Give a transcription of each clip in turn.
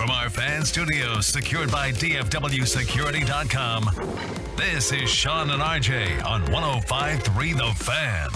From our fan studios, secured by DFWSecurity.com, this is Sean and RJ on 105.3 The Fan.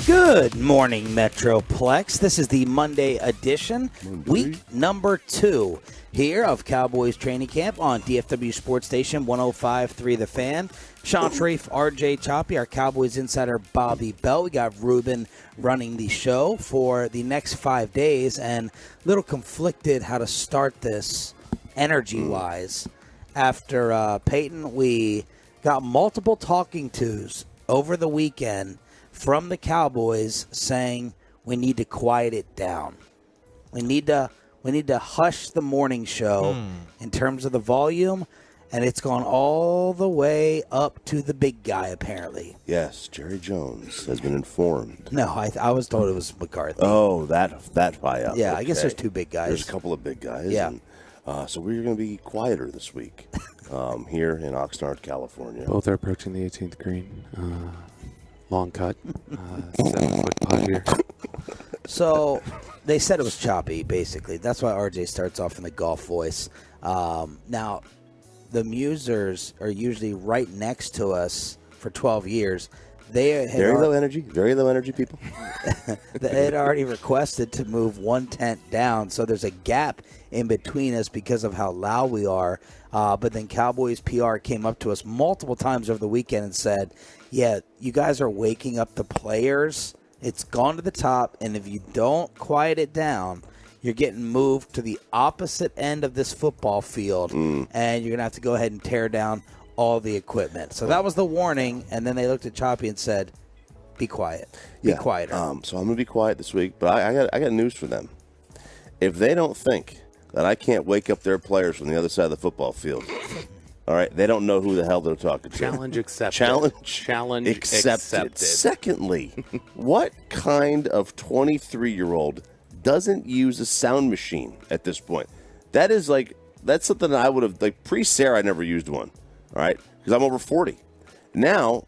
Good morning, Metroplex. This is the Monday edition, week number 2 here of Cowboys training camp on DFW Sports Station 105.3 The Fan. Sean Sharif, RJ Choppy, our Cowboys insider Bobby Bell. We got Ruben running the show for the next 5 days, and a little conflicted how to start this energy-wise. After Peyton, we got multiple talking tos over the weekend from the Cowboys saying we need to quiet it down. We need to hush the morning show in terms of the volume, and it's gone all the way up to the big guy, apparently. Yes, Jerry Jones has been informed. No, I was told it was McCarthy. Oh, that high up. Yeah, okay. I guess there's two big guys. There's a couple of big guys. Yeah. And, so we're going to be quieter this week here in Oxnard, California. Both are approaching the 18th green. Long cut, 7-foot putt here. So they said it was choppy, basically. That's why RJ starts off in the golf voice. Now, the Musers are usually right next to us for 12 years. They very low energy people. They had already requested to move one tent down, so there's a gap in between us because of how loud we are. But then Cowboys PR came up to us multiple times over the weekend and said, yeah, you guys are waking up the players. It's gone to the top, and if you don't quiet it down, you're getting moved to the opposite end of this football field, and you're going to have to go ahead and tear down all the equipment. So that was the warning, and then they looked at Choppy and said, be quiet. Be quieter. So I'm going to be quiet this week, but I got news for them. If they don't think that I can't wake up their players from the other side of the football field, all right, they don't know who the hell they're talking to. Challenge accepted. Challenge accepted. Secondly, what kind of 23-year-old doesn't use a sound machine at this point? that's something that I would have, like, pre-Sarah, I never used one, all right, because I'm over 40. Now,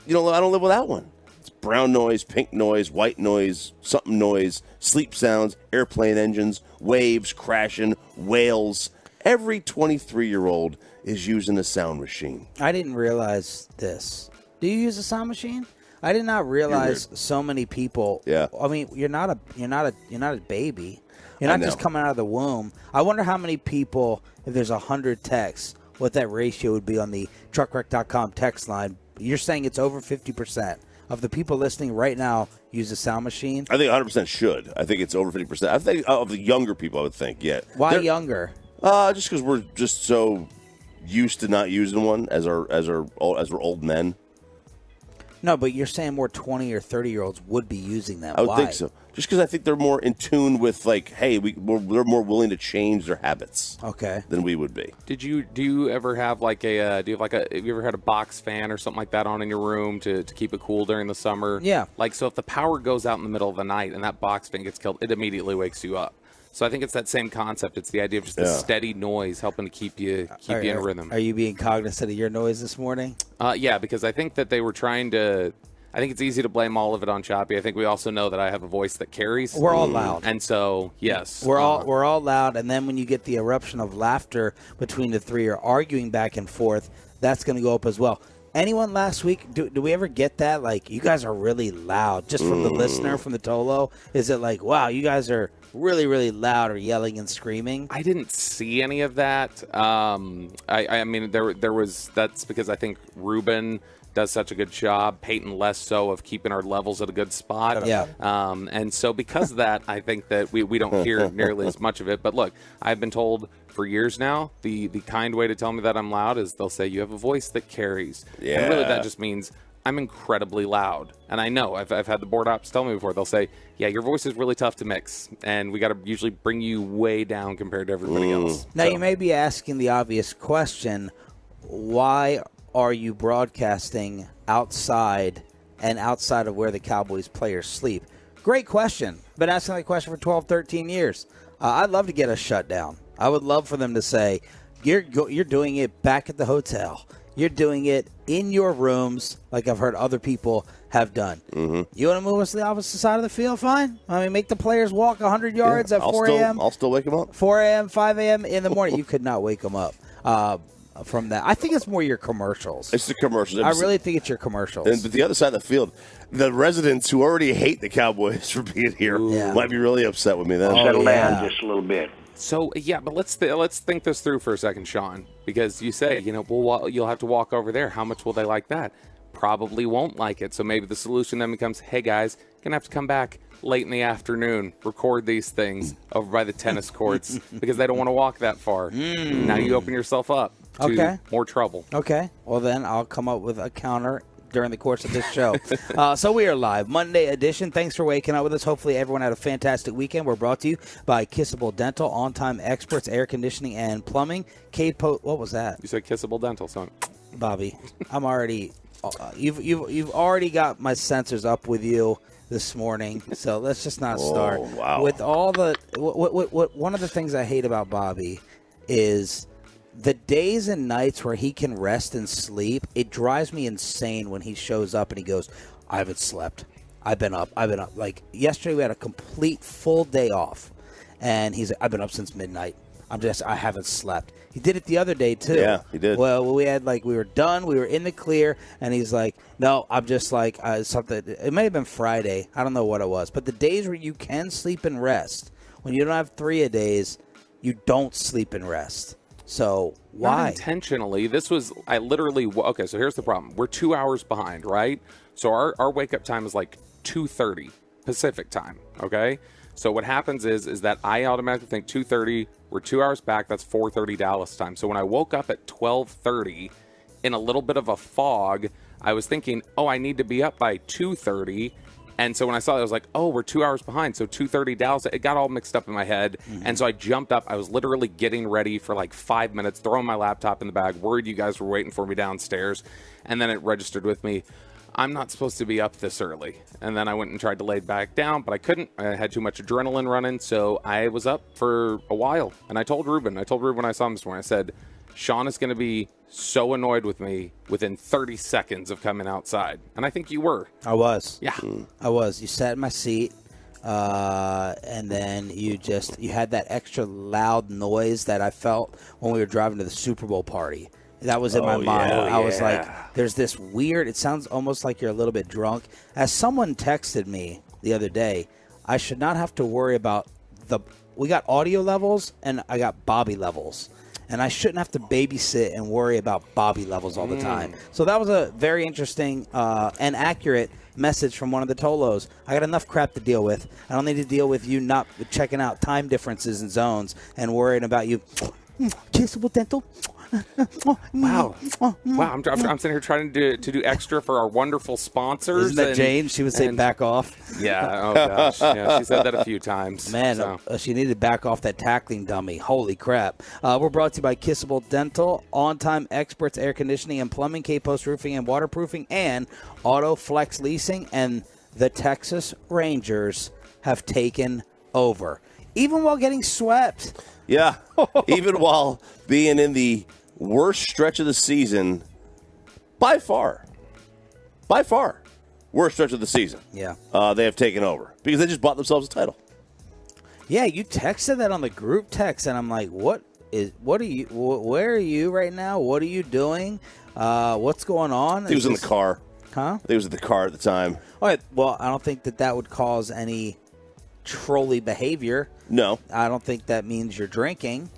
I don't live without one. It's brown noise, pink noise, white noise, something noise, sleep sounds, airplane engines, waves crashing, whales. Every 23-year-old is using a sound machine. I didn't realize this. Do you use a sound machine? I did not realize so many people. Yeah. I mean, you're not a baby. You're not just coming out of the womb. I wonder how many people, if there's 100 texts, what that ratio would be on the truckwreck.com text line. You're saying it's over 50% of the people listening right now use a sound machine? I think 100% should. I think it's over 50%. I think of the younger people, I would think, yeah. Why younger? Just because we're just so used to not using one as we're old men. No, but you're saying more 20 or 30-year-olds would be using them. I would Why? think so. Just because I think they're more in tune with, like, hey, they're more willing to change their habits. Okay. Than we would be. Do you ever have have you ever had a box fan or something like that on in your room to keep it cool during the summer? Yeah. Like, so if the power goes out in the middle of the night and that box fan gets killed, it immediately wakes you up. So I think it's that same concept. It's the idea of just the steady noise helping to keep you in rhythm. Are you being cognizant of your noise this morning? Yeah, because I think that they were trying to. I think it's easy to blame all of it on Choppy. I think we also know that I have a voice that carries. We're all loud, and so yes, we're all loud. And then when you get the eruption of laughter between the three or arguing back and forth, that's going to go up as well. Anyone last week, do we ever get that? Like, you guys are really loud, just from the listener, from the Tolo? Is it like, wow, you guys are really, really loud or yelling and screaming? I didn't see any of that. I mean, there was, that's because I think Ruben does such a good job, Peyton less so, of keeping our levels at a good spot. Yeah. And so because of that, I think that we don't hear nearly as much of it. But look, I've been told for years now, the kind way to tell me that I'm loud is they'll say, you have a voice that carries. Yeah. And really that just means I'm incredibly loud. And I know, I've had the board ops tell me before, they'll say, yeah, your voice is really tough to mix. And we got to usually bring you way down compared to everybody else. Now, you may be asking the obvious question, why are you broadcasting outside and outside of where the Cowboys players sleep? Great question. Been asking that question for 12, 13 years. I'd love to get us shut down. I would love for them to say, you're doing it back at the hotel. You're doing it in your rooms like I've heard other people have done. Mm-hmm. You want to move us to the opposite side of the field? Fine. I mean, make the players walk 100 yards at 4 a.m. I'll still wake them up. 4 a.m., 5 a.m. in the morning. You could not wake them up. From that, I think it's more your commercials. It's the commercials. I really think it's your commercials. But the other side of the field, the residents who already hate the Cowboys for being here might be really upset with me then. Settle down just a little bit. So, yeah, but let's think this through for a second, Sean, because you say, you'll have to walk over there. How much will they like that? Probably won't like it. So maybe the solution then becomes, hey, guys, going to have to come back late in the afternoon, record these things over by the tennis courts because they don't want to walk that far. Now you open yourself up to more trouble. Okay. Well, then I'll come up with a counter during the course of this show. So we are live, Monday edition. Thanks for waking up with us. Hopefully everyone had a fantastic weekend. We're brought to you by Kissable Dental, on-time experts, air conditioning and plumbing. What was that? You said Kissable Dental, son. Bobby, I'm already. You've already got my sensors up with you this morning, so let's just not start. Wow. With all the one of the things I hate about Bobby is the days and nights where he can rest and sleep. It drives me insane when he shows up and he goes, I haven't slept. I've been up. Like yesterday we had a complete full day off, and he's like, I've been up since midnight. I haven't slept. He did it the other day too. Yeah, he did. Well, we were done. We were in the clear, and he's like, no, I'm just like something. It may have been Friday. I don't know what it was. But the days where you can sleep and rest, when you don't have 3-a-days, you don't sleep and rest. So why? Not intentionally. I literally, okay, so here's the problem. We're 2 hours behind, right? So our wake-up time is like 2:30 Pacific time, okay? So what happens is that I automatically think 2:30, we're 2 hours back, that's 4:30 Dallas time. So when I woke up at 12:30 in a little bit of a fog, I was thinking, I need to be up by 2:30. And so when I saw it, I was like, we're 2 hours behind. So 2:30 Dallas, it got all mixed up in my head. Mm-hmm. And so I jumped up. I was literally getting ready for like 5 minutes, throwing my laptop in the bag, worried you guys were waiting for me downstairs. And then it registered with me, I'm not supposed to be up this early. And then I went and tried to lay back down, but I couldn't. I had too much adrenaline running, so I was up for a while. And I told Ruben when I saw him this morning, I said, Sean is going to be so annoyed with me within 30 seconds of coming outside. And I think you were. I was. Yeah. I was. You sat in my seat, and then you had that extra loud noise that I felt when we were driving to the Super Bowl party. That was in my mind. I was like, there's this weird, it sounds almost like you're a little bit drunk. As someone texted me the other day, I should not have to worry about we got audio levels and I got Bobby levels. And I shouldn't have to babysit and worry about Bobby levels all the time. So that was a very interesting and accurate message from one of the Tolos. I got enough crap to deal with. I don't need to deal with you not checking out time differences and zones and worrying about you. Kissable dental. Wow. I'm sitting here trying to do extra for our wonderful sponsors. Isn't that Jane? She would say back off. Yeah. Oh, gosh. Yeah, she said that a few times. Man, she needed to back off that tackling dummy. Holy crap. We're brought to you by Kissable Dental, On-Time Experts, Air Conditioning and Plumbing, K-Post Roofing and Waterproofing, and Auto Flex Leasing. And the Texas Rangers have taken over, even while getting swept. Yeah, even while being in the worst stretch of the season, by far, worst stretch of the season. Yeah. They have taken over because they just bought themselves a title. Yeah, you texted that on the group text, and I'm like, where are you right now? What are you doing? What's going on? He was in the car. Huh? He was at the car at the time. All right, well, I don't think that would cause any trolly behavior. No. I don't think that means you're drinking.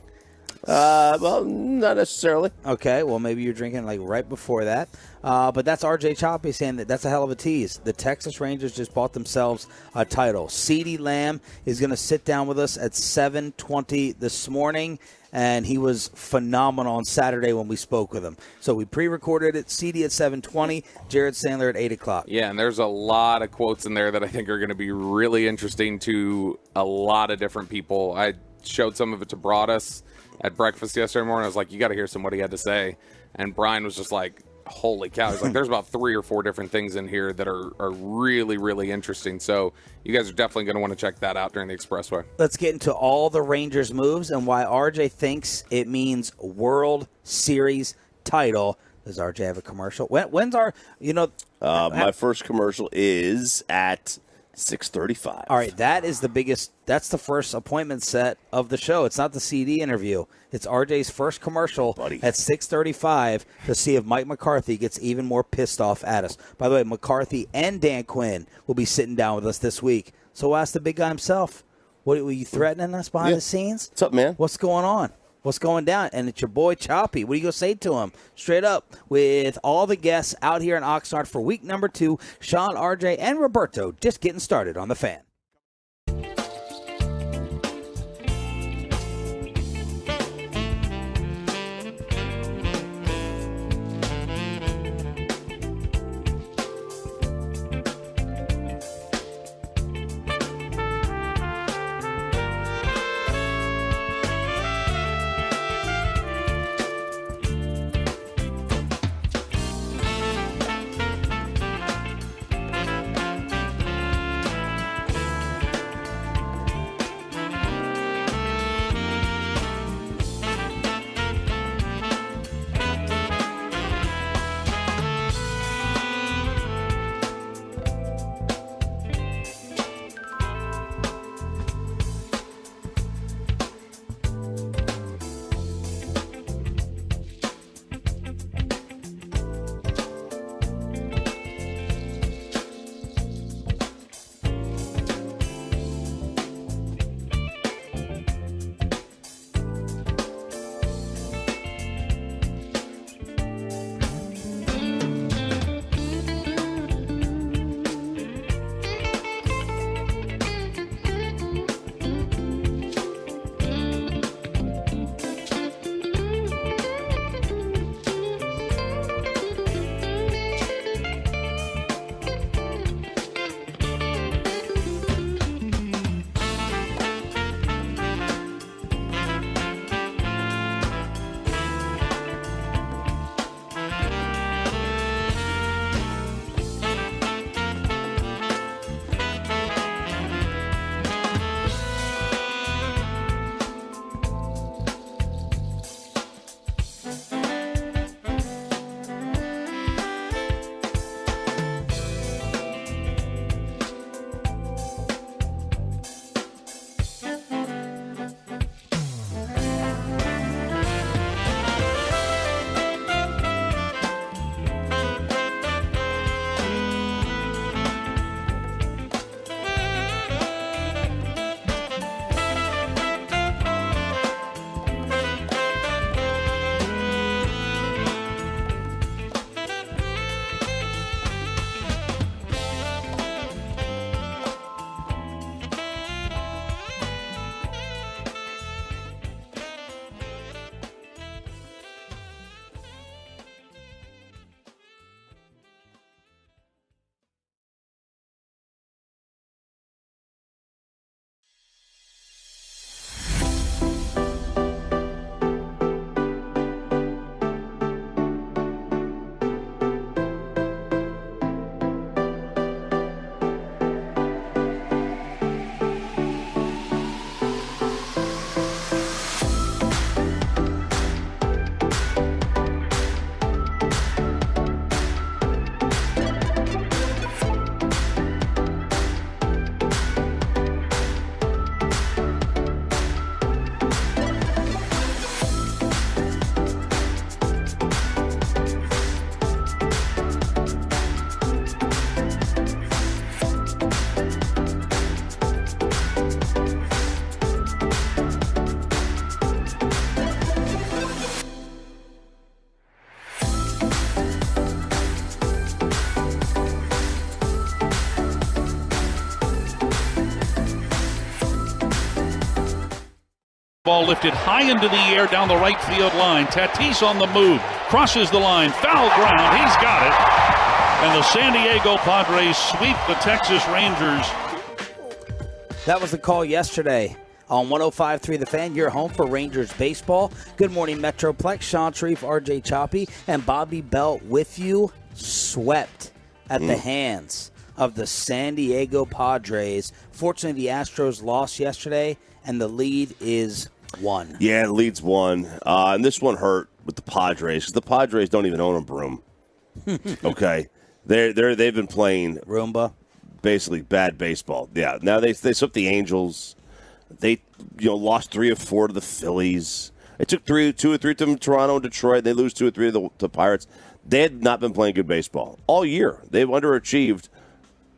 Well, not necessarily. Okay, well, maybe you're drinking like right before that. But that's RJ Choppy saying that's a hell of a tease. The Texas Rangers just bought themselves a title. CeeDee Lamb is going to sit down with us at 7:20 this morning, and he was phenomenal on Saturday when we spoke with him. So we pre-recorded it, CeeDee at 7:20, Jared Sandler at 8 o'clock. Yeah, and there's a lot of quotes in there that I think are going to be really interesting to a lot of different people. I showed some of it to Broadus at breakfast yesterday morning. I was like, you got to hear what he had to say. And Brian was just like, holy cow. He's like, there's about 3 or 4 different things in here that are really, really interesting. So you guys are definitely going to want to check that out during the Expressway. Let's get into all the Rangers moves and why RJ thinks it means World Series title. Does RJ have a commercial? When's our, my first commercial is at 6:35. All right, that is the biggest. That's the first appointment set of the show. It's not the CD interview. It's RJ's first commercial at 6:35 to see if Mike McCarthy gets even more pissed off at us. By the way, McCarthy and Dan Quinn will be sitting down with us this week. So we'll ask the big guy himself. What were you threatening us behind the scenes? What's up, man? What's going on? What's going down? And it's your boy Choppy. What are you going to say to him? Straight up, with all the guests out here in Oxnard for week number 2, Sean, RJ, and Roberto just getting started on The Fan. Ball lifted high into the air down the right field line. Tatis on the move. Crosses the line. Foul ground. He's got it. And the San Diego Padres sweep the Texas Rangers. That was the call yesterday on 105.3 The Fan. You're home for Rangers baseball. Good morning, Metroplex. Sean Sharif, RJ Choppy, and Bobby Belt with you. Swept at the hands of the San Diego Padres. Fortunately, the Astros lost yesterday, and the lead is 1. Yeah, the lead's 1. And this one hurt with the Padres because the Padres don't even own a broom. Okay. They've been playing Roomba. Basically bad baseball. Yeah. Now they swept the Angels. They lost 3 of 4 to the Phillies. It took 2 or 3 to them, Toronto and Detroit. They lose 2 or 3 to the Pirates. They had not been playing good baseball all year. They've underachieved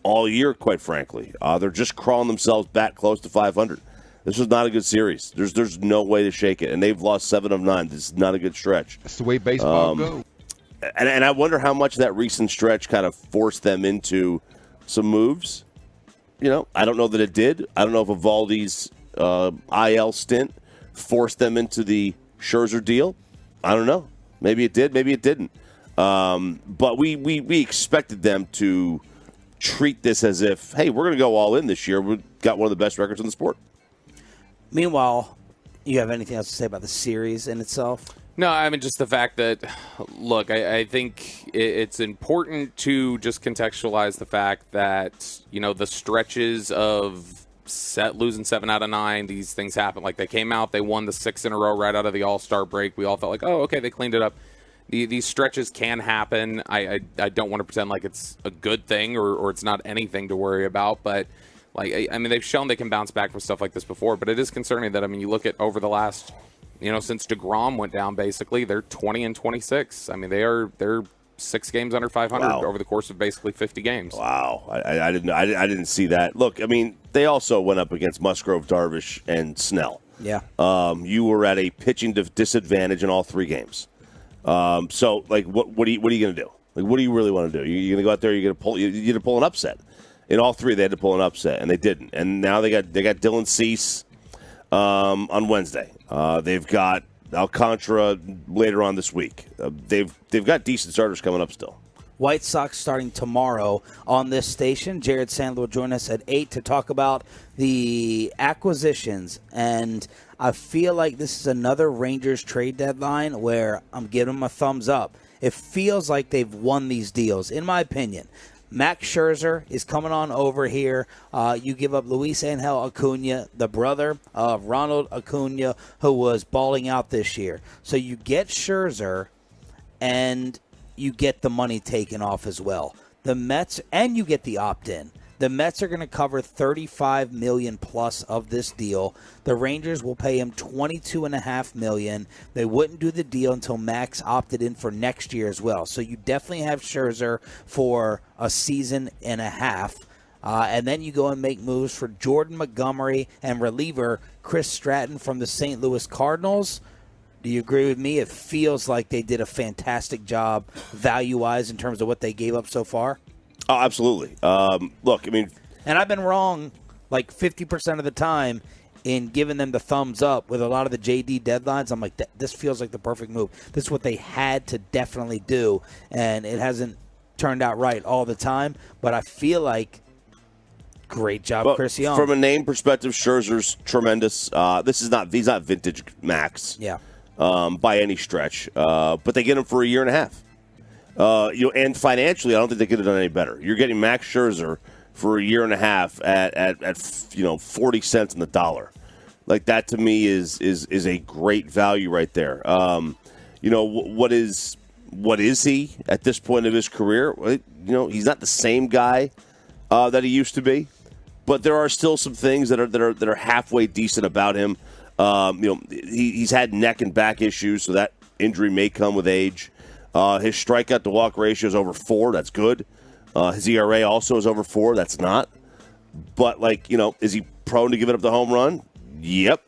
all year, quite frankly. They're just crawling themselves back close to 500. This was not a good series. There's no way to shake it, and they've lost 7 of 9. This is not a good stretch. That's the way baseball goes. And I wonder how much that recent stretch kind of forced them into some moves. I don't know that it did. I don't know if Evaldi's IL stint forced them into the Scherzer deal. I don't know. Maybe it did. Maybe it didn't. But we expected them to treat this as if, hey, we're going to go all in this year. We've got one of the best records in the sport. Meanwhile, you have anything else to say about the series in itself? No, I mean, just the fact that, look, I think it's important to just contextualize the fact that, the stretches of losing 7 out of 9, these things happen. Like, they came out, they won the 6 in a row right out of the All-Star break. We all felt like, oh, okay, they cleaned it up. These stretches can happen. I don't want to pretend like it's a good thing or it's not anything to worry about, but they've shown they can bounce back from stuff like this before. But it is concerning that, you look at over the last, since DeGrom went down, basically they're 20-26. They're 6 games under 500 over the course of basically 50 games. Wow, I didn't see that. Look, they also went up against Musgrove, Darvish, and Snell. Yeah. You were at a pitching disadvantage in all 3 games. So, what are you going to do? What do you really want to do? You're going to go out there. You're going to pull an upset. In all 3, they had to pull an upset, and they didn't. And now they got Dylan Cease on Wednesday. They've got Alcantara later on this week. They've got decent starters coming up still. White Sox starting tomorrow on this station. Jared Sandler will join us at 8 to talk about the acquisitions. And I feel like this is another Rangers trade deadline where I'm giving them a thumbs up. It feels like they've won these deals, in my opinion. Max Scherzer is coming on over here. You give up Luis Angel Acuna, the brother of Ronald Acuna, who was balling out this year. So you get Scherzer, and you get the money taken off as well. The Mets, and you get the opt-in. The Mets are going to cover $35 million plus of this deal. The Rangers will pay him $22.5 million. They wouldn't do the deal until Max opted in for next year as well. So you definitely have Scherzer for a season and a half. And then you go and make moves for Jordan Montgomery and reliever Chris Stratton from the St. Louis Cardinals. Do you agree with me? It feels like they did a fantastic job value-wise in terms of what they gave up so far. Oh, absolutely. Look, and I've been wrong like 50% of the time in giving them the thumbs up with a lot of the JD deadlines. I'm like, this feels like the perfect move. This is what they had to definitely do, and it hasn't turned out right all the time. But I feel like great job, Chris Young. From a name perspective, Scherzer's tremendous. He's not vintage Max. Yeah. By any stretch, but they get him for a year and a half. And financially, I don't think they could have done any better. You're getting Max Scherzer for a year and a half at 40 cents on the dollar. Like, that to me is a great value right there. What is he at this point of his career? He's not the same guy that he used to be, but there are still some things that are halfway decent about him. He's had neck and back issues, so that injury may come with age. His strikeout to walk ratio is over 4. That's good. His ERA also is over 4. That's not. But, is he prone to giving up the home run? Yep.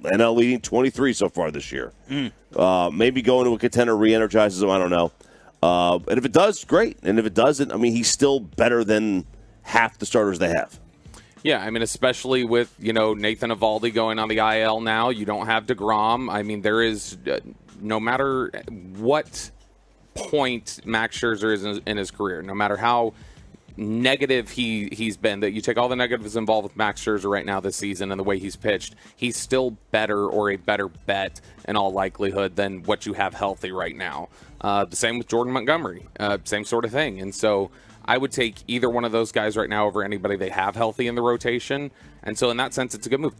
NL leading 23 so far this year. Maybe going to a contender re-energizes him. I don't know. And if it does, great. And if it doesn't, he's still better than half the starters they have. Yeah, I mean, especially with, Nathan Eovaldi going on the IL now. You don't have DeGrom. I mean, there is, no matter what point Max Scherzer is in his career, no matter how negative he's been, that you take all the negatives involved with Max Scherzer right now this season and the way he's pitched, he's still better or a better bet in all likelihood than what you have healthy right now. The same with Jordan Montgomery, same sort of thing. And so I would take either one of those guys right now over anybody they have healthy in the rotation. And so in that sense, it's a good move.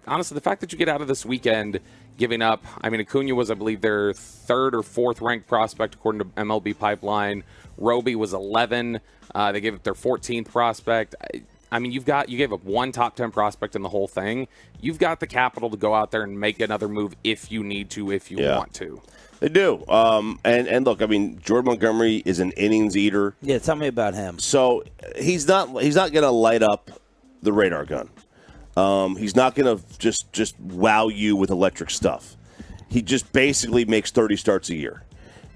Honestly, the fact that you get out of this weekend giving up, I mean, Acuna was, I believe, their 3rd or 4th ranked prospect according to MLB Pipeline. Roby was 11. They gave up their 14th prospect. I mean, you gave up one top 10 prospect in the whole thing. You've got the capital to go out there and make another move if you need to, if you want to. They do. And look, I mean, Jordan Montgomery is an innings eater. Yeah, tell me about him. So he's not going to light up the radar gun. He's not going to just wow you with electric stuff. He just basically makes 30 starts a year.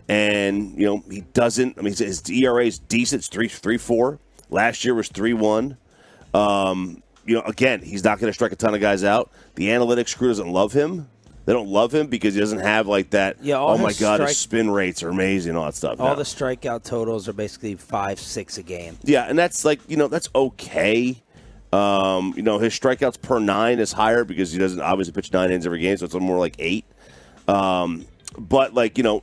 And, he doesn't – I mean, his ERA is decent. It's 3.4. Last year was 3.1. Again, he's not going to strike a ton of guys out. The analytics crew doesn't love him. They don't love him because he doesn't have like that, oh, my God, his spin rates are amazing, all that stuff. All the strikeout totals are basically 5-6 a game. Yeah, and that's that's okay. His strikeouts per 9 is higher because he doesn't obviously pitch 9 innings every game, so it's more like 8. But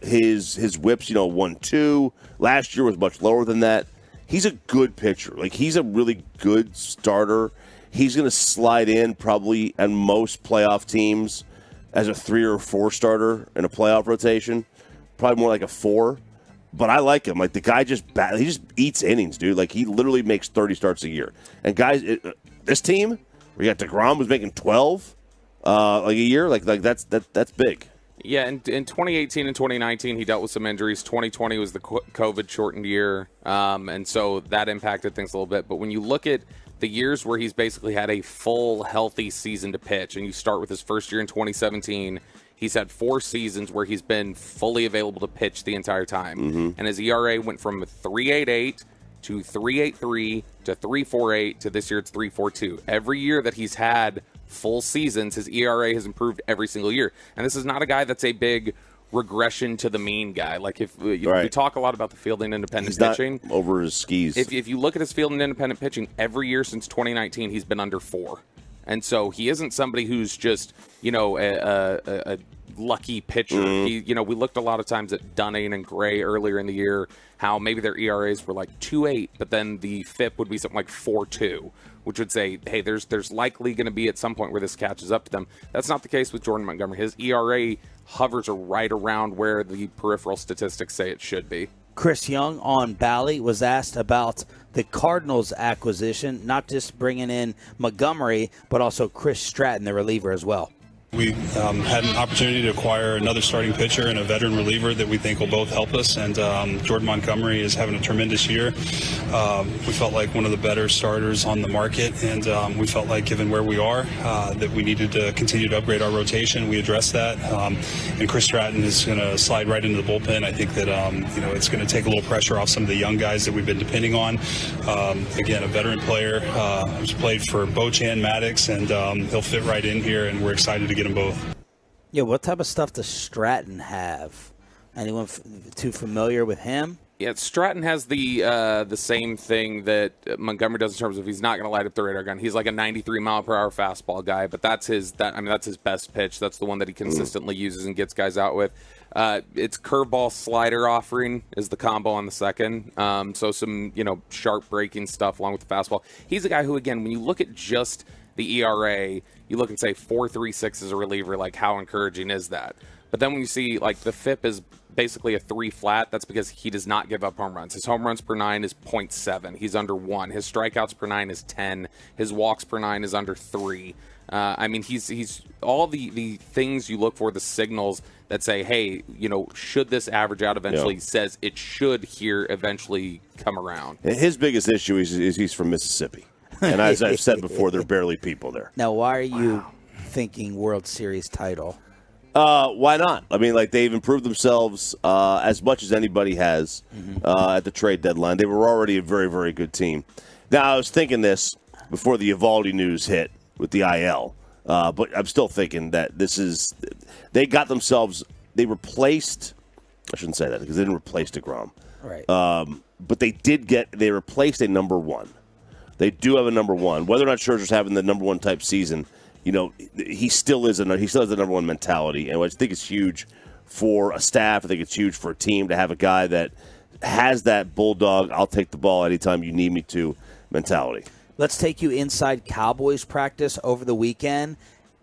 his whips, 1-2. Last year was much lower than that. He's a good pitcher. Like, he's a really good starter. He's going to slide in probably on most playoff teams as a 3 or 4 starter in a playoff rotation. Probably more like a 4. But I like him. Like, the guy he just eats innings, dude. Like, he literally makes 30 starts a year. And guys, this team, we got DeGrom who's making 12 a year. Like that's big. Yeah, in 2018 and 2019, he dealt with some injuries. 2020 was the COVID-shortened year, and so that impacted things a little bit. But when you look at the years where he's basically had a full, healthy season to pitch, and you start with his first year in 2017, he's had 4 seasons where he's been fully available to pitch the entire time. Mm-hmm. And his ERA went from 3.88 to 3.83 to 3.48 to this year it's 3.42. Every year that he's had full seasons, his ERA has improved every single year. And this is not a guy that's a big regression to the mean guy. Like, if we talk a lot about the fielding independent pitching. Not over his skis. If you look at his fielding independent pitching, every year since 2019, he's been under 4. And so he isn't somebody who's just, a lucky pitcher. Mm-hmm. We looked a lot of times at Dunning and Gray earlier in the year, how maybe their ERAs were like 2.8, but then the FIP would be something like 4.2, which would say, hey, there's likely going to be at some point where this catches up to them. That's not the case with Jordan Montgomery. His ERA hovers right around where the peripheral statistics say it should be. Chris Young on Bally was asked about the Cardinals acquisition, not just bringing in Montgomery, but also Chris Stratton, the reliever, as well. We had an opportunity to acquire another starting pitcher and a veteran reliever that we think will both help us. And Jordan Montgomery is having a tremendous year. We felt like one of the better starters on the market, and we felt like, given where we are, that we needed to continue to upgrade our rotation. We addressed that, and Chris Stratton is going to slide right into the bullpen. I think that it's going to take a little pressure off some of the young guys that we've been depending on. Again, a veteran player who's played for Bochan Maddox, and he'll fit right in here, and we're excited to get them both. Yeah, what type of stuff does Stratton have? Anyone too familiar with him? Yeah, Stratton has the same thing that Montgomery does in terms of he's not going to light up the radar gun. He's like a 93 mile per hour fastball guy, but that's his best pitch. That's the one that he consistently uses and gets guys out with. It's curveball slider offering is the combo on the second. So some sharp breaking stuff along with the fastball. He's a guy who, again, when you look at just the ERA, you look and say 4.36 as a reliever. Like, how encouraging is that? But then when you see, like, the FIP is basically a 3 flat, that's because he does not give up home runs. His home runs per 9 is 0.7. He's under 1. His strikeouts per 9 is 10. His walks per 9 is under 3. He's all the things you look for, the signals that say, hey, should this average out eventually, says it should here eventually come around. His biggest issue is he's from Mississippi. And as I've said before, there are barely people there. Now, why are you thinking World Series title? Why not? I mean, like, they've improved themselves as much as anybody has at the trade deadline. They were already a very, very good team. Now, I was thinking this. before the Evaldi news hit with the IL. But I'm still thinking that they got themselves, they replaced, I shouldn't say that because they didn't replace DeGrom. Right. But they replaced a number one. They do have a number one. Whether or not Scherzer's having the number one type season, he still has the number one mentality. And I think it's huge for a staff. I think it's huge for a team to have a guy that has that bulldog, I'll take the ball anytime you need me to mentality. Let's take you inside Cowboys practice over the weekend,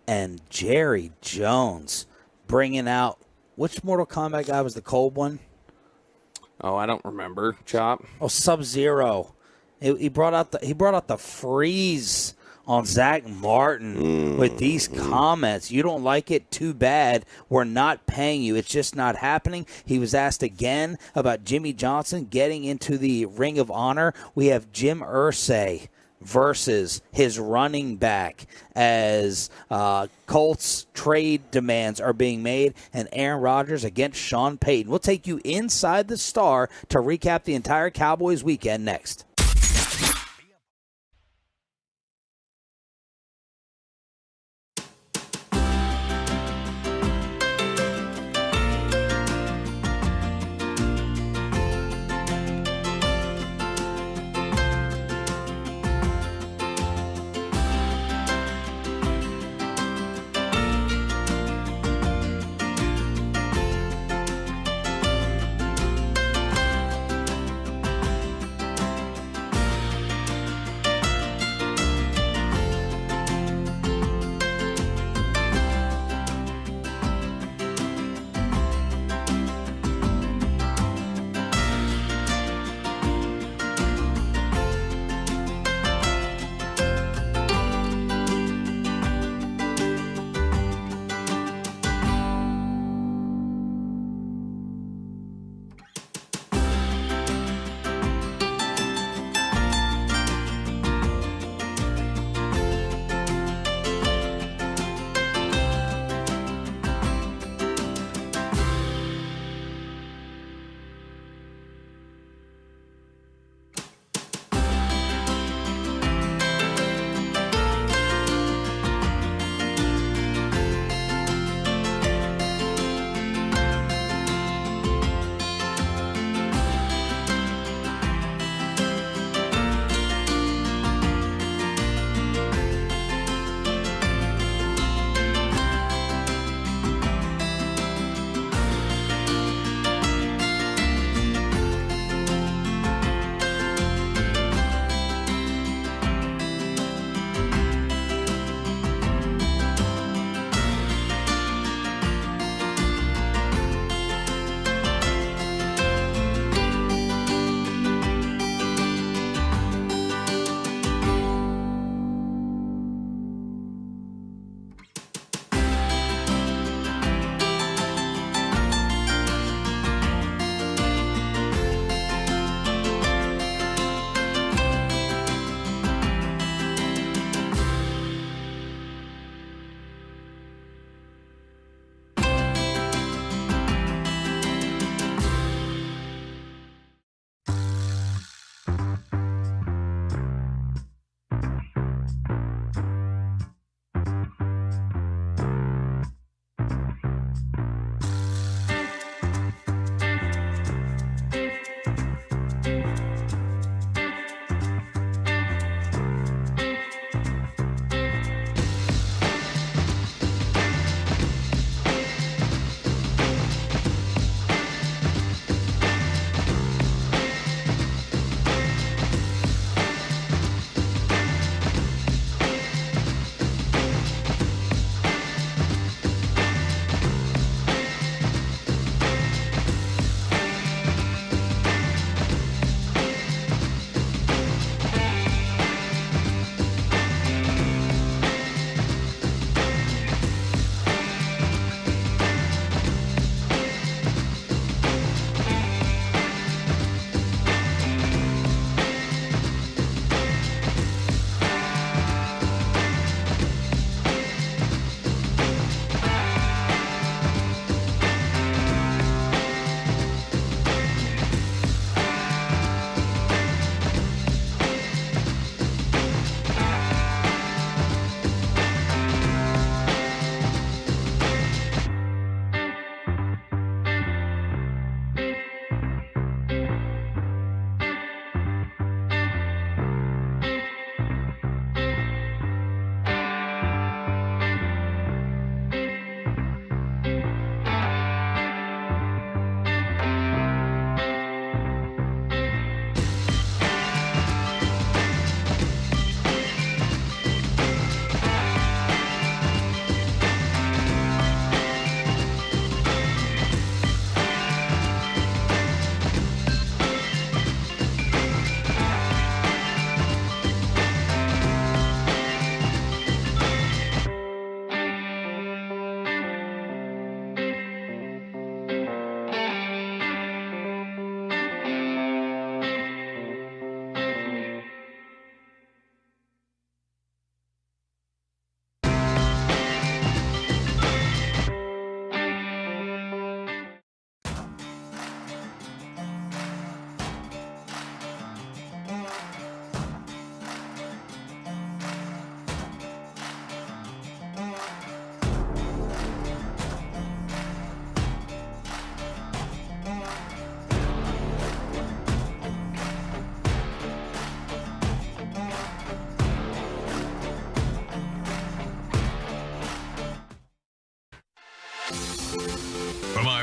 and Jerry Jones bringing out, which Mortal Kombat guy was the cold one? Oh, I don't remember. Chop. Oh, Sub-Zero. He brought out the freeze on Zach Martin with these comments. You don't like it? Too bad. We're not paying you. It's just not happening. He was asked again about Jimmy Johnson getting into the Ring of Honor. We have Jim Irsay versus his running back as Colts trade demands are being made, and Aaron Rodgers against Sean Payton. We'll take you inside the Star to recap the entire Cowboys weekend next.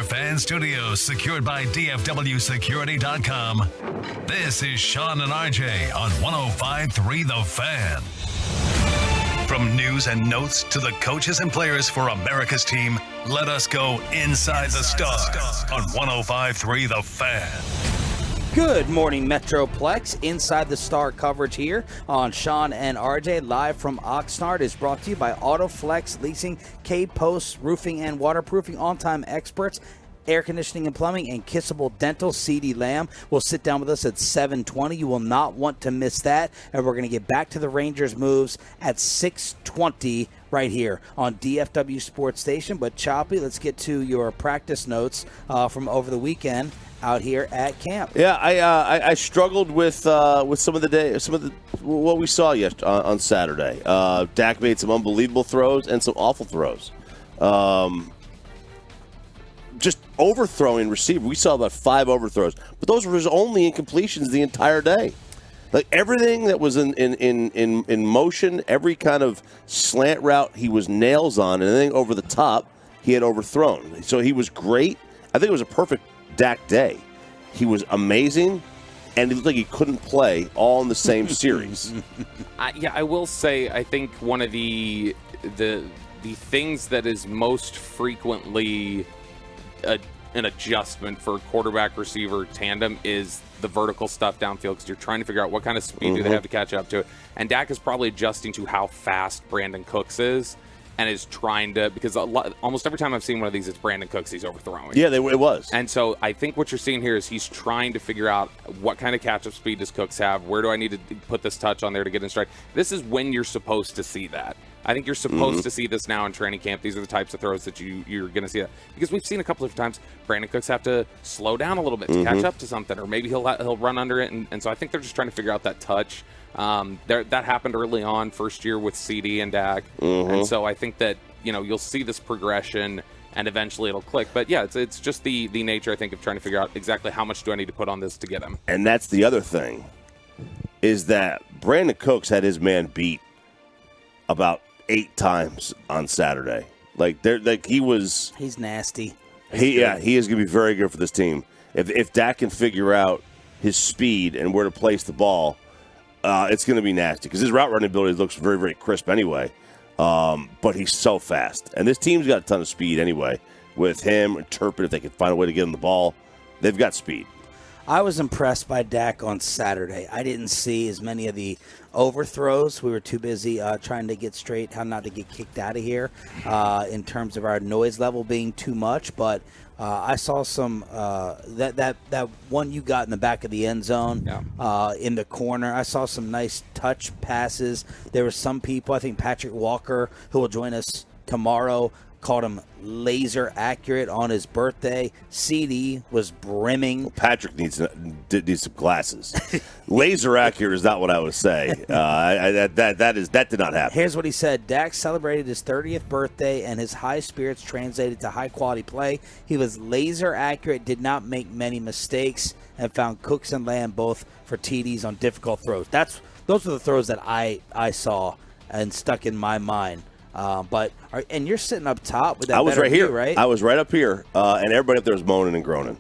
fan studios, secured by DFWsecurity.com, this is Sean and RJ on 105.3 The Fan. From news and notes to the coaches and players for America's team, let us go inside the stars on 105.3 The Fan. Good morning, Metroplex. Inside the Star coverage here on Sean and RJ, live from Oxnard, is brought to you by AutoFlex Leasing, K-Post Roofing and Waterproofing, on-time experts, air conditioning and plumbing, and Kissable Dental. CD Lamb will sit down with us at 7:20. You will not want to miss that. And we're going to get back to the Rangers moves at 6:20 right here on DFW Sports Station. But Choppy, let's get to your practice notes from over the weekend out here at camp. Yeah, I struggled with some of what we saw on Saturday. Dak made some unbelievable throws and some awful throws. Just overthrowing receiver. We saw about 5 overthrows, but those were his only incompletions the entire day. Like everything that was in motion, every kind of slant route he was nails on, and anything over the top he had overthrown. So he was great. I think it was a perfect Dak day. He was amazing, and it looked like he couldn't play all in the same series. I will say I think one of the things that is most frequently an adjustment for quarterback-receiver tandem is the vertical stuff downfield, because you're trying to figure out what kind of speed do they have to catch up to it. And Dak is probably adjusting to how fast Brandon Cooks is, and is trying to, because almost every time I've seen one of these, it's Brandon Cooks he's overthrowing. Yeah, it was. And so I think what you're seeing here is he's trying to figure out what kind of catch-up speed does Cooks have, where do I need to put this touch on there to get in stride. This is when you're supposed to see that. I think you're supposed to see this now in training camp. These are the types of throws that you're going to see that. Because we've seen a couple of times Brandon Cooks have to slow down a little bit to catch up to something, or maybe he'll run under it. And so I think they're just trying to figure out that touch. That happened early on, first year with CD and Dak. And so I think that, you'll see this progression and eventually it'll click. But yeah, it's just the nature, I think, of trying to figure out exactly how much do I need to put on this to get him. And that's the other thing, is that Brandon Cooks had his man beat about 8 times on Saturday. He's nasty. He is going to be very good for this team. If Dak can figure out his speed and where to place the ball, it's going to be nasty, because his route running ability looks very, very crisp anyway. But he's so fast. And this team's got a ton of speed anyway. With him and Turpin, if they can find a way to get him the ball, they've got speed. I was impressed by Dak on Saturday. I didn't see as many of the overthrows. We were too busy trying to get straight how not to get kicked out of here in terms of our noise level being too much. But I saw some that one you got in the back of the end zone in the corner. I saw some nice touch passes. There were some people, I think Patrick Walker, who will join us tomorrow, called him laser accurate on his birthday. CD was brimming. Well, Patrick needs some glasses. Laser accurate is not what I would say. That did not happen. Here's what he said. Dak celebrated his 30th birthday, and his high spirits translated to high quality play. He was laser accurate, did not make many mistakes, and found Cooks and Lamb both for TDs on difficult throws. Those are the throws that I saw and stuck in my mind. And you're sitting up top with that. I was right here, right? I was right up here, and everybody up there was moaning and groaning.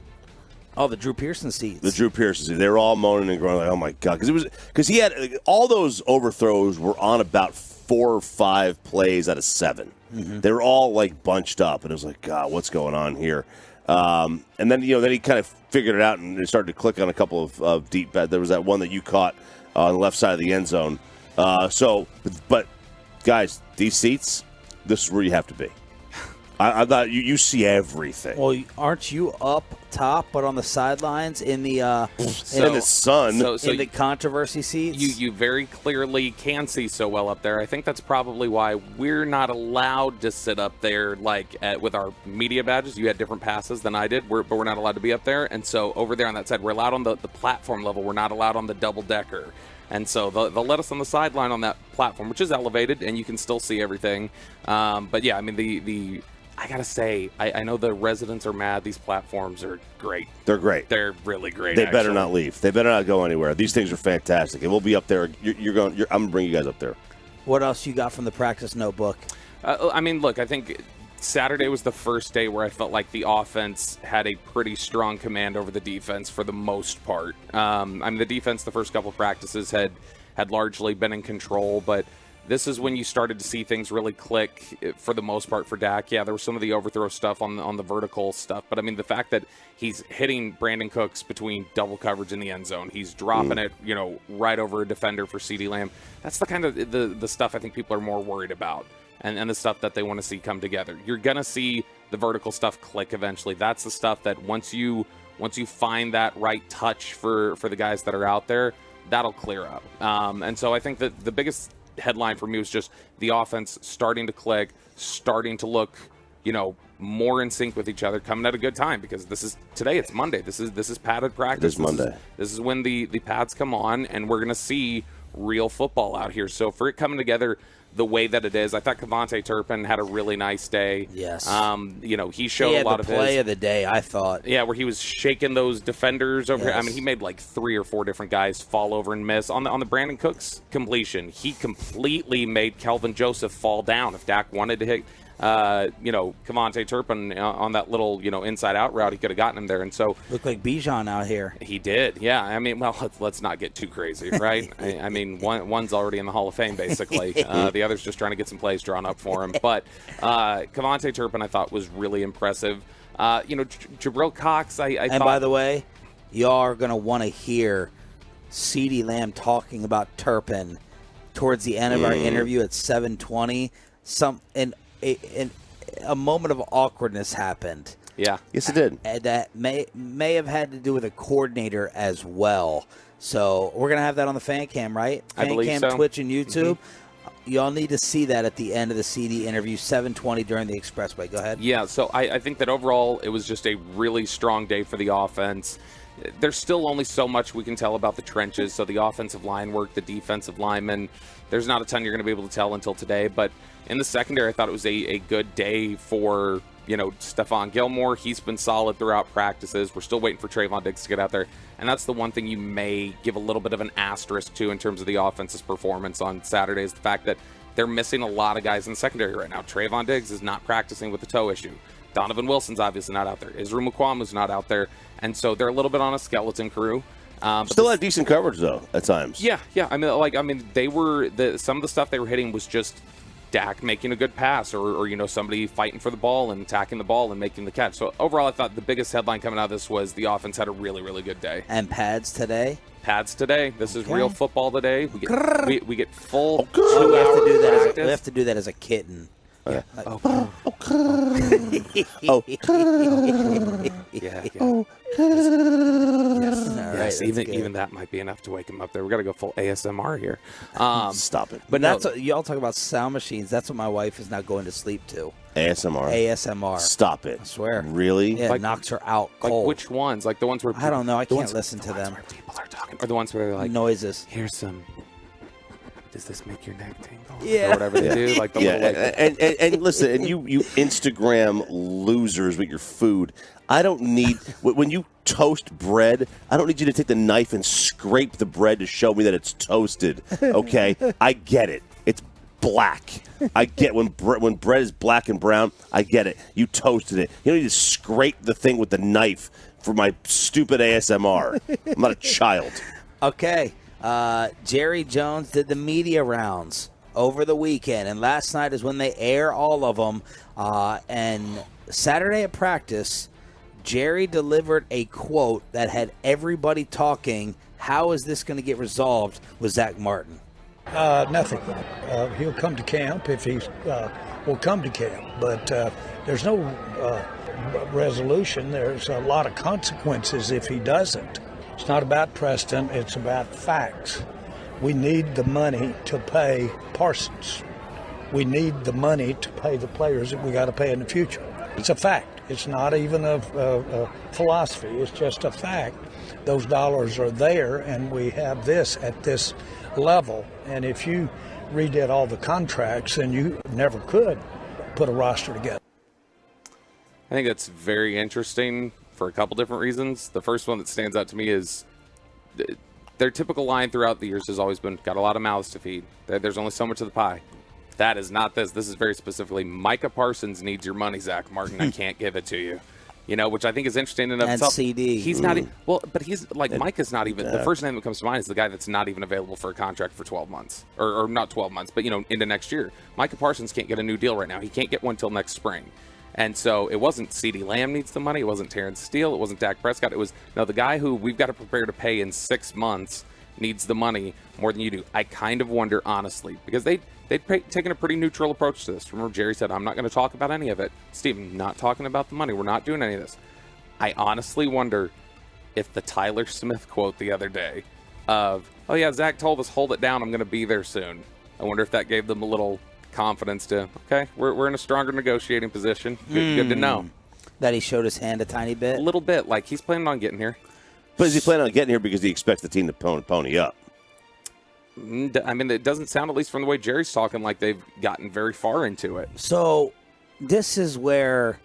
Oh, the Drew Pearson seats. The Drew Pearson seats. They were all moaning and groaning, like, "Oh my god!" Because he had all those overthrows were on about 4 or 5 plays out of 7. They were all like bunched up, and it was like, God, what's going on here? And then then he kind of figured it out, and it started to click on a couple of deep bets. There was that one that you caught on the left side of the end zone. But guys, these seats, this is where you have to be. I thought you see everything. Well, aren't you up top, but on the sidelines in the in the sun, in the controversy seats? You very clearly can see so well up there. I think that's probably why we're not allowed to sit up there with our media badges. You had different passes than I did, but we're not allowed to be up there. And so over there on that side, we're allowed on the platform level. We're not allowed on the double-decker. And so they'll let us on the sideline on that platform, which is elevated, and you can still see everything. But yeah, I mean, I gotta say, I know the residents are mad. These platforms are great. They're great. They're really great. They better not leave. They better not go anywhere. These things are fantastic, and we'll be up there. I'm gonna bring you guys up there. What else you got from the practice notebook? I mean, look, I think Saturday was the first day where I felt like the offense had a pretty strong command over the defense for the most part. I mean, the defense the first couple of practices had largely been in control, but this is when you started to see things really click for the most part for Dak. Yeah, there was some of the overthrow stuff on the vertical stuff, but I mean, the fact that he's hitting Brandon Cooks between double coverage in the end zone, he's dropping it, right over a defender for CeeDee Lamb. That's the kind of the stuff I think people are more worried about, and the stuff that they want to see come together. You're gonna see the vertical stuff click eventually. That's the stuff that once you find that right touch for the guys that are out there, that'll clear up. And so I think that the biggest headline for me was just the offense starting to click, starting to look, more in sync with each other, coming at a good time, because today it's Monday. This is padded practice. It is Monday. This is when the pads come on, and we're going to see real football out here. So for it coming together the way that it is, I thought Kevontae Turpin had a really nice day. Yes. He showed a lot of his play of the day, I thought. Yeah, where he was shaking those defenders over. Yes. I mean, he made like 3 or 4 different guys fall over and miss. On the Brandon Cooks completion, he completely made Kelvin Joseph fall down. If Dak wanted to hit Kevontae Turpin on that little, inside out route, he could have gotten him there. And so looked like Bijan out here. He did. Yeah. I mean, well, let's not get too crazy, right? I mean, one's already in the Hall of Fame, basically. The other's just trying to get some plays drawn up for him. But Kevontae Turpin, I thought, was really impressive. Jabril Cox, I thought. By the way, y'all are going to want to hear CeeDee Lamb talking about Turpin towards the end of our interview at 7:20. A moment of awkwardness happened. Yeah. Yes, it did. That may have had to do with a coordinator as well. So we're going to have that on the fan cam, right? I believe Fan so. cam, Twitch, and YouTube. Mm-hmm. Y'all need to see that at the end of the CD interview, 7:20 during the Expressway. Go ahead. Yeah, so I think that overall it was just a really strong day for the offense. There's still only so much we can tell about the trenches, so the offensive line work, the defensive linemen, there's not a ton you're going to be able to tell until today. But in the secondary, I thought it was a good day for, Stephon Gilmore. He's been solid throughout practices. We're still waiting for Trayvon Diggs to get out there. And that's the one thing you may give a little bit of an asterisk to in terms of the offense's performance on Saturday, is the fact that they're missing a lot of guys in the secondary right now. Trayvon Diggs is not practicing with the toe issue. Donovan Wilson's obviously not out there. Israel Mukuamu's not out there. And so they're a little bit on a skeleton crew. Still had decent coverage, though, at times. Yeah. They were some of the stuff they were hitting was just Dak making a good pass, or somebody fighting for the ball and attacking the ball and making the catch. So overall, I thought the biggest headline coming out of this was the offense had a really, really good day. And pads today. This is real football today. We get full. Oh, we have to do that as a kitten. Yeah. Yes, even that might be enough to wake him up there. We got to go full ASMR here. Stop it. But y'all talk about sound machines. That's what my wife is now going to sleep to. ASMR. Stop it. I swear. Really? Yeah, it knocks her out cold. Like which ones? Like the ones where I don't know. I can't listen to them. Where people are talking, or the ones where they're like noises. Here's some. Does this make your neck tingle? Yeah. Or whatever they do. Like the little, and listen, and you Instagram losers with your food. I don't need when you toast bread. I don't need you to take the knife and scrape the bread to show me that it's toasted. Okay, I get it. It's black. I get when bread is black and brown. I get it. You toasted it. You don't need to scrape the thing with the knife for my stupid ASMR. I'm not a child. Okay. Jerry Jones did the media rounds over the weekend, and last night is when they air all of them. And Saturday at practice, Jerry delivered a quote that had everybody talking. How is this going to get resolved with Zach Martin? Nothing. He'll come to camp if he will come to camp, but there's no resolution. There's a lot of consequences if he doesn't. It's not about Preston, it's about facts. We need the money to pay Parsons. We need the money to pay the players that we got to pay in the future. It's a fact. It's not even a philosophy. It's just a fact. Those dollars are there, and we have this at this level. And if you redid all the contracts, then you never could put a roster together. I think that's very interesting for a couple different reasons. The first one that stands out to me is their typical line throughout the years has always been, got a lot of mouths to feed. There's only so much of the pie. That is not this. This is very specifically Micah Parsons needs your money, Zach Martin. I can't give it to you. Which I think is interesting in and itself. CD. He's not but he's like Micah's not even the first name that comes to mind is the guy that's not even available for a contract for 12 months or not 12 months, but into next year. Micah Parsons can't get a new deal right now. He can't get one till next spring. And so it wasn't CeeDee Lamb needs the money. It wasn't Terrence Steele. It wasn't Dak Prescott. It was the guy who we've got to prepare to pay in 6 months needs the money more than you do. I kind of wonder, honestly, because they'd taken a pretty neutral approach to this. Remember, Jerry said, I'm not going to talk about any of it. Steven, not talking about the money. We're not doing any of this. I honestly wonder if the Tyler Smith quote the other day of, oh, yeah, Zach told us, hold it down, I'm going to be there soon. I wonder if that gave them a little confidence to, okay, we're in a stronger negotiating position. Good to know. That he showed his hand a tiny bit? A little bit. Like, he's planning on getting here. But is he planning on getting here because he expects the team to pony up? I mean, it doesn't sound, at least from the way Jerry's talking, like they've gotten very far into it. So this is where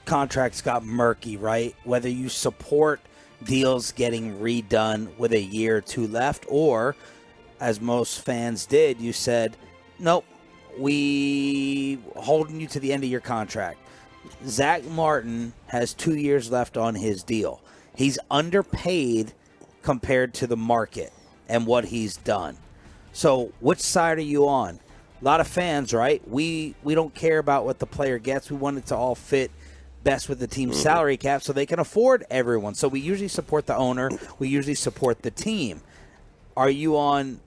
contracts got murky, right? Whether you support deals getting redone with a year or two left, or, as most fans did, you said, nope, we holding you to the end of your contract. Zach Martin has 2 years left on his deal. He's underpaid compared to the market and what he's done. So which side are you on? A lot of fans, right? We don't care about what the player gets. We want it to all fit best with the team's salary cap so they can afford everyone. So we usually support the owner. We usually support the team. Are you on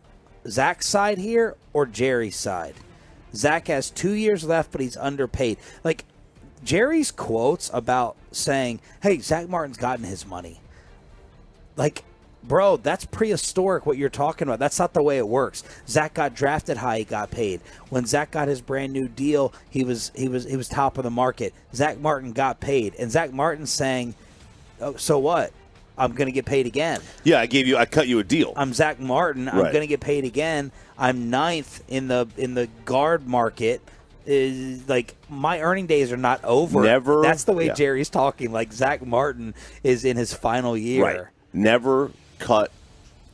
Zach's side here or Jerry's side? Zach has 2 years left, but he's underpaid. Like, Jerry's quotes about saying, hey, Zach Martin's gotten his money. Like, bro, that's prehistoric what you're talking about. That's not the way it works. Zach got drafted high, he got paid. When Zach got his brand new deal, he was top of the market. Zach Martin got paid. And Zach Martin's saying, oh, so what? I'm going to get paid again. Yeah, I cut you a deal. I'm Zach Martin. I'm going to get paid again. I'm ninth in the guard market. Is like, my earning days are not over. Never. That's the way Jerry's talking. Like, Zach Martin is in his final year. Right. Never cut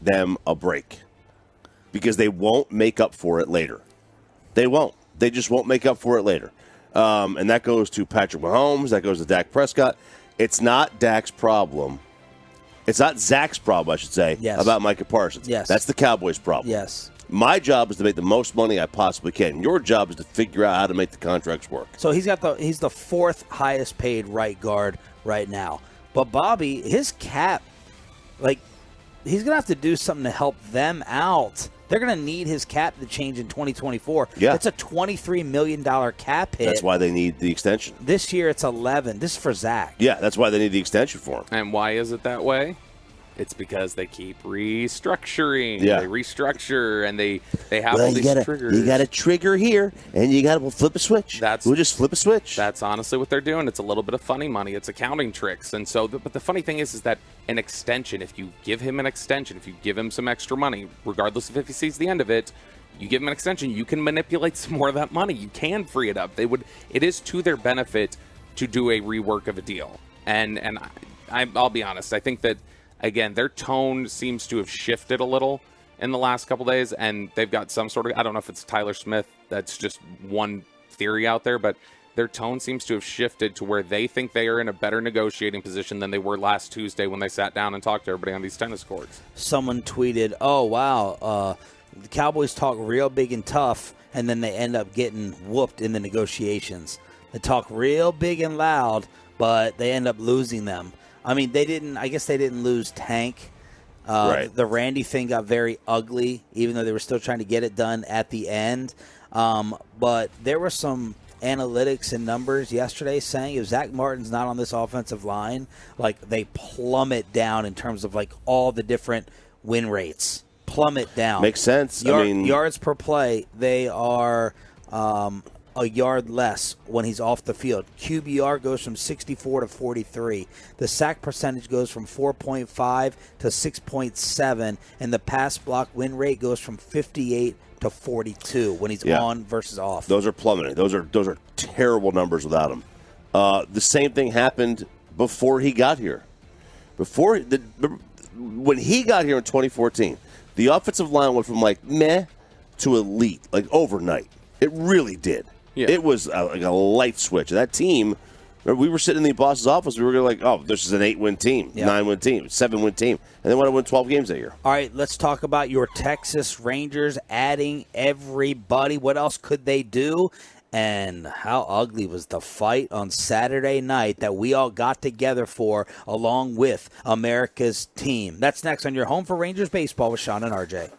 them a break because they won't make up for it later. They won't. They just won't make up for it later. And that goes to Patrick Mahomes. That goes to Dak Prescott. It's not Dak's problem. It's not Zach's problem, I should say, about Micah Parsons. Yes. That's the Cowboys' problem. Yes. My job is to make the most money I possibly can. Your job is to figure out how to make the contracts work. So he's the fourth highest paid right guard right now. But Bobby, his cap, like, he's going to have to do something to help them out. They're going to need his cap to change in 2024. Yeah. It's a $23 million cap hit. That's why they need the extension. This year it's 11. This is for Zach. Yeah, that's why they need the extension for him. And why is it that way? It's because they keep restructuring. Yeah. They restructure, and they have all these triggers. You got a trigger here, and you got to flip a switch. We'll just flip a switch. That's honestly what they're doing. It's a little bit of funny money. It's accounting tricks. And so, but the funny thing is that an extension, if you give him an extension, if you give him some extra money, regardless of if he sees the end of it, you give him an extension, you can manipulate some more of that money. You can free it up. It is to their benefit to do a rework of a deal. And I'll be honest, I think that, again, their tone seems to have shifted a little in the last couple days, and they've got some sort of, I don't know if it's Tyler Smith, that's just one theory out there, but their tone seems to have shifted to where they think they are in a better negotiating position than they were last Tuesday when they sat down and talked to everybody on these tennis courts. Someone tweeted, oh, wow, the Cowboys talk real big and tough, and then they end up getting whooped in the negotiations. They talk real big and loud, but they end up losing them. I mean, I guess they didn't lose Tank. Right. The Randy thing got very ugly, even though they were still trying to get it done at the end. But there were some analytics and numbers yesterday saying if Zach Martin's not on this offensive line, like, they plummet down in terms of, like, all the different win rates. Plummet down. Makes sense. Yards per play, they are a yard less when he's off the field. QBR goes from 64 to 43. The sack percentage goes from 4.5 to 6.7, and the pass block win rate goes from 58 to 42 when he's on versus off. Those are plummeting. Those are terrible numbers without him. The same thing happened before he got here. When he got here in 2014, the offensive line went from, like, meh to elite, like, overnight. It really did. Yeah. It was like a light switch. That team, we were sitting in the boss's office. We were like, oh, this is an 8-win team, 9-win team, 7-win team. And they want to win 12 games that year. All right, let's talk about your Texas Rangers adding everybody. What else could they do? And how ugly was the fight on Saturday night that we all got together for along with America's team? That's next on your home for Rangers baseball with Sean and RJ.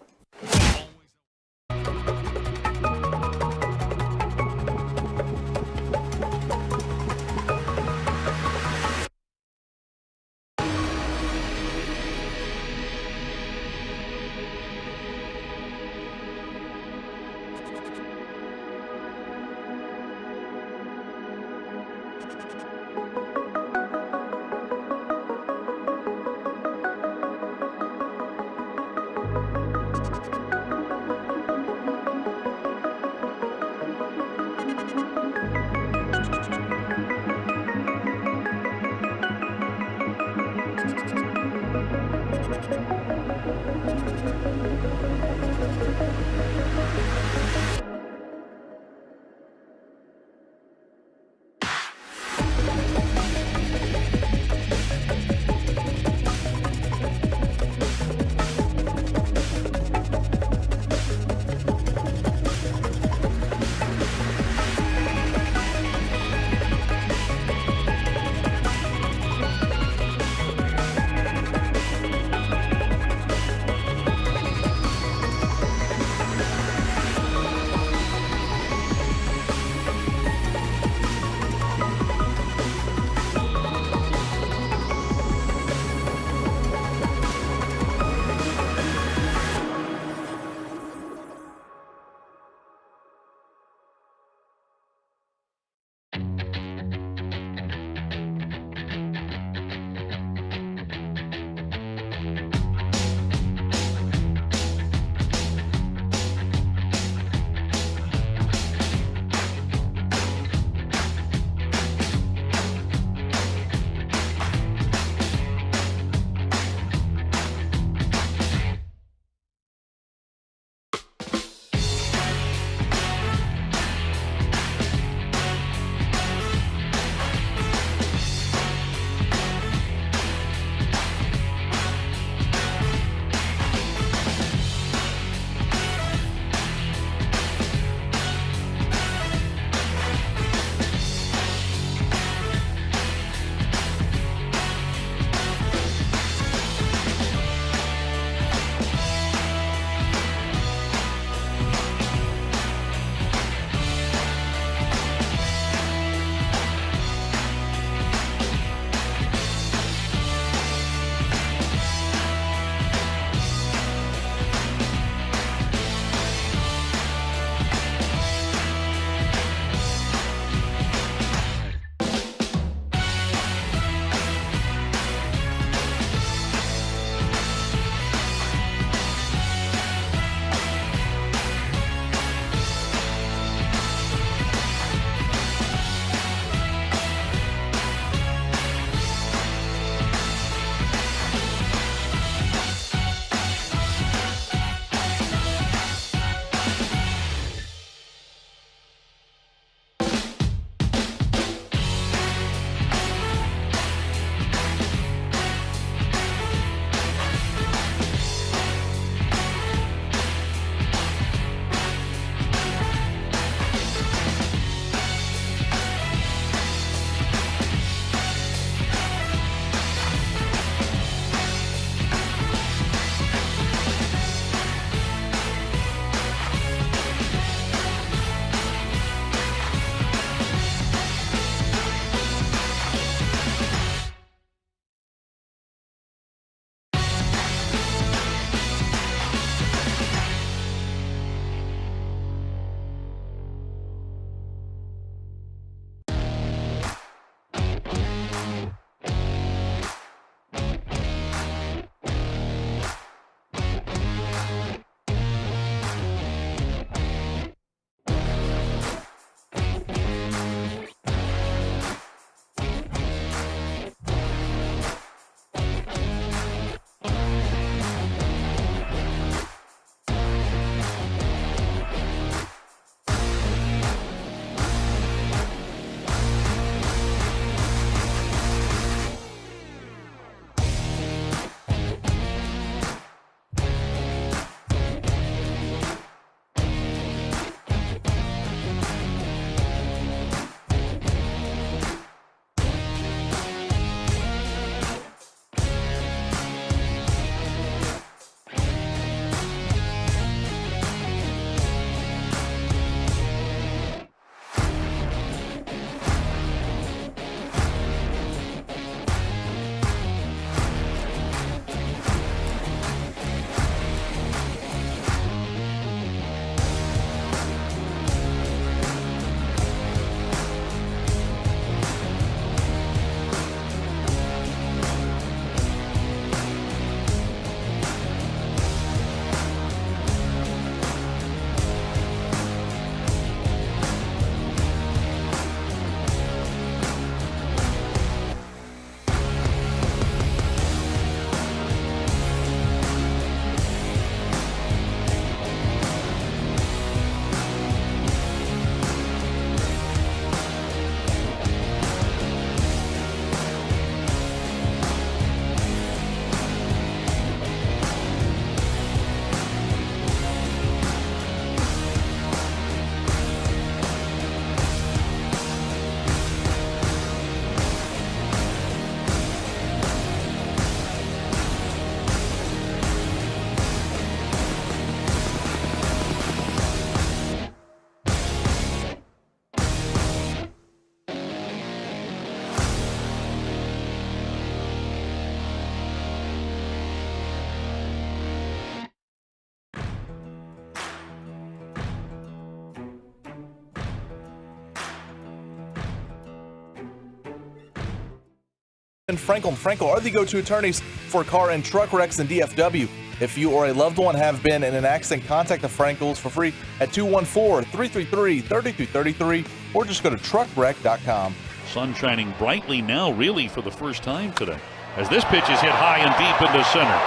and Frankel. Frankel are the go-to attorneys for car and truck wrecks in DFW. If you or a loved one have been in an accident, contact the Frankels for free at 214-333-3233 or just go to truckwreck.com. Sun shining brightly now, really, for the first time today. As this pitch is hit high and deep into center.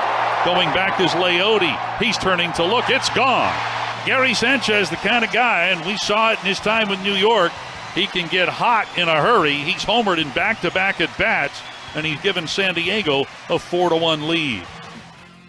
Going back is Leote. He's turning to look. It's gone. Gary Sanchez, the kind of guy, and we saw it in his time with New York, he can get hot in a hurry. He's homered in back-to-back at-bats, and he's given San Diego a 4-1 lead.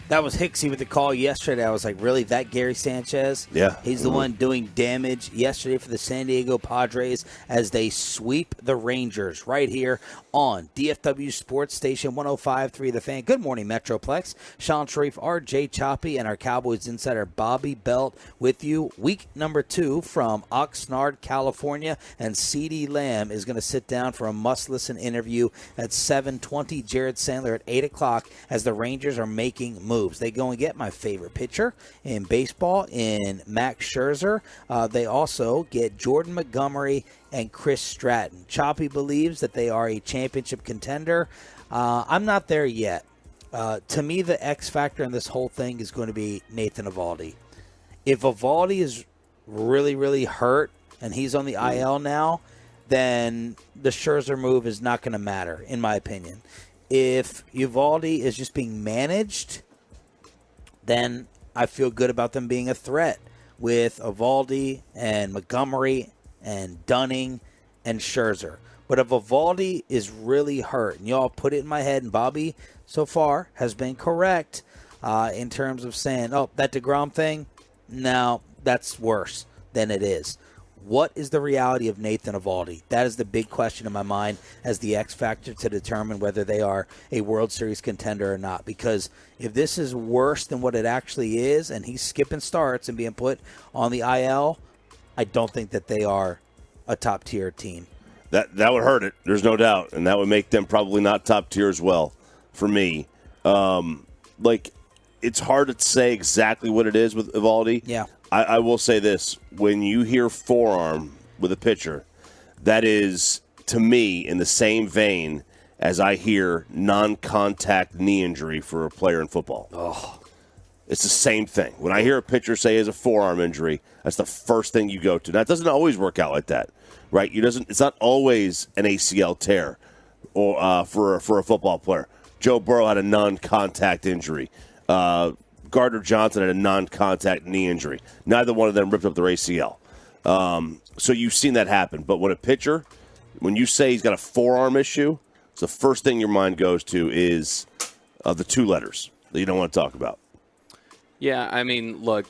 That was Hicksy with the call yesterday. I was like, really, that Gary Sanchez? Yeah. He's the one doing damage yesterday for the San Diego Padres as they sweep the Rangers right here on DFW Sports Station 105.3 The Fan. Good morning, Metroplex. Sean Sharif, RJ Choppy, and our Cowboys insider Bobby Belt with you. Week number 2 from Oxnard, California, and C.D. Lamb is going to sit down for a must-listen interview at 7:20. Jared Sandler at 8 o'clock as the Rangers are making moves. They go and get my favorite pitcher in baseball in Max Scherzer. They also get Jordan Montgomery and Chris Stratton. Choppy believes that they are a championship contender. I'm not there yet. To me, the X factor in this whole thing is going to be Nathan Eovaldi. If Eovaldi is really, really hurt and he's on the IL now, then the Scherzer move is not going to matter, in my opinion. If Eovaldi is just being managed, then I feel good about them being a threat with Eovaldi and Montgomery and Dunning and Scherzer. But if Eovaldi is really hurt, and y'all put it in my head, and Bobby so far has been correct in terms of saying, oh, that DeGrom thing, no, that's worse than it is. What is the reality of Nathan Eovaldi? That is the big question in my mind as the X factor to determine whether they are a World Series contender or not. Because if this is worse than what it actually is, and he's skipping starts and being put on the IL, I don't think that they are a top-tier team. That would hurt it, there's no doubt. And that would make them probably not top tier as well for me. It's hard to say exactly what it is with Eovaldi. Yeah. I will say this. When you hear forearm with a pitcher, that is, to me, in the same vein as I hear non-contact knee injury for a player in football. Oh, it's the same thing. When I hear a pitcher say he has a forearm injury, that's the first thing you go to. Now, it doesn't always work out like that, right? It's not always an ACL tear or for a football player. Joe Burrow had a non-contact injury. Gardner Johnson had a non-contact knee injury. Neither one of them ripped up their ACL. So you've seen that happen. But when a pitcher, when you say he's got a forearm issue, it's the first thing your mind goes to is the 2 letters that you don't want to talk about. Yeah, I mean, look,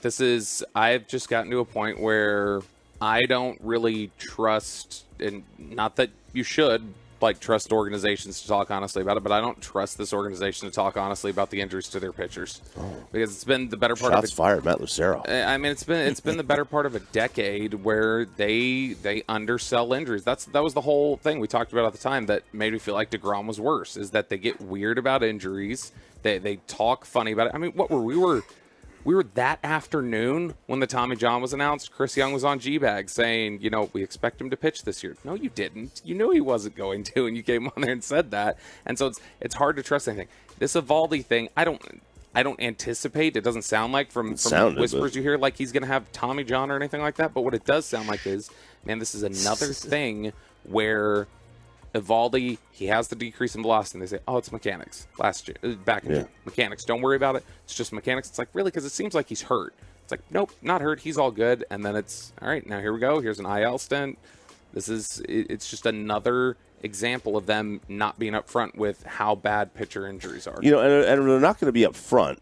I've just gotten to a point where I don't really trust, and not that you should, trust organizations to talk honestly about it, but I don't trust this organization to talk honestly about the injuries to their pitchers because it's been the better part of Shots fired, Matt Lucero. I mean, it's been the better part of a decade where they undersell injuries. That was the whole thing we talked about at the time that made me feel like DeGrom was worse, is that they get weird about injuries. They talk funny about it. I mean, we were that afternoon when the Tommy John was announced. Chris Young was on G-Bag saying, we expect him to pitch this year. No, you didn't. You knew he wasn't going to, and you came on there and said that. And so it's hard to trust anything. This Eovaldi thing, I don't anticipate. It doesn't sound like from whispers you hear like he's going to have Tommy John or anything like that. But what it does sound like is, man, this is another thing where Eovaldi, he has the decrease in velocity, and they say, oh, it's mechanics. Back in June. Mechanics. Don't worry about it. It's just mechanics. It's like, really? Because it seems like he's hurt. It's like, nope, not hurt. He's all good. And then it's, all right, now here we go. Here's an IL stint. It's just another example of them not being up front with how bad pitcher injuries are. And they're not going to be up front,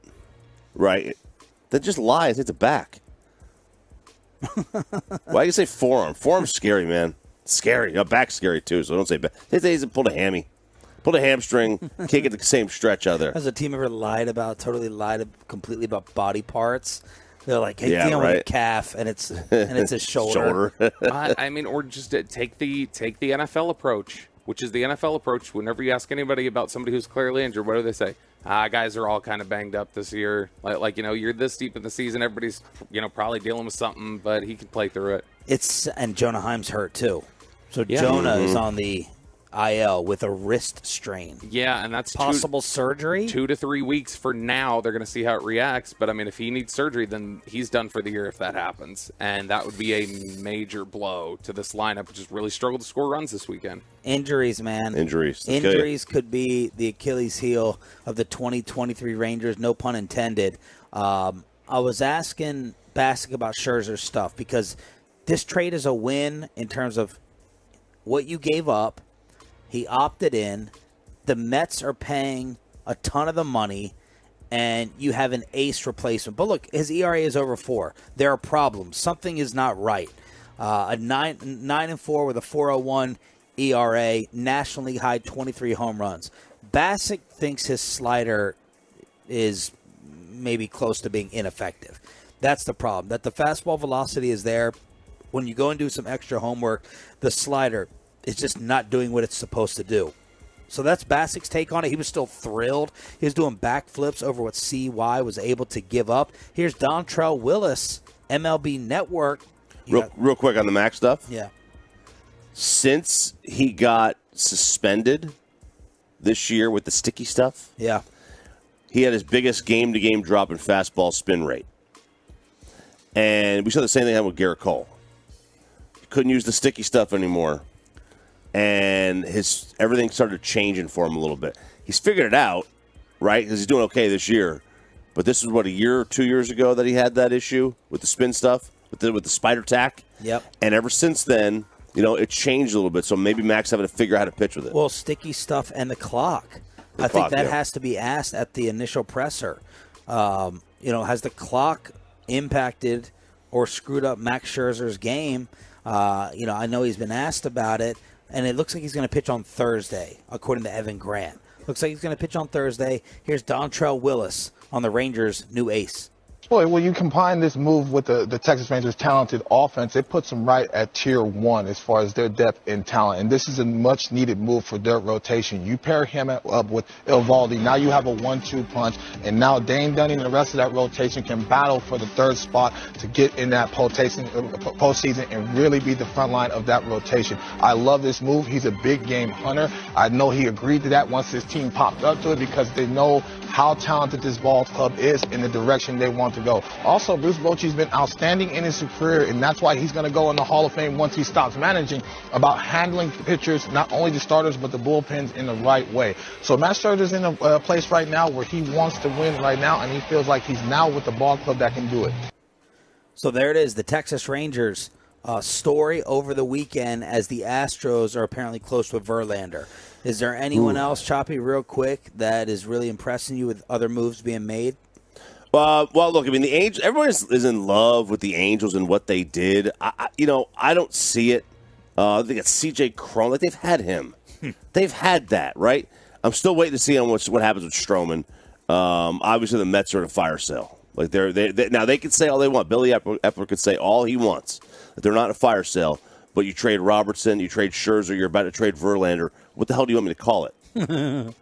right? They just lie and hit the back. Why do you say forearm? Forearm's scary, man. Scary. Back's scary, too, so don't say back. They say he's pulled a hammy. Pulled a hamstring. Can't get the same stretch out of there. Has a team ever totally lied completely about body parts? They're like, hey, dealing with a calf, and it's his shoulder. I mean, or just take the NFL approach, which is the NFL approach. Whenever you ask anybody about somebody who's clearly injured, what do they say? Guys are all kind of banged up this year. You're this deep in the season. Everybody's, probably dealing with something, but he can play through it. And Jonah Heim's hurt, too. So Jonah is on the IL with a wrist strain. Yeah, and that's possible surgery. 2 to 3 weeks for now. They're going to see how it reacts. But, I mean, if he needs surgery, then he's done for the year if that happens. And that would be a major blow to this lineup, which has really struggled to score runs this weekend. Injuries, man. Injuries could be the Achilles heel of the 2023 Rangers, no pun intended. I was asking Bassick about Scherzer's stuff because this trade is a win in terms of what you gave up. He opted in. The Mets are paying a ton of the money, and you have an ace replacement. But look, his ERA is over 4. There are problems. Something is not right. A 9-4 with a 4.01 ERA, National League high 23 home runs. Bassick thinks his slider is maybe close to being ineffective. That's the problem. That the fastball velocity is there. When you go and do some extra homework, the slider is just not doing what it's supposed to do. So that's Bassick's take on it. He was still thrilled. He was doing backflips over what CY was able to give up. Here's Dontrell Willis, MLB Network. Real quick on the Max stuff. Yeah. Since he got suspended this year with the sticky stuff, yeah, he had his biggest game-to-game drop in fastball spin rate. And we saw the same thing happen with Garrett Cole. He couldn't use the sticky stuff anymore. And everything started changing for him a little bit. He's figured it out, right? Because he's doing okay this year. But this was, a year or 2 years ago that he had that issue with the spin stuff, with the spider tack. Yep. And ever since then, it changed a little bit. So maybe Max having to figure out how to pitch with it. Well, sticky stuff and the clock. I think that has to be asked at the initial presser. Has the clock impacted or screwed up Max Scherzer's game? I know he's been asked about it. And it looks like he's going to pitch on Thursday, according to Evan Grant. Looks like he's going to pitch on Thursday. Here's Dontrell Willis on the Rangers' new ace. Well, when you combine this move with the Texas Rangers' talented offense, it puts them right at tier 1 as far as their depth and talent. And this is a much-needed move for their rotation. You pair him up with Eovaldi. Now you have a 1-2 punch. And now Dane Dunning and the rest of that rotation can battle for the third spot to get in that postseason and really be the front line of that rotation. I love this move. He's a big-game hunter. I know he agreed to that once his team popped up to it because they know how talented this ball club is in the direction they want to go. Also, Bruce Bochy's been outstanding in his career, and that's why he's going to go in the Hall of Fame once he stops managing, about handling pitchers, not only the starters, but the bullpens in the right way. So Max Scherzer's in a place right now where he wants to win right now, and he feels like he's now with the ball club that can do it. So there it is, the Texas Rangers story over the weekend as the Astros are apparently close with Verlander. Is there anyone else, Choppy, real quick, that is really impressing you with other moves being made? Well, look, the Angels. Everyone is in love with the Angels and what they did. I don't see it. They got C.J. Cron. Like, they've had him. They've had that, right? I'm still waiting to see on what happens with Stroman. Obviously, the Mets are in a fire sale. Like now they can say all they want. Billy Epler could say all he wants that they're not in a fire sale. But you trade Robertson, you trade Scherzer, you're about to trade Verlander. What the hell do you want me to call it?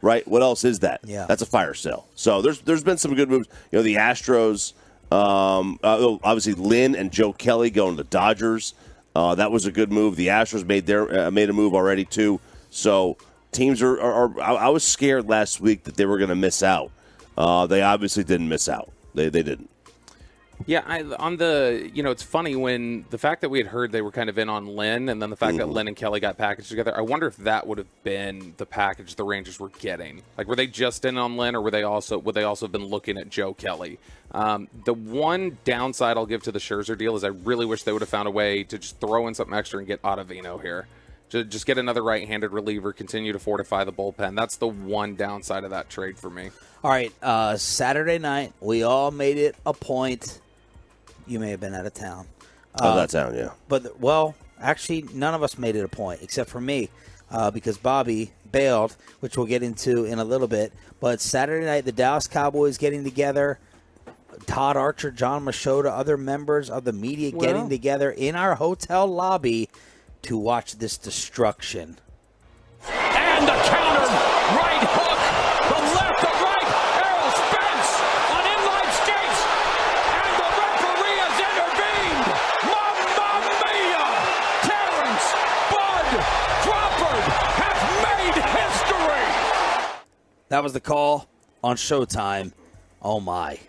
Right? What else is that? Yeah. That's a fire sale. So there's been some good moves. The Astros, obviously Lynn and Joe Kelly going to the Dodgers. That was a good move. The Astros made a move already too. So teams are I was scared last week that they were going to miss out. They obviously didn't miss out. They didn't. Yeah, it's funny when the fact that we had heard they were kind of in on Lynn, and then the fact that Lynn and Kelly got packaged together. I wonder if that would have been the package the Rangers were getting. Like, were they just in on Lynn, or would they also have been looking at Joe Kelly? The one downside I'll give to the Scherzer deal is I really wish they would have found a way to just throw in something extra and get Ottavino here. Just get another right-handed reliever, continue to fortify the bullpen. That's the one downside of that trade for me. All right, Saturday night, we all made it a point. You may have been out of town. Out of town, yeah. But, actually, none of us made it a point, except for me, because Bobby bailed, which we'll get into in a little bit. But Saturday night, the Dallas Cowboys getting together, Todd Archer, John Machota, other members of the media getting together in our hotel lobby to watch this destruction. And the counter, right hook, the left, the right, Errol Spence on inline skates, and the referee has intervened. Mamma mia! Terrence Bud Crawford has was the call on Showtime. Oh, my.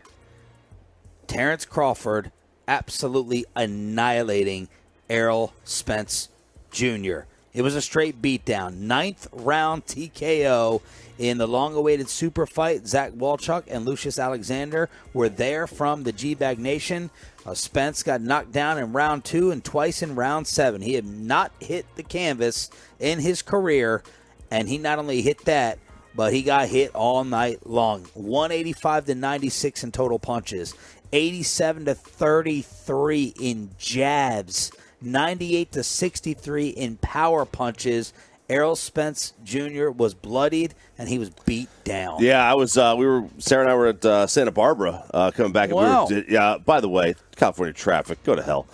Terrence Crawford absolutely annihilating Errol Spence Jr. It was a straight beatdown. 9th round TKO in the long-awaited super fight. Zach Walchuk and Lucius Alexander were there from the G-Bag Nation. Spence got knocked down in round 2 and twice in round 7. He had not hit the canvas in his career, and he not only hit that, but he got hit all night long. 185-96 in total punches, 87-33 in jabs, 98-63 in power punches. Errol Spence Jr. was bloodied, and he was beat down. Yeah, I was. Sarah and I were at Santa Barbara coming back. Wow. And by the way, California traffic, go to hell.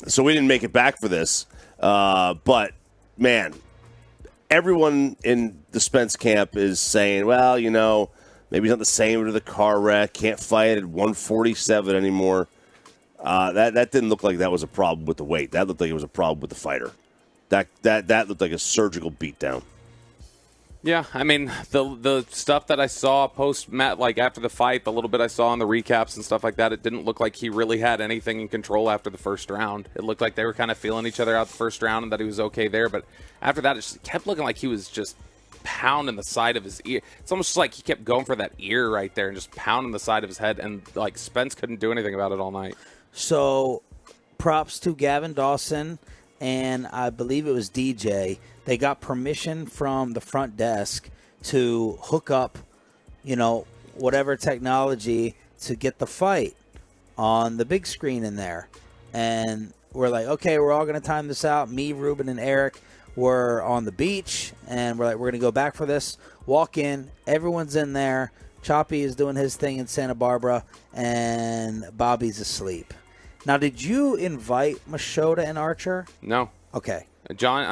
So we didn't make it back for this. But, man, everyone in the Spence camp is saying, well, maybe he's not the same after the car wreck, can't fight at 147 anymore. That didn't look like that was a problem with the weight. That looked like it was a problem with the fighter. That looked like a surgical beatdown. Yeah, I mean, the stuff that I saw post-Matt, like after the fight, the little bit I saw on the recaps and stuff like that, it didn't look like he really had anything in control after the first round. It looked like they were kind of feeling each other out the first round and that he was okay there. But after that, it just kept looking like he was just pounding the side of his ear. It's almost like he kept going for that ear right there and just pounding the side of his head. And, like, Spence couldn't do anything about it all night. So, props to Gavin Dawson and I believe it was DJ. They got permission from the front desk to hook up, whatever technology to get the fight on the big screen in there. And we're like, okay, we're all going to time this out. Me, Ruben, and Eric were on the beach, and we're like, we're going to go back for this. Walk in. Everyone's in there. Choppy is doing his thing in Santa Barbara, and Bobby's asleep. Now, did you invite Machota and Archer? No. Okay. John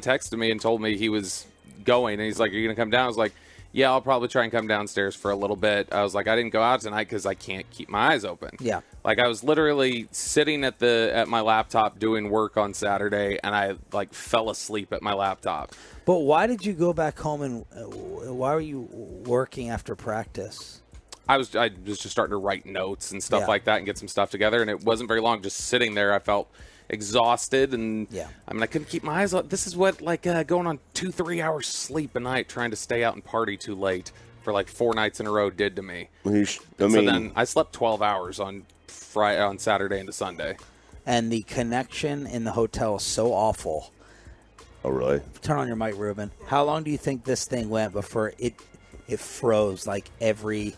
texted me and told me he was going, and he's like, are you going to come down? I was like, yeah, I'll probably try and come downstairs for a little bit. I was like, I didn't go out tonight because I can't keep my eyes open. Yeah. Like, I was literally sitting at my laptop doing work on Saturday, and I, fell asleep at my laptop. But why did you go back home, and why were you working after practice? I was just starting to write notes and stuff like that and get some stuff together, and it wasn't very long just sitting there. I felt exhausted, and I couldn't keep my eyes on. This is what going on 2-3 hours sleep a night trying to stay out and party too late for 4 nights in a row did to me. So then I slept 12 hours on Saturday into Sunday. And the connection in the hotel is so awful. Oh, really? Turn on your mic, Ruben. How long do you think this thing went before it froze every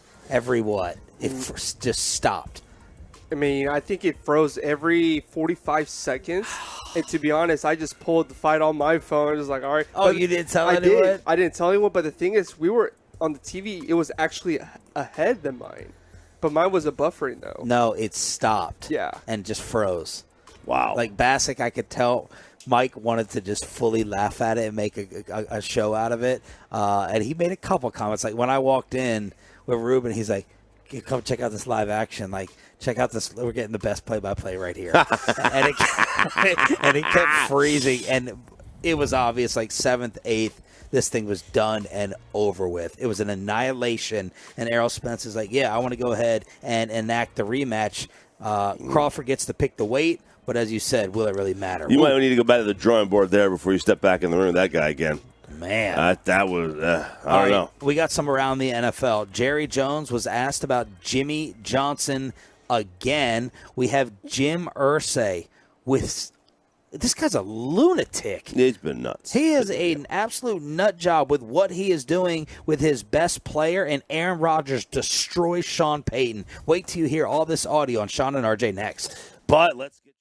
what? It just stopped. I mean, I think it froze every 45 seconds. And to be honest, I just pulled the fight on my phone. I was like, all right. Oh, you didn't tell anyone? I didn't tell anyone, but the thing is, we were on the TV. It was actually ahead than mine. But mine was a buffering, though. No, it stopped. Yeah. And just froze. Wow. Bassick, I could tell Mike wanted to just fully laugh at it and make a show out of it. And he made a couple comments. When I walked in with Ruben, he's like, come check out this live action. Check out this. We're getting the best play-by-play right here. and it kept freezing. And it was obvious, 7th, 8th, this thing was done and over with. It was an annihilation. And Errol Spence is like, yeah, I want to go ahead and enact the rematch. Crawford gets to pick the weight. But as you said, will it really matter? You might need to go back to the drawing board there before you step back in the room with that guy again. Man. That was, I don't know. We got some around the NFL. Jerry Jones was asked about Jimmy Johnson again. We have Jim Irsay with – this guy's a lunatic. He's been nuts. He is an absolute nut job with what he is doing with his best player, and Aaron Rodgers destroys Sean Payton. Wait till you hear all this audio on Sean and RJ next. But let's get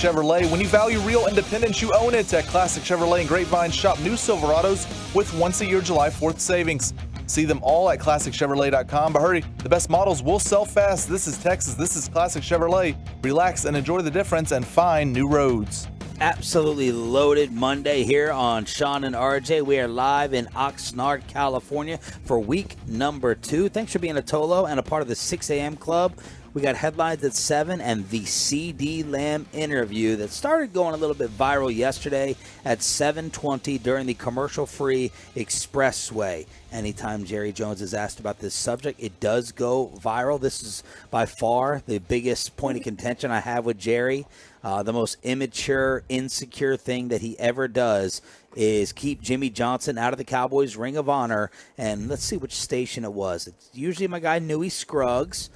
Chevrolet. When you value real independence, you own it. At Classic Chevrolet and Grapevine, shop new Silverados with once-a-year July 4th savings. See them all at ClassicChevrolet.com. But hurry, the best models will sell fast. This is Texas. This is Classic Chevrolet. Relax and enjoy the difference and find new roads. Absolutely loaded Monday here on Sean and RJ. We are live in Oxnard, California for week number 2. Thanks for being a Tolo and a part of the 6 a.m. club. We got headlines at 7 and the C.D. Lamb interview that started going a little bit viral yesterday at 7:20 during the commercial-free expressway. Anytime Jerry Jones is asked about this subject, it does go viral. This is by far the biggest point of contention I have with Jerry. The most immature, insecure thing that he ever does is keep Jimmy Johnson out of the Cowboys' Ring of Honor. And let's see which station it was. It's usually my guy, Newey Scruggs.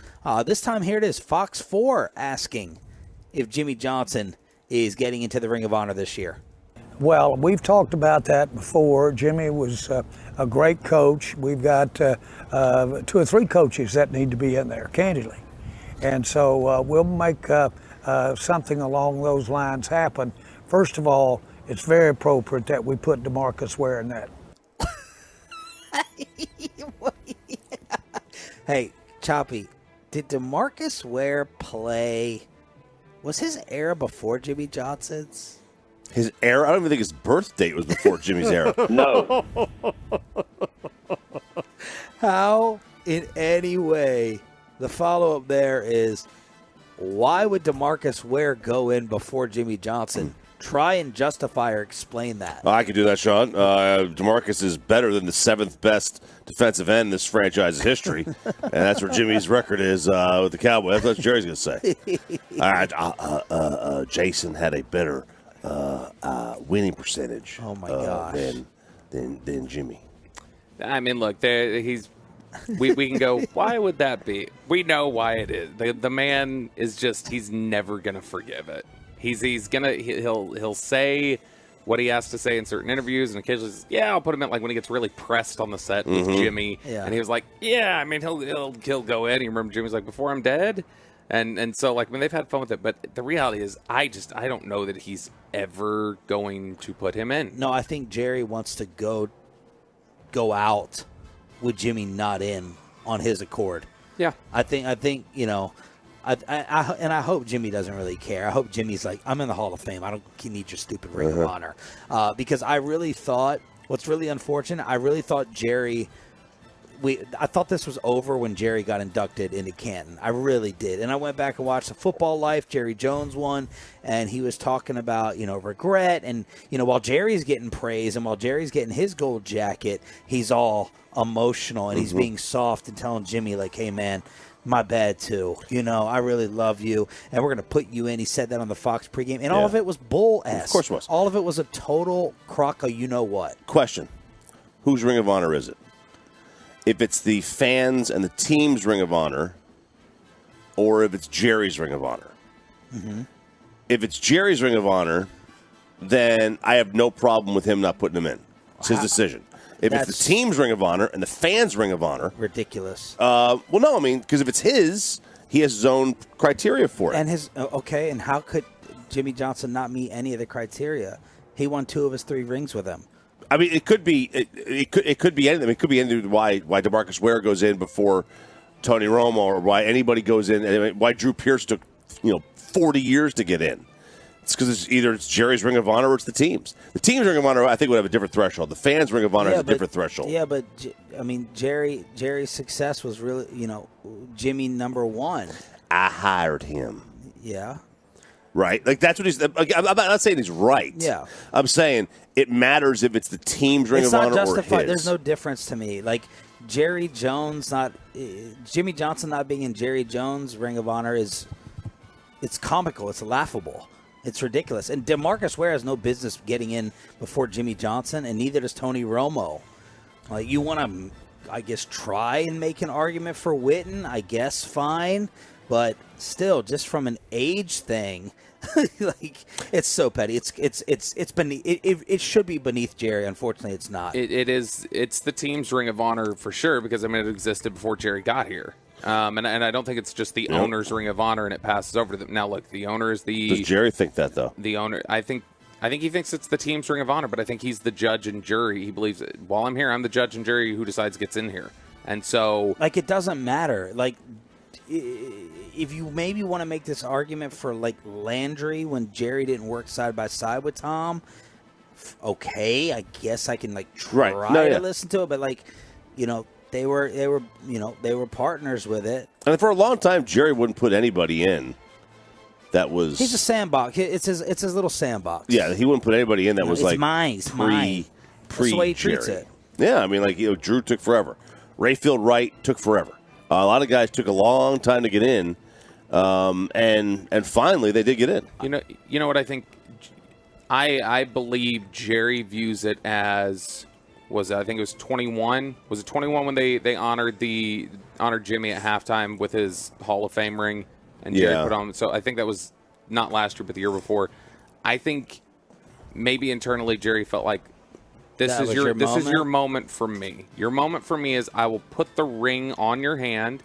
This time here it is, Fox 4 asking if Jimmy Johnson is getting into the Ring of Honor this year. Well, we've talked about that before. Jimmy was a great coach. We've got 2 or 3 coaches that need to be in there, candidly. And so we'll make something along those lines happen. First of all, it's very appropriate that we put DeMarcus Ware in that. Hey, Choppy, did DeMarcus Ware play? Was his era before Jimmy Johnson's? His era? I don't even think his birth date was before Jimmy's era. No. How, in any way, the follow-up there is, why would DeMarcus Ware go in before Jimmy Johnson? Try and justify or explain that. I can do that, Sean. DeMarcus is better than the 7th best defensive end in this franchise's history, and that's where Jimmy's record is with the Cowboys. That's what Jerry's going to say. All right, Jason had a better winning percentage. Oh my gosh. Than Jimmy. I mean, look, we can go, why would that be? We know why it is. The man is just, he's never going to forgive it. He'll say what he has to say in certain interviews, and occasionally says, yeah, I'll put him in, like when he gets really pressed on the set with Jimmy, and he was like, yeah, I mean, he'll go in. You remember Jimmy's like, before I'm dead? And so, like, when they've had fun with it, but the reality is, I don't know that he's ever going to put him in. No, I think Jerry wants to go out with Jimmy not in on his accord. Yeah. I think you know, I hope Jimmy doesn't really care. I hope Jimmy's like, I'm in the Hall of Fame. I don't need your stupid Ring of Honor. Because I really thought, what's really unfortunate, I really thought Jerry, I thought this was over when Jerry got inducted into Canton. I really did. And I went back and watched the Football Life, Jerry Jones one, and he was talking about, regret. And, while Jerry's getting praise and while Jerry's getting his gold jacket, he's all emotional and he's being soft and telling Jimmy, like, hey, man, my bad, too. I really love you, and we're going to put you in. He said that on the Fox pregame, and all of it was bull-esque. Of course it was. All of it was a total crock of you-know-what. Question. Whose Ring of Honor is it? If it's the fans and the team's Ring of Honor, or if it's Jerry's Ring of Honor. If it's Jerry's Ring of Honor, then I have no problem with him not putting him in. It's his decision. If it's the team's Ring of Honor and the fans' Ring of Honor. Ridiculous. Well, no, I mean, because if it's his, he has his own criteria for it. And and how could Jimmy Johnson not meet any of the criteria? He won 2 of his 3 rings with him. I mean, it could be it could be anything. It could be anything. Why DeMarcus Ware goes in before Tony Romo, or why anybody goes in, and why Drew Pierce took 40 years to get in. It's because it's Jerry's Ring of Honor or it's the team's. The team's Ring of Honor, I think, would have a different threshold. The fans' Ring of Honor has a different threshold. Yeah, but I mean, Jerry's success was really, Jimmy number 1. I hired him. Yeah. Right? Like, that's what he's. I'm not saying he's right. Yeah. I'm saying it matters if it's the team's Ring of Honor or his. There's no difference to me. Like, Jerry Jones Jimmy Johnson not being in Jerry Jones' Ring of Honor it's comical. It's laughable. It's ridiculous. And DeMarcus Ware has no business getting in before Jimmy Johnson, and neither does Tony Romo. Like, you want to, I guess, try and make an argument for Witten, I guess, fine. But still, just from an age thing, like, it's so petty. It's beneath. It should be beneath Jerry. Unfortunately, it's not. It is. It's the team's Ring of Honor for sure, because it existed before Jerry got here. And I don't think it's just the owner's Ring of Honor and it passes over to them. Now, look, the owner is the. Does Jerry think that though? The owner, I think he thinks it's the team's Ring of Honor, but I think he's the judge and jury. He believes while I'm here, I'm the judge and jury who decides gets in here, and so like it doesn't matter. Like if you maybe want to make this argument for like Landry when Jerry didn't work side by side with Tom, okay, I guess I can like try to listen to it, but like they were partners with it. And for a long time, Jerry wouldn't put anybody in. That was he's a sandbox. It's his little sandbox. Yeah, he wouldn't put anybody in that was like mine. That's the way he treats it. Yeah, I mean, like Drew took forever. Rayfield Wright took forever. A lot of guys took a long time to get in, and finally they did get in. You know what I think? I believe Jerry views it as I think it was 21. Was it 21 when they honored Jimmy at halftime with his Hall of Fame ring? And Jerry put on. So I think that was not last year, but the year before. I think maybe internally Jerry felt like this is your moment for me. Your moment for me is I will put the ring on your hand,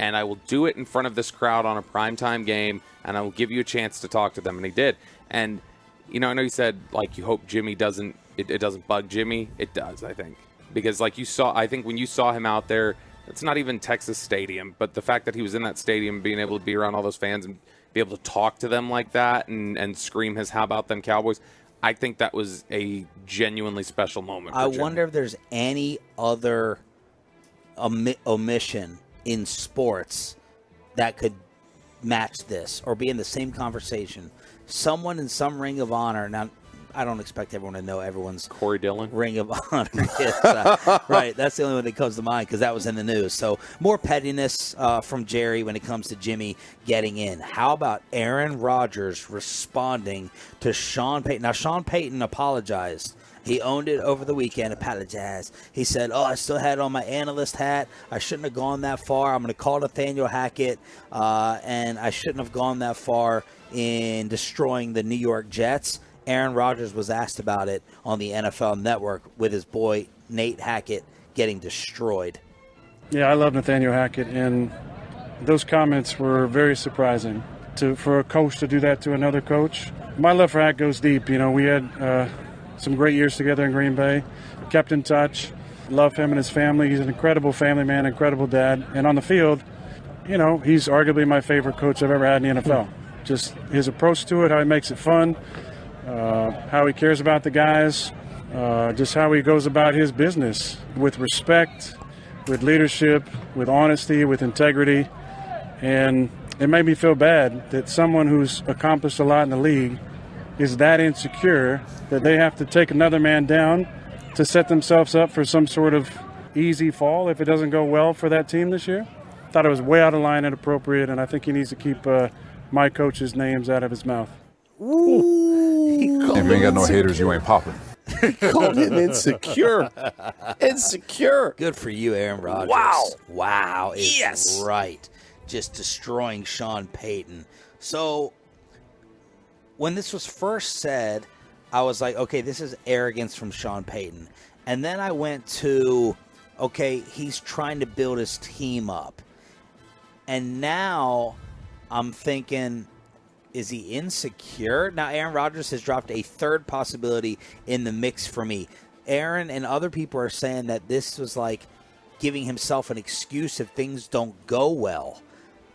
and I will do it in front of this crowd on a primetime game, and I will give you a chance to talk to them. And he did. And I know you said like you hope Jimmy doesn't. It doesn't bug Jimmy. It does, I think, because like you saw. I think when you saw him out there. It's not even Texas Stadium, but the fact that he was in that stadium, being able to be around all those fans and be able to talk to them like that and scream his "How about them Cowboys," I think that was a genuinely special moment. I wonder if there's any other omission in sports that could match this or be in the same conversation. Someone in some Ring of Honor now. I don't expect everyone to know everyone's Corey Dillon Ring of Honor. Right, that's the only one that comes to mind because that was in the news. So more pettiness from Jerry when it comes to Jimmy getting in. How about Aaron Rodgers responding to Sean Payton? Now, Sean Payton apologized. He owned it over the weekend, apologized. He said, I still had on my analyst hat. I shouldn't have gone that far. I'm going to call Nathaniel Hackett, and I shouldn't have gone that far in destroying the New York Jets. Aaron Rodgers was asked about it on the NFL Network with his boy Nate Hackett getting destroyed. Yeah, I love Nathaniel Hackett, and those comments were very surprising for a coach to do that to another coach. My love for Hack goes deep. We had some great years together in Green Bay, kept in touch, love him and his family. He's an incredible family man, incredible dad. And on the field, he's arguably my favorite coach I've ever had in the NFL. Just his approach to it, how he makes it fun. How he cares about the guys, just how he goes about his business with respect, with leadership, with honesty, with integrity. And it made me feel bad that someone who's accomplished a lot in the league is that insecure that they have to take another man down to set themselves up for some sort of easy fall if it doesn't go well for that team this year. Thought it was way out of line and inappropriate, and I think he needs to keep my coach's names out of his mouth. Ooh. If you ain't got no haters, you ain't popping. He called him insecure. Insecure. Good for you, Aaron Rodgers. Wow. Yes. Right. Just destroying Sean Payton. So when this was first said, I was like, okay, this is arrogance from Sean Payton. And then I went to, okay, he's trying to build his team up. And now I'm thinking, is he insecure? Now, Aaron Rodgers has dropped a third possibility in the mix for me. Aaron and other people are saying that this was like giving himself an excuse if things don't go well.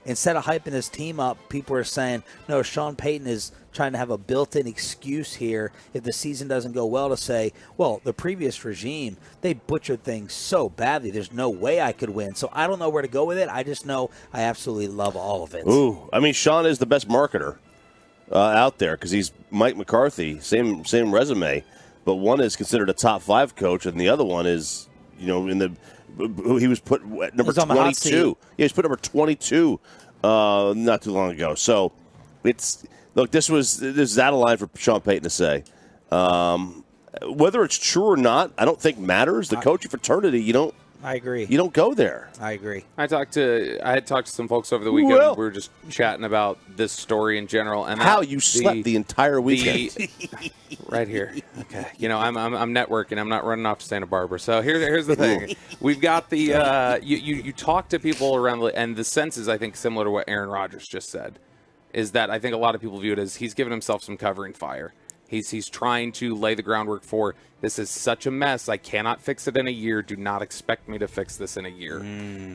Instead of hyping his team up, people are saying, no, Sean Payton is trying to have a built-in excuse here if the season doesn't go well to say, well, the previous regime, they butchered things so badly, there's no way I could win. So I don't know where to go with it. I just know I absolutely love all of it. Ooh, I mean, Sean is the best marketer out there because he's Mike McCarthy, same resume, but one is considered a top 5 coach, and the other one is, he was put number 22. Yeah, he was put number 22 not too long ago. So this is out of line for Sean Payton to say. Whether it's true or not, I don't think matters. The coaching fraternity, I agree. You don't go there. I agree. I had talked to some folks over the weekend. Well. We were just chatting about this story in general and How you slept the entire weekend. Right here. Okay. You know, I'm networking. I'm not running off to Santa Barbara. So here's the thing. We've got the you talk to people around and the sense is, I think, similar to what Aaron Rodgers just said, is that I think a lot of people view it as he's given himself some covering fire. He's trying to lay the groundwork for, this is such a mess. I cannot fix it in a year. Do not expect me to fix this in a year.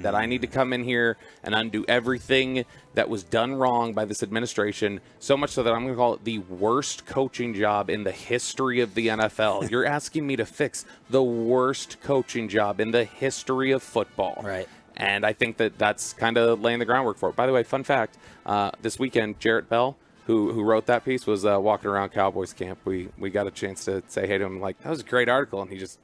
That I need to come in here and undo everything that was done wrong by this administration, so much so that I'm going to call it the worst coaching job in the history of the NFL. You're asking me to fix the worst coaching job in the history of football. Right. And I think that's kind of laying the groundwork for it. By the way, fun fact, this weekend, Jarrett Bell, who wrote that piece, was walking around Cowboys camp. We got a chance to say hey to him, like, that was a great article, and he just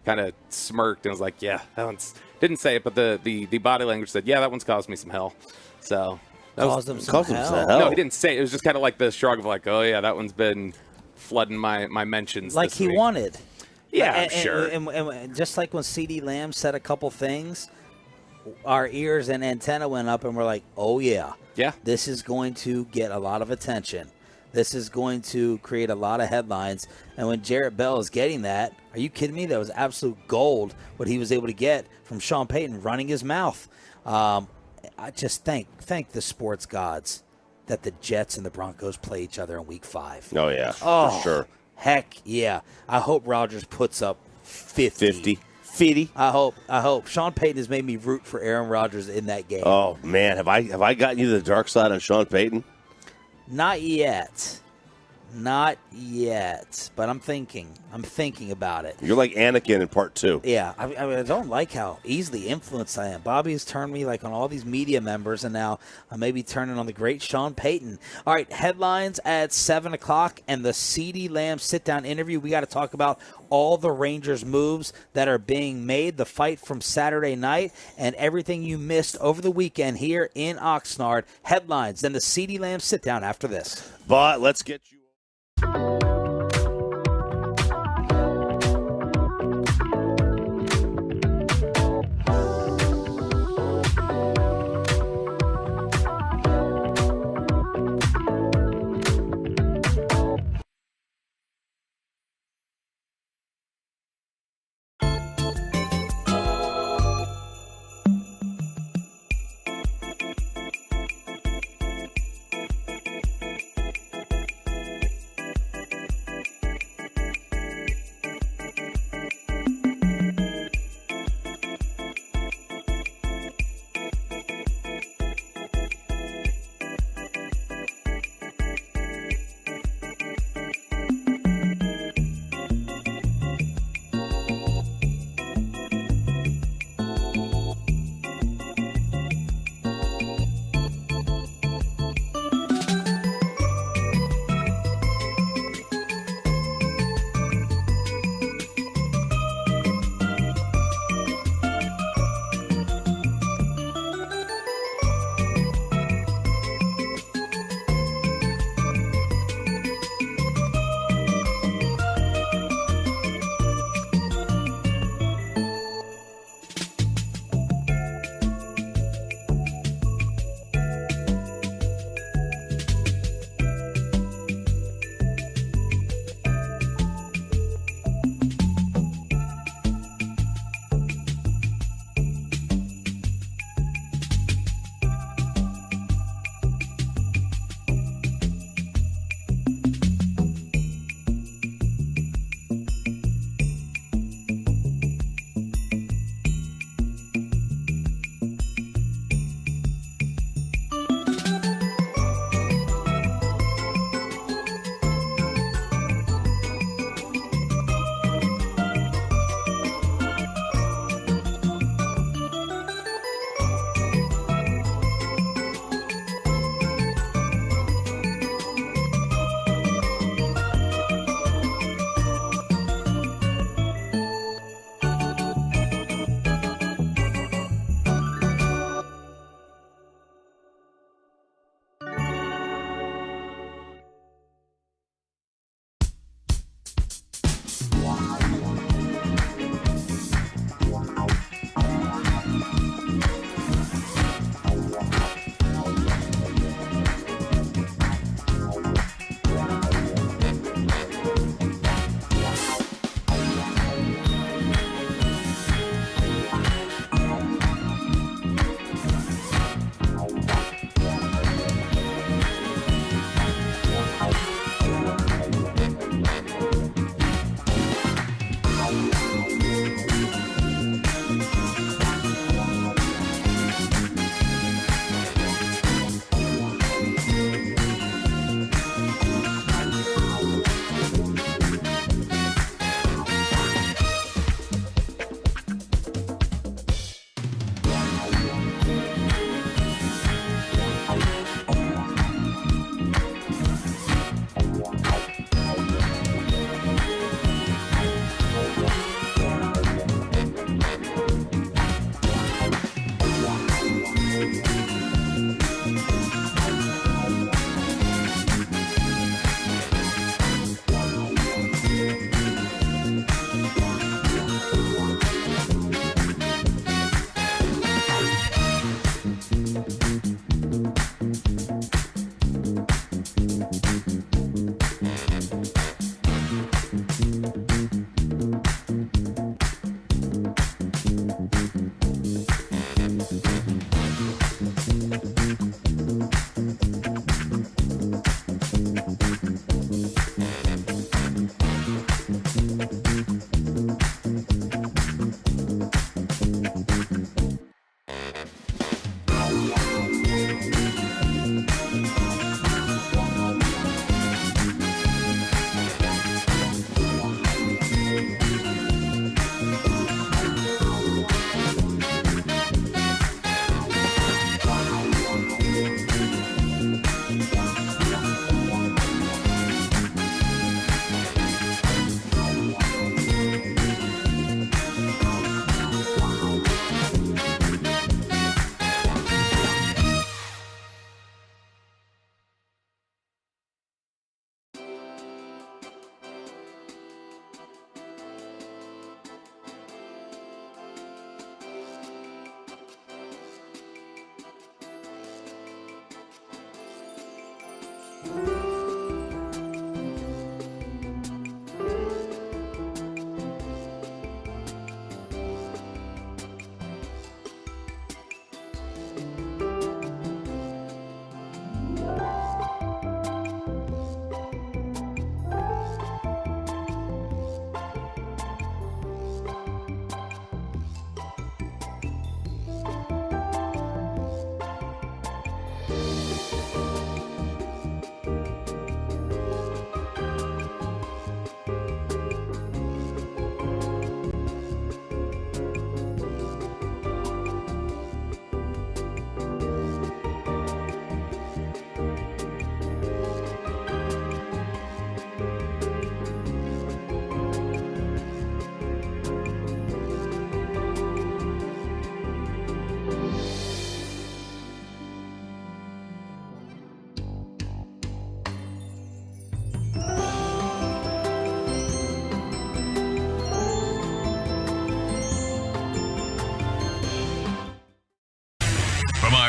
kind of smirked and was like, yeah, that one's, didn't say it, but the body language said, yeah, that one's caused me some hell. So Caused him some hell? No, he didn't say it. It was just kind of like the shrug of like, oh yeah, that one's been flooding my mentions Like this he week. wanted. Yeah, and, sure. And just like when CeeDee Lamb said a couple things, our ears and antenna went up and we're like, oh yeah. Yeah. This is going to get a lot of attention. This is going to create a lot of headlines. And when Jarrett Bell is getting that, are you kidding me? That was absolute gold, what he was able to get from Sean Payton running his mouth. I just thank the sports gods that the Jets and the Broncos play each other in Week 5. Oh, yeah, Oh, for sure. Heck yeah. I hope Rodgers puts up 50. 50. I hope. Sean Payton has made me root for Aaron Rodgers in that game. Oh, man. Have I gotten you to the dark side on Sean Payton? Not yet. Not yet. But I'm thinking about it. You're like Anakin in part 2. Yeah. I mean, I don't like how easily influenced I am. Bobby has turned me like on all these media members, and now I may be turning on the great Sean Payton. All right, headlines at 7 o'clock and the CeeDee Lamb sit-down interview. We got to talk about all the Rangers moves that are being made, the fight from Saturday night, and everything you missed over the weekend here in Oxnard. Headlines, then the CeeDee Lamb sit-down after this. But let's get you.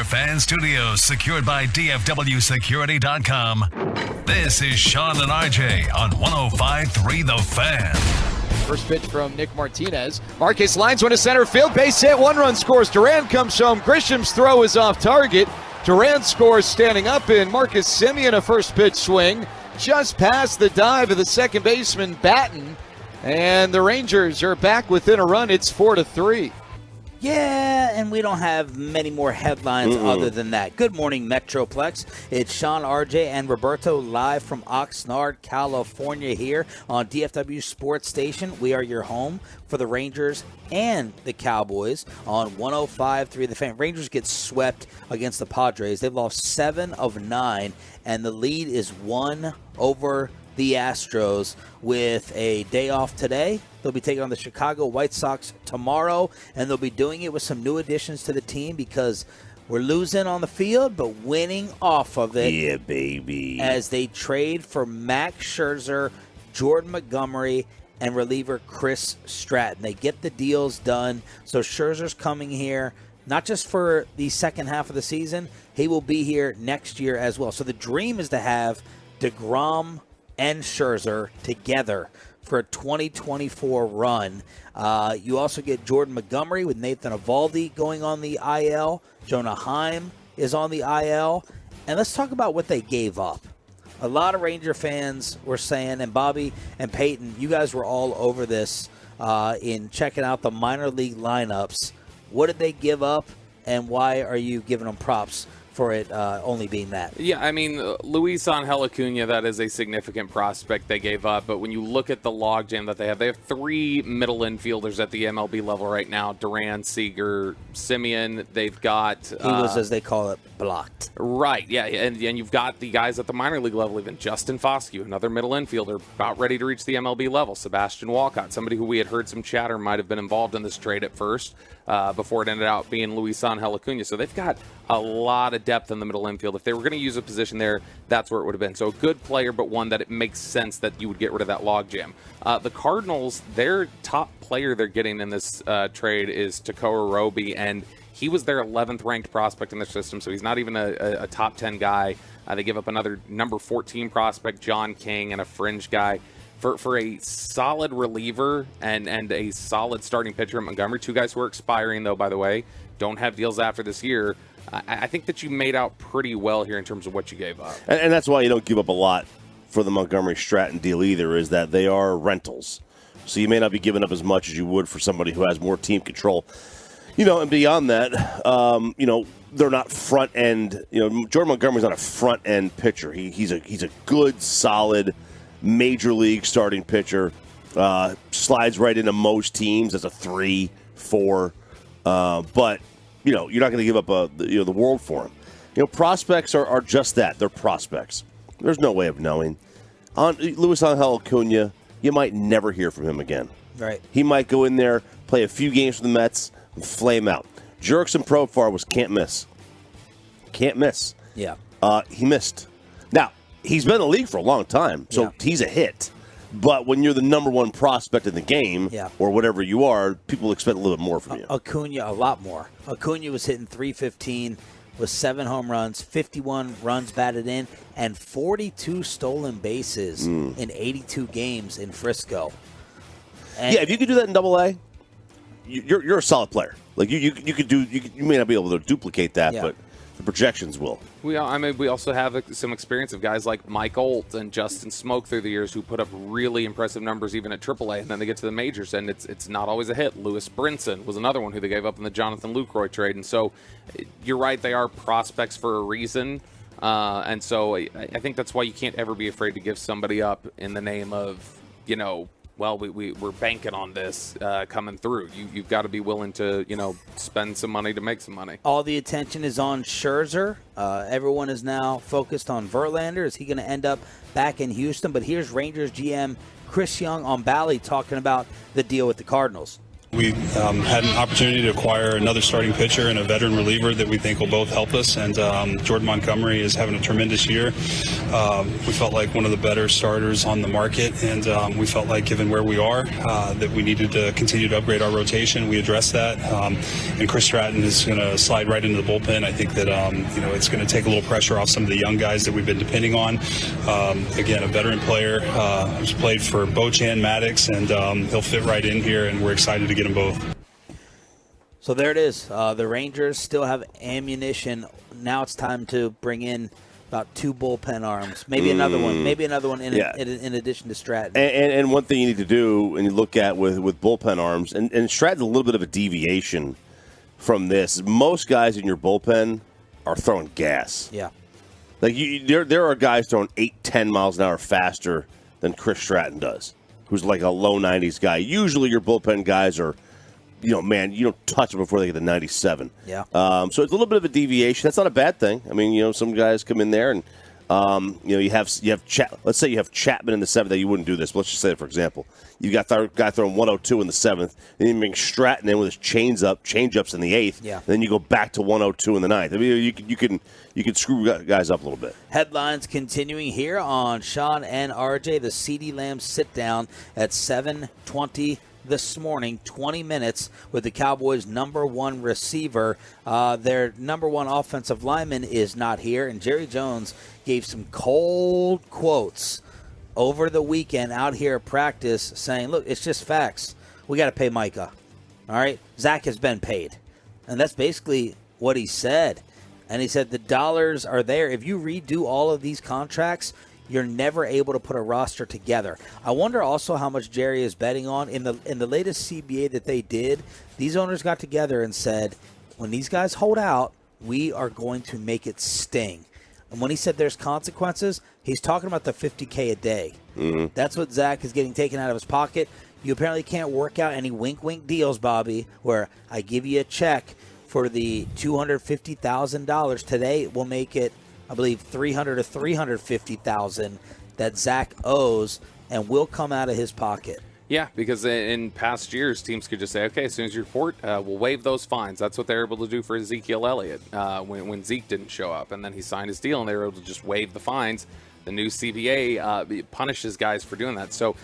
Fan Studios, secured by DFWSecurity.com. This is Sean and RJ on 105.3 The Fan. First pitch from Nick Martinez. Marcus lines one to center field. Base hit. 1 run scores. Duran comes home. Grisham's throw is off target. Duran scores standing up in. Marcus Semien a first pitch swing. Just past the dive of the second baseman Batten. And the Rangers are back within a run. It's 4-3. Yeah, and we don't have many more headlines other than that. Good morning, Metroplex. It's Sean, RJ, and Roberto live from Oxnard, California here on DFW Sports Station. We are your home for the Rangers and the Cowboys on 105.3 The Fan. Rangers get swept against the Padres. They've lost 7 of 9, and the lead is 1 over the Astros with a day off today. They'll be taking on the Chicago White Sox tomorrow, and they'll be doing it with some new additions to the team because we're losing on the field, but winning off of it. Yeah, baby. As they trade for Max Scherzer, Jordan Montgomery, and reliever Chris Stratton. They get the deals done. So Scherzer's coming here, not just for the second half of the season. He will be here next year as well. So the dream is to have DeGrom and Scherzer together for a 2024 run. You also get Jordan Montgomery with Nathan Eovaldi going on the IL. Jonah Heim is on the IL. And let's talk about what they gave up. A lot of Ranger fans were saying, and Bobby and Peyton, you guys were all over this in checking out the minor league lineups. What did they give up, and why are you giving them props for it only being that? Yeah, I mean, Luis Angel Acuna, that is a significant prospect they gave up. But when you look at the logjam that they have 3 middle infielders at the MLB level right now: Duran, Seager, Semien. They've got... he was, as they call it, blocked. Right, yeah, and you've got the guys at the minor league level, even Justin Foscue, another middle infielder, about ready to reach the MLB level. Sebastian Walcott, somebody who we had heard some chatter might have been involved in this trade at first, before it ended up being Luis Angel Acuna. So they've got a lot of depth in the middle infield. If they were going to use a position there, that's where it would have been. So a good player, but one that it makes sense that you would get rid of that logjam. The Cardinals, their top player they're getting in this trade is Takeo Roby, and he was their 11th ranked prospect in their system, so he's not even a top 10 guy. They give up another number 14 prospect, John King, and a fringe guy. For a solid reliever and a solid starting pitcher at Montgomery, 2 guys who are expiring, though, by the way, don't have deals after this year. I think that you made out pretty well here in terms of what you gave up. And that's why you don't give up a lot for the Montgomery Stratton deal either, is that they are rentals. So you may not be giving up as much as you would for somebody who has more team control. And beyond that, they're not front end. Jordan Montgomery's not a front end pitcher. He's a good, solid, major league starting pitcher. Slides right into most teams as a 3, 4. But you're not going to give up the world for him. Prospects are just that. They're prospects. There's no way of knowing. On Luis Angel Acuna, you might never hear from him again. Right. He might go in there, play a few games for the Mets, and flame out. Jurickson Profar was can't miss. Can't miss. Yeah. He missed. Now, he's been in the league for a long time, so he's a hit. But when you're the number 1 prospect in the game, or whatever you are, people expect a little bit more from you. Acuna, a lot more. Acuna was hitting .315 with 7 home runs, 51 runs batted in, and 42 stolen bases in 82 games in Frisco. And if you could do that in Double-A, you're a solid player. Like you could do. You may not be able to duplicate that, but the projections will. We also have some experience of guys like Mike Olt and Justin Smoke through the years who put up really impressive numbers even at AAA, and then they get to the majors and it's not always a hit. Lewis Brinson was another one who they gave up in the Jonathan Lucroy trade, and so you're right, they are prospects for a reason, and so I think that's why you can't ever be afraid to give somebody up in the name of we're banking on this coming through. You've got to be willing to, spend some money to make some money. All the attention is on Scherzer. Everyone is now focused on Verlander. Is he going to end up back in Houston? But here's Rangers GM Chris Young on Bally talking about the deal with the Cardinals. We had an opportunity to acquire another starting pitcher and a veteran reliever that we think will both help us. And Jordan Montgomery is having a tremendous year. We felt like one of the better starters on the market, and we felt like, given where we are, that we needed to continue to upgrade our rotation. We addressed that, and Chris Stratton is going to slide right into the bullpen. I think that it's going to take a little pressure off some of the young guys that we've been depending on. Again, a veteran player who's played for Bochan, Maddox, and he'll fit right in here, and we're excited to get them both. So there it is. The Rangers still have ammunition. Now it's time to bring in about 2 bullpen arms, maybe another one, in addition to Stratton. And one thing you need to do, and you look at with bullpen arms, and Stratton's a little bit of a deviation from this. Most guys in your bullpen are throwing gas. Yeah. Like there are guys throwing 8-10 miles an hour faster than Chris Stratton does, who's like a low 90s guy. Usually your bullpen guys are, you don't touch them before they get to 97. Yeah. So it's a little bit of a deviation. That's not a bad thing. I mean, some guys come in there and, you have let's say you have Chapman in the 7th. That you wouldn't do this. But let's just say, for example, you got a guy throwing 102 in the 7th, and you bring Stratton in with his change-ups in the 8th. Yeah. And then you go back to 102 in the 9th. I mean, you can screw guys up a little bit. Headlines continuing here on Sean and RJ. The CeeDee Lamb sit-down at 7:20 this morning, 20 minutes with the Cowboys' number 1 receiver. Their number 1 offensive lineman is not here, and Jerry Jones gave some cold quotes over the weekend out here at practice saying, look, it's just facts. We got to pay Micah. All right? Zach has been paid. And that's basically what he said. And he said the dollars are there. If you redo all of these contracts, you're never able to put a roster together. I wonder also how much Jerry is betting on. In the latest CBA that they did, these owners got together and said, when these guys hold out, we are going to make it sting. And when he said there's consequences, he's talking about the $50K a day. Mm-hmm. That's what Zach is getting taken out of his pocket. You apparently can't work out any wink-wink deals, Bobby, where I give you a check for the $250,000. Today we'll make it, I believe, $300,000 to $350,000 that Zach owes and will come out of his pocket. Yeah, because in past years, teams could just say, okay, as soon as you report, we'll waive those fines. That's what they were able to do for Ezekiel Elliott when Zeke didn't show up. And then he signed his deal, and they were able to just waive the fines. The new CBA punishes guys for doing that. So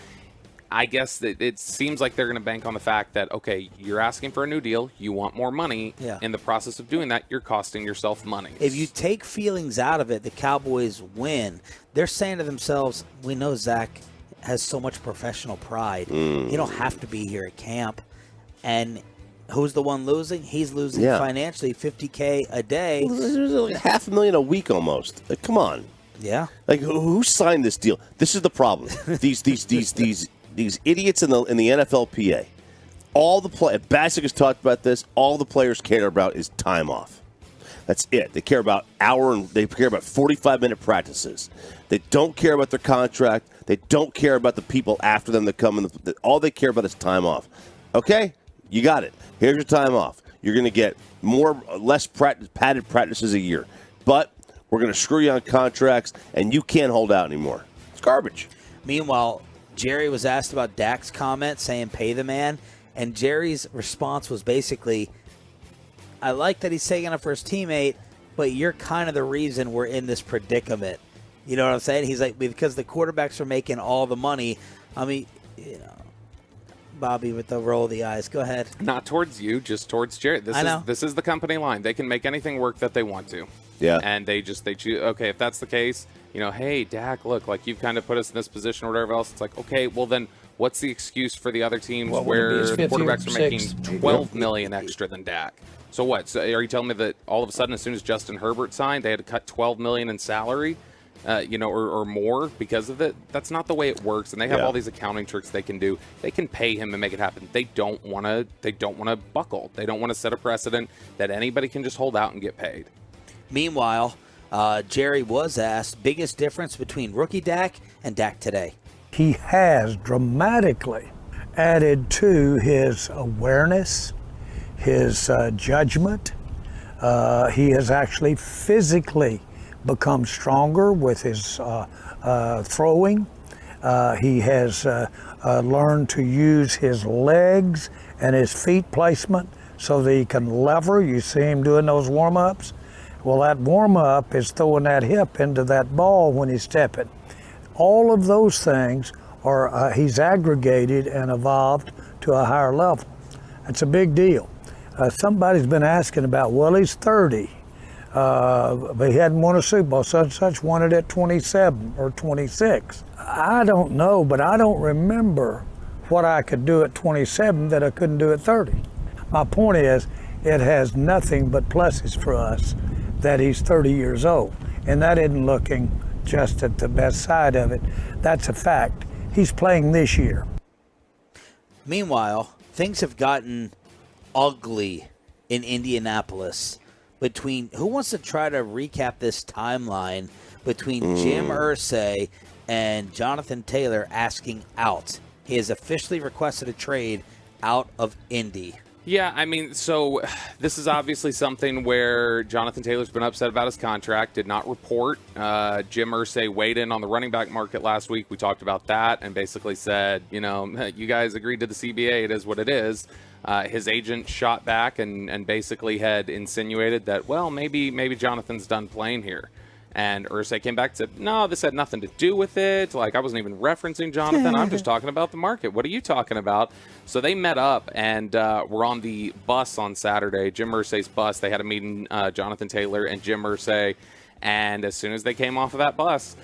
I guess that it seems like they're going to bank on the fact that, okay, you're asking for a new deal. You want more money. Yeah. In the process of doing that, you're costing yourself money. If you take feelings out of it, the Cowboys win. They're saying to themselves, we know Zach has so much professional pride. He don't have to be here at camp. And who's the one losing? He's losing financially, $50K a day. Like $500,000 a week almost. Like, come on. Yeah. Like who signed this deal? This is the problem. These idiots in the NFLPA. All the Bassick has talked about this. All the players care about is time off. That's it. They care about they care about 45-minute practices. They don't care about their contract. They don't care about the people after them that come in. All they care about is time off. Okay, you got it. Here's your time off. You're going to get less padded practices a year, but we're going to screw you on contracts, and you can't hold out anymore. It's garbage. Meanwhile, Jerry was asked about Dak's comment saying pay the man, and Jerry's response was basically, I like that he's taking up for his teammate, but you're kind of the reason we're in this predicament. You know what I'm saying? He's like, because the quarterbacks are making all the money. I mean, Bobby with the roll of the eyes. Go ahead. Not towards you, just towards Jerry. This is the company line. They can make anything work that they want to. Yeah. And they choose, okay, if that's the case, hey, Dak, look, like you've kind of put us in this position or whatever else. It's like, okay, well then what's the excuse for the other teams where quarterbacks are making $12 million extra than Dak? So what? So are you telling me that all of a sudden, as soon as Justin Herbert signed, they had to cut $12 million in salary, or more because of it? That's not the way it works. And they have all these accounting tricks they can do. They can pay him and make it happen. They don't want to. They don't want to buckle. They don't want to set a precedent that anybody can just hold out and get paid. Meanwhile, Jerry was asked biggest difference between rookie Dak and Dak today. He has dramatically added to his awareness, his judgment. He has actually physically become stronger with his throwing. He has learned to use his legs and his feet placement so that he can lever. You see him doing those warm-ups. Well, that warm-up is throwing that hip into that ball when he's stepping. All of those things are he's aggregated and evolved to a higher level. It's a big deal. Somebody's been asking about, well, he's 30, but he hadn't won a Super Bowl. Such won it at 27 or 26. I don't know, but I don't remember what I could do at 27 that I couldn't do at 30. My point is, it has nothing but pluses for us that he's 30 years old, and that isn't looking just at the best side of it. That's a fact. He's playing this year. Meanwhile, things have gotten ugly in Indianapolis between who wants to try to recap this timeline between Jim Irsay and Jonathan Taylor asking out. He has officially requested a trade out of Indy. Yeah, I mean, so this is obviously something where Jonathan Taylor's been upset about his contract, did not report. Jim Irsay weighed in on the running back market last week. We talked about that and basically said, you know, you guys agreed to the CBA. It is what it is. His agent shot back and basically had insinuated that, well, maybe Jonathan's done playing here. And Irsay came back and said, no, this had nothing to do with it. Like, I wasn't even referencing Jonathan. I'm just talking about the market. What are you talking about? So they met up and were on the bus on Saturday, Jim Irsay's bus. They had a meeting, Jonathan Taylor and Jim Irsay. And as soon as they came off of that bus,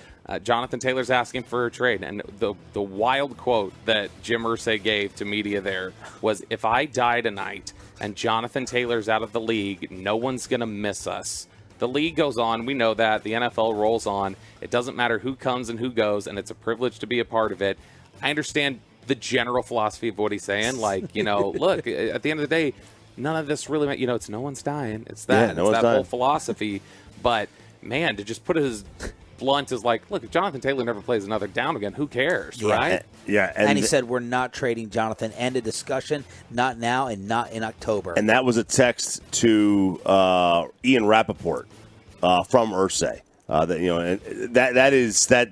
Jonathan Taylor's asking for a trade. And the wild quote that Jim Irsay gave to media there was, if I die tonight and Jonathan Taylor's out of the league, no one's going to miss us. The league goes on. We know that. The NFL rolls on. It doesn't matter who comes and who goes, and it's a privilege to be a part of it. I understand the general philosophy of what he's saying. Like, you know, look, at the end of the day, none of this really, you know, it's no one's dying. It's that. Yeah, it's that whole philosophy. But, man, to just put it as blunt as like, look, if Jonathan Taylor never plays another down again, who cares, right? Yeah. And he said, we're not trading Jonathan. End of discussion. Not now and not in October. And that was a text to Ian Rappaport from Irsay. That, you know, and that is that.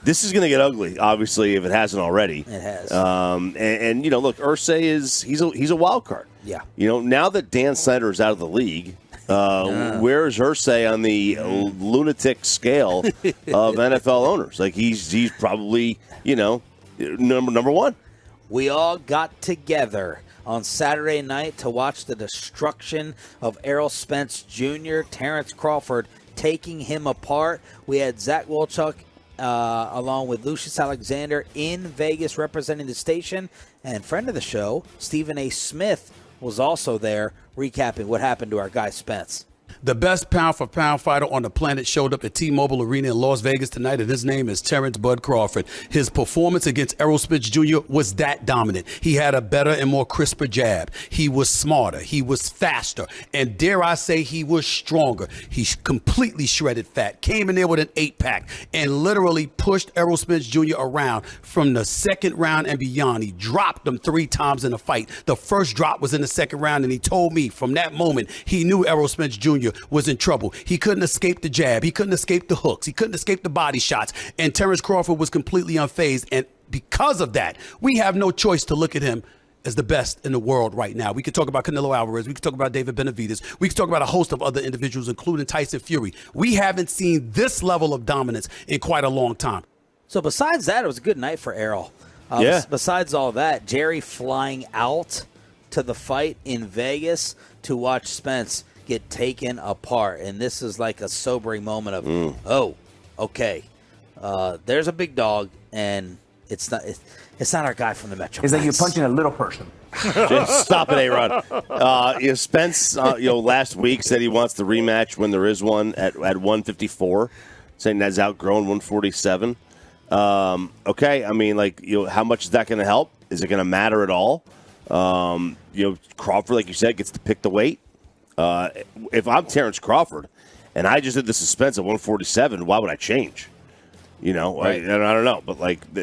This is going to get ugly, obviously, if it hasn't already. It has. And you know, look, Irsay he's a wild card. Yeah. You know, now that Dan Snyder is out of the league, where is Irsay on the lunatic scale of NFL owners? Like he's probably, you know, number one. We all got together on Saturday night to watch the destruction of Errol Spence Jr., Terrence Crawford taking him apart. We had Zach Wolchuk along with Lucius Alexander in Vegas representing the station. And friend of the show, Stephen A. Smith, was also there recapping what happened to our guy Spence. The best pound-for-pound fighter on the planet showed up at T-Mobile Arena in Las Vegas tonight, and his name is Terrence Bud Crawford. His performance against Errol Spence Jr. was that dominant. He had a better and more crisper jab. He was smarter. He was faster. And dare I say, he was stronger. He completely shredded fat, came in there with an 8-pack, and literally pushed Errol Spence Jr. around from the second round and beyond. He dropped him 3 times in the fight. The first drop was in the second round, and he told me from that moment he knew Errol Spence Jr. was in trouble. He couldn't escape the jab. He couldn't escape the hooks. He couldn't escape the body shots. And Terrence Crawford was completely unfazed. And because of that, we have no choice to look at him as the best in the world right now. We could talk about Canelo Alvarez. We could talk about David Benavidez. We could talk about a host of other individuals, including Tyson Fury. We haven't seen this level of dominance in quite a long time. So besides that, it was a good night for Errol. Besides all that, Jerry flying out to the fight in Vegas to watch Spence get taken apart. And this is like a sobering moment of, there's a big dog, and it's not our guy from the Metro. It's like you're punching a little person. Just stop it, A-Rod. Spence, last week said he wants the rematch when there is one at 154, saying that's outgrown 147. Okay, I mean, how much is that going to help? Is it going to matter at all? Crawford, like you said, gets to pick the weight. If I'm Terrence Crawford and I just did the suspense at 147, why would I change? Right. I don't know, but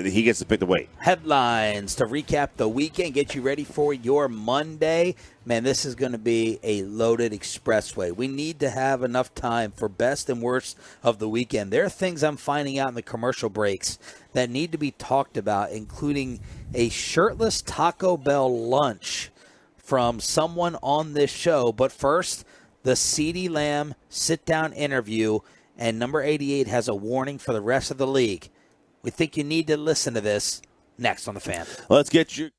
he gets to pick the weight. Headlines to recap the weekend, get you ready for your Monday. Man, this is going to be a loaded expressway. We need to have enough time for best and worst of the weekend. There are things I'm finding out in the commercial breaks that need to be talked about, including a shirtless Taco Bell lunch from someone on this show. But first, the CeeDee Lamb sit-down interview, and number 88 has a warning for the rest of the league. We think you need to listen to this next on The Fan. Let's get your...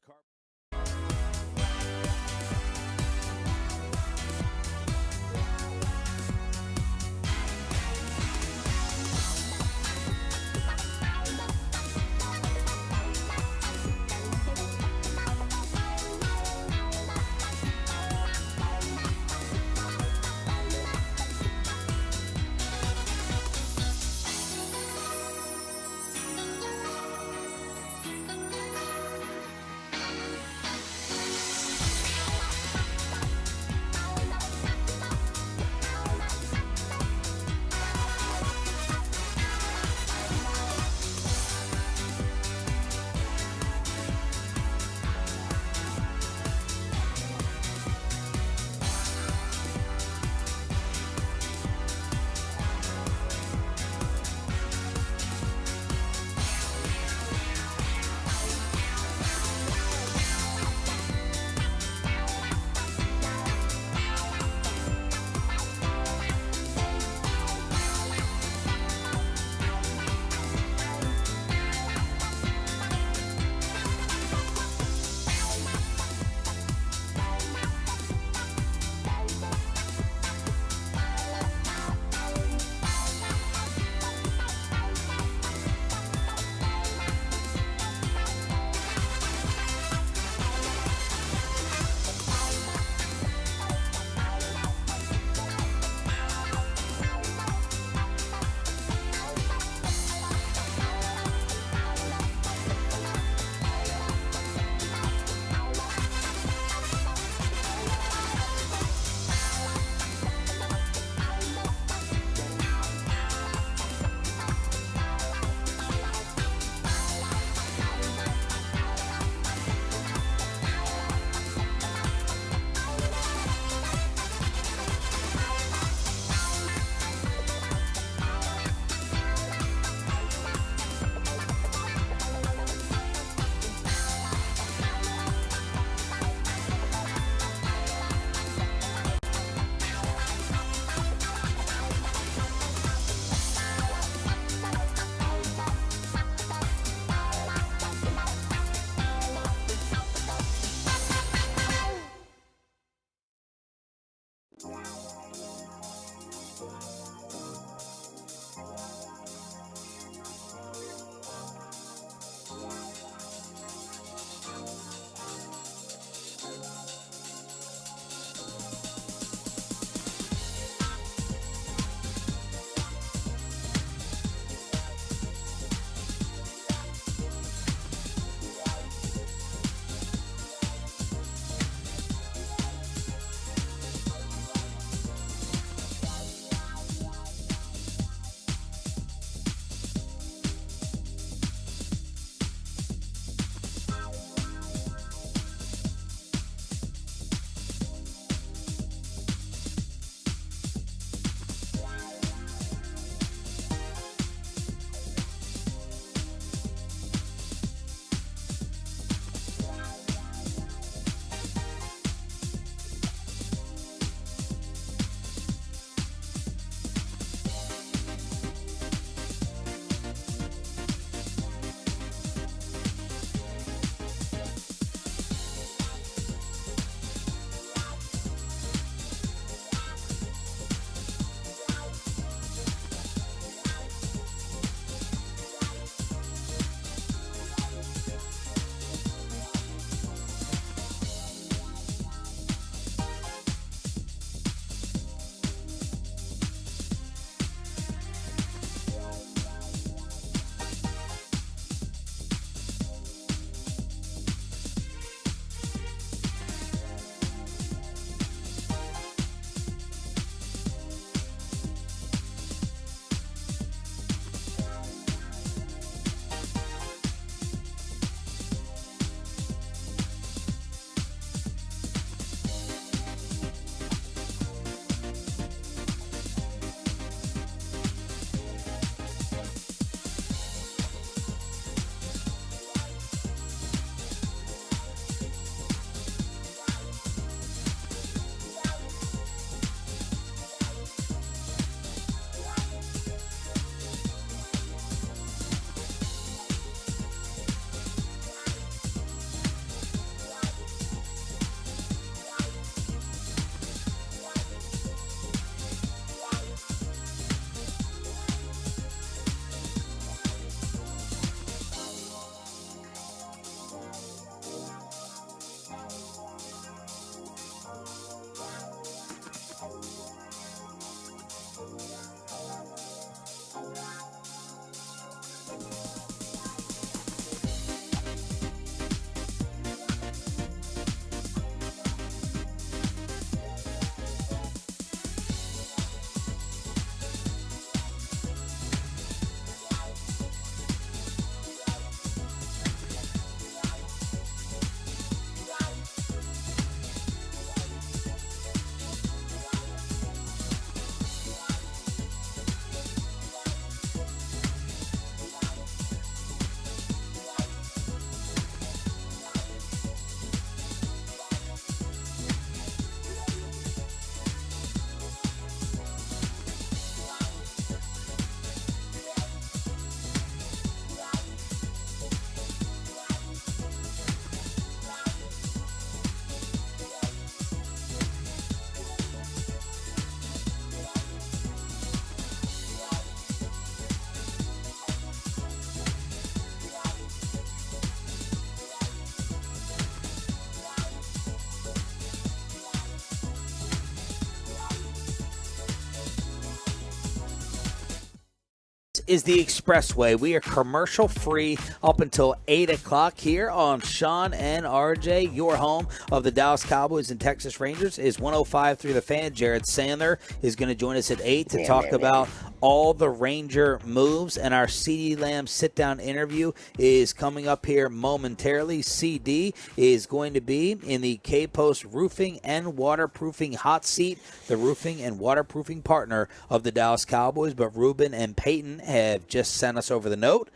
is the Expressway. We are commercial free up until 8 o'clock here on Sean and RJ. Your home of the Dallas Cowboys and Texas Rangers is 105.3 The Fan. Jared Sandler is going to join us at 8 to talk about all the Ranger moves, and our CeeDee Lamb sit-down interview is coming up here momentarily. CD is going to be in the K-Post Roofing and Waterproofing hot seat, the roofing and waterproofing partner of the Dallas Cowboys. But Ruben and Peyton have just sent us over the note.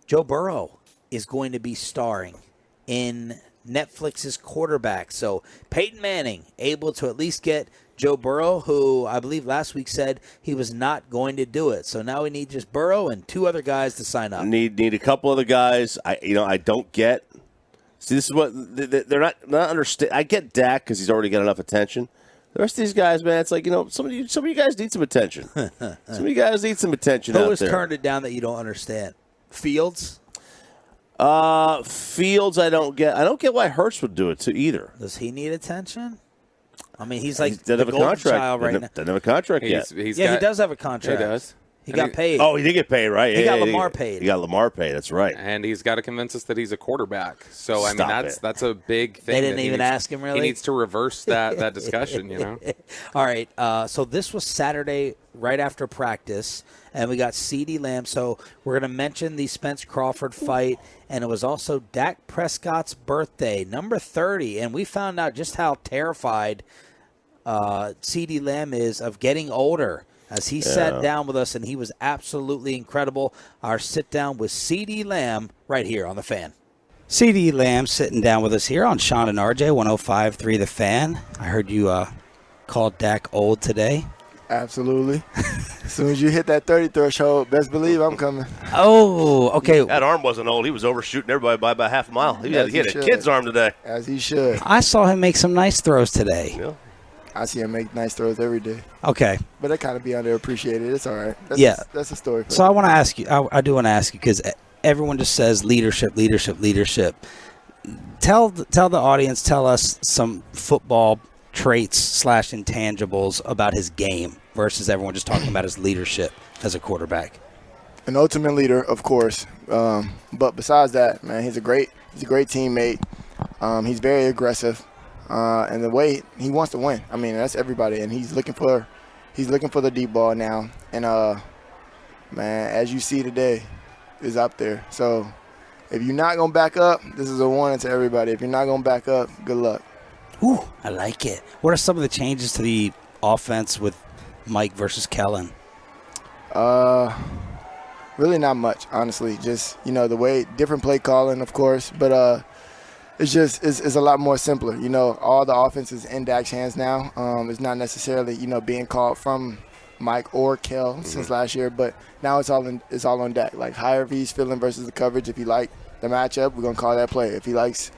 Joe Burrow is going to be starring in Netflix's Quarterback. So Peyton Manning able to at least get Joe Burrow, who I believe last week said he was not going to do it. So now we need just Burrow and 2 other guys to sign up. Need a couple other guys. I don't get. See, this is what they're not understand. I get Dak because he's already got enough attention. The rest of these guys, man, it's like, some of you guys need some attention. Some of you guys need some attention out there. Who has turned it down that you don't understand? Fields? Fields, I don't get. I don't get why Hurts would do it too either. Does he need attention? I mean, he's like doesn't the have a golden contract. child right now. Doesn't have a contract yet. He does have a contract. He does. He got paid. Oh, he did get paid, right? He got Lamar paid. He got Lamar paid. That's right. And he's got to convince us that he's a quarterback. So I Stop mean, that's a big thing. They didn't even ask him, really? He needs to reverse that discussion. All right. So this was Saturday right after practice, and we got CeeDee Lamb. So we're going to mention the Spence Crawford fight, and it was also Dak Prescott's birthday, number 30, and we found out just how terrified CeeDee Lamb is of getting older, as he sat down with us, and he was absolutely incredible. Our sit-down with CeeDee Lamb right here on The Fan. CeeDee Lamb sitting down with us here on Sean and RJ, 105.3 The Fan. I heard you called Dak old today. Absolutely. As soon as you hit that 30 threshold, best believe I'm coming. Oh, okay. That arm wasn't old. He was overshooting everybody by about half a mile. He had a should. kid's arm today. As he should. I saw him make some nice throws today. Yeah. I see him make nice throws every day. Okay. But that kind of be underappreciated. It's all right. That's a story. So I want to ask you, I do want to ask you, because everyone just says leadership. Tell the audience, tell us some football traits / intangibles about his game versus everyone just talking about his leadership as a quarterback. An ultimate leader, of course. But besides that, man, he's a great teammate. He's very aggressive. And the way he wants to win. I mean, that's everybody, and he's looking for the deep ball now. And man, as you see today, is up there. So if you're not gonna back up, this is a warning to everybody. If you're not gonna back up, good luck. Ooh, I like it. What are some of the changes to the offense with Mike versus Kellen? Really not much, honestly. Just the way different play calling, of course, but it's just it's a lot more simpler. All the offense is in Dak's hands now. It's not necessarily being called from Mike or Kel since last year, but now it's all on Dak. Like however he's feeling versus the coverage. If he like the matchup, we're gonna call that play. If he likes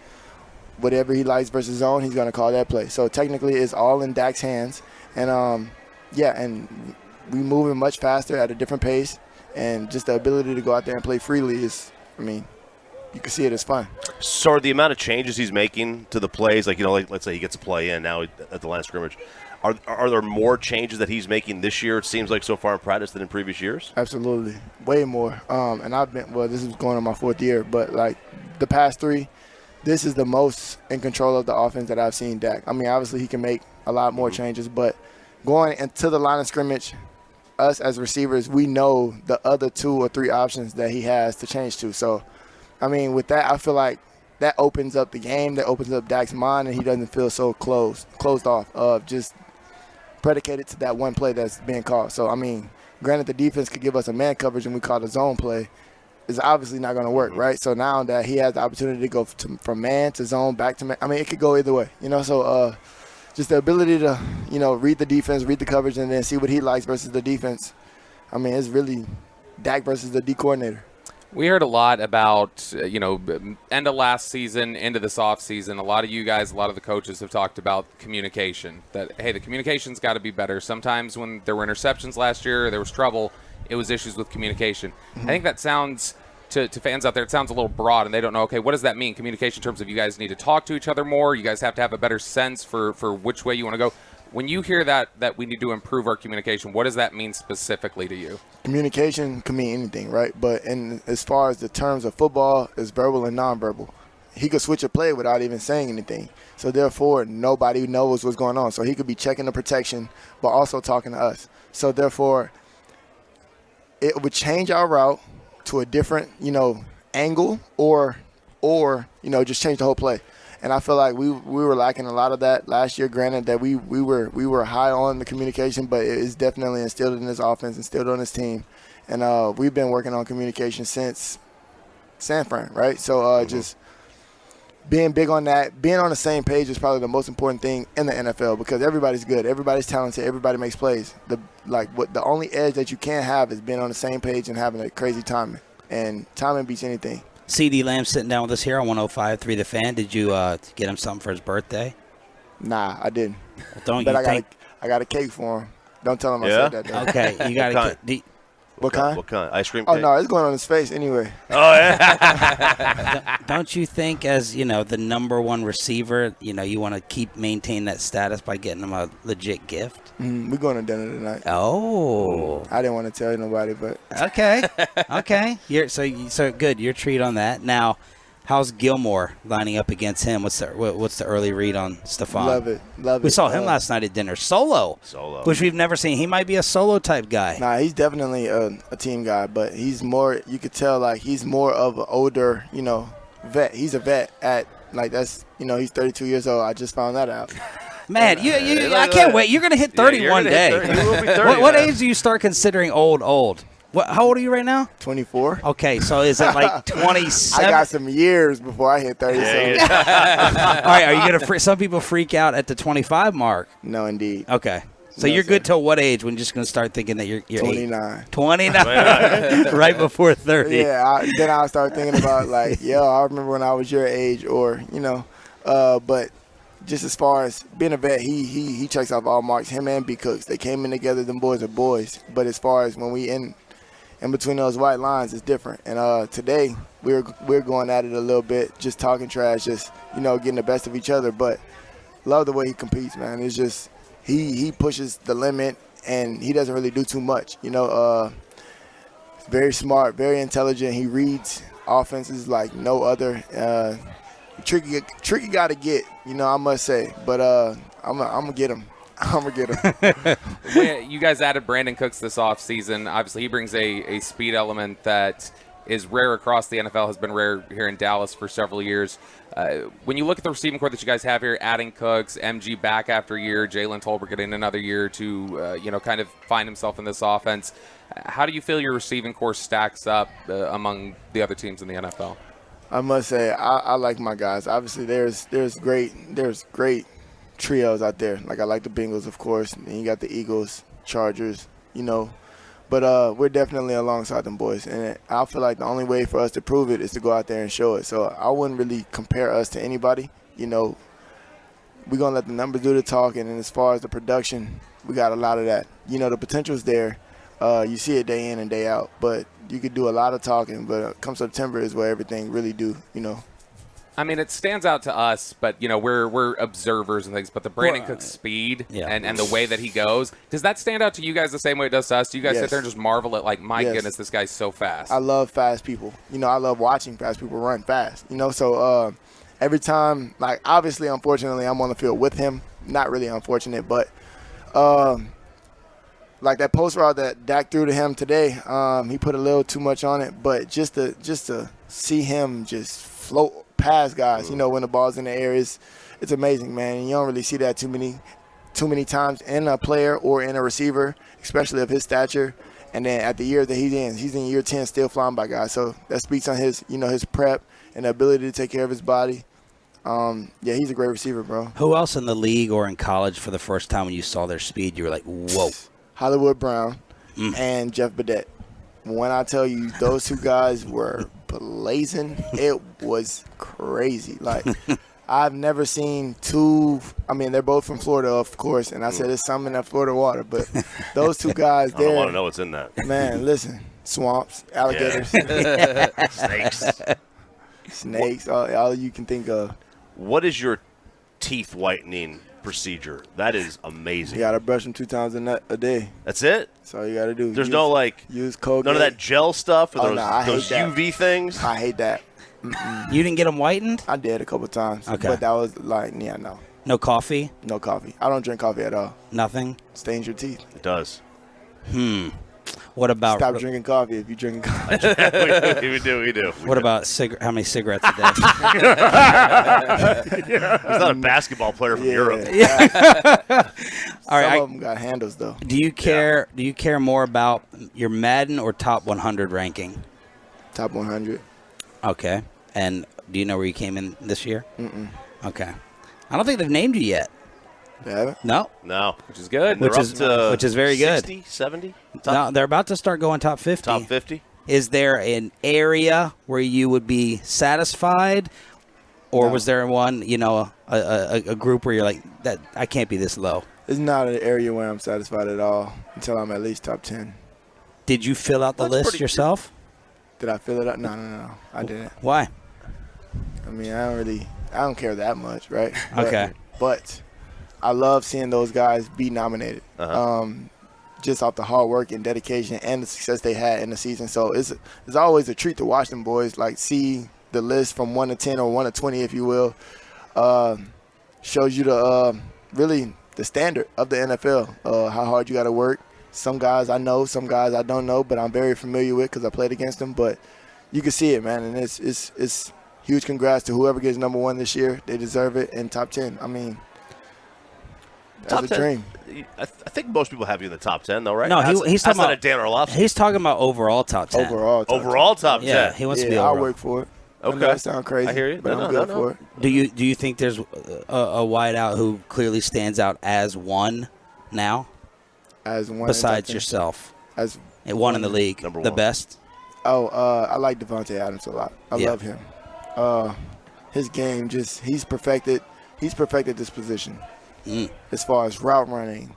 whatever he likes versus zone, he's gonna call that play. So technically, it's all in Dak's hands, and and we moving much faster at a different pace, and just the ability to go out there and play freely is, you can see it as fun. So the amount of changes he's making to the plays, like let's say he gets a play in now at the line of scrimmage, are there more changes that he's making this year? It seems like so far in practice than in previous years. Absolutely, way more. And this is going on my 4th year, but like the past 3, this is the most in control of the offense that I've seen Dak. Obviously he can make a lot more changes, but going into the line of scrimmage, us as receivers, we know the other 2 or 3 options that he has to change to. So, with that, I feel like that opens up the game, that opens up Dak's mind, and he doesn't feel so closed off of just predicated to that one play that's being called. So, granted the defense could give us a man coverage and we call it a zone play, is obviously not going to work, right? So now that he has the opportunity to go from man to zone, back to man, it could go either way, So just the ability to, read the defense, read the coverage, and then see what he likes versus the defense. It's really Dak versus the D coordinator. We heard a lot about, end of last season, into this offseason. A lot of you guys, a lot of the coaches have talked about communication, that, hey, the communication's got to be better. Sometimes when there were interceptions last year, there was trouble, it was issues with communication. I think that sounds, to fans out there, it sounds a little broad, and they don't know, okay, what does that mean? Communication in terms of you guys need to talk to each other more, you guys have to have a better sense for which way you want to go. When you hear that we need to improve our communication, what does that mean specifically to you? Communication can mean anything, right? But as far as the terms of football, it's verbal and nonverbal. He could switch a play without even saying anything. So therefore, nobody knows what's going on. So he could be checking the protection, but also talking to us. So therefore, it would change our route to a different, angle or just change the whole play. And I feel like we were lacking a lot of that last year. Granted that we were high on the communication, but it is definitely instilled in this offense, instilled on this team. And we've been working on communication since San Fran, right? So just being big on that, being on the same page is probably the most important thing in the NFL because everybody's good, everybody's talented, everybody makes plays. The only edge that you can't have is being on the same page and having a crazy timing. And timing beats anything. C.D. Lamb sitting down with us here on 105.3 The Fan. Did you get him something for his birthday? Nah, I didn't. Don't but you I got a cake for him. Don't tell him I said that, though. Okay, you got a What kind? What kind? Ice cream Oh, cake? no, it's going on his face anyway. Oh, yeah. Don't you think as, the number one receiver, you want to maintain that status by getting him a legit gift? We're going to dinner tonight. Oh. I didn't want to tell nobody, but. Okay. Okay. So good. Your treat on that. Now, how's Gilmore lining up against him? What's the early read on Stephon? Love it. We saw him last night at dinner. Solo. Which we've never seen. He might be a solo type guy. Nah, he's definitely a team guy, but he's more, you could tell, he's more of an older, vet. He's a vet at, he's 32 years old. I just found that out. Man, I can't wait. You're going to hit 30 one day. You will be 30. What age do you start considering old? How old are you right now? 24. Okay, so is it like 27? I got some years before I hit 30. All right, are you going to some people freak out at the 25 mark? No, indeed. Okay. So you're good till what age when you're just going to start thinking that you're 29. 29? Right before 30. Yeah, then I'll start thinking about, I remember when I was your age or, but just as far as being a vet, he checks off all marks. Him and B. Cooks, they came in together. Them boys are boys. But as far as when we in between those white lines, it's different. And today we're going at it a little bit, just talking trash, just getting the best of each other. But love the way he competes, man. It's just he pushes the limit, and he doesn't really do too much. Very smart, very intelligent. He reads offenses like no other. Tricky guy to get, I must say. But I'm gonna get him. You guys added Brandon Cooks this offseason. Obviously, he brings a speed element that is rare across the NFL, has been rare here in Dallas for several years. When you look at the receiving core that you guys have here, adding Cooks, MG back after a year, Jalen Tolbert getting another year to kind of find himself in this offense, how do you feel your receiving core stacks up among the other teams in the NFL? I must say I like my guys. Obviously, there's great trios out there. I like the Bengals, of course, and you got the Eagles, Chargers, But we're definitely alongside them boys, and I feel like the only way for us to prove it is to go out there and show it. So I wouldn't really compare us to anybody. We're gonna let the numbers do the talking, and as far as the production, we got a lot of that. The potential's there. You see it day in and day out, but you could do a lot of talking, but come September is where everything really do, I mean, it stands out to us, but, we're observers and things, but the Brandon Cooks speed and the way that he goes, does that stand out to you guys the same way it does to us? Do you guys sit there and just marvel at, my goodness, this guy's so fast? I love fast people. I love watching fast people run fast, so every time, obviously, unfortunately, I'm on the field with him. Not really unfortunate, but that post route that Dak threw to him today, he put a little too much on it. But just to see him just float past guys, when the ball's in the air, it's amazing, man. And you don't really see that too many times in a player or in a receiver, especially of his stature. And then at the year that he's in year 10, still flying by guys. So that speaks on his, his prep and the ability to take care of his body. He's a great receiver, bro. Who else in the league or in college for the first time when you saw their speed, you were like, whoa? Hollywood Brown and Jeff Badette. When I tell you those two guys were blazing, it was crazy. I've never seen two. I mean, they're both from Florida, of course, and I said there's something in that Florida water, but those two guys there. I don't want to know what's in that. Man, listen, swamps, alligators, snakes, all you can think of. What is your teeth whitening procedure. That is amazing. You got to brush them 2 times a day. That's it? That's all you got to do. There's no, like, use Colgate. None of that gel stuff or I those hate that. UV things? I hate that. You didn't get them whitened? I did a couple times. Okay. But that was like, no. No coffee? No coffee. I don't drink coffee at all. Nothing? Stains your teeth. It does. What about Stop drinking coffee if you're drinking coffee. we do. What about how many cigarettes a day? He's not a basketball player from Europe. All right, Some of them got handles though. Do you care? Do you care more about your Madden or top 100 ranking? Top 100. Okay. And do you know where you came in this year? Mm-mm. Okay. I don't think they've named you yet. They haven't? No. Which is good. Which is very good. 60, 70? No, they're about to start going top 50. Top 50? Is there an area where you would be satisfied, or was there one, a group where you're like, that I can't be this low? It's not an area where I'm satisfied at all until I'm at least top 10. Did you fill out the list yourself? Did I fill it out? No. I didn't. Why? I mean, I don't care that much, right? Okay. But I love seeing those guys be nominated. Just off the hard work and dedication and the success they had in the season. So it's always a treat to watch them boys, like see the list from 1 to 10 or 1 to 20, if you will. Shows you really the standard of the NFL, how hard you got to work. Some guys I know, some guys I don't know, but I'm very familiar with because I played against them. But you can see it, man, and it's huge congrats to whoever gets number 1 this year. They deserve it. And top 10, I mean, Top that's a 10, dream. I think most people have you in the top 10, though, right? No, he's talking about Dan Orlovsky. He's talking about overall top 10. Overall top 10. Yeah, he wants to be I'll overall. work for it. Okay. I know that sounds crazy. I hear you. But I'm good for it. Do you think there's a wideout who clearly stands out as one now? As one besides in the top 10? yourself, as one in the league, Number the one. best. I like Devontae Adams a lot. I love him. His game he's perfected this position. As far as route running,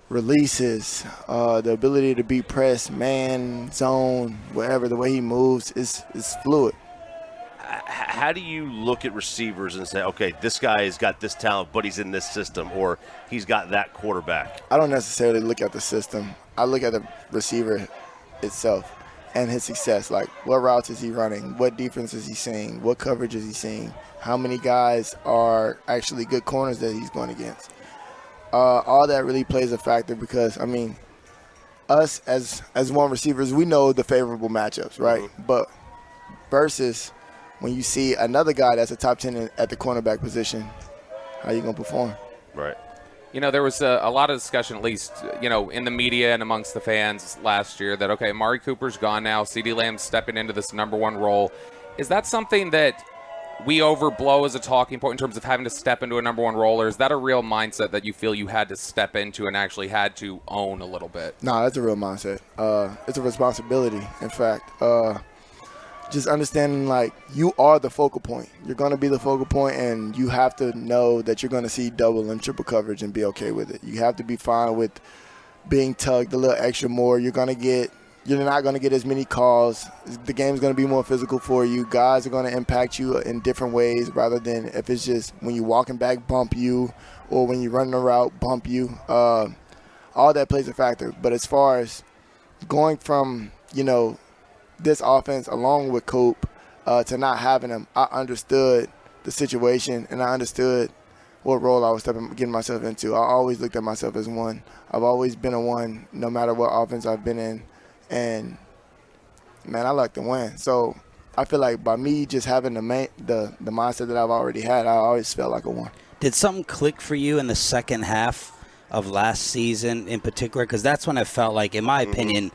releases, the ability to be pressed, man, zone, whatever, the way he moves is fluid. How do you look at receivers and say, okay, this guy has got this talent, but he's in this system, or he's got that quarterback? I don't necessarily look at the system. I look at the receiver itself and his success. Like, what routes is he running? What defense is he seeing? What coverage is he seeing? How many guys are actually good corners that he's going against? All that really plays a factor because, I mean, us as one receivers, we know the favorable matchups, right? But versus when you see another guy that's a top 10 at the cornerback position, how you going to perform? Right. There was a lot of discussion, at least, in the media and amongst the fans last year that, okay, Amari Cooper's gone now. CeeDee Lamb's stepping into this number 1 role. Is that something that we overblow as a talking point in terms of having to step into a number 1 role, or is that a real mindset that you feel you had to step into and actually had to own a little bit? No, that's a real mindset. It's a responsibility, in fact. Just understanding, like, you are the focal point. You're going to be the focal point, and you have to know that you're going to see double and triple coverage and be okay with it. You have to be fine with being tugged a little extra more. You're not going to get as many calls. The game's going to be more physical for you. Guys are going to impact you in different ways rather than if it's just when you're walking back, bump you, or when you're running a route, bump you. All that plays a factor. But as far as going from, this offense along with Coop to not having him, I understood the situation and I understood what role I was getting myself into. I always looked at myself as one. I've always been a one no matter what offense I've been in. And, man, I like to win. So I feel like by me just having the mindset that I've already had, I always felt like a one. Did something click for you in the second half of last season in particular? Because that's when I felt like, in my opinion,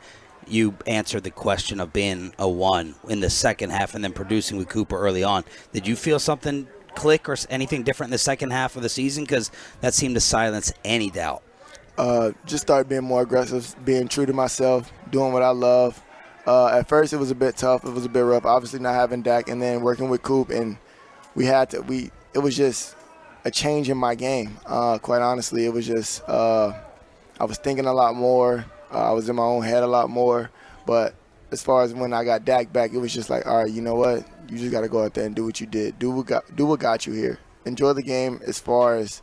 you answered the question of being a one in the second half and then producing with Cooper early on. Did you feel something click or anything different in the second half of the season? Because that seemed to silence any doubt. Just started being more aggressive, being true to myself, doing what I love. At first, it was a bit tough. It was a bit rough. Obviously, not having Dak and then working with Coop, and it was just a change in my game. Quite honestly, it was just I was thinking a lot more. I was in my own head a lot more. But as far as when I got Dak back, it was just like, all right, you know what? You just got to go out there and do what you did. Do what got you here. Enjoy the game as far as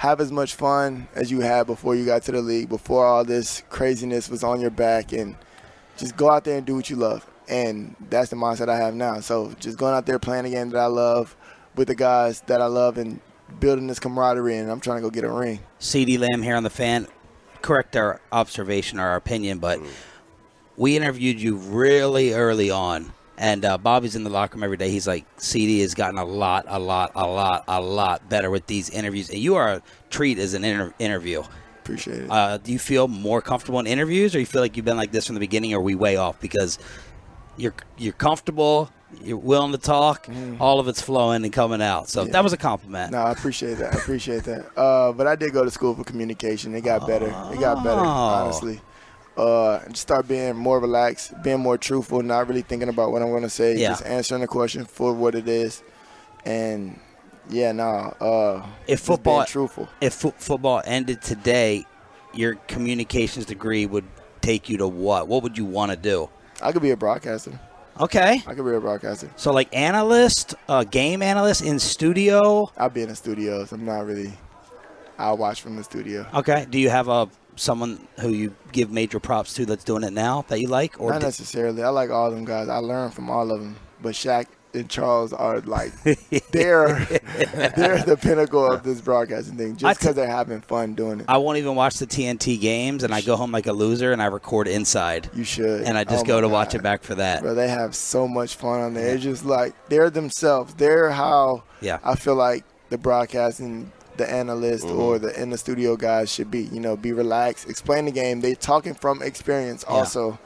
have as much fun as you had before you got to the league, before all this craziness was on your back, and just go out there and do what you love. And that's the mindset I have now. So just going out there, playing a game that I love with the guys that I love, and building this camaraderie, and I'm trying to go get a ring. CD Lamb here on The Fan. Correct our observation or our opinion, but we interviewed you really early on, and Bobby's in the locker room every day. He's like, CD has gotten a lot better with these interviews. And you are a treat as an interview. Appreciate it. Do you feel more comfortable in interviews, or you feel like you've been like this from the beginning, or are we way off? Because you're comfortable, you're willing to talk, all of it's flowing and coming out. So that was a compliment. No, I appreciate that. But I did go to school for communication. It got better. Honestly. Just start being more relaxed, being more truthful, not really thinking about what I'm going to say, just answering the question for what it is. And if football, being truthful. If football ended today, your communications degree would take you to what? What would you want to do? I could be a broadcaster. Okay. I could be a broadcaster. So like analyst, game analyst in studio? I'll be in the studios. I'm not really – I'll watch from the studio. Okay. Do you have someone who you give major props to that's doing it now that you like? Or not necessarily. I like all of them guys. I learn from all of them. But Shaq and Charles are like they're the pinnacle of this broadcasting thing just because they're having fun doing it. I won't even watch the TNT games, and I go home like a loser, and I record inside. You should. And I just go to watch it back for that. Bro, they have so much fun on there. It's just like they're themselves. They're how I feel like the broadcasting, the analyst or the in the studio guys should be. You know, be relaxed, explain the game. They're talking from experience also.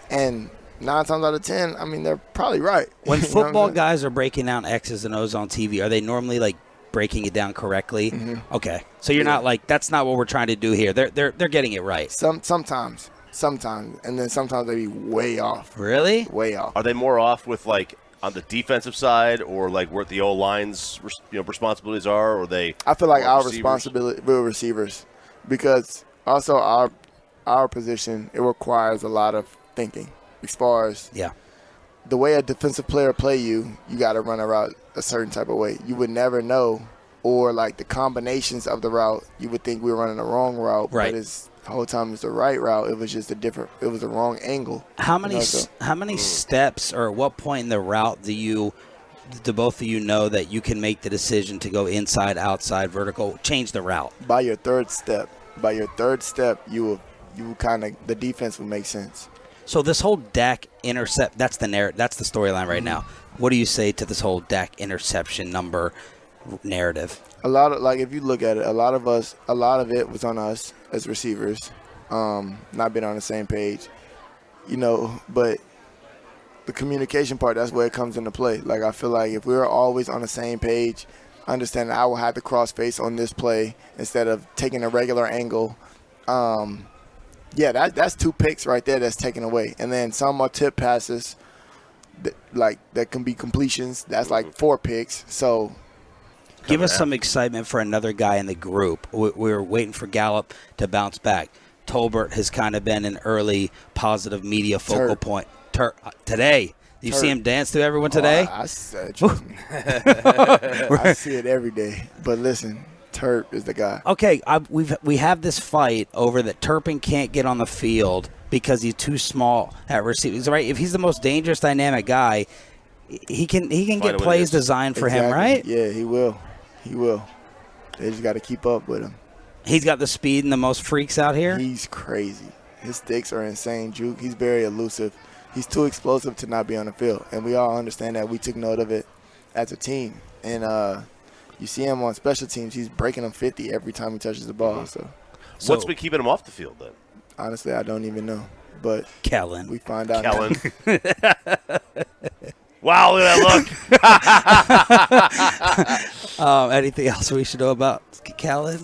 And 9 times out of 10, I mean, they're probably right. When football guys are breaking down X's and O's on TV, are they normally like breaking it down correctly? Okay, so you're not like, that's not what we're trying to do here. They're getting it right. Sometimes, and then sometimes they be way off. Really? Way off. Are they more off with like on the defensive side, or like where the O-line's responsibilities are, or they? I feel like our responsibility, we're receivers, because also our position, it requires a lot of thinking. As far as the way a defensive player play you got to run a route a certain type of way. You would never know, or like the combinations of the route, you would think we were running the wrong route, but the whole time it's the right route. It was just it was the wrong angle. How many steps, or at what point in the route do both of you know that you can make the decision to go inside, outside, vertical, change the route? By your third step, you kind of, the defense will make sense. So this whole Dak intercept, that's the storyline right now. What do you say to this whole Dak interception number narrative? A lot of, like, if you look at it, a lot of it was on us as receivers, not being on the same page, but the communication part, that's where it comes into play. Like, I feel like if we were always on the same page, understand that I will have to cross face on this play instead of taking a regular angle, that's 2 picks right there that's taken away. And then some are tip passes that can be completions. That's like 4 picks. So give us some excitement for another guy in the group. We're waiting for Gallup to bounce back. Tolbert has kind of been an early positive media focal point. Today. You see him dance to everyone today? I said, I see it every day. But listen, Turp is the guy. Okay, we have this fight over that Turpin can't get on the field because he's too small at receiving. Right? If he's the most dangerous, dynamic guy, he can get plays designed for him, right? Yeah, he will. They just got to keep up with him. He's got the speed and the most freaks out here. He's crazy. His sticks are insane, Juke. He's very elusive. He's too explosive to not be on the field, and we all understand that. We took note of it as a team, and you see him on special teams. He's breaking them 50 every time he touches the ball. So what's been keeping him off the field then? Honestly, I don't even know. But Kellen, we find out. Kellen. Wow, look at that look. Anything else we should know about Kellen?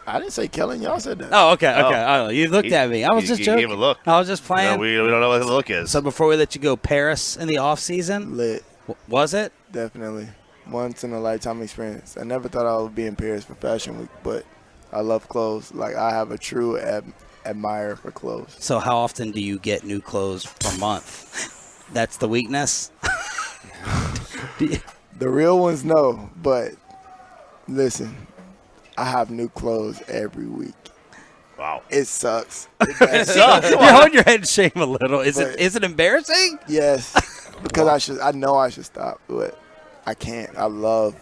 I didn't say Kellen. Y'all said that. Oh, okay. I don't know. You looked at me. I was just joking. He gave a look. I was just playing. No, we don't know what the look is. So before we let you go, Paris in the offseason? Lit. Was it? Definitely. Once in a lifetime experience. I never thought I would be in Paris for Fashion Week, but I love clothes. Like, I have a true admirer for clothes. So how often do you get new clothes per month? That's the weakness? The real ones, no. But listen, I have new clothes every week. Wow. It sucks. It sucks. You're holding your head in shame a little. Is it embarrassing? Yes, because I know I should stop, but I can't. I love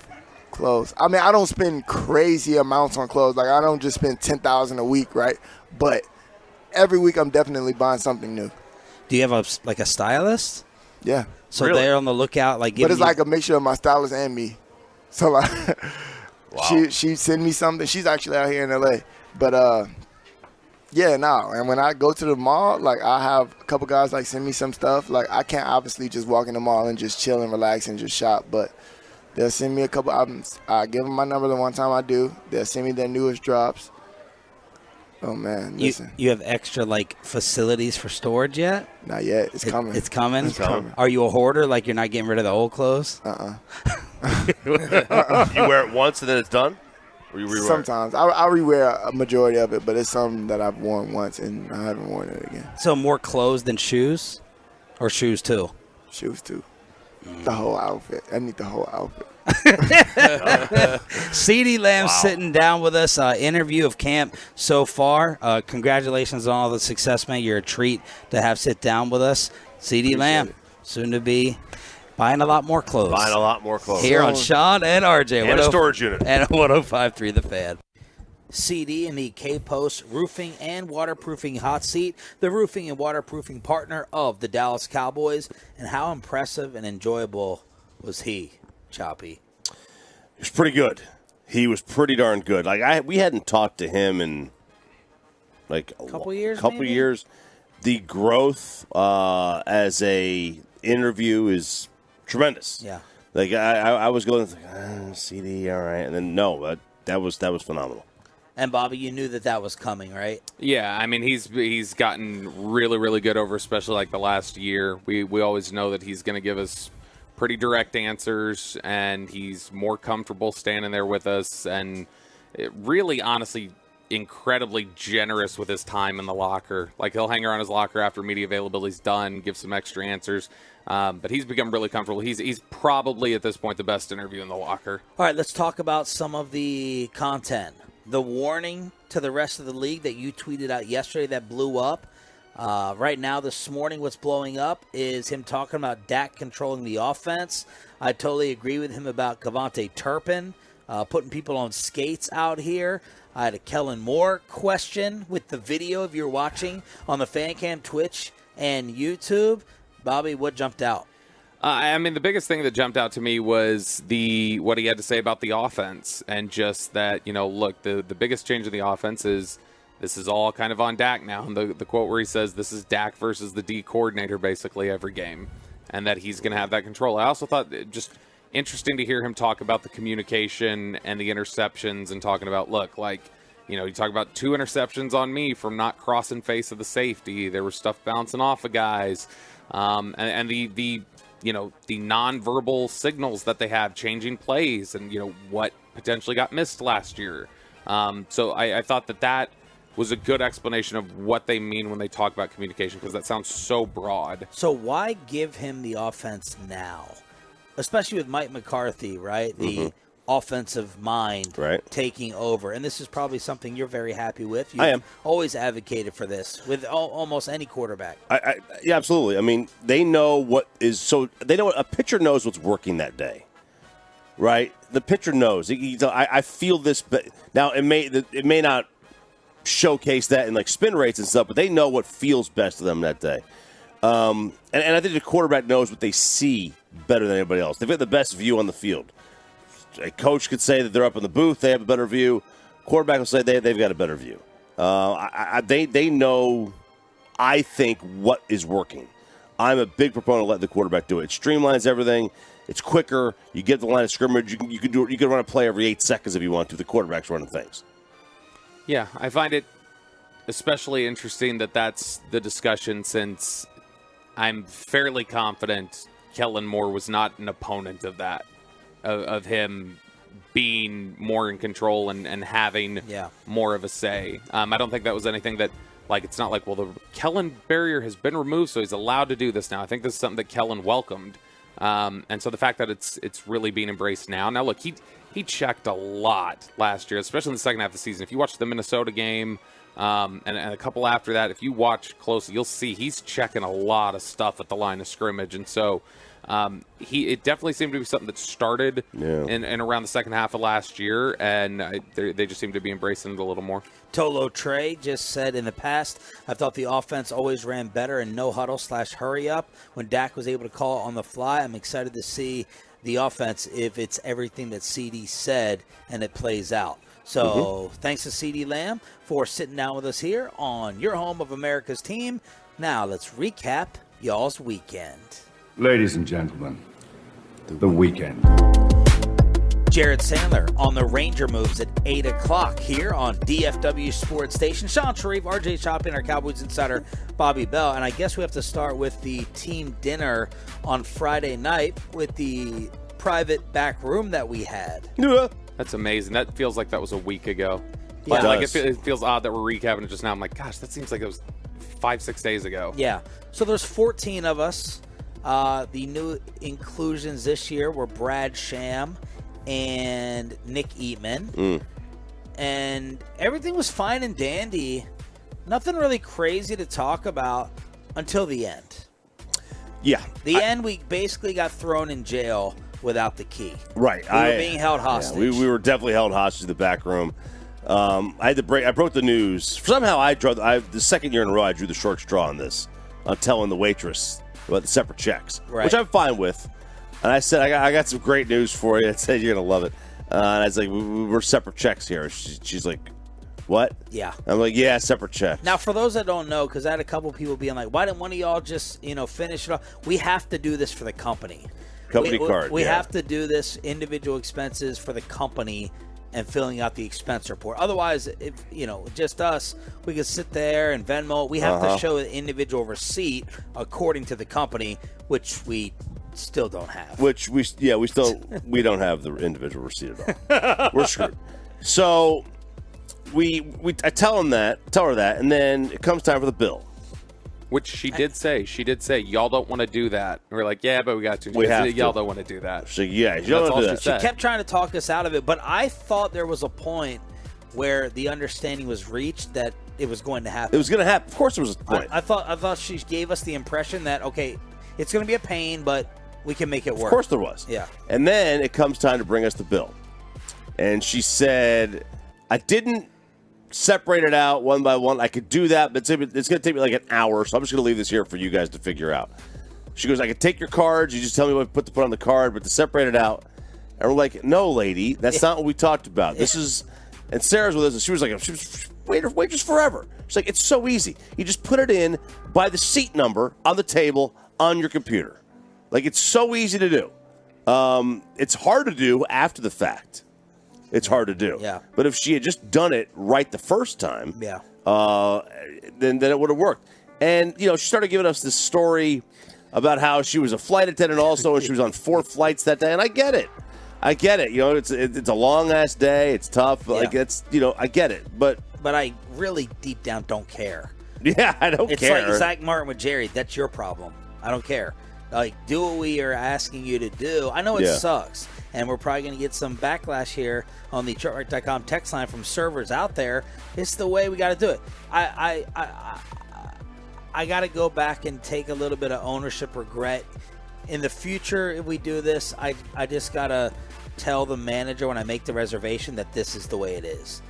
clothes. I mean, I don't spend crazy amounts on clothes. Like, I don't just spend $10,000 a week, right? But every week I'm definitely buying something new. Do you have a stylist? Yeah. So they're on the lookout, like. But it's like a mixture of my stylist and me. So like, Wow. she send me something. She's actually out here in LA, but yeah, no. And when I go to the mall, like, I have a couple guys like send me some stuff. Like, I can't obviously just walk in the mall and just chill and relax and just shop, but they'll send me a couple albums. I give them my number the one time I do. They'll send me their newest drops. Oh man, listen. You have extra like facilities for storage yet? Not yet. It's coming. It's coming. It's coming. Are you a hoarder? Like, you're not getting rid of the old clothes? You wear it once and then it's done? Or you rewear it? Sometimes. I rewear a majority of it, but it's something that I've worn once and I haven't worn it again. So more clothes than shoes? Or shoes too? Shoes too. The whole outfit. I need the whole outfit. CeeDee Lamb sitting down with us. Interview of camp so far. Congratulations on all the success, man. You're a treat to have sit down with us. CeeDee Lamb, soon to be buying a lot more clothes. Buying a lot more clothes. Here on Sean and RJ. And a storage unit. And 105.3 The Fan. CD in the K-Post Roofing and Waterproofing Hot Seat, the roofing and waterproofing partner of the Dallas Cowboys. And how impressive and enjoyable was he, Choppy? He was pretty good. He was pretty darn good. Like, we hadn't talked to him in like a couple years. The growth as a interview is tremendous. Yeah. Like, I was going CD, all right, and then no, that was phenomenal. And Bobby, you knew that was coming, right? Yeah, I mean, he's gotten really, really good over, especially like the last year. We always know that he's going to give us pretty direct answers, and he's more comfortable standing there with us, and really, honestly, incredibly generous with his time in the locker. Like, he'll hang around his locker after media availability's done, give some extra answers. But he's become really comfortable. He's probably at this point the best interview in the locker. All right, let's talk about some of the content. The warning to the rest of the league that you tweeted out yesterday that blew up. Right now, this morning, what's blowing up is him talking about Dak controlling the offense. I totally agree with him about Kevontae Turpin putting people on skates out here. I had a Kellen Moore question with the video if you're watching on the FanCam Twitch and YouTube. Bobby, what jumped out? I mean, the biggest thing that jumped out to me was what he had to say about the offense, and just that, look, the biggest change in the offense is this is all kind of on Dak now. And the quote where he says this is Dak versus the D coordinator basically every game, and that he's going to have that control. I also thought just interesting to hear him talk about the communication and the interceptions, and talking about, look, like, you talk about 2 interceptions on me from not crossing face of the safety. There was stuff bouncing off of guys. And the nonverbal signals that they have, changing plays, and what potentially got missed last year. So I thought that was a good explanation of what they mean when they talk about communication, because that sounds so broad. So why give him the offense now, especially with Mike McCarthy, right? The offensive mind taking over. And this is probably something you're very happy with. I am. Always advocated for this with almost any quarterback. Yeah, absolutely. I mean, they know they know a pitcher knows what's working that day, right? The pitcher knows. I feel this, but now it may not showcase that in like spin rates and stuff, but they know what feels best to them that day. And I think the quarterback knows what they see better than anybody else. They've got the best view on the field. A coach could say that they're up in the booth, they have a better view. Quarterback will say they've got a better view. They know, I think, what is working. I'm a big proponent of letting the quarterback do it. It streamlines everything. It's quicker. You get the line of scrimmage. You can run a play every 8 seconds if you want to. The quarterback's running things. Yeah, I find it especially interesting that that's the discussion, since I'm fairly confident Kellen Moore was not an opponent of that. Of him being more in control and having more of a say. I don't think that was anything that, like, it's not like, well, the Kellen barrier has been removed, so he's allowed to do this now. I think this is something that Kellen welcomed. And so the fact that it's really being embraced now. Now, look, he checked a lot last year, especially in the second half of the season. If you watch the Minnesota game and a couple after that, if you watch closely, you'll see he's checking a lot of stuff at the line of scrimmage. And so it definitely seemed to be something that started in around the second half of last year, and they just seem to be embracing it a little more. Tolo Trey just said, in the past, I thought the offense always ran better in no huddle / hurry up. When Dak was able to call on the fly, I'm excited to see the offense if it's everything that CD said and it plays out. So thanks to CD Lamb for sitting down with us here on your home of America's team. Now let's recap y'all's weekend. Ladies and gentlemen, the weekend. Jared Sandler on the Ranger moves at 8 o'clock here on DFW Sports Station. Sean Sharif, RJ Shopping, our Cowboys insider, Bobby Bell. And I guess we have to start with the team dinner on Friday night with the private back room that we had. That's amazing. That feels like that was a week ago. Yeah. Like it feels odd that we're recapping it just now. I'm like, gosh, that seems like it was 5-6 days ago. Yeah. So there's 14 of us. The new inclusions this year were Brad Sham and Nick Eatman. And everything was fine and dandy. Nothing really crazy to talk about until the end. Yeah. The end, we basically got thrown in jail without the key. Right. We were being held hostage. Yeah, we were definitely held hostage in the back room. I had to break. I broke the news. Somehow the second year in a row I drew the short straw on this. I'm telling the waitress about the separate checks, which I'm fine with. And I said, I got some great news for you. I said, you're going to love it. And I was like, we're separate checks here. She's like, what? Yeah. I'm like, yeah, separate checks. Now, for those that don't know, because I had a couple people being like, why didn't one of y'all just, finish it off? We have to do this for the company. Card. We have to do this individual expenses for the company and filling out the expense report. Otherwise, if just us, we could sit there and Venmo. We have to show an individual receipt according to the company, which we still don't have. We don't have the individual receipt at all. We're screwed. So I tell her that, and then it comes time for the bill. Which she did say. She did say, y'all don't want to do that. And we're like, yeah, but we got to. Y'all don't want to do that. So, yeah, that's all she said. She kept trying to talk us out of it, but I thought there was a point where the understanding was reached that it was going to happen. It was going to happen. Of course there was a point. I thought she gave us the impression that, okay, it's going to be a pain, but we can make it work. Of course there was. Yeah. And then it comes time to bring us the bill. And she said, I didn't separate it out one by one. I could do that, but it's going to take me like an hour, so I'm just going to leave this here for you guys to figure out. She goes, I could take your cards. You just tell me what to put on the card, but to separate it out. And we're like, no, lady, that's not what we talked about. This is, and Sarah's with us, and she was waitress forever. She's like, it's so easy. You just put it in by the seat number on the table on your computer. Like, it's so easy to do. It's hard to do after the fact. It's hard to do. Yeah. But if she had just done it right the first time, then it would have worked. And, she started giving us this story about how she was a flight attendant also, and she was on 4 flights that day. And I get it. It's a long-ass day. It's tough. Yeah. I get it. But I really deep down don't care. Yeah, I don't care. It's like Zach Martin with Jerry. That's your problem. I don't care. Like, do what we are asking you to do. I know it sucks. And we're probably going to get some backlash here on the chartwright.com text line from servers out there. It's the way we got to do it. I got to go back and take a little bit of ownership, regret. In the future, if we do this, I just got to tell the manager when I make the reservation that this is the way it is.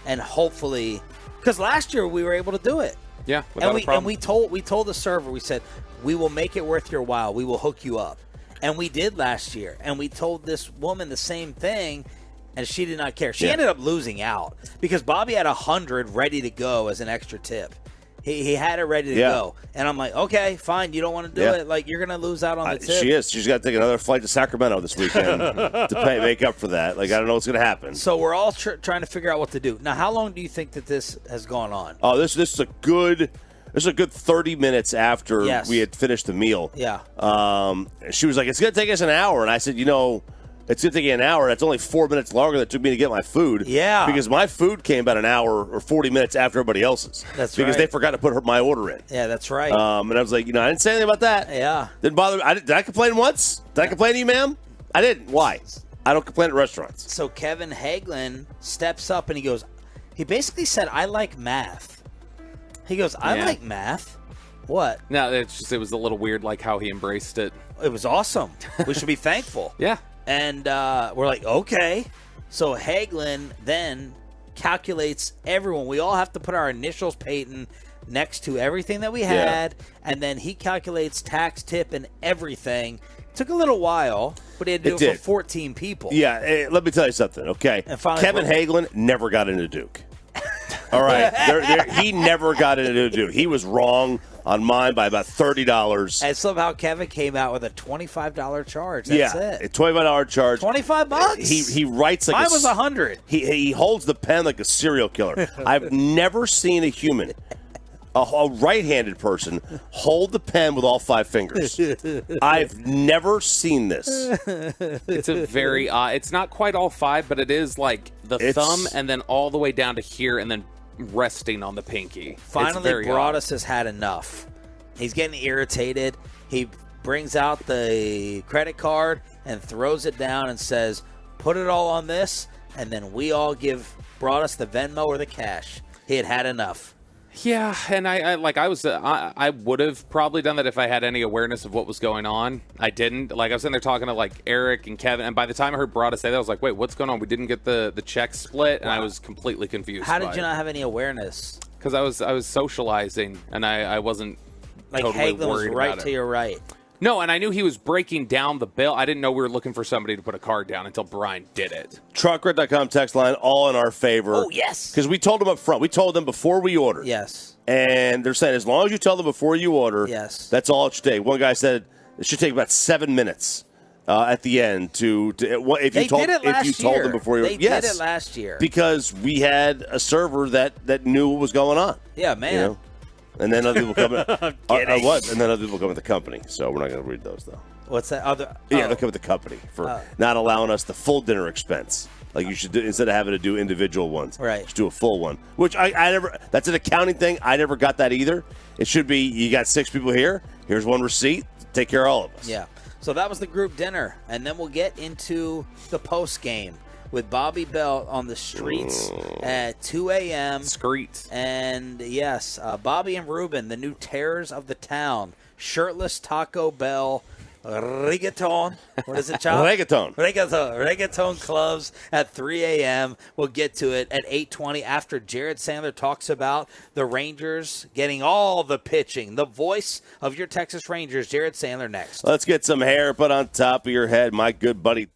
And hopefully, because last year we were able to do it. Yeah, without a problem. And we told the server, we said, we will make it worth your while. We will hook you up. And we did last year. And we told this woman the same thing, and she did not care. She ended up losing out because Bobby had 100 ready to go as an extra tip. He had it ready to go. And I'm like, okay, fine. You don't want to do it. Like, you're going to lose out on the tip. She is. She's got to take another flight to Sacramento this weekend to make up for that. Like, I don't know what's going to happen. So we're all trying to figure out what to do. Now, how long do you think that this has gone on? Oh, this is a good 30 minutes after we had finished the meal. Yeah. She was like, it's going to take us an hour. And I said, it's going to take you an hour. That's only 4 minutes longer than it took me to get my food. Yeah. Because my food came about an hour or 40 minutes after everybody else's. That's because right. they forgot to put my order in. Yeah, that's right. And I was like, I didn't say anything about that. Yeah. Didn't bother me. Did I complain once? Did I complain to you, ma'am? I didn't. Why? I don't complain at restaurants. So Kevin Hagelin steps up and he basically said, I like math. He goes, I like math. What? No, it was a little weird, like how he embraced it. It was awesome. We should be thankful. Yeah. And we're like, okay. So Hagelin then calculates everyone. We all have to put our initials, Peyton, next to everything that we had. And then he calculates tax, tip, and everything. Took a little while, but he had to do it for 14 people. Yeah, let me tell you something, okay? Kevin Hagelin never got into Duke. All right? He never got into Duke. He was wrong on mine by about $30. And somehow Kevin came out with a $25 charge. That's it. A $25 charge. $25? He writes like mine was $100. He holds the pen like a serial killer. I've never seen a human, a right-handed person, hold the pen with all 5 fingers. I've never seen this. It's a very it's not quite all 5, but it is like the thumb and then all the way down to here and then resting on the pinky. Finally, Broadus has had enough. He's getting irritated. He brings out the credit card and throws it down and says, put it all on this, and then we all give Broadus the Venmo or the cash. He had enough. Yeah, and I would have probably done that if I had any awareness of what was going on. I didn't. Like, I was sitting there talking to like Eric and Kevin, and by the time I heard Broadus say that, I was like, wait, what's going on? We didn't get the check split, and I was completely confused. How did you not have any awareness? Because I was socializing, and I wasn't totally Hagelin worried was right about to it. your right. No, and I knew he was breaking down the bill. I didn't know we were looking for somebody to put a card down until Brian did it. Truckred.com text line, all in our favor. Oh, yes. Because we told them up front. We told them before we ordered. Yes. And they're saying as long as you tell them before you order, yes, that's all it should take. One guy said it should take about 7 minutes at the end if you told them before you ordered. They did it last year. Because we had a server that knew what was going on. Yeah, man. You know? And then other people come in. And then other people come with the company. So we're not going to read those, though. What's that? Yeah, they come with the company for not allowing us the full dinner expense. Like you should do, instead of having to do individual ones. Right. Just do a full one. Which I never, that's an accounting thing. I never got that either. It should be, you got 6 people here. Here's one receipt. Take care of all of us. Yeah. So that was the group dinner. And then we'll get into the post game with Bobby Bell on the streets at 2 a.m. Streets. And, yes, Bobby and Ruben, the new terrors of the town. Shirtless Taco Bell, reggaeton. What is it, Chop? Reggaeton clubs at 3 a.m. We'll get to it at 8:20 after Jared Sandler talks about the Rangers getting all the pitching. The voice of your Texas Rangers, Jared Sandler, next. Let's get some hair put on top of your head, my good buddy.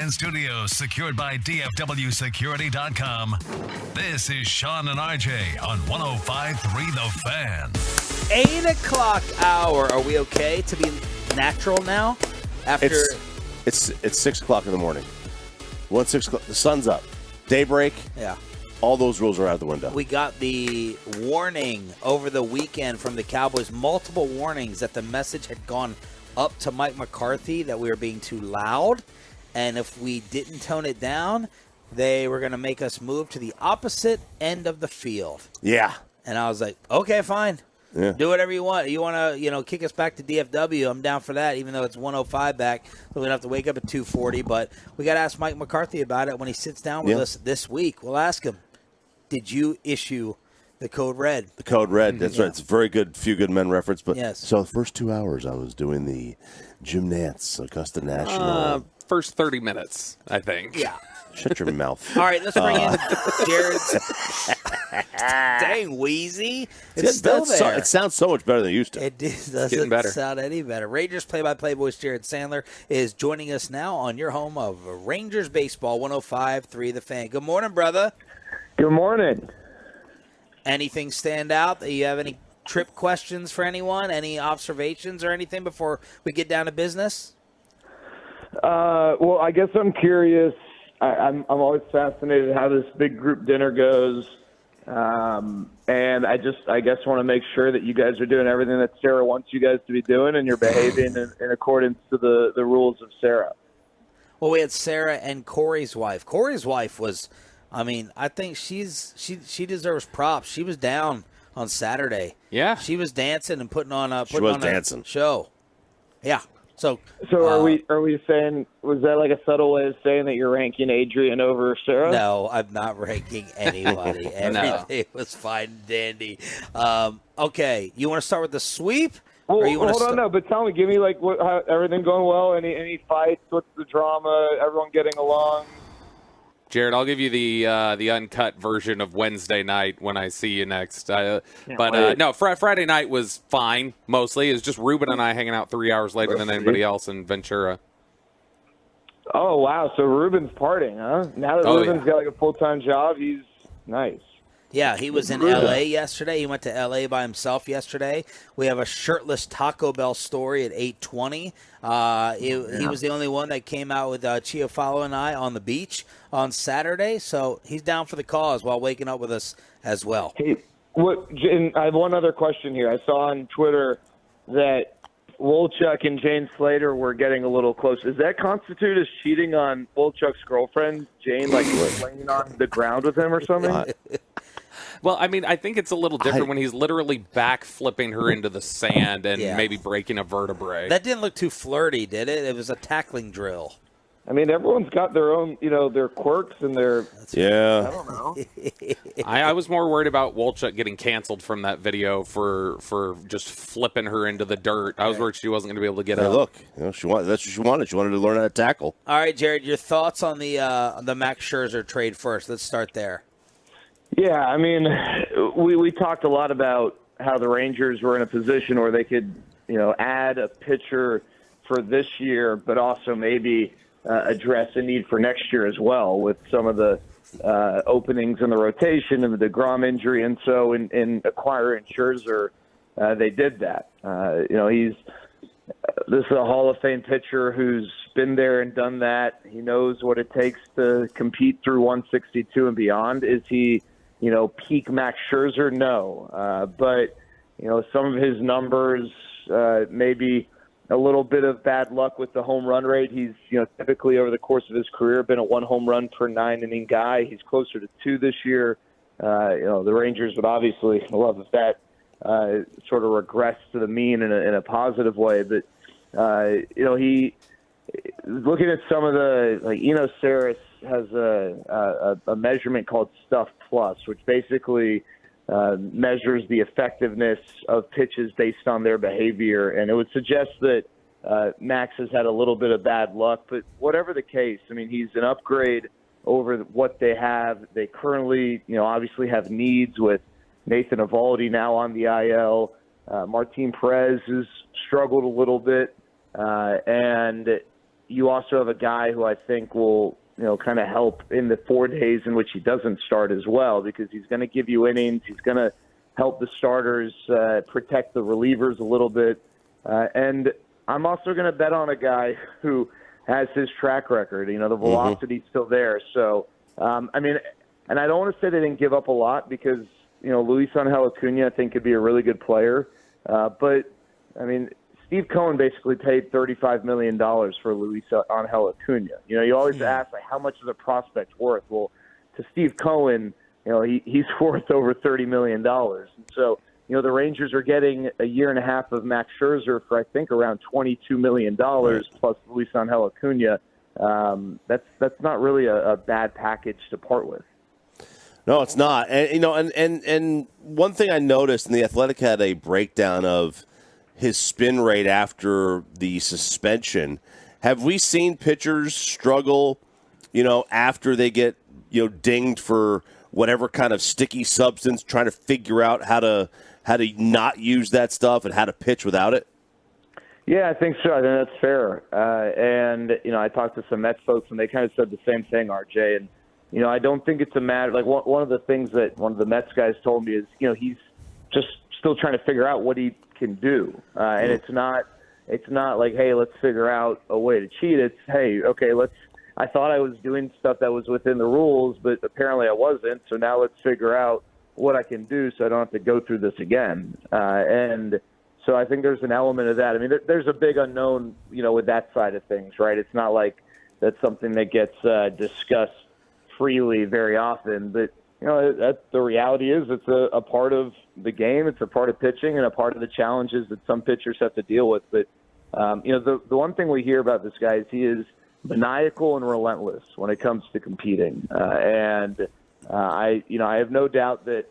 Fan Studios, secured by DFWSecurity.com. This is Sean and RJ on 105.3 The Fan. 8 o'clock hour. Are we okay to be natural now? After it's 6 o'clock in the morning. 6 o'clock, the sun's up. Daybreak. Yeah. All those rules are out the window. We got the warning over the weekend from the Cowboys, multiple warnings that the message had gone up to Mike McCarthy that we were being too loud, and if we didn't tone it down, they were going to make us move to the opposite end of the field. Yeah. And I was like, okay, fine. Yeah. Do whatever you want. You want to, kick us back to DFW, I'm down for that, even though it's 105 back, so we don't have to wake up at 2:40. But we got to ask Mike McCarthy about it when he sits down with us this week. We'll ask him, did you issue the code red? The code red, that's right. It's a very good Few Good Men reference. But yes. So the first 2 hours I was doing the Jim Nantz Augusta National. First 30 minutes, I think. Yeah. Shut your mouth. All right, let's bring in Jared's. Dang, Wheezy. It's still there. It sounds so much better than it used to. It doesn't sound any better. Rangers play-by-play voice Jared Sandler is joining us now on your home of Rangers Baseball, 105.3 The Fan. Good morning, brother. Good morning. Anything stand out? Do you have any trip questions for anyone? Any observations or anything before we get down to business? Well, I guess I'm curious. I'm always fascinated how this big group dinner goes. And I guess want to make sure that you guys are doing everything that Sarah wants you guys to be doing and you're behaving in accordance to the rules of Sarah. Well, we had Sarah and Corey's wife. Corey's wife was, I think she deserves props. She was down on Saturday. Yeah. She was dancing and putting on a dancing. show. Yeah. So are we saying, was that like a subtle way of saying that you're ranking Adrian over Sarah? No, I'm not ranking anybody. Everything was fine and dandy. Okay, you want to start with the sweep? Well, hold on, no, but tell me, give me how everything going well? Any fights? What's the drama? Everyone getting along? Jared, I'll give you the uncut version of Wednesday night when I see you next. No, Friday night was fine, mostly. It was just Ruben and I hanging out 3 hours later than anybody else in Ventura. Oh, wow. So Ruben's partying, huh? Now that Ruben's got a full-time job, he's nice. Yeah, he was in L.A. yesterday. He went to L.A. by himself yesterday. We have a shirtless Taco Bell story at 8:20. He was the only one that came out with Chiafalo and I on the beach on Saturday, so he's down for the cause while waking up with us as well. Hey, I have one other question here. I saw on Twitter that Wolchuk and Jane Slater were getting a little close. Does that constitute as cheating on Wolchuk's girlfriend, Jane, laying on the ground with him or something? Well, I think it's a little different when he's literally back flipping her into the sand and maybe breaking a vertebrae. That didn't look too flirty, did it? It was a tackling drill. Everyone's got their own, their quirks and their. Yeah. I don't know. I was more worried about Wolchuk getting canceled from that video for just flipping her into the dirt. I was worried she wasn't going to be able to get up. Look, that's what she wanted. She wanted to learn how to tackle. All right, Jared, your thoughts on the Max Scherzer trade first. Let's start there. Yeah, we talked a lot about how the Rangers were in a position where they could, add a pitcher for this year, but also maybe address a need for next year as well with some of the openings in the rotation and the DeGrom injury. And so in acquiring Scherzer, they did that. This is a Hall of Fame pitcher who's been there and done that. He knows what it takes to compete through 162 and beyond. Is he, peak Max Scherzer? No. But, some of his numbers, maybe a little bit of bad luck with the home run rate. He's, typically over the course of his career been a 1 home run per 9-inning guy. He's closer to 2 this year. The Rangers would obviously love if that sort of regressed to the mean in a positive way. But, he looking at some of the, Eno Saris has a measurement called Stuff Plus, which basically measures the effectiveness of pitches based on their behavior. And it would suggest that Max has had a little bit of bad luck. But whatever the case, he's an upgrade over what they have. They currently, obviously have needs with Nathan Eovaldi now on the IL. Martin Perez has struggled a little bit. And, you also have a guy who I think will, kind of help in the 4 days in which he doesn't start as well, because he's going to give you innings. He's going to help the starters, protect the relievers a little bit. And I'm also going to bet on a guy who has his track record. The velocity's still there. So, and I don't want to say they didn't give up a lot, because, Luis Angel Acuna, I think, could be a really good player. But, Steve Cohen basically paid $35 million for Luis Angel Acuna. You always ask, how much is a prospect worth? Well, to Steve Cohen, he's worth over $30 million. And so, the Rangers are getting a year and a half of Max Scherzer for, I think, around $22 million plus Luis Angel Acuna. That's not really a bad package to part with. No, it's not. And and one thing I noticed, and The Athletic had a breakdown of his spin rate after the suspension. Have we seen pitchers struggle, after they get, dinged for whatever kind of sticky substance, trying to figure out how to not use that stuff and how to pitch without it? Yeah, I think so. I think that's fair. And I talked to some Mets folks, and they kind of said the same thing, RJ. And I don't think it's a matter, like one of the things that one of the Mets guys told me is, he's just still trying to figure out what he can do. And it's not like, hey, let's figure out a way to cheat. It's, hey, okay, I thought I was doing stuff that was within the rules, but apparently I wasn't. So now let's figure out what I can do so I don't have to go through this again. And so I think there's an element of that. There's a big unknown, with that side of things, right? It's not like that's something that gets discussed freely very often, but the reality is it's a part of the game. It's a part of pitching and a part of the challenges that some pitchers have to deal with. But the one thing we hear about this guy is he is maniacal and relentless when it comes to competing. And I have no doubt that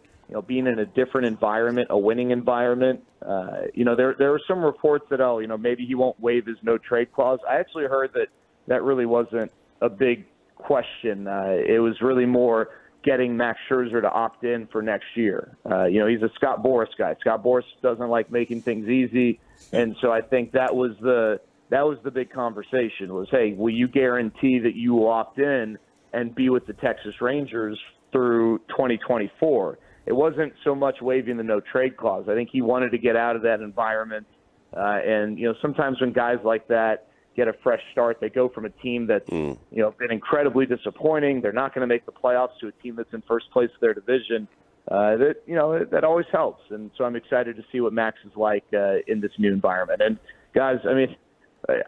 being in a different environment, a winning environment, there are some reports that maybe he won't waive his no trade clause. I actually heard that really wasn't a big question. It was really more getting Max Scherzer to opt in for next year. He's a Scott Boras guy. Scott Boras doesn't like making things easy, and so I think that was the big conversation was, hey, will you guarantee that you will opt in and be with the Texas Rangers through 2024? It wasn't so much waiving the no trade clause. I think he wanted to get out of that environment, and sometimes when guys like that get a fresh start, they go from a team that's been incredibly disappointing. They're not going to make the playoffs to a team that's in first place of their division. That always helps, and so I'm excited to see what Max is like in this new environment. And guys,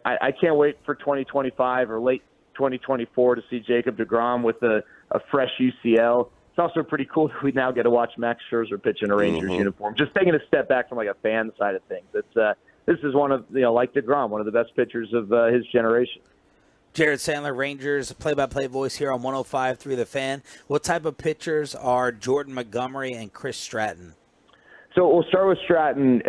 I can't wait for 2025 or late 2024 to see Jacob deGrom with a fresh UCL. It's also pretty cool that we now get to watch Max Scherzer pitch in a Rangers uniform. Just taking a step back from like a fan side of things. This is one of, like deGrom, one of the best pitchers of his generation. Jared Sandler, Rangers, play-by-play voice here on 105.3 The Fan. What type of pitchers are Jordan Montgomery and Chris Stratton? So we'll start with Stratton.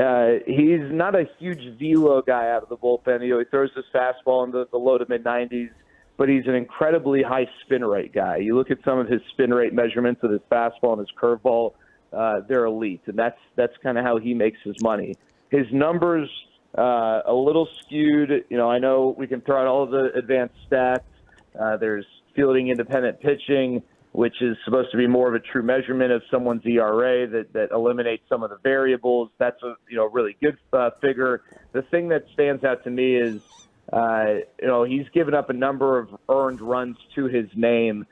He's not a huge velo guy out of the bullpen. He throws his fastball in the low to mid-90s, but he's an incredibly high spin rate guy. You look at some of his spin rate measurements of his fastball and his curveball, they're elite, and that's kind of how he makes his money. His numbers a little skewed. I know we can throw out all of the advanced stats. There's fielding independent pitching, which is supposed to be more of a true measurement of someone's ERA that eliminates some of the variables. That's a really good figure. The thing that stands out to me is he's given up a number of earned runs to his name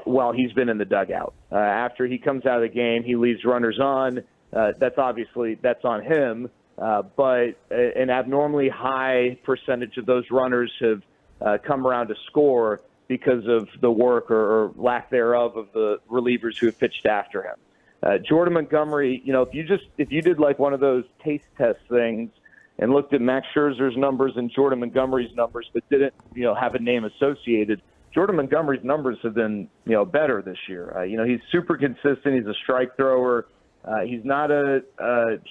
while he's been in the dugout. After he comes out of the game, he leaves runners on. That's on him. But an abnormally high percentage of those runners have come around to score because of the work or lack thereof of the relievers who have pitched after him. Jordan Montgomery, if you did like one of those taste test things and looked at Max Scherzer's numbers and Jordan Montgomery's numbers, but didn't have a name associated, Jordan Montgomery's numbers have been better this year. He's super consistent. He's a strike thrower. He's not a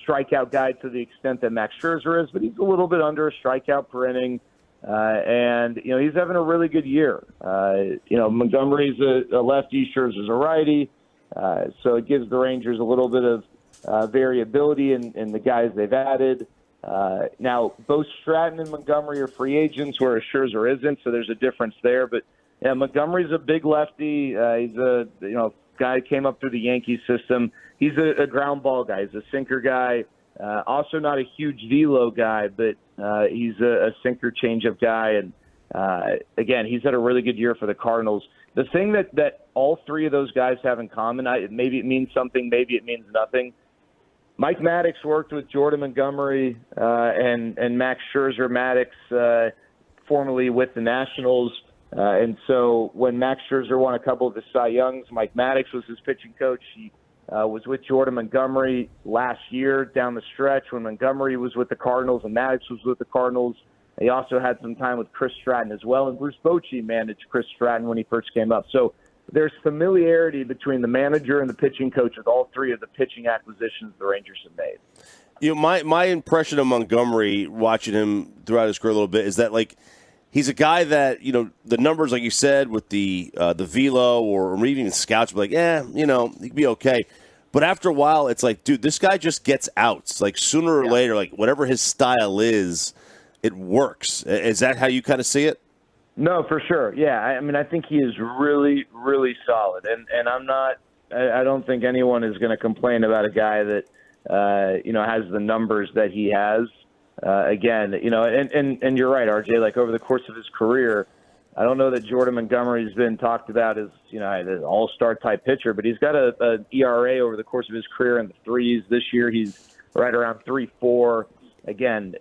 strikeout guy to the extent that Max Scherzer is, but he's a little bit under a strikeout per inning. And he's having a really good year. Montgomery's a lefty, Scherzer's a righty. So it gives the Rangers a little bit of variability in the guys they've added. Now, both Stratton and Montgomery are free agents, whereas Scherzer isn't, so there's a difference there. But yeah, Montgomery's a big lefty. He's a guy who came up through the Yankees system. He's a ground ball guy. He's a sinker guy. Also not a huge velo guy, but he's a sinker changeup guy. And again, he's had a really good year for the Cardinals. The thing that all three of those guys have in common, maybe it means something, maybe it means nothing. Mike Maddox worked with Jordan Montgomery and Max Scherzer. Maddox, formerly with the Nationals. And so when Max Scherzer won a couple of the Cy Youngs, Mike Maddox was his pitching coach. He was with Jordan Montgomery last year down the stretch when Montgomery was with the Cardinals and Maddox was with the Cardinals. He also had some time with Chris Stratton as well, and Bruce Bochy managed Chris Stratton when he first came up. So there's familiarity between the manager and the pitching coach with all three of the pitching acquisitions the Rangers have made. My impression of Montgomery, watching him throughout his career a little bit, is that he's a guy that the numbers, like you said, with the velo or even scouts, be like, he could be okay. But after a while, it's like, dude, this guy just gets outs. Like sooner or later, whatever his style is, it works. Is that how you kind of see it? No, for sure. Yeah, I think he is really, really solid, and I don't think anyone is going to complain about a guy that has the numbers that he has. Again, and you're right, RJ. Over the course of his career, I don't know that Jordan Montgomery's been talked about as an all-star type pitcher, but he's got an ERA over the course of his career in the threes. This year, he's right around 3.4. Again,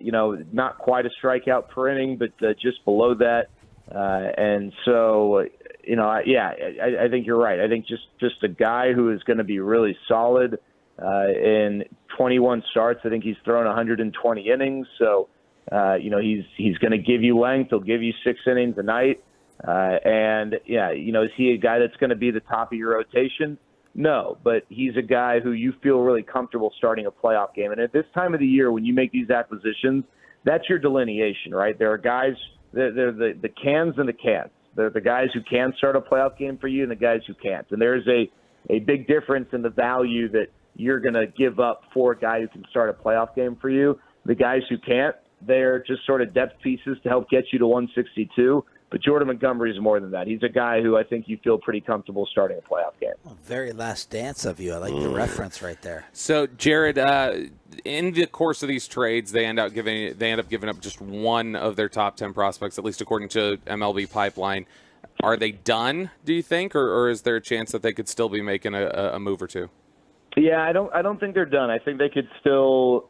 not quite a strikeout per inning, but just below that. And so, I think you're right. I think just a guy who is going to be really solid in 21 starts. I think he's thrown 120 innings. So, he's going to give you length. He'll give you 6 innings a night. Is he a guy that's going to be the top of your rotation? No, but he's a guy who you feel really comfortable starting a playoff game. And at this time of the year, when you make these acquisitions, that's your delineation, right? There are guys, they're the cans and the can'ts. They're the guys who can start a playoff game for you and the guys who can't. And there's a big difference in the value that you're going to give up for a guy who can start a playoff game for you. The guys who can't, they're just sort of depth pieces to help get you to 162. But Jordan Montgomery is more than that. He's a guy who I think you feel pretty comfortable starting a playoff game. Very last dance of you. I like the reference right there. So, Jared, in the course of these trades, they end up giving up just one of their top 10 prospects, at least according to MLB Pipeline. Are they done, do you think, or is there a chance that they could still be making a move or two? Yeah, I don't think they're done. I think they could still.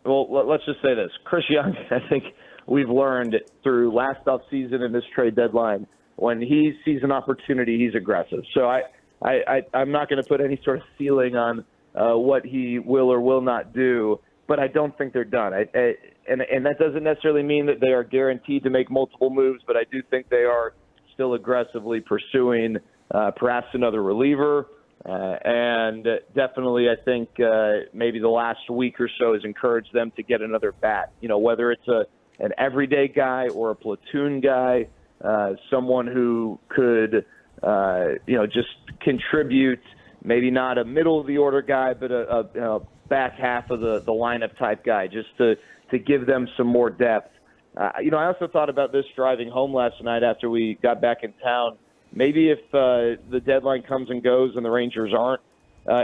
Well, let's just say this: Chris Young, I think we've learned through last offseason and this trade deadline, when he sees an opportunity, he's aggressive. So I'm not going to put any sort of ceiling on what he will or will not do, but I don't think they're done. And that doesn't necessarily mean that they are guaranteed to make multiple moves, but I do think they are still aggressively pursuing perhaps another reliever. And definitely, I think maybe the last week or so has encouraged them to get another bat. Whether it's an everyday guy or a platoon guy, someone who could, just contribute. Maybe not a middle of the order guy, but a back half of the lineup type guy, just to give them some more depth. I also thought about this driving home last night after we got back in town. Maybe if the deadline comes and goes and the Rangers aren't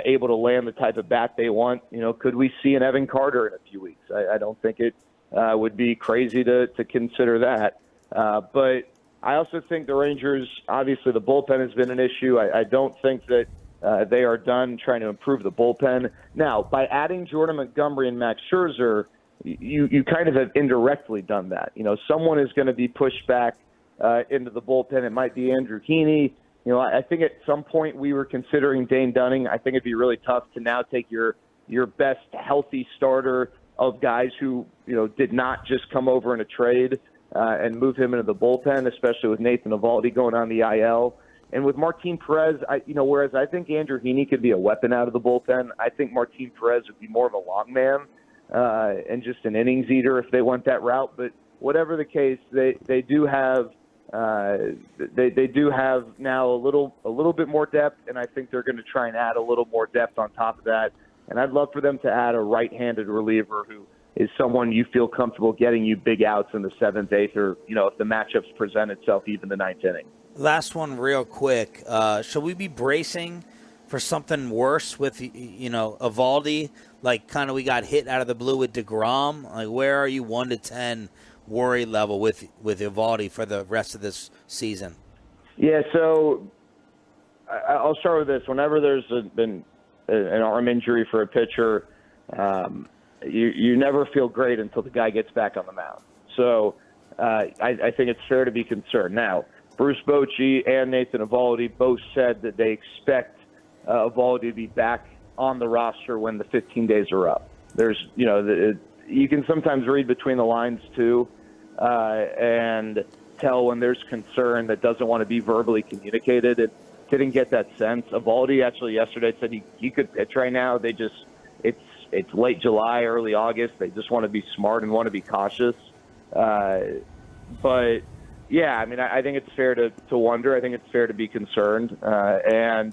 able to land the type of bat they want, could we see an Evan Carter in a few weeks? I don't think it would be crazy to consider that. But I also think the Rangers, obviously the bullpen has been an issue. I don't think that they are done trying to improve the bullpen. Now, by adding Jordan Montgomery and Max Scherzer, you kind of have indirectly done that. Someone is going to be pushed back into the bullpen. It might be Andrew Heaney. I think at some point we were considering Dane Dunning. I think it'd be really tough to now take your best healthy starter of guys who, did not just come over in a trade and move him into the bullpen, especially with Nathan Eovaldi going on the IL. And with Martin Perez, whereas I think Andrew Heaney could be a weapon out of the bullpen, I think Martin Perez would be more of a long man and just an innings eater if they went that route. But whatever the case, they do have they do have now a little bit more depth, and I think they're going to try and add a little more depth on top of that. And I'd love for them to add a right-handed reliever who is someone you feel comfortable getting you big outs in the 7th, 8th, or, if the matchups present itself even the 9th inning. Last one real quick. Should we be bracing for something worse with, Evaldi? Like, kind of we got hit out of the blue with DeGrom. Like, where are you 1 to 10 worry level with Evaldi for the rest of this season? Yeah, so I'll start with this. Whenever there's been an arm injury for a pitcher, you never feel great until the guy gets back on the mound. So I think it's fair to be concerned. Now, Bruce Bochy and Nathan Evaldi both said that they expect Evaldi to be back on the roster when the 15 days are up. There's, you can sometimes read between the lines too, and tell when there's concern that doesn't want to be verbally communicated. It didn't get that sense. Evaldi actually yesterday said he could pitch right now. It's late July, early August. They just want to be smart and want to be cautious. But yeah, I mean, I think it's fair to wonder. I think it's fair to be concerned. I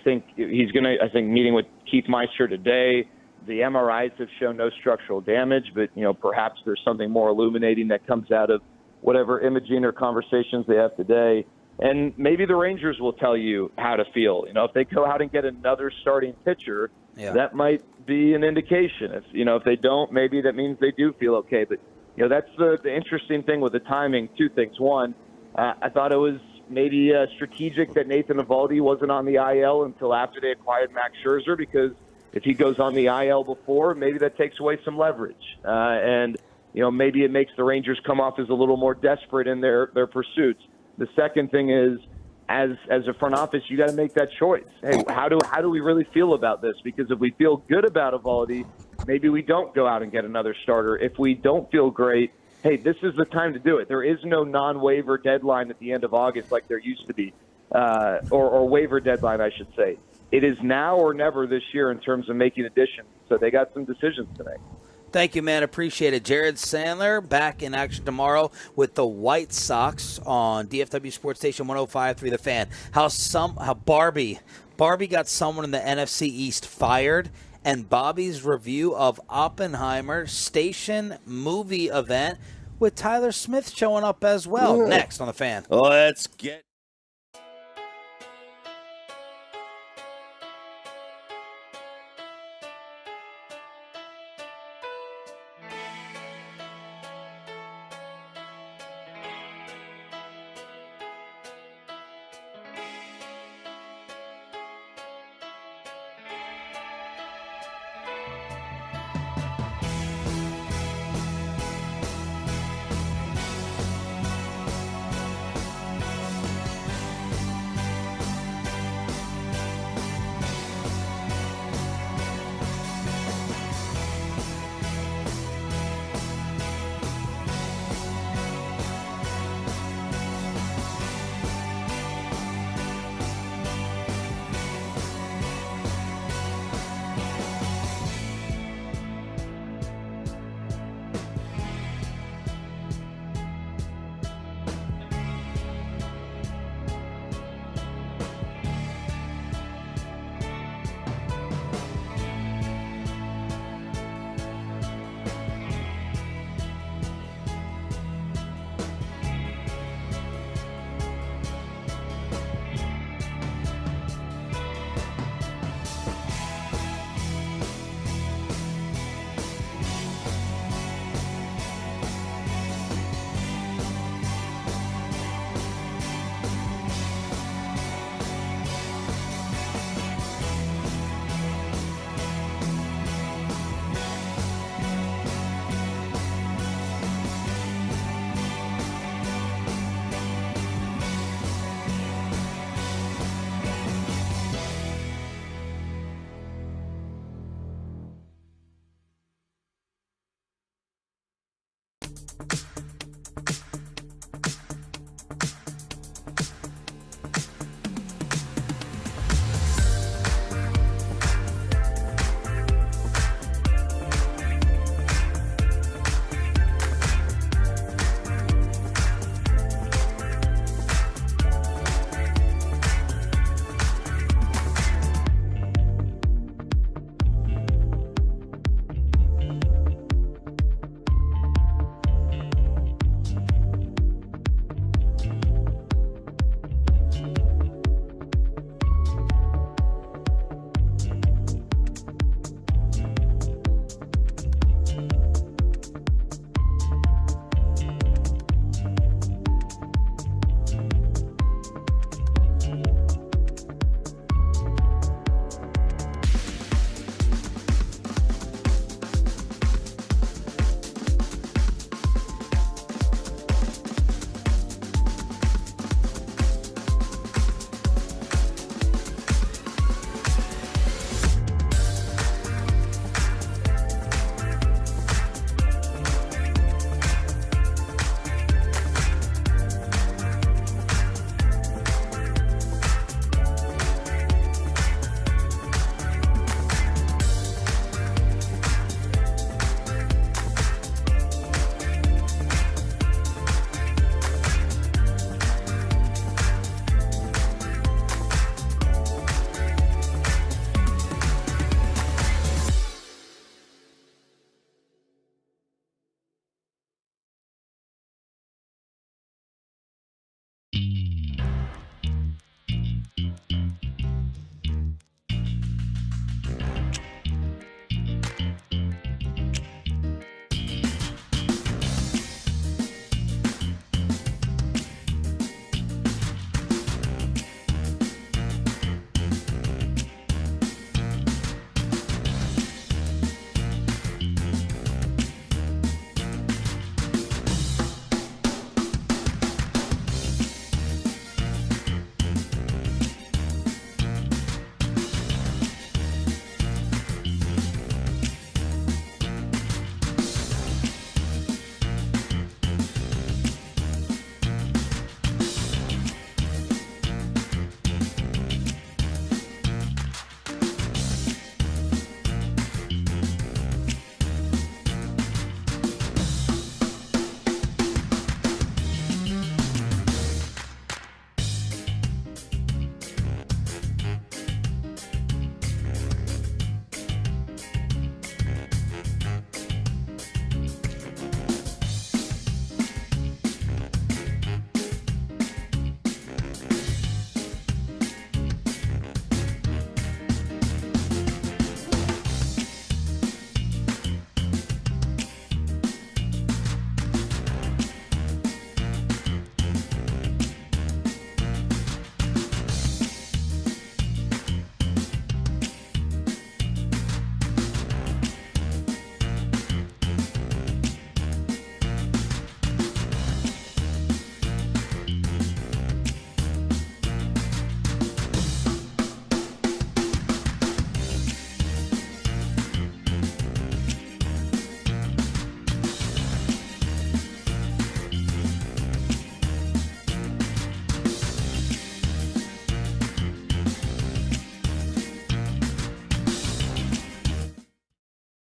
think he's going to, meeting with Keith Meister today, the MRIs have shown no structural damage, but, perhaps there's something more illuminating that comes out of whatever imaging or conversations they have today. And maybe the Rangers will tell you how to feel. If they go out and get another starting pitcher, that might be an indication. If they don't, maybe that means they do feel okay. But, that's the interesting thing with the timing. Two things. One, I thought it was maybe strategic that Nathan Evaldi wasn't on the IL until after they acquired Max Scherzer, because if he goes on the IL before, maybe that takes away some leverage. Maybe it makes the Rangers come off as a little more desperate in their pursuits. The second thing is, as a front office, you got to make that choice. Hey, how do we really feel about this? Because if we feel good about Evaldi, maybe we don't go out and get another starter. If we don't feel great, hey, this is the time to do it. There is no non-waiver deadline at the end of August like there used to be, or waiver deadline, I should say. It is now or never this year in terms of making additions. So they got some decisions to make. Thank you, man. Appreciate it. Jared Sandler back in action tomorrow with the White Sox on DFW Sports Station 105.3 The Fan. How Barbie got someone in the NFC East fired, and Bobby's review of Oppenheimer station movie event with Tyler Smith showing up as well. Next on The Fan. Let's get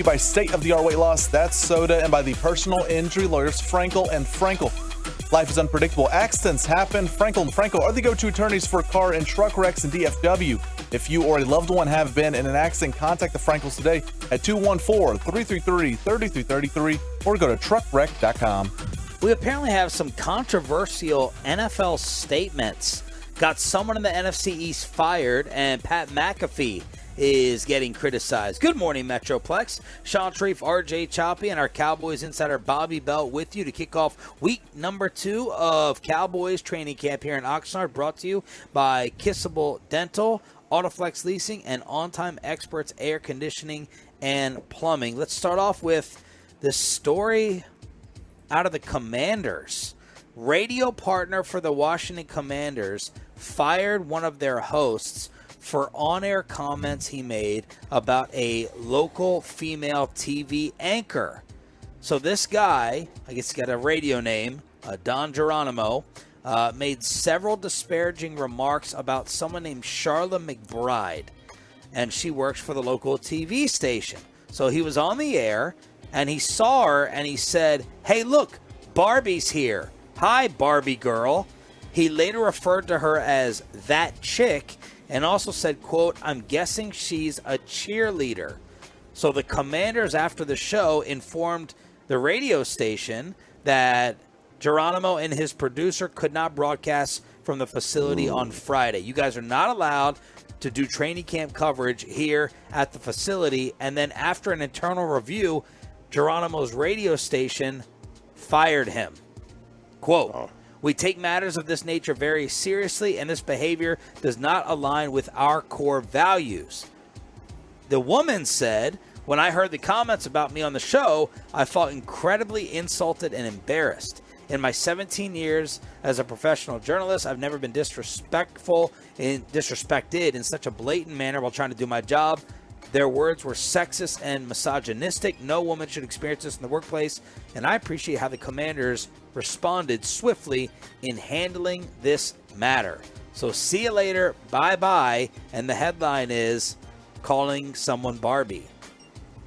by state-of-the-art weight loss, that's Soda, and by the personal injury lawyers Frankel and Frankel. Life is unpredictable. Accidents happen. Frankel and Frankel are the go-to attorneys for car and truck wrecks in DFW. If you or a loved one have been in an accident, contact the Frankels today at 214-333-3333 or go to truckwreck.com. We apparently have some controversial NFL statements. Got someone in the NFC East fired, and Pat McAfee is getting criticized. Good morning, Metroplex. Sean Sharif, RJ Choppy, and our Cowboys insider Bobby Bell with you to kick off week number 2 of Cowboys training camp here in Oxnard, brought to you by Kissable Dental, Autoflex Leasing, and On Time Experts Air Conditioning and Plumbing. Let's start off with this story out of the Commanders. Radio partner for the Washington Commanders fired one of their hosts for on-air comments he made about a local female TV anchor. So this guy, I guess he's got a radio name, Don Geronimo, made several disparaging remarks about someone named Charla McBride, and she works for the local TV station. So he was on the air, and he saw her, and he said, "Hey, look, Barbie's here. Hi, Barbie girl." He later referred to her as that chick, and also said, quote, "I'm guessing she's a cheerleader." So the Commanders, after the show, informed the radio station that Geronimo and his producer could not broadcast from the facility on Friday. You guys are not allowed to do training camp coverage here at the facility. And then after an internal review, Geronimo's radio station fired him. Quote, "We take matters of this nature very seriously, and this behavior does not align with our core values." The woman said, "When I heard the comments about me on the show, I felt incredibly insulted and embarrassed. In my 17 years as a professional journalist, I've never been disrespected in such a blatant manner while trying to do my job. Their words were sexist and misogynistic. No woman should experience this in the workplace, and I appreciate how the Commanders responded swiftly in handling this matter." So see you later, bye-bye, and the headline is calling someone Barbie.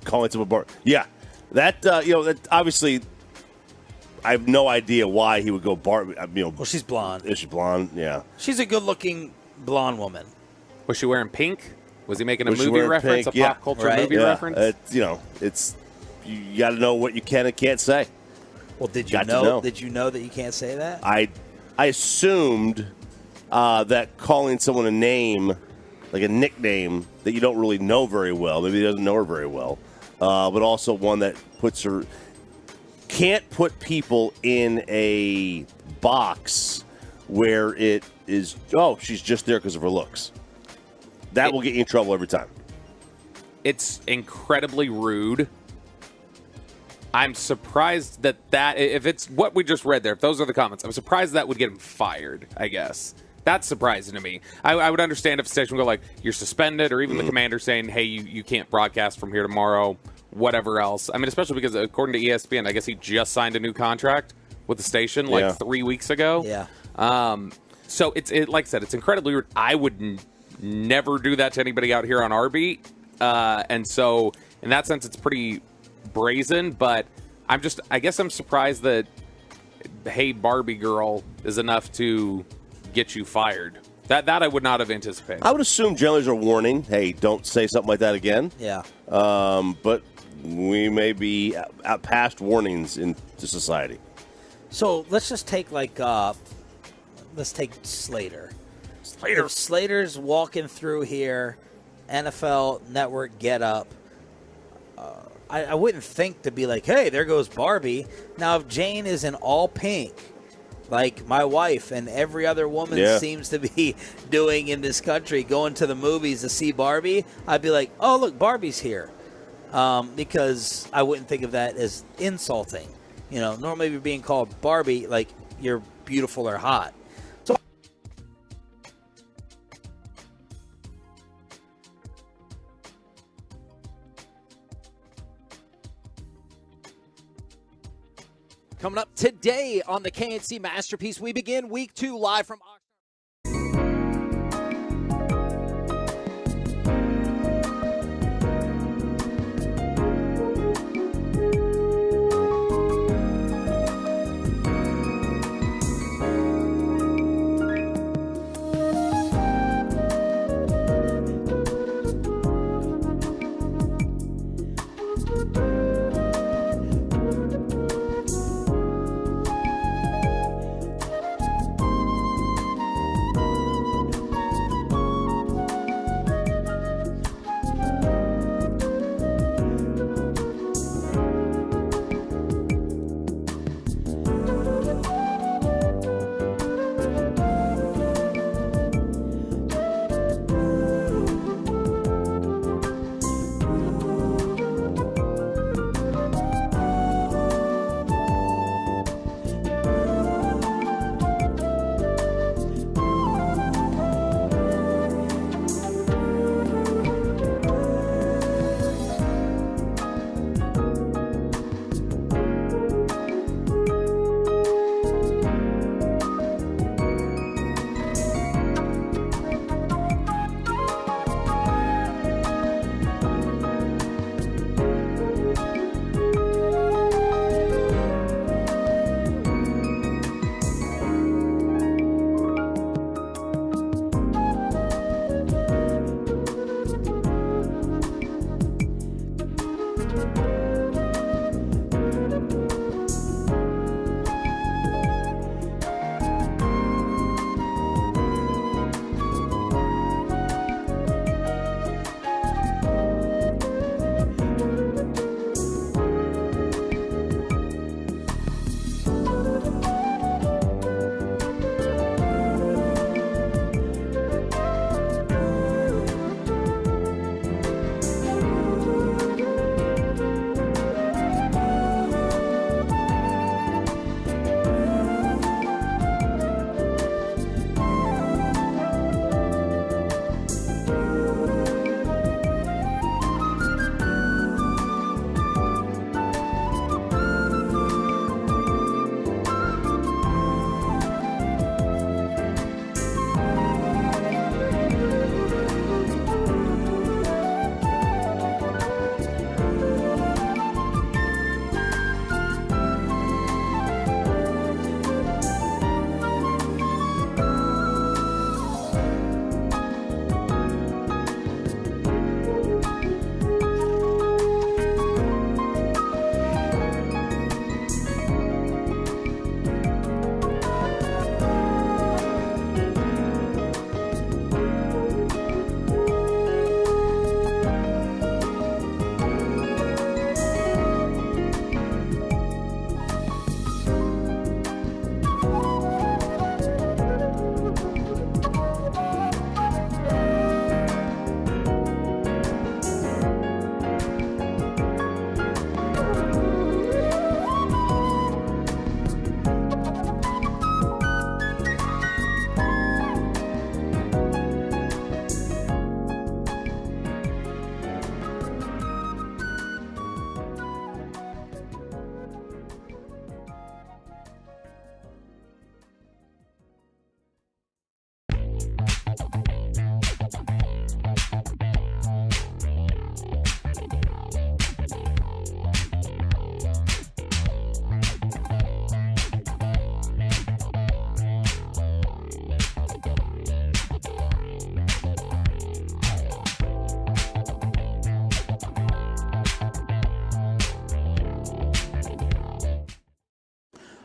Calling someone Barbie. Yeah, that, that obviously, I have no idea why he would go Barbie. Well, she's blonde. Is she blonde? Yeah. She's a good-looking blonde woman. Was she wearing pink? Was he making a movie reference, pink? a pop culture movie reference? It's you got to know what you can and can't say. Well, did you know? Did you know that you can't say that? I assumed that calling someone a name, like a nickname that you don't really know very well, maybe he doesn't know her very well, but also one that can't put people in a box where it is, oh, she's just there because of her looks. That will get you in trouble every time. It's incredibly rude. I'm surprised that if it's what we just read there, if those are the comments, I'm surprised that would get him fired, I guess. That's surprising to me. I would understand if the station would go like, you're suspended, or even the commander saying, hey, you can't broadcast from here tomorrow, whatever else. I mean, especially because according to ESPN, I guess he just signed a new contract with the station 3 weeks ago. Yeah. So it's like I said, it's incredibly rude. I would never do that to anybody out here on our beat. And so in that sense, it's pretty brazen, but I guess I'm surprised that, hey, Barbie girl is enough to get you fired. That I would not have anticipated. I would assume generally there's a warning. Hey, don't say something like that again. Yeah. But we may be at past warnings into society. So let's just take let's take Slater. If Slater's walking through here, NFL Network get up. I wouldn't think to be like, hey, there goes Barbie. Now, if Jane is in all pink, like my wife and every other woman seems to be doing in this country, going to the movies to see Barbie, I'd be like, oh, look, Barbie's here. Because I wouldn't think of that as insulting. Normally if you're being called Barbie, like you're beautiful or hot. So coming up today on the KNC Masterpiece, we begin week 2 live from Oxnard.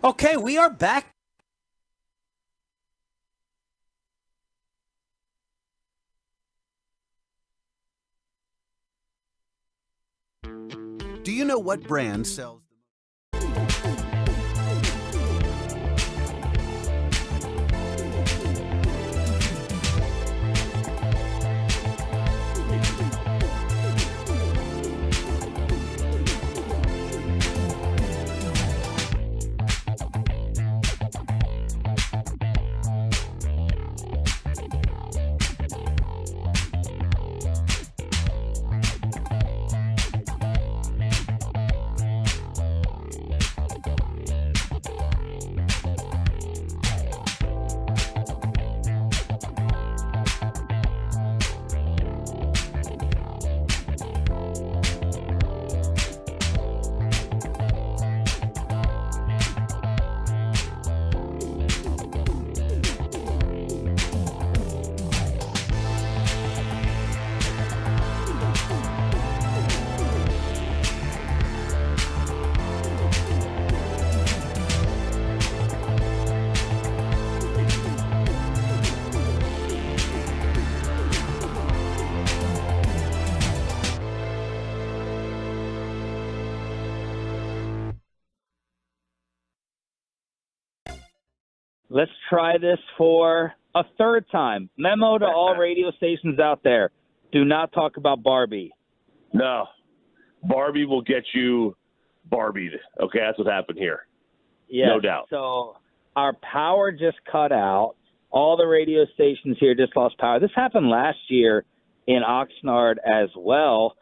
Okay, we are back. Do you know what brand sells? Let's try this for a third time. Memo to all radio stations out there. Do not talk about Barbie. No. Barbie will get you Barbied. Okay, that's what happened here. Yeah, no doubt. So our power just cut out. All the radio stations here just lost power. This happened last year in Oxnard as well.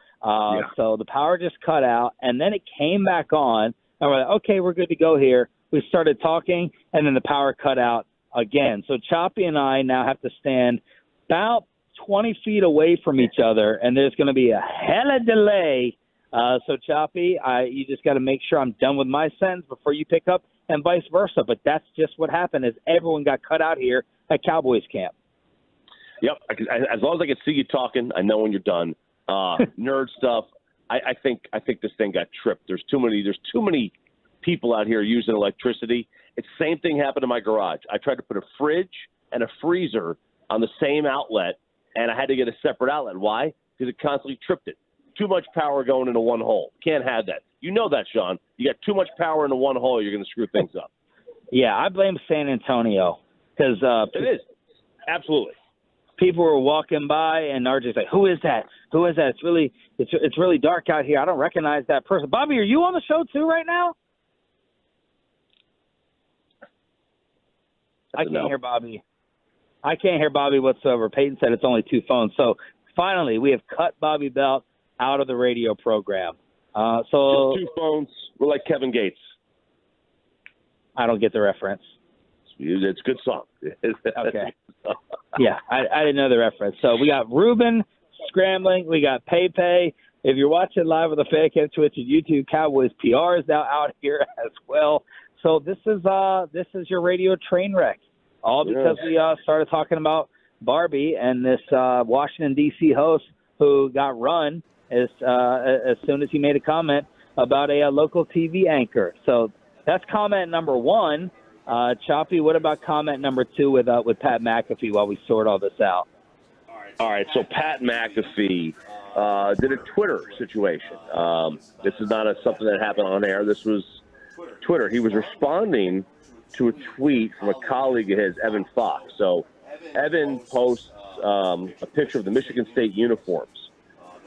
So the power just cut out, and then it came back on. And we're like, okay, we're good to go here. We started talking, and then the power cut out again. So Choppy and I now have to stand about 20 feet away from each other, and there's going to be a hella delay. So Choppy, you just got to make sure I'm done with my sentence before you pick up, and vice versa. But that's just what happened is everyone got cut out here at Cowboys camp. Yep. As long as I can see you talking, I know when you're done. Nerd stuff. I think this thing got tripped. There's too many people out here using electricity. It's the same thing happened in my garage. I tried to put a fridge and a freezer on the same outlet, and I had to get a separate outlet. Why? Because it constantly tripped it. Too much power going into one hole. Can't have that. You know that, Sean. You got too much power into one hole, you're going to screw things up. Yeah, I blame San Antonio because it is. Absolutely. People were walking by, and RJ's like, "Who is that? Who is that? It's really dark out here. I don't recognize that person." Bobby, are you on the show too right now? I can't hear Bobby. I can't hear Bobby whatsoever. Peyton said it's only two phones. So finally, we have cut Bobby Belt out of the radio program. Just two phones. We're like Kevin Gates. I don't get the reference. It's a good song. Okay. Yeah, I didn't know the reference. So we got Ruben scrambling. We got Pepe. If you're watching live on the Fan Cam, Twitch, and YouTube, Cowboys PR is now out here as well. So this is your radio train wreck, all because we started talking about Barbie and this Washington D.C. host who got run as soon as he made a comment about a local TV anchor. So that's comment number one. Choppy, what about comment number two with Pat McAfee while we sort all this out? All right, so Pat McAfee did a Twitter situation. This is not something that happened on air. This was Twitter. He was responding to a tweet from a colleague of his, Evan Fox. So Evan posts a picture of the Michigan State uniforms.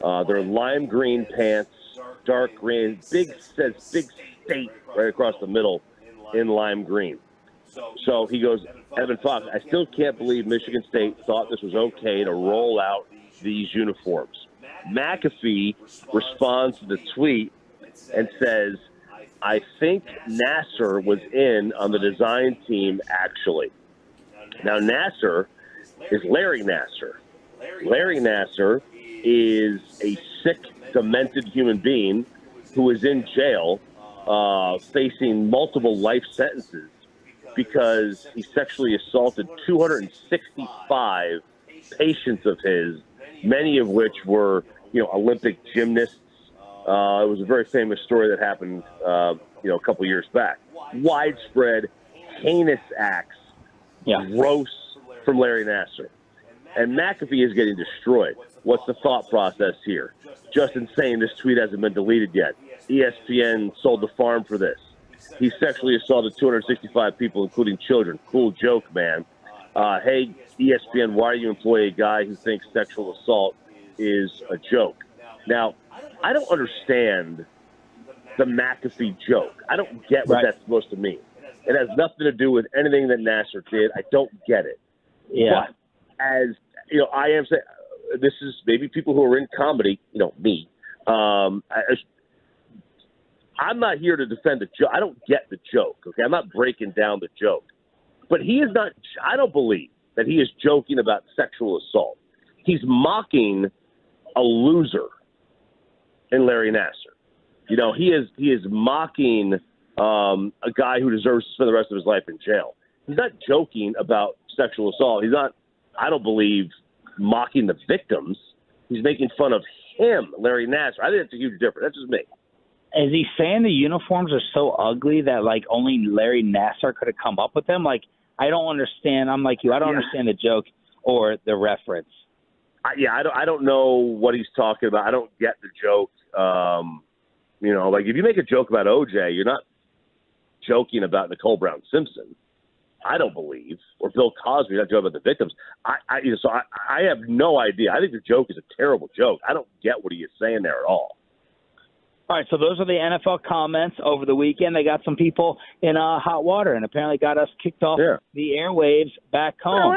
They're lime green pants, dark green, says big state right across the middle in lime green. So he goes, Evan Fox, I still can't believe Michigan State thought this was okay to roll out these uniforms. McAfee responds to the tweet and says, I think Nasser was in on the design team, actually. Now, Nasser is Larry Nasser. Larry Nasser is a sick, demented human being who is in jail facing multiple life sentences because he sexually assaulted 265 patients of his, many of which were, Olympic gymnasts. It was a very famous story that happened, a couple years back. Widespread, heinous acts, gross from Larry Nassar. And McAfee is getting destroyed. What's the thought process here? Just insane. This tweet hasn't been deleted yet. ESPN sold the farm for this. He sexually assaulted 265 people, including children. Cool joke, man. Hey, ESPN, why do you employ a guy who thinks sexual assault is a joke? Now, I don't understand the McAfee joke. I don't get what that's supposed to mean. It has nothing to do with anything that Nassar did. I don't get it. Yeah. But as I am saying, this is maybe people who are in comedy, me. I'm not here to defend the joke. I don't get the joke, okay? I'm not breaking down the joke. But he is not – I don't believe that he is joking about sexual assault. He's mocking a loser in Larry Nassar. He is mocking a guy who deserves to spend the rest of his life in jail. He's not joking about sexual assault. He's not, I don't believe, mocking the victims. He's making fun of him, Larry Nassar. I think that's a huge difference. That's just me. Is he saying the uniforms are so ugly that, only Larry Nassar could have come up with them? I don't understand. I'm like you. I don't understand the joke or the reference. I don't know what he's talking about. I don't get the joke. If you make a joke about OJ, you're not joking about Nicole Brown Simpson. I don't believe, or Bill Cosby, you're not joking about the victims. So I have no idea. I think the joke is a terrible joke. I don't get what he is saying there at all. All right, so those are the NFL comments over the weekend. They got some people in hot water and apparently got us kicked off the airwaves back home.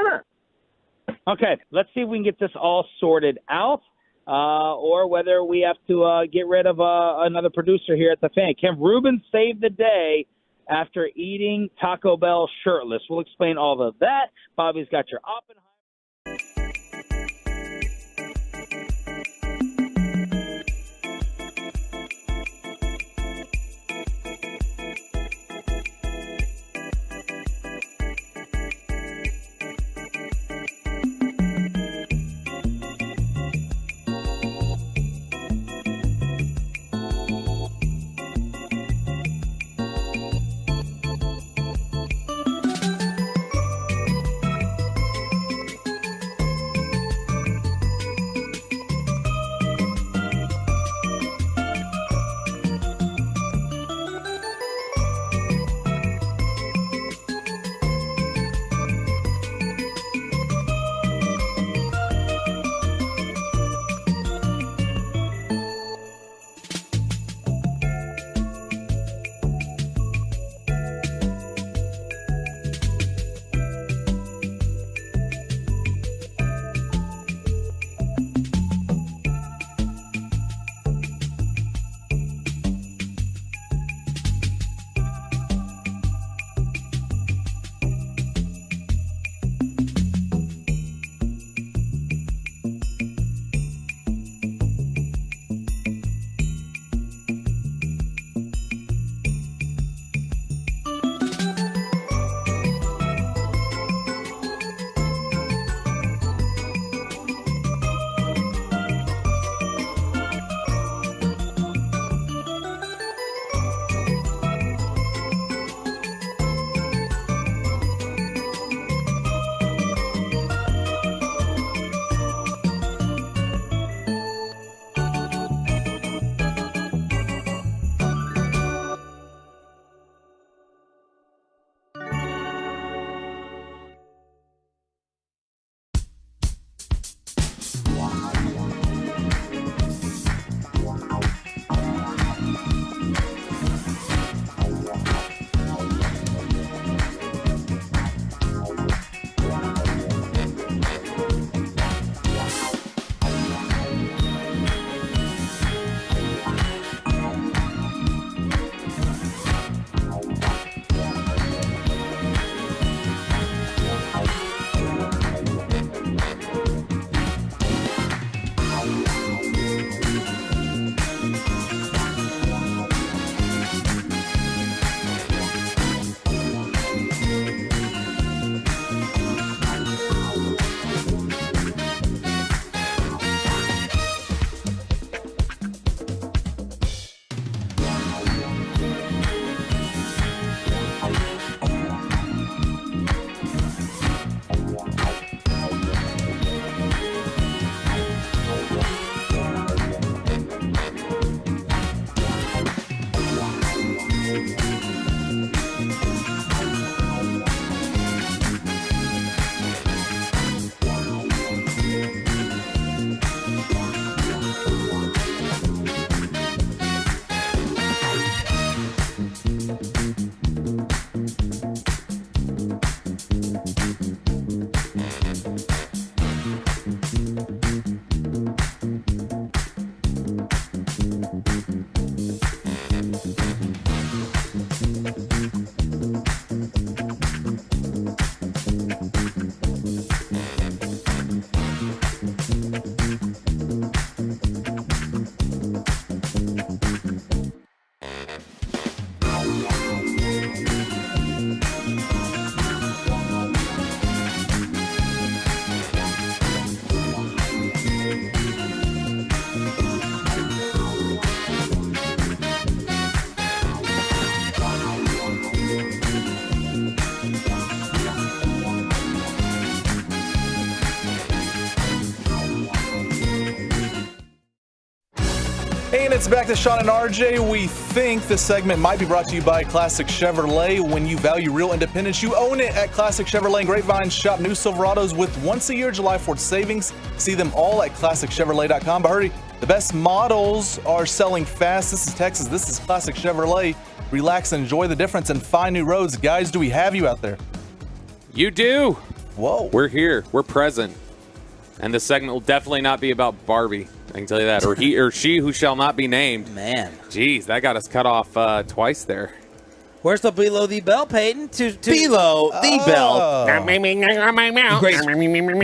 Okay, let's see if we can get this all sorted out or whether we have to get rid of another producer here at the Fan. Kim Rubin saved the day after eating Taco Bell shirtless. We'll explain all of that. Bobby's got your Oppenheimer. And it's back to Sean and RJ. We think this segment might be brought to you by Classic Chevrolet. When you value real independence, you own it at Classic Chevrolet and Grapevine. Shop new Silverados with once-a-year July 4th savings. See them all at ClassicChevrolet.com. But hurry, the best models are selling fast. This is Texas. This is Classic Chevrolet. Relax and enjoy the difference and find new roads. Guys, do we have you out there? You do. Whoa. We're here. We're present. And this segment will definitely not be about Barbie. I can tell you that. Or he or she who shall not be named. Man. Jeez, that got us cut off twice there. Where's the below the belt, Peyton? Below the belt.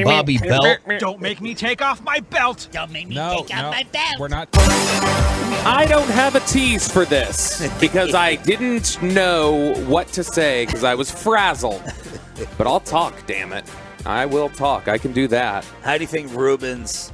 Bobby Belt. Don't make me take off my belt. Don't make me take off my belt. We're not. I don't have a tease for this because I didn't know what to say because I was frazzled. But I'll talk, damn it. I will talk. I can do that. How do you think Ruben's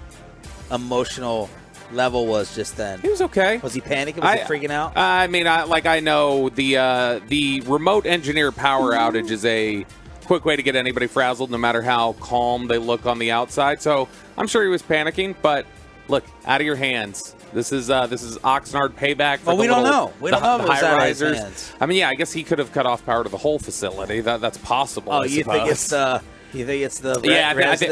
emotional level was just then? He was okay. Was he panicking? Was he freaking out? I mean, I know the remote engineer power outage is a quick way to get anybody frazzled, no matter how calm they look on the outside. So I'm sure he was panicking, but look, out of your hands. This is Oxnard payback for we don't know. We don't know if it was high out of his risers. hands. I mean, yeah, I guess he could have cut off power to the whole facility. That's possible. Oh, I you think it's the? You think it's the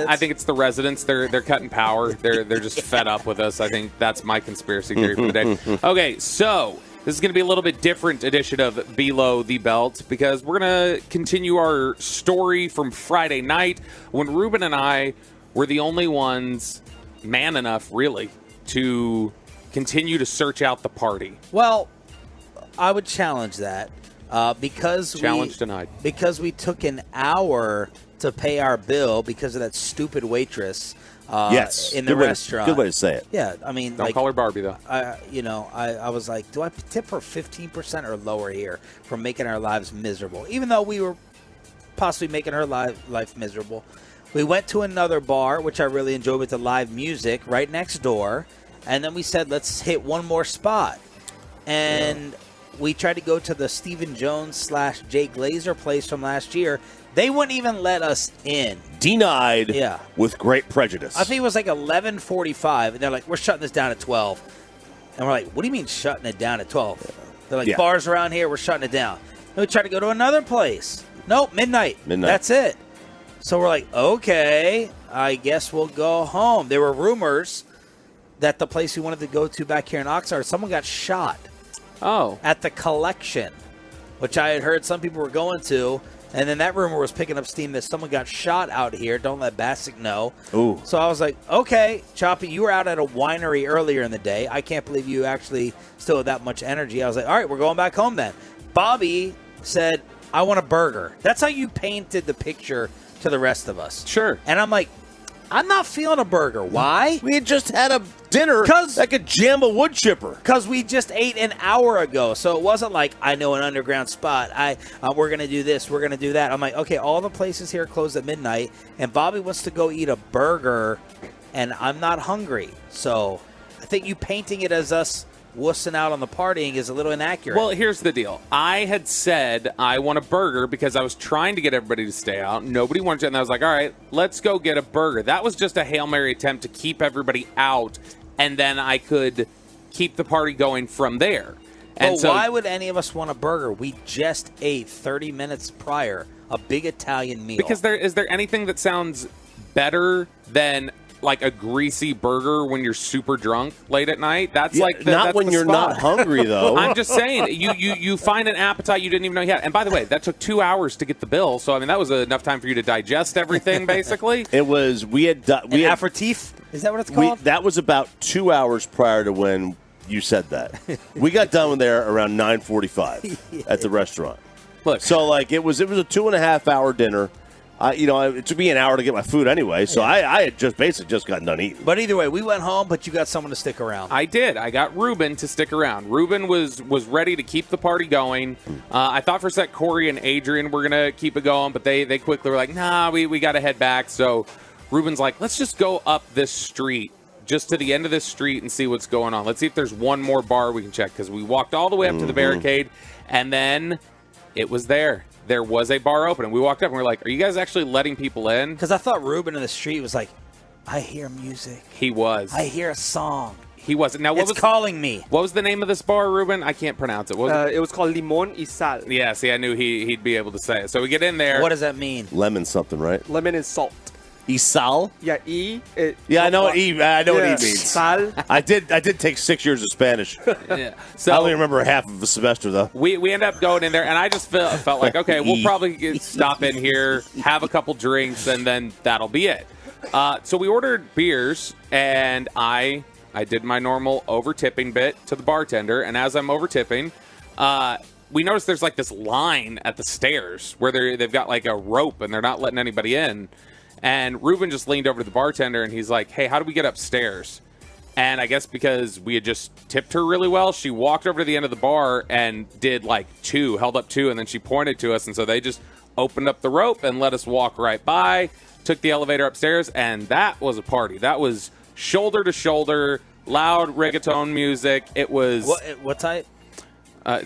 I think it's the residents. They're cutting power. They're just fed up with us. I think that's my conspiracy theory for the day. Okay, so this is going to be a little bit different edition of Below the Belt because we're going to continue our story from Friday night when Ruben and I were the only ones man enough, really, to continue to search out the party. Well, I would challenge that because challenge denied. Because we took an hour to pay our bill because of that stupid waitress yes, in the restaurant. Good way to say it. Yeah, I mean, don't call her Barbie though. I was like, do I tip her 15% or lower here for making our lives miserable? Even though we were possibly making her life miserable. We went to another bar, which I really enjoyed with the live music right next door, and then we said, let's hit one more spot. And we tried to go to the Stephen Jones / Jay Glazer place from last year. They wouldn't even let us in. Denied with great prejudice. I think it was like 11:45, and they're like, we're shutting this down at 12. And we're like, what do you mean shutting it down at 12? They're like, bars around here, we're shutting it down. And we tried to go to another place. Nope, midnight. That's it. So we're like, okay, I guess we'll go home. There were rumors that the place we wanted to go to back here in Oxnard, someone got shot. Oh. At the Collection, which I had heard some people were going to. And then that rumor was picking up steam that someone got shot out here. Don't let Bassick know. Ooh. So I was like, okay, Choppy, you were out at a winery earlier in the day. I can't believe you actually still have that much energy. I was like, all right, we're going back home then. Bobby said, I want a burger. That's how you painted the picture to the rest of us. Sure. And I'm like, I'm not feeling a burger. Why? We had just had a dinner that could jam a wood chipper. Because we just ate an hour ago. So it wasn't like, I know an underground spot. We're going to do this. We're going to do that. I'm like, okay, all the places here close at midnight. And Bobby wants to go eat a burger. And I'm not hungry. So I think you painting it as us wussing out on the partying is a little inaccurate. Well, here's the deal. I had said I want a burger because I was trying to get everybody to stay out. Nobody wanted to, and I was like, all right, let's go get a burger. That was just a Hail Mary attempt to keep everybody out, and then I could keep the party going from there. But why would any of us want a burger? We just ate 30 minutes prior a big Italian meal. Because is there anything that sounds better than like a greasy burger when you're super drunk late at night? That's not when you're not hungry, though. I'm just saying, you find an appetite you didn't even know you had. And by the way, that took 2 hours to get the bill. So I mean, that was enough time for you to digest everything, basically. It was. We had aperitif. Is that what it's called? That was about 2 hours prior to when you said that. We got done there around 9:45 at the restaurant. Look, so like it was a 2.5 hour dinner. It took me an hour to get my food anyway, so I had just gotten done eating. But either way, we went home, but you got someone to stick around. I did. I got Ruben to stick around. Ruben was ready to keep the party going. I thought for a sec Corey and Adrian were going to keep it going, but they quickly were like, nah, we got to head back. So Ruben's like, let's just go up this street, just to the end of this street and see what's going on. Let's see if there's one more bar we can check, because we walked all the way up to the barricade, and then it was there. There was a bar open, and we walked up, and we were like, are you guys actually letting people in? Because I thought Ruben in the street was like, I hear music. He was. I hear a song. He wasn't. Now, It's calling me. What was the name of this bar, Ruben? I can't pronounce it. What was It was called Limón y Sal. Yeah, see, I knew he'd be able to say it. So we get in there. What does that mean? Lemon something, right? Lemon and salt. Isal? Yeah, Yeah, I know what I know what he means. Sal. I did take 6 years of Spanish. Yeah. So I only remember half of the semester though. we end up going in there, and I just felt like, okay, we'll probably stop in here, have a couple drinks, and then that'll be it. So we ordered beers, and I did my normal over-tipping bit to the bartender, and as I'm over-tipping, we noticed there's like this line at the stairs where they've got like a rope, and they're not letting anybody in. And Ruben just leaned over to the bartender, and he's like, hey, how do we get upstairs? And I guess because we had just tipped her really well, she walked over to the end of the bar and did like held up two, and then she pointed to us, and so they just opened up the rope and let us walk right by, took the elevator upstairs, and that was a party. That was shoulder to shoulder, loud reggaeton music. It was... What type?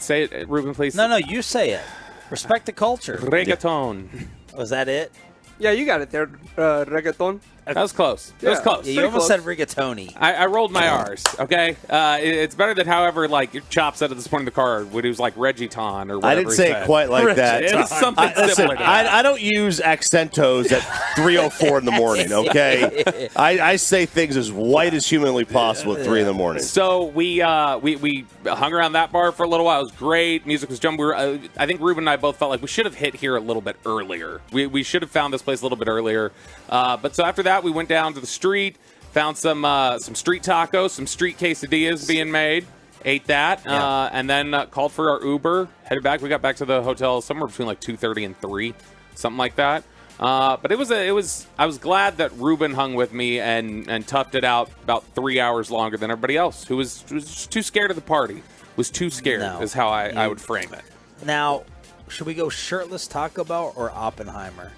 Say it, Ruben, please. No, you say it. Respect the culture. Reggaeton. Was that it? Yeah, you got it there, reggaeton. That was close. That was close. Yeah, you almost said rigatoni. I rolled my R's, okay? It's better than however, like, your Chop said at this point in the car when he was like Reggiton or whatever. I didn't say it quite like that. It was something similar to that. I don't use accentos at 3:04 in the morning, okay? I say things as white as humanly possible at 3 in the morning. So we hung around that bar for a little while. It was great. Music was jumping. I think Ruben and I both felt like we should have hit here a little bit earlier. We should have found this place a little bit earlier. But so after that, we went down to the street, found some street tacos, some street quesadillas being made, ate that, and then called for our Uber, headed back. We got back to the hotel somewhere between like 2:30 and 3, something like that. But I was glad that Ruben hung with me and toughed it out about 3 hours longer than everybody else, who was too scared of the party. Was too scared is how I would frame it. Now, should we go shirtless Taco Bell or Oppenheimer?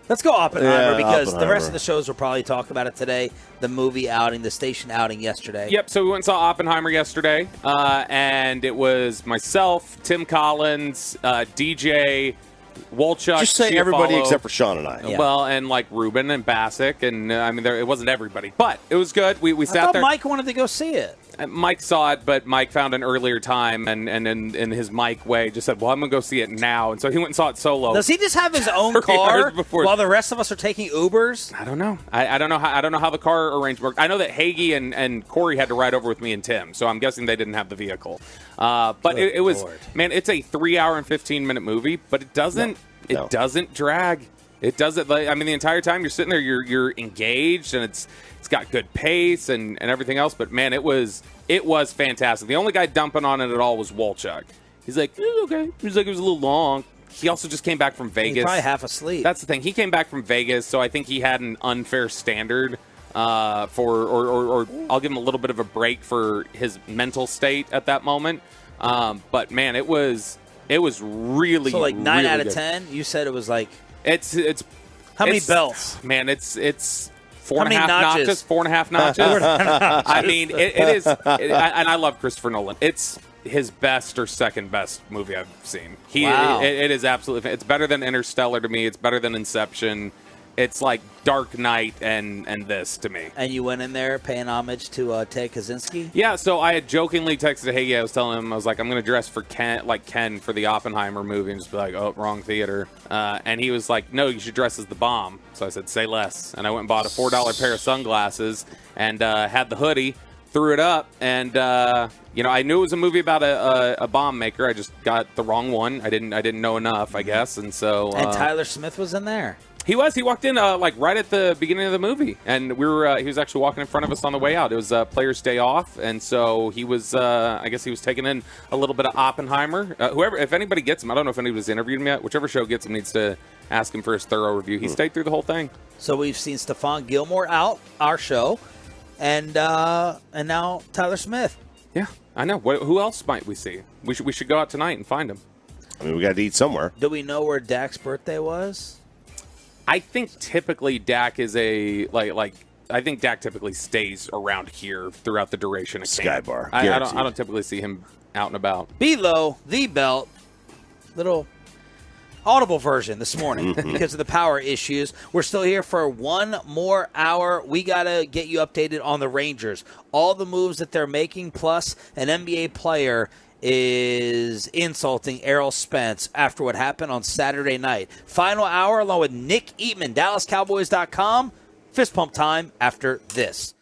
Let's go Oppenheimer because the rest of the shows will probably talk about it today. The movie outing, the station outing yesterday. Yep, so we went and saw Oppenheimer yesterday, and it was myself, Tim Collins, DJ, Wolchuk. Just say everybody except for Sean and I. Yeah. Well, and like Ruben and Bassick, and I mean, it wasn't everybody, but it was good. We sat there. Mike wanted to go see it. Mike saw it, but Mike found an earlier time, and in his Mike way, just said, well, I'm going to go see it now. And so he went and saw it solo. Does he just have his own car while the rest of us are taking Ubers? I don't know. I don't know how the car arrangement worked. I know that Hagee and Corey had to ride over with me and Tim, so I'm guessing they didn't have the vehicle. But it was, man, it's a 3 hour and 15-minute movie, but it doesn't drag. It doesn't. I mean, the entire time you're sitting there, you're engaged, and it's got good pace and everything else. But man, it was fantastic. The only guy dumping on it at all was Wolchuk. He's like, okay. He's like, it was a little long. He also just came back from Vegas. He's probably half asleep. That's the thing. He came back from Vegas, so I think he had an unfair standard or I'll give him a little bit of a break for his mental state at that moment. But man, it was really so like 9 really out of good. 10. You said it was like it's how many belts? Man, it's 4.5 How many notches. 4.5 notches. I mean, it is, and I love Christopher Nolan. It's his best or second best movie I've seen. Wow. It is absolutely. It's better than Interstellar to me. It's better than Inception. It's like Dark Knight and this to me. And you went in there paying homage to Ted Kaczynski? Yeah, so I had jokingly texted Hagee. I was telling him, I was like, I'm going to dress for Ken for the Oppenheimer movie and just be like, oh, wrong theater. And he was like, no, you should dress as the bomb. So I said, say less. And I went and bought a $4 pair of sunglasses and had the hoodie, threw it up. And, I knew it was a movie about a bomb maker. I just got the wrong one. I didn't know enough, I guess. And so. And Tyler Smith was in there. He was. He walked in like right at the beginning of the movie, and we were. He was actually walking in front of us on the way out. It was Players' Day Off, and so he was. I guess he was taking in a little bit of Oppenheimer. If anybody gets him, I don't know if anybody's interviewed him yet. Whichever show gets him needs to ask him for his thorough review. He stayed through the whole thing. So we've seen Stephon Gilmore out our show, and now Tyler Smith. Yeah, I know. Who else might we see? We should go out tonight and find him. I mean, we got to eat somewhere. Do we know where Dak's birthday was? I think typically Dak is I think Dak typically stays around here throughout the duration of camp. Skybar. I don't typically see him out and about. Below the belt, little audible version this morning because of the power issues. We're still here for one more hour. We got to get you updated on the Rangers. All the moves that they're making, plus an NBA player is insulting Errol Spence after what happened on Saturday night. Final hour along with Nick Eatman, DallasCowboys.com. Fist pump time after this.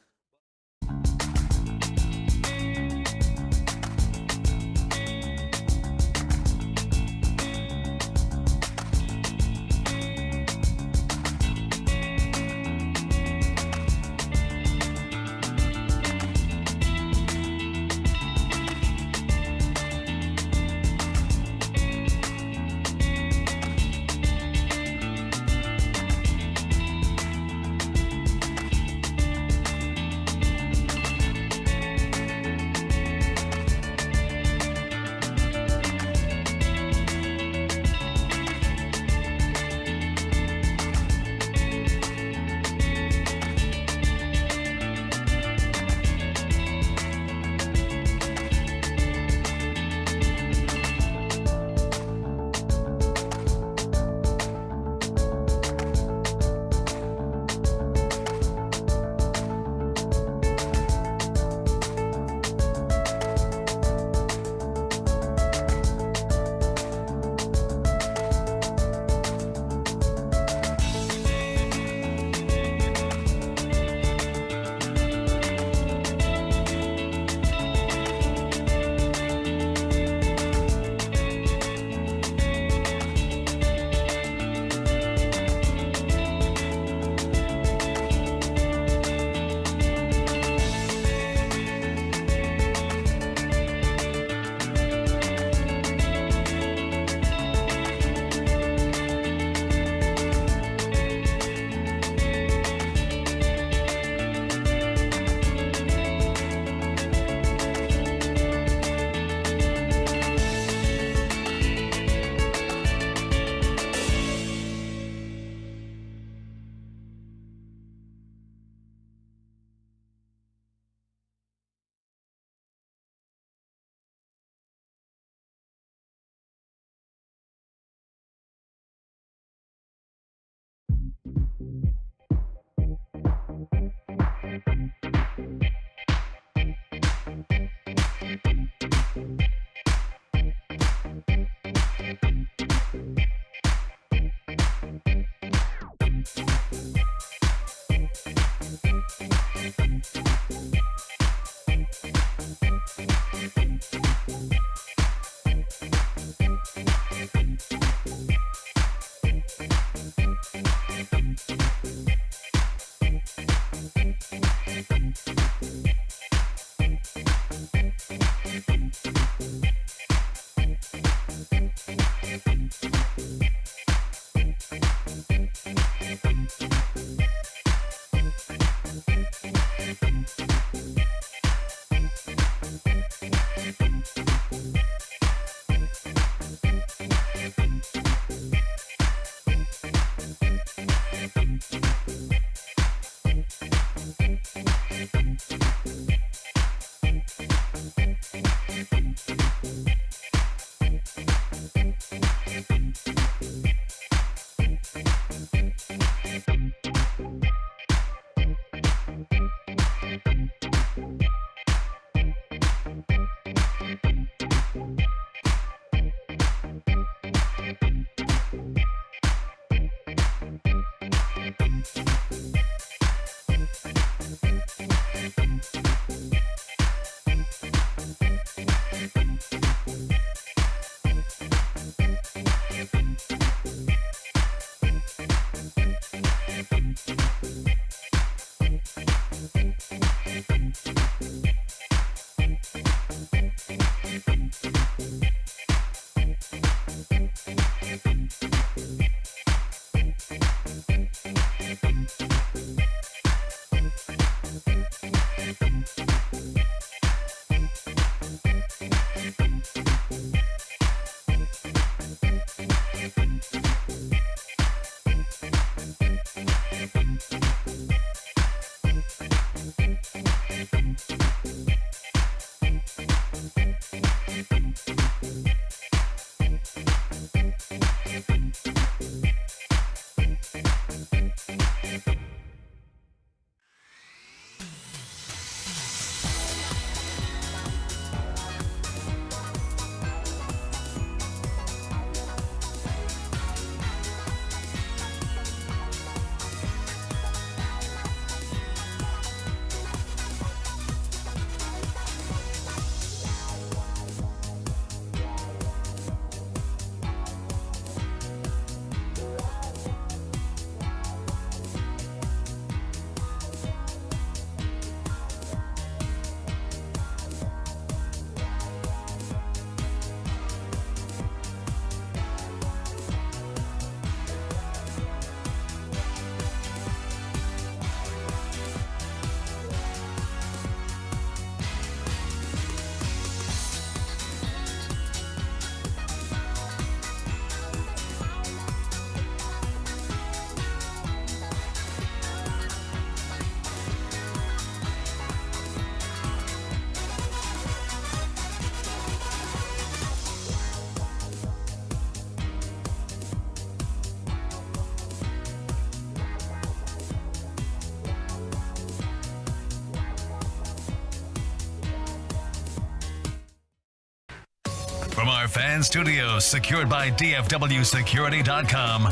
our fan studios secured by DFWsecurity.com,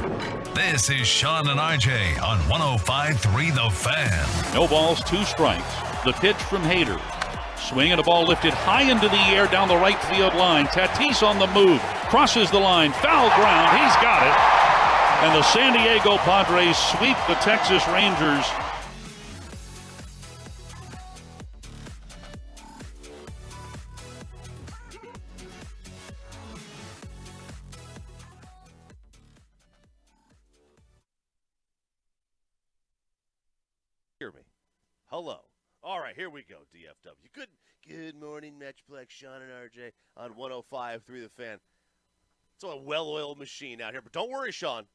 this is Sean and RJ on 105.3 The Fan. No balls, 2 strikes. The pitch from Hader. Swing and a ball lifted high into the air down the right field line. Tatis on the move. Crosses the line. Foul ground. He's got it. And the San Diego Padres sweep the Texas Rangers. Hear me. Hello. All right, here we go, DFW. Good morning, Metroplex, Sean and RJ on 105.3 The Fan. It's a well-oiled machine out here. But don't worry, Sean.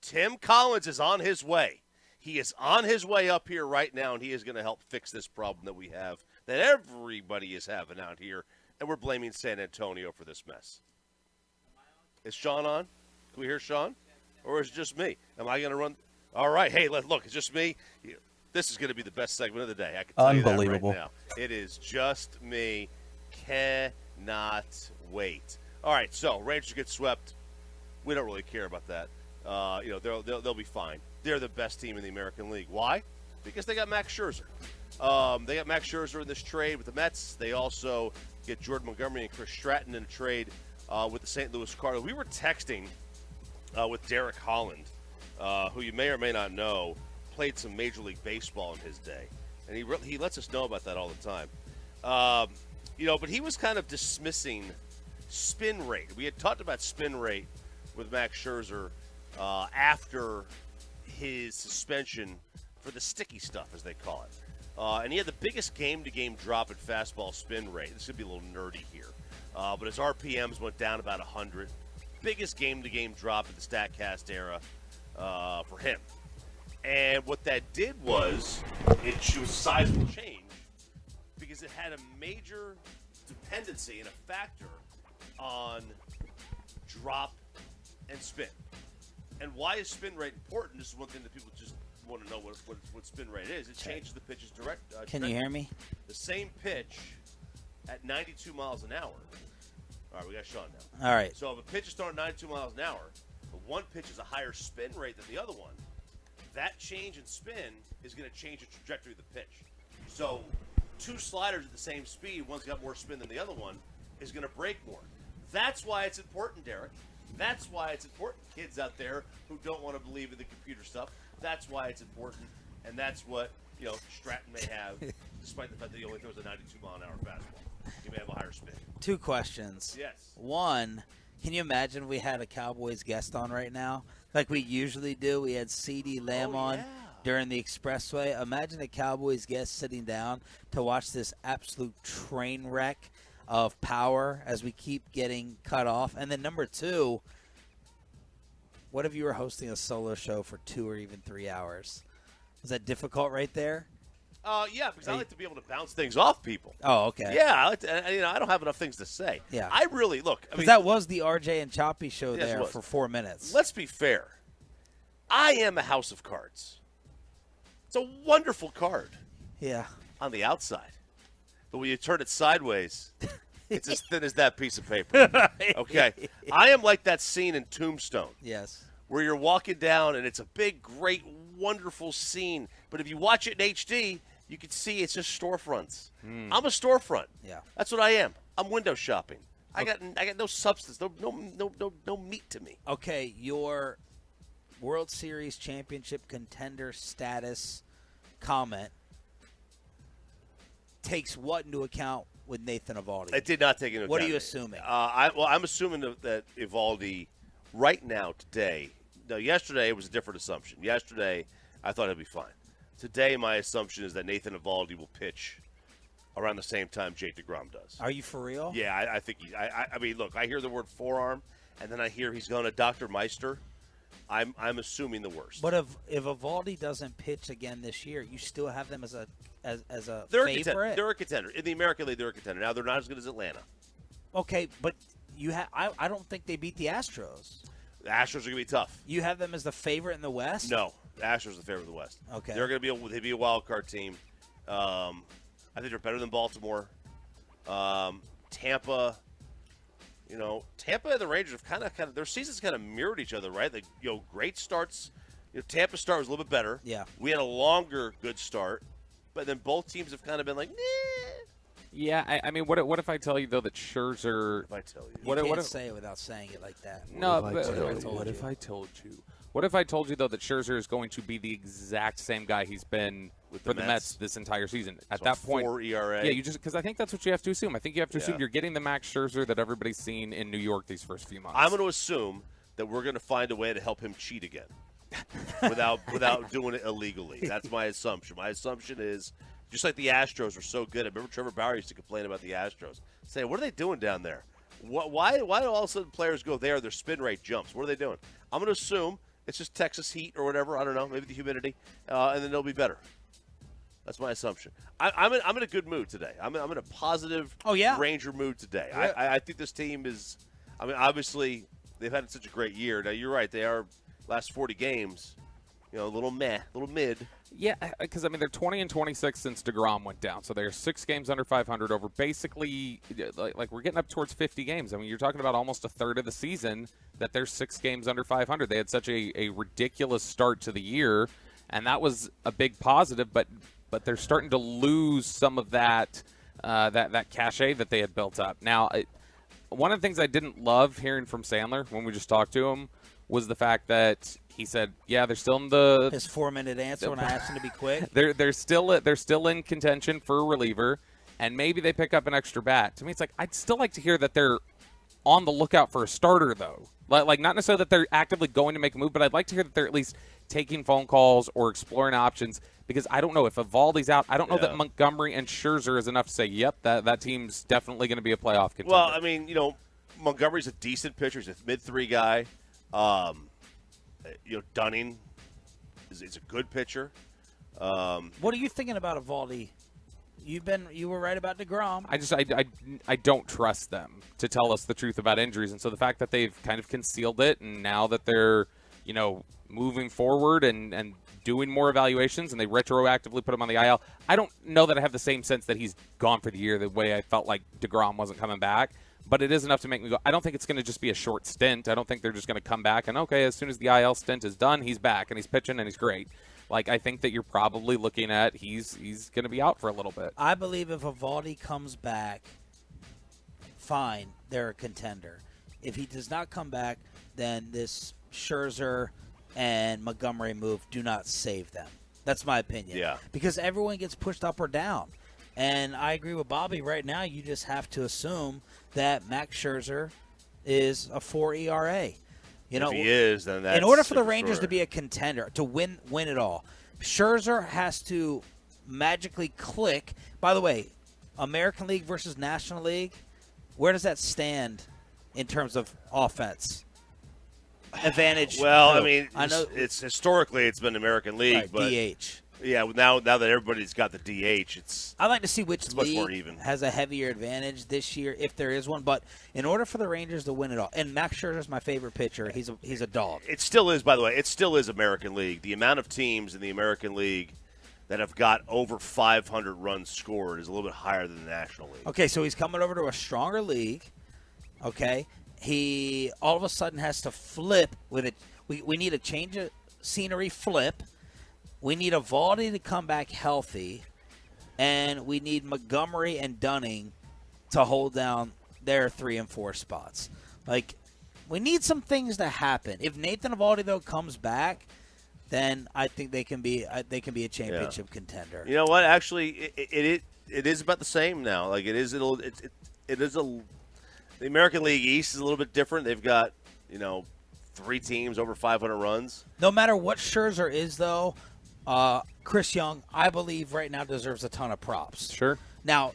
Tim Collins is on his way. He is on his way up here right now, and he is going to help fix this problem that we have, that everybody is having out here, and we're blaming San Antonio for this mess. Is Sean on? Can we hear Sean? Or is it just me? Am I going to run? All right. Hey, look, it's just me. This is going to be the best segment of the day. I can tell you that right now. It is just me. Cannot wait. All right, so Rangers get swept. We don't really care about that. They'll be fine. They're the best team in the American League. Why? Because they got Max Scherzer. They got Max Scherzer in this trade with the Mets. They also get Jordan Montgomery and Chris Stratton in a trade with the St. Louis Cardinals. We were texting with Derek Holland, who you may or may not know, played some Major League Baseball in his day, and he lets us know about that all the time. But he was kind of dismissing spin rate. We had talked about spin rate with Max Scherzer after his suspension for the sticky stuff, as they call it, and he had the biggest game-to-game drop in fastball spin rate. This is gonna be a little nerdy here, but his RPMs went down about 100. Biggest game-to-game drop in the StatCast era for him. And what that did was it was a sizable change because it had a major dependency and a factor on drop and spin. And why is spin rate important? This is one thing that people just want to know what spin rate is. It changes the pitch's direct. Can you hear me? The same pitch at 92 miles an hour. All right, we got Sean now. All right. So if a pitch is throwing 92 miles an hour, but one pitch is a higher spin rate than the other one, that change in spin is going to change the trajectory of the pitch. So 2 sliders at the same speed, one's got more spin than the other one, is going to break more. That's why it's important, Derek. That's why it's important, kids out there who don't want to believe in the computer stuff. That's why it's important, and that's what Stratton may have, despite the fact that he only throws a 92-mile-an-hour fastball. He may have a higher spin. 2 questions. Yes. One, can you imagine we had a Cowboys guest on right now? Like we usually do. We had C.D. Lamb on during the Expressway. Imagine a Cowboys guest sitting down to watch this absolute train wreck of power as we keep getting cut off. And then number 2, what if you were hosting a solo show for 2 or even 3 hours? Was that difficult right there? Yeah, because I like to be able to bounce things off people. Oh, okay. Yeah, I like to, I don't have enough things to say. Yeah. I really look. Because that was the RJ and Choppy show Yes, there it was. for 4 minutes. Let's be fair. I am a house of cards. It's a wonderful card. Yeah. On the outside. But when you turn it sideways, it's as thin as that piece of paper. Okay. I am like that scene in Tombstone. Yes. Where you're walking down and it's a big, great, wonderful scene. But if you watch it in HD, you can see it's just storefronts. I'm a storefront. Yeah. That's what I am. I'm window shopping. I got no substance, no meat to me. Okay, your World Series championship contender status comment takes what into account with Nathan Eovaldi? It did not take into account. What are you assuming? I'm assuming that Eovaldi right now, today. Now, yesterday it was a different assumption. Yesterday, I thought it'd be fine. Today, my assumption is that Nathan Eovaldi will pitch around the same time Jake DeGrom does. Are you for real? Yeah, I think I mean, look, I hear the word forearm, and then I hear he's going to Dr. Meister. I'm assuming the worst. But if Eovaldi doesn't pitch again this year, you still have them as a they're favorite? They're a contender. In the American League, they're a contender. Now, they're not as good as Atlanta. Okay, but I don't think they beat the Astros. The Astros are going to be tough. You have them as the favorite in the West? No, the Astros are the favorite in the West. Okay. They're going to be a wild card team. I think they're better than Baltimore. Tampa, Tampa and the Rangers have kind of their seasons kind of mirrored each other, right? Great starts. Tampa's start was a little bit better. Yeah. We had a longer good start, but then both teams have kind of been like, nah. Yeah, I mean, what if I tell you though that Scherzer? If I tell you, You can't say it without saying it like that. No, What but if I told you? What if I told you though that Scherzer is going to be the exact same guy he's been for the Mets this entire season? At that point, 4 ERA. Yeah, because I think that's what you have to assume. I think you have to assume Yeah. you're getting the Max Scherzer that everybody's seen in New York these first few months. I'm going to assume that we're going to find a way to help him cheat again, without doing it illegally. That's my assumption. My assumption is just like the Astros were so good. I remember Trevor Bauer used to complain about the Astros, say, "What are they doing down there? Why do all of a sudden players go there? Their spin rate jumps. What are they doing?" I'm going to assume it's just Texas heat or whatever. I don't know. Maybe the humidity, and then they'll be better. That's my assumption. I'm in a good mood today. I'm in a positive Ranger mood today. Yeah. I think this team is. I mean, obviously they've had such a great year. Now you're right. They are last 40 games. A little mid. Yeah, because, I mean, they're 20-26 since DeGrom went down. So they're 6 games under 500 over basically, like we're getting up towards 50 games. I mean, you're talking about almost a third of the season that they're 6 games under 500. They had such a ridiculous start to the year, and that was a big positive, but they're starting to lose some of that that cachet that they had built up. Now, one of the things I didn't love hearing from Sandler when we just talked to him was the fact that he said, "Yeah, they're still in the his 4-minute answer when I asked him to be quick. They're still in contention for a reliever, and maybe they pick up an extra bat." To me, it's like I'd still like to hear that they're on the lookout for a starter, though. Like not necessarily that they're actively going to make a move, but I'd like to hear that they're at least taking phone calls or exploring options. Because I don't know if Evaldi's out. I don't know that Montgomery and Scherzer is enough to say, "Yep, that team's definitely going to be a playoff contender." Well, I mean, Montgomery's a decent pitcher. He's a mid-3 guy. Dunning is a good pitcher. What are you thinking about Evaldi? You were right about DeGrom. I don't trust them to tell us the truth about injuries, and so the fact that they've kind of concealed it, and now that they're moving forward and doing more evaluations, and they retroactively put him on the IL, I don't know that I have the same sense that he's gone for the year the way I felt like DeGrom wasn't coming back. But it is enough to make me go, I don't think it's going to just be a short stint. I don't think they're just going to come back and, okay, as soon as the IL stint is done, he's back and he's pitching and he's great. Like, I think that you're probably looking at he's going to be out for a little bit. I believe if Evaldi comes back, fine, they're a contender. If he does not come back, then this Scherzer and Montgomery move do not save them. That's my opinion. Yeah. Because everyone gets pushed up or down. And I agree with Bobby. Right now, you just have to assume that Max Scherzer is a 4 ERA. If he is, then that's in order for the Rangers to be a contender, to win it all, Scherzer has to magically click. By the way, American League versus National League, where does that stand in terms of offense? Advantage. Well, no. I mean, I know it's historically it's been American League, right, but DH. Yeah, now that everybody's got the DH, it's. I'd like to see which much more league even. has a heavier advantage this year, if there is one. But in order for the Rangers to win it all, and Max Scherzer's my favorite pitcher. He's a dog. It still is, by the way. It still is American League. The amount of teams in the American League that have got over 500 runs scored is a little bit higher than the National League. Okay, so he's coming over to a stronger league. Okay, he all of a sudden has to flip with it. We need a change of scenery flip. We need Evaldi to come back healthy, and we need Montgomery and Dunning to hold down their 3 and 4 spots. Like, we need some things to happen. If Nathan Evaldi though comes back, then I think they can be a championship contender. You know what? Actually, it is about the same now. Like it is. The American League East is a little bit different. They've got 3 teams over 500 runs. No matter what Scherzer is though. Chris Young, I believe right now deserves a ton of props. Sure. Now,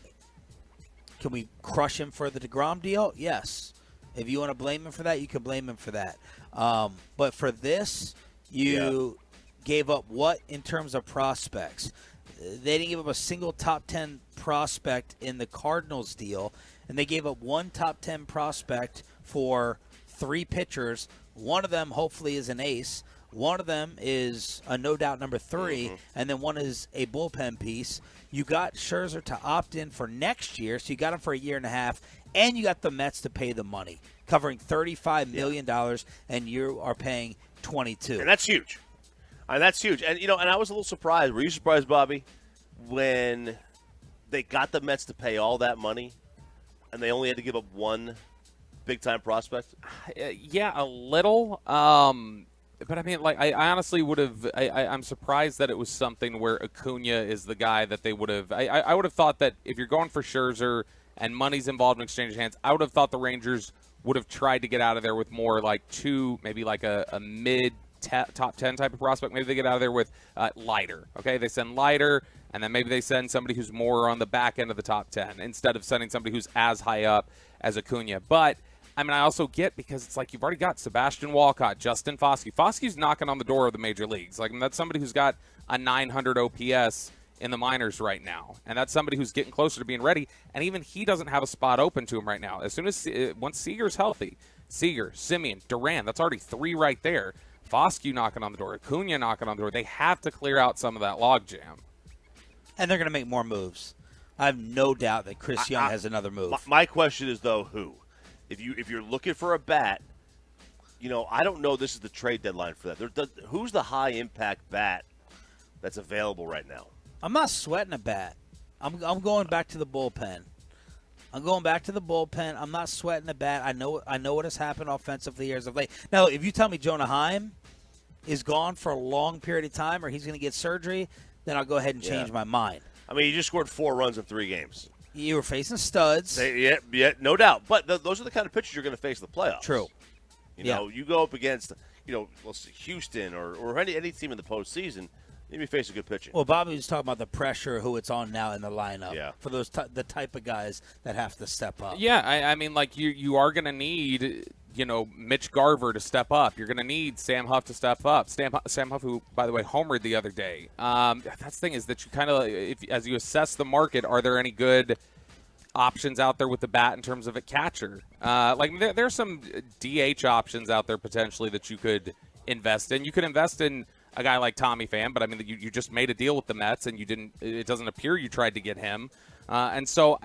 can we crush him for the DeGrom deal? Yes. If you want to blame him for that, you can blame him for that. But for this, you gave up what in terms of prospects? They didn't give up a single top 10 prospect in the Cardinals deal, and they gave up 1 top 10 prospect for 3 pitchers. One of them hopefully is an ace. One of them is a no doubt number 3, and then one is a bullpen piece. You got Scherzer to opt in for next year, so you got him for a year and a half, and you got the Mets to pay the money, covering $35 million, and you are paying $22. And that's huge. That's huge. And, and I was a little surprised. Were you surprised, Bobby, when they got the Mets to pay all that money and they only had to give up one big-time prospect? Yeah, a little. But, I mean, like, I honestly would have – I'm surprised that it was something where Acuna is the guy that they would have – I would have thought that if you're going for Scherzer and money's involved in exchange hands, I would have thought the Rangers would have tried to get out of there with more like 2, maybe like a mid top 10 type of prospect. Maybe they get out of there with Leiter. Okay, they send Leiter, and then maybe they send somebody who's more on the back end of the top 10 instead of sending somebody who's as high up as Acuna. But I mean, I also get, because it's like you've already got Sebastian Walcott, Justin Foskey. Foskey's knocking on the door of the major leagues. Like, that's somebody who's got a 900 OPS in the minors right now, and that's somebody who's getting closer to being ready. And even he doesn't have a spot open to him right now. As soon as once Seager's healthy, Seager, Simeon, Duran, that's already 3 right there. Foskey knocking on the door, Acuna knocking on the door. They have to clear out some of that logjam. And they're going to make more moves. I have no doubt that Chris Young has another move. My question is, though, who? If you're looking for a bat, I don't know this is the trade deadline for that. Who's the high-impact bat that's available right now? I'm not sweating a bat. I'm going back to the bullpen. I'm not sweating a bat. I know what has happened offensively as of late. Now, if you tell me Jonah Heim is gone for a long period of time or he's going to get surgery, then I'll go ahead and change my mind. I mean, he just scored 4 runs in 3 games. You were facing studs. Yeah, no doubt. But those are the kind of pitchers you're going to face in the playoffs. True. You go up against, let's see, Houston or any team in the postseason, you may face a good pitching. Well, Bobby was talking about the pressure, who it's on now in the lineup. Yeah. For those the type of guys that have to step up. Yeah, I mean, like, you are going to need, Mitch Garver to step up. You're going to need Sam Huff to step up. Sam Huff, who, by the way, homered the other day. That's the thing, is that you kind of, as you assess the market, are there any good options out there with the bat in terms of a catcher? There's some DH options out there potentially that you could invest in. You could invest in a guy like Tommy Pham, but I mean, you just made a deal with the Mets, and it doesn't appear you tried to get him. And so,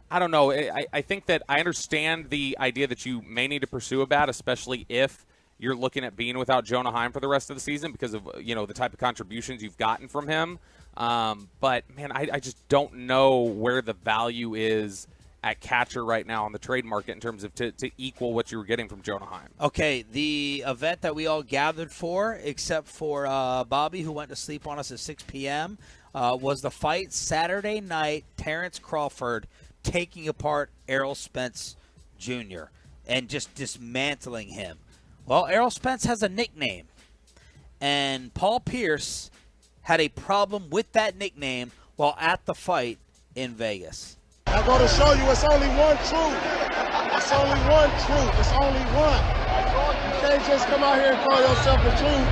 I don't know. I think that I understand the idea that you may need to pursue a bat, especially if you're looking at being without Jonah Heim for the rest of the season because of, the type of contributions you've gotten from him. But, man, I just don't know where the value is at catcher right now on the trade market in terms of to equal what you were getting from Jonah Heim. Okay, the event that we all gathered for, except for Bobby, who went to sleep on us at 6 p.m., was the fight Saturday night, Terrence Crawford taking apart Errol Spence Jr. and just dismantling him. Well, Errol Spence has a nickname, and Paul Pierce had a problem with that nickname while at the fight in Vegas. I'm going to show you it's only one truth. It's only one truth. It's only one. You can't just come out here and call yourself the truth.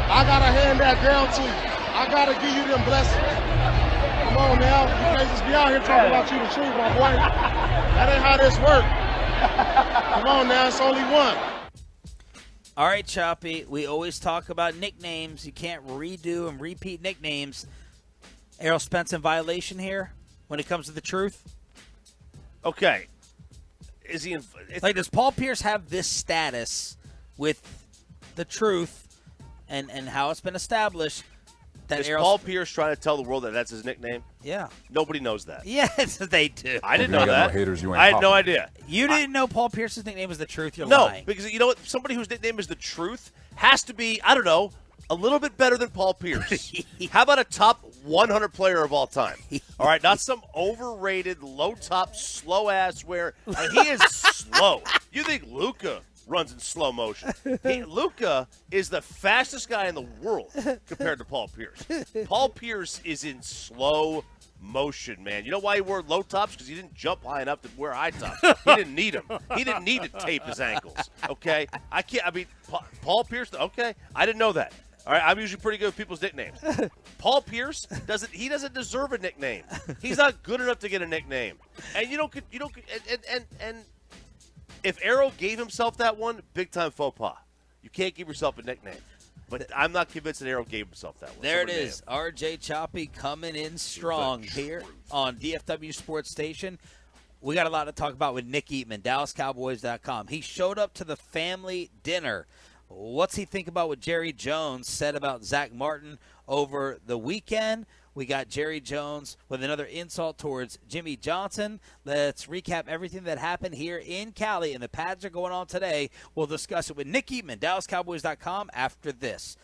I got to hand that down to you. I got to give you them blessings. Come on now. You can't just be out here talking about you the truth, my boy. That ain't how this works. Come on now. It's only one. All right, Choppy. We always talk about nicknames. You can't redo and repeat nicknames. Errol Spence in violation here when it comes to the truth? Okay. Is he does Paul Pierce have this status with the truth and how it's been established that is Paul Pierce trying to tell the world that that's his nickname? Yeah. Nobody knows that. Yes, they do. I didn't know that. No haters, you ain't I had no popping. idea. You didn't know Paul Pierce's nickname was the truth? You're No, lying. because you know what? Somebody whose nickname is the truth has to be, I don't know, a little bit better than Paul Pierce. How about a top 100 player of all time? All right, not some overrated, low-top, slow-ass where he is slow. You think Luka runs in slow motion. Luka is the fastest guy in the world compared to Paul Pierce. Paul Pierce is in slow motion, man. You know why he wore low tops? Because he didn't jump high enough to wear high tops. He didn't need them. He didn't need to tape his ankles. Okay? Paul Pierce, okay? I didn't know that. All right, I'm usually pretty good with people's nicknames. Paul Pierce doesn't deserve a nickname. He's not good enough to get a nickname. And and if Errol gave himself that one, big time faux pas. You can't give yourself a nickname. But I'm not convinced that Arrow gave himself that one. There it Somebody may is. R.J. Choppy coming in strong here on DFW Sports Station. We got a lot to talk about with Nick Eatman, DallasCowboys.com. He showed up to the family dinner. What's he think about what Jerry Jones said about Zach Martin over the weekend? We got Jerry Jones with another insult towards Jimmy Johnson. Let's recap everything that happened here in Cali, and the pads are going on today. We'll discuss it with Nick Eatman, DallasCowboys.com, after this.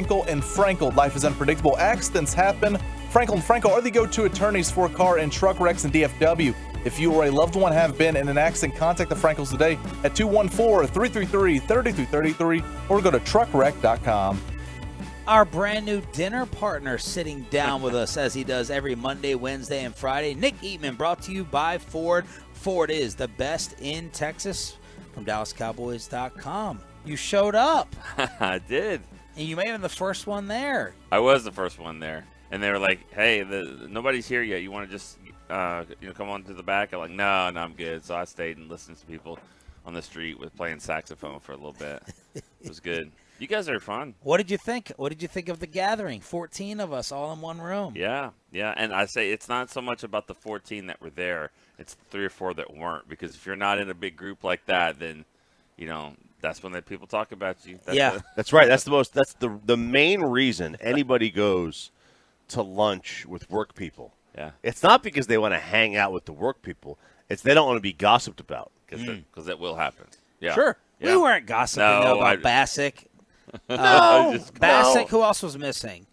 Frankel & Frankel. Life is unpredictable. Accidents happen. Frankel & Frankel are the go-to attorneys for car and truck wrecks in DFW. If you or a loved one have been in an accident, contact the Frankels today at 214-333-3333 or go to truckwreck.com. Our brand new dinner partner sitting down with us as he does every Monday, Wednesday, and Friday. Nick Eatman, brought to you by Ford. Ford is the best in Texas from DallasCowboys.com. You showed up. I did. And you may have been the first one there. I was the first one there. And they were like, hey, nobody's here yet. You want to just come on to the back? I'm like, no, I'm good. So I stayed and listened to people on the street with playing saxophone for a little bit. It was good. You guys are fun. What did you think? What did you think of the gathering? 14 of us all in one room. Yeah. And I say it's not so much about the 14 that were there. It's the 3 or 4 that weren't. Because if you're not in a big group like that, then, that's when people talk about you. That's right. That's the main reason anybody goes to lunch with work people. Yeah. It's not because they want to hang out with the work people. It's they don't want to be gossiped about. Because it will happen. Yeah. Sure. Yeah. We weren't gossiping about Bassick. Bassick. Who else was missing?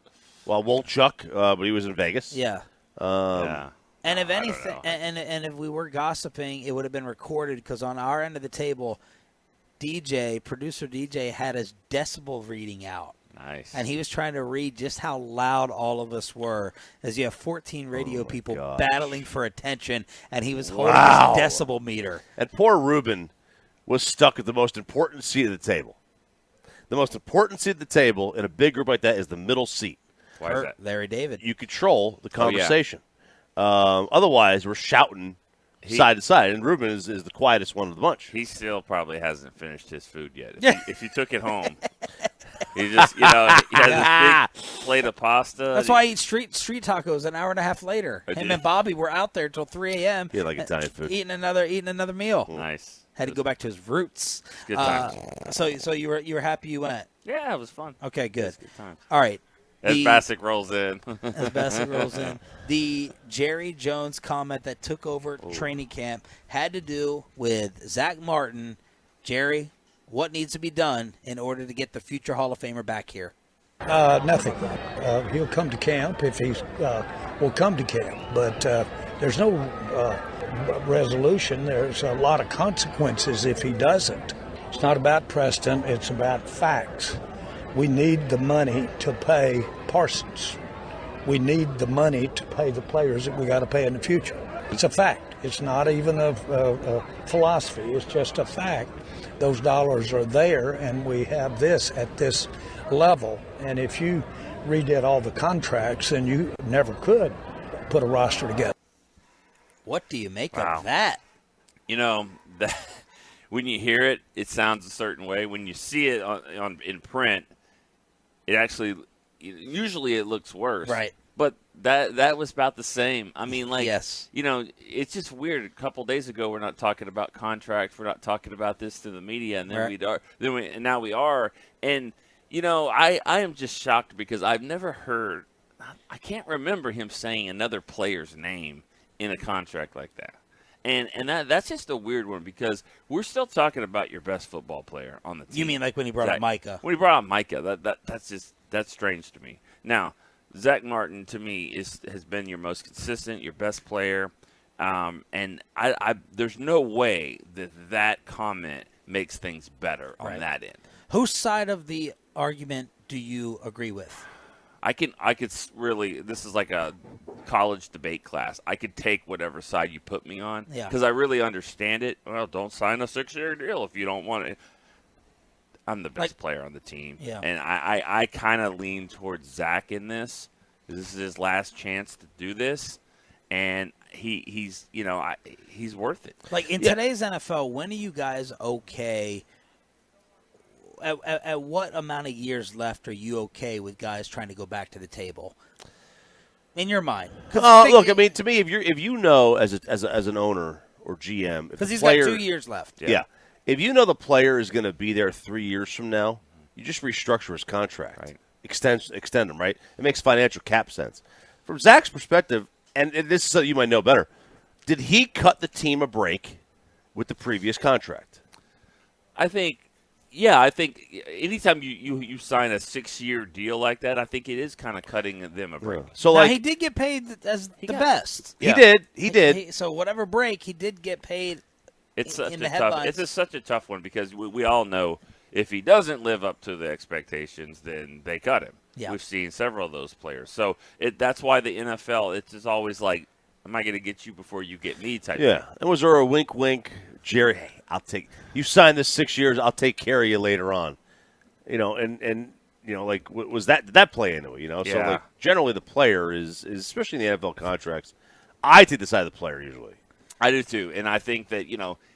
Well, Wolchuk, but he was in Vegas. Yeah. Yeah. And if anything, and if we were gossiping, it would have been recorded because on our end of the table, producer DJ had his decibel reading out. Nice. And he was trying to read just how loud all of us were, as you have 14 radio people battling for attention, and he was holding his decibel meter. And poor Ruben was stuck at the most important seat at the table. The most important seat at the table in a big group like that is the middle seat. Why is that? Larry David. You control the conversation. Otherwise, we're shouting side to side, and Ruben is the quietest one of the bunch. He still probably hasn't finished his food yet. If you took it home, he just, he has this big plate of pasta. That's why I eat street tacos an hour and a half later. Him and Bobby were out there till 3 a.m. He had like Italian food. Eating another meal. Nice. Had to go back to his roots. Good times. So you were happy you went? Yeah, it was fun. Okay, good. Good times. All right. As Bassick rolls in. The Jerry Jones comment that took over training camp had to do with Zach Martin. Jerry, what needs to be done in order to get the future Hall of Famer back here? Nothing. He'll come to camp if he's will come to camp, but there's no resolution. There's a lot of consequences if he doesn't. It's not about Preston. It's about facts. We need the money to pay Parsons. We need the money to pay the players that we got to pay in the future. It's a fact. It's not even a philosophy. It's just a fact. Those dollars are there, and we have this at this level. And if you redid all the contracts, then you never could put a roster together. What do you make of that? When you hear it, it sounds a certain way. When you see it in print, it actually usually it looks worse. Right. But that was about the same. I mean, yes. It's just weird. A couple days ago, we're not talking about contracts. We're not talking about this to the media, and then and now we are. And I am just shocked because I've never heard. I can't remember him saying another player's name in a contract like that. And that's just a weird one because we're still talking about your best football player on the team. You mean like when he brought up Micah? When he brought up Micah, that's strange to me. Now, Zach Martin to me has been your most consistent, your best player, and I there's no way that comment makes things better on that end. Whose side of the argument do you agree with? I could really, this is like a college debate class. I could take whatever side you put me on because I really understand it. Well, don't sign a 6-year deal if you don't want it. I'm the best player on the team. Yeah. And I kind of lean towards Zach in this. This is his last chance to do this. And he's worth it. Like in today's NFL, when are you guys okay? At what amount of years left are you okay with guys trying to go back to the table? In your mind, look, I mean, to me, if you know as an owner or GM, because he's got 2 years left. Yeah, if you know the player is going to be there 3 years from now, you just restructure his contract, right? Extend him, right? It makes financial cap sense. From Zach's perspective, and this is something you might know better, did he cut the team a break with the previous contract? I think Yeah, I think anytime you sign a 6-year deal like that, I think it is kind of cutting them a break. So now, he did get paid as the best. He did. So whatever break, he did get paid. It's such in a the tough. headlines. It's such a tough one because we all know if he doesn't live up to the expectations, then they cut him. Yeah. We've seen several of those players. So that's why the NFL, it's just always like, am I going to get you before you get me type Yeah. thing. And was there a wink, wink, Jerry? Hey, you signed this 6 years. I'll take care of you later on. And like was that did that play into it? So Yeah. like generally the player is especially in the NFL contracts. I take the side of the player usually. I do too, and I think that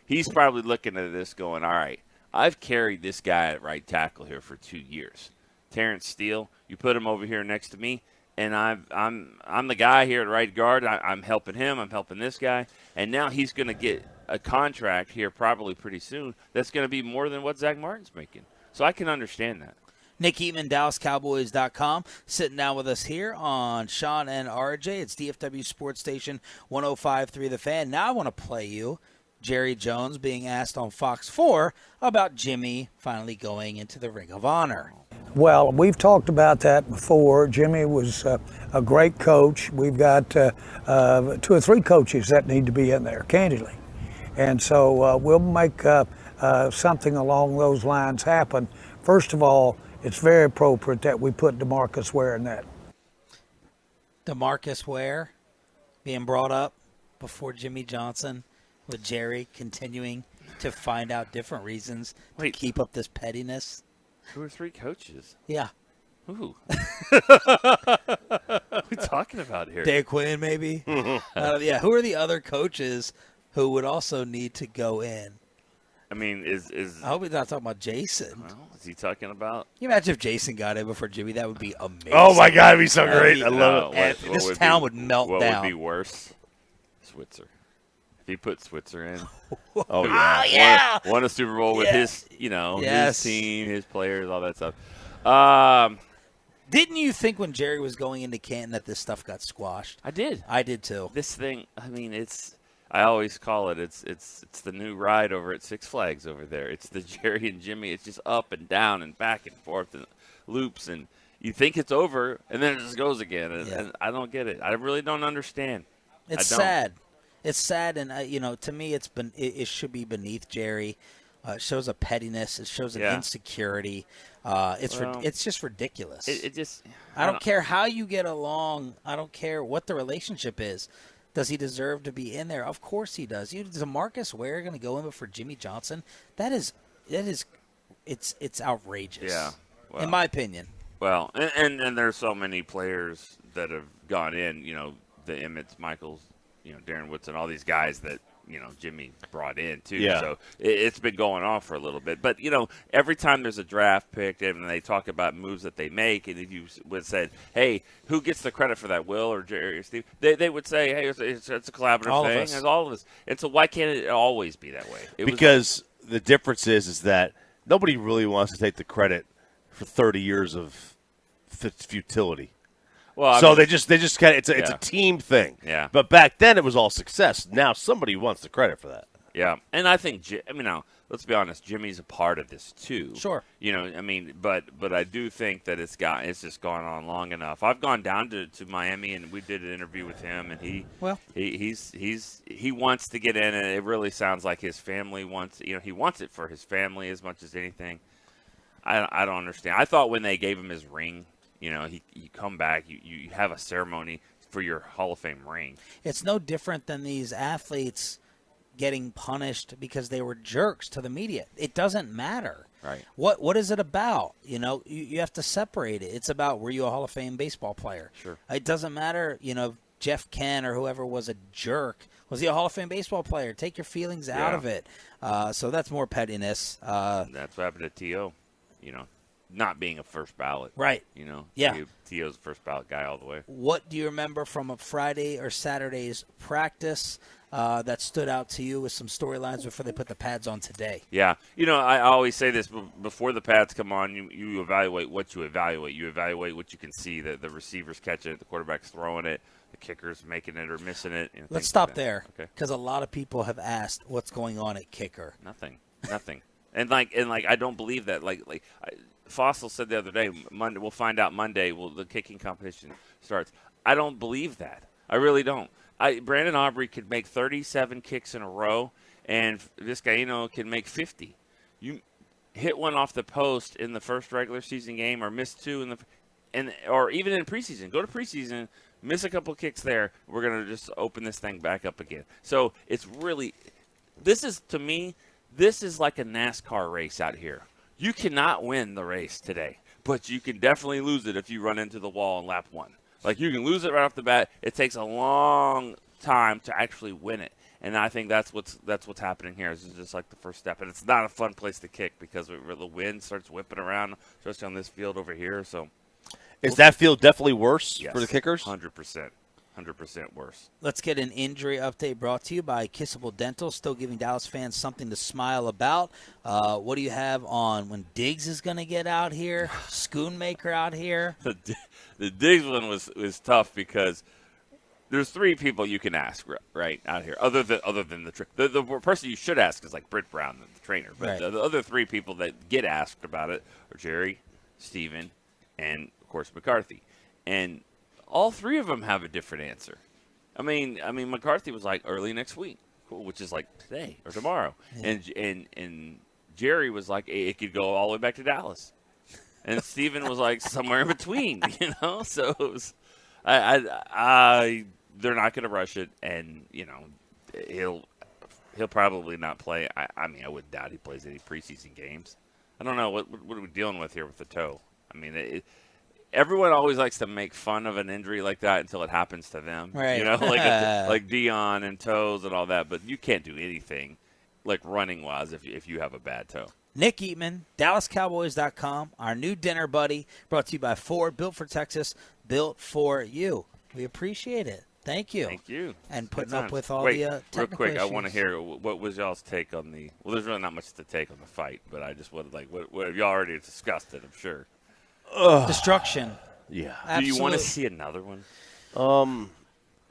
he's probably looking at this going, all right, I've carried this guy at right tackle here for 2 years. Terrence Steele, you put him over here next to me, and I'm the guy here at right guard. I'm helping him. I'm helping this guy, and now he's going to get a contract here probably pretty soon that's going to be more than what Zach Martin's making. So I can understand that. Nick Eatman, DallasCowboys.com, sitting down with us here on Sean and RJ. It's DFW Sports Station 105.3 The Fan. Now I want to play you Jerry Jones being asked on Fox 4 about Jimmy finally going into the Ring of Honor. Well, we've talked about that before. Jimmy was a great coach. We've got 2 or 3 coaches that need to be in there, candidly. And so we'll make something along those lines happen. First of all, it's very appropriate that we put DeMarcus Ware in that. DeMarcus Ware being brought up before Jimmy Johnson, with Jerry continuing to find out different reasons to keep up this pettiness. 2 or 3 coaches. Yeah. Ooh. What are we talking about here? Dave Quinn, maybe? Yeah. Who are the other coaches who would also need to go in? I mean, I hope he's not talking about Jason. Well, is he talking about? Can you imagine if Jason got in before Jimmy? That would be amazing. Oh, my God. It'd be so great. I love it. This town would melt down. What would be worse? Switzer. If he put Switzer in. Oh, yeah. Won a Super Bowl with his, Yes. his team, his players, all that stuff. Didn't you think when Jerry was going into Canton that this stuff got squashed? I did. I did too. This thing, I mean, I always call it, it's the new ride over at Six Flags over there. It's the Jerry and Jimmy. It's just up and down and back and forth and loops, and you think it's over, and then it just goes again. And I don't get it. I really don't understand. It's sad. It's sad, and to me, it should be beneath Jerry. It shows a pettiness. It shows an insecurity. It's just ridiculous. I don't care how you get along. I don't care what the relationship is. Does he deserve to be in there? Of course he does. Is Marcus Ware going to go in before Jimmy Johnson? It's outrageous. Yeah, in my opinion. Well, and there's so many players that have gone in. The Emmets, Michaels, Darren Woodson, all these guys that Jimmy brought in too. Yeah. So it's been going on for a little bit. But every time there's a draft pick and they talk about moves that they make, and if you would said, "Hey, who gets the credit for that, Will or Jerry or Steve?" They would say, "Hey, it's a collaborative all thing. of us. It's all of us." And so why can't it always be that way? Because the difference is that nobody really wants to take the credit for 30 years of futility. Well, so they just kind of it's a team thing. Yeah. But back then it was all success. Now somebody wants the credit for that. Yeah, and I think now let's be honest, Jimmy's a part of this too. Sure. But I do think that it's just gone on long enough. I've gone down to Miami and we did an interview with him, and he wants to get in, and it really sounds like his family wants. He wants it for his family as much as anything. I don't understand. I thought when they gave him his ring, you come back, you have a ceremony for your Hall of Fame ring. It's no different than these athletes getting punished because they were jerks to the media. It doesn't matter. Right. What is it about? You have to separate it. It's about, were you a Hall of Fame baseball player? Sure. It doesn't matter, Jeff Ken or whoever was a jerk. Was he a Hall of Fame baseball player? Take your feelings out of it. So that's more pettiness. That's what happened to T.O., not being a first ballot. Right. Yeah. T.O.'s a first ballot guy all the way. What do you remember from a Friday or Saturday's practice that stood out to you with some storylines before they put the pads on today? Yeah. I always say this, before the pads come on, you evaluate what you evaluate. You evaluate what you can see, the receivers catching it, the quarterback's throwing it, the kicker's making it or missing it. Let's stop there, because a lot of people have asked what's going on at kicker. Nothing. And I don't believe that. Fossil said the other day, Monday we'll find out Monday. The kicking competition starts. I don't believe that. I really don't. Brandon Aubrey could make 37 kicks in a row, and Vizcaíno can make 50. You hit one off the post in the first regular season game, or miss two or even in preseason. Go to preseason, miss a couple kicks there. We're gonna just open this thing back up again. So it's really, to me, this is like a NASCAR race out here. You cannot win the race today, but you can definitely lose it if you run into the wall in lap 1. Like, you can lose it right off the bat. It takes a long time to actually win it. And I think that's what's happening here. This is just like the first step. And it's not a fun place to kick because the wind starts whipping around, especially on this field over here. So, is that field definitely worse yes, for the kickers? 100%. 100% worse. Let's get an injury update brought to you by Kissable Dental, still giving Dallas fans something to smile about. What do you have on when Diggs is going to get out here? Schoonmaker out here? The Diggs one was tough because there's 3 people you can ask right out here, other than the trick. The person you should ask is like Britt Brown, the trainer. But right. the other 3 people that get asked about it are Jerry, Steven, and of course McCarthy. And all 3 of them have a different answer. I mean, McCarthy was like early next week, cool, which is like today or tomorrow, yeah. and Jerry was like it could go all the way back to Dallas, and Steven was like somewhere in between, So it was, they're not going to rush it, and he'll probably not play. I would doubt he plays any preseason games. I don't know what are we dealing with here with the toe. I mean, everyone always likes to make fun of an injury like that until it happens to them. Right. Like Dion and toes and all that. But you can't do anything like running-wise if you have a bad toe. Nick Eatman, DallasCowboys.com, our new dinner buddy, brought to you by Ford, built for Texas, built for you. We appreciate it. Thank you. Thank you. And putting up with all the technical real quick, issues. I want to hear what was y'all's take on the – well, there's really not much to take on the fight, but I just wanted what have y'all already discussed it, I'm sure. Destruction. Yeah. Absolutely. Do you want to see another one?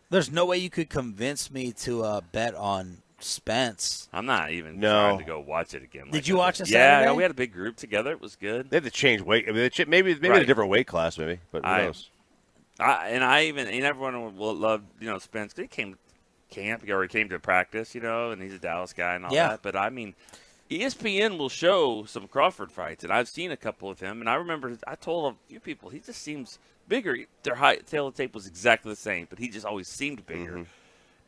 There's no way you could convince me to bet on Spence. I'm not even trying to go watch it again. Did you watch it Saturday? Saturday? Yeah, we had a big group together. It was good. They had to change weight. I mean, maybe right. a different weight class, maybe. But who knows? Everyone will love Spence. He came to camp, or he came to practice, and he's a Dallas guy and all that. But I mean, ESPN will show some Crawford fights, and I've seen a couple of him. And I remember I told a few people he just seems bigger. Their tail of tape was exactly the same, but he just always seemed bigger. Mm-hmm.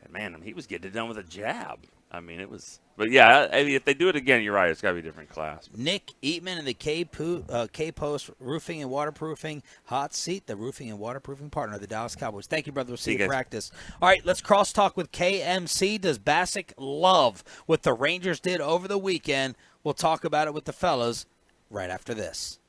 And man, he was getting it done with a jab. I mean, it was. But yeah, if they do it again, you're right. It's got to be a different class. Nick Eatman and the K-Post Roofing and Waterproofing Hot Seat, the roofing and waterproofing partner of the Dallas Cowboys. Thank you, brother. We'll see you at practice. All right, let's crosstalk with KMC. Does Bassick love what the Rangers did over the weekend? We'll talk about it with the fellas right after this.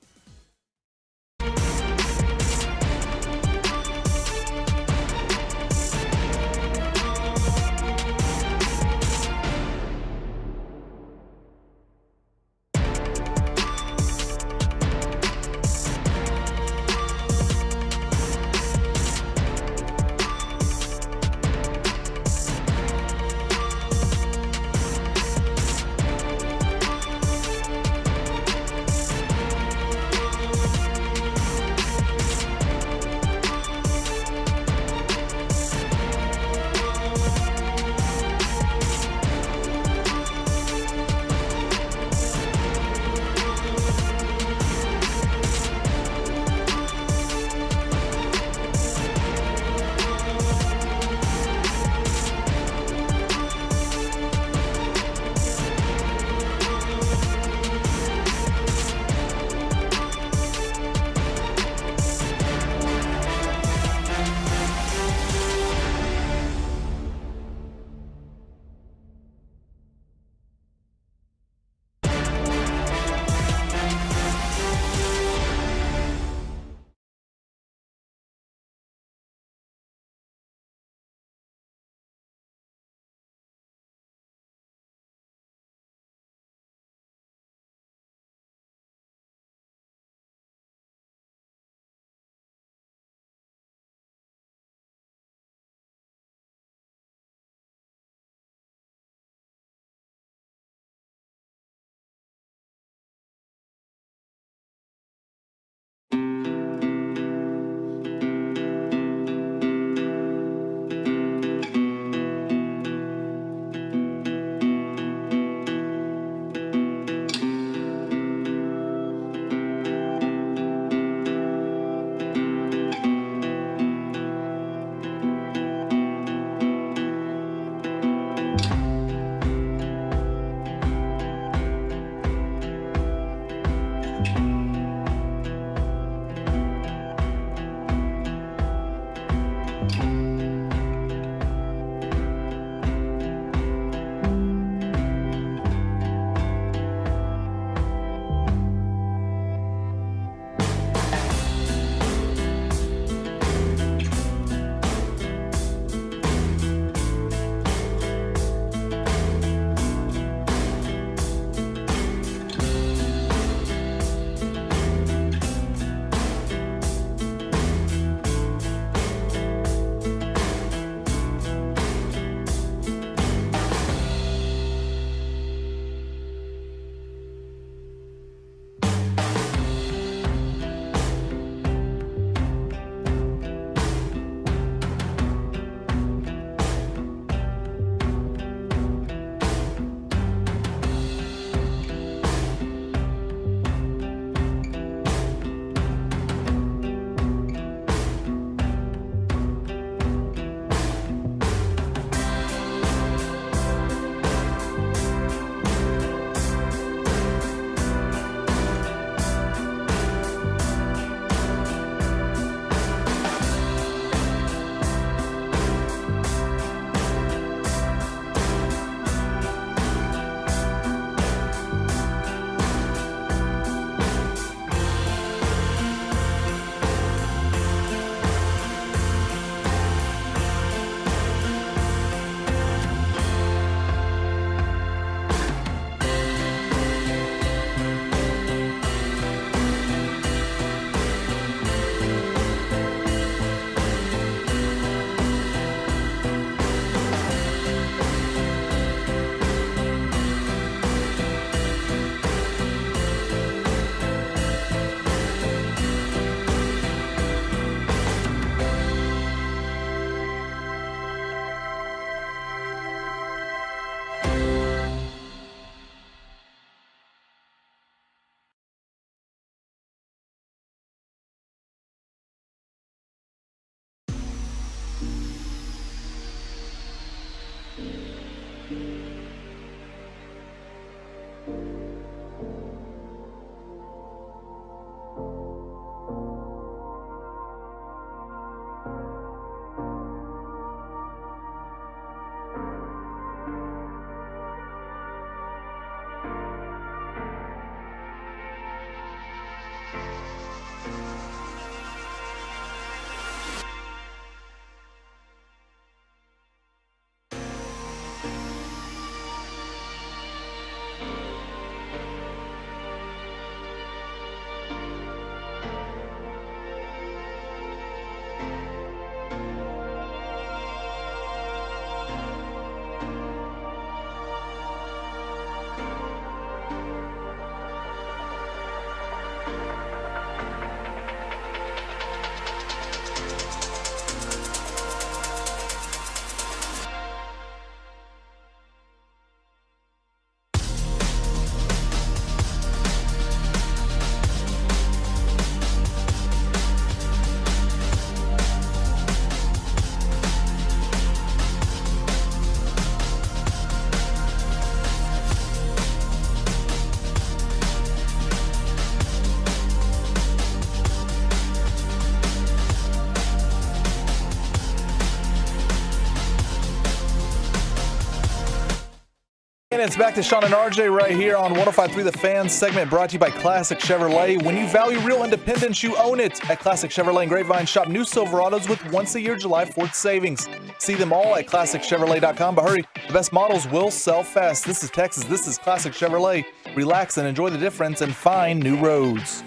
And it's back to Sean and RJ right here on 105.3 The Fan, segment brought to you by Classic Chevrolet. When you value real independence, you own it. At Classic Chevrolet and Grapevine, shop new Silverados with once-a-year July 4th savings. See them all at ClassicChevrolet.com. But hurry, the best models will sell fast. This is Texas. This is Classic Chevrolet. Relax and enjoy the difference and find new roads.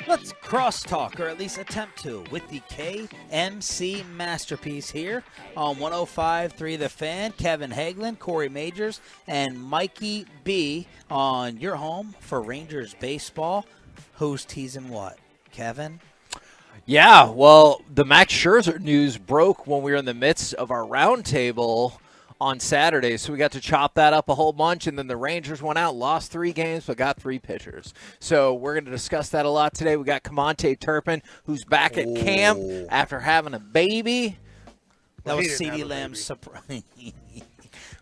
Let's crosstalk, or at least attempt to, with the KMC Masterpiece here on 105.3 The Fan. Kevin Hagelin, Corey Majors, and Mikey B on your home for Rangers baseball. Who's teasing what? Kevin? Yeah, well, the Max Scherzer news broke when we were in the midst of our roundtable on Saturday, so we got to chop that up a whole bunch, and then the Rangers went out, lost 3 games, but got 3 pitchers. So we're going to discuss that a lot today. We got Camonte Turpin, who's back at camp after having a baby. That was CeeDee Lamb's surprise.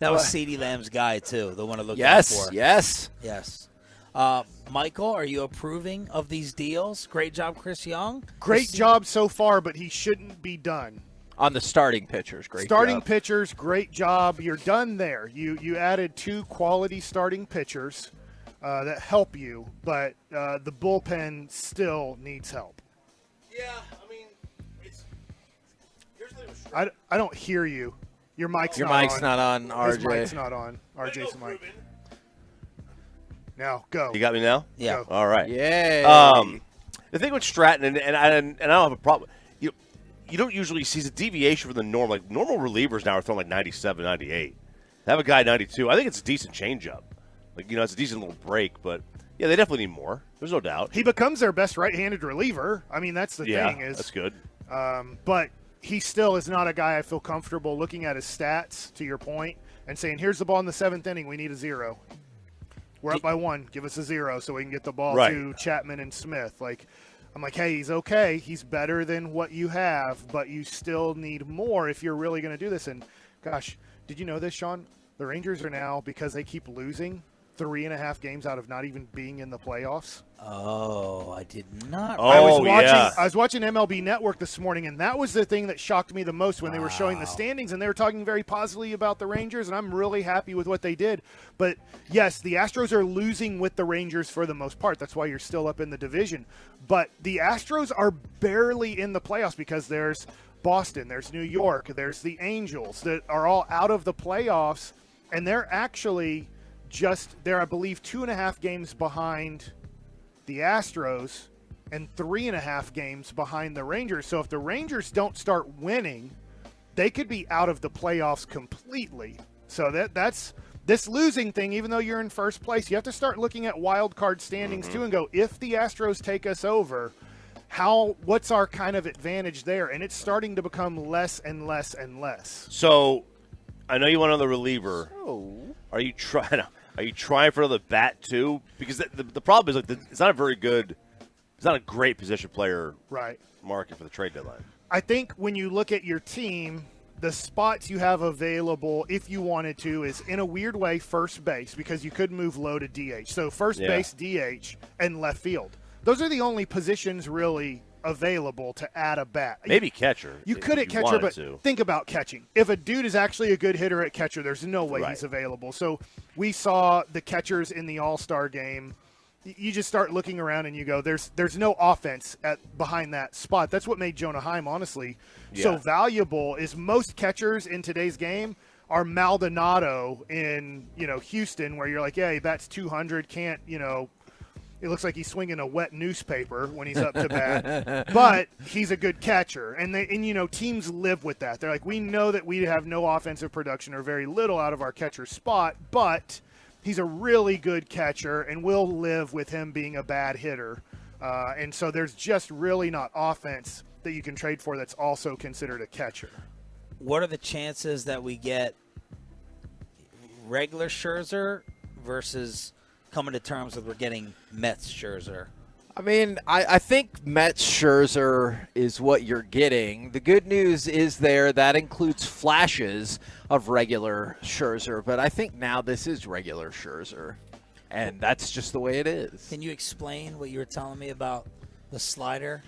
That was CeeDee Lamb's guy, too, the one to look out for. Yes. Michael, are you approving of these deals? Great job, Chris Young. Great job so far, but he shouldn't be done. On the starting pitchers, great starting job. Pitchers, great job. You're done there. You added 2 quality starting pitchers that help you, but the bullpen still needs help. Yeah, I mean, here's the thing. I don't hear you. Your mic's not on, RJ. His mic's not on. RJ's mic. Now, go. You got me now? Yeah. Go. All right. Yay. The thing with Stratton, and I don't have a problem. You don't usually see a deviation from the norm. Like, normal relievers now are throwing like 97, 98. They have a guy 92. I think it's a decent changeup. Like, it's a decent little break, but yeah, they definitely need more. There's no doubt. He becomes their best right-handed reliever. I mean, that's the thing. That's good. But he still is not a guy I feel comfortable looking at his stats, to your point, and saying, here's the ball in the 7th inning. We need a 0. We're up by 1. Give us a 0 so we can get the ball to Chapman and Smith. I'm like, hey, he's okay. He's better than what you have, but you still need more if you're really going to do this. And, gosh, did you know this, Sean? The Rangers are now, because they keep losing, 3.5 games out of not even being in the playoffs. Oh, I did not. I was watching MLB Network this morning, and that was the thing that shocked me the most when they were showing the standings, and they were talking very positively about the Rangers, and I'm really happy with what they did. But, yes, the Astros are losing with the Rangers for the most part. That's why you're still up in the division. But the Astros are barely in the playoffs because there's Boston, there's New York, there's the Angels that are all out of the playoffs, and they're actually they're, I believe, 2.5 games behind the Astros and 3.5 games behind the Rangers. So if the Rangers don't start winning, they could be out of the playoffs completely. So that's this losing thing. Even though you're in first place, you have to start looking at wild card standings too and go, if the Astros take us over, what's our kind of advantage there? And it's starting to become less and less and less. So I know you want another reliever. Are you trying? Are you trying for another bat too? Because the problem is it's not a very good, it's not a great position player market for the trade deadline. I think when you look at your team, the spots you have available, if you wanted to, is in a weird way first base, because you could move low to DH. So first base, DH, and left field. Those are the only positions really available to add a bat. Maybe catcher. You could at catcher, but think about catching. If a dude is actually a good hitter at catcher, there's no way he's available. So we saw the catchers in the All-Star game. You just start looking around and you go, there's no offense behind that spot. That's what made Jonah Heim, honestly, so valuable. Is most catchers in today's game are Maldonado in, Houston, where you're like, yeah, he bats 200, can't, it looks like he's swinging a wet newspaper when he's up to bat, but he's a good catcher. And teams live with that. They're like, we know that we have no offensive production or very little out of our catcher spot, but he's a really good catcher, and we'll live with him being a bad hitter. And so there's just really not offense that you can trade for that's also considered a catcher. What are the chances that we get regular Scherzer versus coming to terms with we're getting Mets Scherzer? I mean, I think Mets Scherzer is what you're getting. The good news is that includes flashes of regular Scherzer, but I think now this is regular Scherzer, and that's just the way it is. Can you explain what you were telling me about the slider?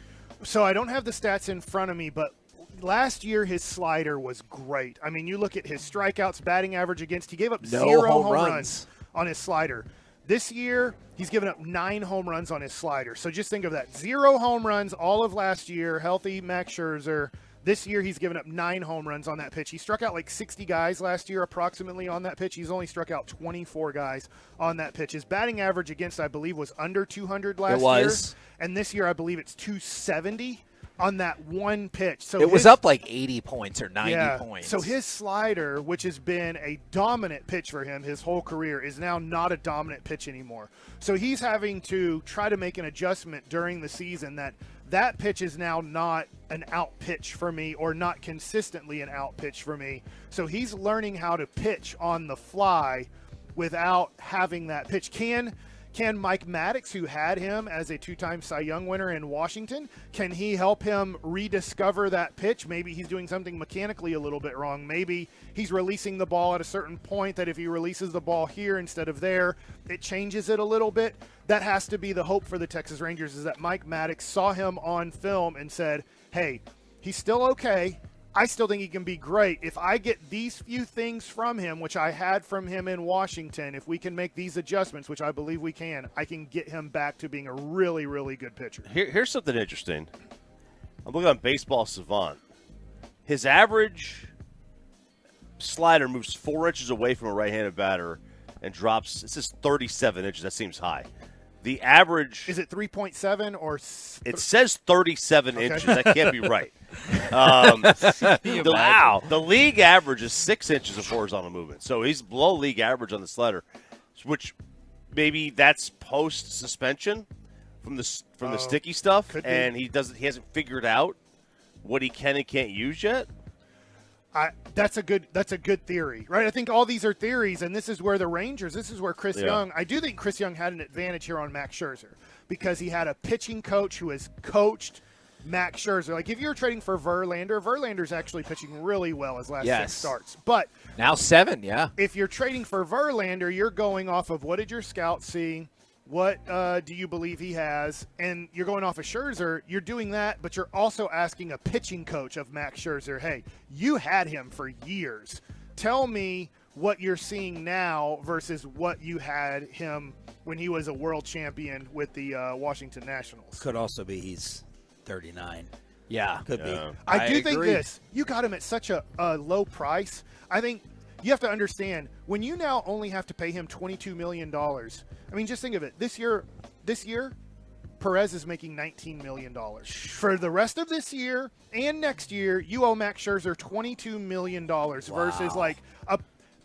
So I don't have the stats in front of me, but last year his slider was great. I mean, you look at his strikeouts, batting average against, he gave up 0 home runs on his slider. This year, he's given up 9 home runs on his slider. So just think of that. 0 home runs all of last year, healthy Max Scherzer. This year, he's given up 9 home runs on that pitch. He struck out like 60 guys last year approximately on that pitch. He's only struck out 24 guys on that pitch. His batting average against, I believe, was under 200 last year. And this year, I believe it's 270 on that one pitch. So it was up like 80 points or 90 points. So his slider, which has been a dominant pitch for him his whole career, is now not a dominant pitch anymore. So he's having to try to make an adjustment during the season that pitch is now not an out pitch for me, or not consistently an out pitch for me. So he's learning how to pitch on the fly without having that pitch. Can Mike Maddox, who had him as a 2-time Cy Young winner in Washington, can he help him rediscover that pitch? Maybe he's doing something mechanically a little bit wrong. Maybe he's releasing the ball at a certain point that if he releases the ball here instead of there, it changes it a little bit. That has to be the hope for the Texas Rangers, is that Mike Maddox saw him on film and said, hey, he's still okay. I still think he can be great. If I get these few things from him, which I had from him in Washington, if we can make these adjustments, which I believe we can, I can get him back to being a really, really good pitcher. Here's something interesting. I'm looking on Baseball Savant. His average slider moves 4 inches away from a right-handed batter and drops, it says 37 inches. That seems high. The average... Is it 3.7 or... It says 37 inches. That can't be right. The league average is 6 inches of horizontal movement. So he's below league average on the slider, which maybe that's post-suspension from the sticky stuff, and he hasn't figured out what he can and can't use yet. That's a good theory, right? I think all these are theories, and this is where Chris Young, I do think Chris Young had an advantage here on Max Scherzer, because he had a pitching coach who has coached Max Scherzer. Like, if you're trading for Verlander's actually pitching really well his last 6 starts. But now 7, if you're trading for Verlander, you're going off of what did your scout see? What do you believe he has? And you're going off of Scherzer. You're doing that, but you're also asking a pitching coach of Max Scherzer, hey, you had him for years. Tell me what you're seeing now versus what you had him when he was a world champion with the Washington Nationals. Could also be he's 39. Yeah. Could be. I do think this. You got him at such a low price. I think you have to understand, when you now only have to pay him $22 million, I mean, just think of it. This year, Perez is making $19 million. For the rest of this year and next year, you owe Max Scherzer $22 million versus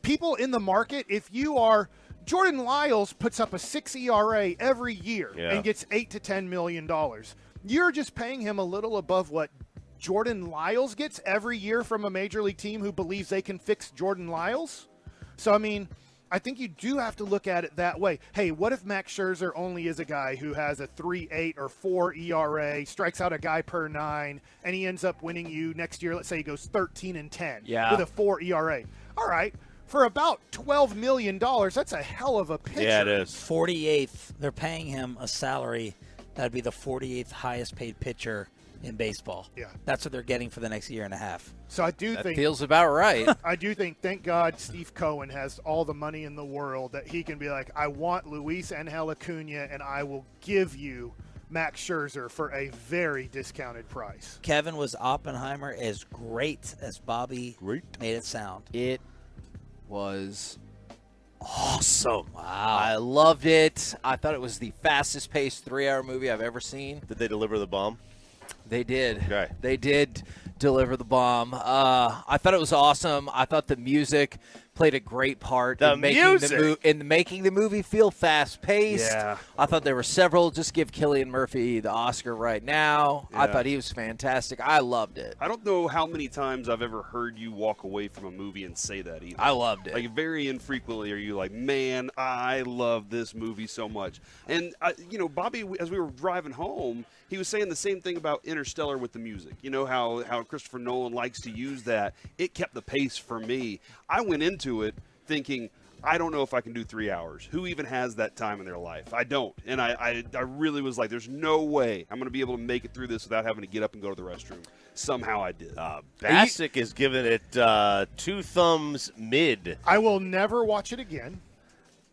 people in the market. If you are Jordan Lyles, puts up a 6 ERA every year and gets $8 to $10 million. You're just paying him a little above what Jordan Lyles gets every year from a major league team who believes they can fix Jordan Lyles. So, I mean, I think you do have to look at it that way. Hey, what if Max Scherzer only is a guy who has a 3.8 or 4 ERA, strikes out a guy per 9, and he ends up winning you next year? Let's say he goes 13-10 with a 4 ERA. All right, for about $12 million, that's a hell of a pitcher. Yeah, it is. 48th. They're paying him a salary that'd be the 48th highest paid pitcher in baseball. Yeah. That's what they're getting for the next year and a half. So I do think feels about right. I do think, thank God, Steve Cohen has all the money in the world that he can be like, I want Luis Angel Acuna, and I will give you Max Scherzer for a very discounted price. Kevin, was Oppenheimer as great as Bobby made it sound? It was awesome. Wow. I loved it. I thought it was the fastest paced 3-hour movie I've ever seen. Did they deliver the bomb? They did. Okay. They did deliver the bomb. I thought it was awesome. I thought the music played a great part in making the movie feel fast-paced. Yeah. I thought there were several. Just give Cillian Murphy the Oscar right now. I thought he was fantastic. I loved it. I don't know how many times I've ever heard you walk away from a movie and say that either. I loved it. Like, very infrequently are you like, man, I love this movie so much. And, Bobby, as we were driving home, he was saying the same thing about Interstellar with the music. You know how Christopher Nolan likes to use that. It kept the pace for me. I went into it thinking, I don't know if I can do 3 hours. Who even has that time in their life? I don't. And I really was like, there's no way I'm going to be able to make it through this without having to get up and go to the restroom. Somehow I did. Bassick is giving it 2 thumbs mid. I will never watch it again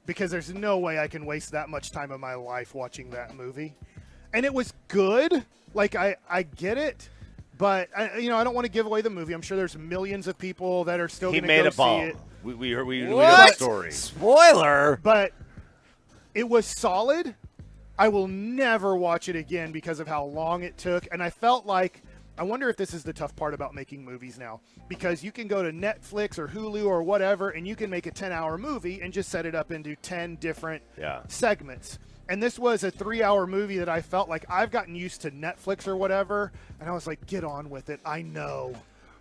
because there's no way I can waste that much time of my life watching that movie. And it was good. Like, I get it. But, I don't want to give away the movie. I'm sure there's millions of people that are still going to go see it. We heard the story. Spoiler. But it was solid. I will never watch it again because of how long it took. And I felt like, I wonder if this is the tough part about making movies now. Because you can go to Netflix or Hulu or whatever, and you can make a 10-hour movie and just set it up into 10 different segments. And this was a 3-hour movie that I felt like I've gotten used to Netflix or whatever, and I was like, get on with it. I know.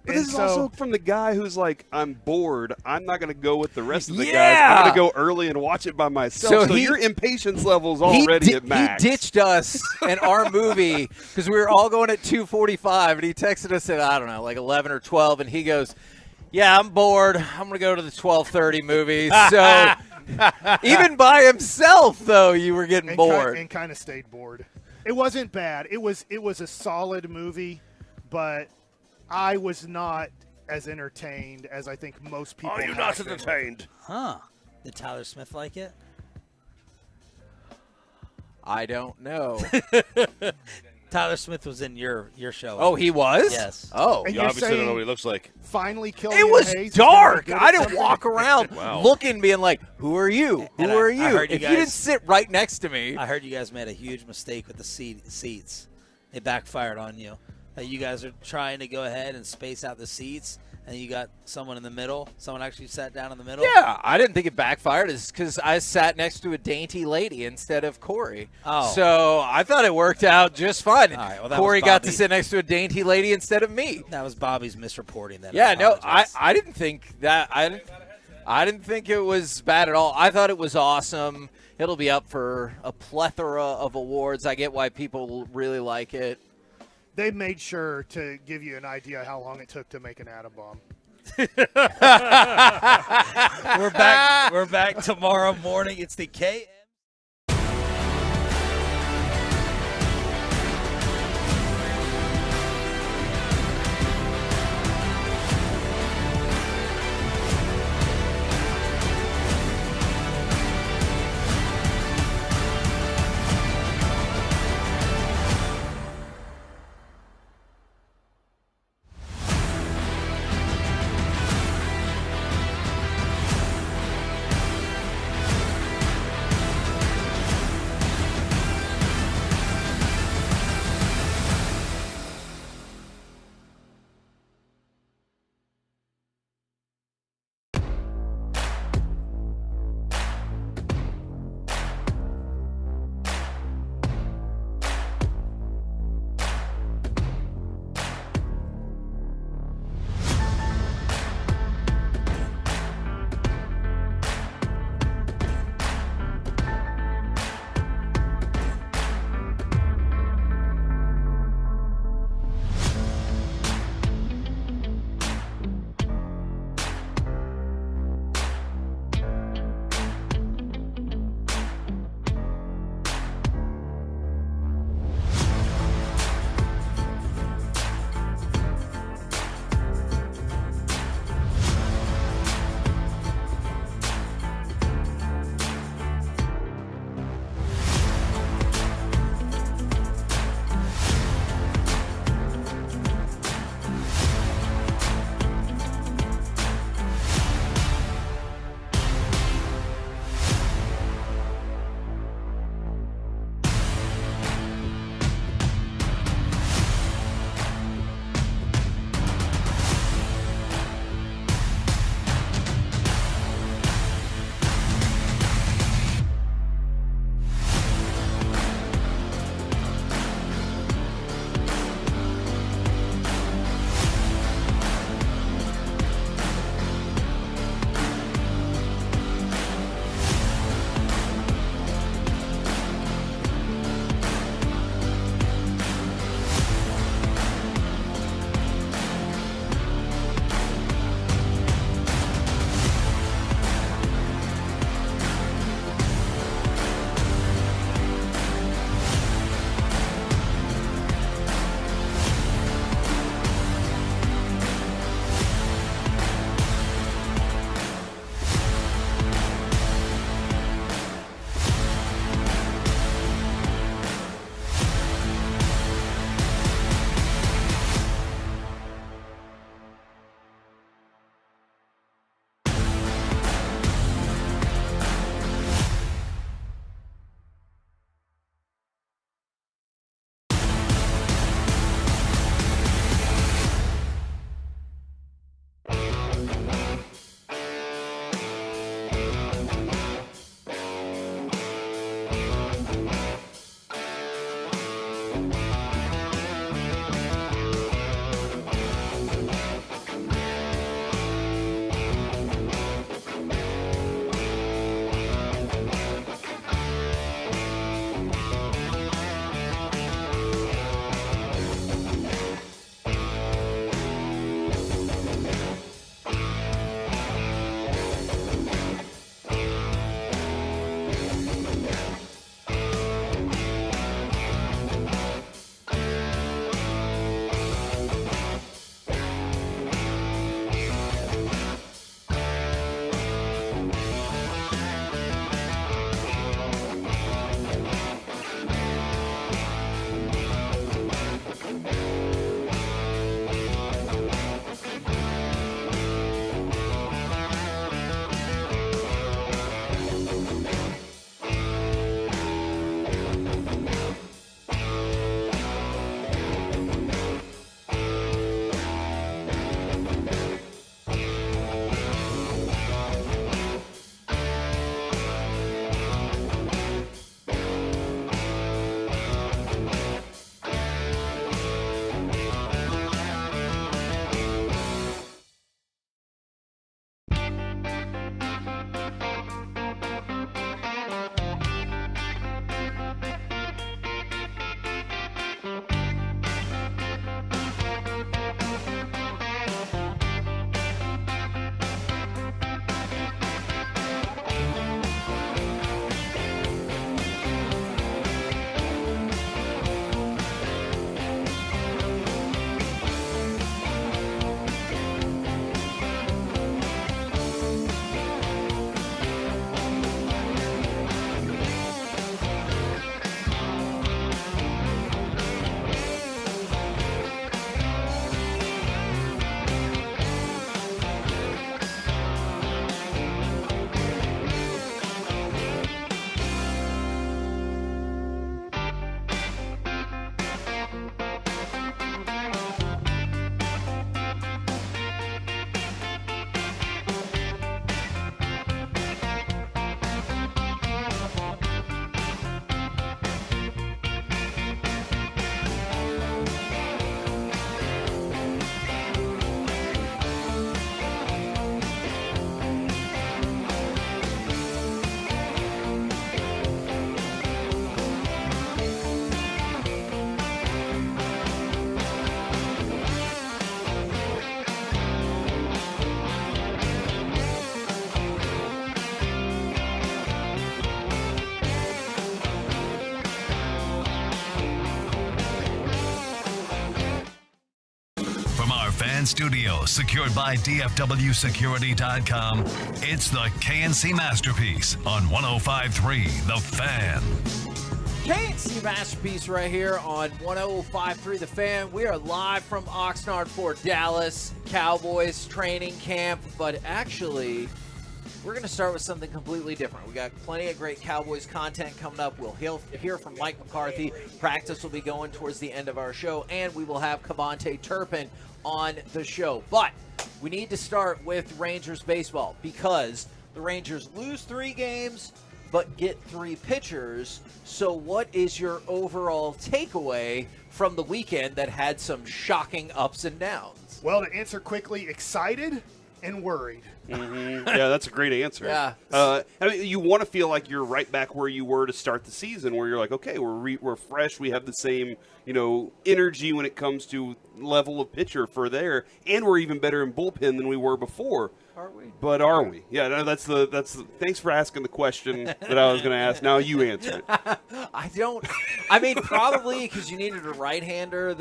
But this is also from the guy who's like, I'm bored. I'm not going to go with the rest of the guys. I'm going to go early and watch it by myself. So your impatience level's already at max. He ditched us in our movie because we were all going at 2:45, and he texted us at, I don't know, like 11 or 12, and he goes, yeah, I'm bored. I'm going to go to the 12:30 movie. So even by himself, though, you were getting bored. And kind of stayed bored. It wasn't bad. It was a solid movie, but I was not as entertained as I think most people Are you not entertained? Huh. Did Tyler Smith like it? I don't know. Tyler Smith was in your show. Oh, he was? Yes. Oh. You obviously don't know what he looks like. Finally killed It was dark. I didn't walk around looking, being like, who are you? Who are you? If you didn't sit right next to me. I heard you guys made a huge mistake with the seats. It backfired on you. You guys are trying to go ahead and space out the seats, and you got someone in the middle. Someone actually sat down in the middle. Yeah, I didn't think it backfired. It's because I sat next to a dainty lady instead of Corey. Oh. So I thought it worked out just fine. All right, well, Corey got to sit next to a dainty lady instead of me. That was Bobby's misreporting. Then yeah, no, I didn't think that. I didn't think it was bad at all. I thought it was awesome. It'll be up for a plethora of awards. I get why people really like it. They made sure to give you an idea how long it took to make an atom bomb. We're back tomorrow morning. It's the KM. Fan Studio, secured by DFWsecurity.com. It's the KNC Masterpiece on 105.3 The Fan. KNC Masterpiece right here on 105.3 The Fan. We are live from Oxnard for Dallas Cowboys training camp, but actually, we're going to start with something completely different. We got plenty of great Cowboys content coming up. We'll hear from Mike McCarthy. Practice will be going towards the end of our show, and we will have Cavante Turpin on the show. But we need to start with Rangers baseball because the Rangers lose 3 games but get 3 pitchers. So what is your overall takeaway from the weekend that had some shocking ups and downs? Well, to answer quickly, excited and worried. Mm-hmm. Yeah, that's a great answer. Yeah. I mean, you want to feel like you're right back where you were to start the season, where you're like, okay, we're fresh, we have the same energy when it comes to level of pitcher for there, and we're even better in bullpen than we were before. Are we? But are we? Yeah, no, that's the. Thanks for asking the question that I was going to ask. Now you answer it. I mean, probably because you needed a right-hander.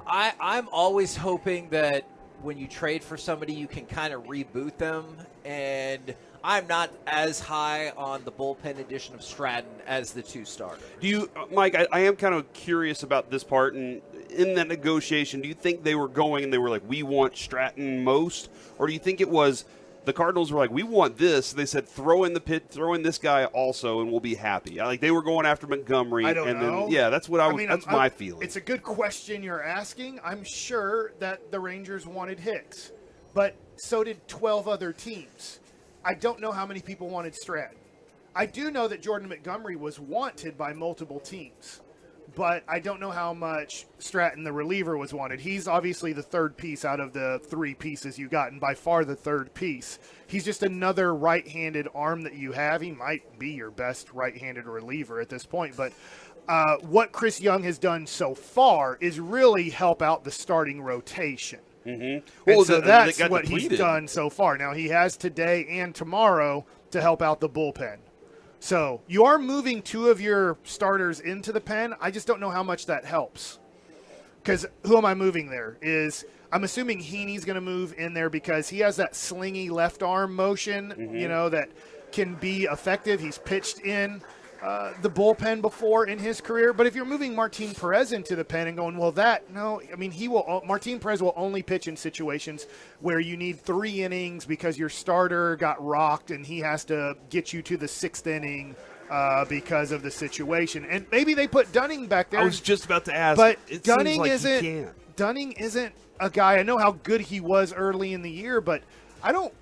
I'm always hoping that when you trade for somebody, you can kind of reboot them. And I'm not as high on the bullpen edition of Stratton as the 2 starters. Do you, Mike? I am kind of curious about this part. And in that negotiation, do you think they were going and they were like, we want Stratton most, or do you think it was the Cardinals were like, we want this? They said, throw in this guy also, and we'll be happy. Like they were going after Montgomery. I don't know. Then, yeah, that's what that's my feeling. It's a good question you're asking. I'm sure that the Rangers wanted Hicks, but so did 12 other teams. I don't know how many people wanted Stratton. I do know that Jordan Montgomery was wanted by multiple teams, but I don't know how much Stratton, the reliever, was wanted. He's obviously the 3rd piece out of the 3 pieces you got, and by far the 3rd piece. He's just another right-handed arm that you have. He might be your best right-handed reliever at this point, but what Chris Young has done so far is really help out the starting rotation. Mm-hmm. Well, so that's what he's done so far. Now, he has today and tomorrow to help out the bullpen. So you are moving 2 of your starters into the pen. I just don't know how much that helps. Because who am I moving there? I'm assuming Heaney's going to move in there because he has that slingy left arm motion, that can be effective. He's pitched in the bullpen before in his career. But if you're moving Martin Perez into the pen and going, Martin Perez will only pitch in situations where you need 3 innings because your starter got rocked and he has to get you to the 6th inning because of the situation. And maybe they put Dunning back there. I was just about to ask. But it Dunning seems like he can't. Dunning isn't a guy. I know how good he was early in the year, but I don't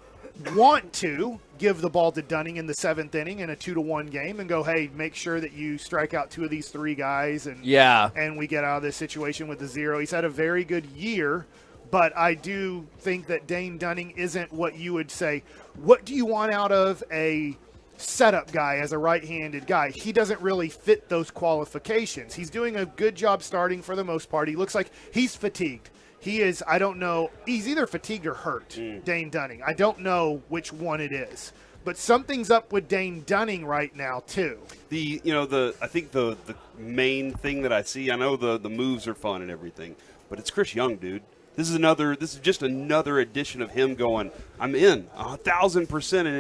want to give the ball to Dunning in the 7th inning in a 2-1 game and go, hey, make sure that you strike out 2 of these 3 guys and we get out of this situation with the 0. He's had a very good year, but I do think that Dane Dunning isn't what you would say, what do you want out of a setup guy as a right-handed guy? He doesn't really fit those qualifications. He's doing a good job starting for the most part. He looks like he's fatigued. He is, I don't know, he's either fatigued or hurt, Dane Dunning. I don't know which one it is. But something's up with Dane Dunning right now, too. I think the main thing that I see, I know the moves are fun and everything, but it's Chris Young, dude. This is just another edition of him going, I'm in 1,000%, and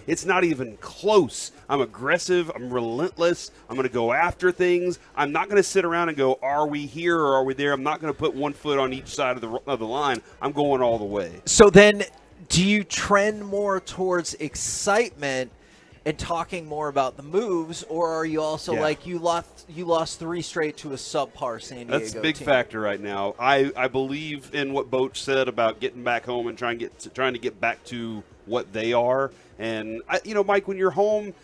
it's not even close. I'm aggressive. I'm relentless. I'm going to go after things. I'm not going to sit around and go, are we here or are we there? I'm not going to put 1 foot on each side of the line. I'm going all the way. So then, do you trend more towards excitement and talking more about the moves, or are you also like you lost 3 straight to a subpar San Diego That's a big team? factor right now. I believe in what Boach said about getting back home and trying to get back to what they are. And Mike, when you're home,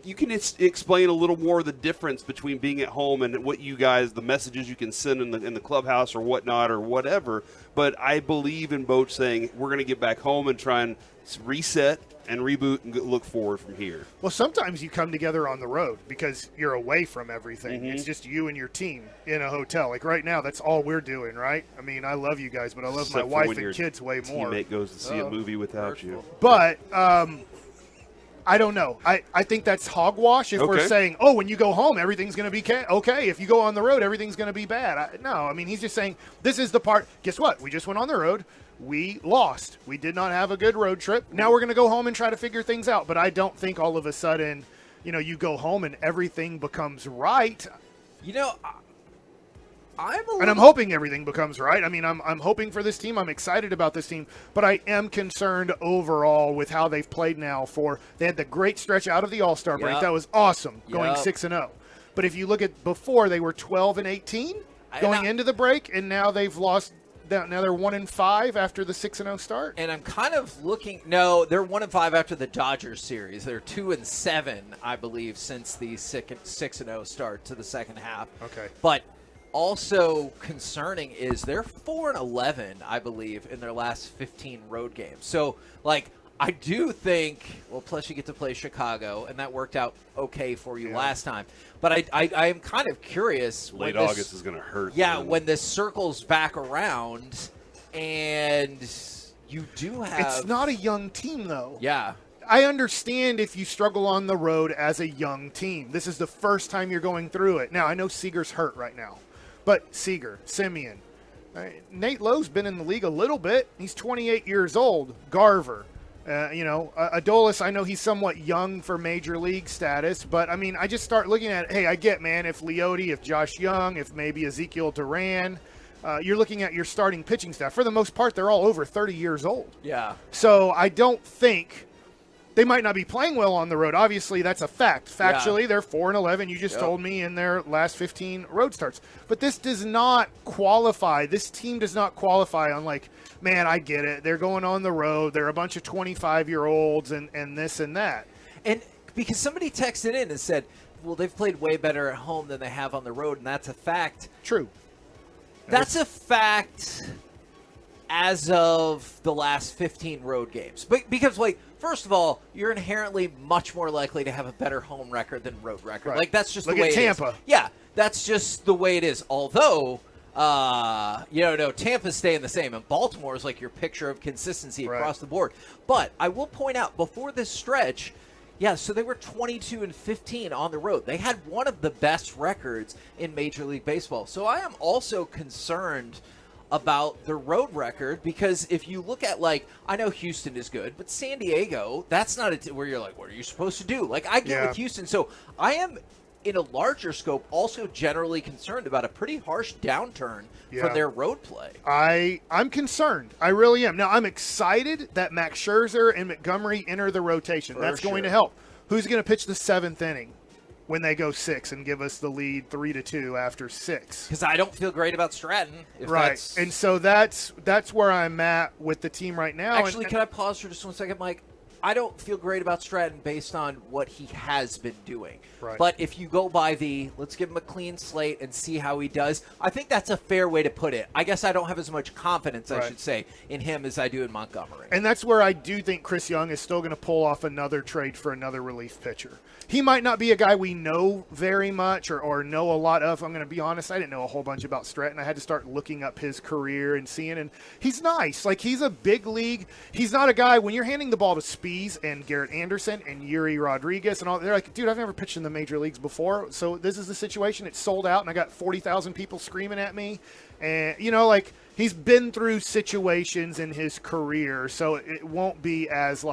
you can explain a little more the difference between being at home and what you guys, the messages you can send in the clubhouse or whatnot or whatever. But I believe in Boach saying we're going to get back home and try and reset and reboot and look forward from here. Well, sometimes you come together on the road because you're away from everything. It's just you and your team in a hotel. Like right now, that's all we're doing, right? I mean, I love you guys, but I love my wife and kids way more. Teammate goes to see a movie without you. But I don't know. I think that's hogwash if we're saying, oh, when you go home, everything's going to be okay. If you go on the road, everything's going to be bad. No, I mean, he's just saying this is the part. Guess what? We just went on the road. We lost. We did not have a good road trip. Now we're going to go home and try to figure things out. But I don't think all of a sudden, you go home and everything becomes right. I'm hoping everything becomes right. I mean, I'm hoping for this team. I'm excited about this team, but I am concerned overall with how they've played now. They had the great stretch out of the All-Star break. That was awesome, going 6-0. But if you look at before, they were 12-18 going into the break, and now they've lost. Now they're 1-5 after the 6-0 start. And I'm kind of looking. No, they're 1-5 after the Dodgers series. They're 2-7, I believe, since the 6-0 start to the second half. Okay, but also concerning is they're 4-11, I believe, in their last 15 road games. So, I do think, plus you get to play Chicago, and that worked out okay for you last time. But I am kind of curious. Late August is going to hurt. Yeah, when this circles back around, and you do have. It's not a young team, though. Yeah. I understand if you struggle on the road as a young team. This is the first time you're going through it. Now, I know Seager's hurt right now. But Seager, Simeon, Nate Lowe's been in the league a little bit. He's 28 years old. Garver. Adolis, I know he's somewhat young for major league status, but, I mean, I just start looking at it. Hey, I get, man, if Leote, if Josh Young, if maybe Ezekiel Duran, you're looking at your starting pitching staff. For the most part, they're all over 30 years old. Yeah. So I don't think they might not be playing well on the road. Obviously, that's a fact. Factually, they're 4-11. You just told me in their last 15 road starts. But this does not qualify. This team does not qualify on man, I get it. They're going on the road. They're a bunch of 25-year-olds and this and that. And because somebody texted in and said, well, they've played way better at home than they have on the road, and that's a fact. True. That's a fact as of the last 15 road games. But because, first of all, you're inherently much more likely to have a better home record than road record. Right. That's just Look the way at Tampa. it is. Yeah, that's just the way it is. Although, Tampa's staying the same, and Baltimore is your picture of consistency across the board. But I will point out, before this stretch, so they were 22-15 on the road. They had one of the best records in Major League Baseball. So I am also concerned about the road record, because if you look at I know Houston is good, but San Diego, that's not where you're what are you supposed to do? I get with Houston. So I am, in a larger scope, also generally concerned about a pretty harsh downturn for their road play. I'm concerned. I really am. Now, I'm excited that Max Scherzer and Montgomery enter the rotation. That's going to help. Who's going to pitch the 7th inning when they go 6 and give us the lead 3-2 after 6? Because I don't feel great about Stratton. And so that's where I'm at with the team right now. Actually, can I pause for just 1 second, Mike? I don't feel great about Stratton based on what he has been doing. Right. But if you go by let's give him a clean slate and see how he does, I think that's a fair way to put it. I guess I don't have as much confidence, I should say, in him as I do in Montgomery. And that's where I do think Chris Young is still going to pull off another trade for another relief pitcher. He might not be a guy we know very much or know a lot of. I'm going to be honest, I didn't know a whole bunch about Stratton. I had to start looking up his career and seeing, and he's nice. He's a big league. He's not a guy, when you're handing the ball to Spies and Garrett Anderson and Yuri Rodriguez and all, they're like, dude, I've never pitched in the major leagues before, so this is the situation. It's sold out, and I got 40,000 people screaming at me. And, he's been through situations in his career, so it won't be as,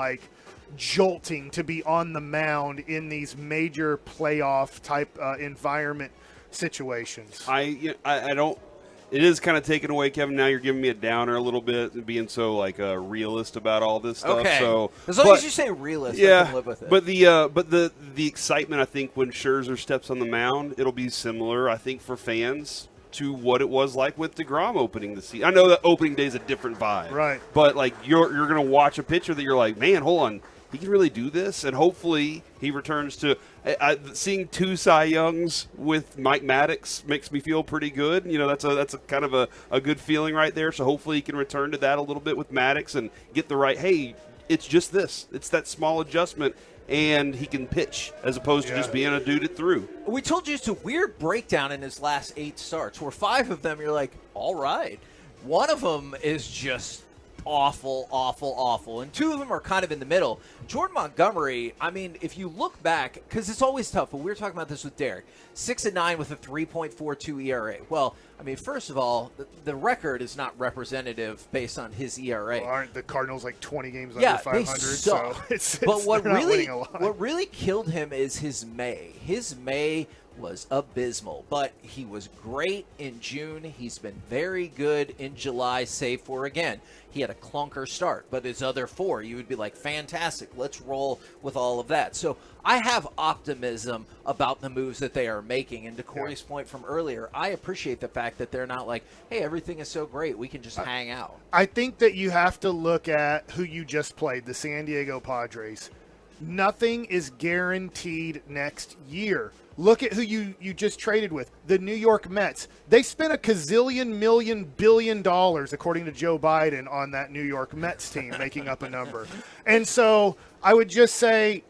jolting to be on the mound in these major playoff type environment situations. I don't. It is kind of taken away, Kevin. Now you're giving me a downer a little bit, being so a realist about all this stuff. Okay. So as long as you say realist, I can live with it. But the excitement, I think, when Scherzer steps on the mound, it'll be similar, I think, for fans to what it was like with DeGrom opening the season. I know that opening day is a different vibe, right? But you're going to watch a pitcher that you're like, man, hold on. He can really do this, and hopefully he returns to seeing 2 Cy Youngs with Mike Maddox makes me feel pretty good. That's a kind of a good feeling right there. So hopefully he can return to that a little bit with Maddox and get the right. Hey, it's just this. It's that small adjustment, and he can pitch as opposed to just being a dude it through. We told you it's a weird breakdown in his last 8 starts, where 5 of them you're like, all right. One of them is just awful, awful, awful. And two of them are kind of in the middle. Jordan Montgomery, I mean, if you look back, because it's always tough, but we were talking about this with Derek, 6-9 with a 3.42 ERA. Well, I mean, first of all, the record is not representative based on his ERA. Well, aren't the Cardinals like 20 games Yeah, under 500? they suck. So it's but what they're not really winning a lot. what really killed him is his May. His May was abysmal, but he was great in June. He's been very good in July, save for, again, he had a clunker start, but his other four, you would be like, fantastic, let's roll with all of that. So I have optimism about the moves that they are making, and to Corey's point from earlier, I appreciate the fact that they're not like, hey, everything is so great, we can just hang out. I think that you have to look at who you just played, the San Diego Padres. Nothing is guaranteed next year. Look at who you just traded with, the New York Mets. They spent $1 billion, according to Joe Biden, on that New York Mets team, making up a number. And so I would just say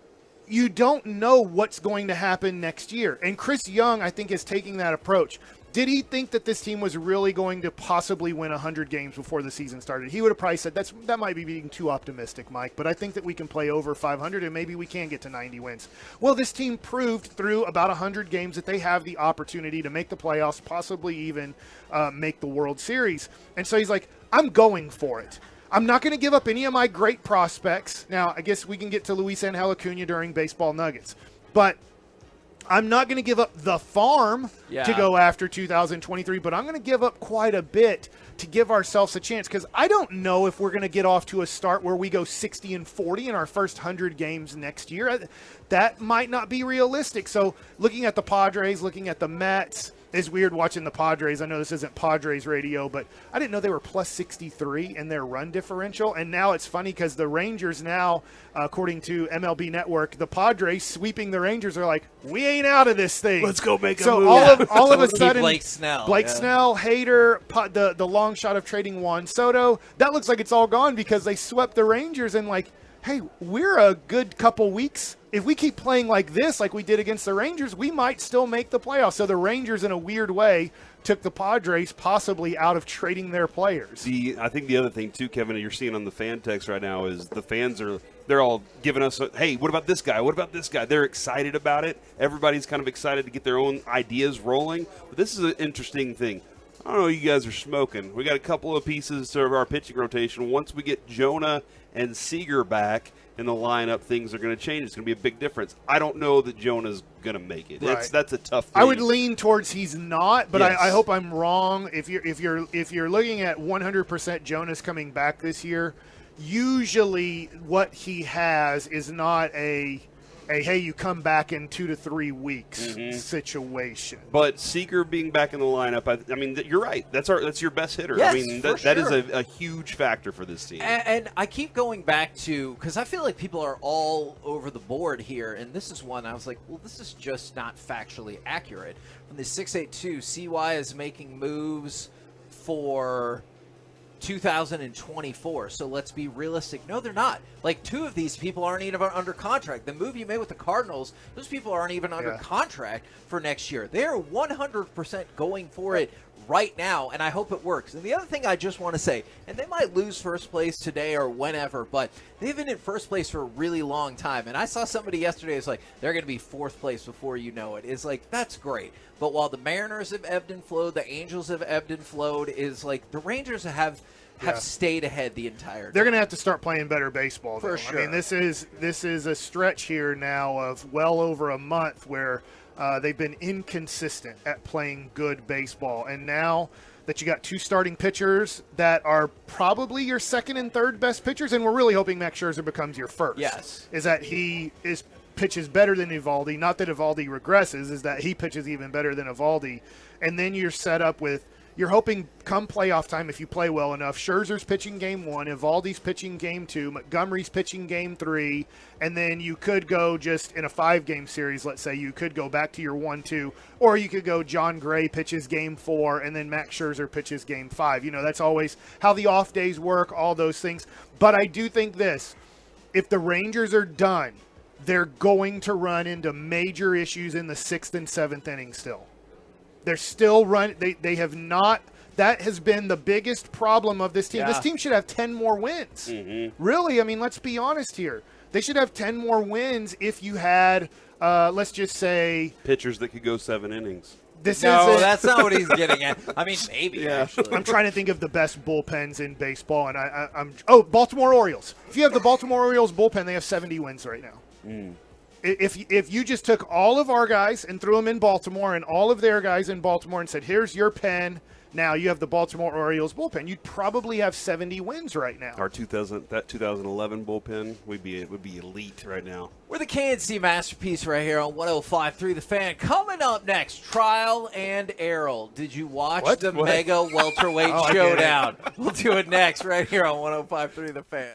you don't know what's going to happen next year. And Chris Young, I think, is taking that approach. Did he think that this team was really going to possibly win 100 games before the season started? He would have probably said that might be being too optimistic, Mike, but I think that we can play over 500 and maybe we can get to 90 wins. Well, this team proved through about 100 games that they have the opportunity to make the playoffs, possibly even make the World Series. And so he's like, I'm going for it. I'm not going to give up any of my great prospects. Now, I guess we can get to Luis Angel Acuna during Baseball Nuggets, but I'm not going to give up the farm to go after 2023, but I'm going to give up quite a bit to give ourselves a chance, because I don't know if we're going to get off to a start where we go 60-40 in our first 100 games next year. That might not be realistic. So looking at the Padres, looking at the Mets, it's weird watching the Padres. I know this isn't Padres radio, but I didn't know they were plus 63 in their run differential. And now it's funny because the Rangers now, according to MLB Network, the Padres sweeping the Rangers are like, we ain't out of this thing. Let's go make a so move. all of a sudden, Blake Snell, Hader, the long shot of trading Juan Soto, that looks like it's all gone because they swept the Rangers and like, hey, we're a good couple weeks. If we keep playing like this, like we did against the Rangers, we might still make the playoffs. So the Rangers, in a weird way, took the Padres possibly out of trading their players. I think the other thing, too, Kevin, you're seeing on the fan text right now is the fans they're all giving us, hey, what about this guy? What about this guy? They're excited about it. Everybody's kind of excited to get their own ideas rolling. But this is an interesting thing. I don't know what you guys are smoking. We got a couple of pieces of our pitching rotation. Once we get Jonah and Seager back in the lineup, things are going to change. It's going to be a big difference. I don't know that Jonah's going to make it. Right. That's a tough thing. I would lean towards he's not, but Yes. I hope I'm wrong. If you're looking at 100% Jonas coming back this year, usually what he has is not a hey, you come back in 2 to 3 weeks situation. But Seager being back in the lineup, I mean, you're right. That's your best hitter. Yes, I mean, for that is sure. a huge factor for this team. And I keep going back to, because I feel like people are all over the board here, and this is one I was like, well, this is just not factually accurate. From the 682, CY is making moves for 2024, so let's be realistic. No, they're not. Like, two of these people aren't even under contract. The move you made with the Cardinals, those people aren't even under contract for next year. They are 100% going for it right now, and I hope it works. And the other thing I just want to say, and they might lose first place today or whenever, but they've been in first place for a really long time. And I saw somebody yesterday, it's like, they're going to be fourth place before you know it. It's like, that's great. But while the Mariners have ebbed and flowed, the Angels have ebbed and flowed, is like, the Rangers have stayed ahead the entire time. They're going to have to start playing better baseball, though. For sure. I mean, this is a stretch here now of well over a month where they've been inconsistent at playing good baseball. And now that you got two starting pitchers that are probably your second and third best pitchers, and we're really hoping Max Scherzer becomes your first. Yes. Is that he pitches better than Eovaldi. Not that Eovaldi regresses, is that he pitches even better than Eovaldi. And then you're set up with, you're hoping come playoff time, if you play well enough, Scherzer's pitching game 1, Eovaldi's pitching game 2, Montgomery's pitching game 3, and then you could go just in a 5-game series, let's say, you could go back to your 1-2, or you could go John Gray pitches game 4, and then Max Scherzer pitches game 5. You know, that's always how the off days work, all those things. But I do think this, if the Rangers are done, they're going to run into major issues in the 6th and 7th inning still. They're still running. They have not That has been the biggest problem of this team. Yeah. This team should have 10 more wins. Really, I mean, let's be honest here. They should have 10 more wins if you had, let's just say, pitchers that could go 7 innings. No, that's not what he's getting at. I mean, maybe. Actually. I'm trying to think of the best bullpens in baseball, and I'm Baltimore Orioles. If you have the Baltimore Orioles bullpen, they have 70 wins right now. If you just took all of our guys and threw them in Baltimore and all of their guys in Baltimore and said, here's your pen, now you have the Baltimore Orioles bullpen, you'd probably have 70 wins right now. Our 2011 bullpen would be elite right now. We're the KNC Masterpiece right here on 105.3 The Fan. Coming up next, Trial and Errol. Did you watch the Mega Welterweight Showdown? We'll do it next right here on 105.3 The Fan.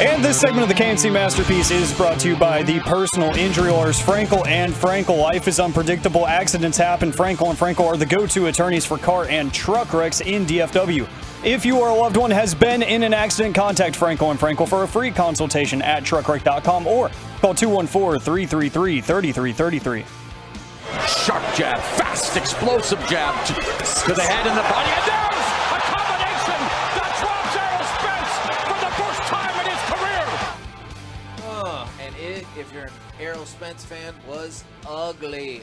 And this segment of the KNC Masterpiece is brought to you by the personal injury lawyers Frankel and Frankel. Life is unpredictable. Accidents happen. Frankel and Frankel are the go-to attorneys for car and truck wrecks in DFW. If you or a loved one has been in an accident, contact Frankel and Frankel for a free consultation at truckwreck.com or call 214-333-3333. Sharp jab, fast, explosive jab to the head and the body. And there's a combination that drops Errol Spence for the first time in his career. And it, if you're an Errol Spence fan, was ugly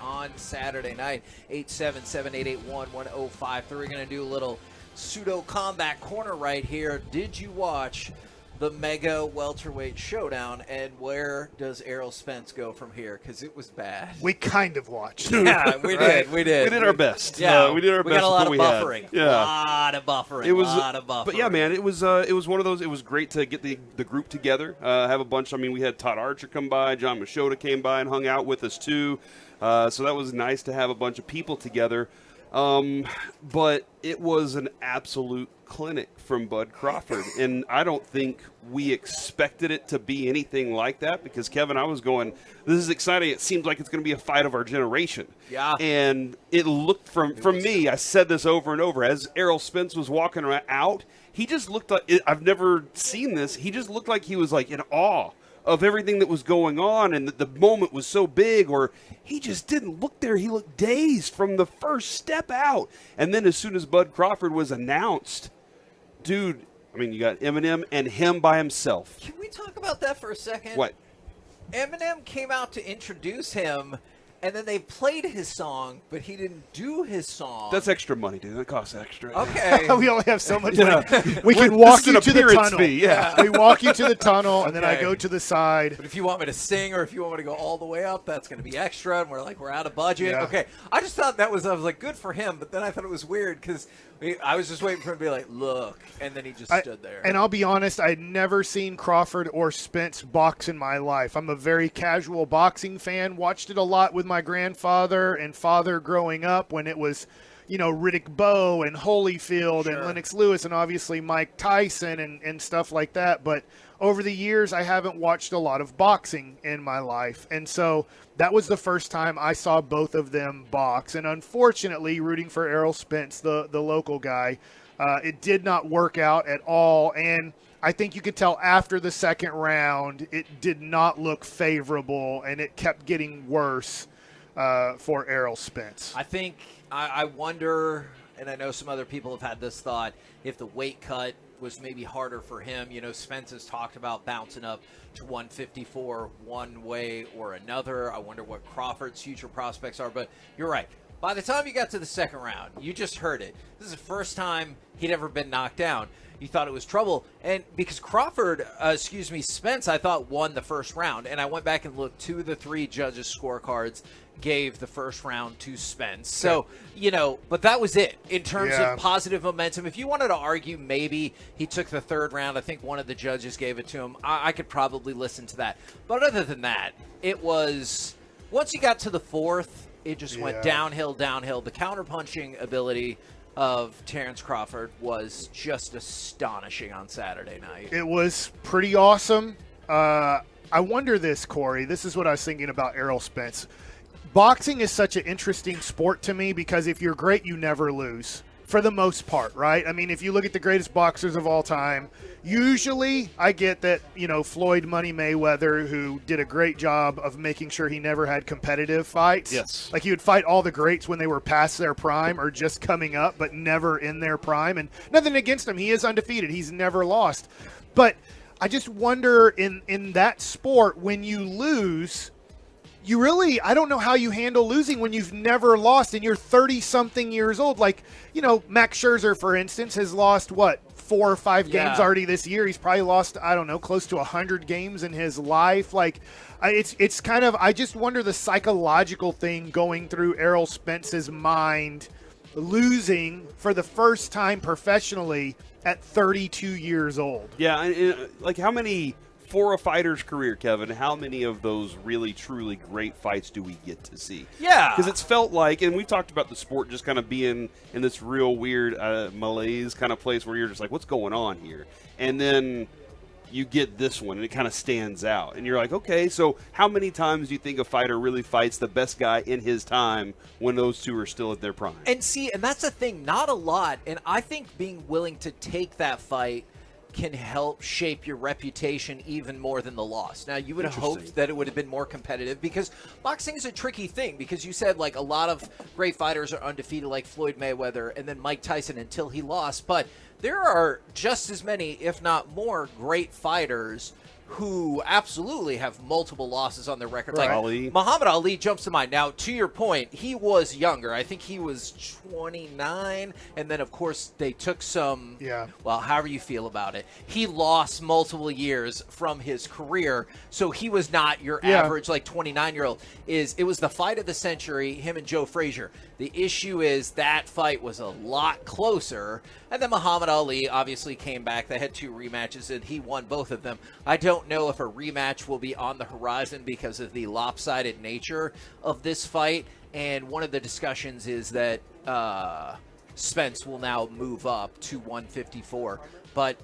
on Saturday night. 877-881-1053. We're going to do a little pseudo combat corner right here. Did you watch the mega welterweight showdown, and where does Errol Spence go from here? Because it was bad. We kind of watched. Yeah, we did. We did our best. Yeah, we did our best. We got a lot of with what buffering. We had. Yeah. A lot of buffering. It was, a lot of buffering. But yeah, man, it was one of those. It was great to get the group together. Have a bunch. I mean, we had Todd Archer come by, John Machota came by and hung out with us too. So that was nice to have a bunch of people together. But it was an absolute clinic from Bud Crawford, and I don't think we expected it to be anything like that, because Kevin, I was going, this is exciting. It seems like it's going to be a fight of our generation. Yeah. And it looked from me, I said this over and over, as Errol Spence was walking out, he just looked like, I've never seen this, he just looked like he was like in awe of everything that was going on, and the moment was so big, or he just didn't look there. He looked dazed from the first step out. And then as soon as Bud Crawford was announced, dude, I mean, you got Eminem and him by himself. Can we talk about that for a second? What? Eminem came out to introduce him, and then they played his song, but he didn't do his song. That's extra money, dude. That costs extra. Okay. We only have so much money. We can walk you to the tunnel. Fee, yeah. We walk you to the tunnel, and then I Okay. go to the side. But if you want me to sing, or if you want me to go all the way up, that's going to be extra, and we're out of budget. Yeah. Okay. I just thought I was like, good for him, but then I thought it was weird, because I was just waiting for him to be like, look, and then he just stood there. And I'll be honest, I'd never seen Crawford or Spence box in my life. I'm a very casual boxing fan. Watched it a lot with my grandfather and father growing up when it was, Riddick Bowe and Holyfield and Lennox Lewis and obviously Mike Tyson and stuff like that. But over the years, I haven't watched a lot of boxing in my life. And so that was the first time I saw both of them box. And unfortunately, rooting for Errol Spence, the local guy, it did not work out at all. And I think you could tell after the second round, it did not look favorable, and it kept getting worse for Errol Spence. I think I wonder, and I know some other people have had this thought, if the weight cut was maybe harder for him. Spence has talked about bouncing up to 154 one way or another. I wonder what Crawford's future prospects are, but you're right. By the time you got to the second round, you just heard it. This is the first time he'd ever been knocked down. You thought it was trouble. And because Spence, I thought won the first round. And I went back and looked, 2 of the 3 judges' scorecards gave the first round to Spence. So, but that was it in terms of positive momentum. If you wanted to argue maybe he took the third round, I think one of the judges gave it to him. I could probably listen to that. But other than that, it was, once you got to the fourth, it just went downhill. The counterpunching ability of Terrence Crawford was just astonishing on Saturday night. It was pretty awesome. I wonder this, Corey. This is what I was thinking about Errol Spence. Boxing is such an interesting sport to me because if you're great, you never lose. For the most part, right? I mean, if you look at the greatest boxers of all time, usually I get that, Floyd Money Mayweather, who did a great job of making sure he never had competitive fights. Yes. Like he would fight all the greats when they were past their prime or just coming up, but never in their prime. And nothing against him. He is undefeated. He's never lost. But I just wonder in that sport, when you lose, I don't know how you handle losing when you've never lost and you're 30-something years old. Like, Max Scherzer, for instance, has lost, 4 or 5 games already this year. He's probably lost, close to 100 games in his life. Like, it's kind of, I just wonder the psychological thing going through Errol Spence's mind, losing for the first time professionally at 32 years old. Yeah, like how many for a fighter's career, Kevin, how many of those really, truly great fights do we get to see? Yeah. Because it's felt like, and we've talked about the sport just kind of being in this real weird malaise kind of place where you're just like, what's going on here? And then you get this one, and it kind of stands out. And you're like, okay, so how many times do you think a fighter really fights the best guy in his time when those two are still at their prime? And see, and that's the thing, not a lot. And I think being willing to take that fight can help shape your reputation even more than the loss. Now, you would have hoped that it would have been more competitive because boxing is a tricky thing because you said, like, a lot of great fighters are undefeated, like Floyd Mayweather and then Mike Tyson until he lost. But there are just as many, if not more, great fighters who absolutely have multiple losses on their record. Right. Like Ali. Muhammad Ali jumps to mind. Now, to your point, he was younger. I think he was 29, and then, of course, they took some, well, however you feel about it. He lost multiple years from his career, so he was not your average, like, 29-year-old. It was the fight of the century, him and Joe Frazier. The issue is that fight was a lot closer, and then Muhammad Ali obviously came back. They had 2 rematches, and he won both of them. I don't know if a rematch will be on the horizon because of the lopsided nature of this fight, and one of the discussions is that Spence will now move up to 154. But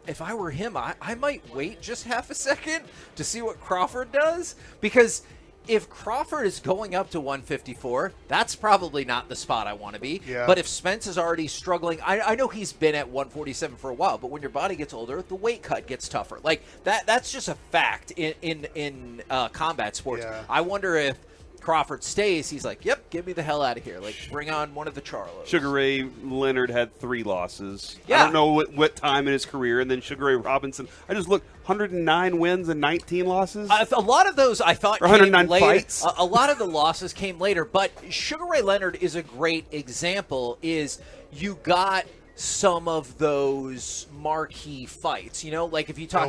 if I were him, I might wait just half a second to see what Crawford does, because if Crawford is going up to 154, that's probably not the spot I want to be. Yeah. But if Spence is already struggling, I know he's been at 147 for a while, but when your body gets older, the weight cut gets tougher. Like that's just a fact in combat sports. Yeah. I wonder if Crawford stays, he's like, yep, get me the hell out of here. Like, bring on one of the Charlos. Sugar Ray Leonard had 3 losses. Yeah. I don't know what time in his career. And then Sugar Ray Robinson, I just looked, 109 wins and 19 losses. A lot of those I thought Or came 109 later. fights. A lot of the losses came later, but Sugar Ray Leonard is a great example. Is you got some of those marquee fights, you know, like if you talk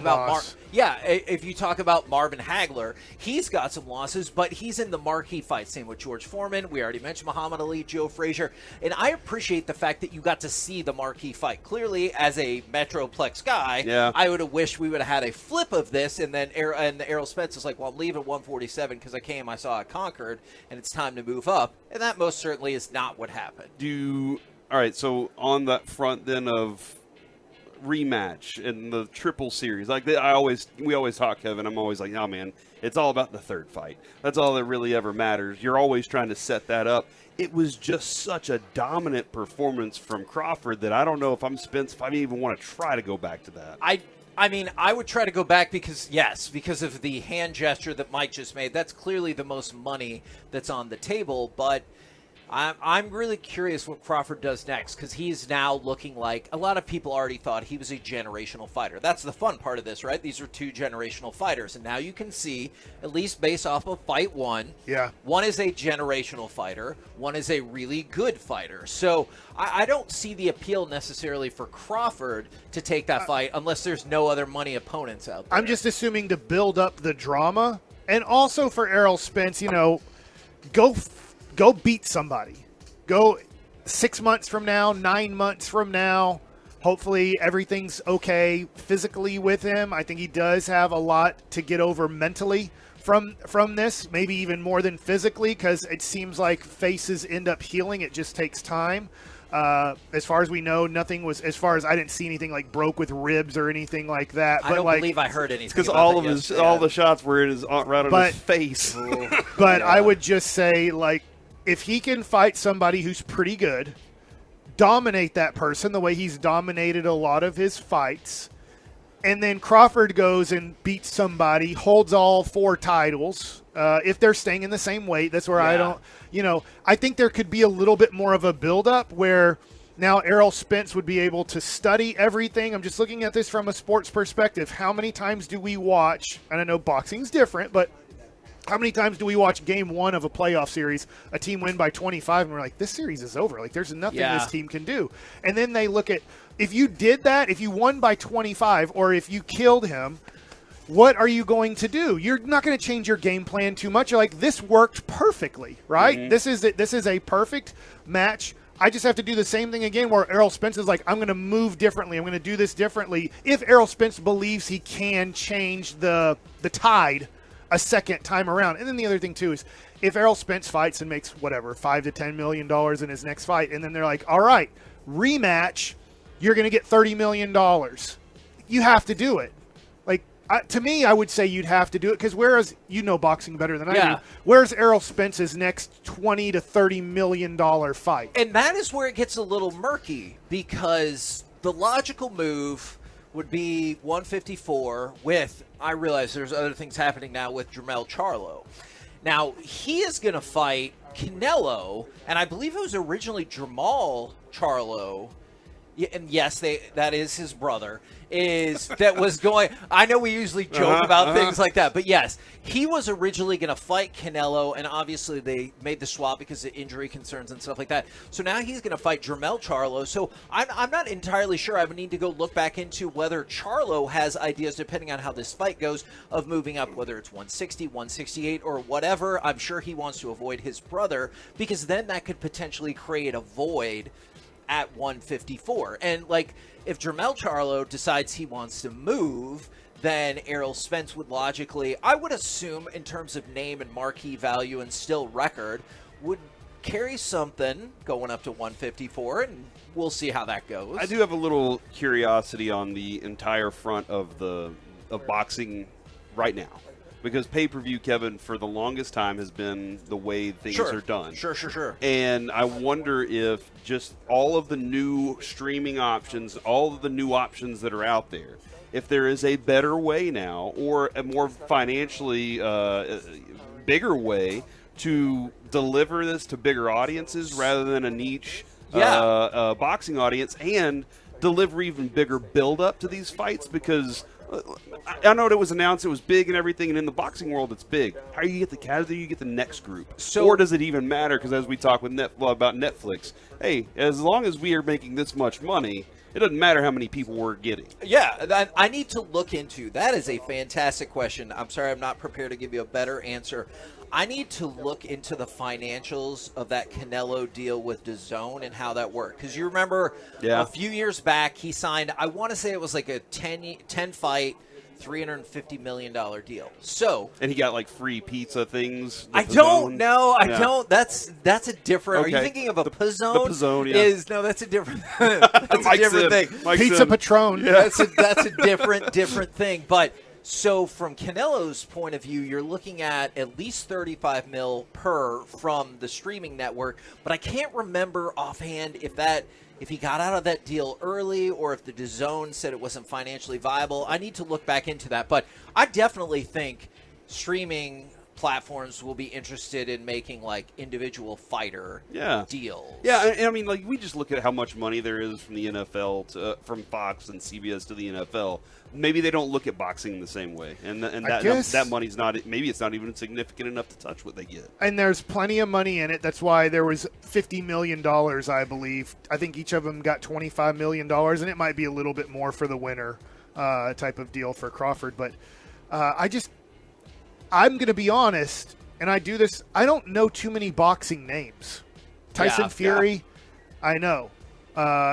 if you talk about Marvin Hagler, he's got some losses, but he's in the marquee fights. Same with George Foreman. We already mentioned Muhammad Ali, Joe Frazier, and I appreciate the fact that you got to see the marquee fight. Clearly, as a Metroplex guy, I would have wished we would have had a flip of this, and then Errol Spence is like, well, I'm leaving 147 because I saw it conquered, and it's time to move up, and that most certainly is not what happened. All right, so on that front then of rematch and the triple series, like we always talk, Kevin. I'm always like, oh man, it's all about the third fight. That's all that really ever matters. You're always trying to set that up. It was just such a dominant performance from Crawford that I don't know if I'm Spence, if I even want to try to go back to that. I mean, I would try to go back because of the hand gesture that Mike just made. That's clearly the most money that's on the table, but I'm really curious what Crawford does next, because he's now looking like a lot of people already thought he was a generational fighter. That's the fun part of this, right? These are 2 generational fighters, and now you can see, at least based off of fight 1, one is a generational fighter, one is a really good fighter. So I don't see the appeal necessarily for Crawford to take that fight unless there's no other money opponents out there. I'm just assuming to build up the drama, and also for Errol Spence, you know, go beat somebody. Go 6 months from now, 9 months from now. Hopefully everything's okay physically with him. I think he does have a lot to get over mentally from this, maybe even more than physically, because it seems like faces end up healing. It just takes time. As far as we know, nothing was, as far as I didn't see anything like broke with ribs or anything like that. I don't believe I heard anything. Because all the shots were in right on his face. But I would just say, like, if he can fight somebody who's pretty good, dominate that person the way he's dominated a lot of his fights, and then Crawford goes and beats somebody, holds all 4 titles, if they're staying in the same weight, that's where I don't, I think there could be a little bit more of a buildup where now Errol Spence would be able to study everything. I'm just looking at this from a sports perspective. How many times do we watch, and I know boxing's different, but how many times do we watch game 1 of a playoff series, a team win by 25, and we're like, this series is over. Like, there's nothing this team can do. And then they look at, if you did that, if you won by 25, or if you killed him, what are you going to do? You're not going to change your game plan too much. You're like, this worked perfectly, right? Mm-hmm. This is a perfect match. I just have to do the same thing again where Errol Spence is like, I'm going to move differently. I'm going to do this differently. If Errol Spence believes he can change the tide a second time around. And then the other thing, too, is if Errol Spence fights and makes, whatever, $5 to $10 million in his next fight, and then they're like, all right, rematch, you're going to get $30 million. You have to do it. Like, to me, I would say you'd have to do it because whereas you know boxing better than I do, where's Errol Spence's next $20 to $30 million fight? And that is where it gets a little murky because the logical move would be 154 with, I realize there's other things happening now with Jermell Charlo. Now, he is going to fight Canelo, and I believe it was originally Jermall Charlo. And yes, that is his brother. That was going. I know we usually joke about things like that, but yes, he was originally going to fight Canelo, and obviously they made the swap because of injury concerns and stuff like that. So now he's going to fight Jermell Charlo. So I'm not entirely sure. I would need to go look back into whether Charlo has ideas, depending on how this fight goes, of moving up, whether it's 160, 168, or whatever. I'm sure he wants to avoid his brother because then that could potentially create a void at 154. And like if Jermell Charlo decides he wants to move, then Errol Spence would logically, I would assume in terms of name and marquee value and still record, would carry something going up to 154, and we'll see how that goes. I do have a little curiosity on the entire front of boxing right now. Because pay-per-view, Kevin, for the longest time has been the way things are done. Sure. And I wonder if just all of the new streaming options, all of the new options that are out there, if there is a better way now or a more financially bigger way to deliver this to bigger audiences rather than a niche boxing audience and deliver even bigger build-up to these fights because – I know it was announced it was big and everything, and in the boxing world it's big. How do you get the next group? Or does it even matter? Because as we talk with about Netflix, hey, as long as we are making this much money, it doesn't matter how many people we're getting. Yeah, I need to look into. That is a fantastic question. I'm sorry I'm not prepared to give you a better answer. I need to look into the financials of that Canelo deal with DAZN and how that worked. Because you remember a few years back he signed, I want to say it was like a 10-fight, $350 million deal. So, and he got like free pizza things. I don't know. I don't. That's a different. Okay. Are you thinking of a Pizzone? The Pizzone, yeah. No, that's a different. That's a different thing. Pizza Patron. Yeah. That's a different thing. But so from Canelo's point of view, you're looking at least $35 million per from the streaming network. But I can't remember offhand if he got out of that deal early or if the DAZN said it wasn't financially viable. I need to look back into that. But I definitely think streaming platforms will be interested in making like individual fighter deals. Yeah, and I mean, like we just look at how much money there is from the NFL from Fox and CBS to the NFL. Maybe they don't look at boxing the same way, and that money's not. Maybe it's not even significant enough to touch what they get. And there's plenty of money in it. That's why there was $50 million, I believe. I think each of them got $25 million, and it might be a little bit more for the winner type of deal for Crawford. But I'm going to be honest, and I do this. I don't know too many boxing names. Tyson Fury, I know.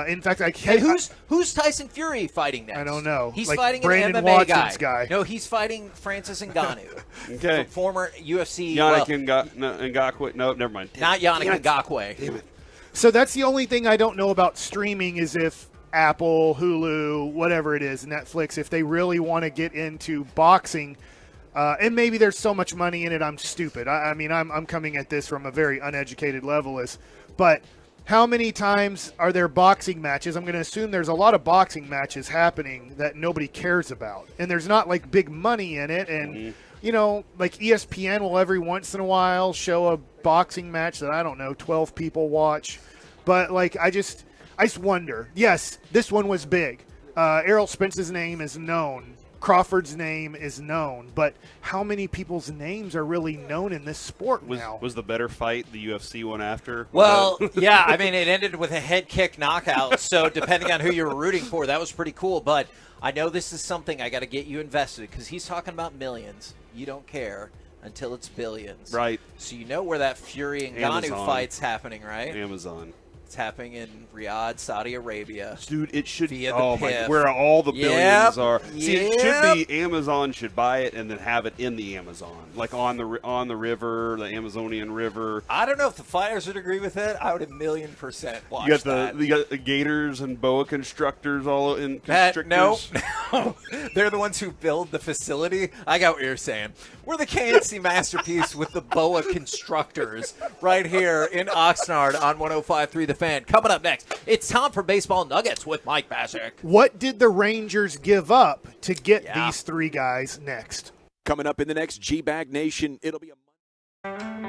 In fact, I can't. Hey, who's Tyson Fury fighting next? I don't know. He's like fighting Brandon an MMA Watson's guy. No, he's fighting Francis Ngannou. Okay. Former UFC. Yannick Ngakoue. No, never mind. Not Yannick Ngakoue. Damn it. So that's the only thing I don't know about streaming is if Apple, Hulu, whatever it is, Netflix, if they really want to get into boxing. And maybe there's so much money in it, I'm stupid. I mean, I'm coming at this from a very uneducated level. But how many times are there boxing matches? I'm going to assume there's a lot of boxing matches happening that nobody cares about. And there's not, like, big money in it. And, you know, like ESPN will every once in a while show a boxing match that, I don't know, 12 people watch. But, like, I just wonder. Yes, this one was big. Errol Spence's name is known. Crawford's name is known, but how many people's names are really known in this sport now? Was the better fight the UFC one after? Well, yeah, I mean, it ended with a head kick knockout, so depending on who you were rooting for, that was pretty cool. But I know this is something I got to get you invested because he's talking about millions. You don't care until it's billions. Right. So you know where that Fury and Ngannou fight's happening, right? Amazon. It's happening in Riyadh, Saudi Arabia. Dude, it should via the oh PIF. my, where all the billions are. See, it should Yep. be Amazon should buy it and then have it in the Amazon, like on the river, the Amazonian River. I don't know if the fighters would agree with it. I would 1,000,000% watch You got that. you got the gators and boa constrictors all in That, no, constrictors. they're the ones who build the facility. I got what you're saying. We're the KNC masterpiece with the boa constructors right here in Oxnard on 105.3 The Fan. Coming up next, it's time for Baseball Nuggets with Mike Bassick. What did the Rangers give up to get these three guys next? Coming up in the next G-Bag Nation, it'll be a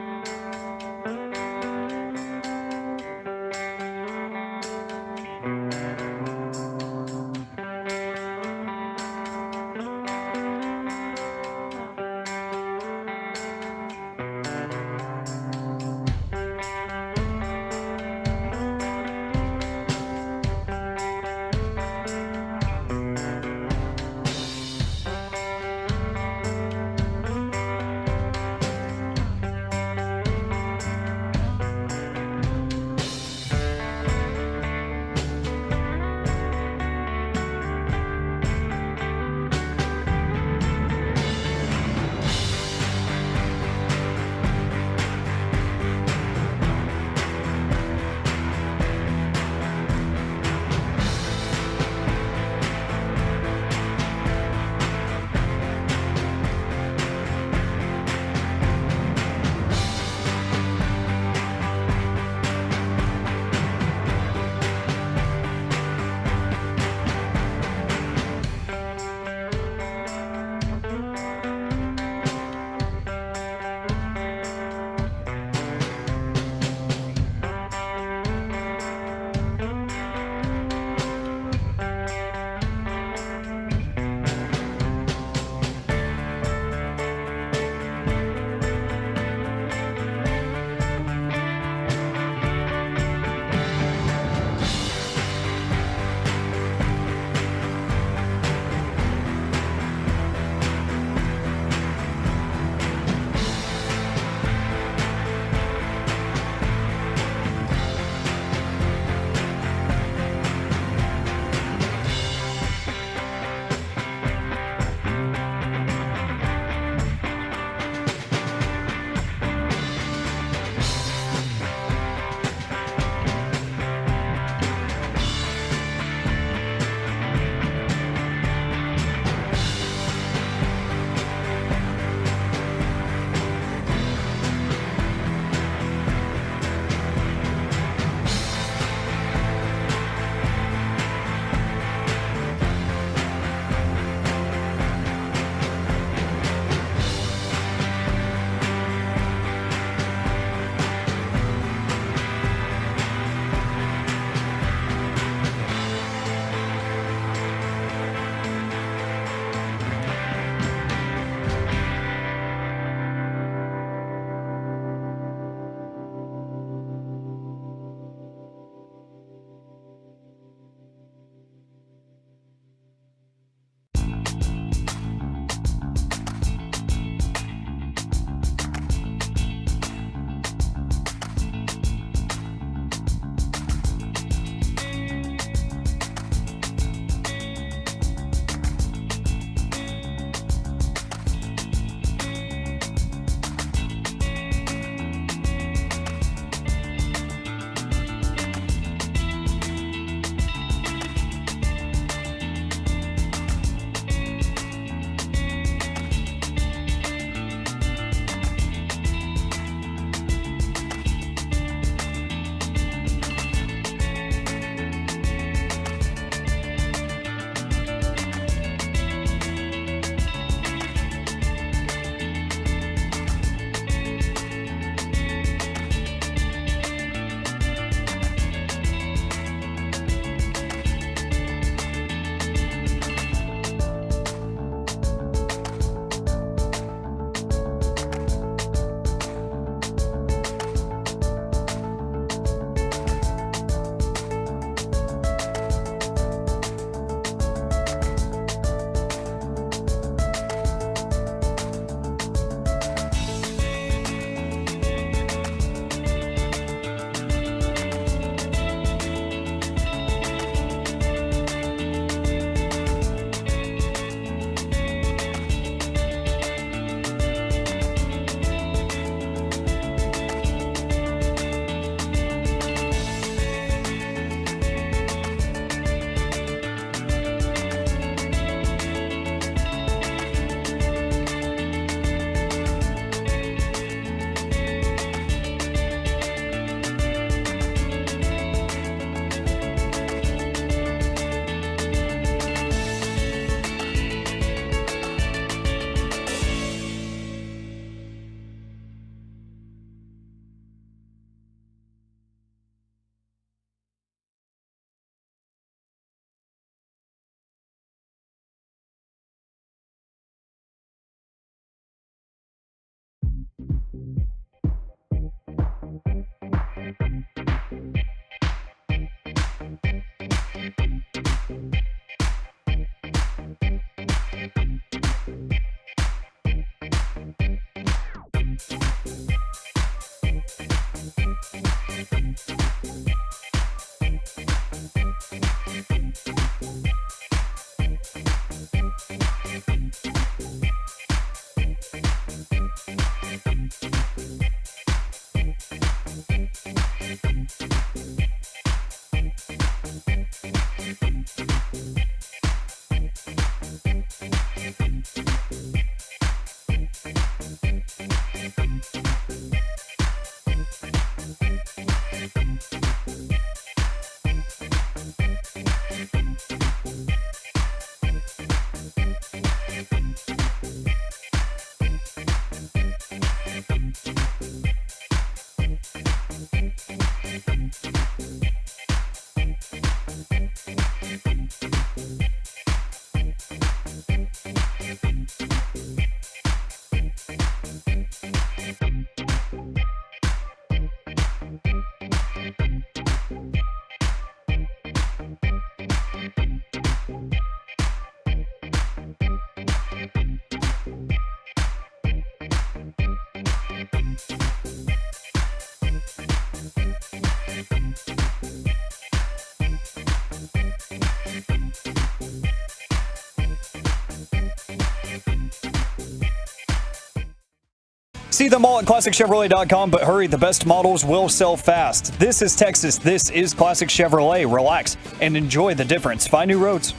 See them all at ClassicChevrolet.com, but hurry, the best models will sell fast. This is Texas. This is Classic Chevrolet. Relax and enjoy the difference. Find new roads.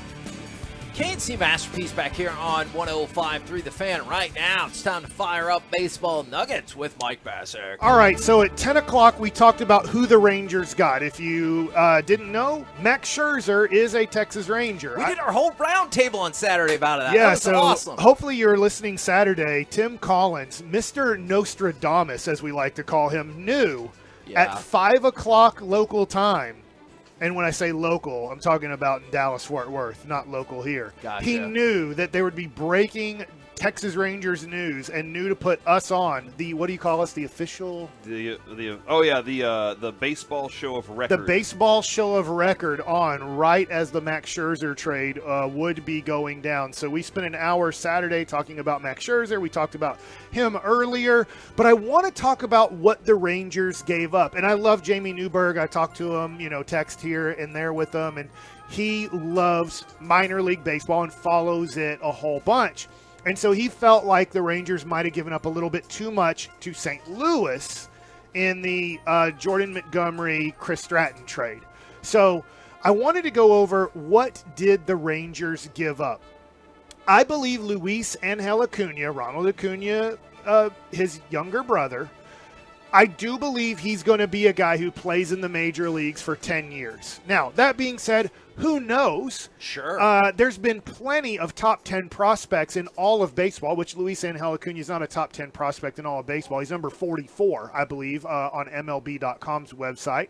KNC Masterpiece back here on 105.3 The Fan. Right now, it's time to fire up Baseball Nuggets with Mike Bassett. All right, so at 10 o'clock, we talked about who the Rangers got. If you didn't know, Max Scherzer is a Texas Ranger. We did our whole round table on Saturday about that. Yeah, That was so awesome. hopefully you're listening Saturday. Tim Collins, Mr. Nostradamus, as we like to call him, knew at 5 o'clock local time. And when I say local, I'm talking about Dallas-Fort Worth, not local here. Gotcha. He knew that there would be breaking Texas Rangers news and knew to put us on the, what do you call us, the official? The baseball show of record. The baseball show of record on right as the Max Scherzer trade would be going down. So we spent an hour Saturday talking about Max Scherzer. We talked about him earlier. But I want to talk about what the Rangers gave up. And I love Jamie Newberg. I talked to him, text here and there with him. And he loves minor league baseball and follows it a whole bunch. And so he felt like the Rangers might have given up a little bit too much to St. Louis in the Jordan Montgomery, Chris Stratton trade. So I wanted to go over what did the Rangers give up. I believe Luis Angel Acuna, Ronald Acuna, his younger brother, I do believe he's going to be a guy who plays in the major leagues for 10 years. Now, that being said, who knows? Sure. There's been plenty of top 10 prospects in all of baseball, which Luis Angel Acuna is not a top 10 prospect in all of baseball. He's number 44, I believe, on MLB.com's website.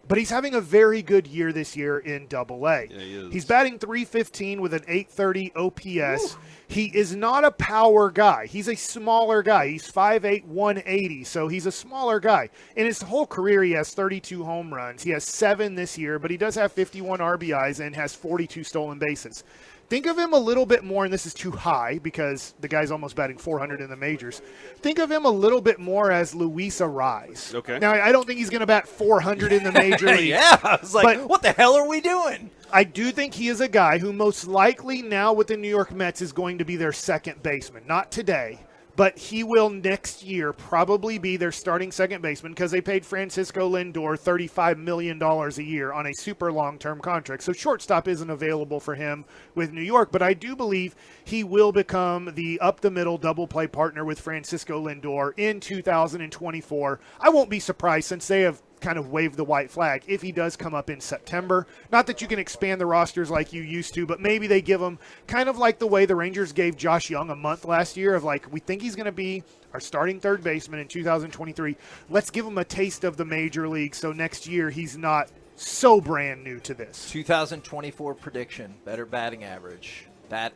But he's having a very good year this year in Double-A. Yeah, he is. He's batting .315 with an .830 OPS. Woo. He is not a power guy. He's a smaller guy. He's 5'8", 180, so he's a smaller guy. In his whole career, he has 32 home runs. He has 7 this year, but he does have 51 RBIs and has 42 stolen bases. Think of him a little bit more, and this is too high because the guy's almost batting 400 in the majors. Think of him a little bit more as Luis Arraez. Okay. Now, I don't think he's going to bat 400 in the major leagues. Yeah, I was like, what the hell are we doing? I do think he is a guy who most likely now with the New York Mets is going to be their second baseman. Not today, but he will next year probably be their starting second baseman because they paid Francisco Lindor $35 million a year on a super long-term contract. So shortstop isn't available for him with New York, but I do believe he will become the up-the-middle double-play partner with Francisco Lindor in 2024. I won't be surprised since they have kind of wave the white flag if he does come up in September. Not that you can expand the rosters like you used to, but maybe they give him kind of like the way the Rangers gave Josh Young a month last year of like, we think he's going to be our starting third baseman in 2023. Let's give him a taste of the major league so next year he's not so brand new to this. 2024 prediction, better batting average.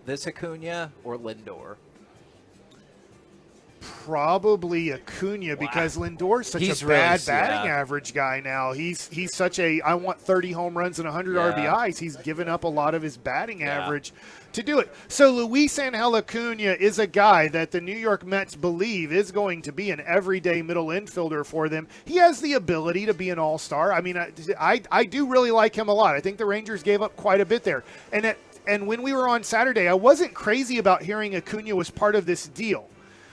This Acuna or Lindor? Probably Acuna because Lindor's such a bad batting average guy now. He's such a, I want 30 home runs and 100 RBIs. He's given up a lot of his batting average to do it. So Luis Angel Acuna is a guy that the New York Mets believe is going to be an everyday middle infielder for them. He has the ability to be an all-star. I mean, I do really like him a lot. I think the Rangers gave up quite a bit there. And when we were on Saturday, I wasn't crazy about hearing Acuna was part of this deal.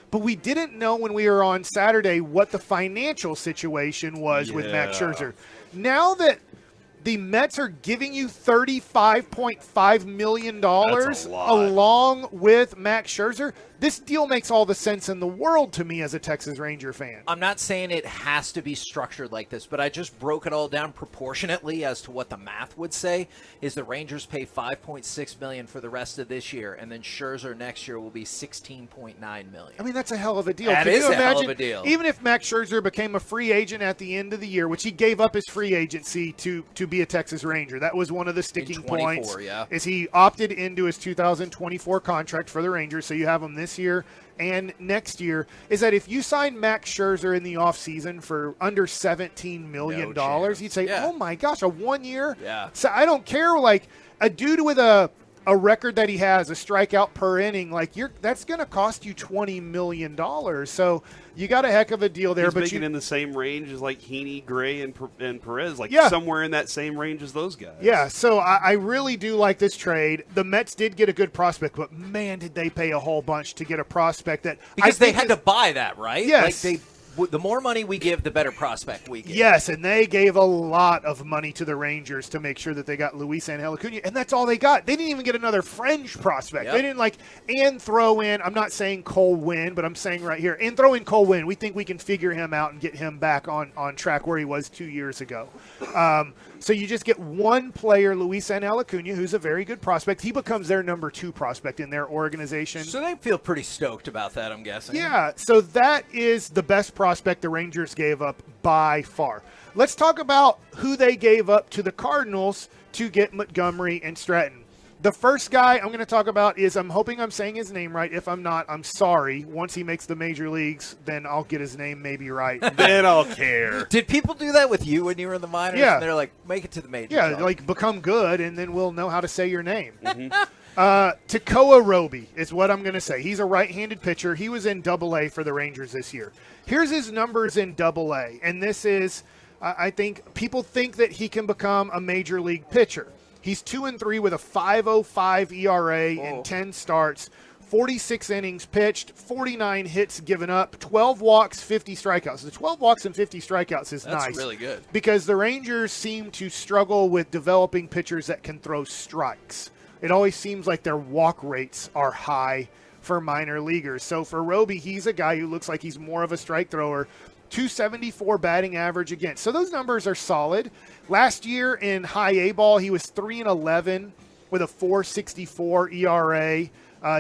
But we didn't know when we were on Saturday what the financial situation was with Max Scherzer. Now that the Mets are giving you $35.5 million along with Max Scherzer, this deal makes all the sense in the world to me as a Texas Ranger fan. I'm not saying it has to be structured like this, but I just broke it all down proportionately as to what the math would say is the Rangers pay $5.6 million for the rest of this year, and then Scherzer next year will be $16.9 million. I mean, that's a hell of a deal. That is a hell of a deal. Even if Max Scherzer became a free agent at the end of the year, which he gave up his free agency to be a Texas Ranger. That was one of the sticking points. Is he opted into his 2024 contract for the Rangers, so you have him this year and next year, is that if you sign Max Scherzer in the offseason for under $17 million, you'd say, oh my gosh, a 1 year? Yeah. So I don't care, like a dude with a a record that he has, a strikeout per inning, like that's going to cost you $20 million. So you got a heck of a deal there. He's but making in the same range as like Heaney, Gray, and Perez, like Yeah. somewhere in that same range as those guys. Yeah, so I really do like this trade. The Mets did get a good prospect, but man, did they pay a whole bunch to get a prospect that Because they had to buy that, right? Yes. Like the more money we give, the better prospect we get. Yes, and they gave a lot of money to the Rangers to make sure that they got Luis Angel Acuna, and that's all they got. They didn't even get another French prospect. Yep. They didn't and throw in, I'm not saying Cole Winn, but I'm saying right here, and throw in Cole Winn. We think we can figure him out and get him back on track where he was 2 years ago. So you just get one player, Luis Angel Acuna, who's a very good prospect. He becomes their number 2 prospect in their organization. So they feel pretty stoked about that, I'm guessing. Yeah, so that is the best prospect the Rangers gave up by far. Let's talk about who they gave up to the Cardinals to get Montgomery and Stratton. The first guy I'm going to talk about is, I'm hoping I'm saying his name right. If I'm not, I'm sorry. Once he makes the major leagues, then I'll get his name maybe right. Then I'll care. Did people do that with you when you were in the minors? Yeah. And they're like, make it to the majors. Yeah, become good, and then we'll know how to say your name. Tekoa Roby is what I'm going to say. He's a right-handed pitcher. He was in Double-A for the Rangers this year. Here's his numbers in Double-A, and this is, I think, people think that he can become a major league pitcher. He's 2-3 with a 5.05 ERA in 10 starts, 46 innings pitched, 49 hits given up, 12 walks, 50 strikeouts. The 12 walks and 50 strikeouts is nice. That's really good. Because the Rangers seem to struggle with developing pitchers that can throw strikes. It always seems like their walk rates are high for minor leaguers. So for Roby, he's a guy who looks like he's more of a strike thrower. 274 batting average against. So those numbers are solid. Last year in high A ball, he was 3-11 with a 4.64 ERA.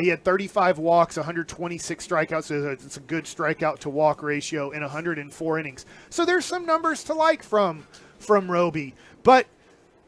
He had 35 walks, 126 strikeouts. So it's a good strikeout to walk ratio in 104 innings. So there's some numbers to like from Roby. But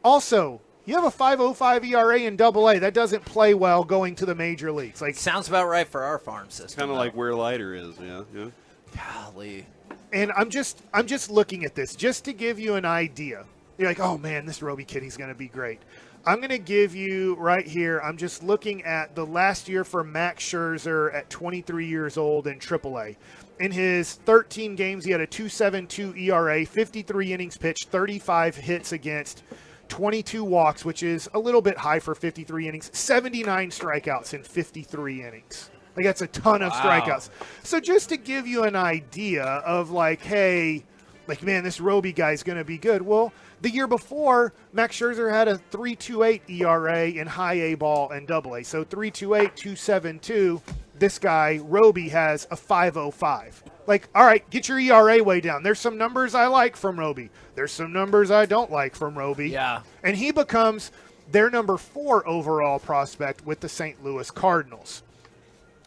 also, you have a 5.05 ERA in Double-A. That doesn't play well going to the major leagues. Sounds about right for our farm system. Kind of like where Leiter is, yeah. Golly. And I'm just looking at this just to give you an idea. You're like, oh man, this Roby Kitty's going to be great. I'm going to give you right here. I'm just looking at the last year for Max Scherzer at 23 years old in AAA. In his 13 games, he had a 2.72 ERA, 53 innings pitched, 35 hits against, 22 walks, which is a little bit high for 53 innings, 79 strikeouts in 53 innings. Like, that's a ton of strikeouts. So just to give you an idea of man, this Roby guy's going to be good. Well, the year before, Max Scherzer had a 3.28 ERA in high A ball and Double-A. So 3.28, 2.72. This guy, Roby, has a 5.05. All right, get your ERA way down. There's some numbers I like from Roby. There's some numbers I don't like from Roby. Yeah. And he becomes their number 4 overall prospect with the St. Louis Cardinals.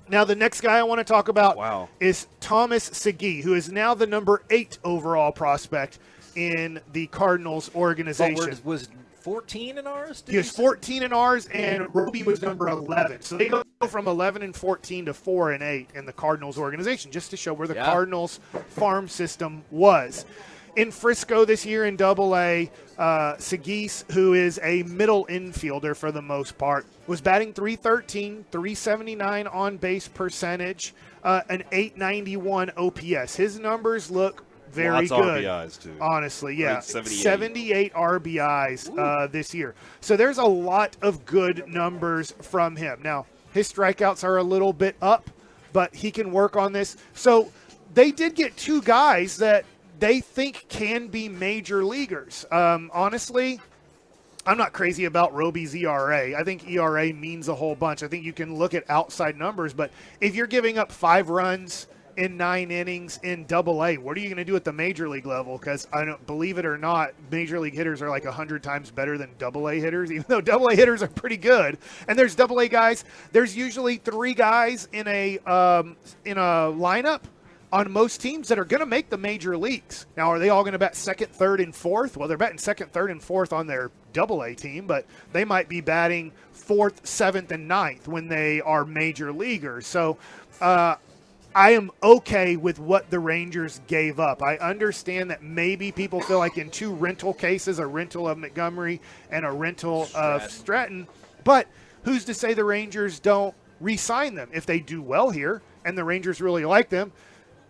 Now, the next guy I want to talk about is Thomas Segui, who is now the number 8 overall prospect in the Cardinals organization. Was 14 in ours? He was 14 in ours, and Roby was number 11. So they go from 11 and 14 to 4 and 8 in the Cardinals organization, just to show where the Cardinals farm system was. In Frisco this year in Double-A, Segui, who is a middle infielder for the most part, was batting .313, .379 on base percentage, an .891 OPS. His numbers look very good. RBIs too. Honestly, yeah. 78 RBIs this year. So there's a lot of good numbers from him. Now, his strikeouts are a little bit up, but he can work on this. So they did get 2 guys that they think can be major leaguers. Honestly, I'm not crazy about Roby's ERA. I think ERA means a whole bunch. I think you can look at outside numbers, but if you're giving up 5 runs in 9 innings in Double-A, what are you going to do at the major league level? Because I don't believe it or not, major league hitters are like 100 times better than Double-A hitters, even though Double-A hitters are pretty good. And there's Double-A guys. There's usually 3 guys in a lineup on most teams that are going to make the major leagues. Now, are they all going to bat 2nd, 3rd, and 4th? Well, they're batting 2nd, 3rd, and 4th on their Double-A team, but they might be batting 4th, 7th, and 9th when they are major leaguers. So I am okay with what the Rangers gave up. I understand that maybe people feel like in 2 rental cases, a rental of Montgomery and a rental of Stratton, but who's to say the Rangers don't re-sign them if they do well here and the Rangers really like them?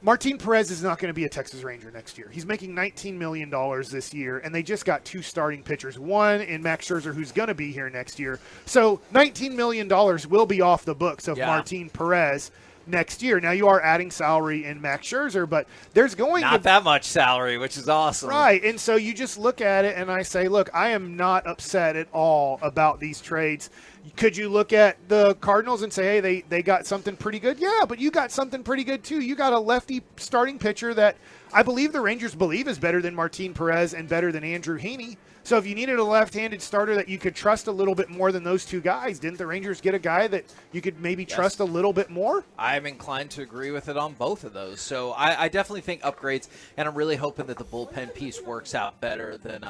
Martin Perez is not going to be a Texas Ranger next year. He's making $19 million this year, and they just got 2 starting pitchers, one in Max Scherzer, who's going to be here next year. So $19 million will be off the books of Martin Perez next year. Now, you are adding salary in Max Scherzer, but there's going not that much salary, which is awesome. Right, and so you just look at it, and I say, look, I am not upset at all about these trades. Could you look at the Cardinals and say, hey, they got something pretty good? Yeah, but you got something pretty good too. You got a lefty starting pitcher that I believe the Rangers believe is better than Martin Perez and better than Andrew Heaney. So if you needed a left-handed starter that you could trust a little bit more than those two guys, didn't the Rangers get a guy that you could maybe trust a little bit more? I'm inclined to agree with it on both of those. So I definitely think upgrades, and I'm really hoping that the bullpen piece works out better than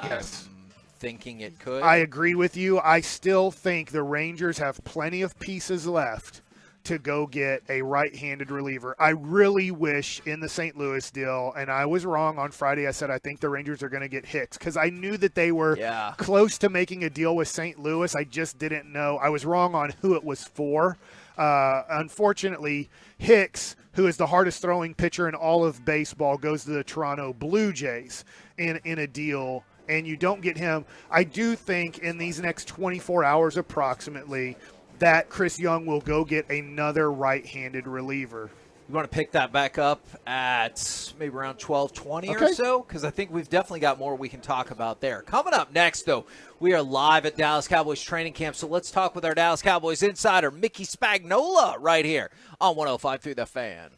thinking it could. I agree with you. I still think the Rangers have plenty of pieces left to go get a right-handed reliever. I really wish in the St. Louis deal, and I was wrong on Friday, I said I think the Rangers are going to get Hicks because I knew that they were close to making a deal with St. Louis. I just didn't know. I was wrong on who it was for. Unfortunately, Hicks, who is the hardest throwing pitcher in all of baseball, goes to the Toronto Blue Jays in a deal, and you don't get him. I do think in these next 24 hours approximately that Chris Young will go get another right-handed reliever. You want to pick that back up at maybe around 12:20 or so? Because I think we've definitely got more we can talk about there. Coming up next, though, we are live at Dallas Cowboys training camp, so let's talk with our Dallas Cowboys insider, Mickey Spagnola, right here on 105.3 The Fan.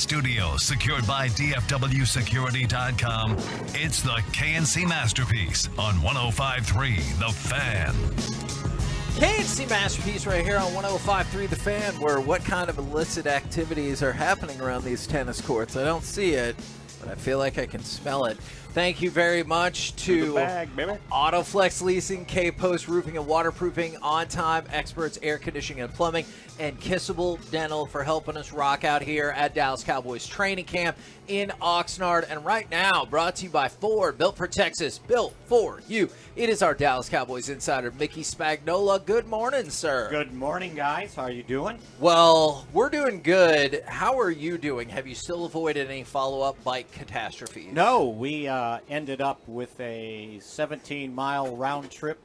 studio secured by DFWsecurity.com, it's the KNC Masterpiece on 105.3 The Fan. KNC Masterpiece right here on 105.3 The Fan, where what kind of illicit activities are happening around these tennis courts? I don't see it, but I feel like I can smell it. Thank you very much to Autoflex Leasing, K-Post Roofing and Waterproofing, On Time Experts, Air Conditioning and Plumbing, and Kissable Dental for helping us rock out here at Dallas Cowboys Training Camp in Oxnard. And right now, brought to you by Ford, built for Texas, built for you. It is our Dallas Cowboys insider, Mickey Spagnola. Good morning, sir. Good morning, guys. How are you doing? Well, we're doing good. How are you doing? Have you still avoided any follow-up bike catastrophes? No, we ended up with a 17-mile round trip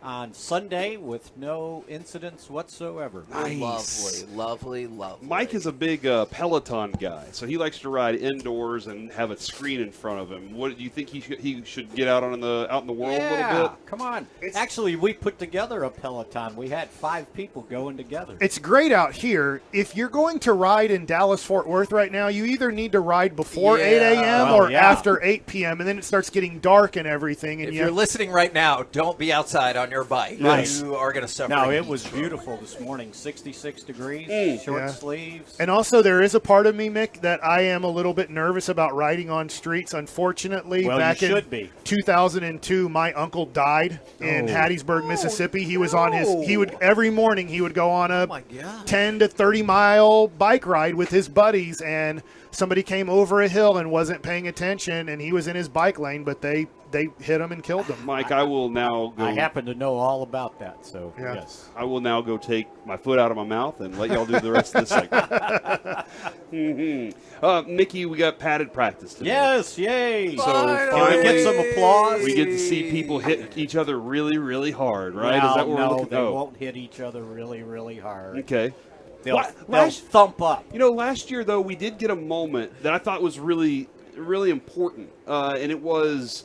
on Sunday with no incidents whatsoever. Nice. Lovely. Mike is a big Peloton guy, so he likes to ride indoors and have a screen in front of him. What do you think he should get out in the world a little bit? Come on. Actually, we put together a Peloton. We had 5 people going together. It's great out here. If you're going to ride in Dallas-Fort Worth right now, you either need to ride before 8 a.m. or after 8 p.m., and then it starts getting dark and everything. And if you're listening right now, don't be outside on your bike. Nice. You are going to suffer. No, it was beautiful this morning. 66 degrees, short sleeves. And also, there is a part of me, Mick, that I am a little bit nervous about riding on streets. Unfortunately, back in 2002, my uncle died in Hattiesburg, Mississippi. He was on every morning he would go on a 10 to 30 mile bike ride with his buddies, and somebody came over a hill and wasn't paying attention, and he was in his bike lane, but they hit him and killed him. Mike, I will now go. I happen to know all about that, so yes. I will now go take my foot out of my mouth and let y'all do the rest of the segment. Mickey, we got padded practice today. Yes, yay! So Can we get some applause? We get to see people hit each other really, really hard, right? Well, Is that what we're looking they won't hit each other really, really hard. Okay. They'll thump up. You know, last year, though, we did get a moment that I thought was really, really important, and it was,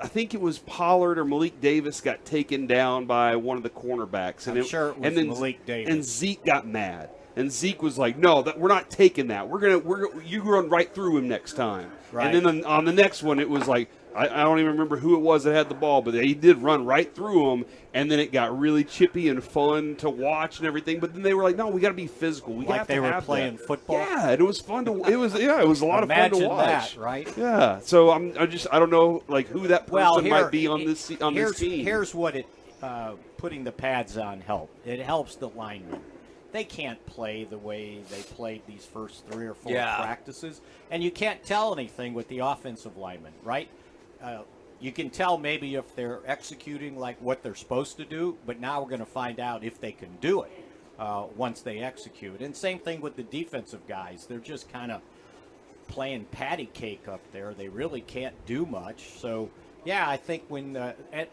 I think it was Pollard or Malik Davis got taken down by one of the cornerbacks. And I'm sure it was Malik Davis. And Zeke got mad. And Zeke was like, "No, we're not taking that. You run right through him next time." Right. And then on the next one, it was like, I don't even remember who it was that had the ball, but he did run right through him, and then it got really chippy and fun to watch and everything. But then they were like, "No, we got to be physical. We got to they were have playing that." football. Yeah, and it was fun to. It was a lot of fun to Imagine watch. that, right? Yeah. So I don't know like who that person might be on this team. Here's what putting the pads on helped. It helps the linemen. They can't play the way they played these first 3 or 4 practices, and you can't tell anything with the offensive linemen, right? You can tell maybe if they're executing like what they're supposed to do, but now we're going to find out if they can do it once they execute. And same thing with the defensive guys. They're just kind of playing patty cake up there. They really can't do much. So, yeah, I think and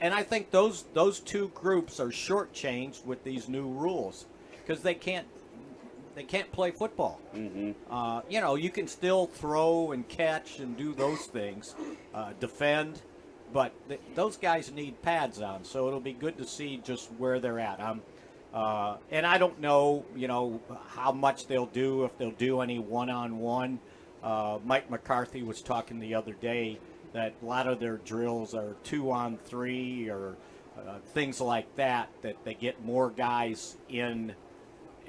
I think those 2 groups are shortchanged with these new rules because they can't play football. Mm-hmm. You can still throw and catch and do those things, defend. But those guys need pads on, so it'll be good to see just where they're at. And I don't know, how much they'll do, if they'll do any one-on-one. Mike McCarthy was talking the other day that a lot of their drills are 2-on-3 or things like that they get more guys in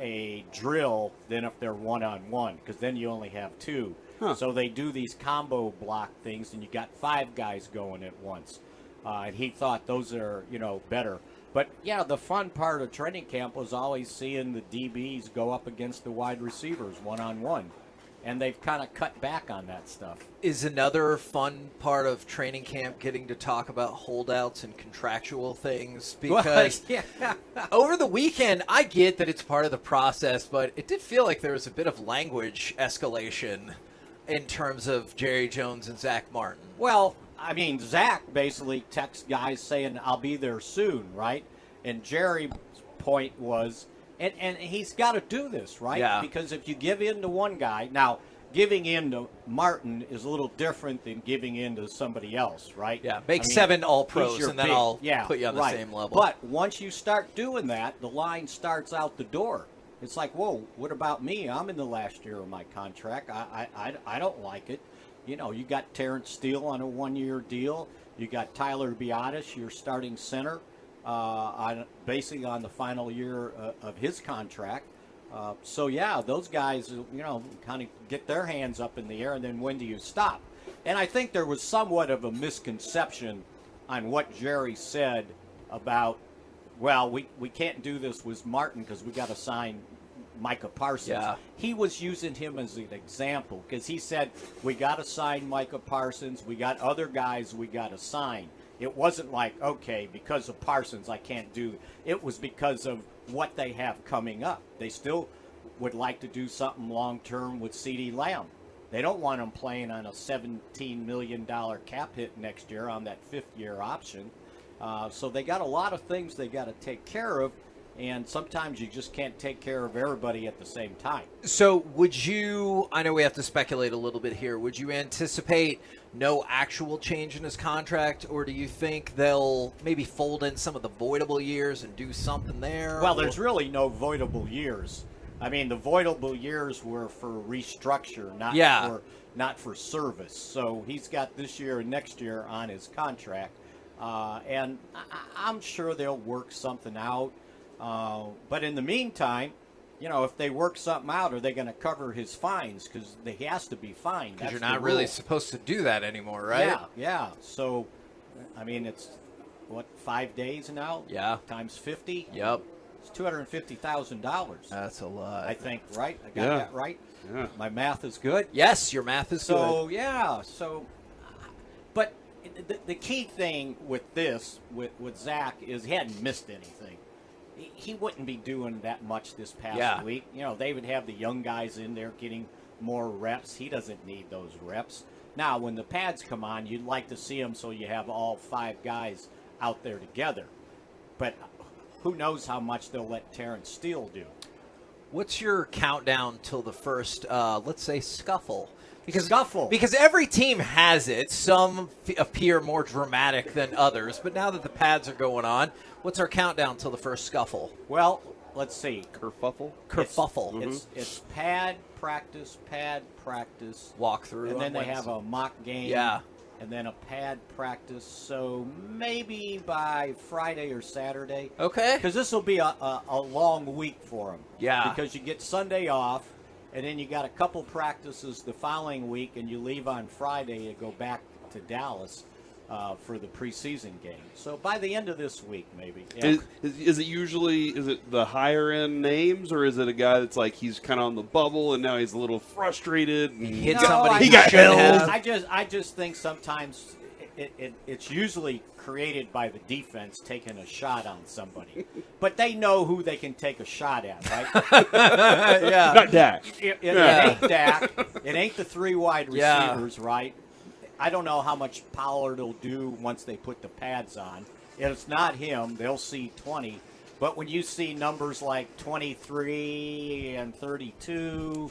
a drill than if they're one-on-one, because then you only have 2. So they do these combo block things, and you got 5 guys going at once. And he thought those are, better. But, yeah, the fun part of training camp was always seeing the DBs go up against the wide receivers one-on-one. And they've kind of cut back on that stuff. Is another fun part of training camp getting to talk about holdouts and contractual things? Because over the weekend, I get that it's part of the process, but it did feel like there was a bit of language escalation in terms of Jerry Jones and Zach Martin. Well, I mean, Zach basically texts guys saying, "I'll be there soon," right? And Jerry's point was, and he's got to do this, right? Yeah. Because if you give in to one guy, now giving in to Martin is a little different than giving in to somebody else, right? Yeah, make 7 All-Pros, and then I'll put you on the same level. But once you start doing that, the line starts out the door. It's like, whoa, what about me? I'm in the last year of my contract. I don't like it. You know, you got Terrence Steele on a 1-year deal. You got Tyler Biadasz, your starting center, basically on the final year of his contract. So, yeah, those guys, you know, kind of get their hands up in the air, and then when do you stop? And I think there was somewhat of a misconception on what Jerry said about, well, we can't do this with Martin because we got to sign Micah Parsons. Yeah. He was using him as an example because he said, we got to sign Micah Parsons. We got other guys we got to sign. It wasn't like, okay, because of Parsons, I can't do it. It was because of what they have coming up. They still would like to do something long-term with CeeDee Lamb. They don't want him playing on a $17 million cap hit next year on that fifth-year option. So they got a lot of things they got to take care of, and sometimes you just can't take care of everybody at the same time. So would you, I know we have to speculate a little bit here, would you anticipate no actual change in his contract, or do you think they'll maybe fold in some of the voidable years and do something there? Well, there's really no voidable years. I mean, the voidable years were for restructure, not for service. So he's got this year and next year on his contract. And I'm sure they'll work something out. But in the meantime, you know, if they work something out, are they going to cover his fines? Because he has to be fined. Because you're not really supposed to do that anymore, right? Yeah. So, I mean, it's, 5 days now? Yeah. Times 50? Yep. It's $250,000. That's a lot. I think, right? I got that right? Yeah. My math is good? Yes, your math is good. So, yeah. So, but the key thing with this, with Zach, is he hadn't missed anything. He wouldn't be doing that much this past week. You know, they would have the young guys in there getting more reps. He doesn't need those reps. Now, when the pads come on, you'd like to see them so you have all 5 guys out there together. But who knows how much they'll let Terrence Steele do. What's your countdown till the first, let's say, scuffle? Because every team has it. Some appear more dramatic than others. But now that the pads are going on, what's our countdown till the first scuffle? Well, let's see. Kerfuffle. It's pad practice, walkthrough, and then they have a mock game. Yeah. And then a pad practice. So maybe by Friday or Saturday. Okay. Because this will be a long week for them. Yeah. Because you get Sunday off, and then you got a couple practices the following week, and you leave on Friday to go back to Dallas for the preseason game. So by the end of this week, maybe. Yeah. Is it usually the higher end names, or is it a guy that's like he's kind of on the bubble and now he's a little frustrated? And he got held. I just think sometimes it's usually created by the defense taking a shot on somebody, but they know who they can take a shot at, right? Yeah. Not Dak. It ain't Dak. It ain't the 3 wide receivers, right? I don't know how much Pollard will do once they put the pads on. If it's not him, they'll see 20. But when you see numbers like 23 and 32,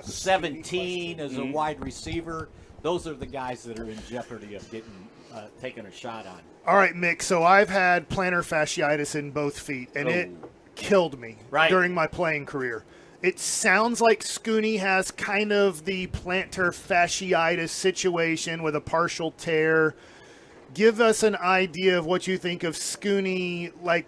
17 as a wide receiver, those are the guys that are in jeopardy of getting taken a shot on. All right, Mick, so I've had plantar fasciitis in both feet, and it killed me during my playing career. It sounds like Scooney has kind of the plantar fasciitis situation with a partial tear. Give us an idea of what you think of Scooney, like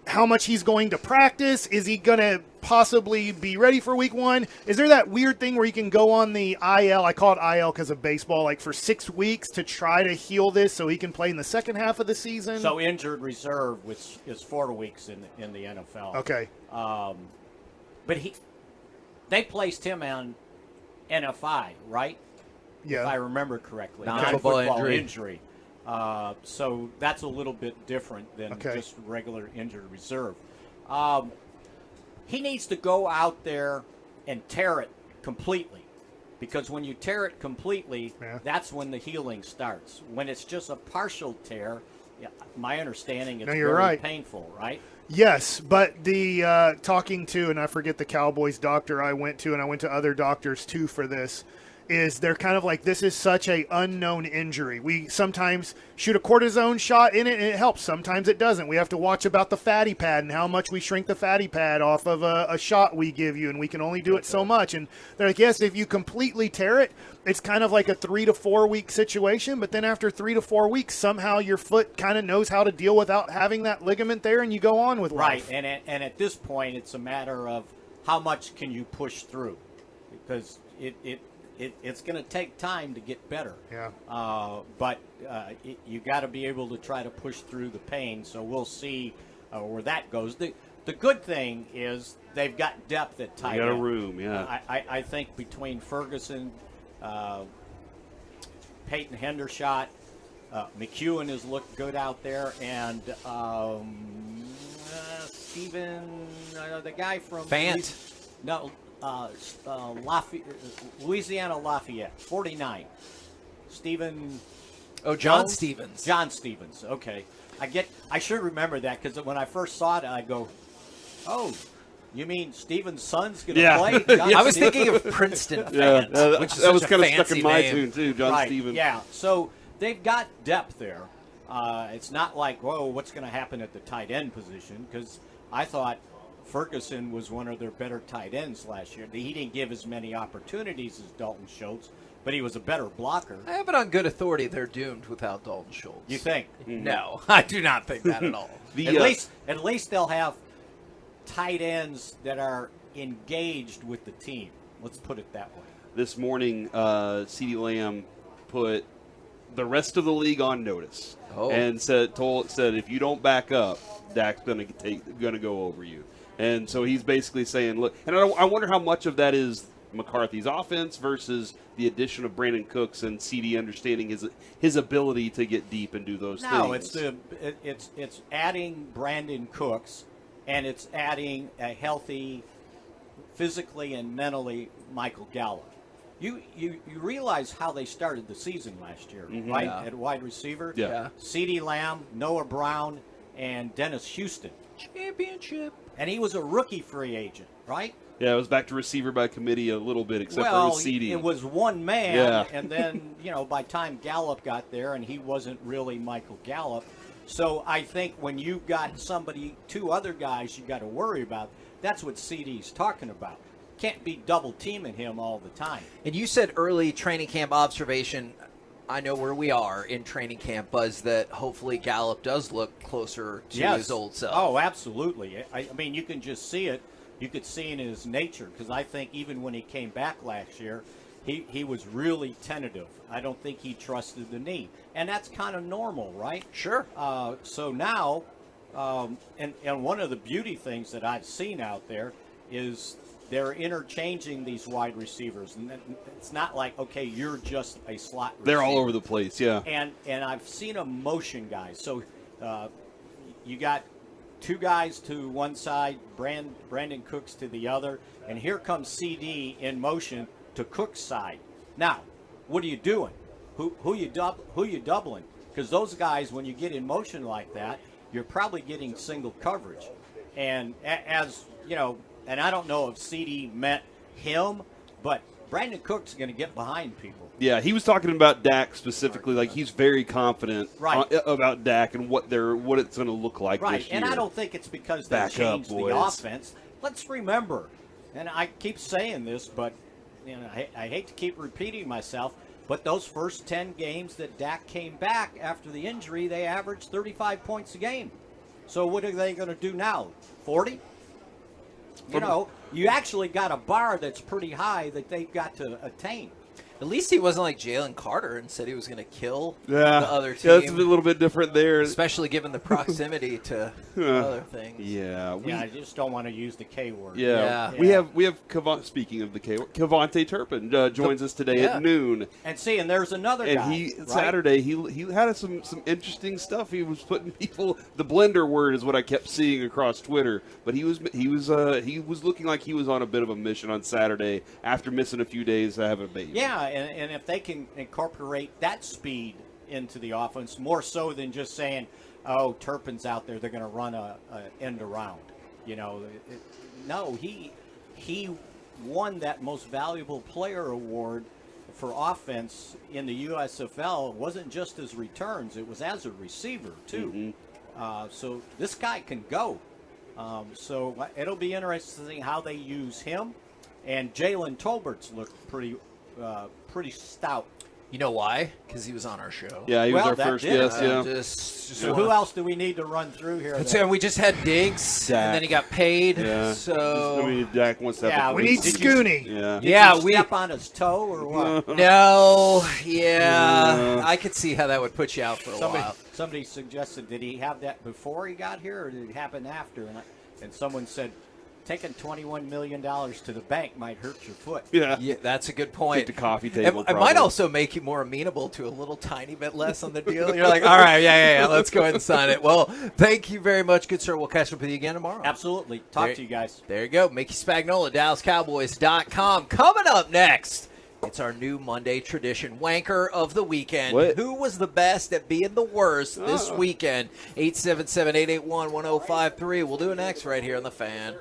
how much he's going to practice. Is he going to possibly be ready for week 1? Is there that weird thing where you can go on the IL, I call it IL because of baseball, like for 6 weeks to try to heal this so he can play in the second half of the season? So injured reserve, which is 4 weeks in the NFL. Okay. But they placed him on NFI, right? Yeah. If I remember correctly. Non-football injury. So that's a little bit different than just regular injured reserve. He needs to go out there and tear it completely. Because when you tear it completely, that's when the healing starts. When it's just a partial tear, my understanding it's very painful, right? Yes, but the talking to, and I forget the Cowboys doctor I went to, and I went to other doctors too for this, is they're kind of like, this is such a unknown injury. We sometimes shoot a cortisone shot in it and it helps. Sometimes it doesn't. We have to watch about the fatty pad and how much we shrink the fatty pad off of a shot we give you, and we can only do it so much. And they're like, yes, if you completely tear it, it's kind of like a 3 to 4 week situation, but then after 3 to 4 weeks, somehow your foot kind of knows how to deal without having that ligament there, and you go on with life. Right, and at this point, it's a matter of how much can you push through, because it's going to take time to get better. Yeah. But you got to be able to try to push through the pain. So we'll see where that goes. The good thing is they've got depth at tight end. They got a room, yeah. I think between Ferguson, Peyton Hendershot, McEwen has looked good out there, and Stephen, the guy from Fant. Louisiana Lafayette, 49. Stephen. Oh, John Stevens. John Stevens. Okay, I should remember that, because when I first saw it, I go, "Oh, you mean Stephen's son's going to play?" I was thinking of Princeton Fans, which is that was kind of stuck in my tune too, John right, Stevens. Yeah, so they've got depth there. It's not like, whoa, what's going to happen at the tight end position? Because I thought Ferguson was one of their better tight ends last year. He didn't give as many opportunities as Dalton Schultz, but he was a better blocker. I have it on good authority they're doomed without Dalton Schultz. You think? No, I do not think that at all. At least they'll have tight ends that are engaged with the team. Let's put it that way. This morning, CeeDee Lamb put the rest of the league on notice and said if you don't back up, Dak's gonna go over you. And so he's basically saying, look, and I wonder how much of that is McCarthy's offense versus the addition of Brandon Cooks and CD understanding his ability to get deep and do those things. No, it's adding Brandon Cooks, and it's adding a healthy, physically and mentally, Michael Gallup. You realize how they started the season last year, right? Yeah. At wide receiver, Yeah. CeeDee Lamb, Noah Brown, and Dennis Houston. Championship. And he was a rookie free agent, right? Yeah, it was back to receiver by committee a little bit, except for with CD. It was one man, Yeah. and then, by time Gallup got there, and he wasn't really Michael Gallup. So I think when you've got two other guys you got to worry about, that's what CD's talking about. Can't be double teaming him all the time. And you said early training camp observation, I know where we are in training camp, Buzz, that hopefully Gallup does look closer to his old self. Oh, absolutely. I mean, you can just see it. You could see in his nature, because I think even when he came back last year, he was really tentative. I don't think he trusted the knee. And that's kind of normal, right? Sure. So now, and one of the beauty things that I've seen out there is they're interchanging these wide receivers. And it's not like, okay, you're just a slot receiver. They're all over the place, yeah. And I've seen them motion guys. So you got two guys to one side, Brandon Cooks to the other, and here comes CD in motion to Cook's side. Now, what are you doing? Who you doubling? Because those guys, when you get in motion like that, you're probably getting single coverage. And as you know, and I don't know if CD meant him, but Brandon Cook's going to get behind people. Yeah, he was talking about Dak specifically. Like, he's very confident about Dak and what it's going to look like this year. And I don't think it's because they changed the offense. Let's remember, and I keep saying this, but I hate to keep repeating myself, but those first 10 games that Dak came back after the injury, they averaged 35 points a game. So what are they going to do now? 40? You actually got a bar that's pretty high that they've got to attain. At least he wasn't like Jalen Carter and said he was going to kill the other team. Yeah, that's a little bit different there. Especially given the proximity to other things. Yeah. I just don't want to use the K word. Yeah. We have speaking of the K word, Kevontae Turpin joins us today at noon. And there's another guy. And Saturday, he had some interesting stuff. He was putting people, the blender word is what I kept seeing across Twitter, but he was looking like he was on a bit of a mission on Saturday after missing a few days to have a baby. Yeah, and if they can incorporate that speed into the offense, more so than just saying, oh, Turpin's out there, they're going to run a end around. No, he won that most valuable player award for offense in the USFL wasn't just as returns; it was as a receiver too. So this guy can go. So it'll be interesting how they use him. And Jalen Tolbert's looked pretty stout. You know why? Because he was on our show. Yeah, he was our first guest. Yeah. So who else do we need to run through here? And we just had Diggs, Dak. and then he got paid. Yeah. So Dak wants to have we need Scooney. Yeah. Did you step on his toe or what? No, I could see how that would put you out for a while. Somebody suggested, did he have that before he got here, or did it happen after? And someone said, taking $21 million to the bank might hurt your foot. Yeah, that's a good point. Take the coffee table. It might also make you more amenable to a little tiny bit less on the deal. You're like, all right, yeah, let's go ahead and sign it. Well, thank you very much, good sir. We'll catch up with you again tomorrow. Absolutely. Talk to you guys. There you go. Mickey Spagnola, DallasCowboys.com. Coming up next, it's our new Monday tradition, Wanker of the Weekend. What? Who was the best at being the worst this weekend? 877-881-1053. We'll do it next right here on The Fan.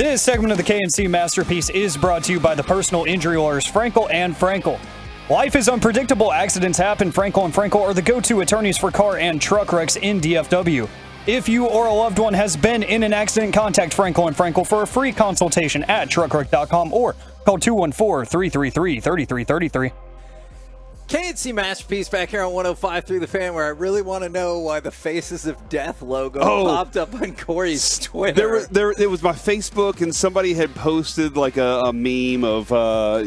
This segment of the KNC Masterpiece is brought to you by the personal injury lawyers Frankel and Frankel. Life is unpredictable. Accidents happen. Frankel and Frankel are the go-to attorneys for car and truck wrecks in DFW. If you or a loved one has been in an accident, contact Frankel and Frankel for a free consultation at truckwreck.com or call 214-333-3333. KNC Masterpiece back here on 105.3 The Fan, where I really want to know why the Faces of Death logo popped up on Corey's Twitter. It was my Facebook, and somebody had posted like a meme of,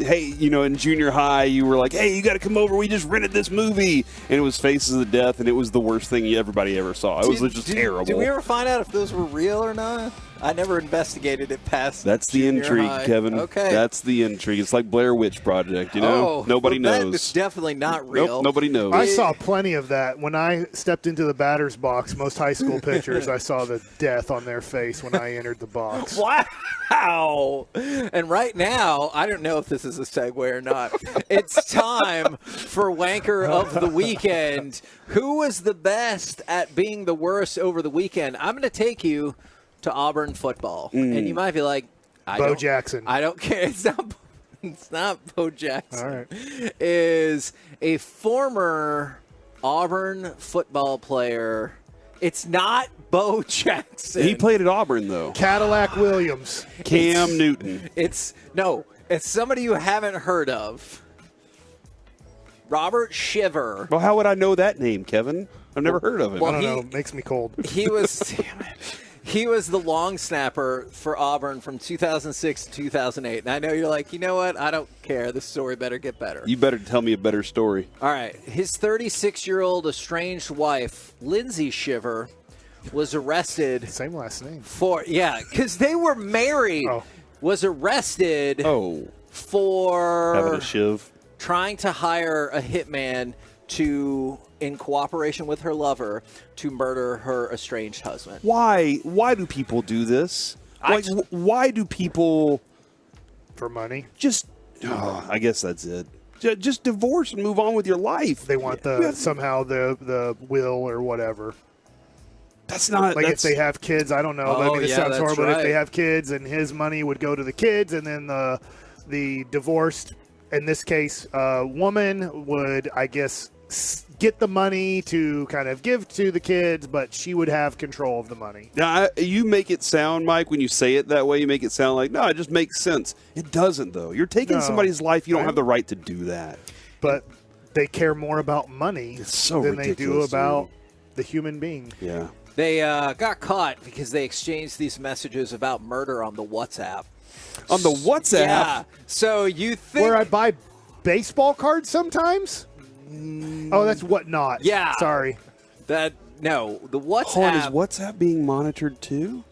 hey, in junior high, you were like, hey, you got to come over. We just rented this movie. And it was Faces of Death, and it was the worst thing everybody ever saw. It was just terrible. Did we ever find out if those were real or not? I never investigated it past. That's the intrigue, high. Kevin. Okay. That's the intrigue. It's like Blair Witch Project, Nobody knows. It's definitely not real. Nope, nobody knows. I saw plenty of that. When I stepped into the batter's box, most high school pitchers, I saw the death on their face when I entered the box. Wow. And right now, I don't know if this is a segue or not. It's time for Wanker of the Weekend. Who was the best at being the worst over the weekend? I'm going to take you to Auburn football. And you might be like, Bo Jackson. I don't care. It's not Bo Jackson. All right. Is a former Auburn football player. It's not Bo Jackson. He played at Auburn, though. Cadillac Williams. Cam Newton. It's somebody you haven't heard of. Robert Shiver. Well, how would I know that name, Kevin? I've never heard of him. I don't know. Makes me cold. He was the long snapper for Auburn from 2006 to 2008. And I know you're like, you know what? I don't care. This story better get better. You better tell me a better story. All right. His 36-year-old estranged wife, Lindsay Shiver, was arrested. Same last name. Because they were married. Oh. Was arrested for having a shiv. Trying to hire a hitman to, in cooperation with her lover, to murder her estranged husband. Why do people do this? Why do people... For money? I guess that's it. Just divorce and move on with your life. They want somehow the will or whatever. That's not... If they have kids, I don't know. It sounds horrible. But if they have kids and his money would go to the kids, and then the divorced, in this case, woman would, I guess, get the money to kind of give to the kids, but she would have control of the money. Now, you make it sound, Mike, when you say it that way, you make it sound like, no, it just makes sense. It doesn't, though. You're taking somebody's life. You don't have the right to do that. But they care more about money than they do about the human being. Yeah. They got caught because they exchanged these messages about murder on the WhatsApp. On the WhatsApp? Yeah. So you think... Where I buy baseball cards sometimes? Oh, that's Whatnot. Yeah. Sorry. The WhatsApp... Hold on, is WhatsApp being monitored too?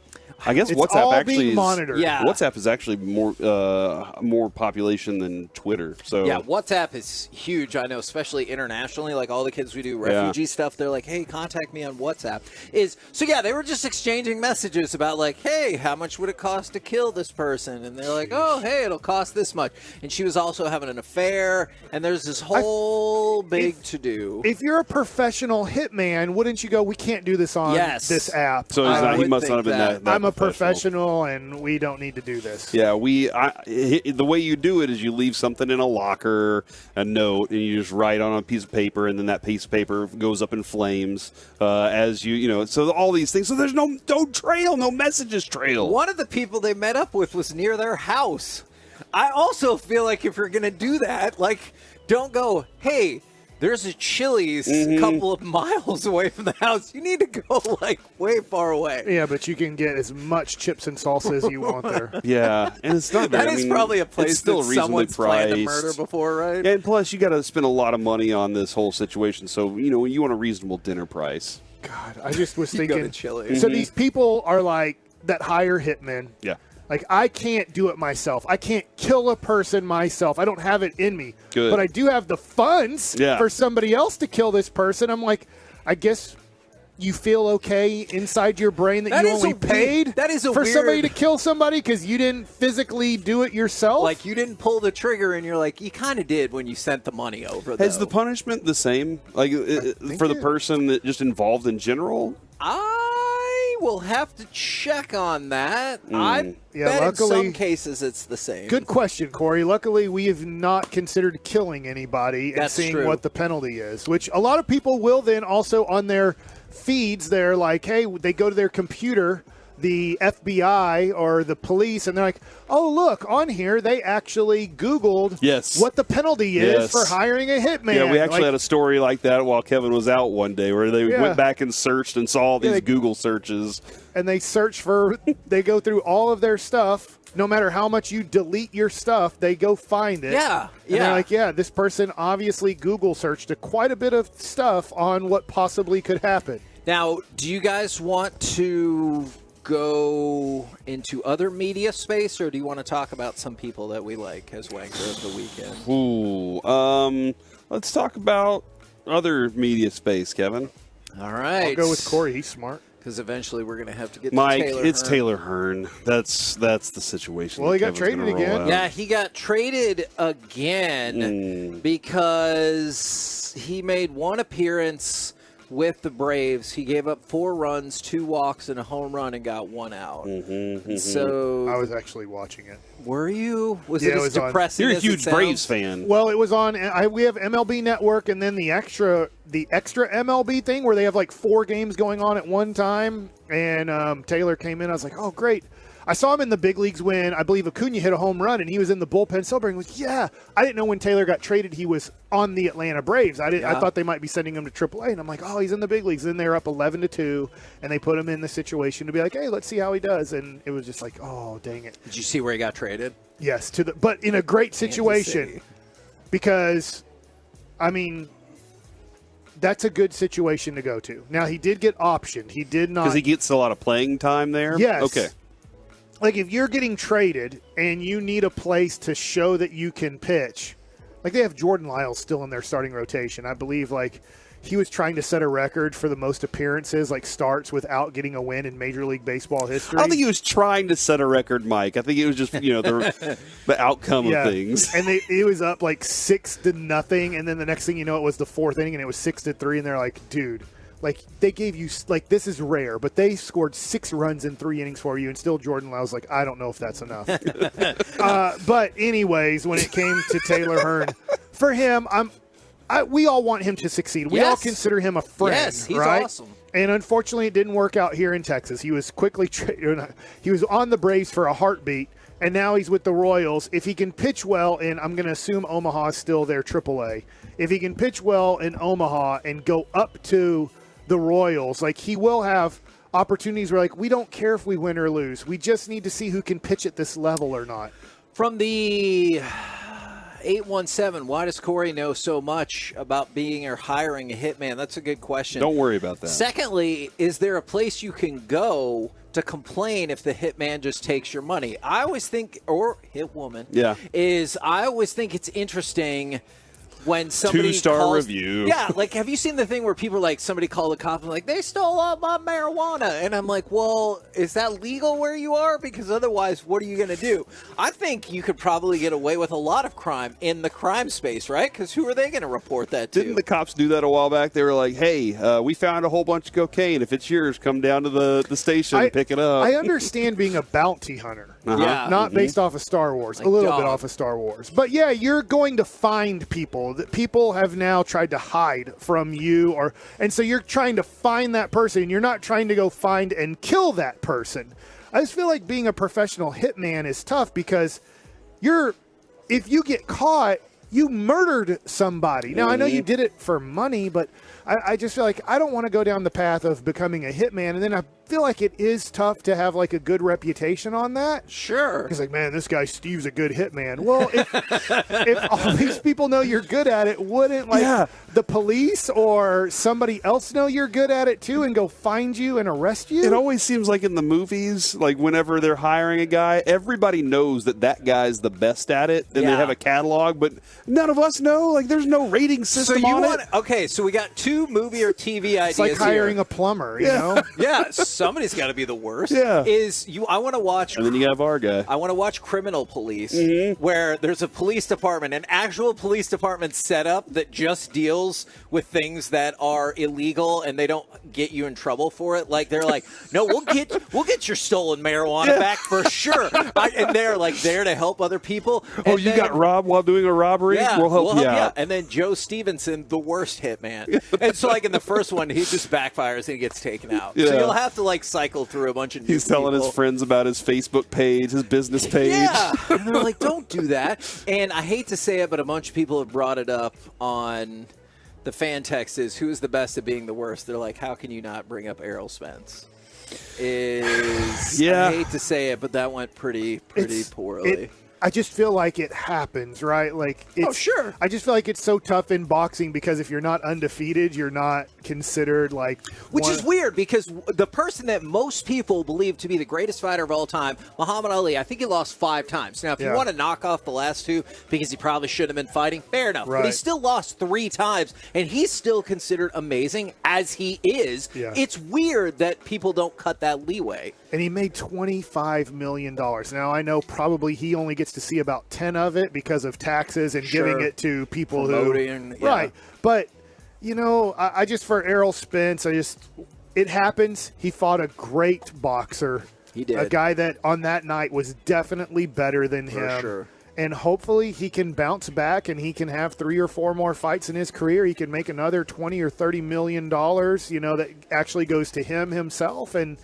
I guess it's WhatsApp all actually being is. monitored. Yeah. WhatsApp is actually more population than Twitter. So yeah, WhatsApp is huge. I know, especially internationally. Like all the kids we do refugee stuff, they're like, "Hey, contact me on WhatsApp." They were just exchanging messages about like, "Hey, how much would it cost to kill this person?" And they're like, "Oh, hey, it'll cost this much." And she was also having an affair, and there's this whole big to do. If you're a professional hitman, wouldn't you go? We can't do this on this app. So he must not have been that. I'm a professional, and we don't need to do this. Yeah, the way you do it is you leave something in a locker, a note, and you just write on a piece of paper, and then that piece of paper goes up in flames as so all these things. So there's no trail, no messages trail. One of the people they met up with was near their house. I also feel like if you're going to do that, like, don't go, hey, there's a Chili's a couple of miles away from the house. You need to go, like, way far away. Yeah, but you can get as much chips and salsa as you want there. Yeah, and it's not that is probably a place still that someone's priced. planned to murder before, right? And plus, you got to spend a lot of money on this whole situation. So, you want a reasonable dinner price. God, I just was You thinking. go to Chili's. So these people are like that hire hitmen. Yeah. Like, I can't do it myself. I can't kill a person myself. I don't have it in me. Good. But I do have the funds for somebody else to kill this person. I'm like, I guess you feel okay inside your brain that you only paid for somebody to kill somebody because you didn't physically do it yourself? Like, you didn't pull the trigger, and you're like, you kind of did when you sent the money over, though. Is the punishment the same, like for the person that just involved in general? I will have to check on that. I bet in some cases it's the same. Good question, Corey. Luckily, we have not considered killing anybody and That's seeing true. what the penalty is, which a lot of people will then also on their feeds, they're like, hey, they go to their computer, the FBI or the police, and they're like, oh, look, on here they actually Googled what the penalty is for hiring a hitman. Yeah, we actually had a story like that while Kevin was out one day where they went back and searched and saw all these Google searches. And they search for, they go through all of their stuff. No matter how much you delete your stuff, they go find it. Yeah, and they're like, this person obviously Google searched quite a bit of stuff on what possibly could happen. Now, do you guys want to go into other media space, or do you want to talk about some people that we like as Wanker of the Weekend? Ooh, let's talk about other media space, Kevin. All right. I'll go with Corey. He's smart. Because eventually we're going to have to get Mike, to Taylor it's Hearn. Taylor Hearn. That's the situation. Well, that he got Kevin's traded gonna roll again. out. Yeah, he got traded again because he made one appearance with the Braves. He gave up 4 runs, 2 walks, and a home run, and got 1 out. So I was actually watching it. Were you? Was it as depressing? You're a as it huge sounds? Braves fan. Well, it was on. We have MLB Network, and then the extra MLB thing where they have like 4 games going on at one time. And Taylor came in. I was like, oh, great. I saw him in the big leagues when I believe Acuna hit a home run, and he was in the bullpen celebrating. I didn't know when Taylor got traded he was on the Atlanta Braves. I thought they might be sending him to AAA, and I'm like, oh, he's in the big leagues. Then they're up 11-2, and they put him in the situation to be like, hey, let's see how he does. And it was just like, oh, dang it. Did you see where he got traded? Yes, but in a great situation, because I mean, that's a good situation to go to. Now he did get optioned. He did not Because he gets a lot of playing time there? Yes. Okay. Like, if you're getting traded and you need a place to show that you can pitch, like they have Jordan Lyles still in their starting rotation. I believe, like, he was trying to set a record for the most appearances, like starts without getting a win in Major League Baseball history. I don't think he was trying to set a record, Mike. I think it was just, the outcome of things. And it was up like 6-0, and then the next thing you know, it was the 4th inning, and it was 6-3, and they're like, dude. Like, they gave you, like, this is rare, but they scored 6 runs in 3 innings for you, and still Jordan Lyles like, I don't know if that's enough. But anyways, when it came to Taylor Hearn, for him, we all want him to succeed. We all consider him a friend, Yes, he's right? awesome. And unfortunately, it didn't work out here in Texas. He was quickly he was on the Braves for a heartbeat, and now he's with the Royals. If he can pitch well, and I'm going to assume Omaha is still their AAA, if he can pitch well in Omaha and go up to the Royals, like, he will have opportunities where, like, we don't care if we win or lose. We just need to see who can pitch at this level or not. From the 817, why does Corey know so much about being or hiring a hitman? That's a good question. Don't worry about that. Secondly, is there a place you can go to complain if the hitman just takes your money? I always think, or hitwoman, I always think it's interesting when somebody 2-star calls, review. Yeah, like, have you seen the thing where people are like, somebody called the cops and like, they stole all my marijuana, and I'm like, well, is that legal where you are? Because otherwise, what are you going to do? I think you could probably get away with a lot of crime in the crime space, right? Because who are they going to report that to? Didn't the cops do that a while back? They were like, hey, we found a whole bunch of cocaine. If it's yours, come down to the station and pick it up. I understand being a bounty hunter. Yeah. Not based off of Star Wars. Like a little Dog. bit off of Star Wars. But, yeah, you're going to find people. That people have now tried to hide from you. And so you're trying to find that person. You're not trying to go find and kill that person. I just feel like being a professional hitman is tough because if you get caught, you murdered somebody. Now, I know you did it for money, but I just feel like I don't want to go down the path of becoming a hitman. And then I feel like it is tough to have like a good reputation on that. Sure. Because like, man, this guy Steve's a good hitman. Well, if all these people know you're good at it, wouldn't the police or somebody else know you're good at it too and go find you and arrest you? It always seems like in the movies, like whenever they're hiring a guy, everybody knows that guy's the best at it, and they have a catalog. But None of us know. Like, there's no rating system on it. Okay, so we got 2 movie or TV ideas. It's like hiring here. a plumber, you know? Yeah, somebody's got to be the worst. Yeah. I want to watch. And then you have our guy. I want to watch Criminal Police, where there's a police department, an actual police department set up that just deals with things that are illegal and they don't get you in trouble for it. Like they're like, no, we'll get your stolen marijuana back for sure. And they're like there to help other people. Oh, you got robbed while doing a robbery? Yeah, we'll help you out. And then Joe Stevenson, the worst hitman. And so, like, in the first one, he just backfires and he gets taken out. Yeah. So you'll have to, like, cycle through a bunch of new He's telling people. his friends about his Facebook page, his business page. Yeah. And they're like, don't do that. And I hate to say it, but a bunch of people have brought it up on the fan text is, who's the best at being the worst? They're like, how can you not bring up Errol Spence? Yeah. I hate to say it, but that went pretty poorly. I just feel like it happens, right? Like, sure. I just feel like it's so tough in boxing because if you're not undefeated, you're not considered like. Which is weird because the person that most people believe to be the greatest fighter of all time, Muhammad Ali, I think he lost 5 times. Now, if you want to knock off the last 2 because he probably shouldn't have been fighting, fair enough. Right. But he still lost 3 times, and he's still considered amazing as he is. Yeah. It's weird that people don't cut that leeway. And he made $25 million. Now, I know probably he only gets to see about 10 of it because of taxes and giving it to people Promoting, who. Right. But, you know, I just, for Errol Spence, it happens. He fought a great boxer. He did. A guy that on that night was definitely better than For him. sure. And hopefully he can bounce back and he can have 3 or 4 more fights in his career. He can make another $20 or $30 million, you know, that actually goes to him himself and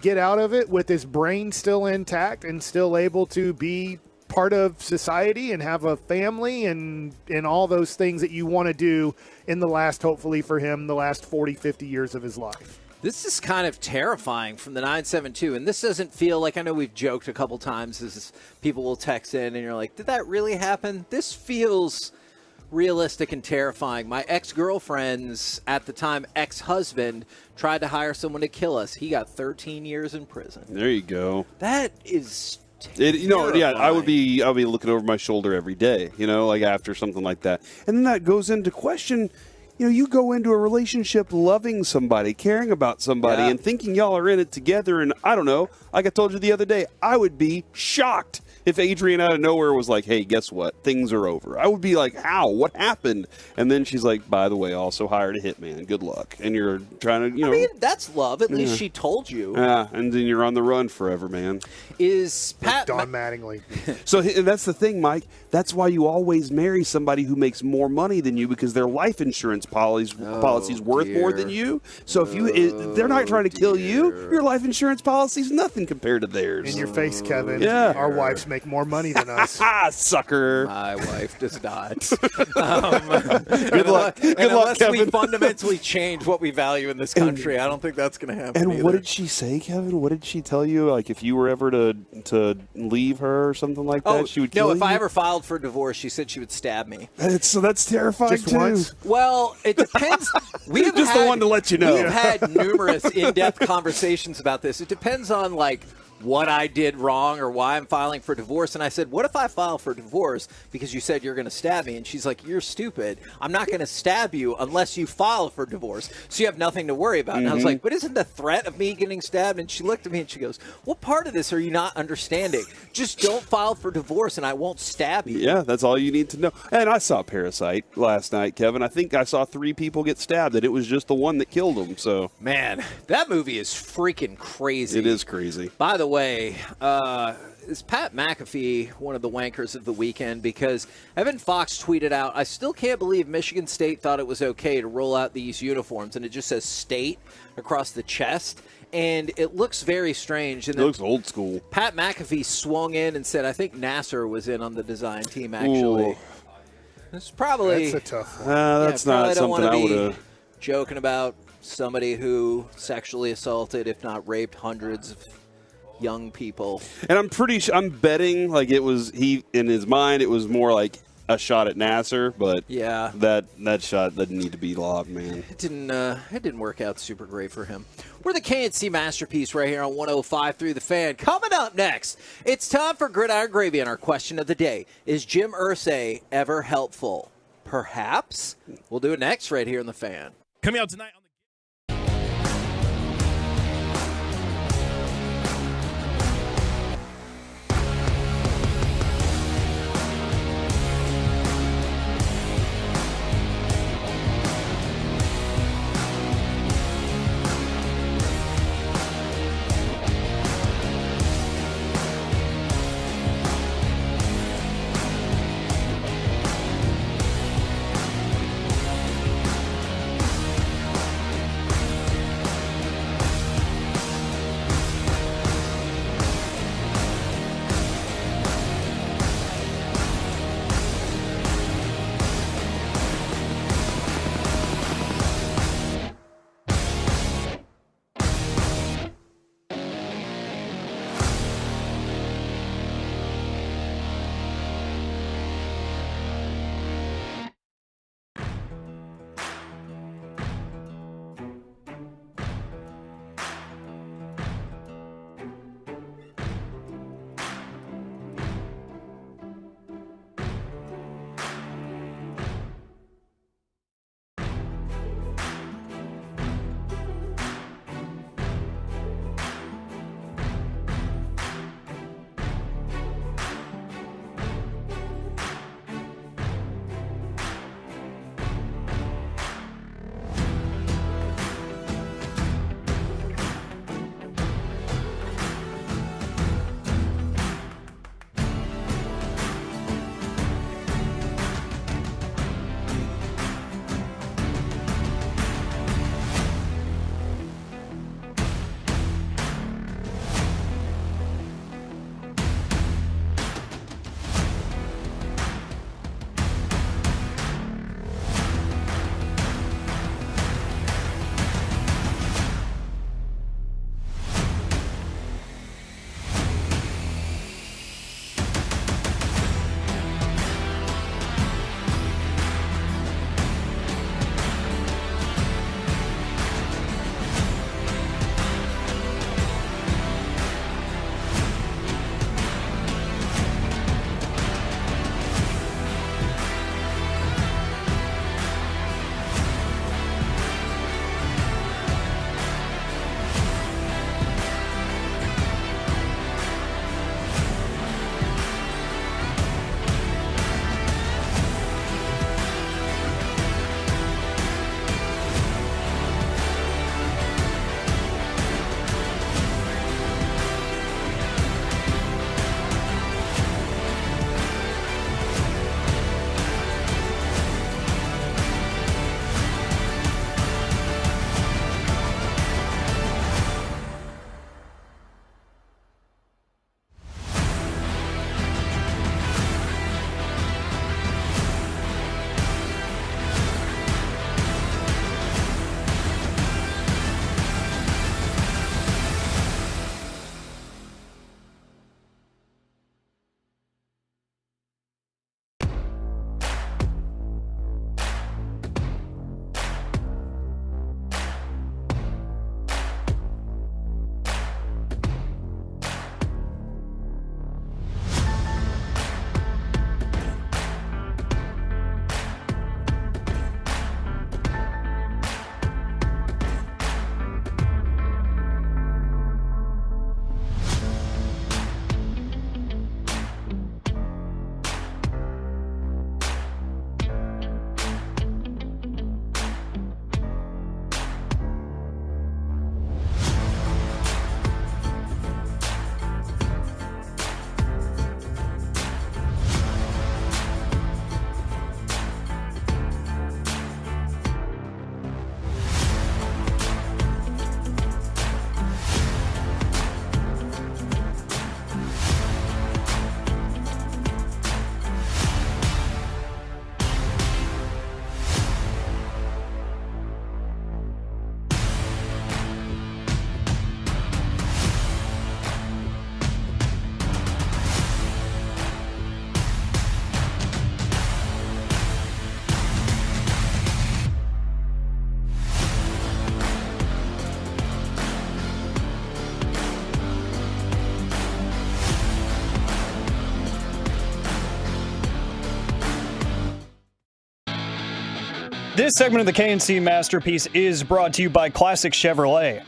get out of it with his brain still intact and still able to be part of society and have a family and all those things that you want to do in the last, hopefully for him, the last 40, 50 years of his life. This is kind of terrifying from the 972, and this doesn't feel like, I know we've joked a couple times as people will text in and you're like, did that really happen? This feels realistic and terrifying. My ex-girlfriend's, at the time, ex-husband tried to hire someone to kill us. He got 13 years in prison. There you go. That is I would be looking over my shoulder every day, you know, like after something like that. And then that goes into question, you know, you go into a relationship loving somebody, caring about somebody, and thinking y'all are in it together. And I don't know, like I told you the other day, I would be shocked if Adrian out of nowhere was like, hey, guess what? Things are over. I would be like, how? What happened? And then she's like, by the way, also hired a hitman. Good luck. And you're trying to, you know. I mean, that's love. At least she told you. Yeah, and then you're on the run forever, man. Is Pat Don Mattingly. So that's the thing, Mike. That's why you always marry somebody who makes more money than you because their life insurance policy's worth more than you. So if they're not trying to kill you, your life insurance policy's nothing compared to theirs. In your face, Kevin. Yeah. Our wives make more money than us. Sucker. My wife does not. Good luck. Good luck, unless we Kevin. fundamentally change what we value in this country, I don't think that's going to happen. And what either. did she say, Kevin? What did she tell you? Like, if you were ever to leave her or something like that, she would kill you? If I ever filed for divorce, she said she would stab me. So that's terrifying, Just too. once? Well, it depends. We have Just the one to let you know. We have had numerous in-depth conversations about this. It depends on, like, what I did wrong or why I'm filing for divorce. And I said, what if I file for divorce because you said you're going to stab me? And she's like, you're stupid. I'm not going to stab you unless you file for divorce. So you have nothing to worry about. And I was like, but isn't the threat of me getting stabbed? And she looked at me and she goes, what part of this are you not understanding? Just don't file for divorce and I won't stab you. Yeah, that's all you need to know. And I saw Parasite last night, Kevin. I think I saw 3 people get stabbed, and it was just the one that killed them. So, man, that movie is freaking crazy. It is crazy. By the way, is Pat McAfee one of the wankers of the weekend? Because Evan Fox tweeted out, I still can't believe Michigan State thought it was okay to roll out these uniforms, and it just says state across the chest. And it looks very strange. And it looks old school. Pat McAfee swung in and said, I think Nasser was in on the design team, actually. Ooh. It's probably... That's a tough one. That's not something I would have... Joking about somebody who sexually assaulted, if not raped, hundreds of young people. And I'm pretty sure, I'm betting, like, it was, he, in his mind, it was more like a shot at Nasser, but Yeah. that shot doesn't need to be lobbed, man. It didn't work out super great for him. We're the KNC Masterpiece right here on 105.3 The Fan. Coming up next, it's time for Gridiron Gravy and our question of the day. Is Jim Irsay ever helpful? Perhaps. We'll do it next right here in The Fan. Coming out tonight on This segment of the KNC Masterpiece is brought to you by Classic Chevrolet.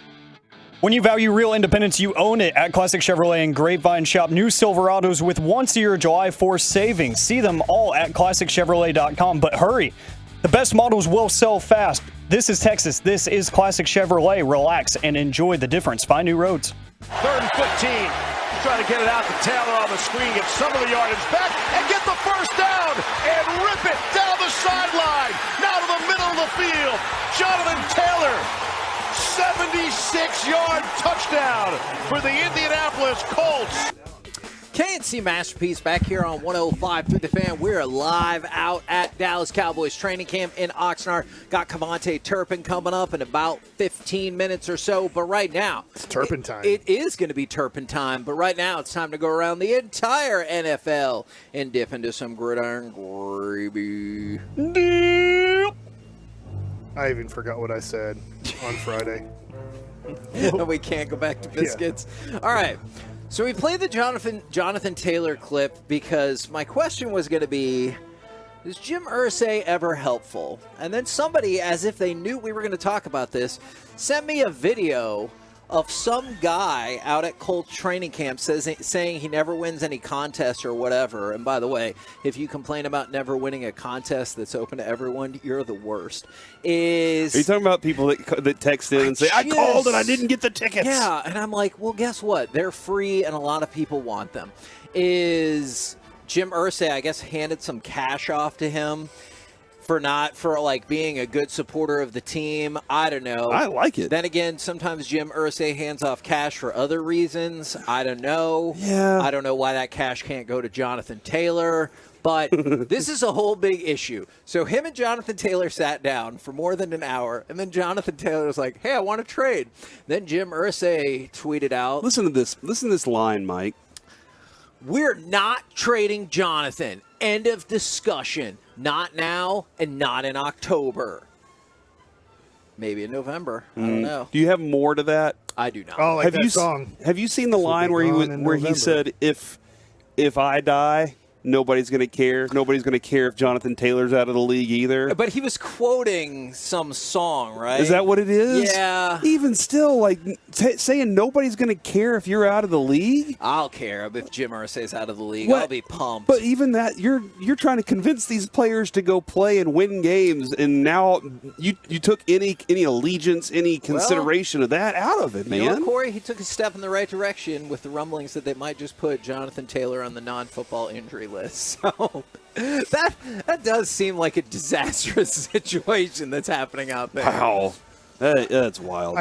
When you value real independence, you own it at Classic Chevrolet and Grapevine. Shop new Silverados with once-a-year July 4th savings. See them all at ClassicChevrolet.com. But hurry, the best models will sell fast. This is Texas. This is Classic Chevrolet. Relax and enjoy the difference. Find new roads. 3rd and 15. Trying to get it out to Taylor on the screen. Get some of the yardage back and get the first down and rip it down the sideline. Now to the middle of the field. Jonathan Taylor. 76-yard touchdown for the Indianapolis Colts. KNC Masterpiece back here on 105 through the Fan. We're live out at Dallas Cowboys training camp in Oxnard. Got Cavante Turpin coming up in about 15 minutes or so. But right now, it's Turpin time. It is going to be Turpin time. But right now, it's time to go around the entire NFL and dip into some gridiron gravy. I even forgot what I said on Friday. We can't go back to biscuits. Yeah. All right. So we played the Jonathan Taylor clip because my question was going to be, is Jim Irsay ever helpful? And then somebody, as if they knew we were going to talk about this, sent me a video of some guy out at Colts training camp saying he never wins any contests or whatever. And by the way, if you complain about never winning a contest that's open to everyone, you're the worst. Are you talking about people that text in and say, I called and I didn't get the tickets? Yeah, and I'm like, well, guess what? They're free and a lot of people want them. Is Jim Irsay, I guess, handed some cash off to him for being a good supporter of the team? I don't know. I like it. Then again, sometimes Jim Irsay hands off cash for other reasons. I don't know. Yeah. I don't know why that cash can't go to Jonathan Taylor. But this is a whole big issue. So him and Jonathan Taylor sat down for more than an hour, and then Jonathan Taylor was like, hey, I want to trade. Then Jim Irsay tweeted out. Listen to this line, Mike. We're not trading Jonathan. End of discussion. Not now and not in October. Maybe in November. I don't know. Do you have more to that? I do not. Oh, like that song. Have you seen the line where he said, if I die, nobody's going to care? Nobody's going to care if Jonathan Taylor's out of the league either? But he was quoting some song, right? Is that what it is? Yeah. Even still, like saying nobody's going to care if you're out of the league? I'll care if Jim Irsay's out of the league. What? I'll be pumped. But even that, you're trying to convince these players to go play and win games, and now you took any allegiance, any consideration of that out of it, man. You know, Corey, he took a step in the right direction with the rumblings that they might just put Jonathan Taylor on the non-football injury list. So that does seem like a disastrous situation that's happening out there. Wow. That's wild.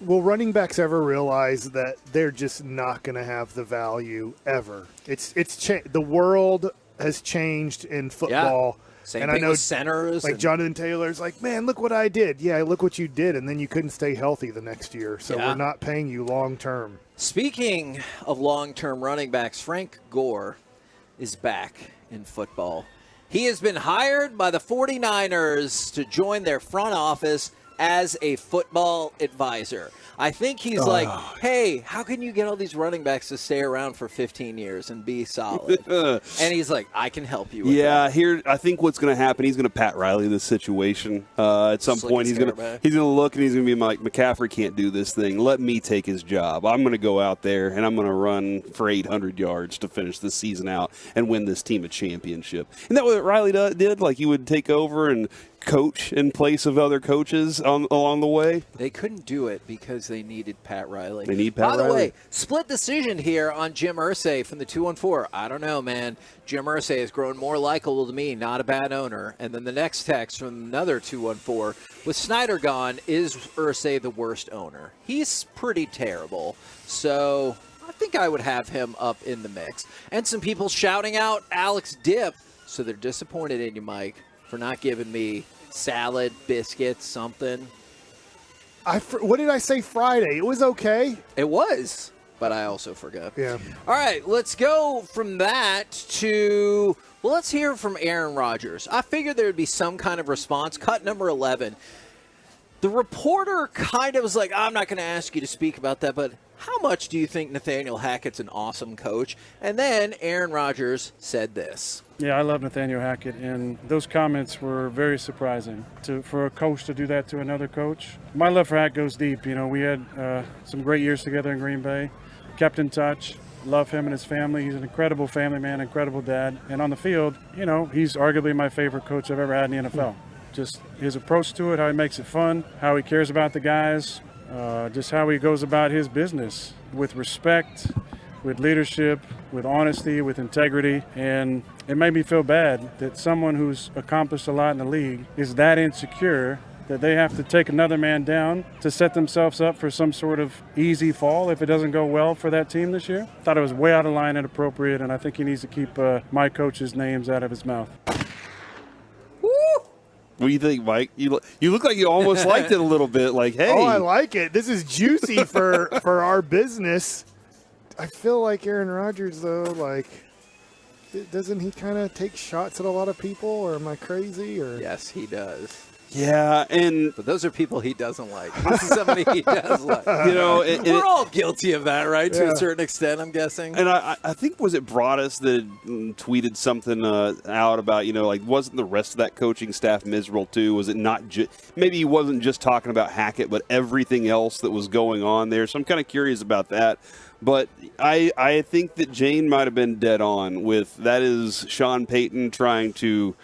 Will running backs ever realize that they're just not going to have the value ever? The world has changed in football. Yeah. Same and thing I know with centers. Like Jonathan Taylor's like, man, look what I did. Yeah, look what you did, and then you couldn't stay healthy the next year. So we're not paying you long term. Speaking of long-term running backs, Frank Gore is back in football. He has been hired by the 49ers to join their front office as a football advisor. I think he's like, hey, how can you get all these running backs to stay around for 15 years and be solid? And he's like, I can help you with that. Here, I think what's going to happen, he's going to Pat Riley this situation. At some point, he's going to look and he's going to be like, McCaffrey can't do this thing. Let me take his job. I'm going to go out there and I'm going to run for 800 yards to finish this season out and win this team a championship. And that what Riley did? Like, he would take over and coach in place of other coaches along the way? They couldn't do it because they needed Pat Riley. They need Pat By Riley. the way, split decision here on Jim Irsay from the 214. I don't know, man. Jim Irsay has grown more likable to me. Not a bad owner. And then the next text from another 214. With Snyder gone, is Irsay the worst owner? He's pretty terrible. So I think I would have him up in the mix. And some people shouting out Alex Dipp. So they're disappointed in you, Mike, for not giving me salad, biscuits, something. What did I say Friday? It was okay. It was, but I also forgot. Yeah. All right, let's go from that to, well, let's hear from Aaron Rodgers. I figured there would be some kind of response. Cut number 11. The reporter kind of was like, I'm not going to ask you to speak about that, but how much do you think Nathaniel Hackett's an awesome coach? And then Aaron Rodgers said this. Yeah, I love Nathaniel Hackett, and those comments were very surprising for a coach to do that to another coach. My love for Hackett goes deep. You know, we had some great years together in Green Bay, kept in touch. Love him and his family. He's an incredible family man, incredible dad. And on the field, you know, he's arguably my favorite coach I've ever had in the NFL. Just his approach to it, how he makes it fun, how he cares about the guys, just how he goes about his business with respect, with leadership, with honesty, with integrity. And it made me feel bad that someone who's accomplished a lot in the league is that insecure that they have to take another man down to set themselves up for some sort of easy fall if it doesn't go well for that team this year. Thought it was way out of line and inappropriate, and I think he needs to keep my coach's names out of his mouth. What do you think, Mike? You look like you almost liked it a little bit. Like, hey. Oh, I like it. This is juicy for our business. I feel like Aaron Rodgers, though, like, doesn't he kind of take shots at a lot of people, or am I crazy? Or Yes, he does. Yeah, but those are people he doesn't like. This is somebody he does like. You know, we're all guilty of that, right? To a certain extent, I'm guessing. And I think, was it Broadus that tweeted something out about, you know, like, wasn't the rest of that coaching staff miserable too? Was it not maybe he wasn't just talking about Hackett, but everything else that was going on there? So I'm kind of curious about that. But I think that Jane might have been dead on with that is Sean Payton trying to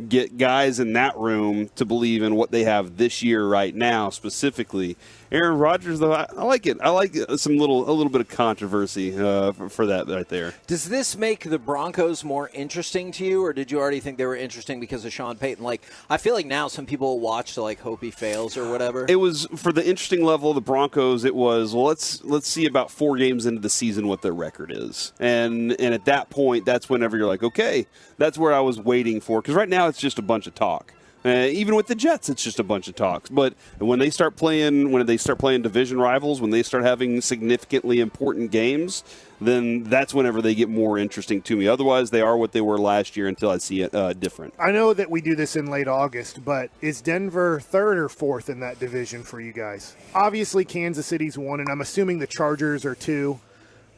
get guys in that room to believe in what they have this year right now specifically. Aaron Rodgers, though, I like it. I like a little bit of controversy for that right there. Does this make the Broncos more interesting to you, or did you already think they were interesting because of Sean Payton? Like, I feel like now some people will watch to, like, hope he fails or whatever. It was, for the interesting level of the Broncos, it was, well, let's see about 4 games into the season what their record is. And at that point, that's whenever you're like, okay, that's where I was waiting for. Because right now it's just a bunch of talk. Even with the Jets, it's just a bunch of talks. But when they start playing division rivals, when they start having significantly important games, then that's whenever they get more interesting to me. Otherwise, they are what they were last year until I see it different. I know that we do this in late August, but is Denver third or fourth in that division for you guys? Obviously, Kansas City's 1, and I'm assuming the Chargers are 2.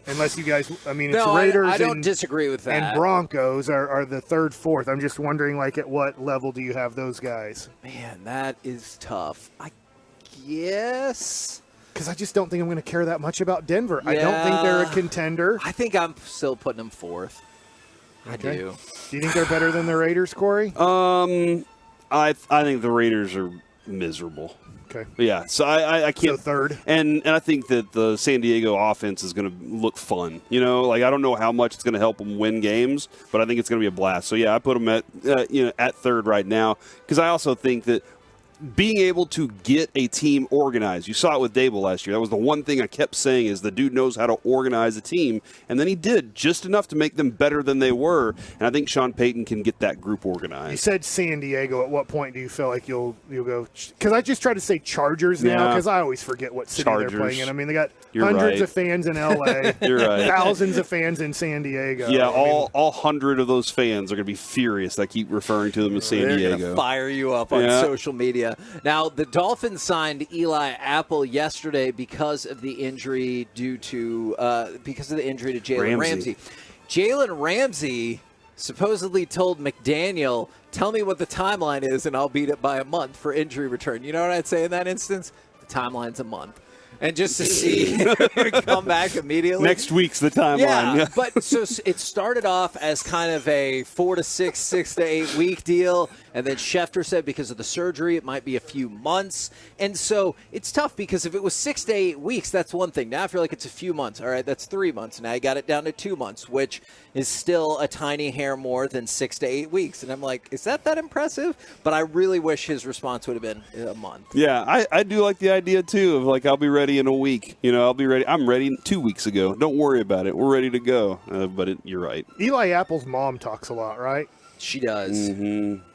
Unless you guys, I mean, it's Raiders I don't disagree with that. And Broncos are the third, fourth. I'm just wondering, like, at what level do you have those guys? Man, that is tough. I guess. Because I just don't think I'm going to care that much about Denver. Yeah. I don't think they're a contender. I think I'm still putting them fourth. I do. Do you think they're better than the Raiders, Corey? I think the Raiders are miserable. Okay. Yeah, so I can't. So third. And I think that the San Diego offense is going to look fun. You know, like I don't know how much it's going to help them win games, but I think it's going to be a blast. So yeah, I put them at third right now because I also think that being able to get a team organized. You saw it with Dable last year. That was the one thing I kept saying is the dude knows how to organize a team, and then he did just enough to make them better than they were, and I think Sean Payton can get that group organized. You said San Diego. At what point do you feel like you'll go? Because I just try to say Chargers now because I always forget what city they're playing in. I mean, they got hundreds of fans in L.A. You're right. Thousands of fans in San Diego. Yeah, all 100 of those fans are going to be furious. I keep referring to them as San Diego. They're going to fire you up on social media. Now, the Dolphins signed Eli Apple yesterday because of the injury to Jalen Ramsey. Jalen Ramsey supposedly told McDaniel, "Tell me what the timeline is, and I'll beat it by a month for injury return." You know what I'd say in that instance? The timeline's a month. And just to see him come back immediately. Next week's the timeline. Yeah, but so it started off as kind of a 4 to 6 to 8 week deal. And then Schefter said because of the surgery, it might be a few months. And so it's tough because if it was 6 to 8 weeks, that's one thing. Now I feel like it's a few months. All right, that's 3 months. Now you got it down to 2 months, which is still a tiny hair more than 6 to 8 weeks. And I'm like, is that impressive? But I really wish his response would have been a month. Yeah, I do like the idea, too, of like I'll be ready in a week. You know, I'll be ready. I'm ready 2 weeks ago. Don't worry about it. We're ready to go. But you're right. Eli Apple's mom talks a lot, right? She does. Mm-hmm.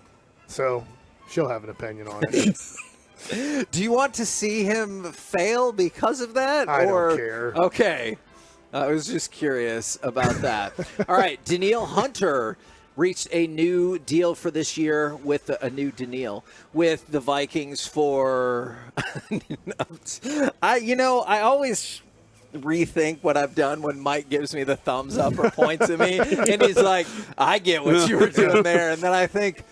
So she'll have an opinion on it. Do you want to see him fail because of that? I don't care. Okay. I was just curious about that. All right. Danielle Hunter reached a new deal for this year with a new deal with the Vikings for. I always rethink what I've done when Mike gives me the thumbs up or points at me, and he's like, "I get what you were doing there," and then I think,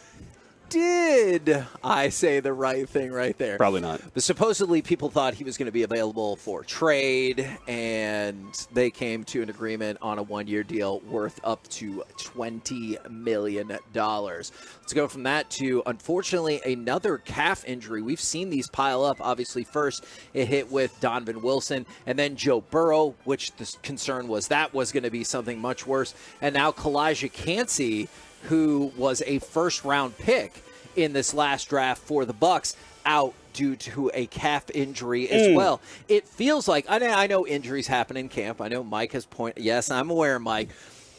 did I say the right thing right there? Probably not. But supposedly people thought he was going to be available for trade, and they came to an agreement on a one-year deal worth up to $20 million. Let's go from that to, unfortunately, another calf injury. We've seen these pile up. Obviously, first it hit with Donovan Wilson, and then Joe Burrow, which the concern was that was going to be something much worse. And now Kalijah Cansey, who was a first-round pick in this last draft for the Bucs, out due to a calf injury as well. It feels like, I know injuries happen in camp. I know Mike has pointed. Yes, I'm aware, Mike.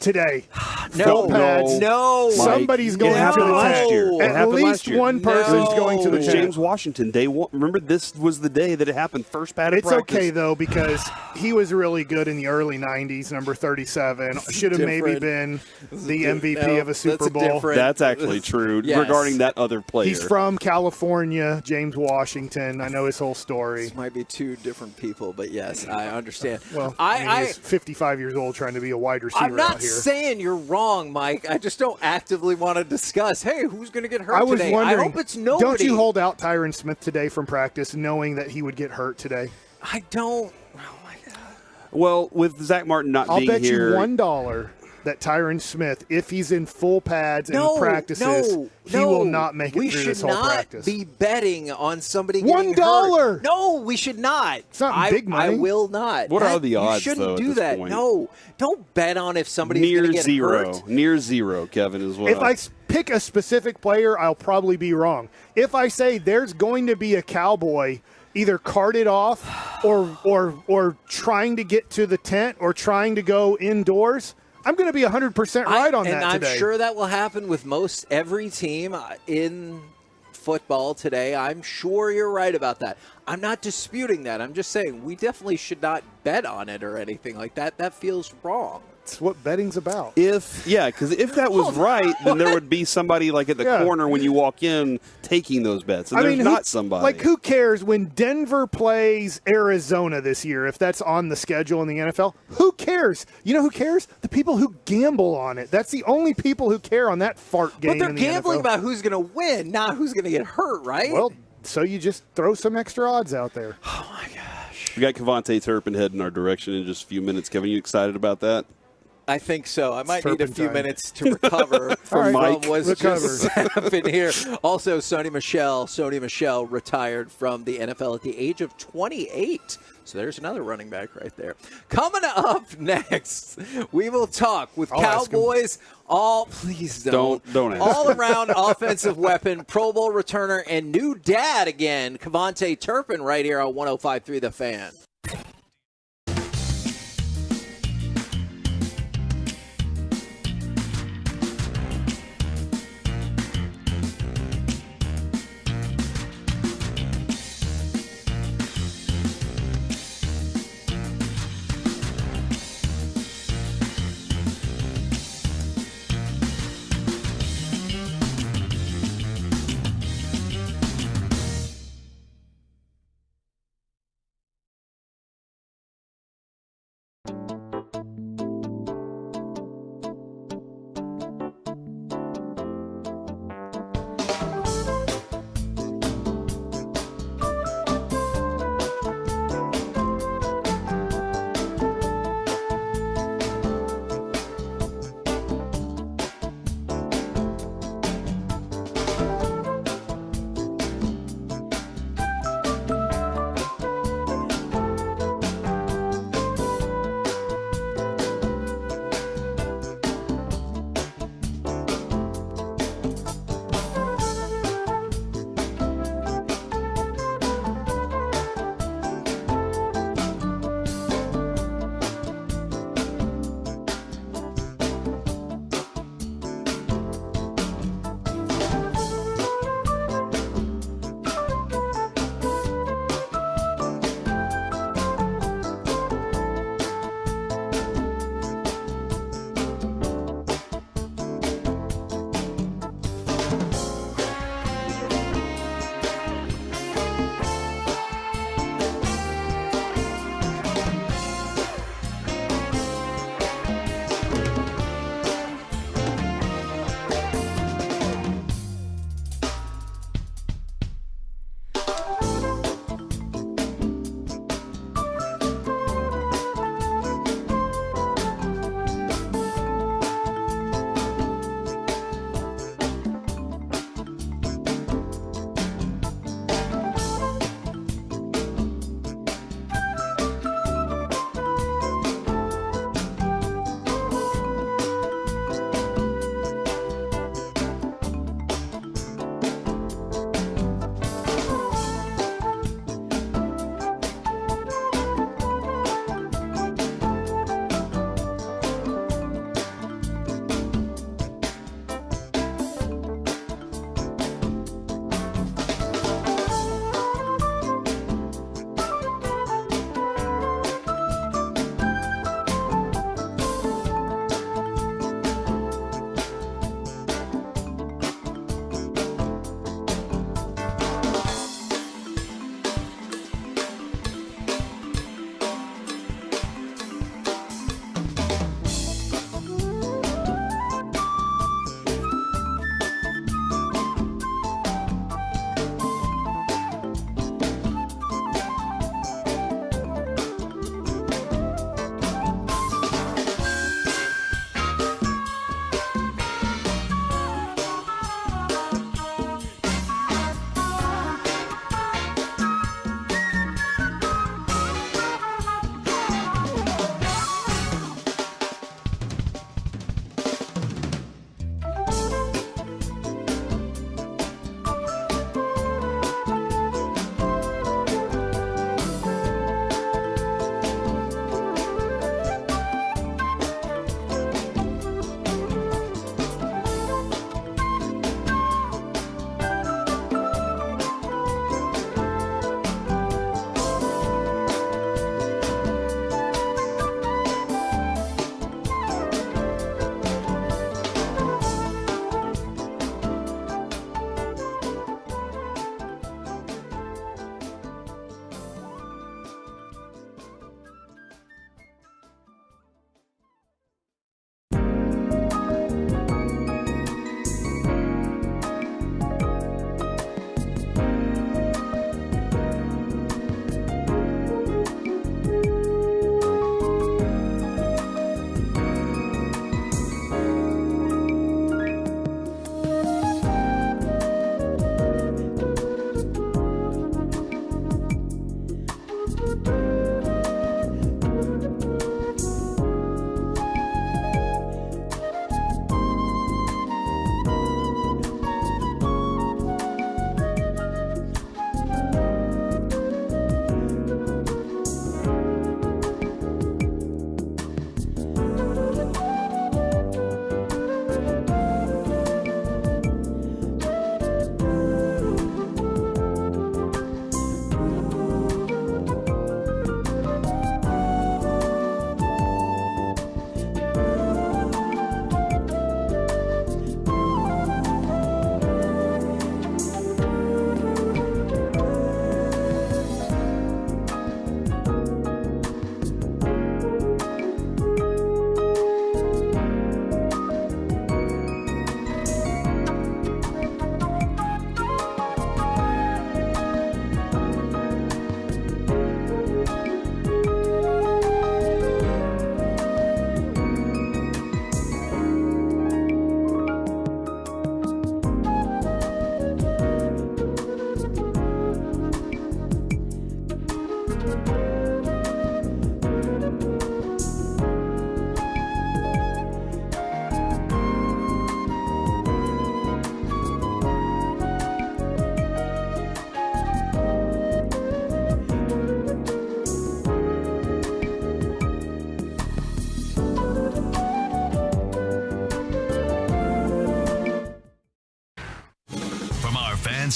Today. No, Full pads. no. Somebody's going to the last year. It At happened least last year. one person's going to It the was tent. James Washington, day one. Remember, this was the day that it happened. First padded It's practice. okay, though, because he was really good in the early 90s, number 37. Should have maybe been the MVP of a Super Bowl. That's actually true Yes. regarding that other player. He's from California, James Washington. I know his whole story. This might be two different people, but yes, I understand. Well, I he's 55 years old trying to be a wide receiver I'm not out here. saying you're wrong, Mike. I just don't actively want to discuss, hey, who's going to get hurt I was today? wondering, I hope it's nobody. don't you hold out Tyron Smith today from practice knowing that he would get hurt today? I don't. Well, with Zach Martin not I'll being bet here, you $1 that Tyron Smith, if he's in full pads and practices, he will not make it we through should this whole not practice. be betting on somebody $1. getting hurt. No, we should not. It's not big money. I will not. What are the odds, You shouldn't though, at do this that. point? No, don't bet on if somebody's near going to get zero. hurt. Near zero, Kevin, as well. If I pick a specific player, I'll probably be wrong. If I say there's going to be a Cowboy either carted off or trying to get to the tent or trying to go indoors, I'm going to be 100% right on that and I'm today. sure that will happen with most every team in football today. I'm sure you're right about that. I'm not disputing that. I'm just saying we definitely should not bet on it or anything like that. That feels wrong. That's what betting's about. Because if that was right, then there would be somebody like at the corner when you walk in taking those bets. And there's not somebody. Like, who cares when Denver plays Arizona this year, if that's on the schedule in the NFL? Who cares? You know who cares? The people who gamble on it. That's the only people who care on that fart game. But they're in the gambling NFL. about who's going to win, not who's going to get hurt, right? Well, so you just throw some extra odds out there. We got Kevontae Turpin heading our direction in just a few minutes. Kevin, you excited about that? I think so. I might need a few turpentine. minutes to recover from Mike. what was just happening here. Also, Sony Michel retired from the NFL at the age of 28. So there's another running back right there. Coming up next, we will talk with I'll ask him. Cowboys. Please Don't ask. all-around offensive weapon, Pro Bowl returner, and new dad again, Kevontae Turpin, right here on 105.3 The Fan.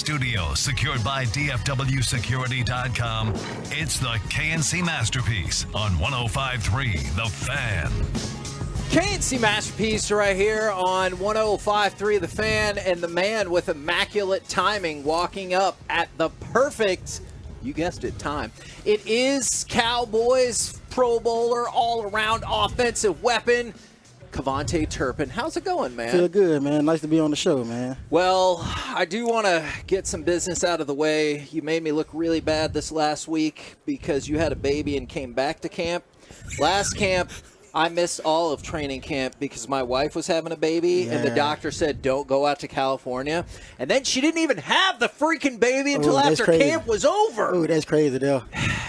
studio, secured by DFWsecurity.com, it's the KNC Masterpiece on 105.3 The Fan. KNC Masterpiece right here on 105.3 The Fan, and the man with immaculate timing walking up at the perfect, you guessed it, time. It is Cowboys Pro Bowler, all-around offensive weapon, Cavante Turpin. How's it going, man? Feel good, man. Nice to be on the show, man. Well, I do want to get some business out of the way. You made me look really bad this last week because you had a baby and came back to camp. Last camp, I missed all of training camp because my wife was having a baby, and the doctor said, don't go out to California. And then she didn't even have the freaking baby until after camp was over. Oh, that's crazy, though.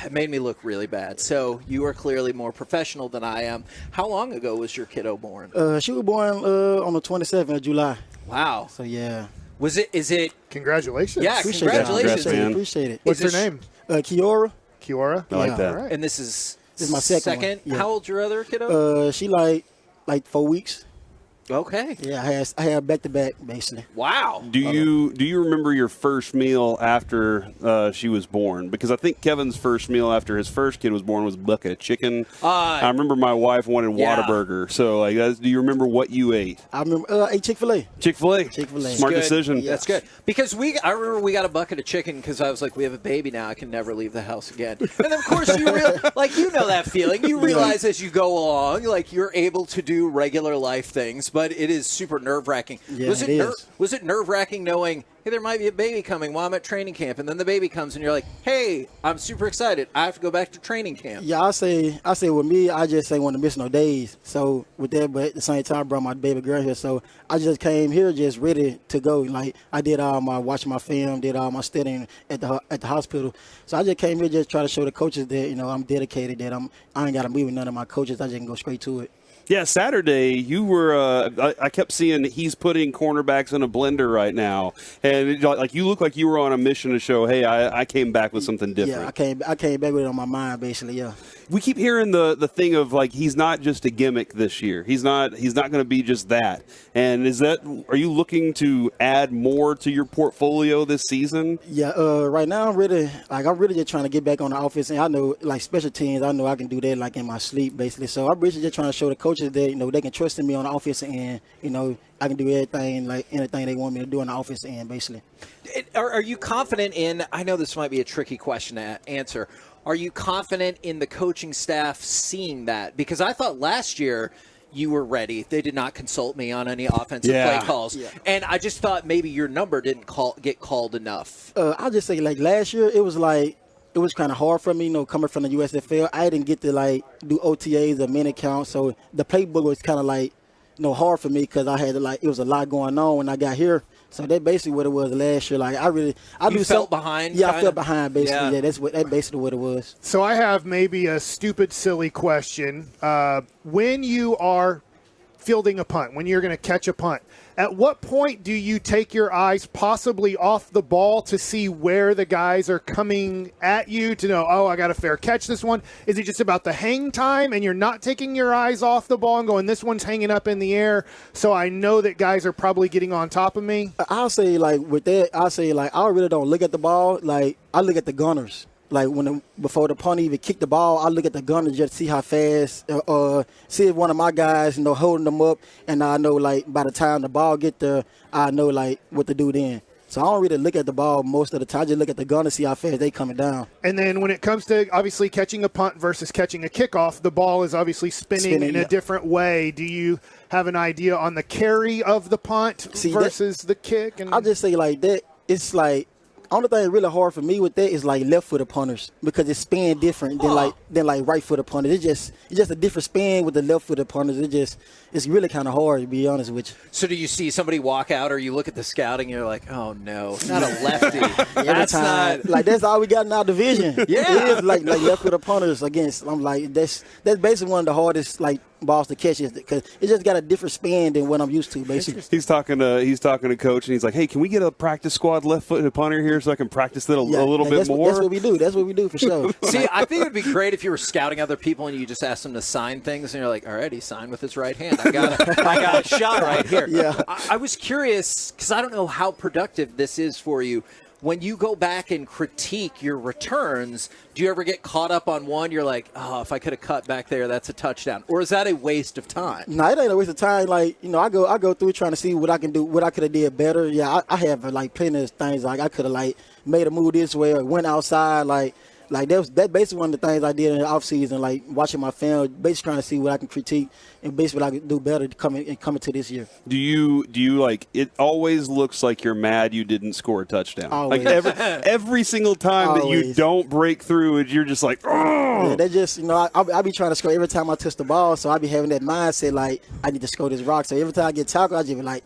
It made me look really bad. So you are clearly more professional than I am. How long ago was your kiddo born? She was born on the 27th of July. Wow. So, yeah. Is it? Congratulations. Yeah, congratulations. Appreciate it. What's her name? Kiora. Kiora? I like that. All right. And this is my second one. Yeah. How old's your other kiddo? She like 4 weeks. Okay. Yeah, I had back-to-back, basically. Wow. Do you remember your first meal after she was born? Because I think Kevin's first meal after his first kid was born was a bucket of chicken. I remember my wife wanted Whataburger. So, like, do you remember what you ate? I remember I ate Chick-fil-A. Chick-fil-A. Chick-fil-A. Smart Good. decision. Yeah, that's good. Because I remember we got a bucket of chicken because I was like, we have a baby now. I can never leave the house again. And of course, you know that feeling. You realize as you go along, like you're able to do regular life things, but it is super nerve-wracking. Yeah, was it nerve-wracking knowing, hey, there might be a baby coming while I'm at training camp, and then the baby comes and you're like, hey, I'm super excited. I have to go back to training camp. Yeah, I say with me, I just ain't want to miss no days. So with that, but at the same time, I brought my baby girl here, so I just came here just ready to go. Like I did all my watching my film, did all my studying at the hospital. So I just came here just try to show the coaches that I'm dedicated, that I ain't got to meet with none of my coaches. I just can go straight to it. Yeah, Saturday you were. I kept seeing he's putting cornerbacks in a blender right now, and you look like you were on a mission to show, hey, I came back with something different. Yeah, I came back with it on my mind, basically. Yeah. We keep hearing the thing of like he's not just a gimmick this year. He's not going to be just that. And are you looking to add more to your portfolio this season? Yeah. Right now I'm really just trying to get back on the offense, and I know like special teams. I know I can do that like in my sleep, basically. So I'm really just trying to show the coaches that they can trust in me on the offensive end. I can do everything they want me to do on the offensive end, basically. Are you confident in? I know this might be a tricky question to answer. Are you confident in the coaching staff seeing that? Because I thought last year you were ready. They did not consult me on any offensive play calls. Yeah. And I just thought maybe your number didn't get called enough. I'll just say, like, last year it was kind of hard for me, coming from the USFL. I didn't get to, do OTAs or minute count. So the playbook was kind of, hard for me because I had to, it was a lot going on when I got here. So that's basically what it was last year. You felt behind? Yeah, I felt behind, basically. Yeah, that's basically what it was. So I have maybe a stupid, silly question. When you are fielding a punt, when you're going to catch a punt, at what point do you take your eyes possibly off the ball to see where the guys are coming at you to know, I got a fair catch this one? Is it just about the hang time and you're not taking your eyes off the ball and going, this one's hanging up in the air, so I know that guys are probably getting on top of me? I'll say, with that, I really don't look at the ball. I look at the gunners. Before the punter even kicked the ball, I look at the gunner just to see how fast, see if one of my guys, holding them up, and I know, by the time the ball get there, I know, what to do then. So I don't really look at the ball most of the time. I just look at the gunner to see how fast they coming down. And then when it comes to, obviously, catching a punt versus catching a kickoff, the ball is obviously spinning in a different way. Do you have an idea on the carry of the punt versus the kick? And I'll just say that. It's only thing really hard for me with that is left-footed punters because it's spin different than right-footed punters. It's just a different spin with the left-footed punters. It's really kind of hard, to be honest with you. So do you see somebody walk out, or you look at the scouting and you're like, oh no, not a lefty. That's not that's all we got in our division. Yeah, it is left-footed punters against. I'm that's basically one of the hardest balls to catch because it just got a different spin than what I'm used to, basically. He's talking to coach, and he's like, hey, can we get a practice squad left-footed punter here so I can practice that a little bit more? That's what we do. That's what we do for sure. See, I think it would be great if you were scouting other people and you just asked them to sign things, and you're like, all right, he signed with his right hand. I got a shot right here. Yeah. I was curious because I don't know how productive this is for you. when you go back and critique your returns, do you ever get caught up on one? You're like, oh, if I could have cut back there, that's a touchdown. Or is that a waste of time? No, it ain't a waste of time. Like, I go through trying to see what I can do, what I could have did better. Yeah, I have like plenty of things. Like I could have like made a move this way or went outside. Like that's basically one of the things I did in the off season. Like watching my film, basically trying to see what I can critique and basically what I can do better coming to this year. Do you like? It always looks like you're mad you didn't score a touchdown. Always. Like every single time that you don't break through it, you're just like, oh. Yeah, they just I be trying to score every time I touch the ball, so I be having that mindset like I need to score this rock. So every time I get tackled, I just be like,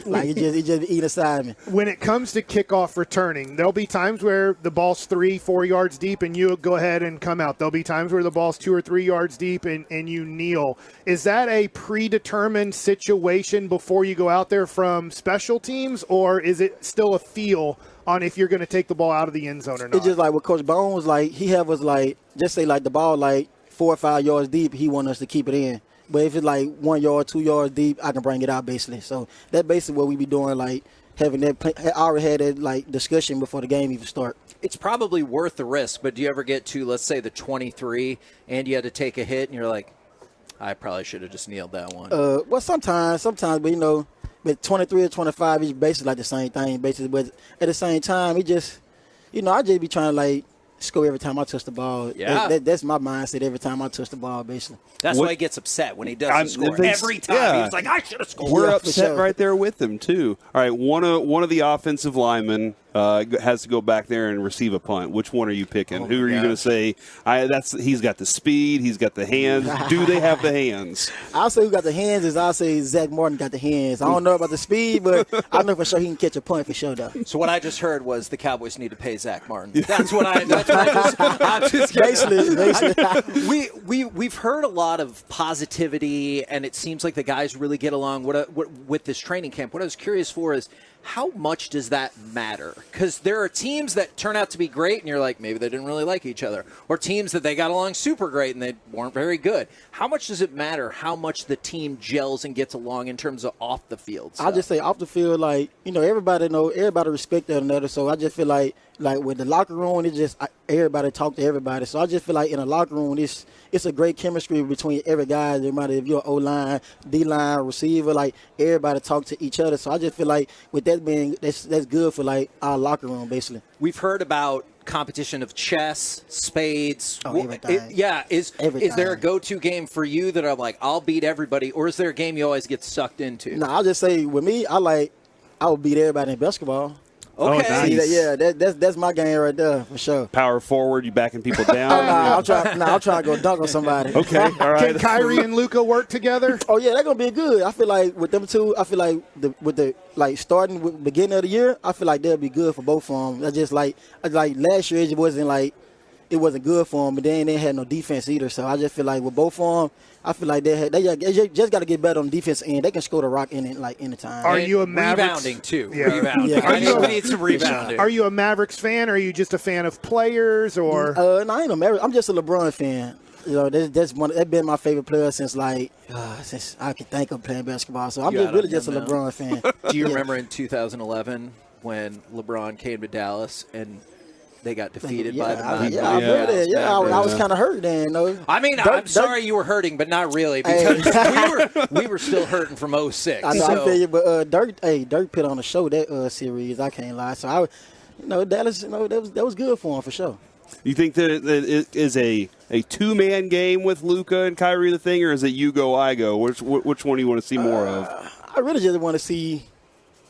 like it just eat aside me. When it comes to kickoff returning, there'll be times where the ball's 3-4 yards deep and you go ahead and come out. There'll be times where the ball's 2 or 3 yards deep and you kneel. Is that a predetermined situation before you go out there from special teams, or is it still a feel on if you're going to take the ball out of the end zone or not? It's just like with Coach Bones, like he have us like just say like the ball like 4 or 5 yards deep, he want us to keep it in. But if it's like 1 yard, 2 yards deep, I can bring it out basically. So that's basically what we be doing, like having that. I already had that like discussion before the game even start. It's probably worth the risk, but do you ever get to, let's say, the 23 and you had to take a hit and you're like, I probably should have just nailed that one? Well, sometimes, but but 23 or 25 is basically like the same thing, basically. But at the same time, it just, I just be trying to like score every time I touch the ball. Yeah. That's my mindset every time I touch the ball, basically. That's why he gets upset when he doesn't score. Every time. Yeah. He's like, I should have scored. We're upset right there with him, too. All right, one of the offensive linemen has to go back there and receive a punt. Which one are you picking? Who are you going to say? He's got the speed. He's got the hands. Do they have the hands? I'll say who got the hands I'll say Zach Martin got the hands. I don't know about the speed, but I know for sure he can catch a punt for sure, though. So what I just heard was the Cowboys need to pay Zach Martin. That's what I'm just basically. We've heard a lot of positivity, and it seems like the guys really get along with this training camp. What I was curious for is, how much does that matter? Because there are teams that turn out to be great, and you're like, maybe they didn't really like each other. Or teams that they got along super great, and they weren't very good. How much does it matter how much the team gels and gets along in terms of off the field stuff? I'll just say off the field, like, everybody respect one another. So I just feel like with the locker room, it's just everybody talk to everybody. So I just feel like in a locker room, it's a great chemistry between every guy. No matter if you're O-line, D-line, receiver, like everybody talk to each other. So I just feel like with that being, that's good for like our locker room, basically. We've heard about competition of chess, spades. Everything. Is there a go-to game for you that I'm like, I'll beat everybody, or is there a game you always get sucked into? No, I'll just say with me, I will beat everybody in basketball. Okay. Oh, nice. That's my game right there for sure. Power forward, you backing people down? I'm trying to go dunk on somebody. Okay, all right. Can Kyrie and Luka work together? Oh yeah, they're gonna be good. I feel like with them two, I feel like starting with beginning of the year, I feel like they'll be good for both of them. That's just like last year, it wasn't good for them, but then they had no defense either. So I just feel like with both of them, I feel like they just got to get better on the defense end. They can score the rock in it like anytime. Are you a Mavericks? Rebounding too? Yeah. Rebounding. Yeah. We need some rebounding. Are you a Mavericks fan, or are you just a fan of players? Or no, I ain't a Mavericks. I'm just a LeBron fan. That's been my favorite player since I can think of playing basketball. So I'm just a LeBron fan. Do you remember in 2011 when LeBron came to Dallas and they got defeated by the Mavericks? Yeah, I remember that. Yeah, I was kind of hurt then. I mean, I'm sorry you were hurting, but not really, because we were still hurting from 06. I know, I feel you, but Dirk put on a show that series. I can't lie. So Dallas, that was good for him for sure. You think that it is a two-man game with Luka and Kyrie the thing, or is it you go, I go? Which one do you want to see more of? I really just want to see.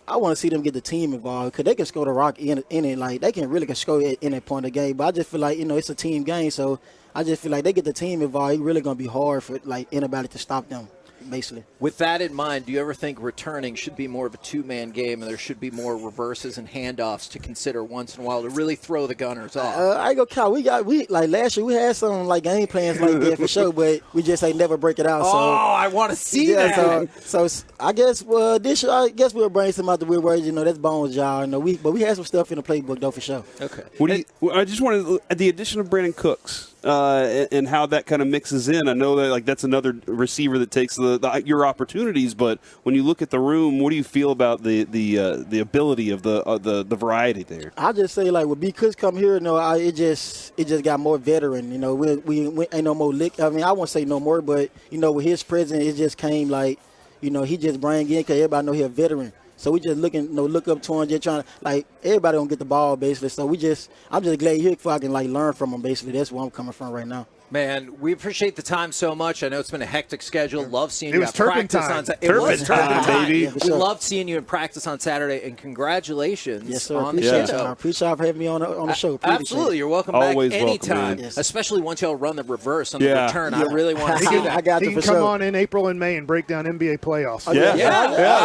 I want to see them get the team involved because they can score the rock in it. Like they can really score in that point of the game. But I just feel like it's a team game, so I just feel like they get the team involved. It's really gonna be hard for anybody to stop them. Basically. With that in mind, do you ever think returning should be more of a two-man game and there should be more reverses and handoffs to consider once in a while to really throw the Gunners off? I go count. We last year we had some game plans like that for sure, but we just ain't never break it out. So I want to see that. So I guess this year we'll bring some out the weird words. That's Bones' job. But we had some stuff in the playbook though for sure. Okay. I just wanted the addition of Brandon Cooks. and how that kind of mixes in. I know that that's another receiver that takes your opportunities, but when you look at the room, what do you feel about the ability of the variety there? I just say with B. Kush come here, it just got more veteran. We ain't no more lick. I mean, I won't say no more, but with his presence, it just came he just bring in because everybody know he a veteran. So we just look up to him, just trying to everybody don't get the ball basically. So I'm just glad you're here so I can learn from him basically. That's where I'm coming from right now. Man, we appreciate the time so much. I know it's been a hectic schedule. Love seeing you at practice on Saturday. It was turpentine, baby. Yeah, we loved seeing you in practice on Saturday, and congratulations yes, sir. on the Appreciate show. I appreciate y'all for having me on the show. Appreciate Absolutely. it. You're welcome Always back welcome, anytime, man. Yes. especially once y'all run the reverse on the return. I really want to see that. I got He you can for come sure. on in April and May and break down NBA playoffs. Yeah,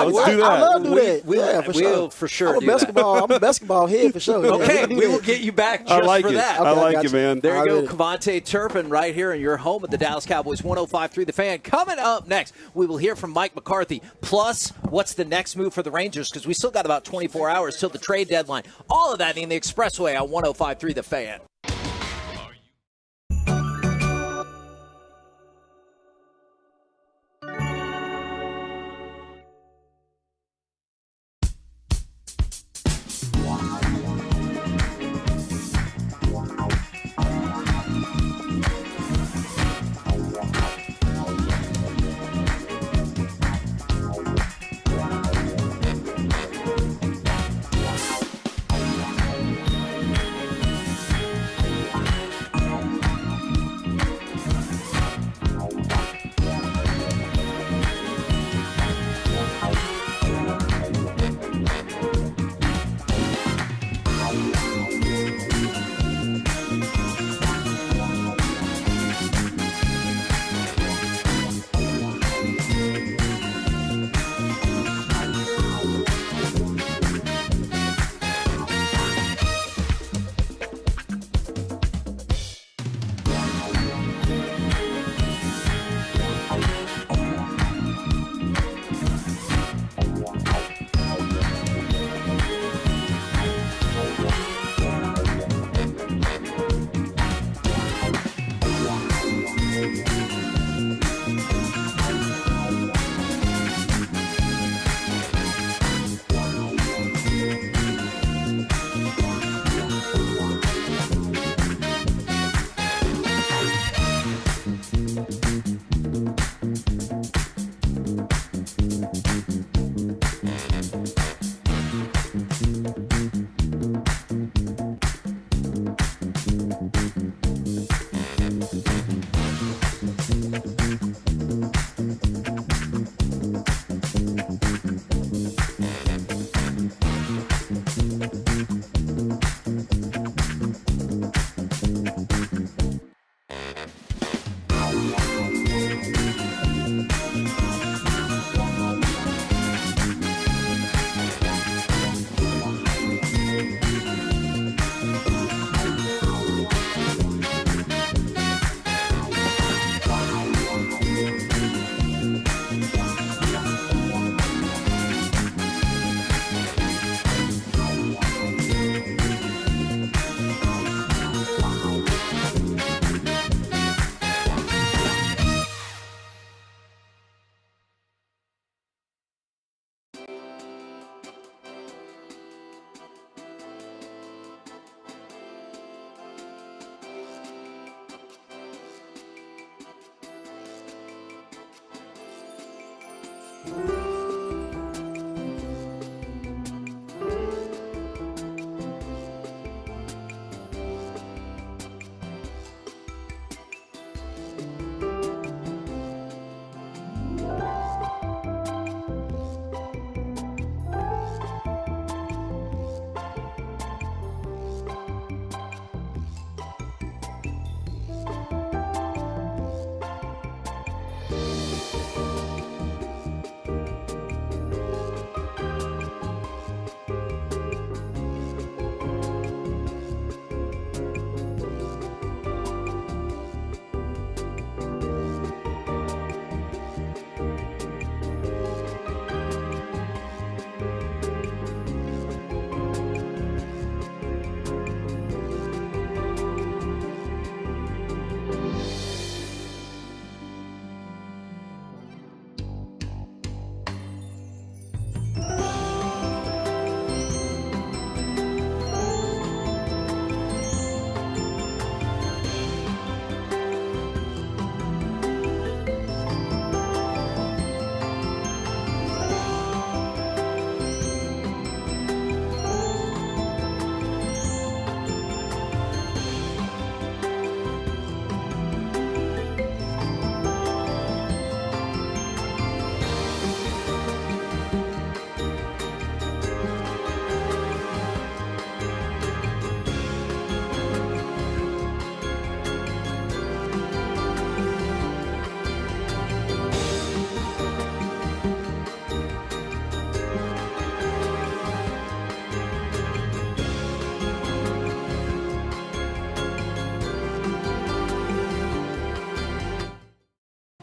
let's do that. I love to do that. For We'll sure. for sure I'm do that. I'm a basketball head for sure. Okay, Yeah, we will get you back just I like for it. that. I Okay, like got it, you. man. There you go, Already. Kevontae Turpin, right here in your home at the Dallas Cowboys 105.3 The Fan. Coming up next, we will hear from Mike McCarthy. Plus, what's the next move for the Rangers? Because we still got about 24 hours till the trade deadline. All of that in the Expressway on 105.3 The Fan.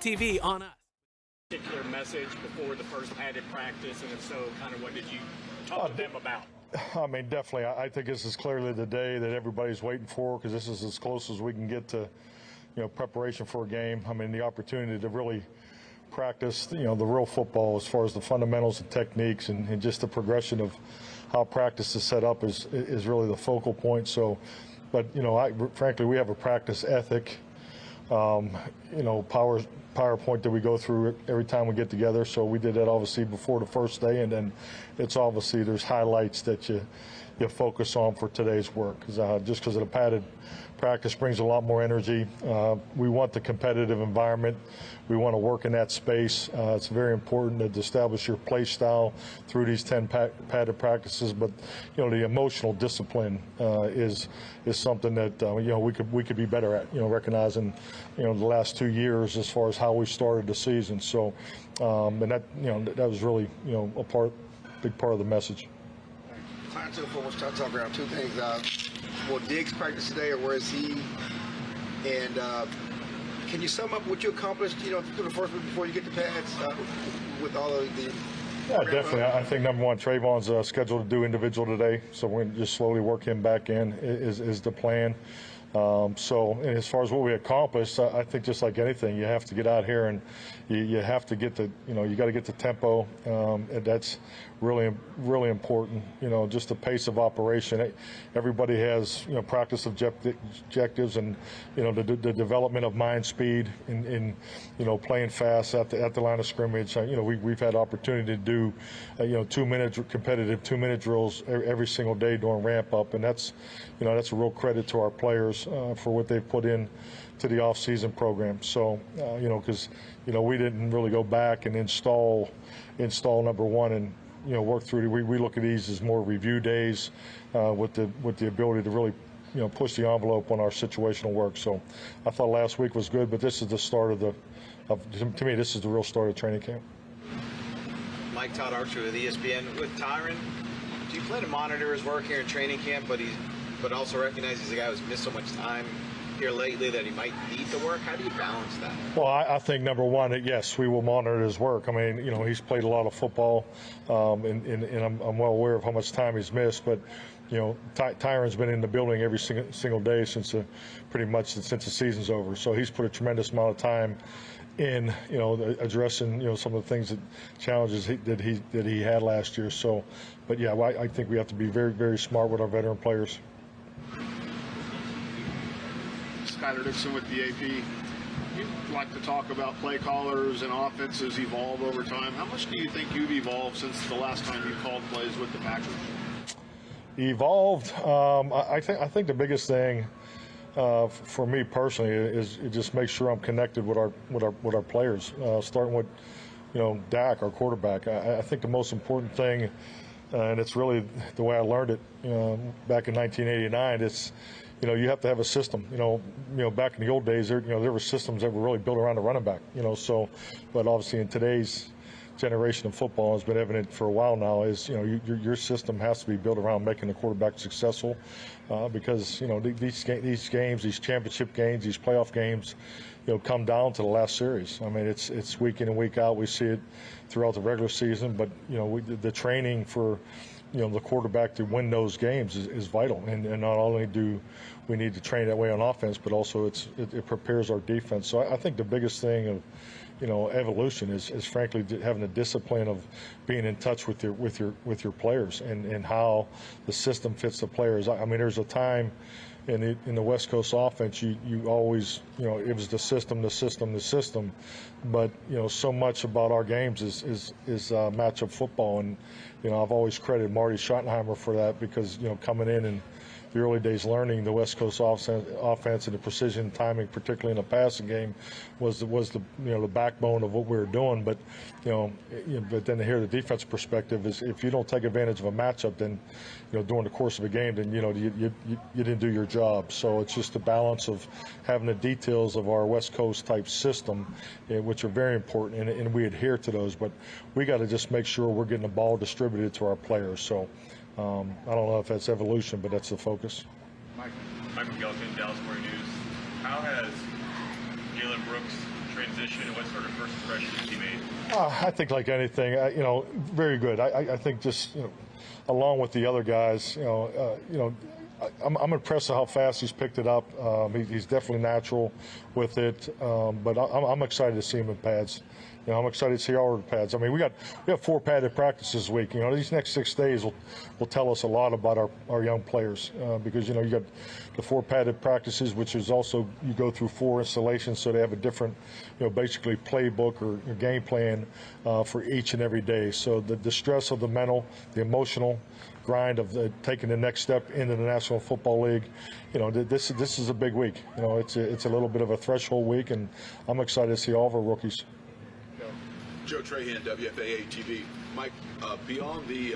TV on us. Particular message before the first padded practice, and if so, kind of what did you talk to them about? I mean, definitely. I think this is clearly the day that everybody's waiting for, because this is as close as we can get to, preparation for a game. I mean, the opportunity to really practice, the real football as far as the fundamentals and techniques and just the progression of how practice is set up is really the focal point. So, but, frankly, we have a practice ethic, PowerPoint that we go through every time we get together. So we did that obviously before the first day, and then it's obviously there's highlights that you focus on for today's work. Just because of the padded practice brings a lot more energy. We want the competitive environment. We want to work in that space. It's very important to establish your play style through these 10 padded practices. But the emotional discipline is something that we could be better at. Recognizing the last 2 years as far as how we started the season. So and that that was really big part of the message. Time to forward start talking around two things. Will Diggs practice today, or where is he? And can you sum up what you accomplished, through the first week before you get the pads with all of the? Yeah, definitely. I think number one, Trayvon's scheduled to do individual today, so we're going to just slowly work him back in. Is the plan. So, and as far as what we accomplished, I think just like anything, you have to get out here and you have to get you got to get the tempo, and that's really, really important. Just the pace of operation. Everybody has, practice objectives and, the development of mind speed in playing fast at the line of scrimmage. We've had opportunity to do, 2-minute competitive 2-minute drills every single day during ramp up, and that's a real credit to our players for what they've put in to the off-season program. So, because we didn't really go back and install number one and work through. We look at these as more review days with the ability to really push the envelope on our situational work. So, I thought last week was good, but this is the start to me, this is the real start of training camp. Mike Todd Archer with ESPN. With Tyron, do you plan to monitor his work here in training camp, but also recognize he's a guy who's missed so much time here lately that he might need the work? How do you balance that? Well, I think number one, yes, we will monitor his work. I mean, he's played a lot of football, and I'm well aware of how much time he's missed. But Tyron's been in the building every single day pretty much since the season's over. So he's put a tremendous amount of time in addressing some of the things challenges that he had last year. So, but yeah, I think we have to be very, very smart with our veteran players. Skyler Dixon with the AP. You like to talk about play callers and offenses evolve over time. How much do you think you've evolved since the last time you called plays with the Packers? Evolved. I think the biggest thing for me personally is just make sure I'm connected with our players. Starting with Dak, our quarterback. I think the most important thing, and it's really the way I learned it back in 1989. It's you have to have a system. Back in the old days, there were systems that were really built around the running back. So, but obviously in today's generation of football, has been evident for a while now, is your system has to be built around making the quarterback successful, because these games, these championship games, these playoff games, come down to the last series. I mean, it's week in and week out. We see it throughout the regular season, but the training for the quarterback to win those games is vital. And not only do we need to train that way on offense, but also it prepares our defense. So I think the biggest thing of evolution is frankly having the discipline of being in touch with your players and how the system fits the players. I mean, there's a time in the West Coast offense, you always, it was the system, but so much about our games is matchup football, and I've always credited Marty Schottenheimer for that, because coming in the early days learning the West Coast offense and the precision timing, particularly in the passing game, was the backbone of what we were doing. But but then to hear the defense perspective is, if you don't take advantage of a matchup, then during the course of a game, then you didn't do your job. So it's just the balance of having the details of our West Coast type system, which are very important, and we adhere to those. But we got to just make sure we're getting the ball distributed to our players. So. I don't know if that's evolution, but that's the focus. Michael Gelkin, Dallas Morning News. How has Jalen Brooks transition and what sort of first impressions he made? I think like anything, very good. I think just, along with the other guys, I'm impressed with how fast he's picked it up. He's definitely natural with it, but I'm excited to see him in pads. I'm excited to see all the pads. I mean, we have 4 padded practices this week. These next 6 days will tell us a lot about our young players because you got the 4 padded practices, which is also you go through 4 installations, so they have a different, basically playbook or game plan for each and every day. So the stress of the mental, the emotional grind of taking the next step into the National Football League, this is a big week. It's a little bit of a threshold week, and I'm excited to see all of our rookies. Joe Trahan, WFAA TV. Mike, beyond the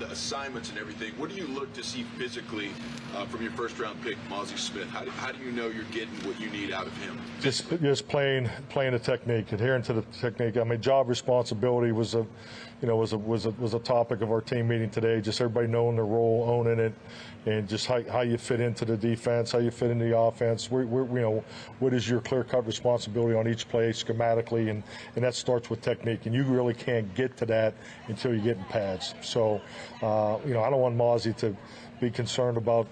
assignments and everything, what do you look to see physically from your first-round pick, Mozzie Smith? How do you know you're getting what you need out of him? Just playing the technique, adhering to the technique. I mean, job responsibility was a topic of our team meeting today. Just everybody knowing their role, owning it, and just how you fit into the defense, how you fit into the offense. What is your clear-cut responsibility on each play schematically, and that starts with technique. And you really can't get to that until you get in pads. So, I don't want Mozzie to be concerned about,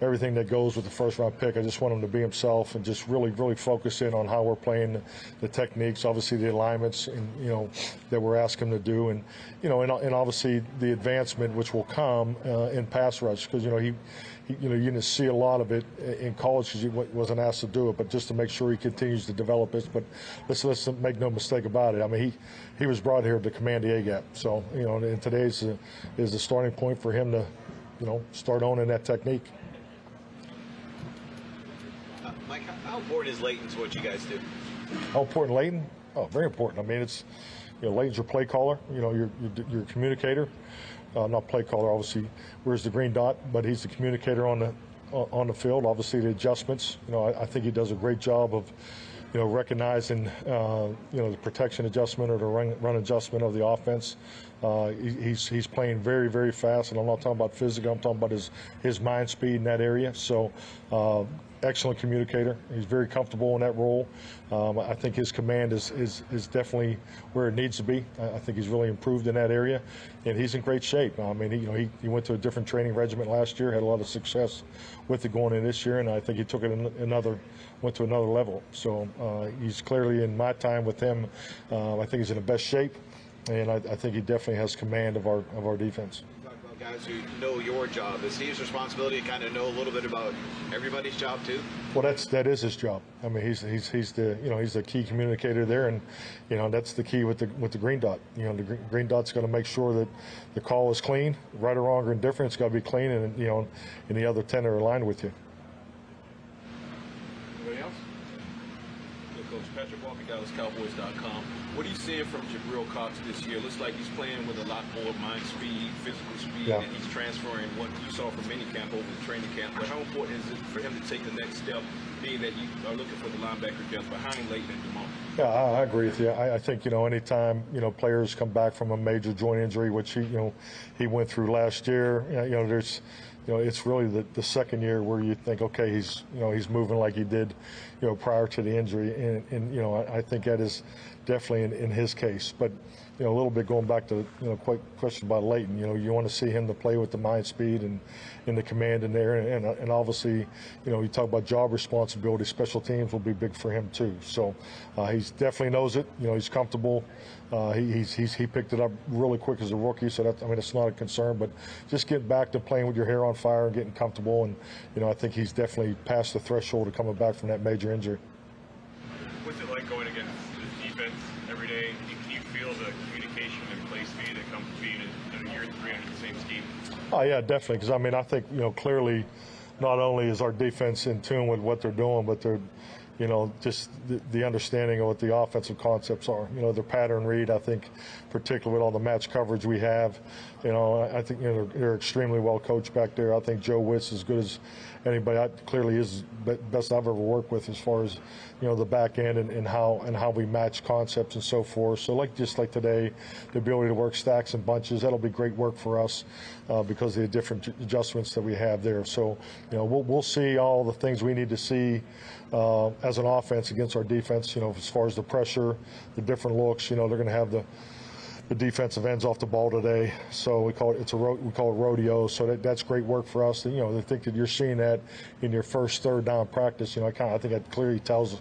everything that goes with the first-round pick. I just want him to be himself and just really, really focus in on how we're playing the techniques, obviously the alignments, and that we're asking him to do, and and obviously the advancement which will come in pass rush because you didn't see a lot of it in college because he wasn't asked to do it, but just to make sure he continues to develop it. But let's make no mistake about it. I mean, he was brought here to command the A gap, so and today's is the starting point for him to start owning that technique. Mike, how important is Leighton to what you guys do? How important Leighton? Oh, very important. I mean, it's Leighton's your play caller. Your communicator. Not play caller, obviously. Wears the green dot, but he's the communicator on the field. Obviously, the adjustments. I think he does a great job of recognizing the protection adjustment or the run adjustment of the offense. He's playing very, very fast, and I'm not talking about physical. I'm talking about his mind speed in that area. So. Excellent communicator. He's very comfortable in that role. I think his command is definitely where it needs to be. I think he's really improved in that area, and he's in great shape. I mean, he went to a different training regimen last year, had a lot of success with it going in this year, and I think he took it went to another level. So he's clearly, in my time with him, I think he's in the best shape, and I think he definitely has command of our defense. Guys who know your job. Is Steve's responsibility to kind of know a little bit about everybody's job too? Well, that is his job. I mean, he's the key communicator there, and that's the key with the green dot. The green dot's going to make sure that the call is clean, right or wrong or indifferent. It's got to be clean, and and the other 10 are aligned with you. Anybody else? Coach Patrick Walker, DallasCowboys.com. What are you seeing from Jabril Cox this year? Looks like he's playing with a lot more mind speed, physical speed, and he's transferring what you saw from minicamp over to training camp. But how important is it for him to take the next step, being that you are looking for the linebacker depth behind Leighton and DeMont? Yeah, I agree with you. I think anytime players come back from a major joint injury, which he went through last year, there's it's really the second year where you think, okay, he's moving like he did prior to the injury, and I think that is definitely in his case. But a little bit going back to quite question about Leighton, you want to see him to play with the mind speed and the command in there, and obviously you talk about job responsibility, special teams will be big for him too. So he definitely knows it. He's comfortable. He picked it up really quick as a rookie, so it's not a concern. But just getting back to playing with your hair on fire and getting comfortable, and I think he's definitely past the threshold of coming back from that major injury. What's it like going against the defense every day? Do you feel the communication and play speed that comes with being in year 3 under the same scheme? Oh yeah, definitely. Because I think clearly, not only is our defense in tune with what they're doing, but they're just the understanding of what the offensive concepts are. Their pattern read, I think, particularly with all the match coverage we have, I think they're extremely well coached back there. I think Joe Witt's as good as anybody. Clearly is the best I've ever worked with as far as the back end and how we match concepts and so forth. So just like today, the ability to work stacks and bunches, that'll be great work for us because of the different adjustments that we have there. So we'll see all the things we need to see as an offense against our defense. As far as the pressure, the different looks, they're going to have the defensive ends off the ball today, so we call it rodeo. So that's great work for us. They think that you're seeing that in your first third down practice. I think that clearly tells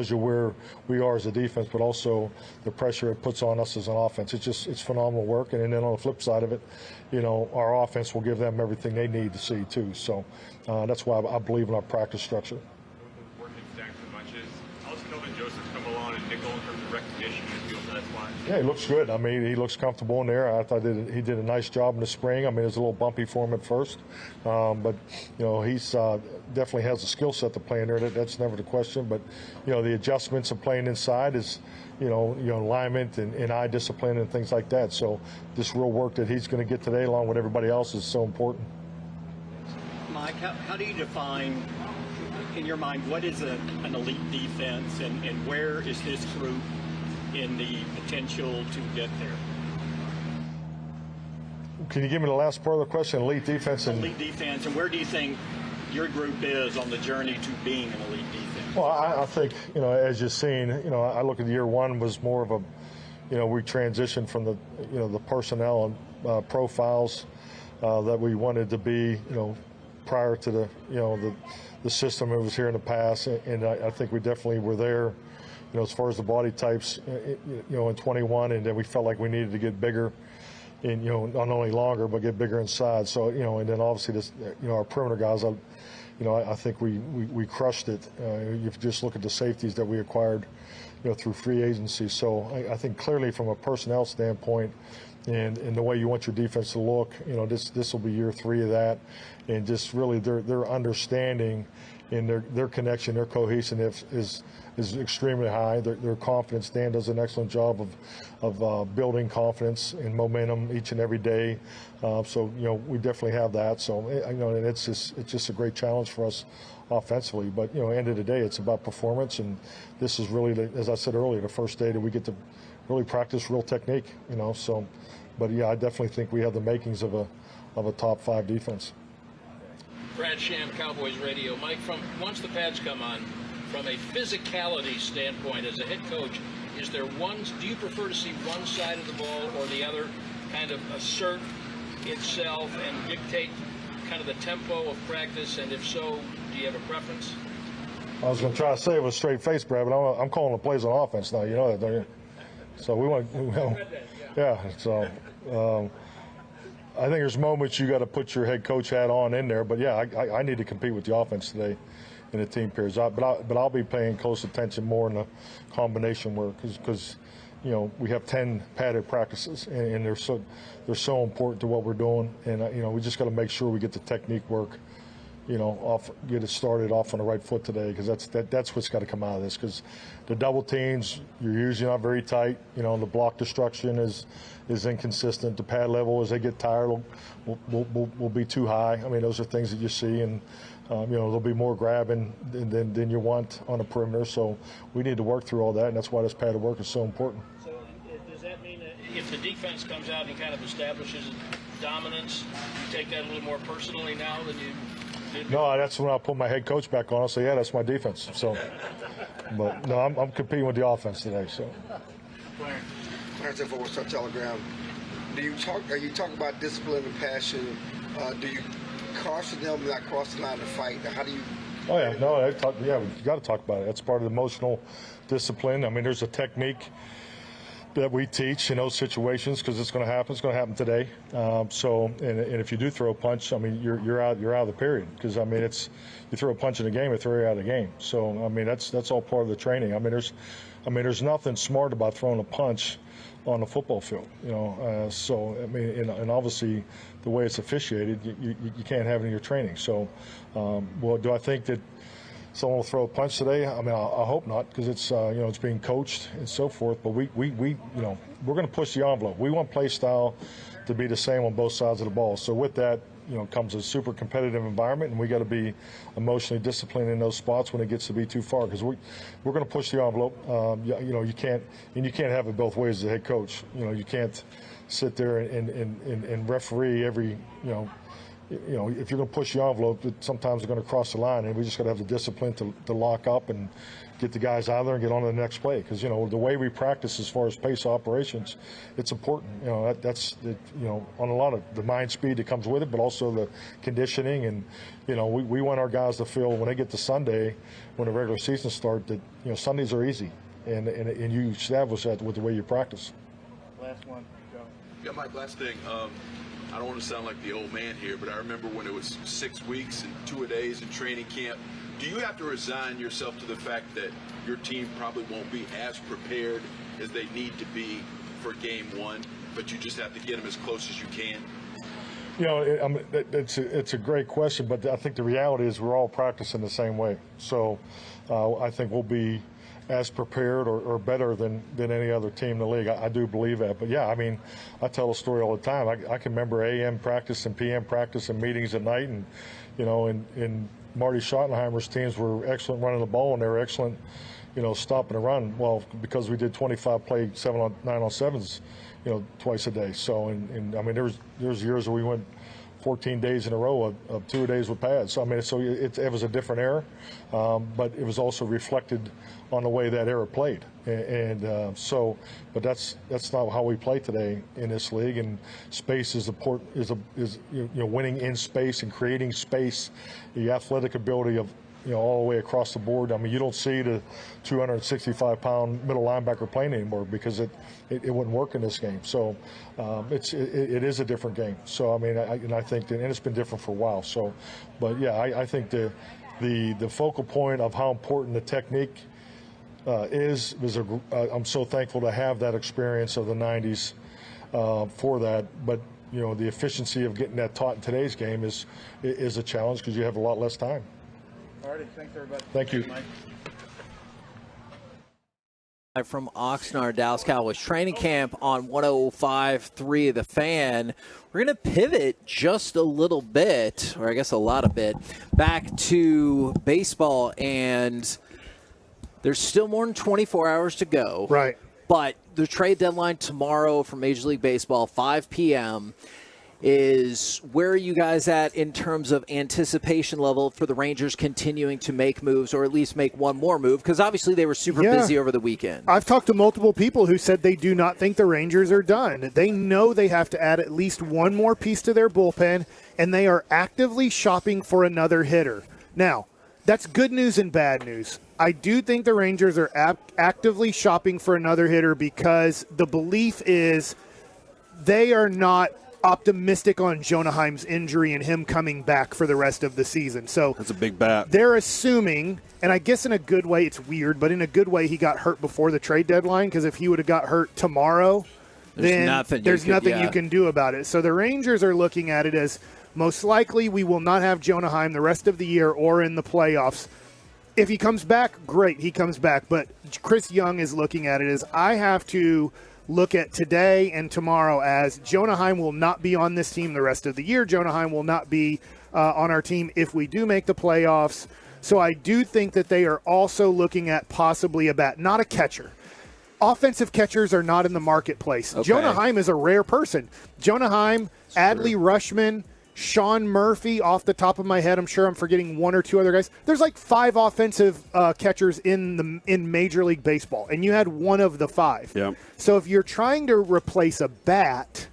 you where we are as a defense, but also the pressure it puts on us as an offense. It's phenomenal work. And then on the flip side of it, our offense will give them everything they need to see too. So that's why I believe in our practice structure. Working stacks and bunches. How's Kelvin Joseph's come along and nickel in terms of recognition and feel that's why? Yeah, he looks good. I mean, he looks comfortable in there. I thought he did a nice job in the spring. I mean, it was a little bumpy for him at first, but he's definitely has a skill set to play in there. That's never the question. But the adjustments of playing inside is alignment and eye discipline and things like that. So this real work that he's going to get today, along with everybody else, is so important. Mike, how do you define, in your mind, what is an elite defense, and where is this group in the potential to get there? Can you give me the last part of the question? Elite defense and elite defense, and where do you think your group is on the journey to being an elite defense? Well, I think as you've seen, I look at year one was more of a, we transitioned from the personnel and profiles that we wanted to be, prior to the system that was here in the past, and I think we definitely were there. As far as the body types, in 21, and then we felt like we needed to get bigger, and not only longer but get bigger inside. So and then obviously this, our perimeter guys, I think we crushed it. You just look at the safeties that we acquired, through free agency. So I think clearly from a personnel standpoint, and the way you want your defense to look, this will be year 3 of that, and just really their understanding and their connection, their cohesiveness is extremely high. Their confidence. Dan does an excellent job of building confidence and momentum each and every day. So we definitely have that. So and it's just a great challenge for us offensively. But end of the day, it's about performance, and this is really, as I said earlier, the first day that we get to really practice real technique. So, but yeah, I definitely think we have the makings of a top 5 defense. Brad Sham, Cowboys Radio. Mike, once the pads come on, from a physicality standpoint, as a head coach, do you prefer to see one side of the ball or the other kind of assert itself and dictate kind of the tempo of practice? And if so, do you have a preference? I was going to try to say it with a straight face, Brad, but I'm calling the plays on offense now. You know that, don't you? So we want, yeah. So I think there's moments you got to put your head coach hat on in there. But yeah, I need to compete with the offense today in the team periods. But I'll be paying close attention more in the combination work because we have 10 padded practices and they're so important to what we're doing. And we just got to make sure we get the technique work. Get it started off on the right foot today, because that's what's got to come out of this. Because the double teams, you're usually not very tight. The block destruction is inconsistent. The pad level, as they get tired, will be too high. I mean, those are things that you see, and there'll be more grabbing than you want on the perimeter. So we need to work through all that, and that's why this padded work is so important. So does that mean that if the defense comes out and kind of establishes dominance, you take that a little more personally now than you? No, that's when I put my head coach back on. I'll say, yeah, that's my defense. So, but no, I'm competing with the offense today. So. Clarence for Star Telegram. Are you talking about discipline and passion? Do you caution them not cross the line to fight? How do you? Oh yeah, no, we got to talk about it. That's part of the emotional discipline. I mean, there's a technique that we teach in those situations, because it's going to happen. It's going to happen today. And if you do throw a punch, I mean, you're out of the period, because I mean, you throw a punch in the game, it throws you out of the game. So I mean, that's all part of the training. I mean, there's nothing smart about throwing a punch on the football field. So I mean, and obviously the way it's officiated, you can't have it in your training. So, well, do I think that someone will throw a punch today? I mean, I hope not, because it's it's being coached and so forth. But we're going to push the envelope. We want play style to be the same on both sides of the ball. So with that, comes a super competitive environment, and we got to be emotionally disciplined in those spots when it gets to be too far, because we're going to push the envelope. You can't have it both ways as a head coach. You can't sit there and referee every if you're going to push the envelope, sometimes they're going to cross the line, and we just got to have the discipline to lock up and get the guys out of there and get on to the next play. Because the way we practice as far as pace operations, it's important. That's on a lot of the mind speed that comes with it, but also the conditioning. And we want our guys to feel when they get to Sunday, when the regular season starts, that Sundays are easy, and you establish that with the way you practice. Last one. Go. Yeah, Mike, last thing. I don't want to sound like the old man here, but I remember when it was 6 weeks and 2-a-days in training camp. Do you have to resign yourself to the fact that your team probably won't be as prepared as they need to be for game one, but you just have to get them as close as you can? It's a great question, but I think the reality is we're all practicing the same way. So I think we'll be as prepared or better than any other team in the league. I do believe that. But, yeah, I tell a story all the time. I can remember AM practice and PM practice and meetings at night. And, and Marty Schottenheimer's teams were excellent running the ball, and they were excellent, stopping the run. Well, because we did 25 play 9-on-7s, twice a day. So, and there's years where we went 14 days in a row of 2 days with pads. So, it was a different era, but it was also reflected on the way that era played. But that's not how we play today in this league. And space is important. Winning in space and creating space, the athletic ability of all the way across the board. You don't see the 265-pound middle linebacker playing anymore because it wouldn't work in this game. So it is a different game. So I think that, and it's been different for a while. So, but yeah, I think the focal point of how important the technique I'm so thankful to have that experience of the 90s for that. But the efficiency of getting that taught in today's game is a challenge because you have a lot less time. All righty, thanks everybody. Thank you. From Oxnard, Dallas Cowboys training camp on 105.3 The Fan. We're going to pivot just a little bit, or I guess a lot of bit, back to baseball, and there's still more than 24 hours to go. Right. But the trade deadline tomorrow for Major League Baseball, 5 p.m., is where are you guys at in terms of anticipation level for the Rangers continuing to make moves, or at least make one more move? Because obviously they were super busy over the weekend. I've talked to multiple people who said they do not think the Rangers are done. They know they have to add at least one more piece to their bullpen, and they are actively shopping for another hitter. Now, that's good news and bad news. I do think the Rangers are actively shopping for another hitter because the belief is they are not optimistic on Jonah Heim's injury and him coming back for the rest of the season. So that's a big bat. They're assuming, and I guess in a good way it's weird, but in a good way he got hurt before the trade deadline, because if he would have got hurt tomorrow, there's nothing you can do about it. So the Rangers are looking at it as most likely we will not have Jonah Heim the rest of the year or in the playoffs. If he comes back, great, he comes back. But Chris Young is looking at it as I have to look at today and tomorrow as Jonah Heim will not be on this team the rest of the year. Jonah Heim will not be on our team if we do make the playoffs. So I do think that they are also looking at possibly a bat, not a catcher. Offensive catchers are not in the marketplace. Okay. Jonah Heim is a rare person. Jonah Heim, Adley Rutschman, Sean Murphy, off the top of my head, I'm sure I'm forgetting one or two other guys. There's like 5 offensive catchers in Major League Baseball, and you had one of the 5. Yep. So if you're trying to replace a bat,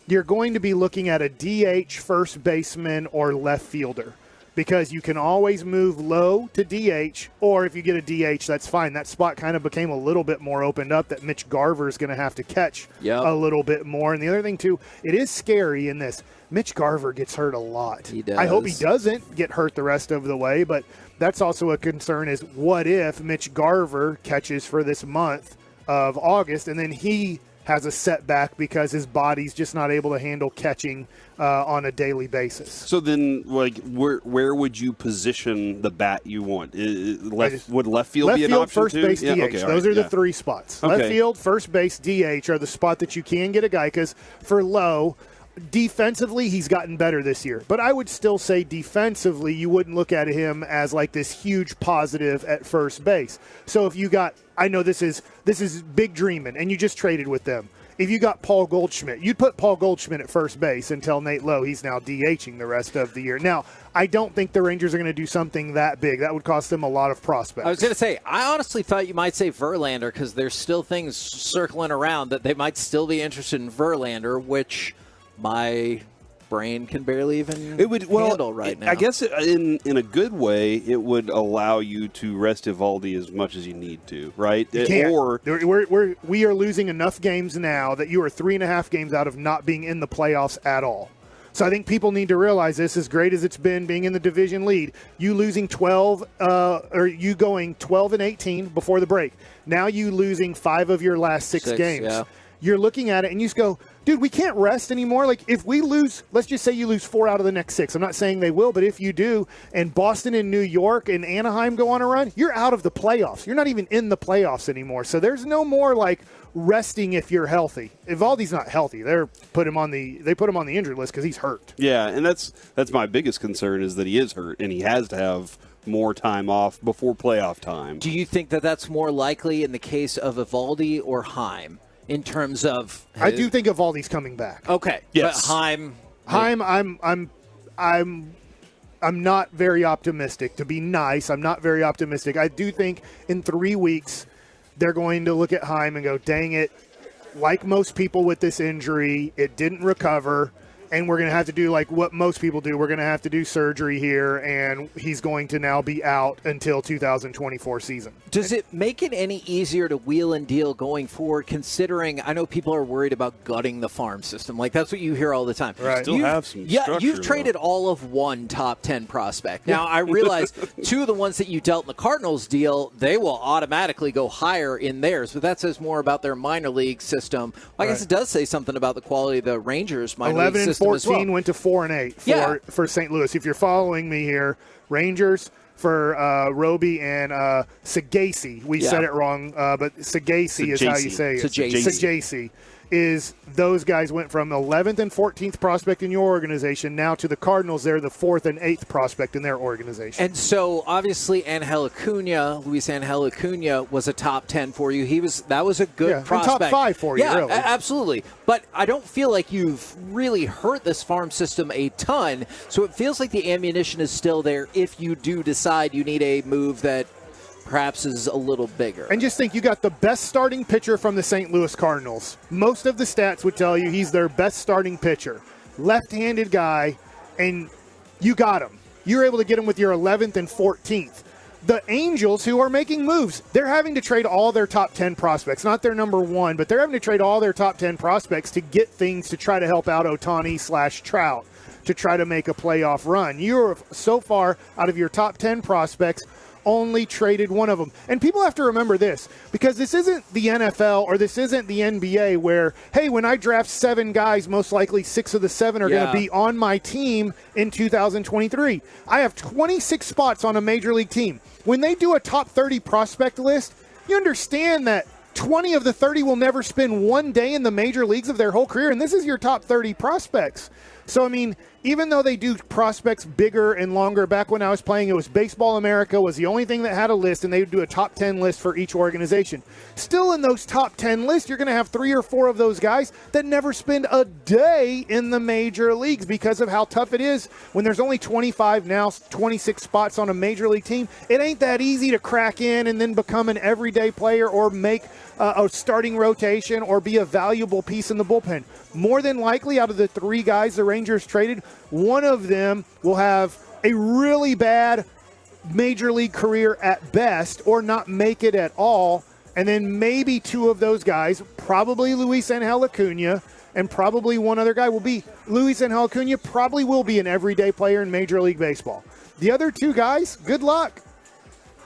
you're going to be looking at a DH, first baseman, or left fielder, because you can always move low to DH, or if you get a DH, that's fine. That spot kind of became a little bit more opened up that Mitch Garver is going to have to catch a little bit more. And the other thing, too, it is scary in this. Mitch Garver gets hurt a lot. He does. I hope he doesn't get hurt the rest of the way, but that's also a concern is what if Mitch Garver catches for this month of August and then he has a setback because his body's just not able to handle catching on a daily basis. So then, like, where would you position the bat you want? Would left field be an option first too? Base, DH. Okay, Those are the 3 spots. Okay. Left field, first base, DH are the spot that you can get a guy, because for Lowe, defensively, he's gotten better this year. But I would still say defensively, you wouldn't look at him as like this huge positive at first base. So if you got, I know this is big dreaming, and you just traded with them. if you got Paul Goldschmidt, you'd put Paul Goldschmidt at first base and tell Nate Lowe he's now DHing the rest of the year. Now, I don't think the Rangers are going to do something that big. That would cost them a lot of prospects. I was going to say, I honestly thought you might say Verlander because there's still things circling around that they might still be interested in Verlander, which my brain can barely even handle right now. I guess in a good way, it would allow you to rest Evaldi as much as you need to, right? You can't. Or we are losing enough games now that you are 3.5 games out of not being in the playoffs at all. So I think people need to realize this, as great as it's been being in the division lead, you losing 12 or you going 12-18 before the break. Now you losing 5 of your last 6 games. Yeah. You're looking at it and you just go, dude, we can't rest anymore. Like, if we lose, let's just say you lose 4 out of the next 6. I'm not saying they will, but if you do, and Boston and New York and Anaheim go on a run, you're out of the playoffs. You're not even in the playoffs anymore. So there's no more, like, resting if you're healthy. Evaldi's not healthy. They put him on the injury list because he's hurt. Yeah, and that's my biggest concern is that he is hurt, and he has to have more time off before playoff time. Do you think that that's more likely in the case of Evaldi or Heim? In terms of, I do think Evaldi's coming back. Okay, yes. But Heim, I'm not very optimistic. To be nice, I'm not very optimistic. I do think in 3 weeks they're going to look at Heim and go, "Dang it!" Like most people with this injury, it didn't recover, and we're going to have to do like what most people do. We're going to have to do surgery here, and he's going to now be out until 2024 season. Does it make it any easier to wheel and deal going forward, considering I know people are worried about gutting the farm system? Like, that's what you hear all the time. Right. Still have some structure, you've traded all of one top 10 prospect. Now, I realize 2 of the ones that you dealt in the Cardinals deal, they will automatically go higher in theirs, but that says more about their minor league system. Well, I guess it does say something about the quality of the Rangers minor league system 11 and 14 as well. went to 4-8 for St. Louis. If you're following me here, Rangers for Roby and Sagasi. We said it wrong, but Sagasi is how you say it. Sagasi is those guys went from 11th and 14th prospect in your organization now to the Cardinals. They're the 4th and 8th prospect in their organization. And so, obviously, Luis Angel Acuna was a top 10 for you. That was a good prospect. Top 5 for you, really. Absolutely. But I don't feel like you've really hurt this farm system a ton, so it feels like the ammunition is still there if you do decide you need a move that perhaps is a little bigger. And just think, you got the best starting pitcher from the St. Louis Cardinals. Most of the stats would tell you he's their best starting pitcher. Left-handed guy, and you got him. You're able to get him with your 11th and 14th. The Angels, who are making moves, they're having to trade all their top 10 prospects. Not their number 1, but they're having to trade all their top 10 prospects to get things to try to help out Ohtani/Trout to try to make a playoff run. You're so far out of your top 10 prospects, only traded one of them. And people have to remember this, because this isn't the NFL or this isn't the NBA where, hey, when I draft 7 guys, most likely 6 of the 7 are going to be on my team in 2023. I have 26 spots on a major league team. When they do a top 30 prospect list, you understand that 20 of the 30 will never spend one day in the major leagues of their whole career, and this is your top 30 prospects. So, I mean, even though they do prospects bigger and longer, back when I was playing, it was Baseball America was the only thing that had a list, and they would do a top 10 list for each organization. Still in those top 10 lists, you're going to have 3 or 4 of those guys that never spend a day in the major leagues because of how tough it is when there's only 25 now, 26 spots on a major league team. It ain't that easy to crack in and then become an everyday player or make a starting rotation or be a valuable piece in the bullpen. More than likely, out of the 3 guys the Rangers traded, one of them will have a really bad major league career at best or not make it at all. And then maybe 2 of those guys, probably Luis Angel Acuna and probably one other guy, will be Luis Angel Acuna probably will be an everyday player in Major League Baseball. The other 2 guys, good luck.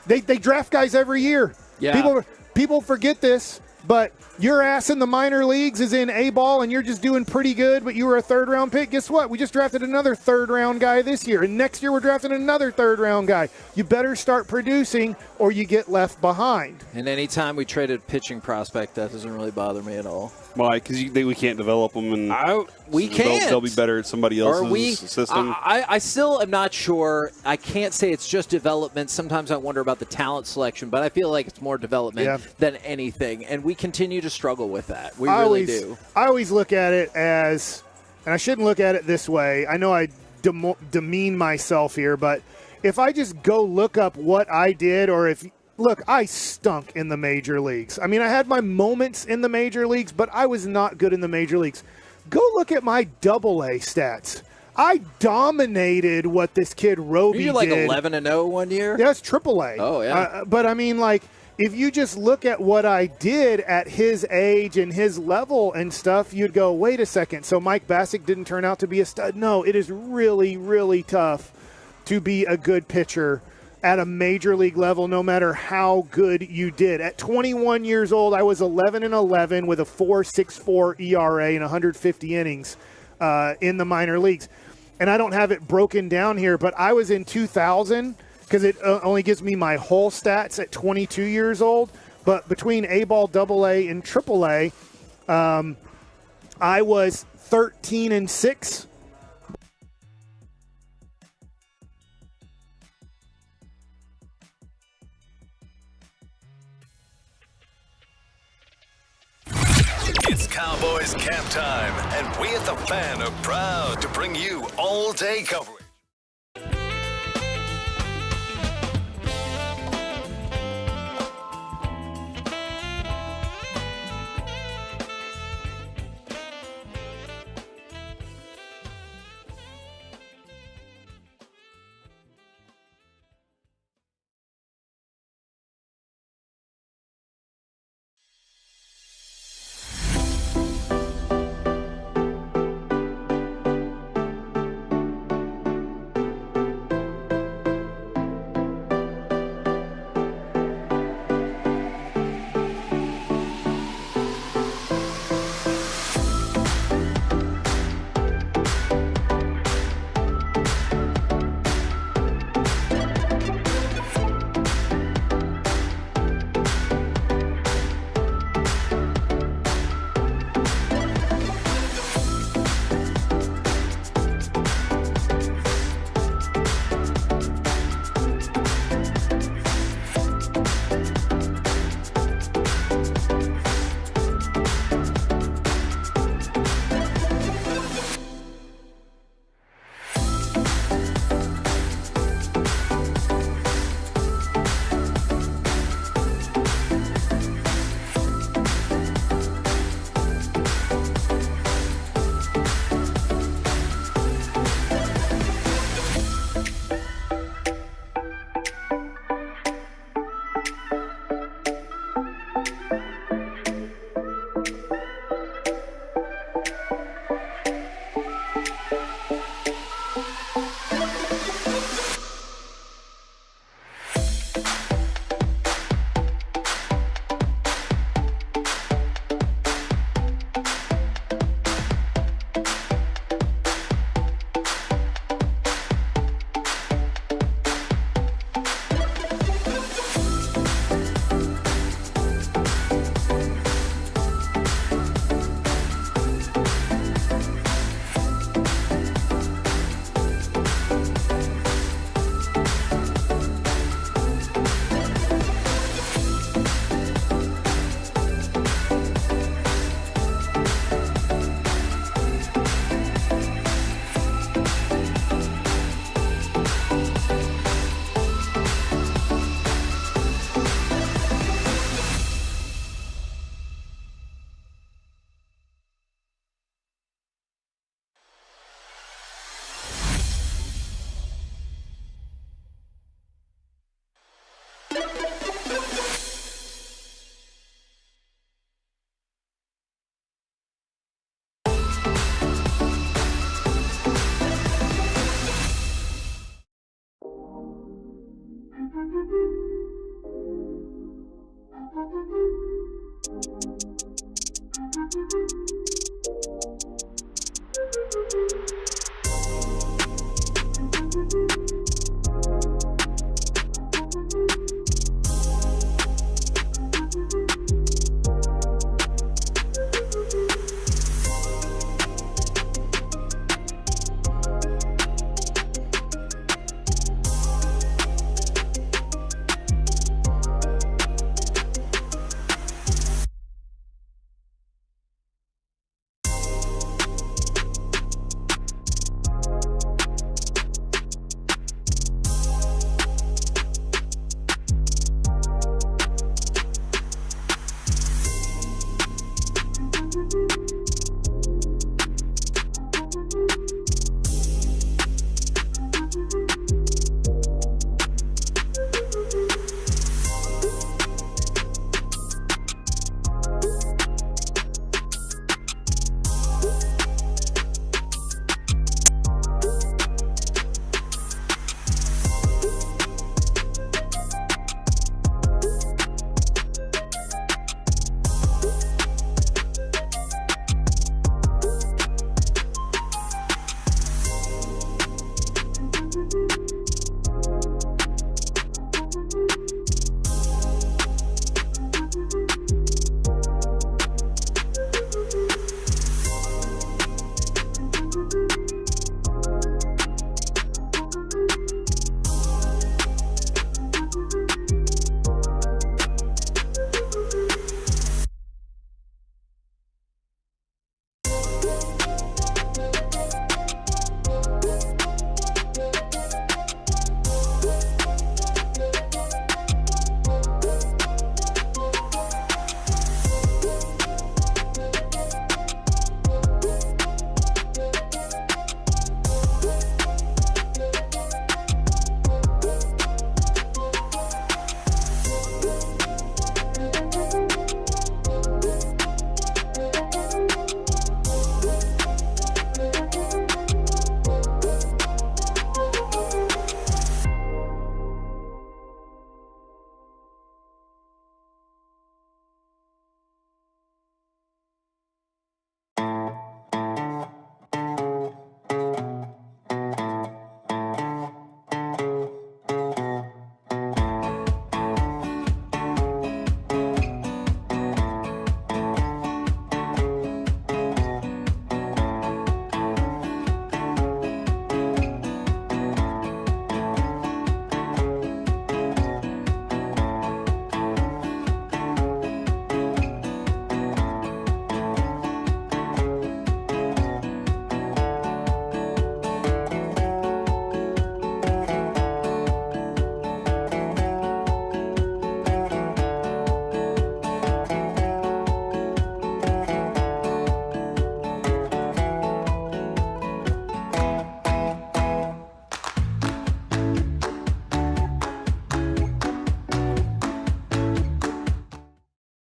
They draft guys every year. Yeah. People forget this, but your ass in the minor leagues is in A-ball and you're just doing pretty good, but you were a 3rd-round pick. Guess what? We just drafted another 3rd-round guy this year, and next year we're drafting another 3rd-round guy. You better start producing or you get left behind. And anytime we trade a pitching prospect, that doesn't really bother me at all. Why? Because we can't develop them, and we can't. They'll be better at somebody else's system. I still am not sure. I can't say it's just development. Sometimes I wonder about the talent selection, but I feel like it's more development than anything. And we continue to struggle with that. We really do. I always look at it as, and I shouldn't look at it this way. I know I demean myself here, but if I just go look up what I did, or if look, I stunk in the major leagues. I mean, I had my moments in the major leagues, but I was not good in the major leagues. Go look at my AA stats. I dominated what this kid Roby did. You're like 11-0 one year? Yeah, it's AAA. Oh, yeah. But, I mean, like, if you just look at what I did at his age and his level and stuff, you'd go, wait a second, so Mike Bassick didn't turn out to be a stud? No, it is really, really tough to be a good pitcher at a major league level, no matter how good you did. At 21 years old, I was 11-11 with a 4.64 ERA and 150 innings in the minor leagues. And I don't have it broken down here, but I was in 2000 because it only gives me my whole stats at 22 years old. But between A-ball, AA, and AAA, I was 13-6. It's Cowboys camp time, and we at The Fan are proud to bring you all-day coverage.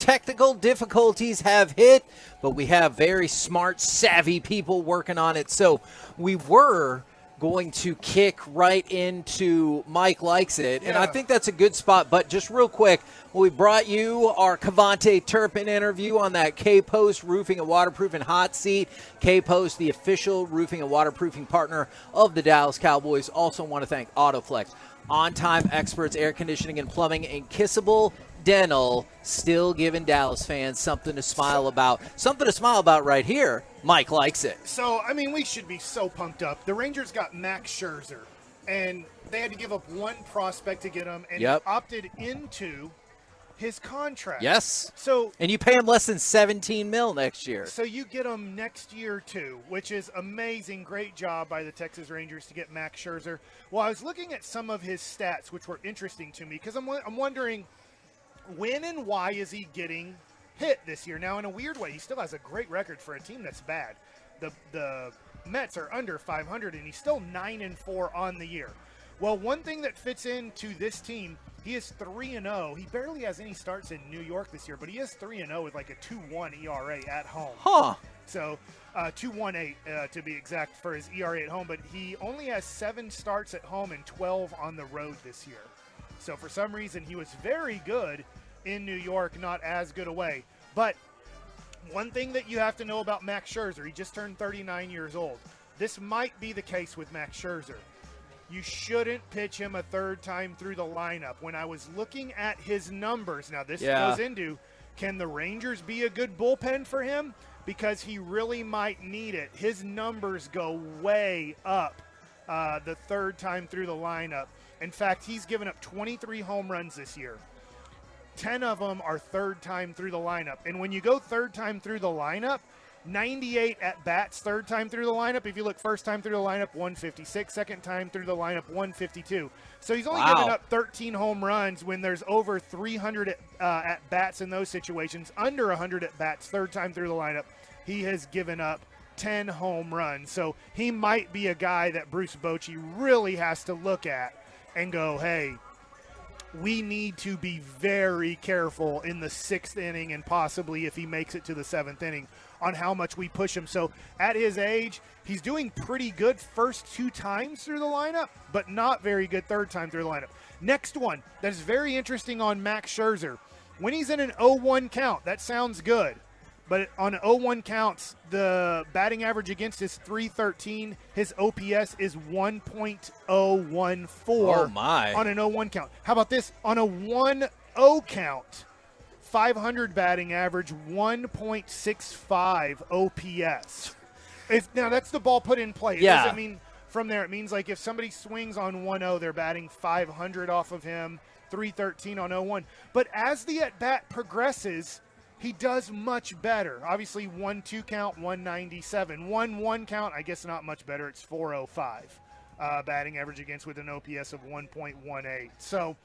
Technical difficulties have hit, but we have very smart, savvy people working on it. So we were going to kick right into Mike Likes It, and I think that's a good spot. But just real quick, we brought you our Cavante Turpin interview on that K-Post Roofing and Waterproofing hot seat. K-Post, the official roofing and waterproofing partner of the Dallas Cowboys. Also want to thank AutoFlex, on-time experts, air conditioning and plumbing, and Kissable Dental, still giving Dallas fans something to smile about. Something to smile about right here. Mike Likes It. So, I mean, we should be so pumped up. The Rangers got Max Scherzer, and they had to give up one prospect to get him, and he opted into his contract. Yes. So, and you pay him less than $17 million next year. So you get him next year, too, which is amazing. Great job by the Texas Rangers to get Max Scherzer. Well, I was looking at some of his stats, which were interesting to me, because I'm wondering, when and why is he getting hit this year? Now, in a weird way, he still has a great record for a team that's bad. The Mets are under 500, and he's still 9-4 on the year. Well, one thing that fits into this team, he is 3-0. He barely has any starts in New York this year, but he is 3-0 with like a 2.1 ERA at home. Huh. So 2.18 to be exact for his ERA at home, but he only has 7 starts at home and 12 on the road this year. So for some reason, he was very good in New York, not as good away. But one thing that you have to know about Max Scherzer, he just turned 39 years old. This might be the case with Max Scherzer. You shouldn't pitch him a third time through the lineup. When I was looking at his numbers, now this goes into, can the Rangers be a good bullpen for him? Because he really might need it. His numbers go way up the third time through the lineup. In fact, he's given up 23 home runs this year. 10 of them are third time through the lineup. And when you go third time through the lineup, 98 at-bats third time through the lineup. If you look first time through the lineup, 156. Second time through the lineup, 152. So he's only given up 13 home runs when there's over 300 at-bats in those situations. Under 100 at-bats third time through the lineup, he has given up 10 home runs. So he might be a guy that Bruce Bochy really has to look at and go, hey, we need to be very careful in the 6th inning and possibly if he makes it to the 7th inning on how much we push him. So at his age, he's doing pretty good first 2 times through the lineup, but not very good third time through the lineup. Next one that is very interesting on Max Scherzer. When he's in an 0-1 count, that sounds good. But on 0-1 counts, the batting average against is .313. His OPS is 1.014 Oh my. on an 0-1 count. How about this? On a 1-0 count, 500 batting average, 1.65 OPS. Now, that's the ball put in play. It doesn't mean from there. It means like if somebody swings on 1-0, they're batting 500 off of him, 313 on 0-1. But as the at-bat progresses, he does much better. Obviously, 1-2 count, 197. 1-1 count, I guess not much better. It's 405 batting average against with an OPS of 1.18. So,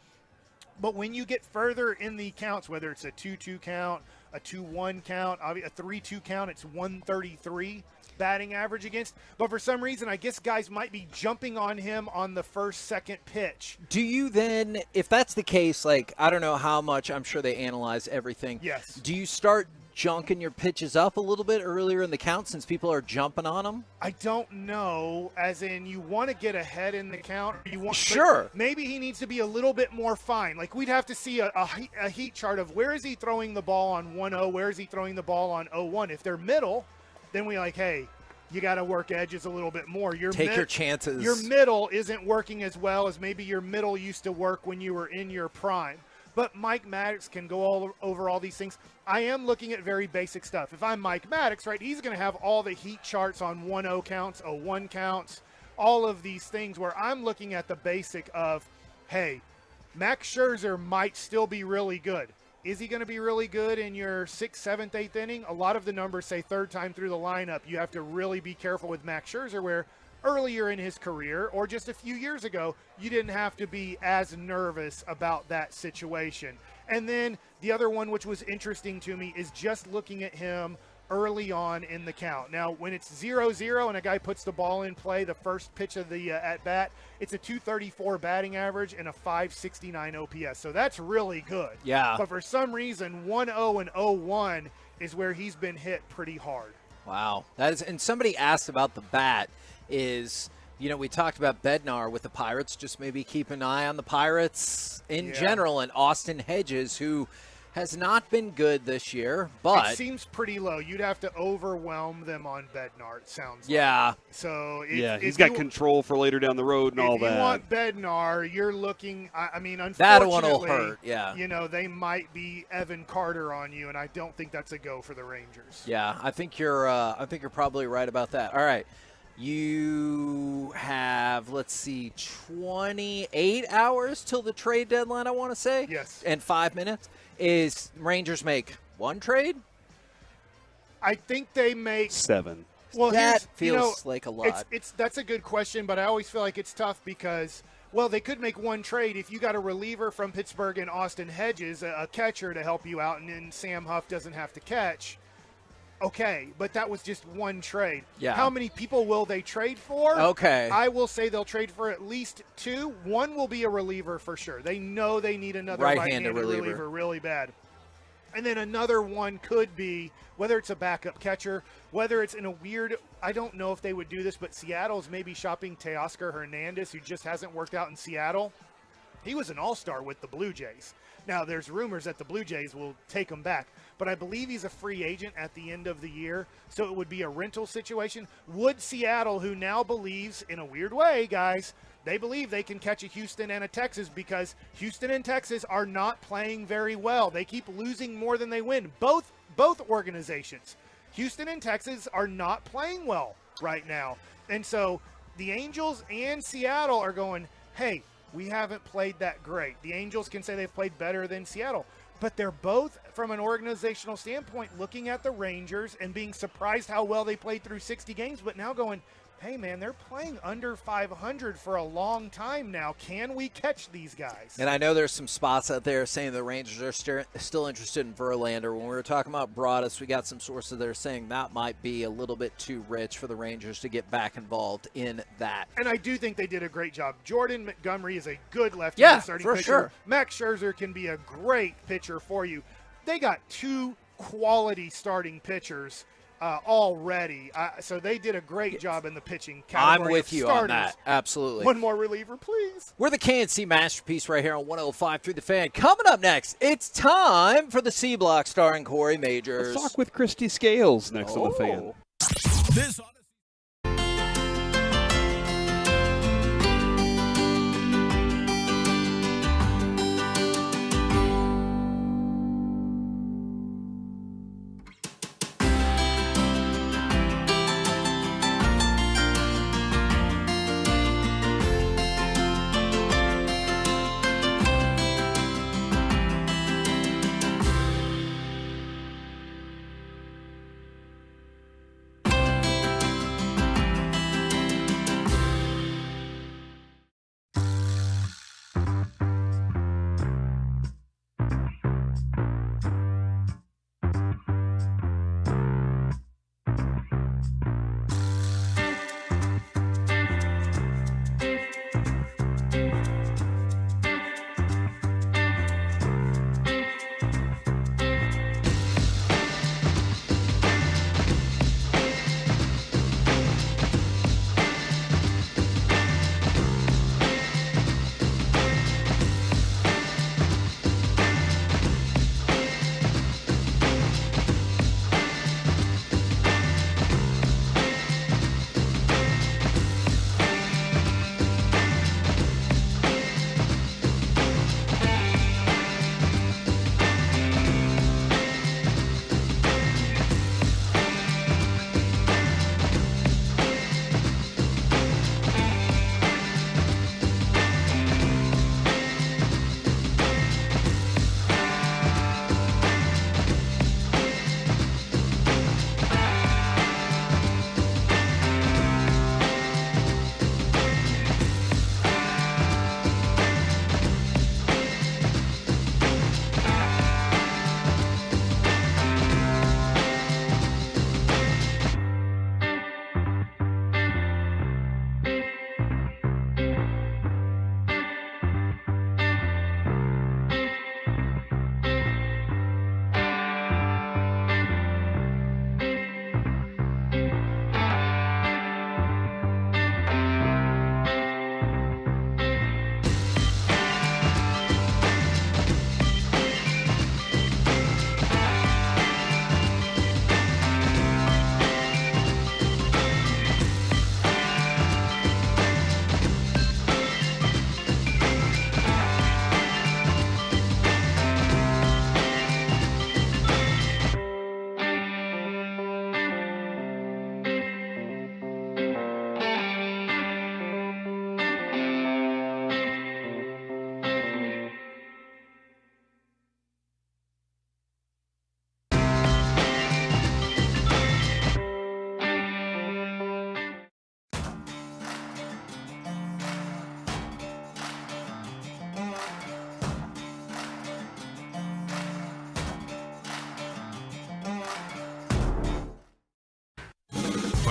but when you get further in the counts, whether it's a 2-2 count, a 2-1 count, a 3-2 count, it's 133 batting average against. But for some reason, I guess guys might be jumping on him on the first, second pitch. Do you then, if that's the case, like, I don't know how much, I'm sure they analyze everything. Yes. Do you start junking your pitches up a little bit earlier in the count since people are jumping on them? I don't know, as in you want to get ahead in the count. Or you want, sure. Maybe he needs to be a little bit more fine. Like we'd have to see a heat chart of where is he throwing the ball on 1-0, where is he throwing the ball on 0-1. If they're middle, then we like, hey, you got to work edges a little bit more. Take your chances. Your middle isn't working as well as maybe your middle used to work when you were in your prime. But Mike Maddox can go all over all these things. I am looking at very basic stuff. If I'm Mike Maddox, right, he's going to have all the heat charts on 1-0 counts, 0-1 counts, all of these things where I'm looking at the basic of, hey, Max Scherzer might still be really good. Is he going to be really good in your 6th, 7th, 8th inning? A lot of the numbers say third time through the lineup. You have to really be careful with Max Scherzer, where earlier in his career or just a few years ago, you didn't have to be as nervous about that situation. And then the other one, which was interesting to me, is just looking at him early on in the count. Now, when it's 0-0 and a guy puts the ball in play, the first pitch of the at-bat, it's a 234 batting average and a 569 OPS. So that's really good. Yeah. But for some reason, 1-0 and 0-1 is where he's been hit pretty hard. Wow. That is, and somebody asked about the bat is, we talked about Bednar with the Pirates. Just maybe keep an eye on the Pirates in general, and Austin Hedges, who has not been good this year, but it seems pretty low. You'd have to overwhelm them on Bednar, it sounds yeah. like. So he's got control for later down the road and all that. If you want Bednar, you're looking. I mean, that unfortunately, one will hurt. Yeah, they might be Evan Carter on you, and I don't think that's a go for the Rangers. Yeah, I think you're probably right about that. All right. You have, 28 hours till the trade deadline, I want to say. Yes. And 5 minutes. Is Rangers make one trade? I think they make 7. Well, that feels like a lot. That's a good question, but I always feel like it's tough because, well, they could make one trade if you got a reliever from Pittsburgh and Austin Hedges, a catcher to help you out, and then Sam Huff doesn't have to catch. Okay, but that was just one trade. Yeah. How many people will they trade for? Okay. I will say they'll trade for at least 2. One will be a reliever for sure. They know they need another right-handed reliever really bad. And then another one could be, whether it's a backup catcher, whether it's in a weird, I don't know if they would do this, but Seattle's maybe shopping Teoscar Hernandez, who just hasn't worked out in Seattle. He was an all-star with the Blue Jays. Now, there's rumors that the Blue Jays will take him back, but I believe he's a free agent at the end of the year, so it would be a rental situation. Would Seattle, who now believes, in a weird way, guys, they believe they can catch a Houston and a Texas because Houston and Texas are not playing very well. They keep losing more than they win. Both organizations, Houston and Texas, are not playing well right now. And so the Angels and Seattle are going, hey, we haven't played that great. The Angels can say they've played better than Seattle, but they're both, from an organizational standpoint, looking at the Rangers and being surprised how well they played through 60 games, but now going, hey, man, they're playing under 500 for a long time now. Can we catch these guys? And I know there's some spots out there saying the Rangers are still interested in Verlander. When we were talking about Broadus, we got some sources there saying that might be a little bit too rich for the Rangers to get back involved in that. And I do think they did a great job. Jordan Montgomery is a good lefty starting pitcher. Sure. Max Scherzer can be a great pitcher for you. They got 2 quality starting pitchers already. So they did a great job in the pitching category. I'm with you on that. Absolutely. One more reliever, please. We're the KNC Masterpiece right here on 105 through the Fan. Coming up next, it's time for the C Block starring Corey Majors. Let's talk with Christy Scales next on the Fan. This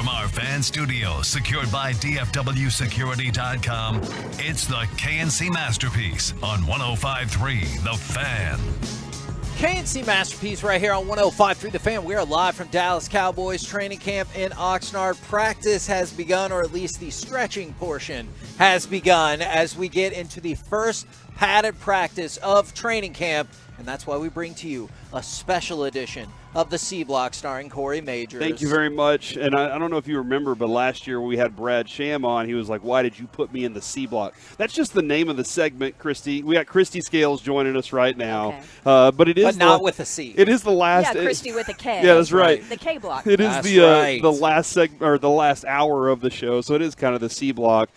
From our fan studio, secured by DFWsecurity.com, it's the KNC Masterpiece on 105.3 The Fan. KNC Masterpiece right here on 105.3 The Fan. We are live from Dallas Cowboys training camp in Oxnard. Practice has begun, or at least the stretching portion has begun, as we get into the first padded practice of training camp. And that's why we bring to you a special edition of the C Block starring Corey Majors. Thank you very much. And I don't know if you remember, but last year we had Brad Sham on. He was like, why did you put me in the C Block? That's just the name of the segment, Christy. We got Christy Scales joining us right now. Okay. But it is not with a C. It is the last. Yeah, Christy with a K. Yeah, that's right. The K Block. It is the last segment, or the last hour of the show, so it is kind of the C Block.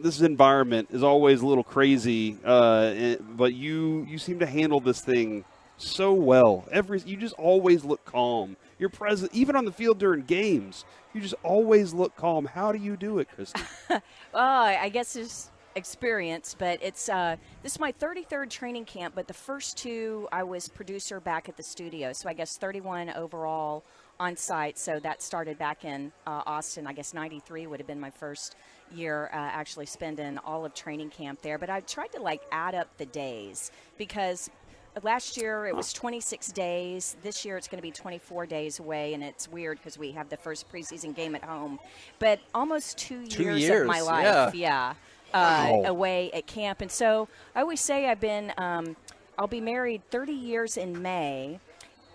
This environment is always a little crazy, but you seem to handle this thing so well. You just always look calm. You're present, even on the field during games. You just always look calm. How do you do it, Christy? Well, I guess it's experience, but it's this is my 33rd training camp, but the first two I was producer back at the studio, so I guess 31 overall on site. So that started back in Austin. I guess 93 would have been my first year actually spending all of training camp there. But I tried to add up the days, because last year it was 26 days. This year it's going to be 24 days away, and it's weird because we have the first preseason game at home. But almost 2 years of my life, away at camp. And so I always say I've been, I'll be married 30 years in May.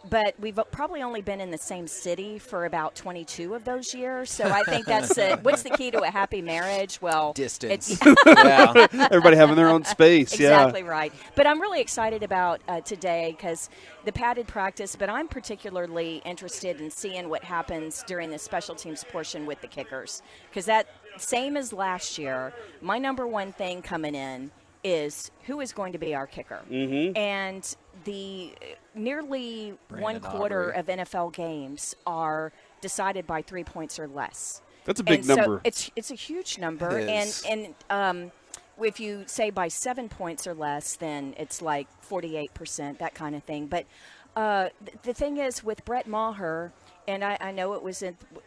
But we've probably only been in the same city for about 22 of those years. So I think that's what's the key to a happy marriage? Well, distance. Yeah. Everybody having their own space. Exactly right. But I'm really excited about today because the padded practice, but I'm particularly interested in seeing what happens during the special teams portion with the kickers. Because that, same as last year, my number one thing coming in is who is going to be our kicker. Mm-hmm. And the nearly one quarter of NFL games are decided by 3 points or less. That's a big number. So it's a huge number. And if you say by 7 points or less, then it's like 48%, that kind of thing. But the thing is with Brett Maher, and I know it was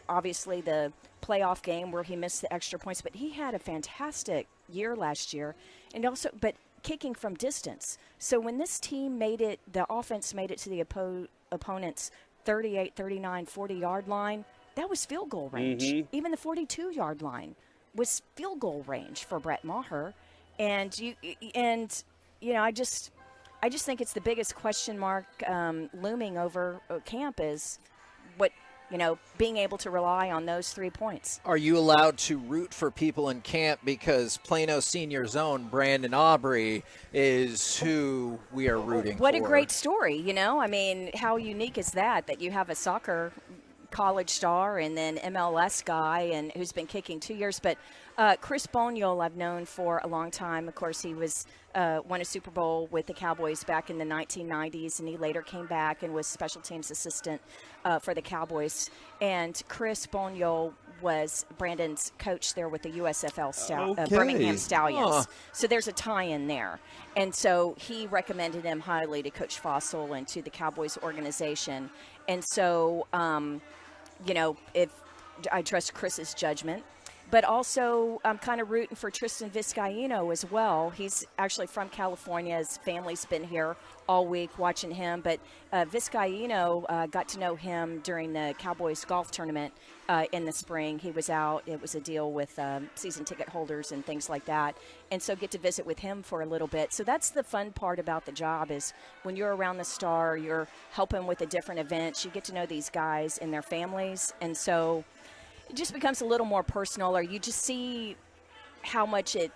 obviously the playoff game where he missed the extra points, but he had a fantastic year last year. And also, but kicking from distance. So when this team the offense made it to the opponent's 38, 39, 40-yard line, that was field goal range. Mm-hmm. Even the 42-yard line was field goal range for Brett Maher. And I just think it's the biggest question mark looming over camp is being able to rely on those 3 points. Are you allowed to root for people in camp because Plano Senior's own Brandon Aubrey is who we are rooting for? What a great story, I mean, how unique is that you have a soccer college star and then MLS guy and who's been kicking 2 years. But Chris Boniol I've known for a long time. Of course, he won a Super Bowl with the Cowboys back in the 1990s, and he later came back and was special teams assistant for the Cowboys. And Chris Boniol was Brandon's coach there with the USFL Birmingham Stallions. So there's a tie-in there. And so he recommended him highly to Coach Fossil and to the Cowboys organization. And so, if I trust Chris's judgment. But also, I'm kind of rooting for Tristan Vizcaino as well. He's actually from California. His family's been here all week watching him. But Vizcaino, got to know him during the Cowboys golf tournament in the spring. He was out. It was a deal with season ticket holders and things like that. And so get to visit with him for a little bit. So that's the fun part about the job is when you're around the star, you're helping with the different events. You get to know these guys and their families. And so it just becomes a little more personal, or you just see how much it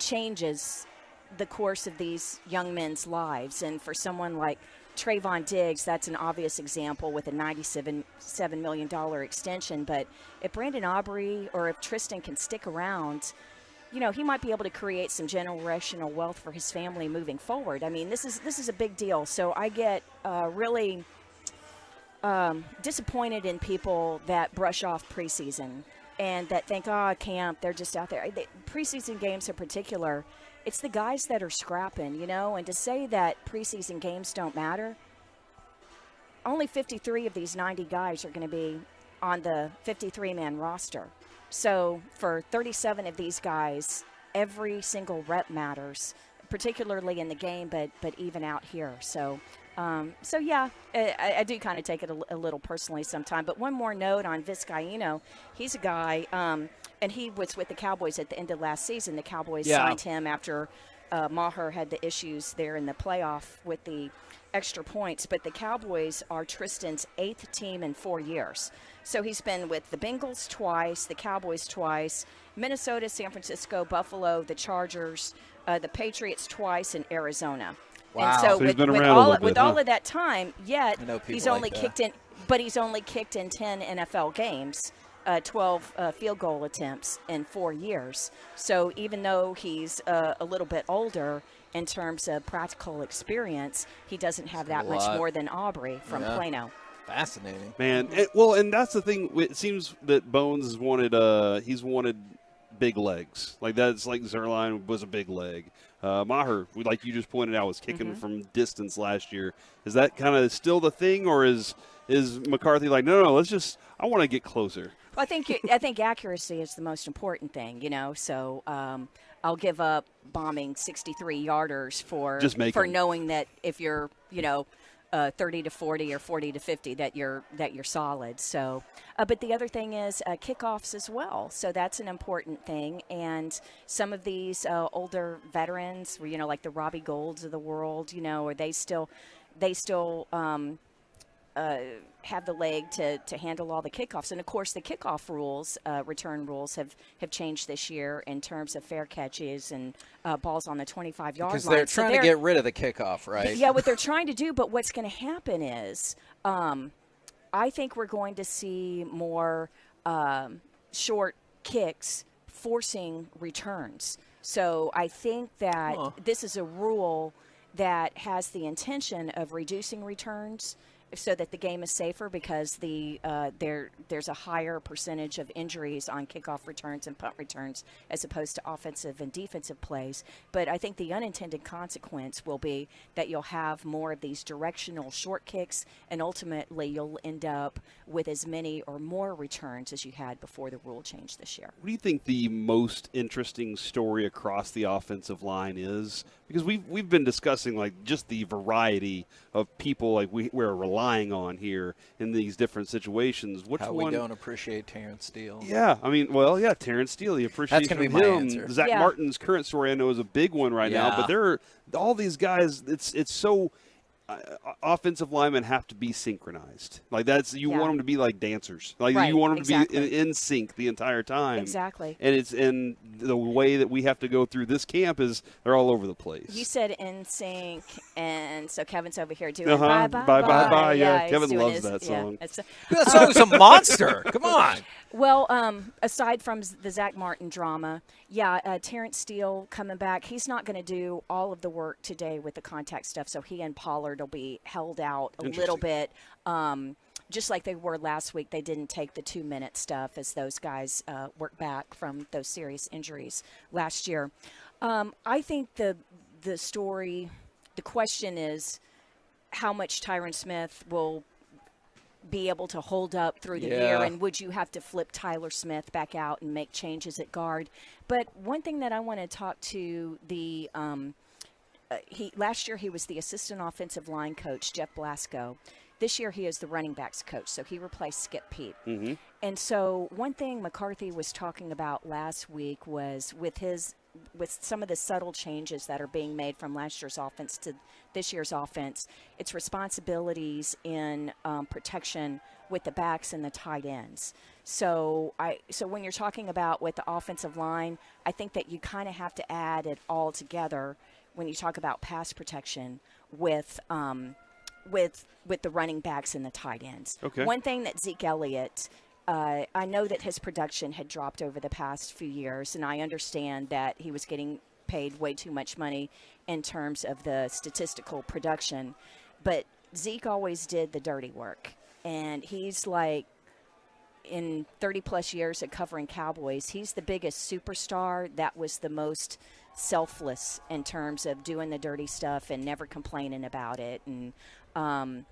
changes the course of these young men's lives. And for someone like Trayvon Diggs, that's an obvious example with a $97 million extension. But if Brandon Aubrey or if Tristan can stick around, he might be able to create some generational wealth for his family moving forward. I mean, this is a big deal. So I get really disappointed in people that brush off preseason and that think, camp, they're just out there. Preseason games in particular, it's the guys that are scrapping, and to say that preseason games don't matter, only 53 of these 90 guys are going to be on the 53-man roster. So for 37 of these guys, every single rep matters, particularly in the game, but even out here. So yeah, I do kind of take it a little personally sometimes. But one more note on Vizcaino. He's a guy, and he was with the Cowboys at the end of last season. The Cowboys signed him after Maher had the issues there in the playoff with the extra points. But the Cowboys are Tristan's 8th team in 4 years. So he's been with the Bengals twice, the Cowboys twice, Minnesota, San Francisco, Buffalo, the Chargers, the Patriots twice, and Arizona. Wow. And so, he's been with around a little bit, all of that time, yet he's like only that. kicked in, but he's only kicked in 10 NFL games, 12 field goal attempts in 4 years. So even though he's a little bit older in terms of practical experience, he doesn't have that much more than Aubrey from Plano. Fascinating, man. And that's the thing. It seems that Bones has wanted. He's wanted big legs. Like that's like Zerline was a big leg. Maher, like you just pointed out, was kicking from distance last year. Is that kind of still the thing, or is McCarthy like, no, let's just, I want to get closer? Well, I think accuracy is the most important thing, you know. So I'll give up bombing 63 yarders for knowing that if you're, 30 to 40 or 40 to 50, that you're solid. So, but the other thing is kickoffs as well. So that's an important thing. And some of these older veterans, like the Robbie Golds of the world, or they still have the leg to handle all the kickoffs. And, of course, the kickoff rules, return rules, have changed this year in terms of fair catches and balls on the 25-yard line. Because they're trying to get rid of the kickoff, right? Yeah, what they're trying to do, but what's going to happen is I think we're going to see more short kicks forcing returns. So I think that this is a rule that has the intention of reducing returns so that the game is safer, because there's a higher percentage of injuries on kickoff returns and punt returns as opposed to offensive and defensive plays. But I think the unintended consequence will be that you'll have more of these directional short kicks, and ultimately you'll end up with as many or more returns as you had before the rule change this year. What do you think the most interesting story across the offensive line is? Because we've been discussing like just the variety of people like we're relying on here in these different situations. We don't appreciate Terrence Steele. Yeah, I mean, Terrence Steele. The appreciation of him. Zach Martin's current story I know is a big one right now. But there are all these guys. It's so. Offensive linemen have to be synchronized. Like want them to be like dancers. Like you want them to be in sync the entire time. Exactly. And the way that we have to go through this camp is they're all over the place. You said in sync, and so Kevin's over here doing bye. Yeah, Kevin loves that song. That song's a monster. Come on. Well, aside from the Zach Martin drama, Terrence Steele coming back. He's not going to do all of the work today with the contact stuff, so he and Pollard will be held out a little bit. Just like they were last week, they didn't take the 2-minute stuff as those guys work back from those serious injuries last year. I think the question is how much Tyron Smith will be able to hold up through the year, and would you have to flip Tyler Smith back out and make changes at guard? But one thing that I want to talk to the last year he was the assistant offensive line coach, Jeff Blasco. This year he is the running backs coach, so he replaced Skip Peete. Mm-hmm. And so one thing McCarthy was talking about last week was with some of the subtle changes that are being made from last year's offense to this year's offense, it's responsibilities in protection with the backs and the tight ends. So when you're talking about with the offensive line, I think that you kind of have to add it all together when you talk about pass protection with the running backs and the tight ends. Okay. One thing that Zeke Elliott, I know that his production had dropped over the past few years, and I understand that he was getting paid way too much money in terms of the statistical production. But Zeke always did the dirty work, and he's like in 30-plus years of covering Cowboys, he's the biggest superstar that was the most selfless in terms of doing the dirty stuff and never complaining about it. And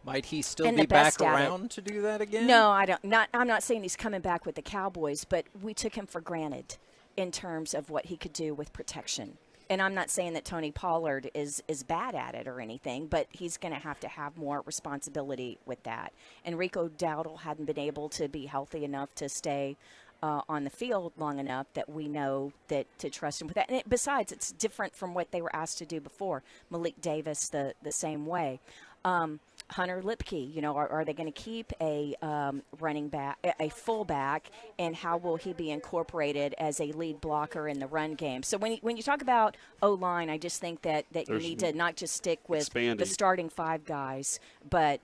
might he still be back around to do that again? No, I don't. I'm not saying he's coming back with the Cowboys, but we took him for granted in terms of what he could do with protection. And I'm not saying that Tony Pollard is bad at it or anything, but he's going to have more responsibility with that. And Rico Dowdle hadn't been able to be healthy enough to stay on the field long enough that we know that to trust him with that. And besides, it's different from what they were asked to do before. Malik Davis the same way. Hunter Lipke, are they going to keep a running back, a fullback, and how will he be incorporated as a lead blocker in the run game? So when you talk about O-line, I just think that you need to not just stick with the starting 5 guys, but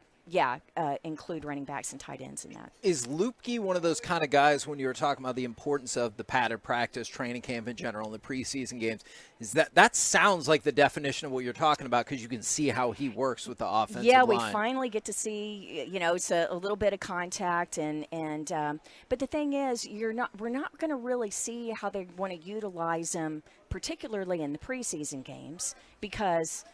include running backs and tight ends in that. Is Lupke one of those kind of guys when you were talking about the importance of the padded practice, training camp in general, and the preseason games? Is that sounds like the definition of what you're talking about because you can see how he works with the offensive line. We finally get to see, it's a little bit of contact, and but the thing is, we're not going to really see how they want to utilize him, particularly in the preseason games, because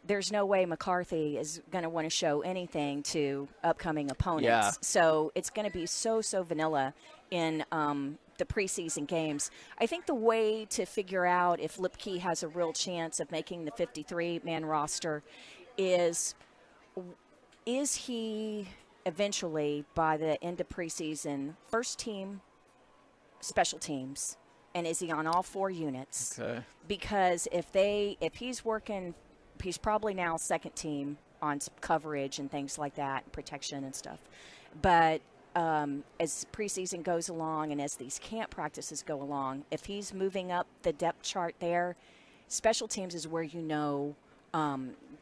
there's no way McCarthy is going to want to show anything to upcoming opponents. Yeah. So it's going to be so vanilla in the preseason games. I think the way to figure out if Lipke has a real chance of making the 53-man roster is he eventually, by the end of preseason, first team special teams, and is he on all 4 units? Okay. Because if he's working, he's probably now second team on coverage and things like that, protection and stuff. But as preseason goes along and as these camp practices go along, if he's moving up the depth chart there, special teams is where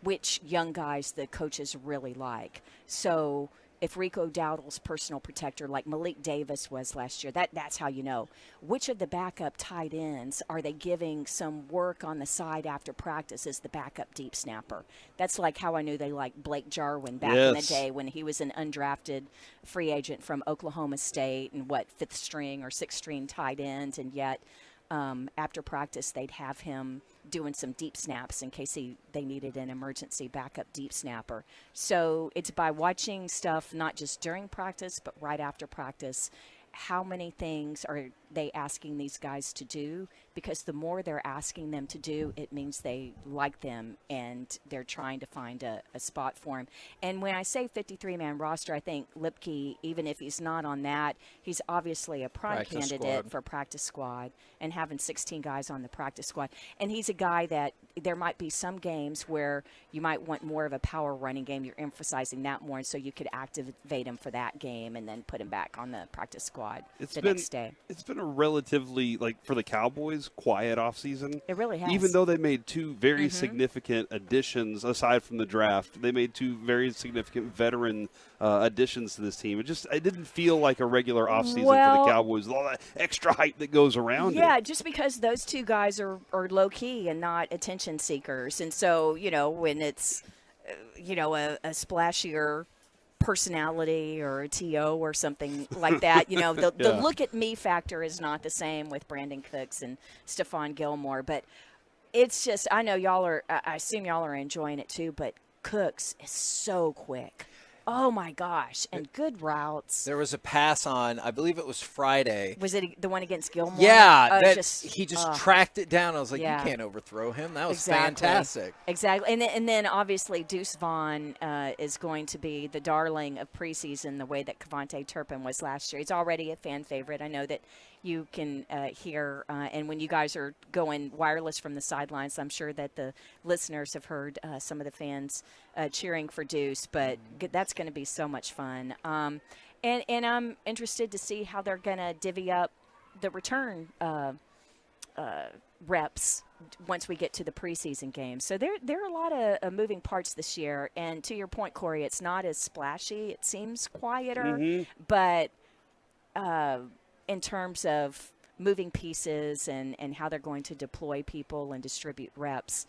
which young guys the coaches really like. So if Rico Dowdle's personal protector, like Malik Davis was last year, that's how you know. Which of the backup tight ends are they giving some work on the side after practice as the backup deep snapper? That's like how I knew they liked Blake Jarwin back in the day when he was an undrafted free agent from Oklahoma State and 5th string or 6th string tight end, and yet after practice they'd have him doing some deep snaps in case they needed an emergency backup deep snapper. So it's by watching stuff not just during practice but right after practice. How many things are they asking these guys to do? Because the more they're asking them to do, it means they like them and they're trying to find a spot for him. And when I say 53-man roster, I think Lipke, even if he's not on that, he's obviously a prime candidate for practice squad, and having 16 guys on the practice squad. And he's a guy that there might be some games where you might want more of a power running game. You're emphasizing that more, and so you could activate him for that game and then put him back on the practice squad next day. It's been a relatively, for the Cowboys, quiet offseason. It really has. Even though they made 2 very significant additions, aside from the draft, they made 2 very significant veteran additions to this team. It didn't feel like a regular offseason for the Cowboys, with all that extra hype that goes around it. Yeah, just because those 2 guys are low-key and not attention seekers. And so, when it's, a splashier personality or a TO or something like that, the look at me factor is not the same with Brandon Cooks and Stephon Gilmore. But it's just, I assume y'all are enjoying it too, but Cooks is so quick. Oh, my gosh. And good routes. There was a pass on, I believe it was Friday. Was it the one against Gilmore? Yeah. He just tracked it down. I was like, you can't overthrow him. That was fantastic. Exactly. And then obviously, Deuce Vaughn is going to be the darling of preseason the way that Kevontae Turpin was last year. He's already a fan favorite. I know that you can hear, and when you guys are going wireless from the sidelines, I'm sure that the listeners have heard some of the fans cheering for Deuce, but that's going to be so much fun. And I'm interested to see how they're going to divvy up the return reps once we get to the preseason games. So there are a lot of moving parts this year. And to your point, Corey, it's not as splashy. It seems quieter, but in terms of moving pieces and how they're going to deploy people and distribute reps.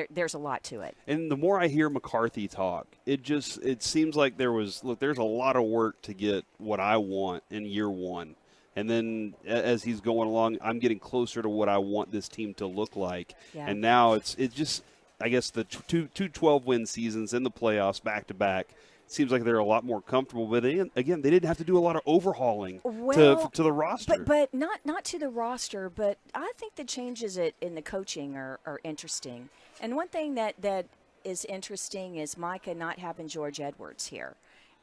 There's a lot to it. And the more I hear McCarthy talk, it seems like there's a lot of work to get what I want in year one. And then as he's going along, I'm getting closer to what I want this team to look like. Yeah. And now it's just, I guess, the two 12-win seasons in the playoffs back-to-back. Seems like they're a lot more comfortable. But again, they didn't have to do a lot of overhauling to the roster. But not to the roster. But I think the changes in the coaching are interesting. And one thing that is interesting is Micah not having George Edwards here.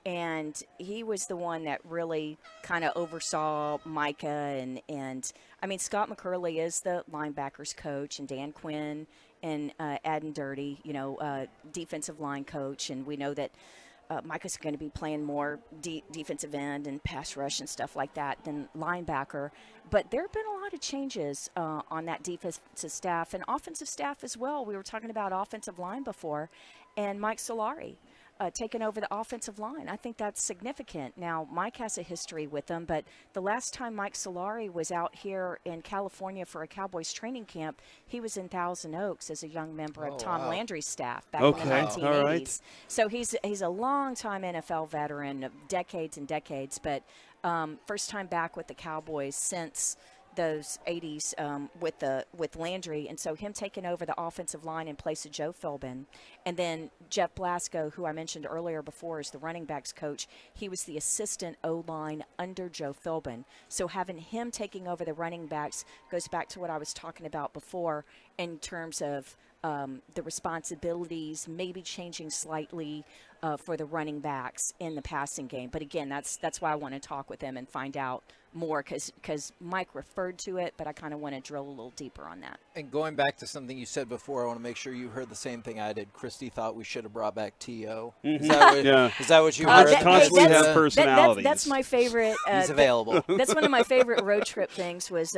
And he was the one that really kind of oversaw Micah. And I mean, Scott McCurley is the linebackers coach, and Dan Quinn and Adden Dirty, defensive line coach. And we know that Micah's going to be playing more defensive end and pass rush and stuff like that than linebacker. But there have been a lot of changes on that defensive staff and offensive staff as well. We were talking about offensive line before, and Mike Solari taking over the offensive line. I think that's significant. Now, Mike has a history with them, but the last time Mike Solari was out here in California for a Cowboys training camp, he was in Thousand Oaks as a young member of Tom Landry's staff back in the 1980s. All right. So he's a long-time NFL veteran of decades and decades, but first time back with the Cowboys since those 80s with Landry, and so him taking over the offensive line in place of Joe Philbin. And then Jeff Blasco, who I mentioned earlier before, is the running backs coach. He was the assistant O-line under Joe Philbin. So having him taking over the running backs goes back to what I was talking about before in terms of the responsibilities maybe changing slightly for the running backs in the passing game. But again, that's why I want to talk with him and find out more, because Mike referred to it, but I kind of want to drill a little deeper on that. And going back to something you said before, I want to make sure you heard the same thing I did. Christy thought we should have brought back T.O. Is that what you heard? Constantly have personalities. That's my favorite. He's available. That's one of my favorite road trip things was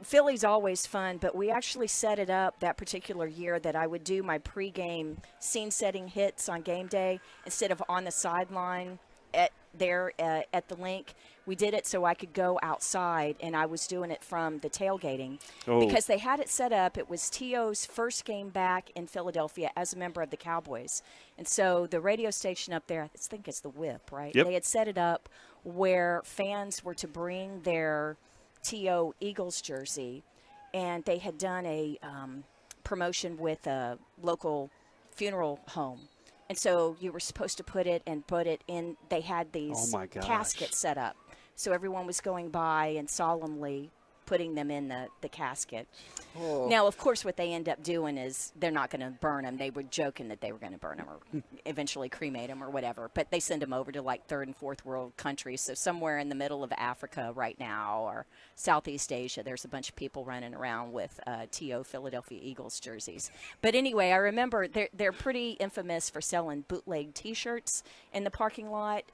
Philly's always fun, but we actually set it up that particular year that I would do my pregame scene-setting hits on game day instead of on the sideline at the link. We did it so I could go outside, and I was doing it from the tailgating because they had it set up. It was T.O.'s first game back in Philadelphia as a member of the Cowboys. And so the radio station up there, I think it's the Whip, right? Yep. They had set it up where fans were to bring their T.O. Eagles jersey, and they had done a promotion with a local funeral home. And so you were supposed to put it in. They had these caskets set up. So everyone was going by and solemnly putting them in the casket. Oh. Now, of course, what they end up doing is they're not going to burn them. They were joking that they were going to burn them or eventually cremate them or whatever. But they send them over to like third and fourth world countries. So somewhere in the middle of Africa right now or Southeast Asia, there's a bunch of people running around with T.O. Philadelphia Eagles jerseys. But anyway, I remember they're pretty infamous for selling bootleg T-shirts in the parking lot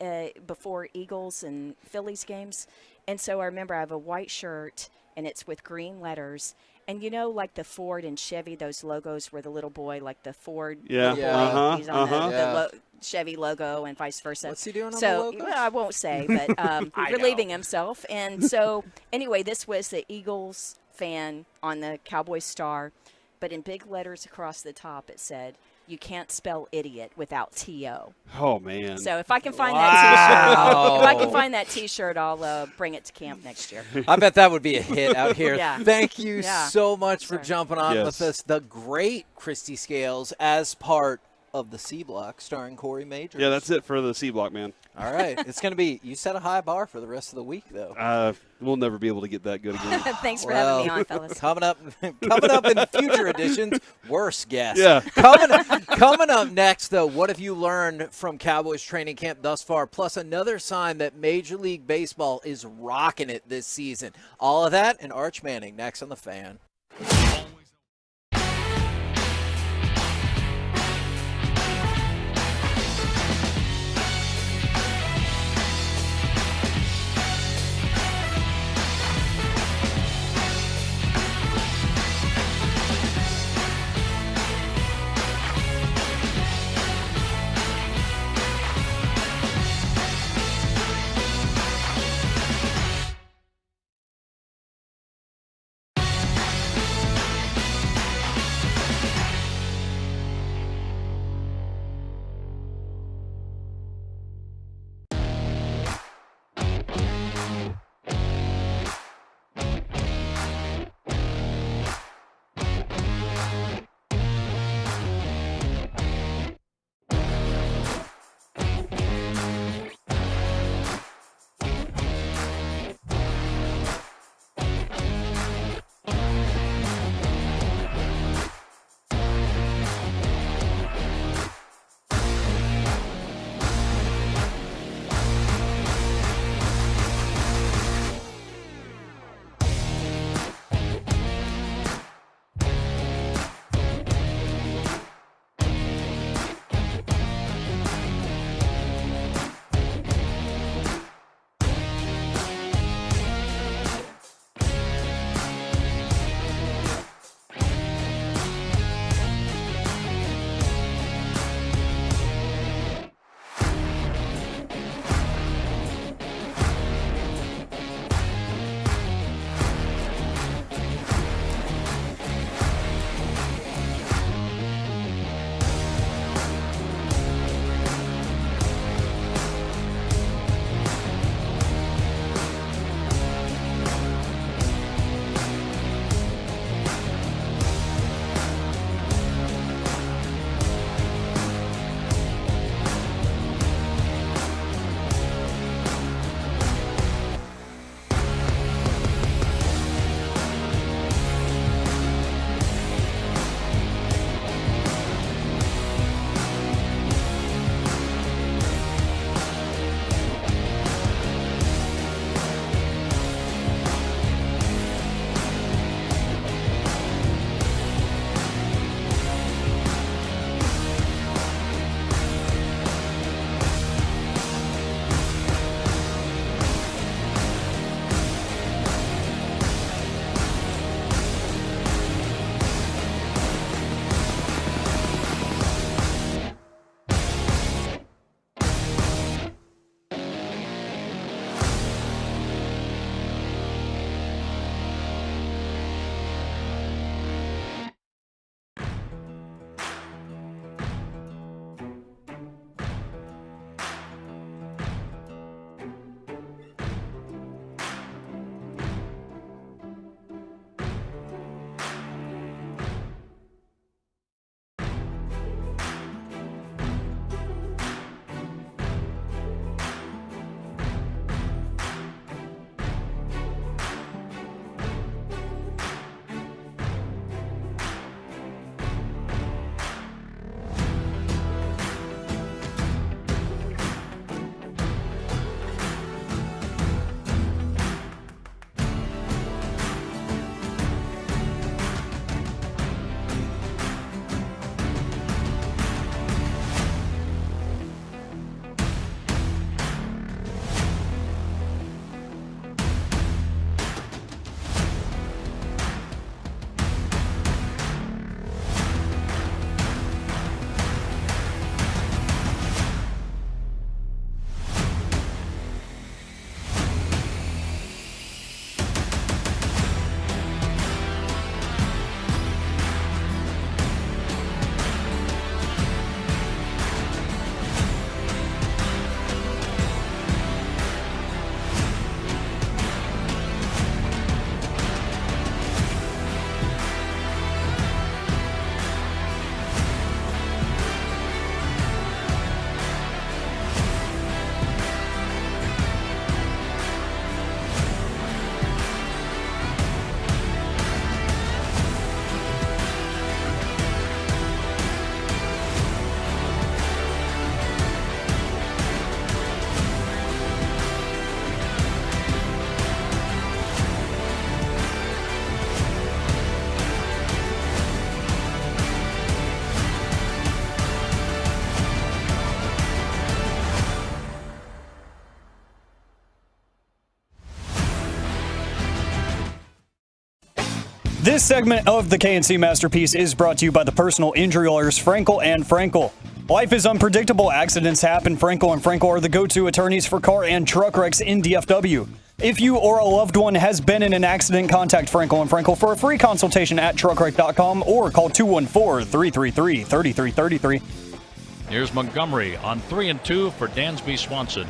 before Eagles and Phillies games. And so I remember I have a white shirt, and it's with green letters. And like the Ford and Chevy, those logos where the little boy, like the Ford little boy, he's on the Chevy logo and vice versa. What's he doing on the logos? Well, I won't say, but relieving himself. And so anyway, this was the Eagles fan on the Cowboys star, but in big letters across the top it said, "You can't spell idiot without T.O." Oh man! So if I can find that T-shirt, I'll bring it to camp next year. I bet that would be a hit out here. Yeah. Thank you so much for jumping on with us. The great Christy Scales as part of the C Block, starring Corey Majors. Yeah, that's it for the C Block, man. All right, it's going to be. You set a high bar for the rest of the week, though. We'll never be able to get that good again. Thanks for having me on, fellas. Coming up in future editions, worse guests. Yeah. Coming up next, though, what have you learned from Cowboys training camp thus far? Plus another sign that Major League Baseball is rocking it this season. All of that and Arch Manning next on The Fan. This segment of the KNC Masterpiece is brought to you by the personal injury lawyers Frankel and Frankel. Life is unpredictable. Accidents happen. Frankel and Frankel are the go-to attorneys for car and truck wrecks in DFW. If you or a loved one has been in an accident, contact Frankel and Frankel for a free consultation at truckwreck.com or call 214-333-3333. Here's Montgomery on 3-2 for Dansby Swanson.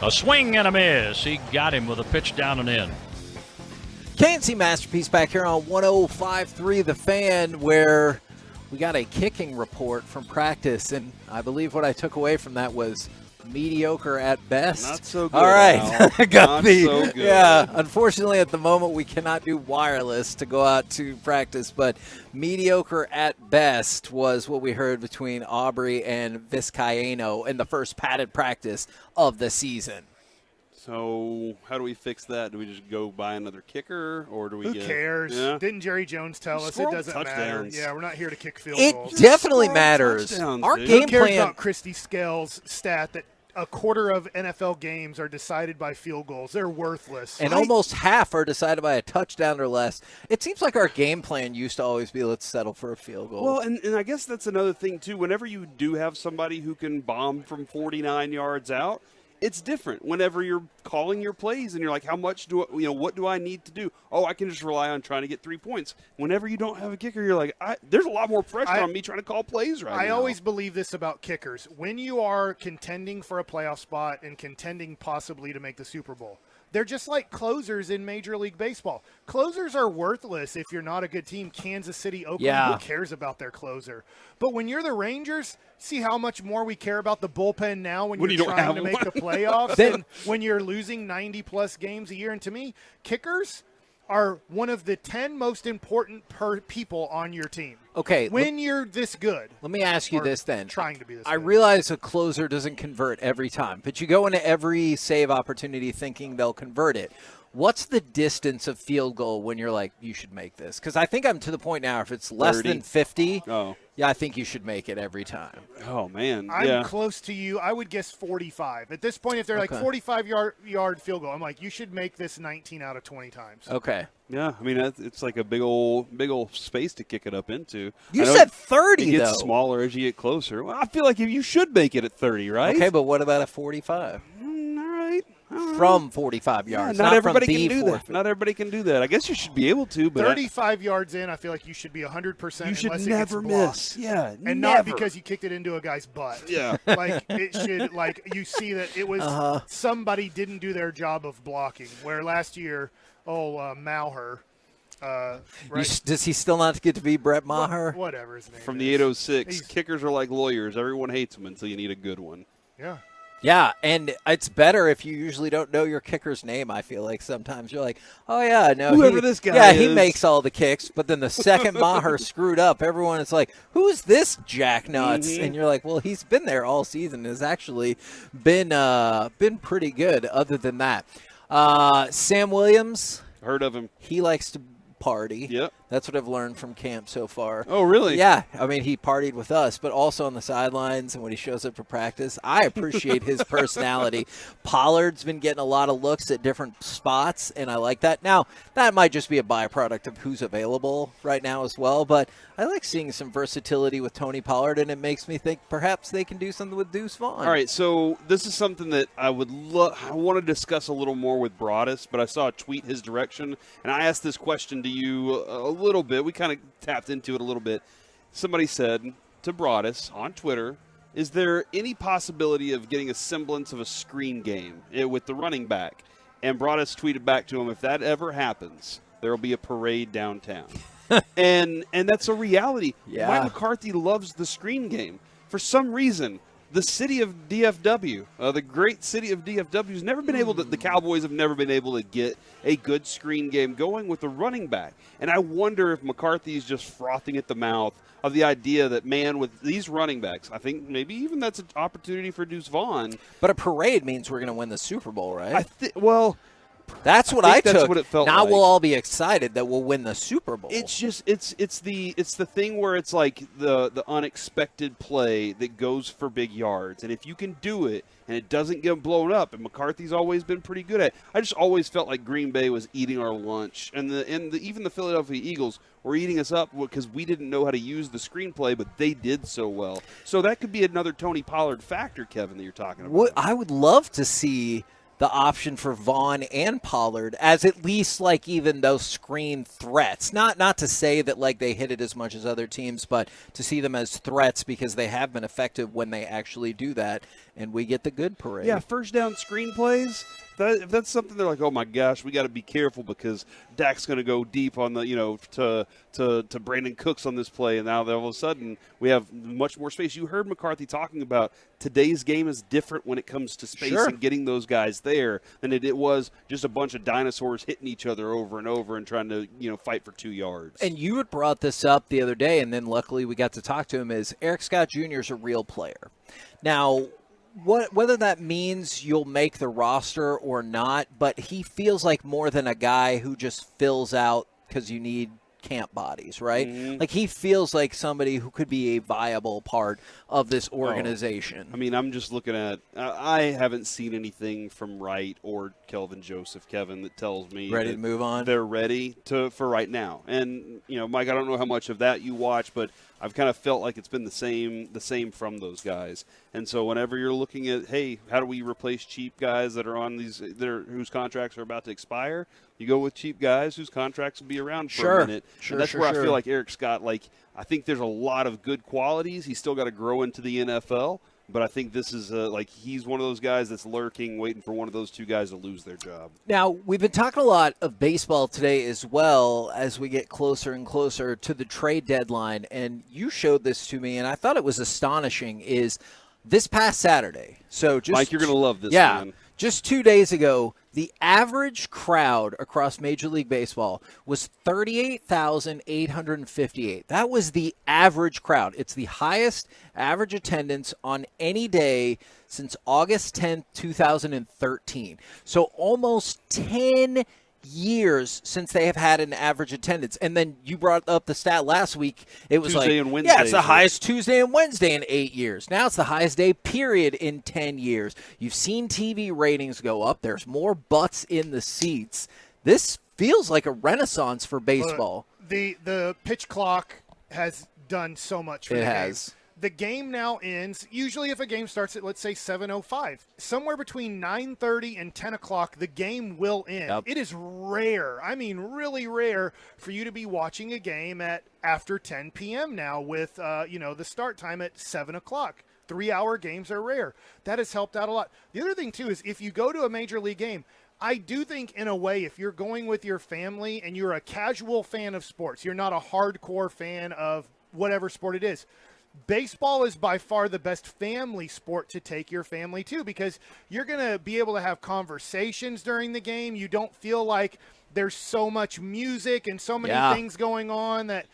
A swing and a miss. He got him with a pitch down and in. KNC Masterpiece back here on 105.3 The Fan, where we got a kicking report from practice, and I believe what I took away from that was mediocre at best. Not so good. All right. Not so good. Yeah, unfortunately at the moment we cannot do wireless to go out to practice, but mediocre at best was what we heard between Aubrey and Vizcaino in the first padded practice of the season. So how do we fix that? Do we just go buy another kicker, or do we Who cares? Yeah? Didn't Jerry Jones tell us it doesn't matter? touchdowns. Yeah, we're not here to kick field It goals. definitely matters. Our game Who cares plan. about Christy Scales' stat that a quarter of NFL games are decided by field goals? They're worthless. And almost half are decided by a touchdown or less. It seems like our game plan used to always be, let's settle for a field goal. Well, and I guess that's another thing, too. Whenever you do have somebody who can bomb from 49 yards out, it's different whenever you're calling your plays and you're like, how much what do I need to do? Oh, I can just rely on trying to get 3 points. Whenever you don't have a kicker, you're like, there's a lot more pressure on me trying to call plays right now. I always believe this about kickers. When you are contending for a playoff spot and contending possibly to make the Super Bowl, they're just like closers in Major League Baseball. Closers are worthless if you're not a good team. Kansas City, Oakland, who cares about their closer? But when you're the Rangers, see how much more we care about the bullpen now when you're trying to make the playoffs and when you're losing 90-plus games a year. And to me, kickers are one of the 10 most important people on your team. Okay. When you're this good. Let me ask you this then. Trying to be this I good. realize a closer doesn't convert every time, but you go into every save opportunity thinking they'll convert it. What's the distance of field goal when you're like, you should make this? Because I think I'm to the point now, if it's less 30. than 50, yeah, I think you should make it every time. Oh, man. I'm close to you. I would guess 45. At this point, if they're like 45-yard field goal, I'm like, you should make this 19 out of 20 times. Okay. Yeah, I mean, it's like a big old space to kick it up into. You said 30, It gets though. smaller as you get closer. Well, I feel like you should make it at 30, right? Okay, but what about a 45? From 45 yards. Not everybody from can do that. Not everybody can do that. I guess you should be able to, but 35 yards in, I feel like you should be 100% you should unless never it gets blocked. miss. Yeah, and never. not because you kicked it into a guy's butt. Yeah. Like it should, like you see that it was somebody didn't do their job of blocking. Where last year, Maher. Right? Does he still not get to be Brett Maher? Whatever his name From is. the 806, kickers are like lawyers. Everyone hates them until you need a good one. Yeah. Yeah, and it's better if you usually don't know your kicker's name, I feel like. Sometimes you're like, oh, yeah, no. Whoever this guy Yeah, is. he makes all the kicks, but then the second Maher screwed up, everyone is like, who's this jacknuts? Mm-hmm. And you're like, well, he's been there all season. Has actually been pretty good other than that. Sam Williams. Heard of him. He likes to party. Yep. That's what I've learned from camp so far. Oh, really? Yeah. I mean, he partied with us, but also on the sidelines and when he shows up for practice. I appreciate his personality. Pollard's been getting a lot of looks at different spots, and I like that. Now, that might just be a byproduct of who's available right now as well, but I like seeing some versatility with Tony Pollard, and it makes me think perhaps they can do something with Deuce Vaughn. All right, so this is something that I want to discuss a little more with Broadus, but I saw a tweet his direction, and I asked this question to you a little bit. We kind of tapped into it a little bit. Somebody said to Broadus on Twitter, is there any possibility of getting a semblance of a screen game with the running back? And Broadus tweeted back to him, if that ever happens, there will be a parade downtown. and that's a reality. Yeah. Mike McCarthy loves the screen game. For some reason, the city of DFW, the great city of DFW, has never been able to, the Cowboys have never been able to get a good screen game going with a running back. And I wonder if McCarthy is just frothing at the mouth of the idea that, man, with these running backs, I think maybe even that's an opportunity for Deuce Vaughn. But a parade means we're going to win the Super Bowl, right? Well, That's what I I think took. that's what it felt now like. we'll all be excited that we'll win the Super Bowl. It's just it's the thing where it's like the unexpected play that goes for big yards, and if you can do it and it doesn't get blown up, and McCarthy's always been pretty good at it. I just always felt like Green Bay was eating our lunch, and even the Philadelphia Eagles were eating us up because we didn't know how to use the screenplay, but they did so well. So that could be another Tony Pollard factor, Kevin, that you're talking about. I would love to see the option for Vaughn and Pollard as at least like even those screen threats. Not to say that like they hit it as much as other teams, but to see them as threats because they have been effective when they actually do that, and we get the good parade. Yeah, first down screenplays. If that's something they're like, oh my gosh, we got to be careful because Dak's going to go deep on the, to Brandon Cooks on this play, and now all of a sudden we have much more space. You heard McCarthy talking about today's game is different when it comes to space and getting those guys there than it was just a bunch of dinosaurs hitting each other over and over and trying to fight for 2 yards. And you had brought this up the other day, and then luckily we got to talk to him. Is Eric Scott Jr. is a real player now. Whether that means you'll make the roster or not, but he feels like more than a guy who just fills out because you need camp bodies, right? Mm-hmm. Like he feels like somebody who could be a viable part of this organization. I mean, I'm just looking at I haven't seen anything from Wright or Kelvin Joseph, Kevin, that tells me ready to move on. They're ready for right now. And, Mike, I don't know how much of that you watch, but I've kind of felt like it's been the same from those guys. And so whenever you're looking at, hey, how do we replace cheap guys that are on whose contracts are about to expire? You go with cheap guys whose contracts will be around for a minute. And that's where I feel like Eric Scott, I think there's a lot of good qualities. He's still got to grow into the NFL. But I think this is he's one of those guys that's lurking, waiting for one of those two guys to lose their job. Now, we've been talking a lot of baseball today as well as we get closer and closer to the trade deadline. And you showed this to me, and I thought it was astonishing, is this past Saturday. So just Mike, you're going to love this, man. Just 2 days ago, the average crowd across Major League Baseball was 38,858. That was the average crowd. It's the highest average attendance on any day since August 10th, 2013. So almost 10 years since they have had an average attendance. And then you brought up the stat last week. It was Tuesday and Wednesday. Yeah, it's the highest Tuesday and Wednesday in 8 years. Now it's the highest day period in 10 years. You've seen TV ratings go up. There's more butts in the seats. This feels like a renaissance for baseball. The pitch clock has done so much for the game. The game now ends, usually if a game starts at, let's say, 7:05, somewhere between 9:30 and 10 o'clock, the game will end. Yep. It is rare, I mean really rare, for you to be watching a game at after 10 p.m. now with, the start time at 7 o'clock. 3-hour games are rare. That has helped out a lot. The other thing, too, is if you go to a major league game, I do think, in a way, if you're going with your family and you're a casual fan of sports, you're not a hardcore fan of whatever sport it is, baseball is by far the best family sport to take your family to, because you're going to be able to have conversations during the game. You don't feel like there's so much music and so many things going on that,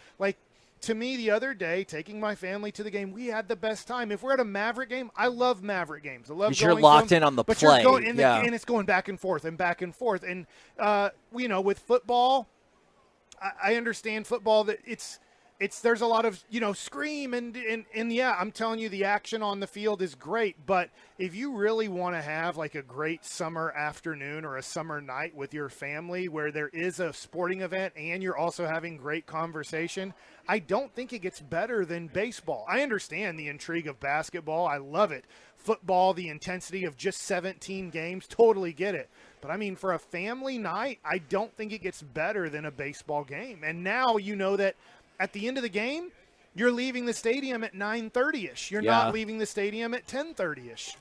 to me the other day, taking my family to the game, we had the best time. If we're at a Maverick game, I love Maverick games. I love going. You're locked in on the play. And it's going back and forth and back and forth. And, with football, I understand football that there's a lot of, scream and I'm telling you, the action on the field is great. But if you really want to have a great summer afternoon or a summer night with your family where there is a sporting event and you're also having great conversation, I don't think it gets better than baseball. I understand the intrigue of basketball. I love it. Football, the intensity of just 17 games, totally get it. But, for a family night, I don't think it gets better than a baseball game. And now you know that at the end of the game, you're leaving the stadium at 9:30ish. You're not leaving the stadium at 10:30ish.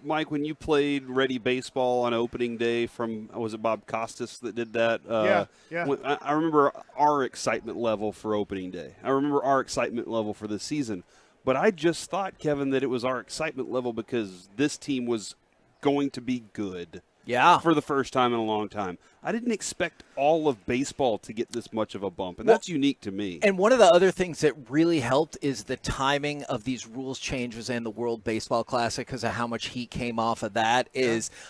Mike, when you played Ready Baseball on opening day was it Bob Costas that did that? I remember our excitement level for opening day. I remember our excitement level for this season. But I just thought, Kevin, that it was our excitement level because this team was going to be good. Yeah. For the first time in a long time. I didn't expect all of baseball to get this much of a bump, and that's unique to me. And one of the other things that really helped is the timing of these rules changes and the World Baseball Classic, because of how much heat came off of that.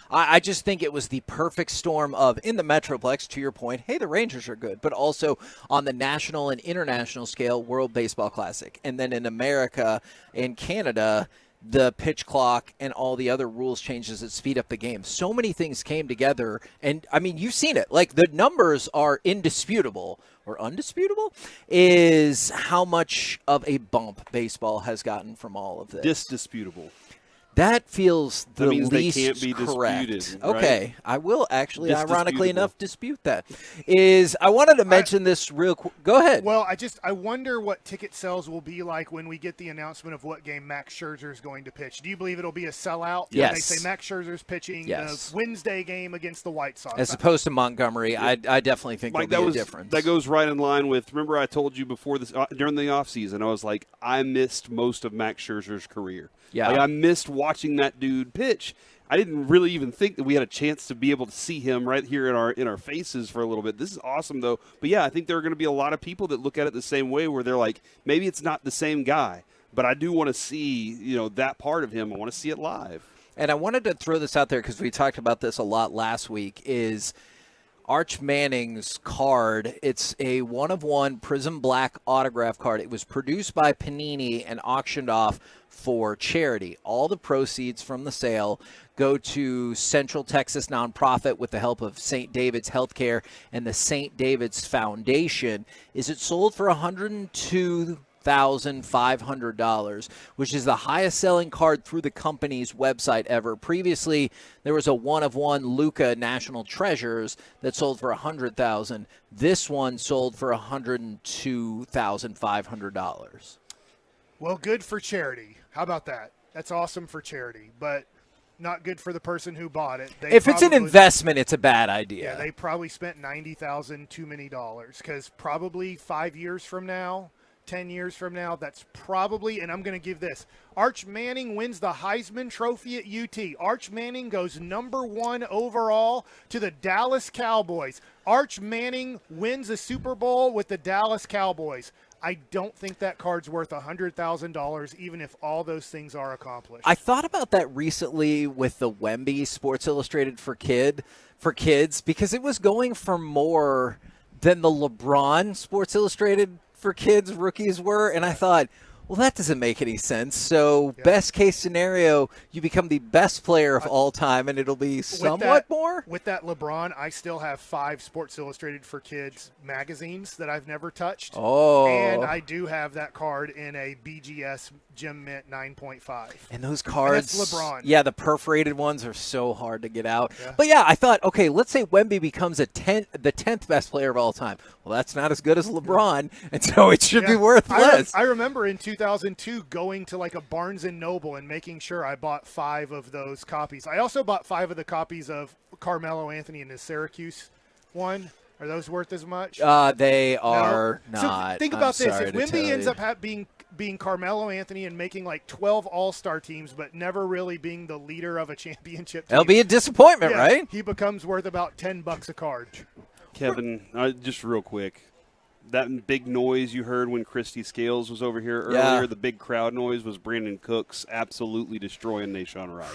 I just think it was the perfect storm of, in the Metroplex, to your point, hey, the Rangers are good, but also on the national and international scale, World Baseball Classic. And then in America and Canada, the pitch clock and all the other rules changes that speed up the game. So many things came together, and, I mean, you've seen it. Like, the numbers are indisputable, or undisputable, is how much of a bump baseball has gotten from all of this. Disputable. That feels the that means least they can't be correct. disputed, Okay, right? I will actually, ironically enough, dispute that. I wanted to mention this real quick. Go ahead. Well, I wonder what ticket sales will be like when we get the announcement of what game Max Scherzer is going to pitch. Do you believe it'll be a sellout? Yes. When they say Max Scherzer's pitching the Wednesday game against the White Sox. As opposed to Montgomery, I definitely think there'll be a difference. That goes right in line with, remember I told you before this, during the offseason, I was like, I missed most of Max Scherzer's career. Yeah. Like, I missed watching that dude pitch. I didn't really even think that we had a chance to be able to see him right here in our faces for a little bit. This is awesome, though. But, yeah, I think there are going to be a lot of people that look at it the same way, where they're like, maybe it's not the same guy, but I do want to see, that part of him. I want to see it live. And I wanted to throw this out there because we talked about this a lot last week, is Arch Manning's card. It's a 1-of-1 Prism Black autograph card. It was produced by Panini and auctioned off for charity. All the proceeds from the sale go to Central Texas nonprofit with the help of St. David's Healthcare and the St. David's Foundation. It sold for $102,500, which is the highest selling card through the company's website ever. Previously, there was a 1-of-1 Luca National Treasures that sold for $100,000. This one sold for $102,500. Well, good for charity. How about that? That's awesome for charity, but not good for the person who bought it. If it's an investment, it's a bad idea. Yeah, they probably spent $90,000 too many dollars, because probably 5 years from now, 10 years from now, that's probably, and I'm going to give this, Arch Manning wins the Heisman Trophy at UT. Arch Manning goes #1 overall to the Dallas Cowboys. Arch Manning wins a Super Bowl with the Dallas Cowboys. I don't think that card's worth $100,000, even if all those things are accomplished. I thought about that recently with the Wemby Sports Illustrated for kids, because it was going for more than the LeBron Sports Illustrated for kids rookies were, and I thought, well, that doesn't make any sense. So best case scenario, you become the best player of all time, and it'll be somewhat more. With that LeBron, I still have 5 Sports Illustrated for Kids magazines that I've never touched. Oh. And I do have that card in a BGS Gem Mint 9.5. And those cards, and that's LeBron. Yeah, the perforated ones are so hard to get out. Yeah. But yeah, I thought, okay, let's say Wemby becomes the 10th best player of all time. Well, that's not as good as LeBron, and so it should be worth less. I remember in 2002 going to like a Barnes & Noble and making sure I bought 5 of those copies. I also bought 5 of the copies of Carmelo Anthony in his Syracuse one. Are those worth as much? They are not. So think about this. If Wemby ends up being Carmelo Anthony and making like 12 All-Star teams, but never really being the leader of a championship team. That'll be a disappointment, right? He becomes worth about $10 a card. Kevin, just real quick, that big noise you heard when Christy Scales was over here earlier, the big crowd noise, was Brandon Cooks absolutely destroying Nashawn Wright.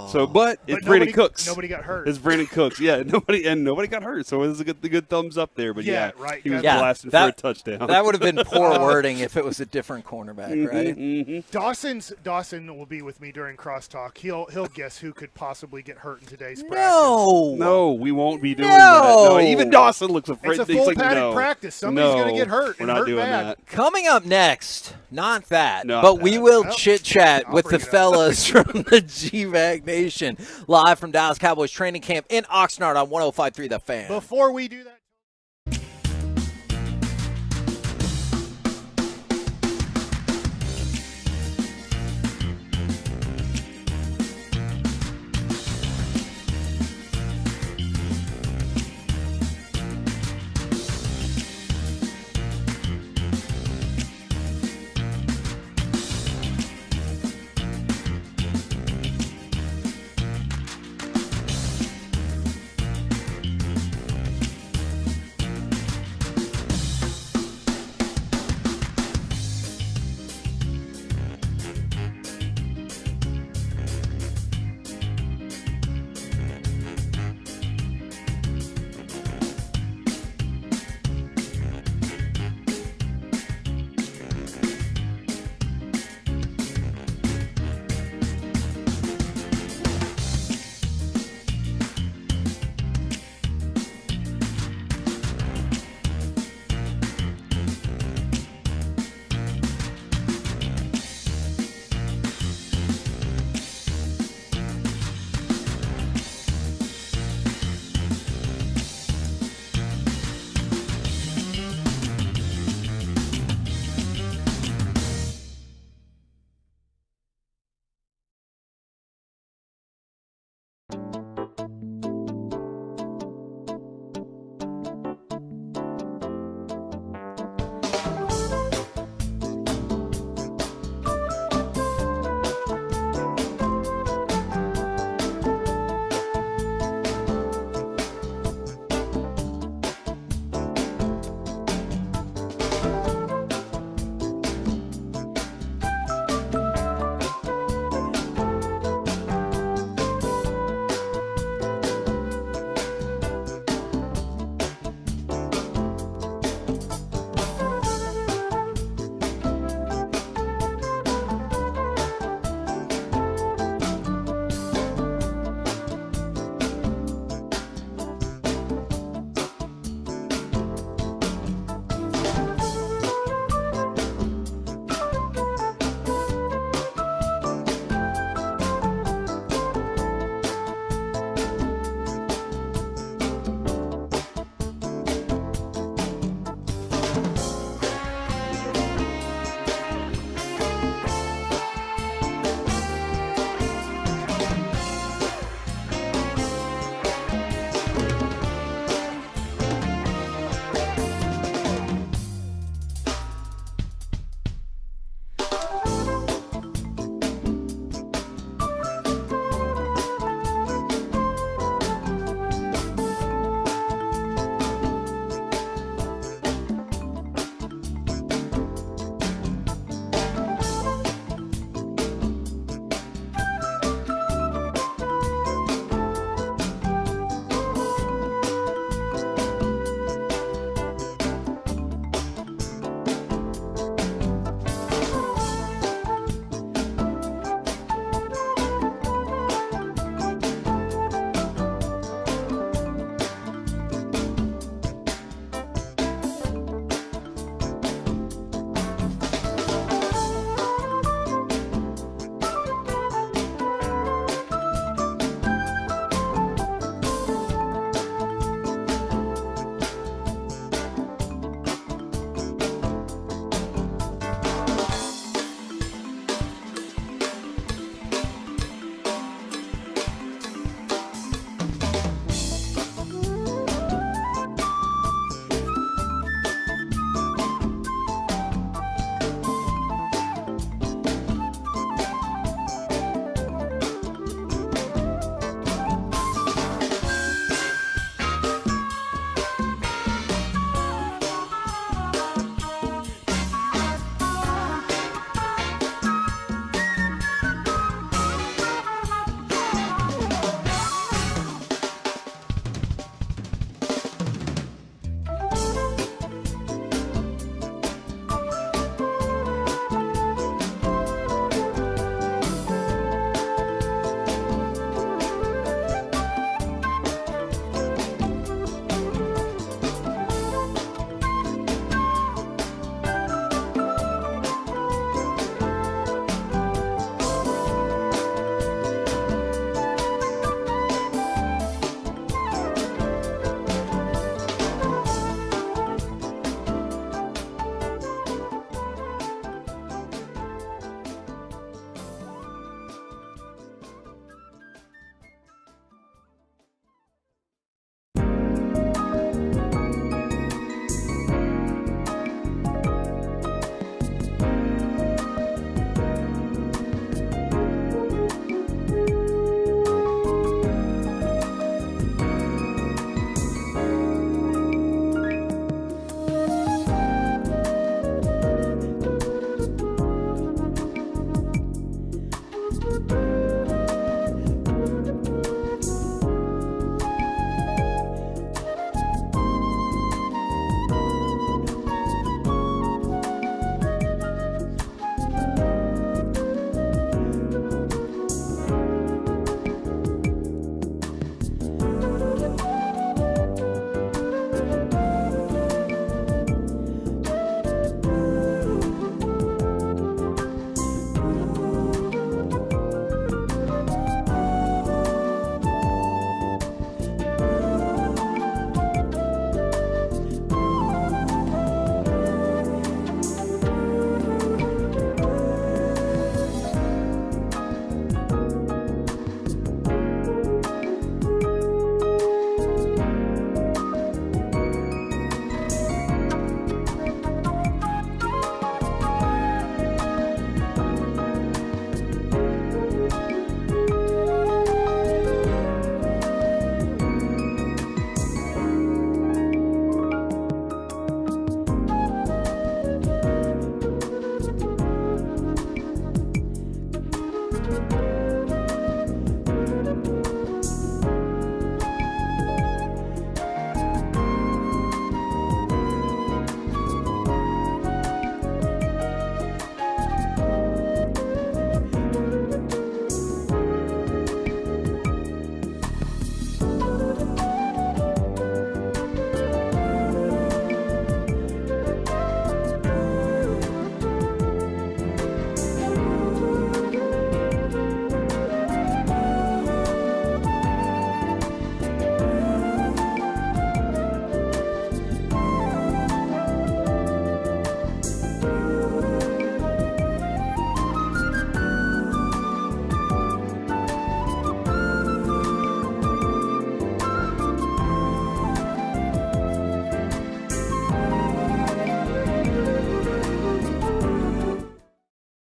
So, but it's Brandon Cooks. Nobody got hurt. It's Brandon Cooks. Yeah, nobody got hurt. So it was a good thumbs up there. But right. He was blasting for a touchdown. That would have been poor wording if it was a different cornerback, right? Mm-hmm. Dawson will be with me during crosstalk. He'll guess who could possibly get hurt in today's practice. No, we won't be doing that. No, even Dawson looks afraid. It's a full padded practice. Somebody's going to get hurt. We're not doing that. Coming up next, we will chit-chat with the fellas from the GVAC Nation, live from Dallas Cowboys training camp in Oxnard on 105.3 The Fan. Before we do that,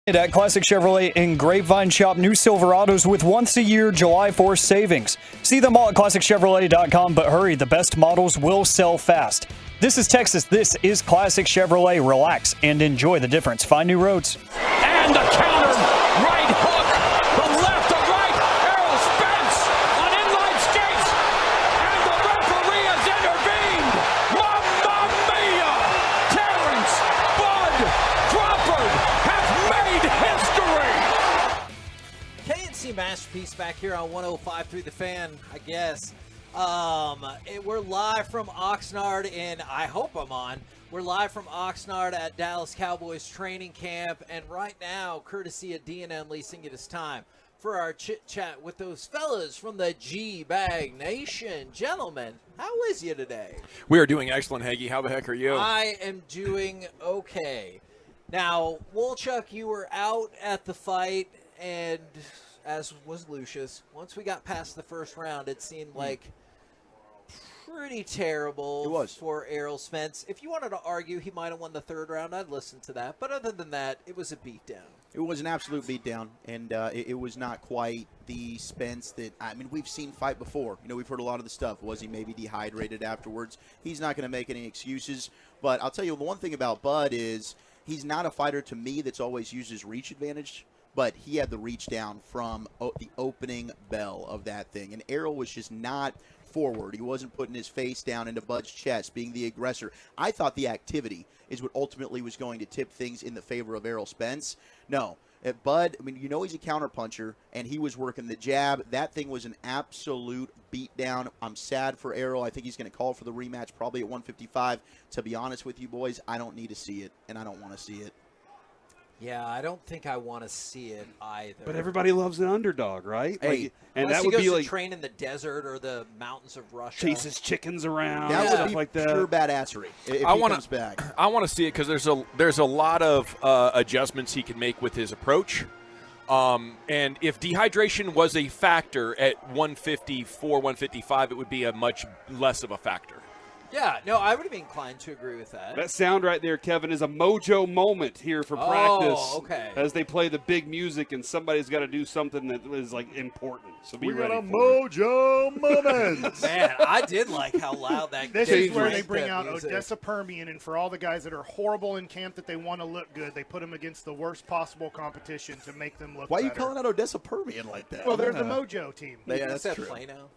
At Classic Chevrolet in Grapevine, shop new Silverados with once-a-year July 4th savings. See them all at ClassicChevrolet.com, but hurry, the best models will sell fast. This is Texas. This is Classic Chevrolet. Relax and enjoy the difference. Find new roads. And the counter, right hook, from left to right, Errol Spence on inline skates, and the referee has intervened. Mamma mia! Terrence Bud Crawford has made history. KNC Masterpiece back here on 105.3 The Fan, I guess. We're live from Oxnard, and I hope I'm on. We're live from Oxnard at Dallas Cowboys training camp, and right now, courtesy of D&N Leasing, it is time for our chit-chat with those fellas from the G-Bag Nation. Gentlemen, how is you today? We are doing excellent, Hagee. How the heck are you? I am doing okay. Now, Wolchuk, you were out at the fight, and as was Lucius, once we got past the first round, it seemed like pretty terrible for Errol Spence. If you wanted to argue he might have won the third round, I'd listen to that. But other than that, it was a beatdown. It was an absolute beatdown, and it was not quite the Spence that, I mean, we've seen fight before. You know, we've heard a lot of the stuff. Was he maybe dehydrated afterwards? He's not going to make any excuses. But I'll tell you, the one thing about Bud is he's not a fighter to me that's always used his reach advantage. But he had the reach down from the opening bell of that thing. And Errol was just not forward. He wasn't putting his face down into Bud's chest, being the aggressor. I thought the activity is what ultimately was going to tip things in the favor of Errol Spence. No. Bud, I mean, you know he's a counterpuncher, and he was working the jab. That thing was an absolute beatdown. I'm sad for Errol. I think he's going to call for the rematch probably at 155. To be honest with you boys, I don't need to see it, and I don't want to see it. Yeah, I don't think I want to see it either. But everybody loves an underdog, right? Hey, like, and unless that he would goes be to like train in the desert or the mountains of Russia. chases chickens around, That would stuff be like that. pure badassery if he comes back. I want to see it because there's a lot of adjustments he can make with his approach. And if dehydration was a factor at 154, 155, it would be a much less of a factor. Yeah, no, I would be inclined to agree with that. That sound right there, Kevin, is a mojo moment here for practice. Okay. As they play the big music, and somebody's got to do something that is like important. So be We ready. got a for it. mojo moment. Man, I did like how loud that. This came is where from. they bring out Music. Odessa Permian, and for all the guys that are horrible in camp that they want to look good, they put them against the worst possible competition to make them look Why are you better. calling out Odessa Permian like that? Well, they're the mojo team. Yeah, that's Is that true. Plano?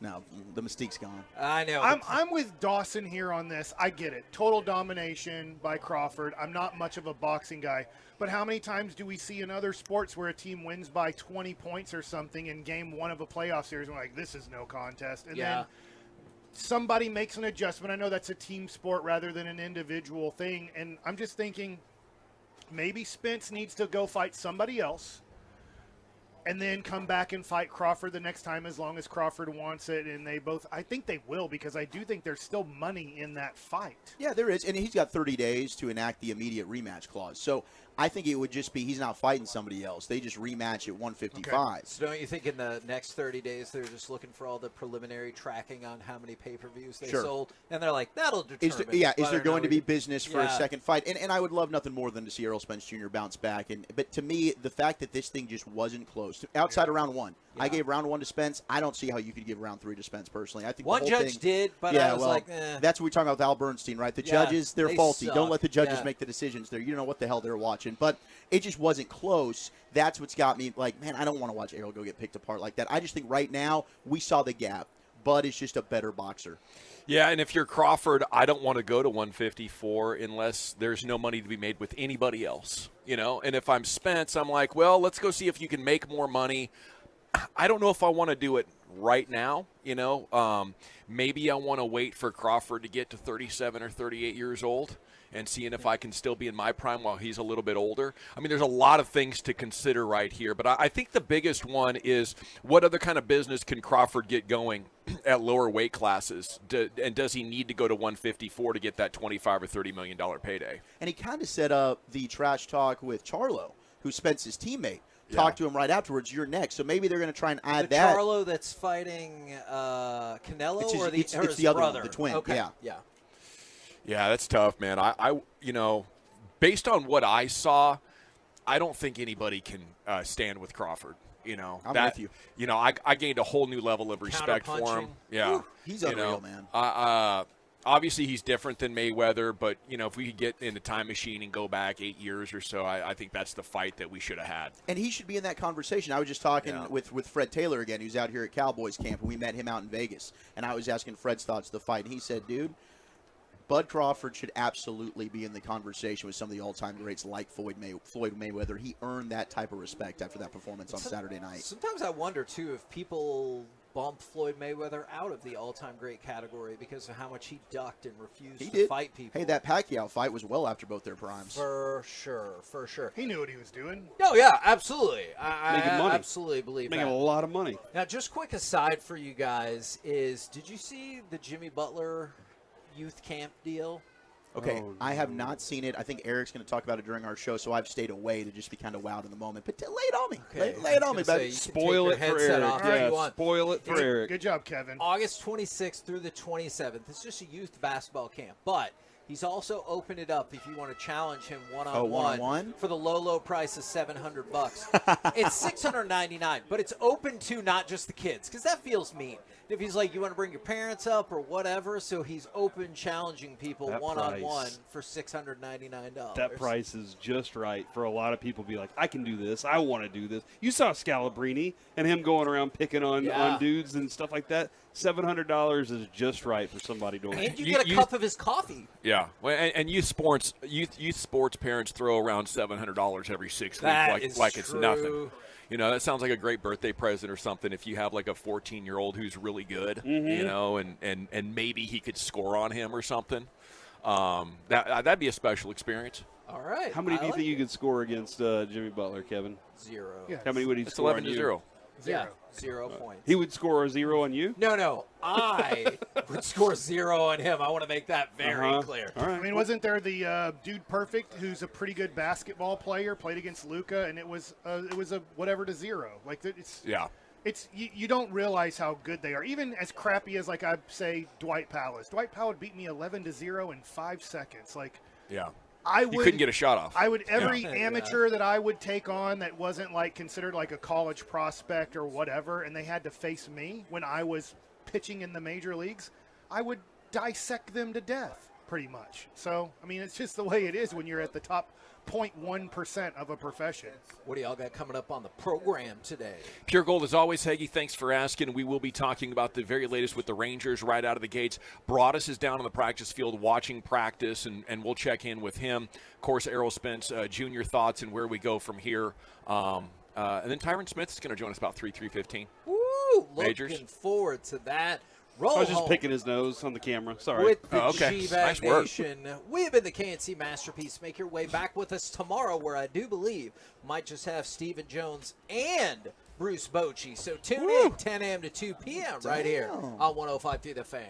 No, the mystique's gone. I know. I'm with Dawson here on this. I get it. Total domination by Crawford. I'm not much of a boxing guy. But how many times do we see in other sports where a team wins by 20 points or something in game one of a playoff series? And we're like, this is no contest. And then somebody makes an adjustment. I know that's a team sport rather than an individual thing. And I'm just thinking maybe Spence needs to go fight somebody else and then come back and fight Crawford the next time as long as Crawford wants it. And they both, I think they will, because I do think there's still money in that fight. Yeah, there is. And he's got 30 days to enact the immediate rematch clause. So I think it would just be he's not fighting somebody else. They just rematch at 155. Okay. So don't you think in the next 30 days they're just looking for all the preliminary tracking on how many pay-per-views they sold? And they're like, that'll determine. Is there going to be business for a Yeah. second fight? And I would love nothing more than to see Errol Spence Jr. bounce back. But to me, the fact that this thing just wasn't close, outside of round one, I gave round 1 to Spence. I don't see how you could give round 3 to Spence personally. I think one the whole judge thing, did, but yeah, I was well, like, eh. That's what we talk about with Al Bernstein, right? The Yeah, judges, they're they faulty. suck. Don't let the judges Yeah. make the decisions there. You don't know what the hell they're watching. But it just wasn't close. That's what's got me like, man, I don't want to watch Errol go get picked apart like that. I just think right now we saw the gap. Bud is just a better boxer. Yeah, and if you're Crawford, I don't want to go to 154 unless there's no money to be made with anybody else, you know? And if I'm Spence, I'm like, well, let's go see if you can make more money. I don't know if I want to do it right now, you know? Maybe I want to wait for Crawford to get to 37 or 38 years old and seeing if I can still be in my prime while he's a little bit older. I mean, there's a lot of things to consider right here, but I think the biggest one is what other kind of business can Crawford get going at lower weight classes, and does he need to go to 154 to get that $25 or $30 million payday? And he kind of set up the trash talk with Charlo, who's Spence's teammate. Talked to him right afterwards, you're next. So maybe they're going to try and add the that. Charlo that's fighting Canelo, It's his- or it's his the other one, brother? the twin, Okay. yeah. Yeah, that's tough, man. I you know, based on what I saw, I don't think anybody can stand with Crawford. You know, I'm that, with you. You know, I gained a whole new level of respect for him. Counterpunching. Yeah, Ooh, he's you unreal, know. man. Obviously, he's different than Mayweather, but you know, if we could get in the time machine and go back 8 years or so, I think that's the fight that we should have had. And he should be in that conversation. I was just talking Yeah. with Fred Taylor again, who's out here at Cowboys camp, and we met him out in Vegas. And I was asking Fred's thoughts of the fight, and he said, dude, Bud Crawford should absolutely be in the conversation with some of the all-time greats like Floyd Mayweather. He earned that type of respect after that performance on Saturday night. Sometimes I wonder, too, if people bump Floyd Mayweather out of the all-time great category because of how much he ducked and refused He to did. fight people. Hey, that Pacquiao fight was well after both their primes. For sure, for sure. He knew what he was doing. Oh, yeah, absolutely. I Making money. absolutely believe Making that. a lot of money. Now, just quick aside for you guys is, did you see the Jimmy Butler youth camp deal? Okay, I have not seen it. I think Eric's going to talk about it during our show, so I've stayed away to just be kind of wowed in the moment. But lay it on me. Okay. Lay it on me, baby. Spoil it for Eric. Yeah, spoil it for Eric. Good job, Kevin. August 26th through the 27th. It's just a youth basketball camp, but he's also opened it up if you want to challenge him one-on-one, one-on-one? for the low price of $700. It's $699, but it's open to not just the kids, because that feels mean. If he's like, you want to bring your parents up or whatever, so he's open challenging people That one-on-one price. for $699. That price is just right for a lot of people to be like, I can do this. I want to do this. You saw Scalabrini and him going around picking on dudes and stuff like that. $700 is just right for somebody doing it. And you get a cup of his coffee. Yeah, well, and youth sports parents throw around $700 every 6 That weeks is like it's true. nothing. You know, that sounds like a great birthday present or something if you have like a 14-year-old who's really good, you know, and maybe he could score on him or something. That'd be a special experience. All right. How many do you think you could score against Jimmy Butler, Kevin? 0. How many would he It's score 11 on to you? 0. Yeah, 0 points. He would score a 0 on you? No. I would score 0 on him. I want to make that very clear. All right. I mean, wasn't there the dude Perfect, who's a pretty good basketball player, played against Luka, and it was a whatever to 0. Like it's Yeah. It's you don't realize how good they are. Even as crappy as like I say Dwight Powell is. Dwight Powell beat me 11-0 in 5 seconds. Like Yeah. I You would, couldn't get a shot off. I would every Yeah. amateur that I would take on that wasn't like considered like a college prospect or whatever, and they had to face me when I was pitching in the major leagues, I would dissect them to death pretty much. So I mean, it's just the way it is when you're at the top 0.1% of a profession. What do y'all got coming up on the program today? Pure Gold, as always, Heggie, thanks for asking. We will be talking about the very latest with the Rangers right out of the gates. Broadus is down on the practice field watching practice, and we'll check in with him. Of course, Errol Spence, junior thoughts and where we go from here. And then Tyron Smith is going to join us about 3:15. Woo! Majors. Looking forward to that. Roll I was just home picking his nose on the camera. Sorry. with the okay. G-Bag Nice work. Nation. We have been the KNC Masterpiece. Make your way back with us tomorrow, where I do believe might just have Stephen Jones and Bruce Bochy. So tune in 10 a.m. to 2 p.m. right here on 105.3 The Fan.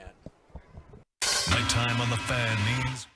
Nighttime on the Fan means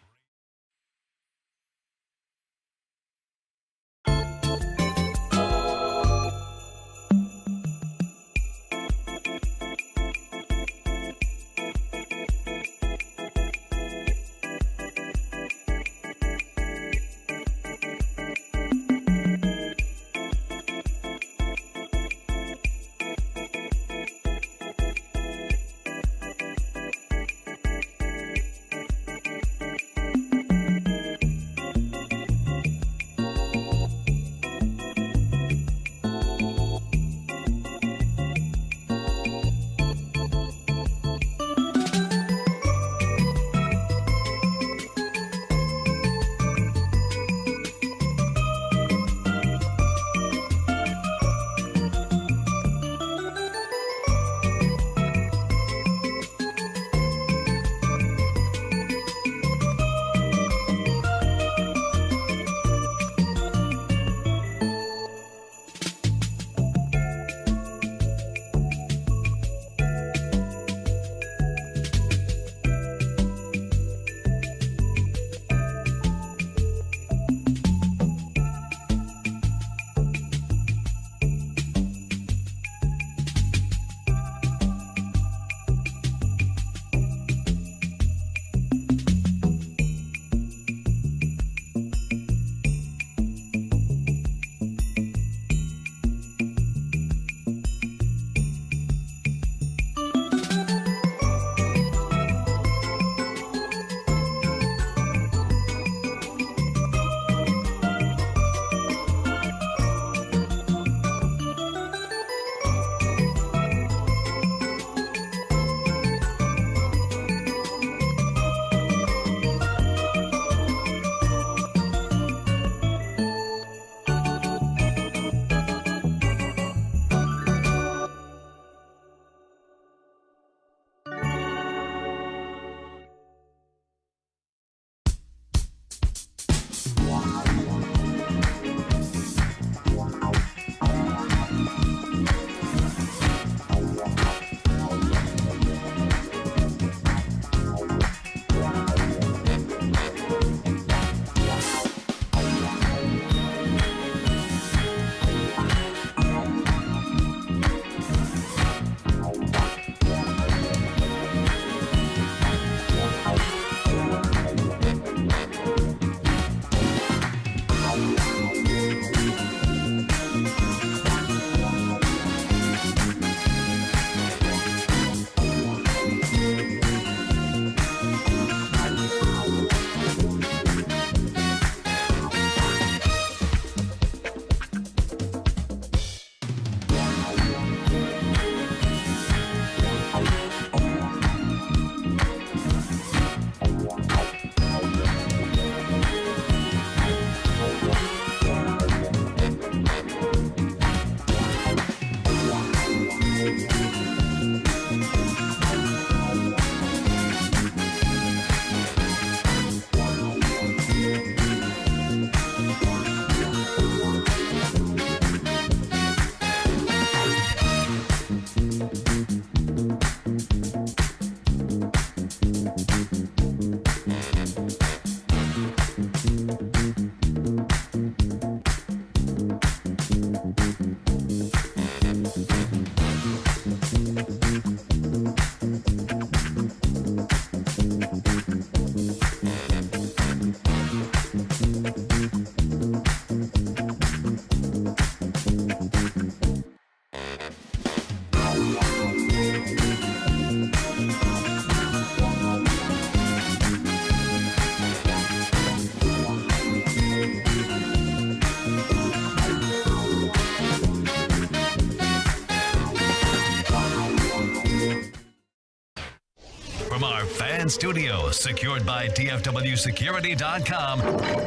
our fan studios, secured by DFWsecurity.com,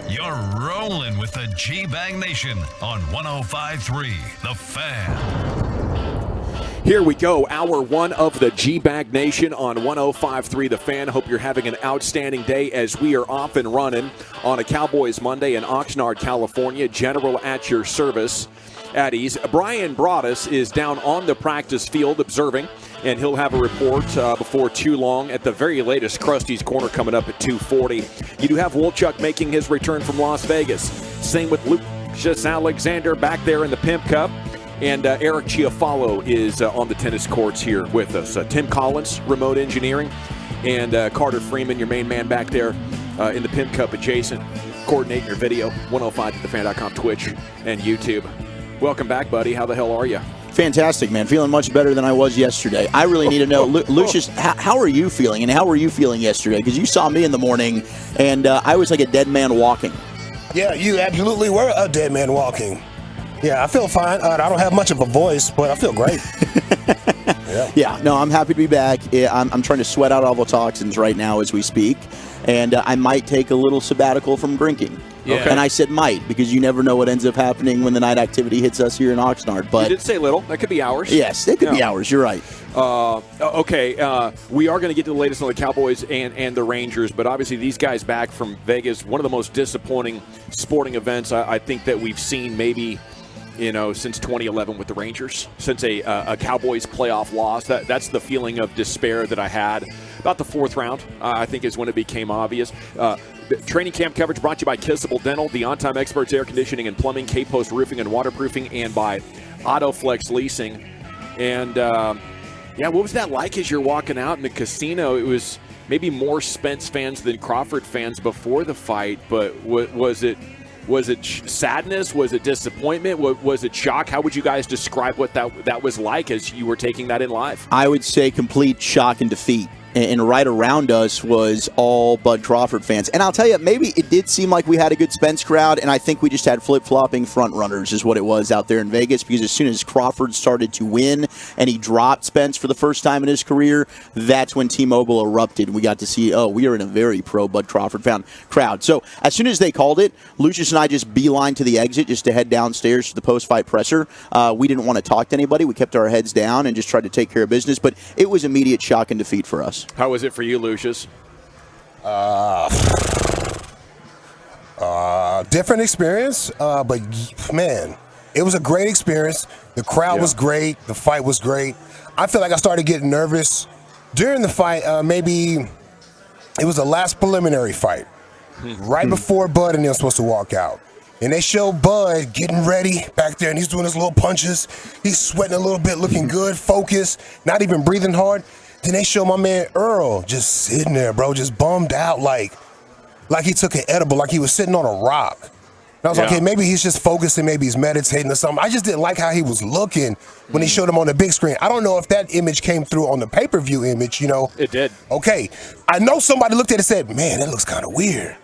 you're rolling with the G-Bang Nation on 105.3 The Fan. Here we go, hour one of the G-Bag Nation on 105.3 The Fan. Hope you're having an outstanding day as we are off and running on a Cowboys Monday in Oxnard, California. General at your service at ease. Brian Broaddus is down on the practice field observing, and he'll have a report before too long. At the very latest, Krusty's Corner coming up at 2:40. You do have Wolchuk making his return from Las Vegas. Same with Lucius Alexander back there in the Pimp Cup. And Eric Chiafalo is on the tennis courts here with us. Tim Collins, remote engineering, and Carter Freeman, your main man back there in the Pimp Cup adjacent, coordinating your video, 105thefan.com, Twitch, and YouTube. Welcome back, buddy. How the hell are you? Fantastic, man. Feeling much better than I was yesterday. I really need to know, Lucius, how are you feeling, and how were you feeling yesterday? Because you saw me in the morning, and I was like a dead man walking. Yeah, you absolutely were a dead man walking. Yeah, I feel fine. I don't have much of a voice, but I feel great. Yeah, no, I'm happy to be back. I'm trying to sweat out all the toxins right now as we speak, and I might take a little sabbatical from drinking. Yeah. Okay. And I said might, because you never know what ends up happening when the night activity hits us here in Oxnard. But you did say little. That could be hours. Yes, it could be hours. You're right. Okay, we are going to get to the latest on the Cowboys and the Rangers, but obviously these guys back from Vegas, one of the most disappointing sporting events I think that we've seen maybe since 2011 with the Rangers, since a Cowboys playoff loss. That's the feeling of despair that I had about the fourth round, I think is when it became obvious. Training camp coverage brought to you by Kissable Dental, the on-time experts air conditioning and plumbing, K-Post roofing and waterproofing, and by AutoFlex Leasing. And, what was that like as you're walking out in the casino? It was maybe more Spence fans than Crawford fans before the fight, but was it sadness? Was it disappointment? Was it shock? How would you guys describe what that was like as you were taking that in live? I would say complete shock and defeat. And right around us was all Bud Crawford fans. And I'll tell you, maybe it did seem like we had a good Spence crowd, and I think we just had flip-flopping front runners is what it was out there in Vegas, because as soon as Crawford started to win and he dropped Spence for the first time in his career, that's when T-Mobile erupted, and we got to see, we are in a very pro-Bud Crawford crowd. So as soon as they called it, Lucius and I just beelined to the exit just to head downstairs to the post-fight presser. We didn't want to talk to anybody. We kept our heads down and just tried to take care of business, but it was immediate shock and defeat for us. How was it for you, Lucius? Different experience, but man, it was a great experience. The crowd was great. The fight was great. I feel like I started getting nervous during the fight. Maybe it was the last preliminary fight, right before Bud and them supposed to walk out. And they show Bud getting ready back there, and he's doing his little punches. He's sweating a little bit, looking good, focused, not even breathing hard. Then they show my man Earl just sitting there, bro, just bummed out like he took an edible, like he was sitting on a rock. And I was like, hey, maybe he's just focusing, maybe he's meditating or something. I just didn't like how he was looking when he showed him on the big screen. I don't know if that image came through on the pay-per-view image, It did. Okay. I know somebody looked at it and said, man, that looks kind of weird.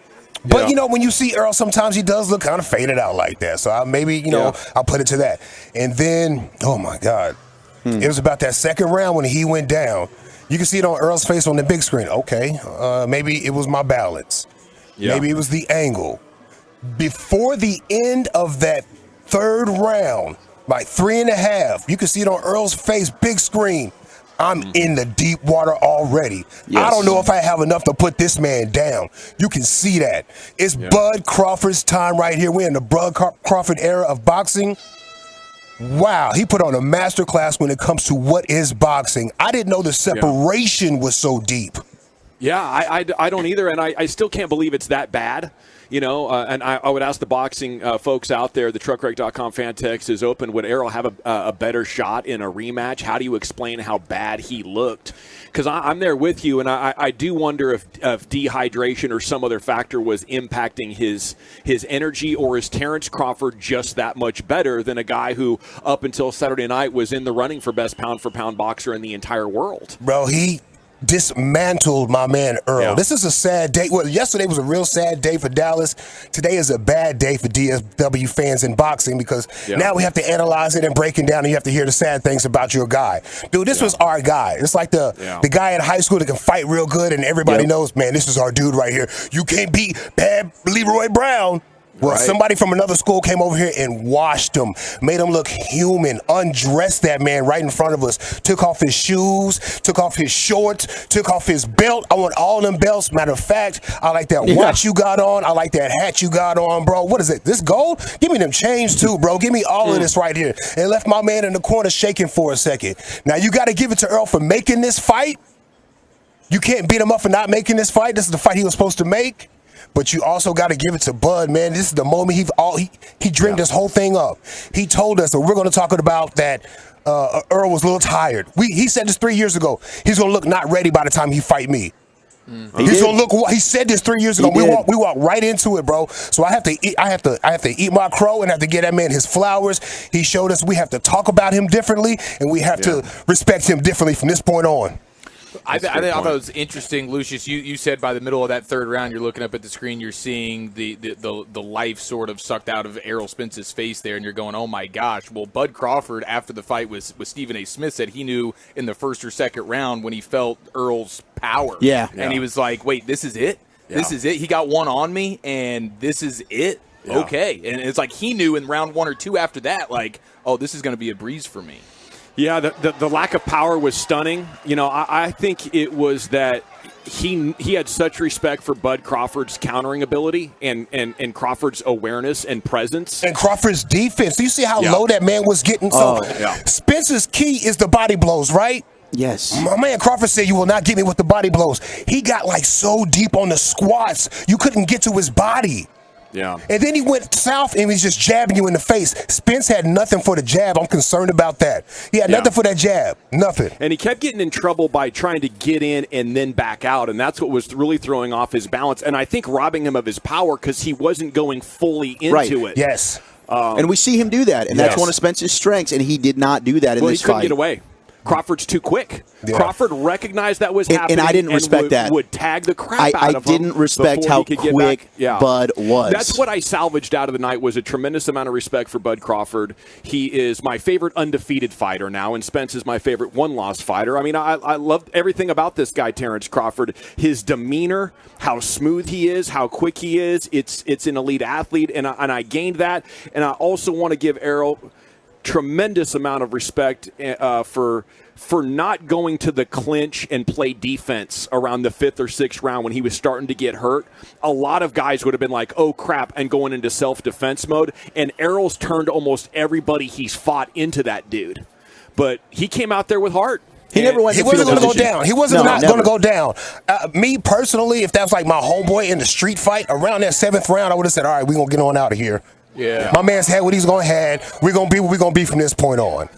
But, when you see Earl, sometimes he does look kind of faded out like that. So I'll put it to that. And then, oh, my God, it was about that second round when he went down. You can see it on Earl's face on the big screen. Okay, maybe it was my balance. Yeah. Maybe it was the angle. Before the end of that third round, like 3.5, you can see it on Earl's face, big screen. I'm in the deep water already. Yes. I don't know if I have enough to put this man down. You can see that. It's Bud Crawford's time right here. We're in the Bud Crawford era of boxing. Wow, he put on a masterclass when it comes to what is boxing. I didn't know the separation was so deep. Yeah, I don't either, and I still can't believe it's that bad. And I would ask the boxing folks out there, the truckwreck.com fan text is open. Would Errol have a better shot in a rematch? How do you explain how bad he looked? Because I'm there with you, and I do wonder if dehydration or some other factor was impacting his energy, or is Terrence Crawford just that much better than a guy who, up until Saturday night, was in the running for best pound-for-pound boxer in the entire world? Bro, he dismantled my man Earl. Yeah. This is a sad day. Well, yesterday was a real sad day for Dallas. Today is a bad day for DFW fans in boxing because now we have to analyze it and break it down, and you have to hear the sad things about your guy. Dude, this was our guy. It's like the guy in high school that can fight real good, and everybody knows, man, this is our dude right here. You can't beat bad Leroy Brown. Well, somebody from another school came over here and washed him, made him look human, undressed that man right in front of us, took off his shoes, took off his shorts, took off his belt. I want all them belts. Matter of fact, I like that watch you got on. I like that hat you got on, bro. What is it? This gold? Give me them chains too, bro. Give me all of this right here. And left my man in the corner shaking for a second. Now, you got to give it to Earl for making this fight. You can't beat him up for not making this fight. This is the fight he was supposed to make. But you also got to give it to Bud, man. This is the moment he dreamed this whole thing up. He told us that we're going to talk about that Earl was a little tired. He said this 3 years ago. He's going to look not ready by the time he fight me. He's going to look. He said this 3 years ago. We walk right into it, bro. So I have to eat my crow and have to get that man his flowers. He showed us we have to talk about him differently, and we have to respect him differently from this point on. I thought it was interesting, Lucius. You said by the middle of that third round, you're looking up at the screen, you're seeing the life sort of sucked out of Errol Spence's face there, and you're going, oh my gosh. Well, Bud Crawford, after the fight with Stephen A. Smith, said he knew in the first or second round when he felt Earl's power. And he was like, wait, this is it? This is it? He got one on me, and this is it? Okay. And it's like he knew in round 1 or 2 after that, like, oh, this is going to be a breeze for me. Yeah, the lack of power was stunning. You know, I think it was that he had such respect for Bud Crawford's countering ability and Crawford's awareness and presence. And Crawford's defense. Do you see how low that man was getting? So Spence's key is the body blows, right? Yes. My man Crawford said you will not get me with the body blows. He got like so deep on the squats, you couldn't get to his body. Yeah. And then he went south and he's just jabbing you in the face. Spence had nothing for the jab. I'm concerned about that. He had nothing for that jab. Nothing. And he kept getting in trouble by trying to get in and then back out, and that's what was really throwing off his balance. And I think robbing him of his power because he wasn't going fully into it. Yes. And we see him do that, and that's one of Spence's strengths, and he did not do that in this fight. He couldn't get away. Crawford's too quick. Crawford recognized that was happening, and I didn't respect that. Would tag the crap out of him. I didn't respect how quick Bud was. That's what I salvaged out of the night was a tremendous amount of respect for Bud Crawford. He is my favorite undefeated fighter now, and Spence is my favorite one-loss fighter. I mean, I love everything about this guy, Terrence Crawford. His demeanor, how smooth he is, how quick he is. It's an elite athlete, and I gained that. And I also want to give Errol tremendous amount of respect for not going to the clinch and play defense around the 5th or 6th round when he was starting to get hurt. A lot of guys would have been like, oh, crap, and going into self-defense mode. And Errol's turned almost everybody he's fought into that dude. But he came out there with heart. He never went. He wasn't going to go down. He wasn't going to go down. Me personally, if that was like my homeboy in the street fight around that 7th round, I would have said, all right, we're going to get on out of here. Yeah. My man's had what he's going to have. We're going to be what we're going to be from this point on.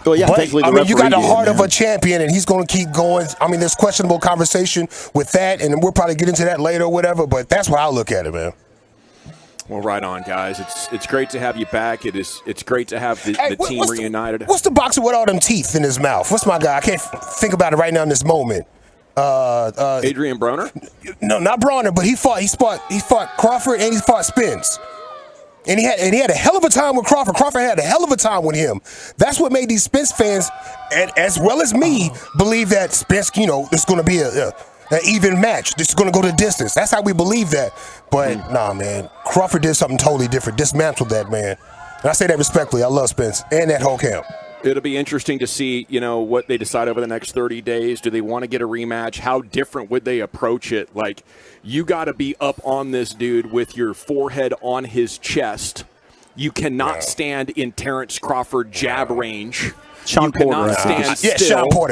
Well, yeah, but, I mean, you got the heart of a champion, and he's going to keep going. I mean, there's questionable conversation with that, and we'll probably get into that later or whatever, but that's how I look at it, man. Well, right on, guys. It's great to have you back. It's great to have the team reunited. What's the boxer with all them teeth in his mouth? What's my guy? I can't think about it right now in this moment. Adrian Broner? No, not Broner, but he fought Crawford and he fought Spence. And he had a hell of a time with Crawford. Crawford had a hell of a time with him. That's what made these Spence fans, and as well as me, believe that Spence, it's going to be an even match. This is going to go the distance. That's how we believe that. But nah, man, Crawford did something totally different. Dismantled that man. And I say that respectfully. I love Spence and that whole camp. It'll be interesting to see, what they decide over the next 30 days. Do they want to get a rematch? How different would they approach it? Like, you got to be up on this dude with your forehead on his chest. You cannot stand in Terrence Crawford jab range. Sean Porter.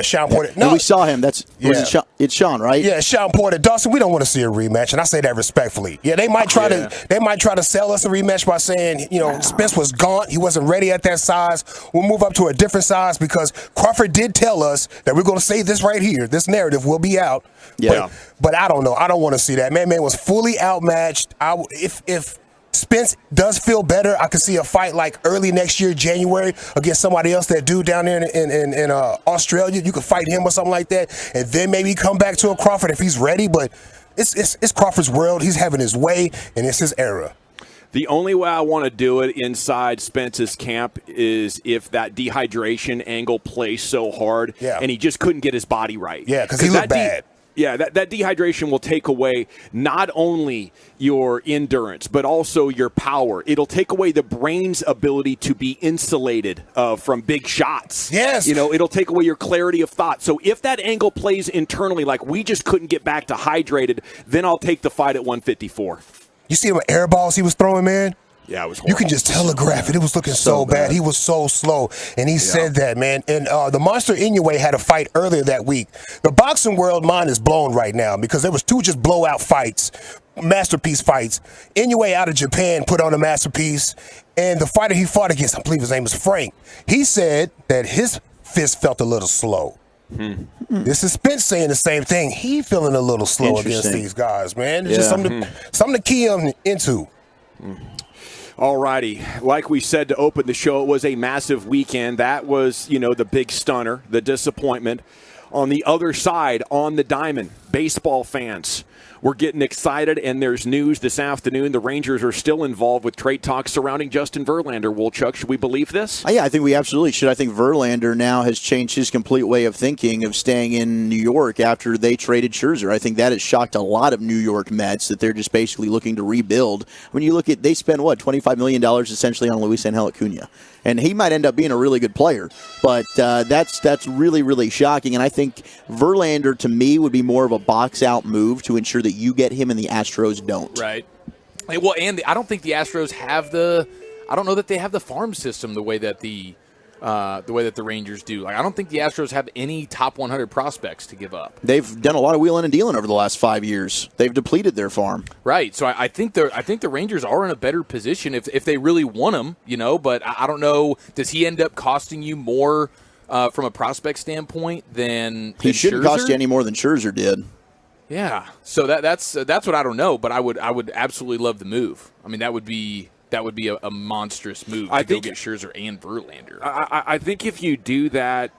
Sean Porter. No, we saw him. It's Sean, right? Yeah, Sean Porter. Dawson, we don't want to see a rematch, and I say that respectfully. Yeah, they might try to sell us a rematch by saying, Spence was gaunt, he wasn't ready at that size. We'll move up to a different size because Crawford did tell us that we're going to say this right here. This narrative will be out. Yeah. But I don't know. I don't want to see that. Man was fully outmatched. If Spence does feel better. I could see a fight like early next year, January, against somebody else, that dude down there in Australia. You could fight him or something like that, and then maybe come back to a Crawford if he's ready. But it's Crawford's world. He's having his way, and it's his era. The only way I want to do it inside Spence's camp is if that dehydration angle plays so hard, and he just couldn't get his body right. Yeah, because he looked bad. That dehydration will take away not only your endurance, but also your power. It'll take away the brain's ability to be insulated from big shots. Yes. It'll take away your clarity of thought. So if that angle plays internally, like we just couldn't get back to hydrated, then I'll take the fight at 154. You see him air balls he was throwing, man? Yeah, it was horrible. You can just telegraph it. It was looking so bad. He was so slow, and he said that, man. And the Monster Inoue had a fight earlier that week. The boxing world mind is blown right now because there was 2 just blowout fights, masterpiece fights. Inoue out of Japan put on a masterpiece, and the fighter he fought against, I believe his name was Frank, he said that his fist felt a little slow. This is Spence saying the same thing. He feeling a little slow against these guys, man. It's just something to key him into. All righty. Like we said to open the show, it was a massive weekend. That was, the big stunner, the disappointment. On the other side, on the diamond, baseball fans, we're getting excited, and there's news this afternoon. The Rangers are still involved with trade talks surrounding Justin Verlander. Woolchuck, should we believe this? Yeah, I think we absolutely should. I think Verlander now has changed his complete way of thinking of staying in New York after they traded Scherzer. I think that has shocked a lot of New York Mets that they're just basically looking to rebuild. When you look at, they spent, $25 million essentially on Luis Angel Acuna. And he might end up being a really good player, but that's really, really shocking. And I think Verlander, to me, would be more of a box-out move to ensure that you get him and the Astros don't. Right. Well, and I don't think the Astros have I don't know that they have the farm system the way that the Rangers do. Like, I don't think the Astros have any top 100 prospects to give up. They've done a lot of wheeling and dealing over the last 5 years. They've depleted their farm. Right. So I think the Rangers are in a better position if they really want him, But I don't know. Does he end up costing you more from a prospect standpoint than he shouldn't Scherzer? cost you any more than Scherzer did. Yeah. So that's what I don't know. But I would absolutely love the move. I mean, that would be a monstrous move to go get Scherzer and Verlander. I think if you do that,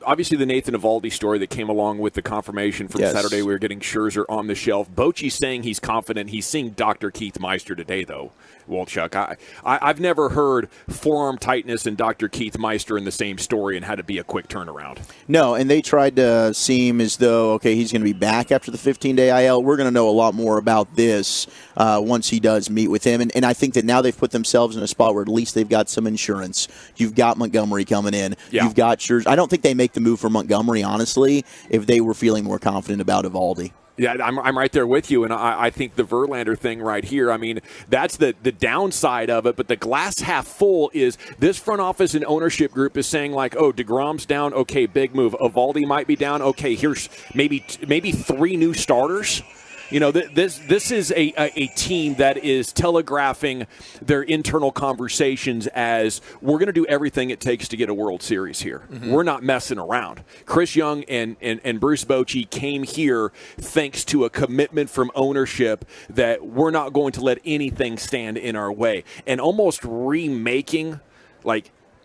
obviously the Nathan Eovaldi story that came along with the confirmation from Saturday, we were getting Scherzer on the shelf. Bochy's saying he's confident. He's seeing Dr. Keith Meister today, though, Wolchuk. I've never heard forearm tightness and Dr. Keith Meister in the same story and had to be a quick turnaround. No, and they tried to seem as though, okay, he's going to be back after the 15-day IL. We're going to know a lot more about this once he does meet with him. And I think that now they've put themselves in a spot where at least they've got some insurance. You've got Montgomery coming in. Yeah. You've got Scherzer. I don't think they make the move for Montgomery, honestly, if they were feeling more confident about Eovaldi. Yeah, I'm right there with you, and I think the Verlander thing right here, I mean, that's the downside of it, but the glass half full is this front office and ownership group is saying, like, oh, DeGrom's down, okay, big move. Eovaldi might be down, okay, here's maybe 3 new starters. This is a team that is telegraphing their internal conversations as we're going to do everything it takes to get a World Series here. Mm-hmm. We're not messing around. Chris Young and Bruce Bochy came here thanks to a commitment from ownership that we're not going to let anything stand in our way. And almost remaking,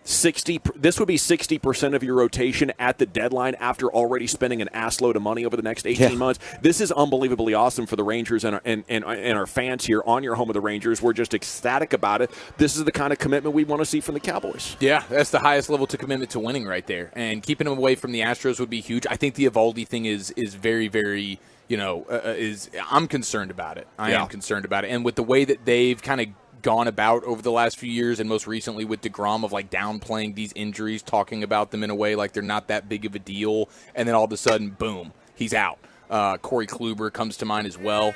this would be 60% of your rotation at the deadline after already spending an assload of money over the next 18 months. This is unbelievably awesome for the Rangers and our fans here on your home of the Rangers. We're just ecstatic about it. This is the kind of commitment we want to see from the Cowboys. Yeah, that's the highest level to commitment to winning right there. And keeping them away from the Astros would be huge. I think the Eovaldi thing is very, very, I'm concerned about it. I am concerned about it. And with the way that they've kind of gone about over the last few years, and most recently with DeGrom, of downplaying these injuries, talking about them in a way like they're not that big of a deal, and then all of a sudden, boom, he's out. Corey Kluber comes to mind as well.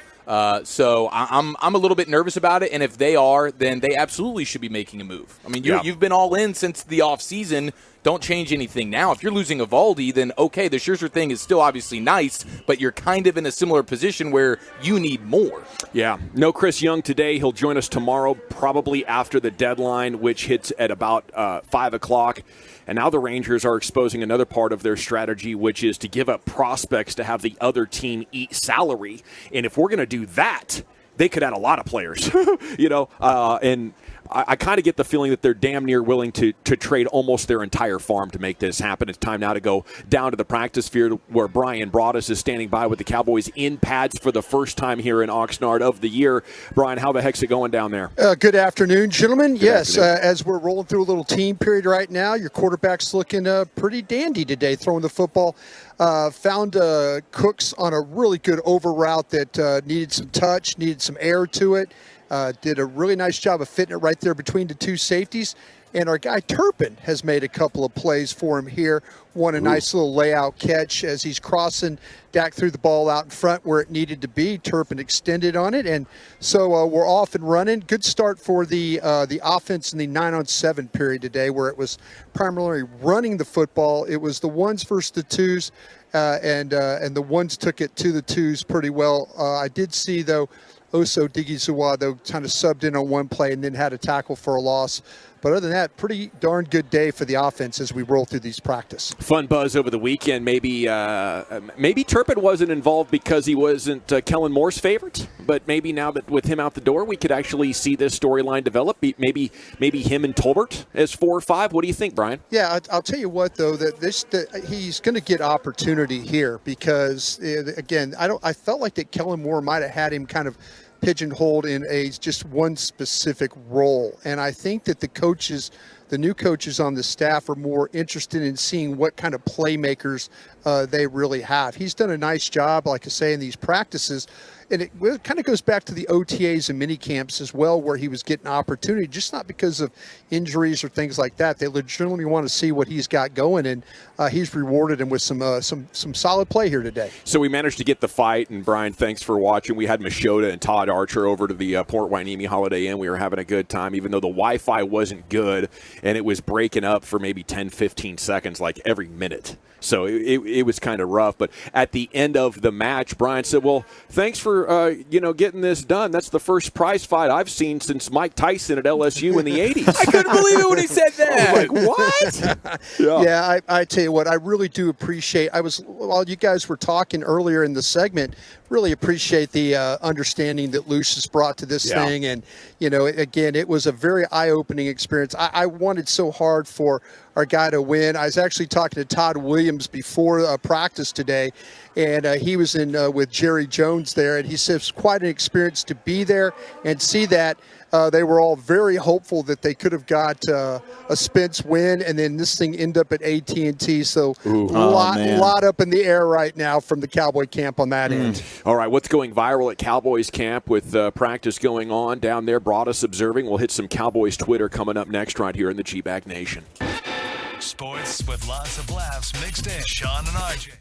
So I'm a little bit nervous about it, and if they are, then they absolutely should be making a move. I mean, you've been all in since the offseason. Don't change anything now. If you're losing Eovaldi, then okay, the Scherzer thing is still obviously nice, but you're kind of in a similar position where you need more. Yeah. No Chris Young today. He'll join us tomorrow, probably after the deadline, which hits at about 5 o'clock. And now the Rangers are exposing another part of their strategy, which is to give up prospects to have the other team eat salary. And if we're going to do that, they could add a lot of players, and I kind of get the feeling that they're damn near willing to trade almost their entire farm to make this happen. It's time now to go down to the practice field where Brian Broaddus is standing by with the Cowboys in pads for the first time here in Oxnard of the year. Brian, how the heck's it going down there? Good afternoon, gentlemen. As we're rolling through a little team period right now, your quarterback's looking pretty dandy today throwing the football. Found Cooks on a really good over route that needed some touch, needed some air to it. Did a really nice job of fitting it right there between the two safeties. And our guy Turpin has made a couple of plays for him here. Won a nice little layout catch as he's crossing. Dak threw the ball out in front where it needed to be. Turpin extended on it. And so we're off and running. Good start for the offense in the 9-on-7 period today, where it was primarily running the football. It was the ones versus the twos, and the ones took it to the twos pretty well. I did see, though, Oso Digizuwa, though, kind of subbed in on one play and then had a tackle for a loss. But other than that, pretty darn good day for the offense as we roll through these practice. Fun buzz over the weekend. Maybe Turpin wasn't involved because he wasn't Kellen Moore's favorite. But maybe now that with him out the door, we could actually see this storyline develop. Maybe him and Tolbert as 4 or 5. What do you think, Brian? Yeah, I'll tell you what, though, that he's going to get opportunity here because, again, I felt like that Kellen Moore might have had him kind of pigeonholed in just one specific role. And I think that the new coaches on the staff are more interested in seeing what kind of playmakers they really have. He's done a nice job, like I say, in these practices. And it kind of goes back to the OTAs and mini camps as well, where he was getting opportunity, just not because of injuries or things like that. They legitimately want to see what he's got going, and he's rewarded him with some solid play here today. So we managed to get the fight, and Brian, thanks for watching. We had Machota and Todd Archer over to the Port Hueneme Holiday Inn. We were having a good time, even though the Wi-Fi wasn't good, and it was breaking up for maybe 10, 15 seconds, like every minute. So it was kind of rough. But at the end of the match, Brian said, well, thanks for getting this done. That's the first prize fight I've seen since Mike Tyson at LSU in the 80s. I couldn't believe it when he said that. Like, what? Yeah, I tell you what, I really do appreciate. While you guys were talking earlier in the segment, really appreciate the understanding that Lucius brought to this thing. And, again, it was a very eye-opening experience. I wanted so hard for our guy to win. I was actually talking to Todd Williams before practice today, and he was in with Jerry Jones there, and he said it's quite an experience to be there and see that. They were all very hopeful that they could have got a Spence win, and then this thing end up at AT&T. So a lot up in the air right now from the Cowboy camp on that end. All right, what's going viral at Cowboys camp with practice going on down there? Broaddus observing. We'll hit some Cowboys Twitter coming up next right here in the G-Bag Nation. Sports with lots of laughs mixed in. Sean and RJ.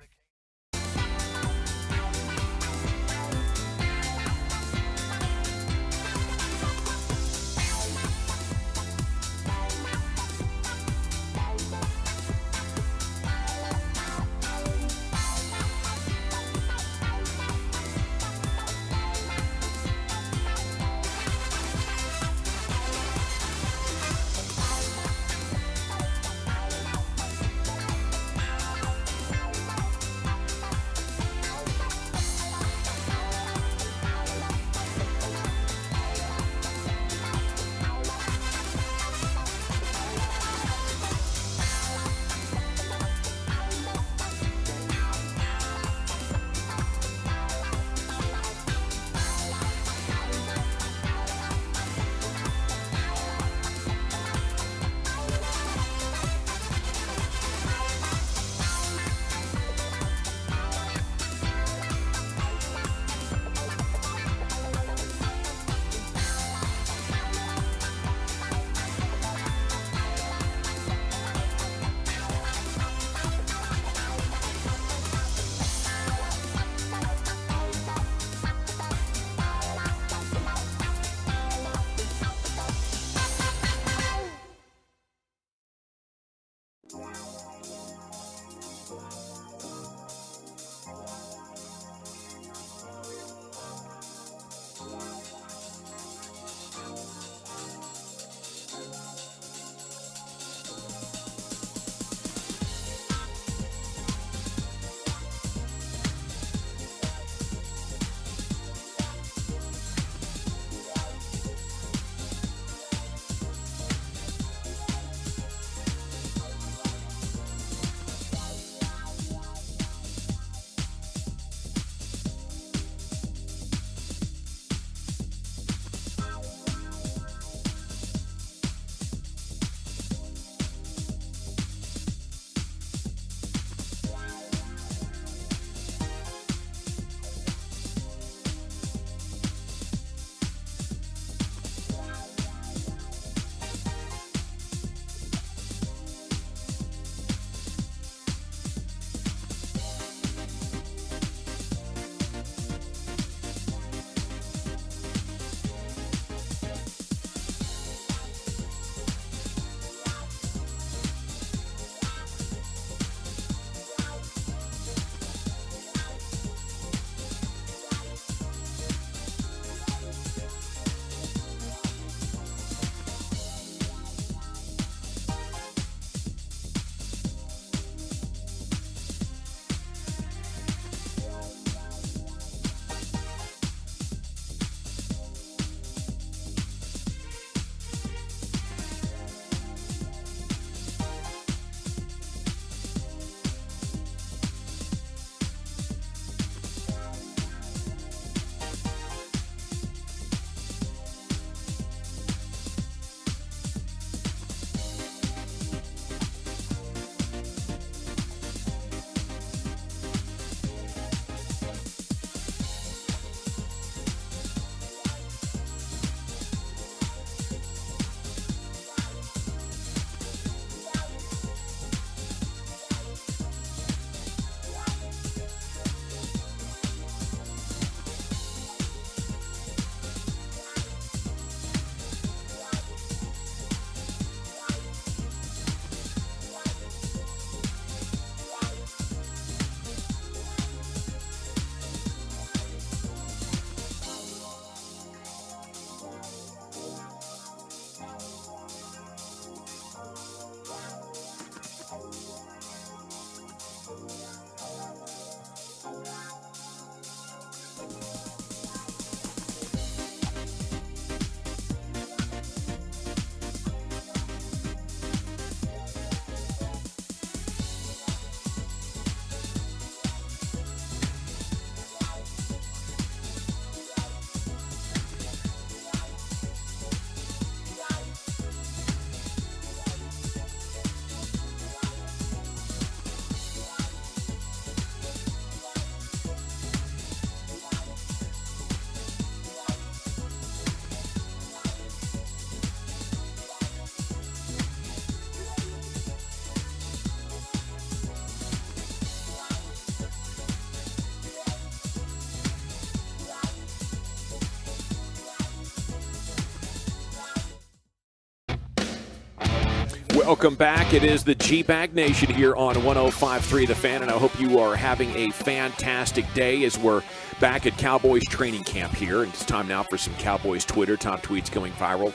Welcome back. It is the G-Bag Nation here on 105.3 The Fan, and I hope you are having a fantastic day as we're back at Cowboys training camp here. And it's time now for some Cowboys Twitter, top tweets going viral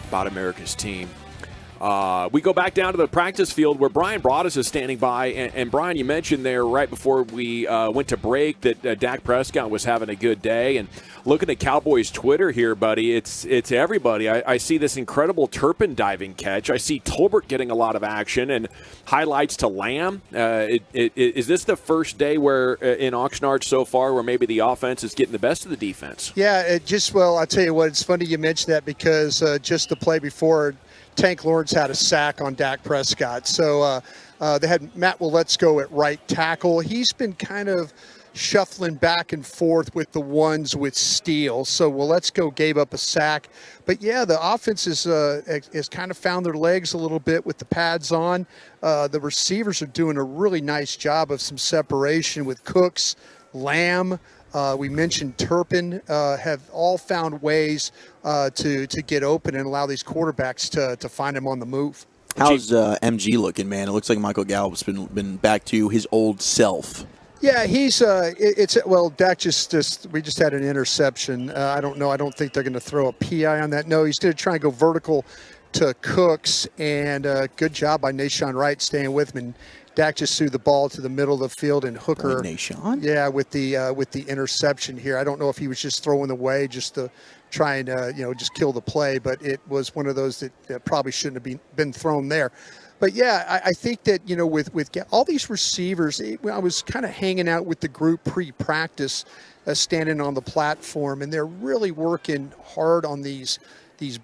about America's team. We go back down to the practice field where Brian Broaddus is standing by. And Brian, you mentioned there right before we went to break that Dak Prescott was having a good day. And looking at Cowboys Twitter here, buddy, it's everybody. I see this incredible Turpin diving catch. I see Tolbert getting a lot of action and highlights to Lamb. Is this the first day where in Oxnard so far where maybe the offense is getting the best of the defense? Yeah, I'll tell you what, it's funny you mentioned that because just the play before, Tank Lawrence had a sack on Dak Prescott. So they had Matt Willetsko at right tackle. He's been kind of shuffling back and forth with the ones with Steele. So Willetsko gave up a sack. But, yeah, the offense has kind of found their legs a little bit with the pads on. The receivers are doing a really nice job of some separation with Cooks, Lamb. We mentioned Turpin, have all found ways to get open and allow these quarterbacks to find him on the move. How's MG looking, man? It looks like Michael Gallup's been back to his old self. Yeah, he's Dak we just had an interception. I don't know. I don't think they're going to throw a PI on that. No, he's going to try and go vertical to Cooks, and good job by Nashawn Wright staying with him. And Dak just threw the ball to the middle of the field, and Hooker, yeah, with the interception here. I don't know if he was just throwing away just to try and just kill the play, but it was one of those that probably shouldn't have been thrown there. But yeah, I think that with all these receivers, I was kind of hanging out with the group pre-practice, standing on the platform, and they're really working hard on these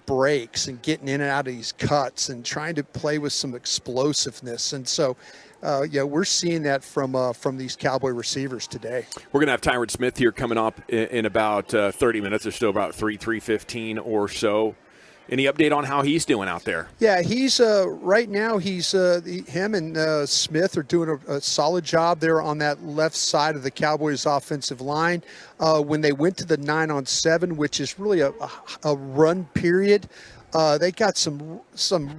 breaks and getting in and out of these cuts and trying to play with some explosiveness. And so, we're seeing that from these Cowboy receivers today. We're going to have Tyron Smith here coming up in about 30 minutes or so, about 3:15 or so. Any update on how he's doing out there? Yeah, he's right now. Him and Smith are doing a solid job there on that left side of the Cowboys' offensive line. When they went to the 9-on-7, which is really a run period, they got some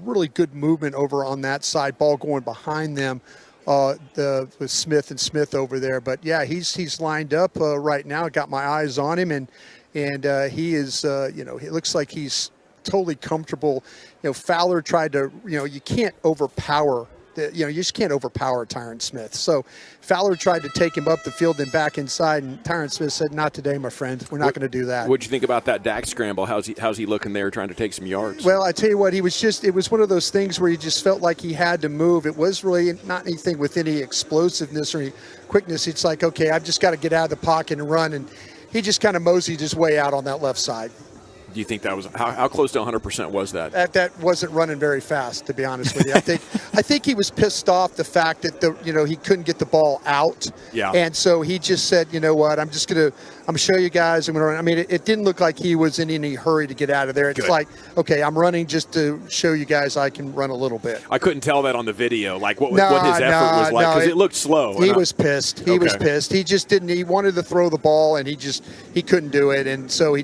really good movement over on that side. Ball going behind them. With Smith and Smith over there, but yeah, he's lined up right now. I got my eyes on him, and he is. It looks like he's totally comfortable. Fowler tried to, you can't overpower you just can't overpower Tyron Smith. So Fowler tried to take him up the field and back inside, and Tyron Smith said, "Not today, my friend. We're not going to do that." What'd you think about that Dak scramble? How's he looking there, trying to take some yards? Well, I tell you what, it was one of those things where he just felt like he had to move. It was really not anything with any explosiveness or any quickness. It's like, okay, I've just got to get out of the pocket and run, and he just kind of moseyed his way out on that left side. Do you think that was how close to 100% was that? That wasn't running very fast, to be honest with you. I think he was pissed off the fact that he couldn't get the ball out. Yeah. And so he just said, you know what, I'm gonna show you guys. I'm gonna run. I mean, it didn't look like he was in any hurry to get out of there. It's like, okay, I'm running just to show you guys I can run a little bit. I couldn't tell that on the video, like what his effort was like, because it looked slow. He was pissed. He was pissed. He just didn't. He wanted to throw the ball, and he couldn't do it, and so he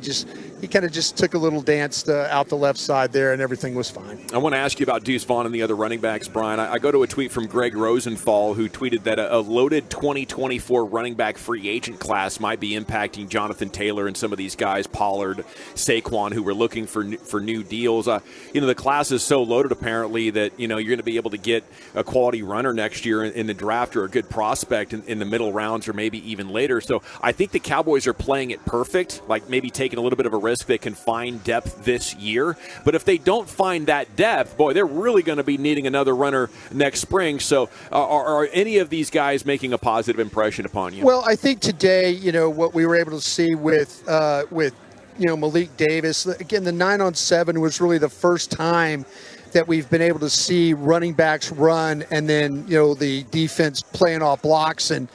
kind of just took a little dance out the left side there, and everything was fine. I want to ask you about Deuce Vaughn and the other running backs, Brian. I go to a tweet from Greg Rosenthal, who tweeted that a loaded 2024 running back free agent class might be impacting Jonathan Taylor and some of these guys, Pollard, Saquon, who were looking for new deals. The class is so loaded, apparently, that you're going to be able to get a quality runner next year in the draft or a good prospect in the middle rounds or maybe even later. So I think the Cowboys are playing it perfect, like maybe taking a little bit of a risk they can find depth this year. But if they don't find that depth, boy, they're really going to be needing another runner next spring. So are any of these guys making a positive impression upon you? Well, I think today, what we were able to see with Malik Davis, again, the 9-on-7 was really the first time that we've been able to see running backs run, and then the defense playing off blocks and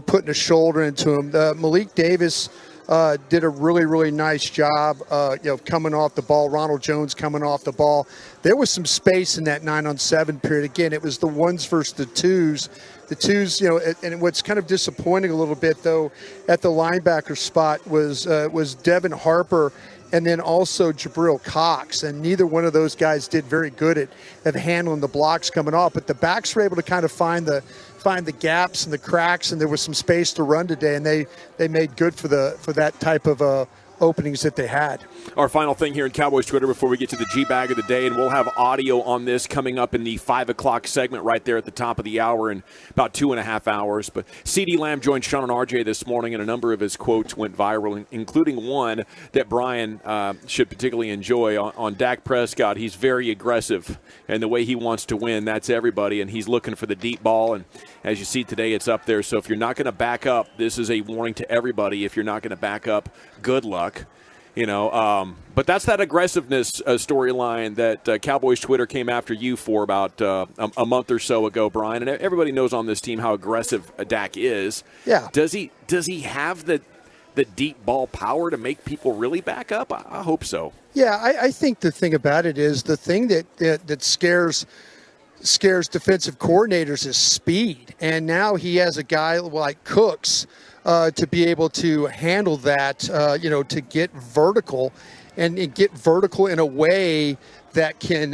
putting a shoulder into him. Malik Davis did a really, really nice job, coming off the ball. Ronald Jones coming off the ball. There was some space in that 9-on-7 period. Again, it was the ones versus the twos The twos, and what's kind of disappointing a little bit though, at the linebacker spot was Devin Harper, and then also Jabril Cox, and neither one of those guys did very good at handling the blocks coming off. But the backs were able to kind of find the gaps and the cracks, and there was some space to run today, and they made good for that type of openings that they had. Our final thing here in Cowboys Twitter before we get to the G-Bag of the day, and we'll have audio on this coming up in the 5 o'clock segment right there at the top of the hour in about 2.5 hours. But CeeDee Lamb joined Sean and RJ this morning, and a number of his quotes went viral, including one that Brian should particularly enjoy on Dak Prescott. He's very aggressive, and the way he wants to win, that's everybody, and he's looking for the deep ball, and as you see today, it's up there. So if you're not going to back up, this is a warning to everybody. If you're not going to back up, good luck. But that's that aggressiveness storyline that Cowboys Twitter came after you for about a month or so ago, Brian. And everybody knows on this team how aggressive Dak is. Yeah. Does he have the deep ball power to make people really back up? I hope so. Yeah, I think the thing about it is the thing that scares defensive coordinators is speed. And now he has a guy like Cooks to be able to handle that, to get vertical and get vertical in a way that can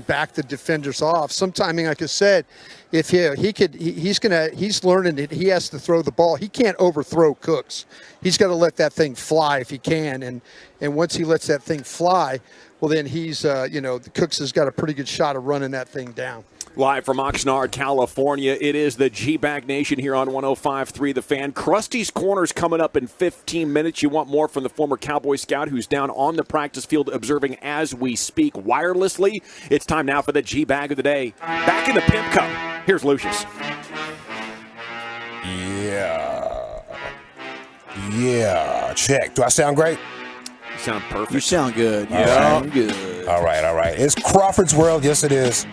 back the defenders off. Sometimes, like I said, if he's learning that he has to throw the ball. He can't overthrow Cooks. He's got to let that thing fly if he can. And once he lets that thing fly, well, then he's, Cooks has got a pretty good shot of running that thing down. Live from Oxnard, California, it is the G-Bag Nation here on 105.3 The Fan. Krusty's Corner's coming up in 15 minutes. You want more from the former Cowboy scout who's down on the practice field observing as we speak wirelessly. It's time now for the G-Bag of the day. Back in the Pimp Cup, here's Lucius. Yeah. Check. Do I sound great? You sound perfect. You sound good. You sound good. All right. It's Crawford's world. Yes, it is.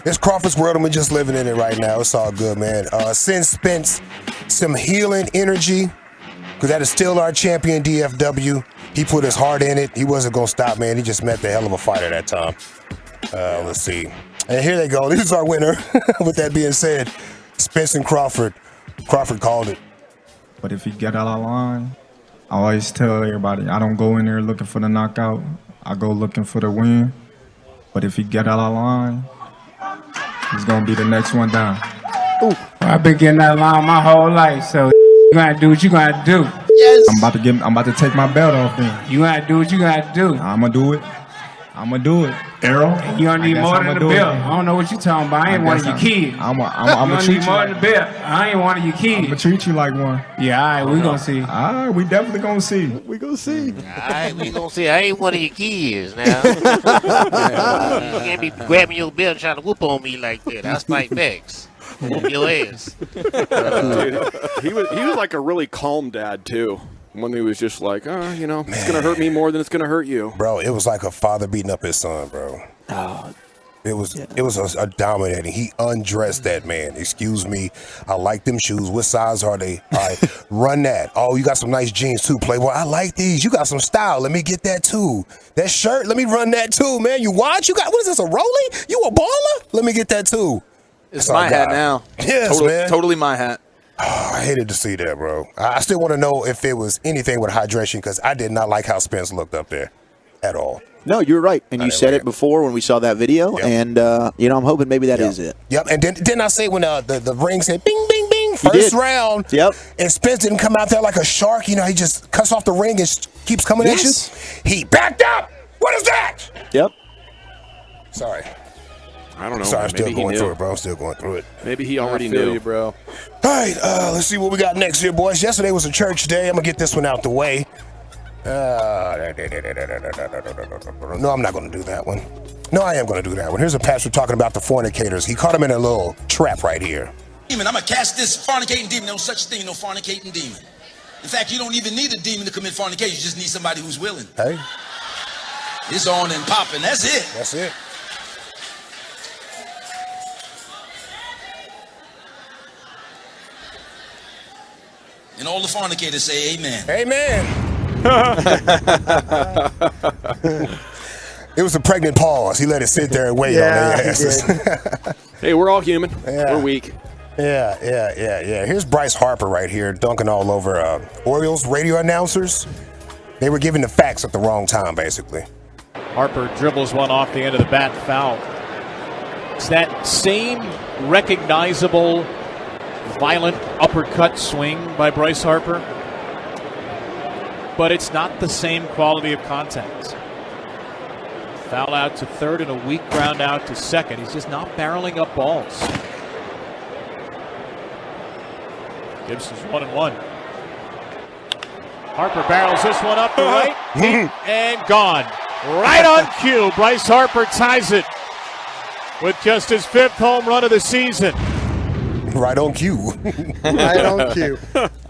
It's Crawford's world, and we're just living in it right now. It's all good, man. Send Spence some healing energy, because that is still our champion, DFW. He put his heart in it. He wasn't going to stop, man. He just met the hell of a fighter that time. Let's see. And here they go. This is our winner. With that being said, Spence and Crawford. Crawford called it. But if he get out of line, I always tell everybody, I don't go in there looking for the knockout. I go looking for the win. But if he get out of line, he's going to be the next one down. Ooh. Well, I've been getting that line my whole life, so you got to do what you got to do. Yes. I'm about to take my belt off then. You got to do what you got to do. I'm going to do it. Arrow? You don't need more than the belt. I don't know what you're talking about. I ain't one of your kids. I'm going to treat you more than the belt. I ain't one of your kids. I'm going to treat you like one. Yeah, all right, we going to see. All right, we definitely going to see. We going to see. All right, we going to see. I ain't one of your kids now. You can't be grabbing your belt and trying to whoop on me like that. I'll fight back. Whoop your ass. Dude, he was like a really calm dad, too. When he was just like, it's going to hurt me more than it's going to hurt you. Bro, it was like a father beating up his son, bro. Oh. It was a dominating. He undressed that man. Excuse me. I like them shoes. What size are they? All right, run that. Oh, you got some nice jeans too, Playboy. I like these. You got some style. Let me get that too. That shirt, let me run that too, man. You watch? You got, what is this, a rollie? You a baller? Let me get that too. It's my hat now. Yes, man. Totally my hat. Oh, I hated to see that, bro. I still want to know if it was anything with hydration, because I did not like how Spence looked up there at all. No, you're right. And you said it before when we saw that video. Yep. And, I'm hoping maybe that is it. Yep. And didn't I say when the ring said bing, bing, bing, first round. Yep. And Spence didn't come out there like a shark. He just cuts off the ring and keeps coming at you. He backed up. What is that? Yep. Sorry. I don't know. Sorry, I'm still Maybe going through it, bro. I'm still going through it. Maybe he already knew. You, bro. All right, let's see what we got next here, boys. Yesterday was a church day. I'm going to get this one out the way. No, I'm not going to do that one. No, I am going to do that one. Here's a pastor talking about the fornicators. He caught him in a little trap right here. Demon, I'm going to cast this fornicating demon. No such thing, no fornicating demon. In fact, you don't even need a demon to commit fornication. You just need somebody who's willing. Hey. It's on and popping. That's it. That's it. And all the fornicators say amen. Amen. It was a pregnant pause. He let it sit there and wait on their asses. Hey, we're all human. Yeah. We're weak. Yeah. Here's Bryce Harper right here dunking all over Orioles radio announcers. They were giving the facts at the wrong time, basically. Harper dribbles one off the end of the bat, foul. It's that same recognizable violent uppercut swing by Bryce Harper, but it's not the same quality of contact. Foul out to third and a weak ground out to second. He's just not barreling up balls. Gibson's 1-1. Harper barrels this one up to right, and gone. Right on cue. Bryce Harper ties it with just his 5th home run of the season. Right on cue. Right on cue.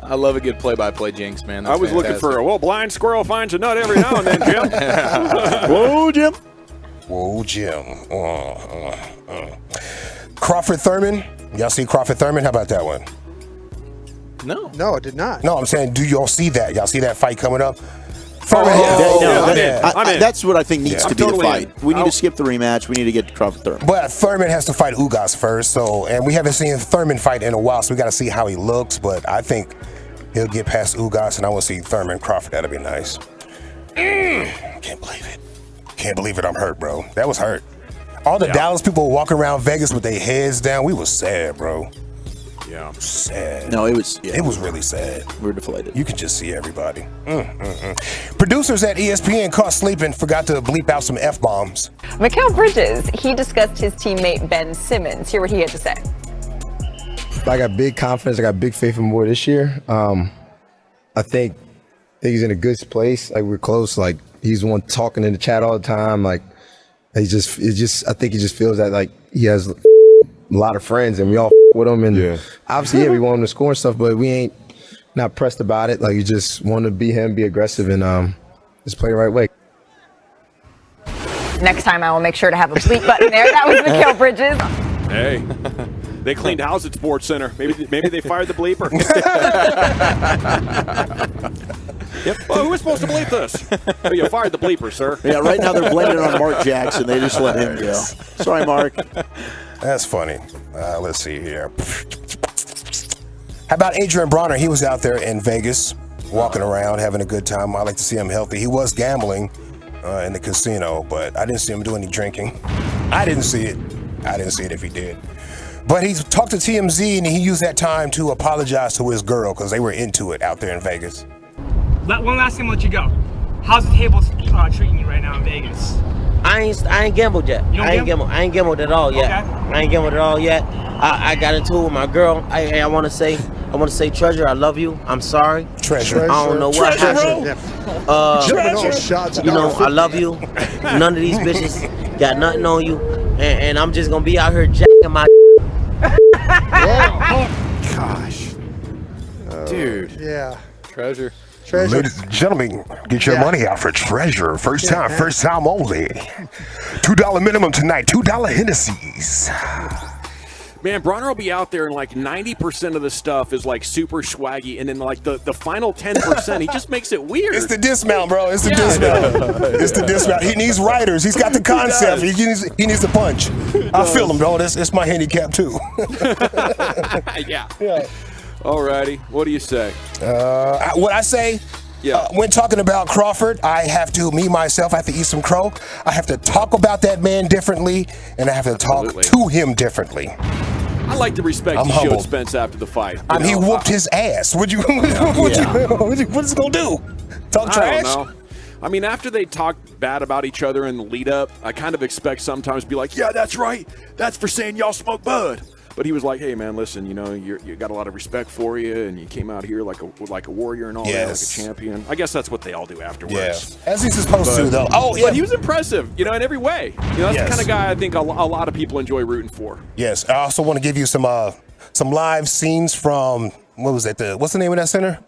I love a good play-by-play jinx, man. That's I was looking for a blind squirrel finds a nut every now and then, Jim. Whoa, Jim. Crawford Thurman. Y'all see Crawford Thurman? How about that one? No, I did not. No, I'm saying, do y'all see that? Y'all see that fight coming up? That's what I think needs to be the fight. We need to skip the rematch. We need to get to Crawford Thurman. But Thurman has to fight Ugas first, and we haven't seen Thurman fight in a while, so we got to see how he looks. But I think he'll get past Ugas, and I want to see Thurman Crawford. That'll be nice. Can't believe it. Can't believe it. I'm hurt, bro. That was hurt. All the Dallas people were walking around Vegas with their heads down. We was sad, bro. Yeah. Sad. No, it was really sad. We're deflated. You could just see everybody. Producers at ESPN caught sleeping, forgot to bleep out some F-bombs. Mikal Bridges, he discussed his teammate Ben Simmons. Hear what he had to say. I got big confidence. I got big faith in more this year. I think he's in a good place. Like, we're close. Like, he's the one talking in the chat all the time. Like, I think he just feels that, like, he has a lot of friends and we all with him. And obviously, we want him to score and stuff, but we ain't not pressed about it. Like, you just want to be him, be aggressive, and just play the right way. Next time I will make sure to have a bleep button there. That was Mikal Bridges. Hey, they cleaned house at Sports Center. Maybe they fired the bleeper. Yep. Well, who was supposed to bleep this? Oh, you fired the bleeper, sir. Yeah, right now they're blaming it on Mark Jackson. They just let him go. Sorry, Mark. That's funny. Let's see here. How about Adrian Bronner? He was out there in Vegas, walking around, having a good time. I like to see him healthy. He was gambling in the casino, but I didn't see him do any drinking. I didn't see it if he did. But he talked to TMZ, and he used that time to apologize to his girl because they were into it out there in Vegas. One last thing, let you go. How's the table treating you right now in Vegas? I ain't gambled yet. I ain't gambled at all yet. Okay. I ain't gambled at all yet. I got into it with my girl. I want to say, Treasure, I love you. I'm sorry. Treasure. I don't know what happened. You know, I love you. None of these bitches got nothing on you, and I'm just gonna be out here jacking my. Gosh, dude. Yeah. Treasure. Ladies and gentlemen, get your money out for Treasure. First time only. $2 minimum tonight. $2 Hennessy's. Man, Bronner will be out there and like 90% of the stuff is like super swaggy, and then like the final 10%, he just makes it weird. It's the dismount, bro. It's the dismount. It's the dismount. He needs writers. He's got the concept. He needs the punch. I feel him, bro. It's my handicap too. Yeah. Alrighty, what do you say? What I say? When talking about Crawford, I have to eat some crow. I have to talk about that man differently, and I have to talk to him differently. I like the respect he showed Spence after the fight. He whooped his ass. What is he gonna do? Talk trash? I don't know. I mean, after they talk bad about each other in the lead up, I kind of expect sometimes to be like, yeah, that's right. That's for saying y'all smoke bud. But he was like, "Hey, man, listen. You know, you got a lot of respect for you, and you came out here like a warrior and all that, like a champion." I guess that's what they all do afterwards. Yeah, as he's supposed to, though. But he was impressive, you know, in every way. You know, that's the kind of guy I think a lot of people enjoy rooting for. Yes, I also want to give you some live scenes from what's the name of that center?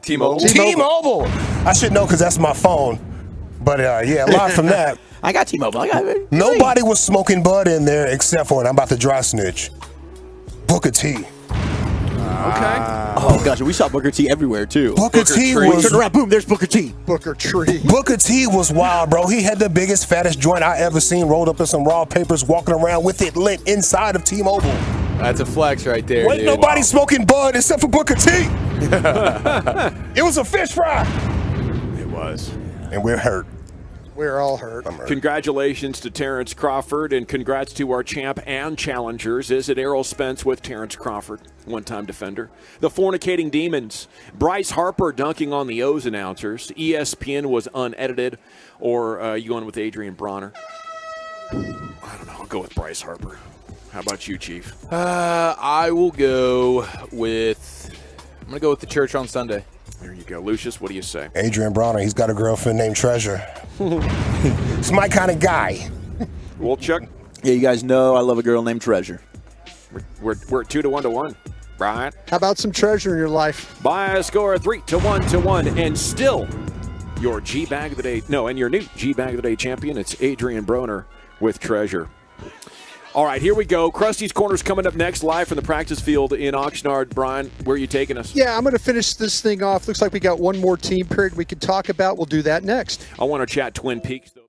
T-Mobile. T-Mobile. I should know because that's my phone. But live from that. I got T-Mobile. Nobody was smoking bud in there except for, and I'm about to dry snitch, Booker T. Okay. Oh gosh, we saw Booker T everywhere too. Booker T was turn around, boom, there's Booker T. Booker Tree. Booker T was wild, bro. He had the biggest, fattest joint I ever seen, rolled up in some raw papers, walking around with it lit inside of T-Mobile. That's a flex right there. Wasn't dude. nobody smoking bud except for Booker T. It was a fish fry. It was. And we're hurt. We're all hurt. Congratulations to Terrence Crawford, and congrats to our champ and challengers. Is it Errol Spence with Terrence Crawford, one-time defender? The Fornicating Demons. Bryce Harper dunking on the O's announcers. ESPN was unedited. Or you going with Adrian Bronner? I don't know. I'll go with Bryce Harper. How about you, Chief? I will go with. I'm gonna go with the church on Sunday. There you go, Lucius. What do you say? Adrian Bronner, he's got a girlfriend named Treasure. It's my kind of guy. Wolchuk? Yeah, you guys know I love a girl named Treasure. We're 2-1-1, right? How about some treasure in your life? By a score of 3-1-1, and still your G Bag of the Day. No, and your new G Bag of the Day champion. It's Adrian Bronner with Treasure. All right, here we go. Krusty's Corner's coming up next, live from the practice field in Oxnard. Brian, where are you taking us? Yeah, I'm going to finish this thing off. Looks like we got one more team period we could talk about. We'll do that next. I want to chat Twin Peaks, though.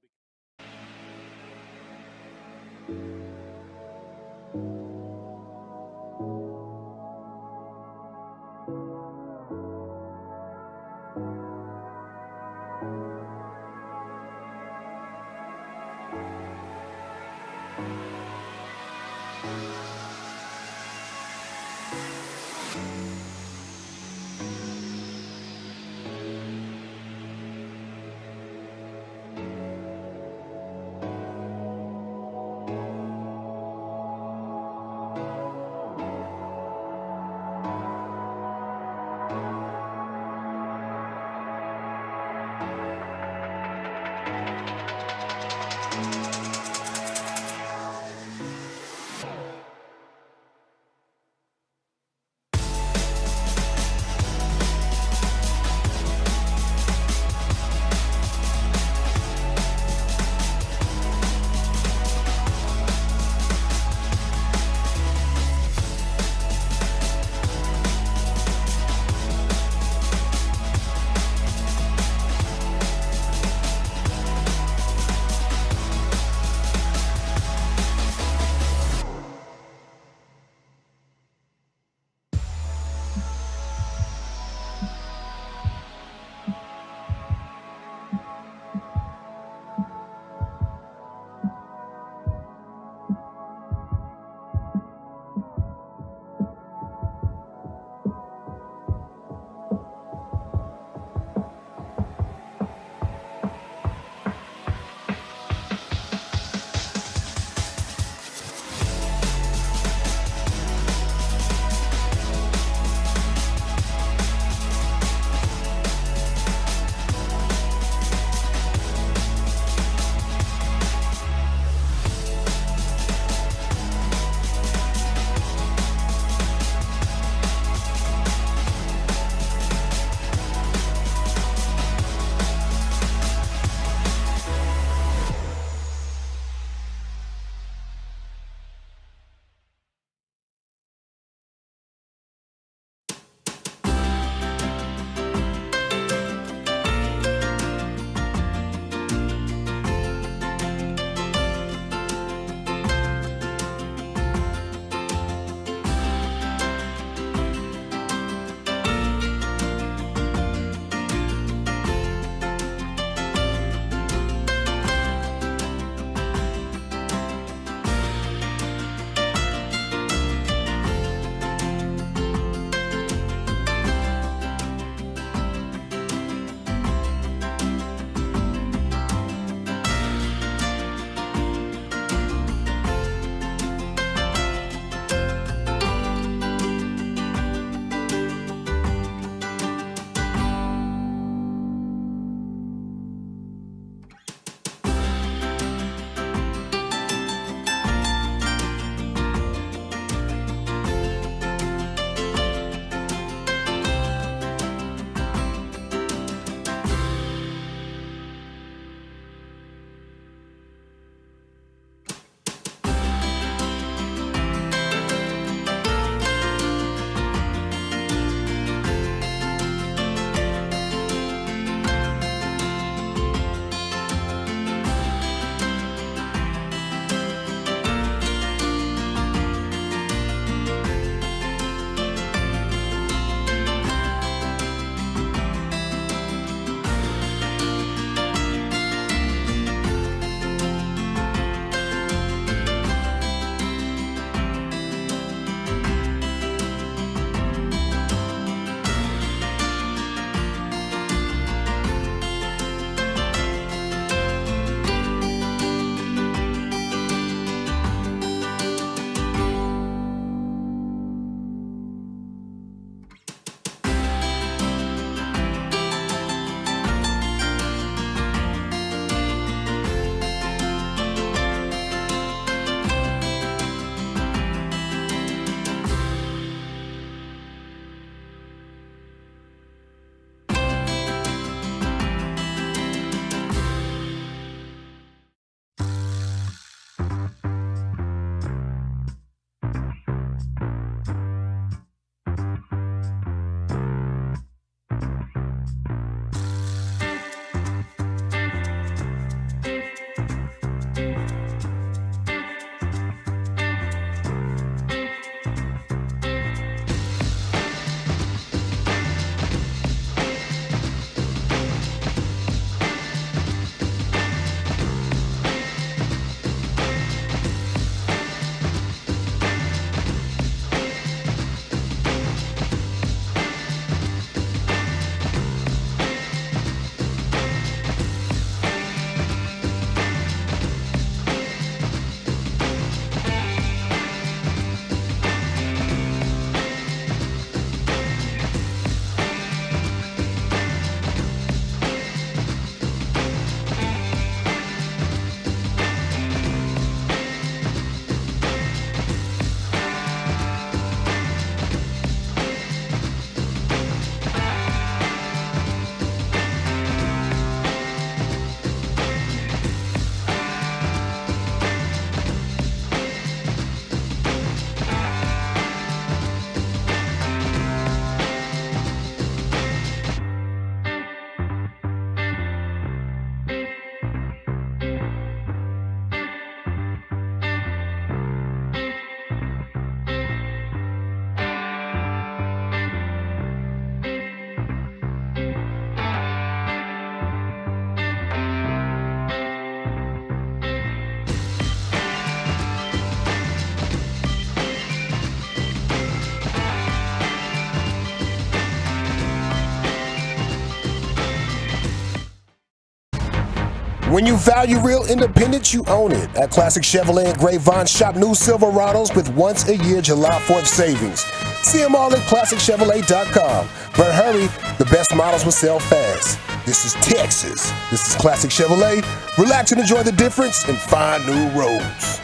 When you value real independence, you own it. At Classic Chevrolet and Grapevine, shop new Silverados with once-a-year July 4th savings. See them all at ClassicChevrolet.com. But hurry, the best models will sell fast. This is Texas. This is Classic Chevrolet. Relax and enjoy the difference and find new roads.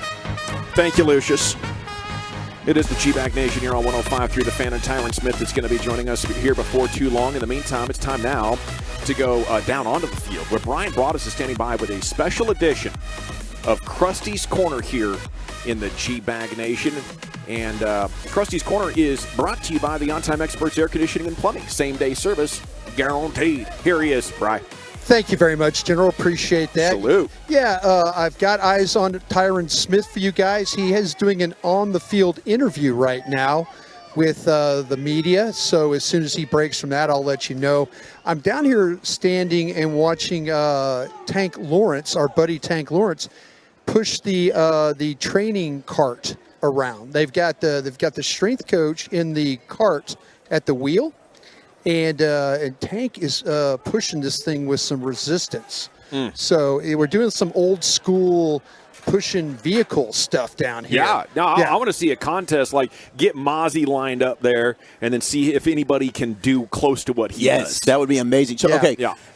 Thank you, Lucius. It is the G-Bag Nation here on 105.3 The Fan, and Tyron Smith is going to be joining us here before too long. In the meantime, it's time now to go down onto the field, where Brian Broaddus is standing by with a special edition of Krusty's Corner here in the G-Bag Nation. And Krusty's Corner is brought to you by the On-Time Experts Air Conditioning and Plumbing. Same-day service guaranteed. Here he is, Brian. Thank you very much, General. Appreciate that. Salute. Yeah, I've got eyes on Tyron Smith for you guys. He is doing an on-the-field interview right now with the media. So as soon as he breaks from that, I'll let you know. I'm down here standing and watching Tank Lawrence, our buddy Tank Lawrence, push the training cart around. They've got the strength coach in the cart at the wheel. And Tank is pushing this thing with some resistance. So we're doing some old school pushing vehicle stuff down here. I want to see a contest, like get Mozzie lined up there and then see if anybody can do close to what he does. Yes, that would be amazing. So,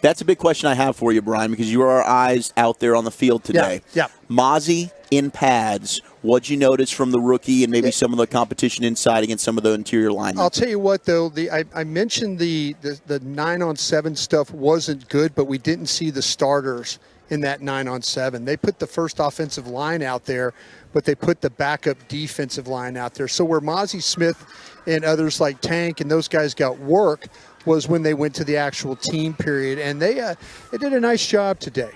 that's a big question I have for you, Brian, because you are our eyes out there on the field today. Mozzie in pads. What'd you notice from the rookie and maybe some of the competition inside against some of the interior linemen? I'll tell you what, though. I mentioned the 9-on-7 stuff wasn't good, but we didn't see the starters in that 9-on-7. They put the first offensive line out there, but they put the backup defensive line out there. So where Mozzie Smith and others like Tank and those guys got work was when they went to the actual team period, and they did a nice job today.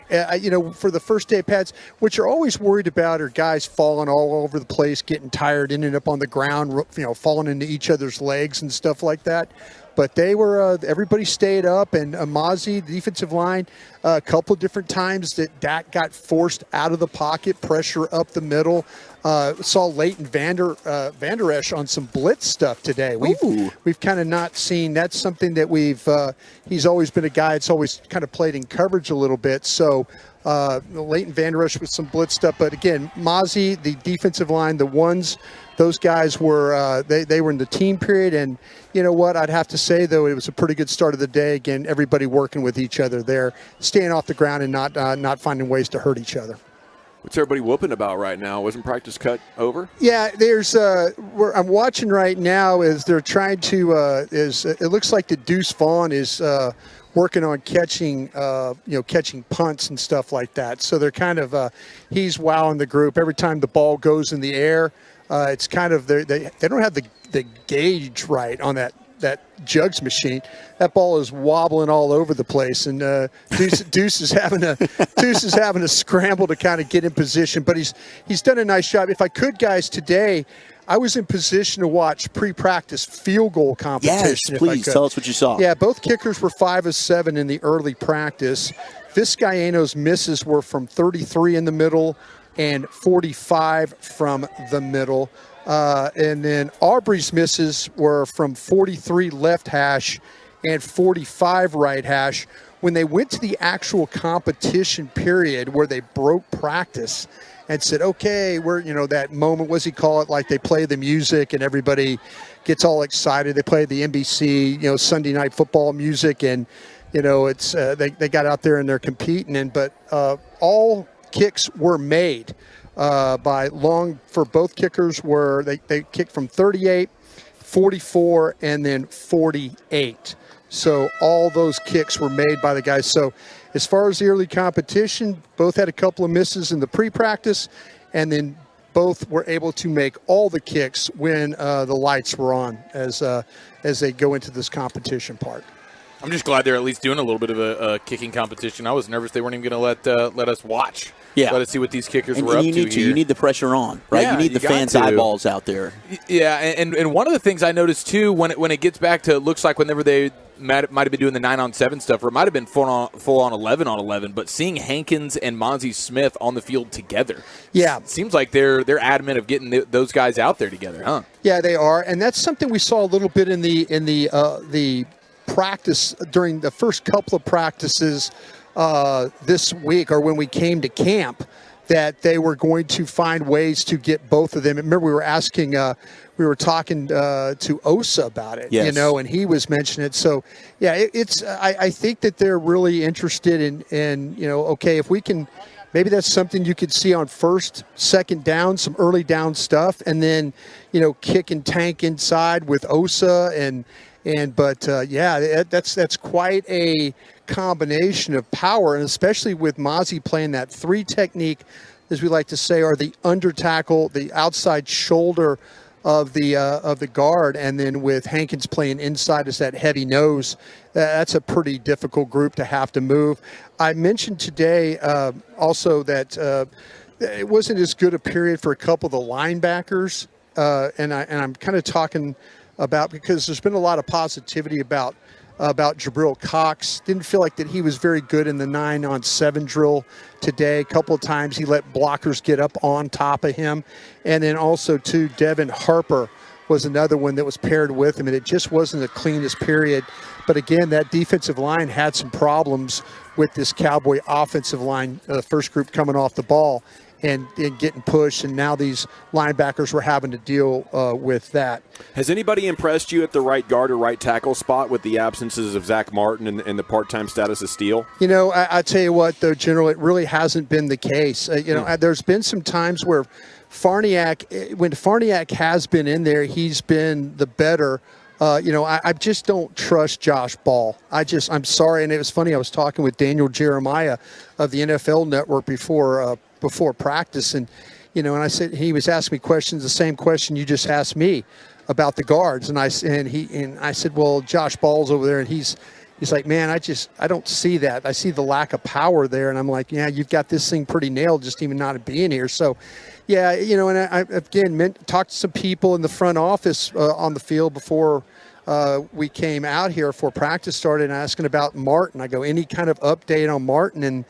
For the first day of pads, what you're always worried about are guys falling all over the place, getting tired, ending up on the ground, falling into each other's legs and stuff like that. But they were everybody stayed up, and Mozzie, the defensive line, a couple of different times that got forced out of the pocket, pressure up the middle. Saw Leighton Vander Esch on some blitz stuff today. We've kind of not seen. That's something that he's always been a guy that's always kind of played in coverage a little bit. So Leighton Vander Esch with some blitz stuff. But again, Mozzie, the defensive line, the ones, those guys were they were in the team period. And you know what? I'd have to say, though, it was a pretty good start of the day. Again, everybody working with each other there, staying off the ground and not finding ways to hurt each other. What's everybody whooping about right now? Wasn't practice cut over? Yeah, there's. I'm watching right now as they're trying to. It looks like the Deuce Vaughn is working on catching punts and stuff like that. So they're kind of. He's wowing the group every time the ball goes in the air. It's kind of they don't have the gauge right on that jugs machine. That ball is wobbling all over the place, and Deuce is having a scramble to kind of get in position. But he's done a nice job. If I could, guys, today I was in position to watch pre-practice field goal competition. Yes, please tell us what you saw. Yeah, both kickers were 5 of 7 in the early practice. Vizcaino's misses were from 33 in the middle and 45 from the middle. And then Aubrey's misses were from 43 left hash and 45 right hash. When they went to the actual competition period where they broke practice and said, okay, we're, that moment, what's he call it? Like they play the music and everybody gets all excited. They play the NBC, Sunday Night Football music, and, it's they got out there and they're competing. But all kicks were made. For both kickers were they kicked from 38, 44, and then 48. So all those kicks were made by the guys. So as far as the early competition, both had a couple of misses in the pre-practice, and then both were able to make all the kicks when the lights were on as they go into this competition part. I'm just glad they're at least doing a little bit of a kicking competition. I was nervous they weren't even going to let us watch. Yeah. Let us see what these kickers were up to here. You need the pressure on, right? Yeah, you need the fans' eyeballs out there. Yeah, and one of the things I noticed, too, when it gets back to, it looks like whenever they might have been doing the 9-on-7 stuff, or it might have been full on 11-on-11, but seeing Hankins and Mozzie Smith on the field together. Yeah. It seems like they're adamant of getting those guys out there together, huh? Yeah, they are, and that's something we saw a little bit in the practice during the first couple of practices this week, or when we came to camp, that they were going to find ways to get both of them. Remember, we were asking, we were talking to Osa about it, yes. and he was mentioning it. So, yeah, I think that they're really interested in okay, if we can, maybe that's something you could see on first, second down, some early down stuff, and then, kick and tank inside with Osa but that's quite a combination of power, and especially with Mozzie playing that 3 technique, as we like to say, or the under tackle, the outside shoulder of the guard, and then with Hankins playing inside as that heavy nose. That's a pretty difficult group to have to move. I mentioned today also that it wasn't as good a period for a couple of the linebackers, and I'm kind of talking about, because there's been a lot of positivity about Jabril Cox. Didn't feel like that he was very good in the 9-on-7 drill today. A couple of times he let blockers get up on top of him. And then also, too, Devin Harper was another one that was paired with him, and it just wasn't the cleanest period. But again, that defensive line had some problems with this Cowboy offensive line, the first group coming off the ball and getting pushed, and now these linebackers were having to deal with that. Has anybody impressed you at the right guard or right tackle spot with the absences of Zach Martin and the part-time status of Steele? I tell you what, though, General, it really hasn't been the case. There's been some times where when Farniak has been in there, he's been the better. I just don't trust Josh Ball. I'm sorry, and it was funny. I was talking with Daniel Jeremiah of the NFL Network before practice, and I said, he was asking me questions, the same question you just asked me about the guards, and I said, well, Josh Ball's over there, and he's like, man, I don't see that. I see the lack of power there, and I'm like, yeah, you've got this thing pretty nailed, just even not being here. So, yeah, and I again talked to some people in the front office on the field before we came out here for practice started, and asking about Martin. I go, any kind of update on Martin, and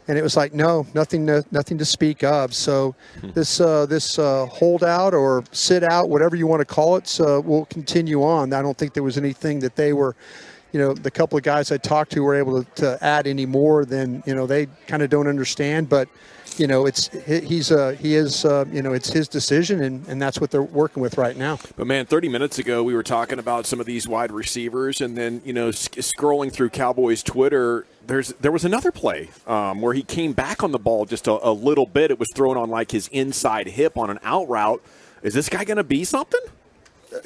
it was like, no, nothing to speak of. So this holdout or sit out, whatever you want to call it, will continue on. I don't think there was anything that they were, the couple of guys I talked to were able to add any more than, they kind of don't understand. But, it's his decision, and that's what they're working with right now. But, man, 30 minutes ago we were talking about some of these wide receivers, and then, scrolling through Cowboys Twitter, there was another play where he came back on the ball just a little bit. It was thrown on like his inside hip on an out route. Is this guy going to be something?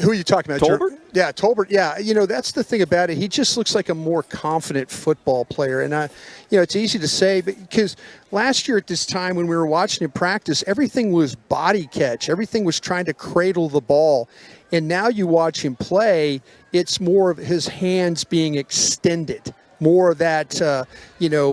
Who are you talking about? Tolbert? Yeah, Tolbert. Yeah, that's the thing about it. He just looks like a more confident football player. And, it's easy to say because last year at this time when we were watching him practice, everything was body catch. Everything was trying to cradle the ball. And now you watch him play, it's more of his hands being extended. More of that,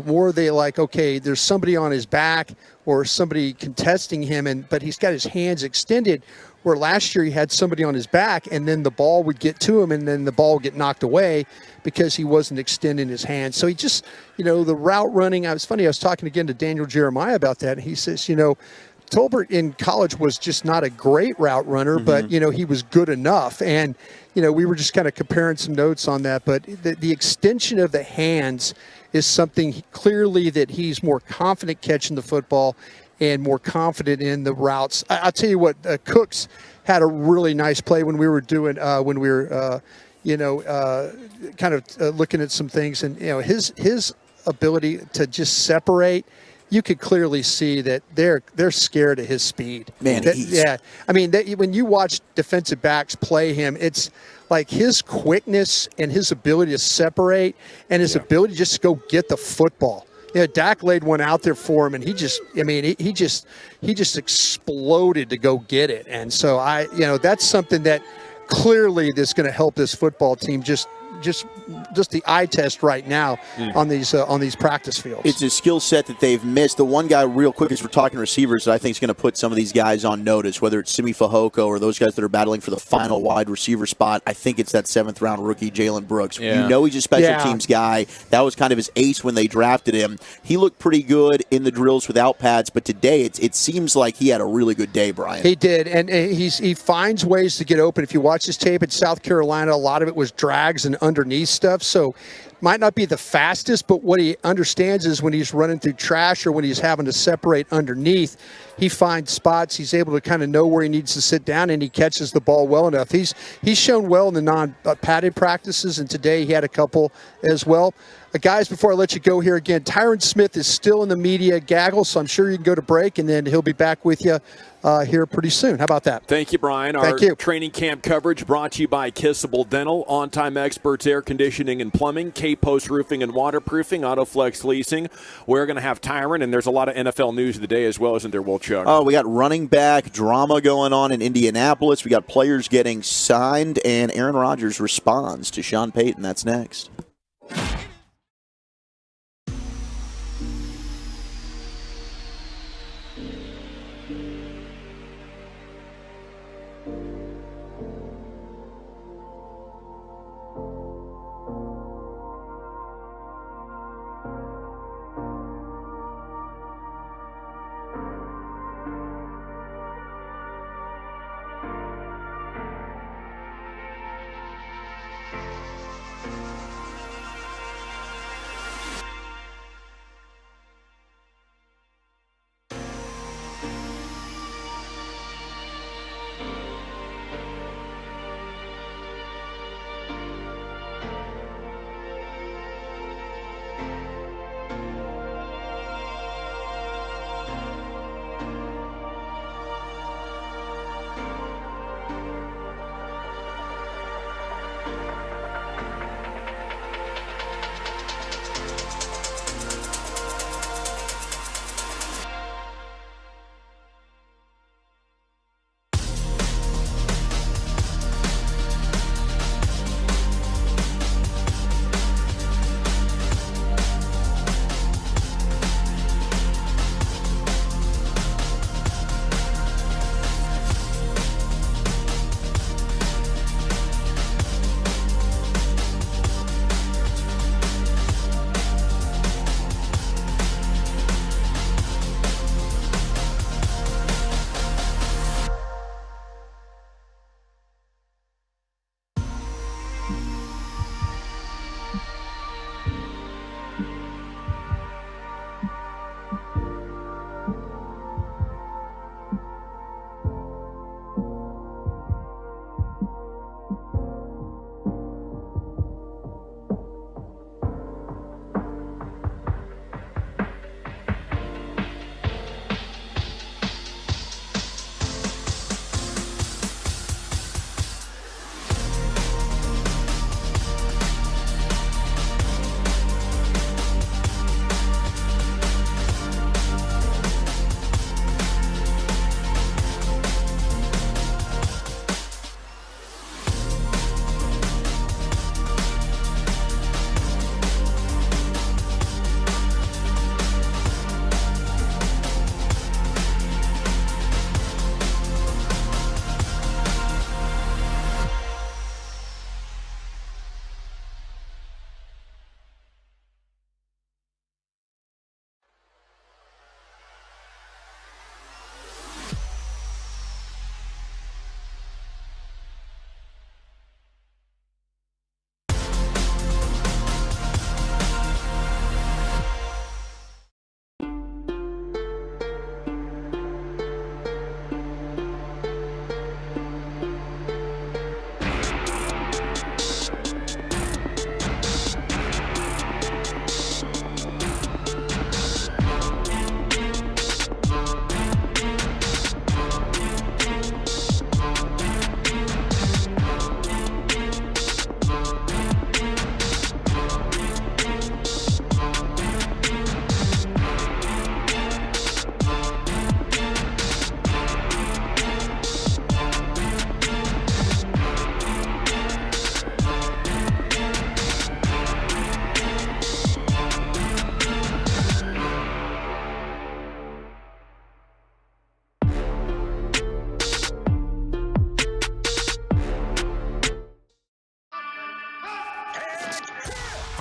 more they like, okay, there's somebody on his back or somebody contesting him, but he's got his hands extended. Where last year he had somebody on his back, and then the ball would get to him, and then the ball would get knocked away because he wasn't extending his hands. So he just, the route running. I was talking again to Daniel Jeremiah about that, and he says, Tolbert in college was just not a great route runner, but, he was good enough. And, we were just kind of comparing some notes on that. But the extension of the hands is something clearly that he's more confident catching the football and more confident in the routes. I'll tell you what, Cooks had a really nice play when we were doing, kind of looking at some things. And, his ability to just separate, you could clearly see that they're scared of his speed. Man, when you watch defensive backs play him, it's like his quickness and his ability to separate and his ability just to go get the football. Dak laid one out there for him, and he just exploded to go get it. And so that's something that clearly is going to help this football team just the eye test right now on these practice fields. It's a skill set that they've missed. The one guy, real quick, as we're talking receivers, that I think is going to put some of these guys on notice, whether it's Simi Fehoko or those guys that are battling for the final wide receiver spot. I think it's that 7th-round rookie, Jalen Brooks. Yeah. He's a special teams guy. That was kind of his ace when they drafted him. He looked pretty good in the drills without pads, but today it seems like he had a really good day, Brian. He did, and he finds ways to get open. If you watch his tape at South Carolina, a lot of it was drags and underneath stuff. So might not be the fastest, but what he understands is when he's running through trash or when he's having to separate underneath, he finds spots. He's able to kind of know where he needs to sit down, and he catches the ball well enough. He's shown well in the non-padded practices, and today he had a couple as well. Guys, before I let you go here again, Tyron Smith is still in the media gaggle, so I'm sure you can go to break, and then he'll be back with you here pretty soon. How about that? Thank you, Brian. Thank you. Training camp coverage brought to you by Kissable Dental, On-Time Experts Air Conditioning and Plumbing, K-Post Roofing and Waterproofing, Autoflex Leasing. We're going to have Tyron, and there's a lot of NFL news today as well, isn't there, Will Chuck? Oh, we got running back drama going on in Indianapolis. We got players getting signed, and Aaron Rodgers responds to Sean Payton. That's next.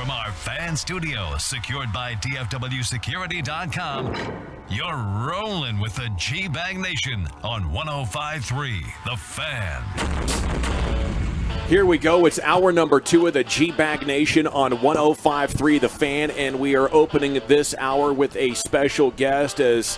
From our fan studio, secured by DFWsecurity.com, you're rolling with the G-Bag Nation on 105.3 The Fan. Here we go. It's hour number 2 of the G-Bag Nation on 105.3 The Fan, and we are opening this hour with a special guest. Is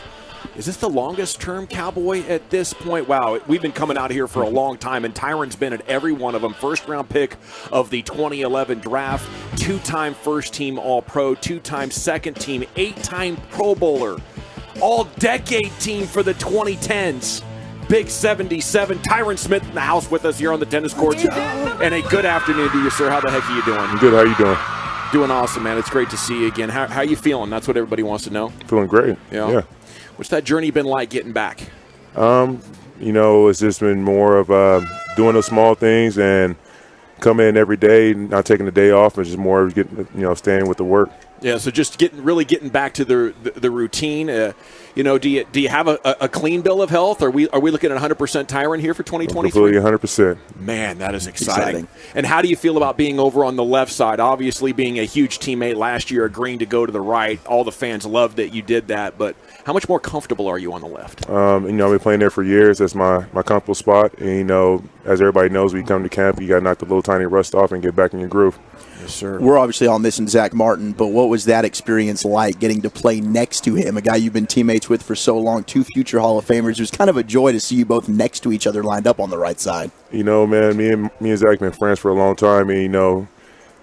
this the longest-term Cowboy at this point? Wow, we've been coming out here for a long time, and Tyron's been at every one of them. First-round pick of the 2011 draft, 2-time first-team All-Pro, 2-time second-team, 8-time Pro Bowler, all-decade team for the 2010s. Big 77. Tyron Smith in the house with us here on the tennis courts. And a good afternoon to you, sir. How the heck are you doing? I'm good. How you doing? Doing awesome, man. It's great to see you again. How you feeling? That's what everybody wants to know. Feeling great. Yeah. What's that journey been like getting back? It's just been more of doing those small things and coming in every day, not taking the day off, and just more of getting, staying with the work. Yeah, so just getting back to the routine. Do you have a clean bill of health? Are we looking at 100% Tyron here for 2023? Completely 100%. Man, that is exciting. And how do you feel about being over on the left side? Obviously, being a huge teammate last year, agreeing to go to the right. All the fans loved that you did that. But how much more comfortable are you on the left? I've been playing there for years. That's my comfortable spot. And as everybody knows, when you come to camp, you got to knock the little tiny rust off and get back in your groove. Yes, sir. We're obviously all missing Zach Martin, but what was that experience like, getting to play next to him, a guy you've been teammates with for so long, 2 future Hall of Famers? It was kind of a joy to see you both next to each other lined up on the right side. Man, me and Zach have been friends for a long time, and,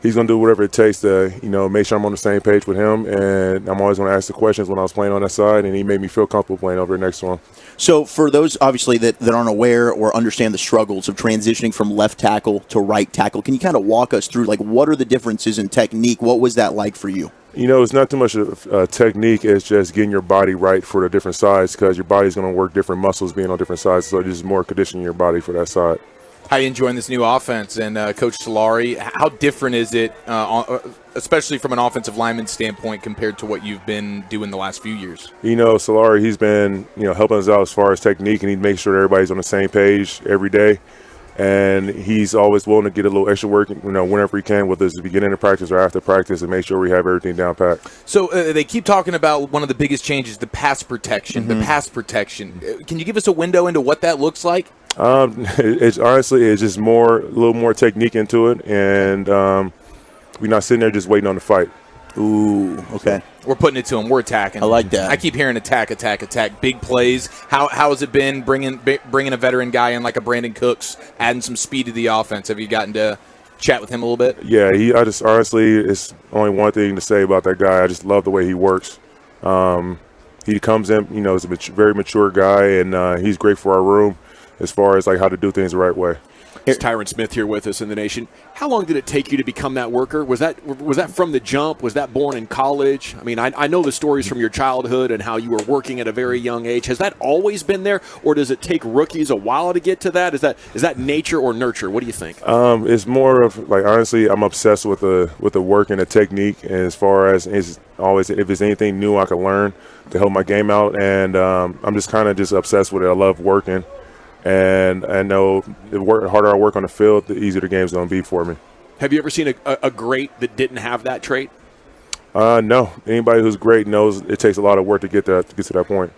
he's going to do whatever it takes to, make sure I'm on the same page with him, and I'm always going to ask the questions when I was playing on that side, and he made me feel comfortable playing over next to him. So for those, obviously, that aren't aware or understand the struggles of transitioning from left tackle to right tackle, can you kind of walk us through, what are the differences in technique? What was that like for you? It's not too much of technique. It's just getting your body right for the different sides, because your body's going to work different muscles being on different sides, so there's more conditioning your body for that side. How are you enjoying this new offense? And Coach Solari, how different is it, especially from an offensive lineman standpoint, compared to what you've been doing the last few years? Solari, he's been helping us out as far as technique, and he makes sure everybody's on the same page every day. And he's always willing to get a little extra work, whenever he can, whether it's the beginning of practice or after practice, and make sure we have everything down packed. So they keep talking about one of the biggest changes, the pass protection. Mm-hmm. The pass protection. Can you give us a window into what that looks like? It's just a little more technique into it, and we're not sitting there just waiting on the fight. Ooh, okay. We're putting it to him. We're attacking. I like that. I keep hearing attack. Big plays. How has it been bringing a veteran guy in like a Brandon Cooks, adding some speed to the offense? Have you gotten to chat with him a little bit? Yeah, I just honestly, it's only one thing to say about that guy. I just love the way he works. He comes in, he's a very mature guy, and he's great for our room as far as how to do things the right way. It's Tyron Smith here with us in the Nation. How long did it take you to become that worker? Was that from the jump? Was that born in college? I mean, I know the stories from your childhood and how you were working at a very young age. Has that always been there, or does it take rookies a while to get to that? Is that nature or nurture? What do you think? It's more of honestly, I'm obsessed with the work and the technique. And as far as it's always, if there's anything new I can learn to help my game out, and I'm just kind of obsessed with it. I love working. And I know the harder I work on the field, the easier the game's going to be for me. Have you ever seen a great that didn't have that trait? No. Anybody who's great knows it takes a lot of work to get to that point.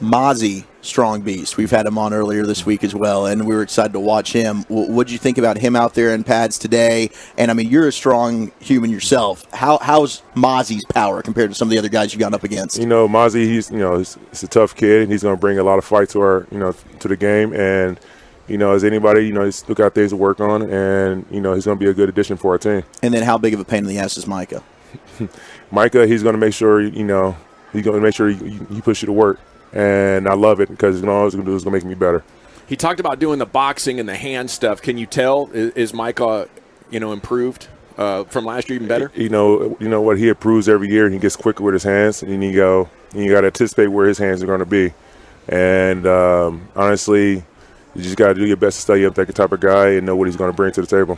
Mozzie, strong beast. We've had him on earlier this week as well, and we were excited to watch him. What did you think about him out there in pads today? And, I mean, you're a strong human yourself. How's Mozzie's power compared to some of the other guys you got up against? Mozzie, he's a tough kid, and he's going to bring a lot of fight to our, to the game. And, as anybody, he's still got things to work on, and, he's going to be a good addition for our team. And then how big of a pain in the ass is Micah? Micah, he's going to make sure, he's going to make sure he puts you to work. And I love it because all it's going to do is going to make me better. He talked about doing the boxing and the hand stuff. Can you tell, is Micah, improved from last year, even better? You know what, he improves every year, and he gets quicker with his hands. And you got to anticipate where his hands are going to be. And honestly, you just got to do your best to study up that type of guy and know what he's going to bring to the table.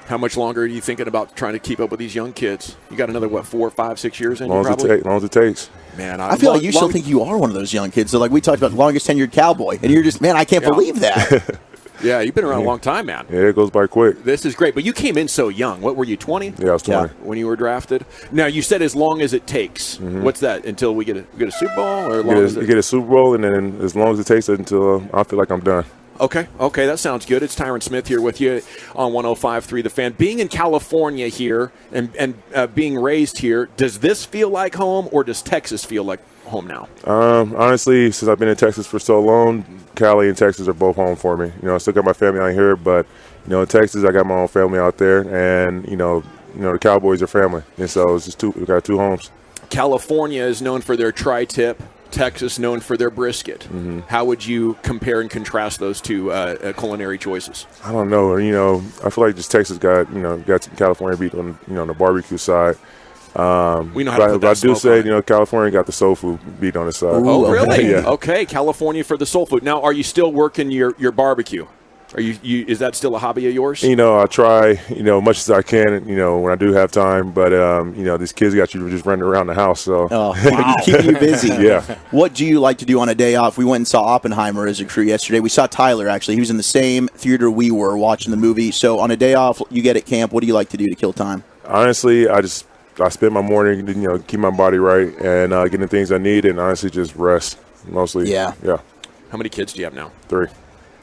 How much longer are you thinking about trying to keep up with these young kids? You got another, 4, 5, 6 years in? Long as it takes. Man, I feel like you still think you are one of those young kids. So, we talked about the longest tenured Cowboy, and you're just, man, I can't believe that. Yeah, you've been around a long time, man. Yeah, it goes by quick. This is great. But you came in so young. What were you, 20? Yeah, I was 20. When you were drafted? Now, you said as long as it takes. Mm-hmm. What's that, until we get a Super Bowl? Or you get a Super Bowl, and then as long as it takes until I feel like I'm done. Okay, that sounds good. It's Tyron Smith here with you on 105.3 The Fan. Being in California here and being raised here, does this feel like home or does Texas feel like home now? Honestly, since I've been in Texas for so long, Cali and Texas are both home for me. I still got my family out here, but in Texas, I got my own family out there, and the Cowboys are family, and so it's just we got two homes. California is known for their tri-tip. Texas known for their brisket. Mm-hmm. How would you compare and contrast those two culinary choices? I don't know. I feel like just Texas got California beat on the barbecue side. We know how to put that I do smoke say on it. California got the soul food beat on the side. Oh, really? Yeah. Okay, California for the soul food. Now, are you still working your barbecue? Are you? Is that still a hobby of yours? I try, much as I can, when I do have time. But, these kids got you just running around the house. So keeping you busy. Yeah. What do you like to do on a day off? We went and saw Oppenheimer as a crew yesterday. We saw Tyler, actually. He was in the same theater we were watching the movie. So on a day off you get at camp, what do you like to do to kill time? Honestly, I spend my morning, keep my body right and getting the things I need and honestly just rest mostly. Yeah. How many kids do you have now? 3.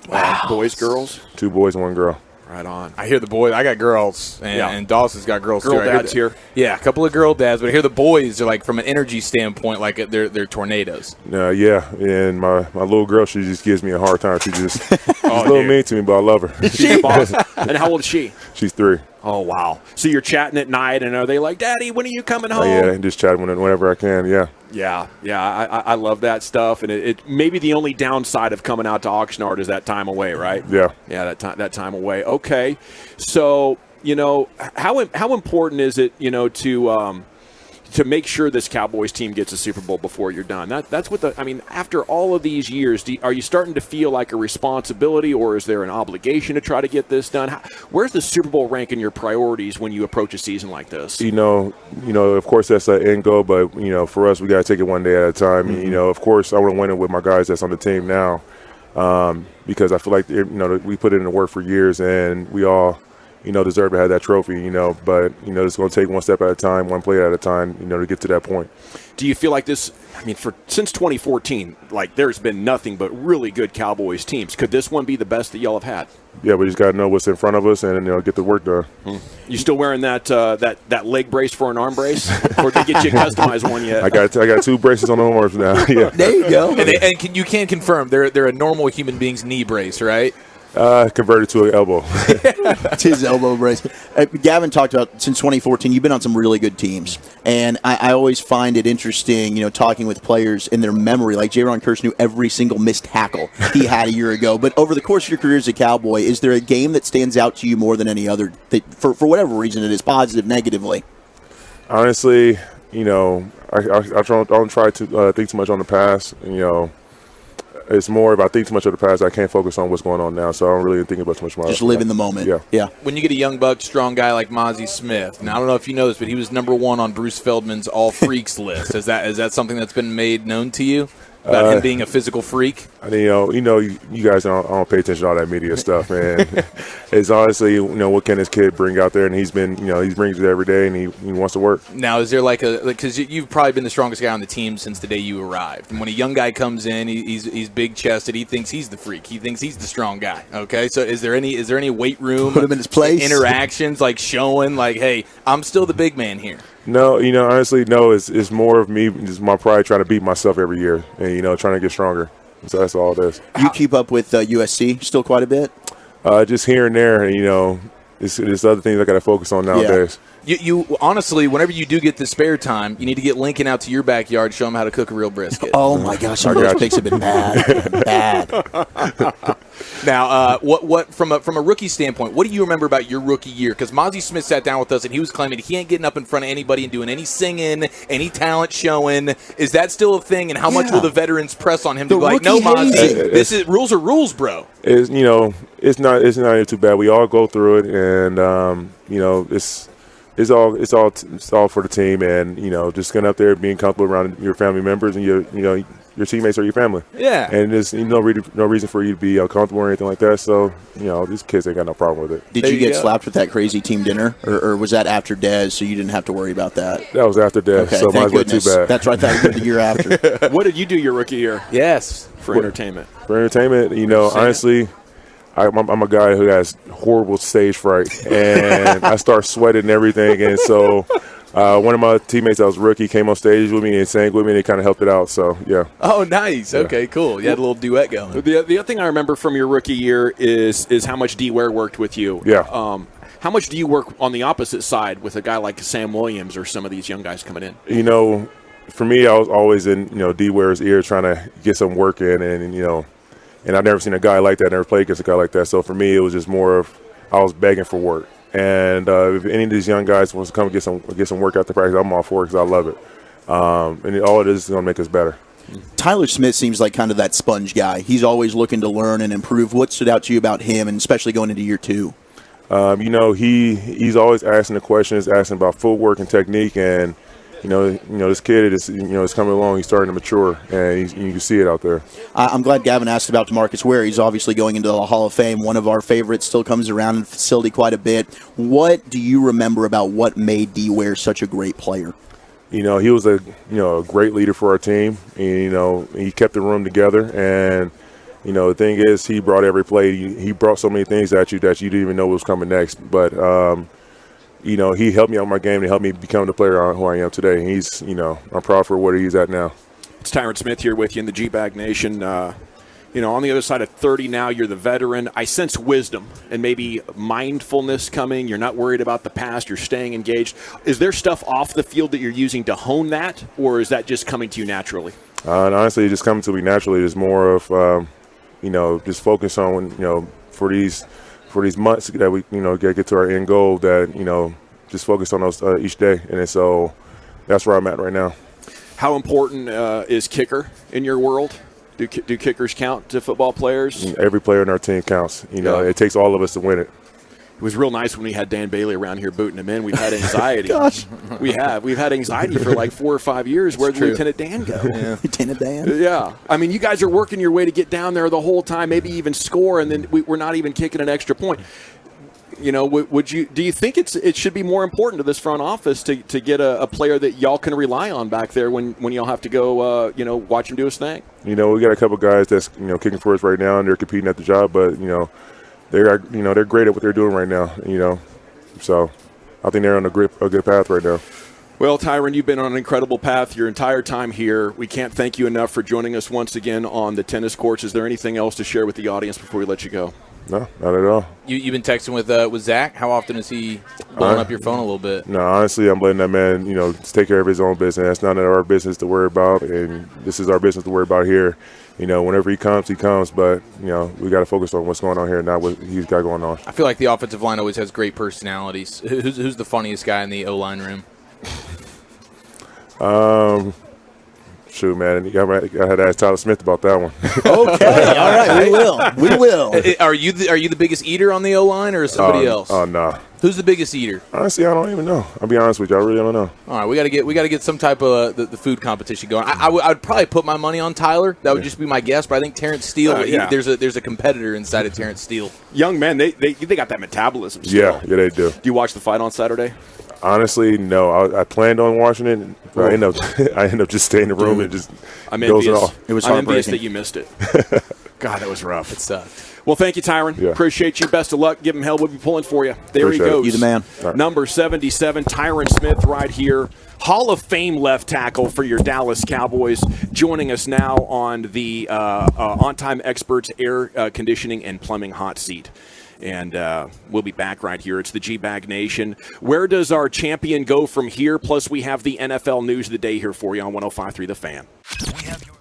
Wow. Boys, girls? 2 boys and 1 girl. Right on. I hear the boys. I got girls, and Dawson's got girls Girl too. dads here. Yeah, a couple of girl dads, but I hear the boys are like from an energy standpoint, like they're tornadoes. Yeah, and my little girl, she just gives me a hard time. She just she's a little mean to me, but I love her. She's boss. And how old is she? She's 3. Oh, wow. So you're chatting at night, and are they like, Daddy, when are you coming home? Yeah, just chat whenever I can, yeah. Yeah, I love that stuff, and it maybe the only downside of coming out to Oxnard is that time away, right? Yeah. Yeah, that time away. Okay, so how important is it to make sure this Cowboys team gets a Super Bowl before you're done? That's what after all of these years, are you starting to feel like a responsibility, or is there an obligation to try to get this done? Where's the Super Bowl rank in your priorities when you approach a season like this? Of course that's the end goal, but for us, we got to take it one day at a time. Mm-hmm. Of course, I want to win it with my guys that's on the team now, because I feel like we put in the work for years, and we all deserve to have that trophy, but, it's going to take one step at a time, one play at a time, to get to that point. Do you feel like this, since 2014, there's been nothing but really good Cowboys teams. Could this one be the best that y'all have had? Yeah, we just got to know what's in front of us and, get the work done. You still wearing that leg brace for an arm brace? Or did they get you a customized one yet? I got 2 braces on the arms now. Yeah. There you go. And you can confirm they're a normal human being's knee brace, right? Converted to an elbow. It's his elbow brace. Gavin talked about, since 2014, you've been on some really good teams. And I always find it interesting, talking with players in their memory. Like Jaron Kearse knew every single missed tackle he had a year ago. But over the course of your career as a Cowboy, is there a game that stands out to you more than any other, that for whatever reason it is, positive, negatively? Honestly, I don't try to think too much on the past, It's more if I think too much of the past, I can't focus on what's going on now, so I don't really think about too much more. Just live in the moment. Yeah. When you get a young buck, strong guy like Mozzie Smith, now I don't know if you know this, but he was #1 on Bruce Feldman's All Freaks list. Is that something that's been made known to you? About him being a physical freak? You guys don't pay attention to all that media stuff, man. It's honestly, what can this kid bring out there? And he's been, he brings it every day, and he wants to work. Now, is there because you've probably been the strongest guy on the team since the day you arrived. And when a young guy comes in, he's big chested. He thinks he's the freak. He thinks he's the strong guy. Okay, so is there any weight room? Put him in his place. Interactions showing hey, I'm still the big man here. No, honestly, no. It's more of me, it's my pride trying to beat myself every year, and trying to get stronger. So that's all it is. You keep up with USC still quite a bit? Just here and there, it's other things I got to focus on nowadays. You honestly, whenever you do get the spare time, you need to get Lincoln out to your backyard, show him how to cook a real brisket. Oh my gosh, some of those picks have been bad. Now, what from a rookie standpoint, what do you remember about your rookie year? Because Mozzie Smith sat down with us and he was claiming he ain't getting up in front of anybody and doing any singing, any talent showing. Is that still a thing? And how much will the veterans press on him to be like, no, Mozzie, rules are ruls, bro? It's not too bad. We all go through it, and it's all for the team, and just getting up there, being comfortable around your family members, and your teammates are your family. Yeah. And there's no reason for you to be uncomfortable or anything like that. So these kids ain't got no problem with it. Did you get slapped with that crazy team dinner, or was that after Dez, so you didn't have to worry about that? That was after Dez, okay, so might as well too bad. That's right. That was the year after. What did you do your rookie year? Yes. For entertainment. For entertainment, honestly, I'm a guy who has horrible stage fright, and I start sweating and everything. And so one of my teammates that was rookie came on stage with me and sang with me, and it kind of helped it out. So, yeah. Oh, nice. Yeah. Okay, cool. You had a little duet going. The other thing I remember from your rookie year is how much D. Ware worked with you. Yeah. How much do you work on the opposite side with a guy like Sam Williams or some of these young guys coming in? You know, for me, I was always in, D. Ware's ear trying to get some work in, and I've never seen a guy like that, never played against a guy like that. So for me, it was just more of I was begging for work. And if any of these young guys wants to come get some work after practice, I'm all for it because I love it. And all it is going to make us better. Tyler Smith seems like kind of that sponge guy. He's always looking to learn and improve. What stood out to you about him, and especially going into year 2? He's always asking the questions, asking about footwork and technique, and this kid is is coming along. He's starting to mature, and you can see it out there. I'm glad Gavin asked about DeMarcus Ware. He's obviously going into the Hall of Fame. One of our favorites, still comes around in the facility quite a bit. What do you remember about what made D. Ware such a great player? He was a great leader for our team. And, he kept the room together, and the thing is, he brought every play. He brought so many things at you that you didn't even know what was coming next. But he helped me out in my game and helped me become the player who I am today. He's, I'm proud for where he's at now. It's Tyron Smith here with you in the G-Bag Nation. On the other side of 30 now, you're the veteran. I sense wisdom and maybe mindfulness coming. You're not worried about the past. You're staying engaged. Is there stuff off the field that you're using to hone that, or is that just coming to you naturally? And honestly, it's just coming to me naturally. It's more of, just focus on, for these months that we, get to our end goal, that, just focus on those each day. And so that's where I'm at right now. How important is kicker in your world? Do kickers count to football players? Every player in our team counts. It takes all of us to win it. It was real nice when we had Dan Bailey around here booting him in. We've had anxiety. Gosh. We've had anxiety for like 4 or 5 years. Where'd Lieutenant Dan go? Yeah. Lieutenant Dan? Yeah. I mean, you guys are working your way to get down there the whole time, maybe even score, and then we're not even kicking an extra point. Do you think it should be more important to this front office to get a player that y'all can rely on back there when y'all have to go, watch him do his thing? We got a couple guys that's, kicking for us right now, and they're competing at the job, but, they're great at what they're doing right now, So I think they're on a good path right now. Well, Tyron, you've been on an incredible path your entire time here. We can't thank you enough for joining us once again on the tennis courts. Is there anything else to share with the audience before we let you go? No, not at all. You've been texting with Zach? How often is he blowing up your phone a little bit? No, honestly, I'm letting that man, take care of his own business. That's not our business to worry about, and this is our business to worry about here. Whenever he comes, but, we got to focus on what's going on here, not what he's got going on. I feel like the offensive line always has great personalities. Who's the funniest guy in the O-line room? Shoot, man, I had to ask Tyler Smith about that one. Okay, all right, we will. Are you the biggest eater on the O-line, or is somebody else? Oh, no. Who's the biggest eater? Honestly, I don't even know. I'll be honest with you, I really don't know. All right, we got to get some type of the food competition going. I would probably put my money on Tyler. That would just be my guess. But I think Terrence Steele. There's a competitor inside of Terrence Steele. Young men, they got that metabolism still. Yeah, they do. Do you watch the fight on Saturday? Honestly, no. I planned on watching it, but I ended up just staying in the room and just goes it off. It was I'm envious heartbreaking that you missed it. God, that was rough. It sucked. Well, thank you, Tyron. Yeah. Appreciate you. Best of luck. Give him hell. We'll be pulling for you. There Appreciate he goes. You the man. Right. Number 77, Tyron Smith right here. Hall of Fame left tackle for your Dallas Cowboys. Joining us now on the On Time Experts Air Conditioning and Plumbing Hot Seat. And we'll be back right here. It's the G-Bag Nation. Where does our champion go from here? Plus, we have the NFL news of the day here for you on 105.3 The Fan. We have your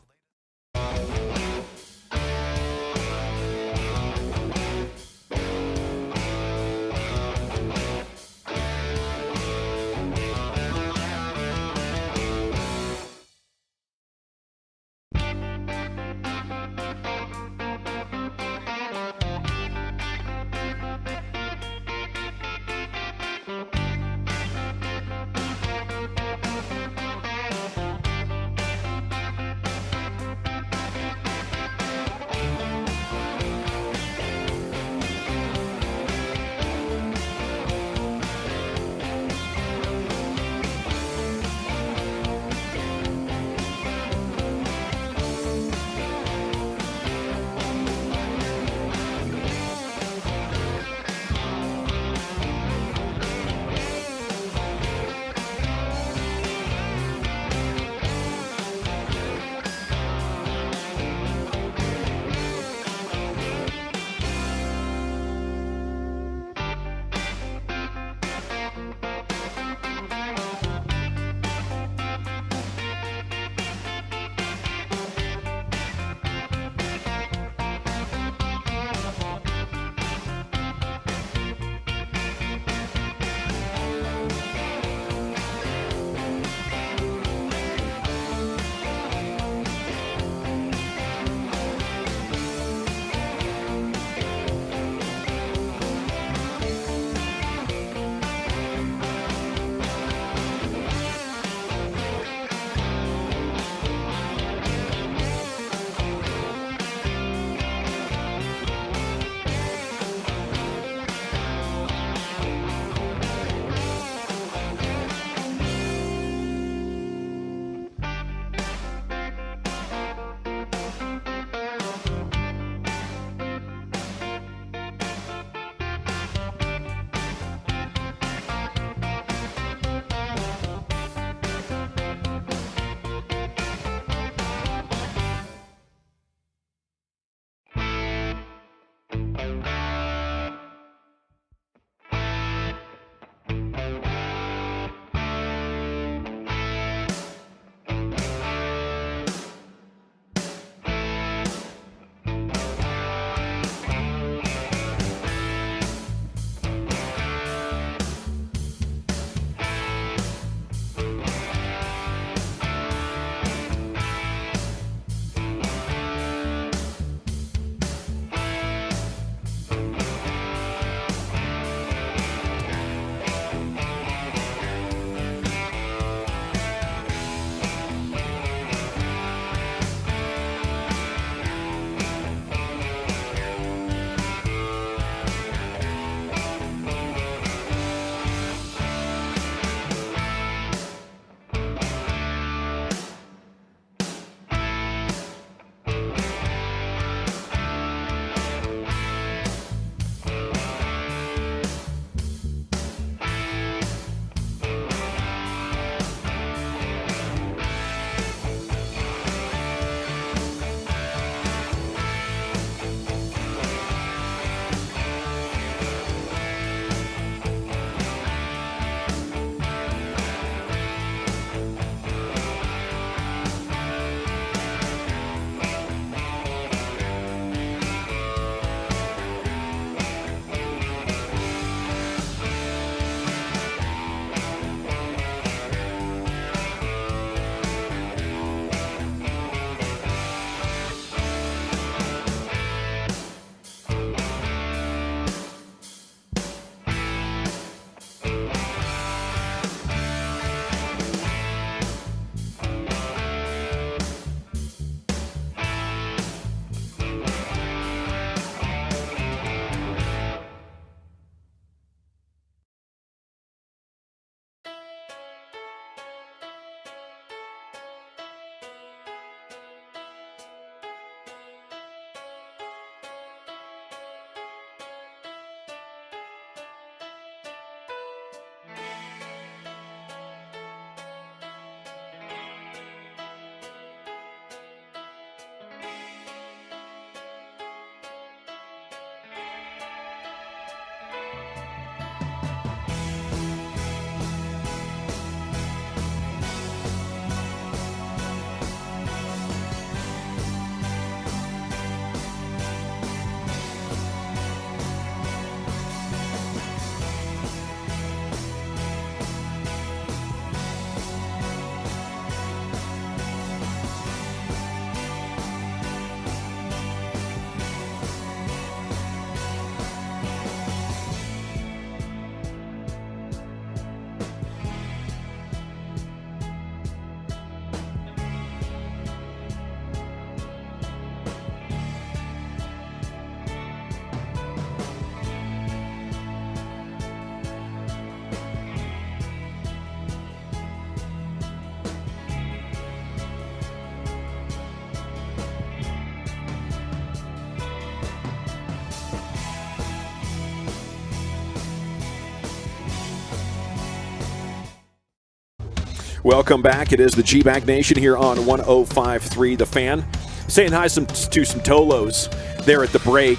Welcome back. It is the G-Bag Nation here on 105.3 The Fan. Saying hi to some Tolos there at the break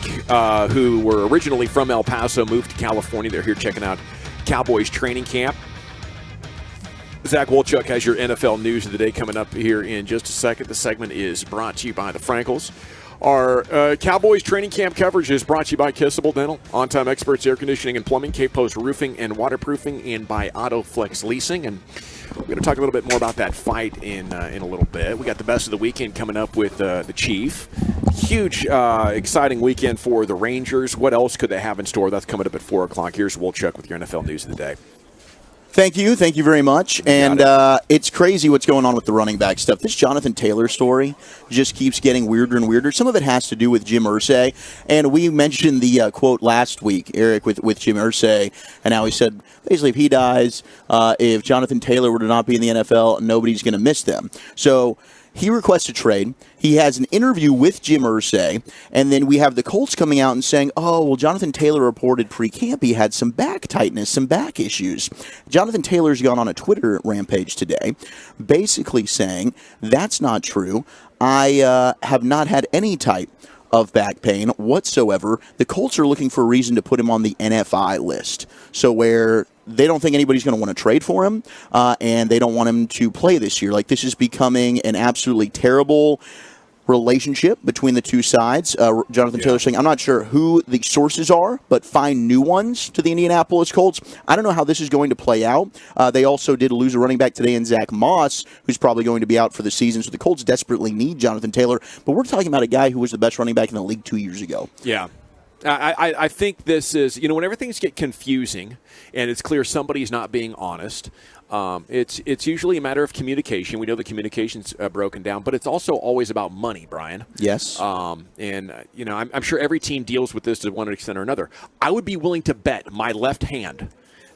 who were originally from El Paso, moved to California. They're here checking out Cowboys training camp. Zach Wolchuk has your NFL news of the day coming up here in just a second. The segment is brought to you by the Frankels. Our Cowboys training camp coverage is brought to you by Kissable Dental, On-Time Experts Air Conditioning and Plumbing, Cape Post Roofing and Waterproofing, and by AutoFlex Leasing. And we're going to talk a little bit more about that fight in a little bit. We got the best of the weekend coming up with the Chief. Huge, exciting weekend for the Rangers. What else could they have in store? That's coming up at 4 o'clock. Here's Wolchuk with your NFL news of the day. Thank you very much. And it's crazy what's going on with the running back stuff. This Jonathan Taylor story just keeps getting weirder and weirder. Some of it has to do with Jim Irsay, and we mentioned the quote last week, Eric, with Jim Irsay, and how he said basically if he dies, if Jonathan Taylor were to not be in the NFL, nobody's going to miss them. So he requests a trade. He has an interview with Jim Irsay, and then we have the Colts coming out and saying, oh, well, Jonathan Taylor reported pre-camp he had some back tightness, some back issues. Jonathan Taylor's gone on a Twitter rampage today, basically saying, that's not true. I have not had any type of back pain whatsoever. The Colts are looking for a reason to put him on the NFI list, so where they don't think anybody's going to want to trade for him, and they don't want him to play this year. Like, this is becoming an absolutely terrible relationship between the two sides. Jonathan Taylor saying, I'm not sure who the sources are, but find new ones to the Indianapolis Colts. I don't know how this is going to play out. They also did lose a running back today in Zach Moss, who's probably going to be out for the season. So the Colts desperately need Jonathan Taylor. But we're talking about a guy who was the best running back in the league 2 years ago. Yeah. I think this is, when everything's get confusing and it's clear somebody's not being honest, it's usually a matter of communication. We know the communication's broken down, but it's also always about money, Brian. Yes. I'm sure every team deals with this to one extent or another. I would be willing to bet my left hand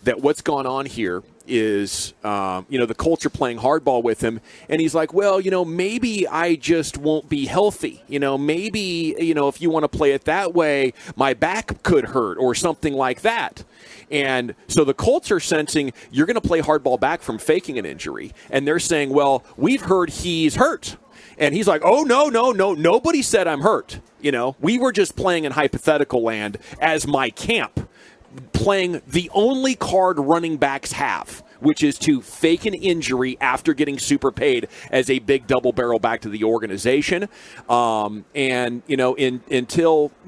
that what's gone on here is, the Colts are playing hardball with him, and he's like, well, maybe I just won't be healthy. Maybe, if you want to play it that way, my back could hurt or something like that. And so the Colts are sensing you're going to play hardball back from faking an injury, and they're saying, well, we've heard he's hurt. And he's like, oh, no, nobody said I'm hurt. We were just playing in hypothetical land as my camp, playing the only card running backs have, which is to fake an injury after getting super paid as a big double barrel back to the organization. Until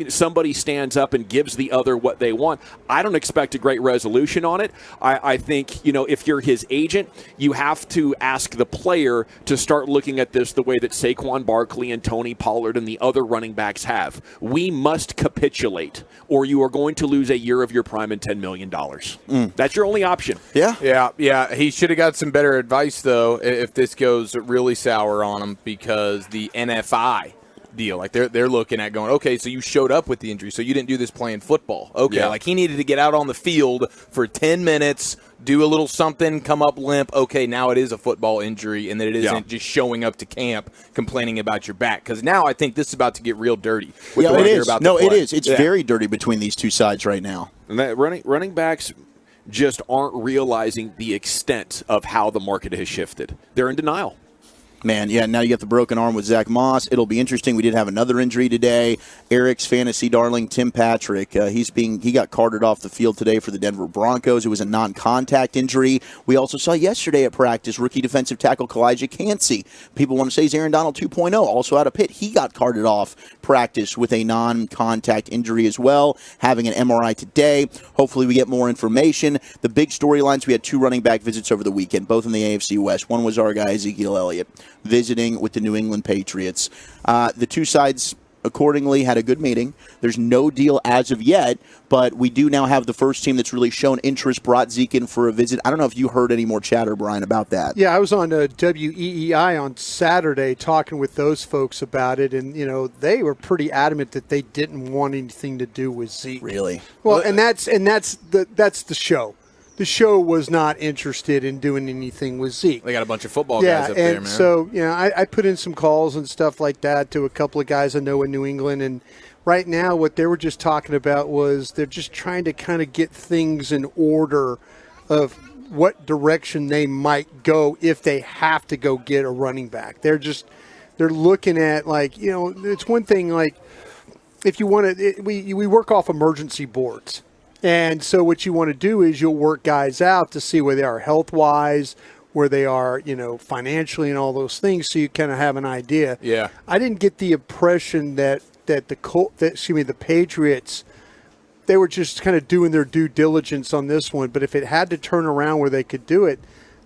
somebody stands up and gives the other what they want, I don't expect a great resolution on it. I think, if you're his agent, you have to ask the player to start looking at this the way that Saquon Barkley and Tony Pollard and the other running backs have. We must capitulate, or you are going to lose a year of your prime and $10 million. That's your only option. Yeah, he should have got some better advice, though, if this goes really sour on him, because the NFI deal, like they're looking at going, okay, so you showed up with the injury, so you didn't do this playing football. Okay, like he needed to get out on the field for 10 minutes, do a little something, come up limp. Okay, now it is a football injury, and that it isn't just showing up to camp complaining about your back. Because now I think this is about to get real dirty. It is. It is. It's very dirty between these two sides right now. And that running backs just aren't realizing the extent of how the market has shifted. They're in denial. Man, now you got the broken arm with Zach Moss. It'll be interesting. We did have another injury today. Eric's fantasy darling, Tim Patrick. He got carted off the field today for the Denver Broncos. It was a non-contact injury. We also saw yesterday at practice rookie defensive tackle Kalijah Cansey. People want to say he's Aaron Donald 2.0. Also out of Pitt, he got carted off practice with a non-contact injury as well, having an MRI today. Hopefully we get more information. The big storylines, we had 2 running back visits over the weekend, both in the AFC West. One was our guy Ezekiel Elliott, visiting with the New England Patriots. The two sides accordingly had a good meeting. There's no deal as of yet, but we do now have the first team that's really shown interest, brought Zeke in for a visit. I don't know if you heard any more chatter, Brian, about that. Yeah, I was on WEEI on Saturday talking with those folks about it, and they were pretty adamant that they didn't want anything to do with Zeke. Really? Well, and that's the show. The show was not interested in doing anything with Zeke. They got a bunch of football guys up there, man. So, I put in some calls and stuff like that to a couple of guys I know in New England. And right now what they were just talking about was they're just trying to kind of get things in order of what direction they might go if they have to go get a running back. They're looking at, like, you know, it's one thing, like, if you want to, we work off emergency boards. And so what you want to do is you'll work guys out to see where they are health-wise, where they are, you know, financially and all those things, so you kind of have an idea. Yeah. I didn't get the impression that the Patriots, they were just kind of doing their due diligence on this one. But if it had to turn around where they could do it,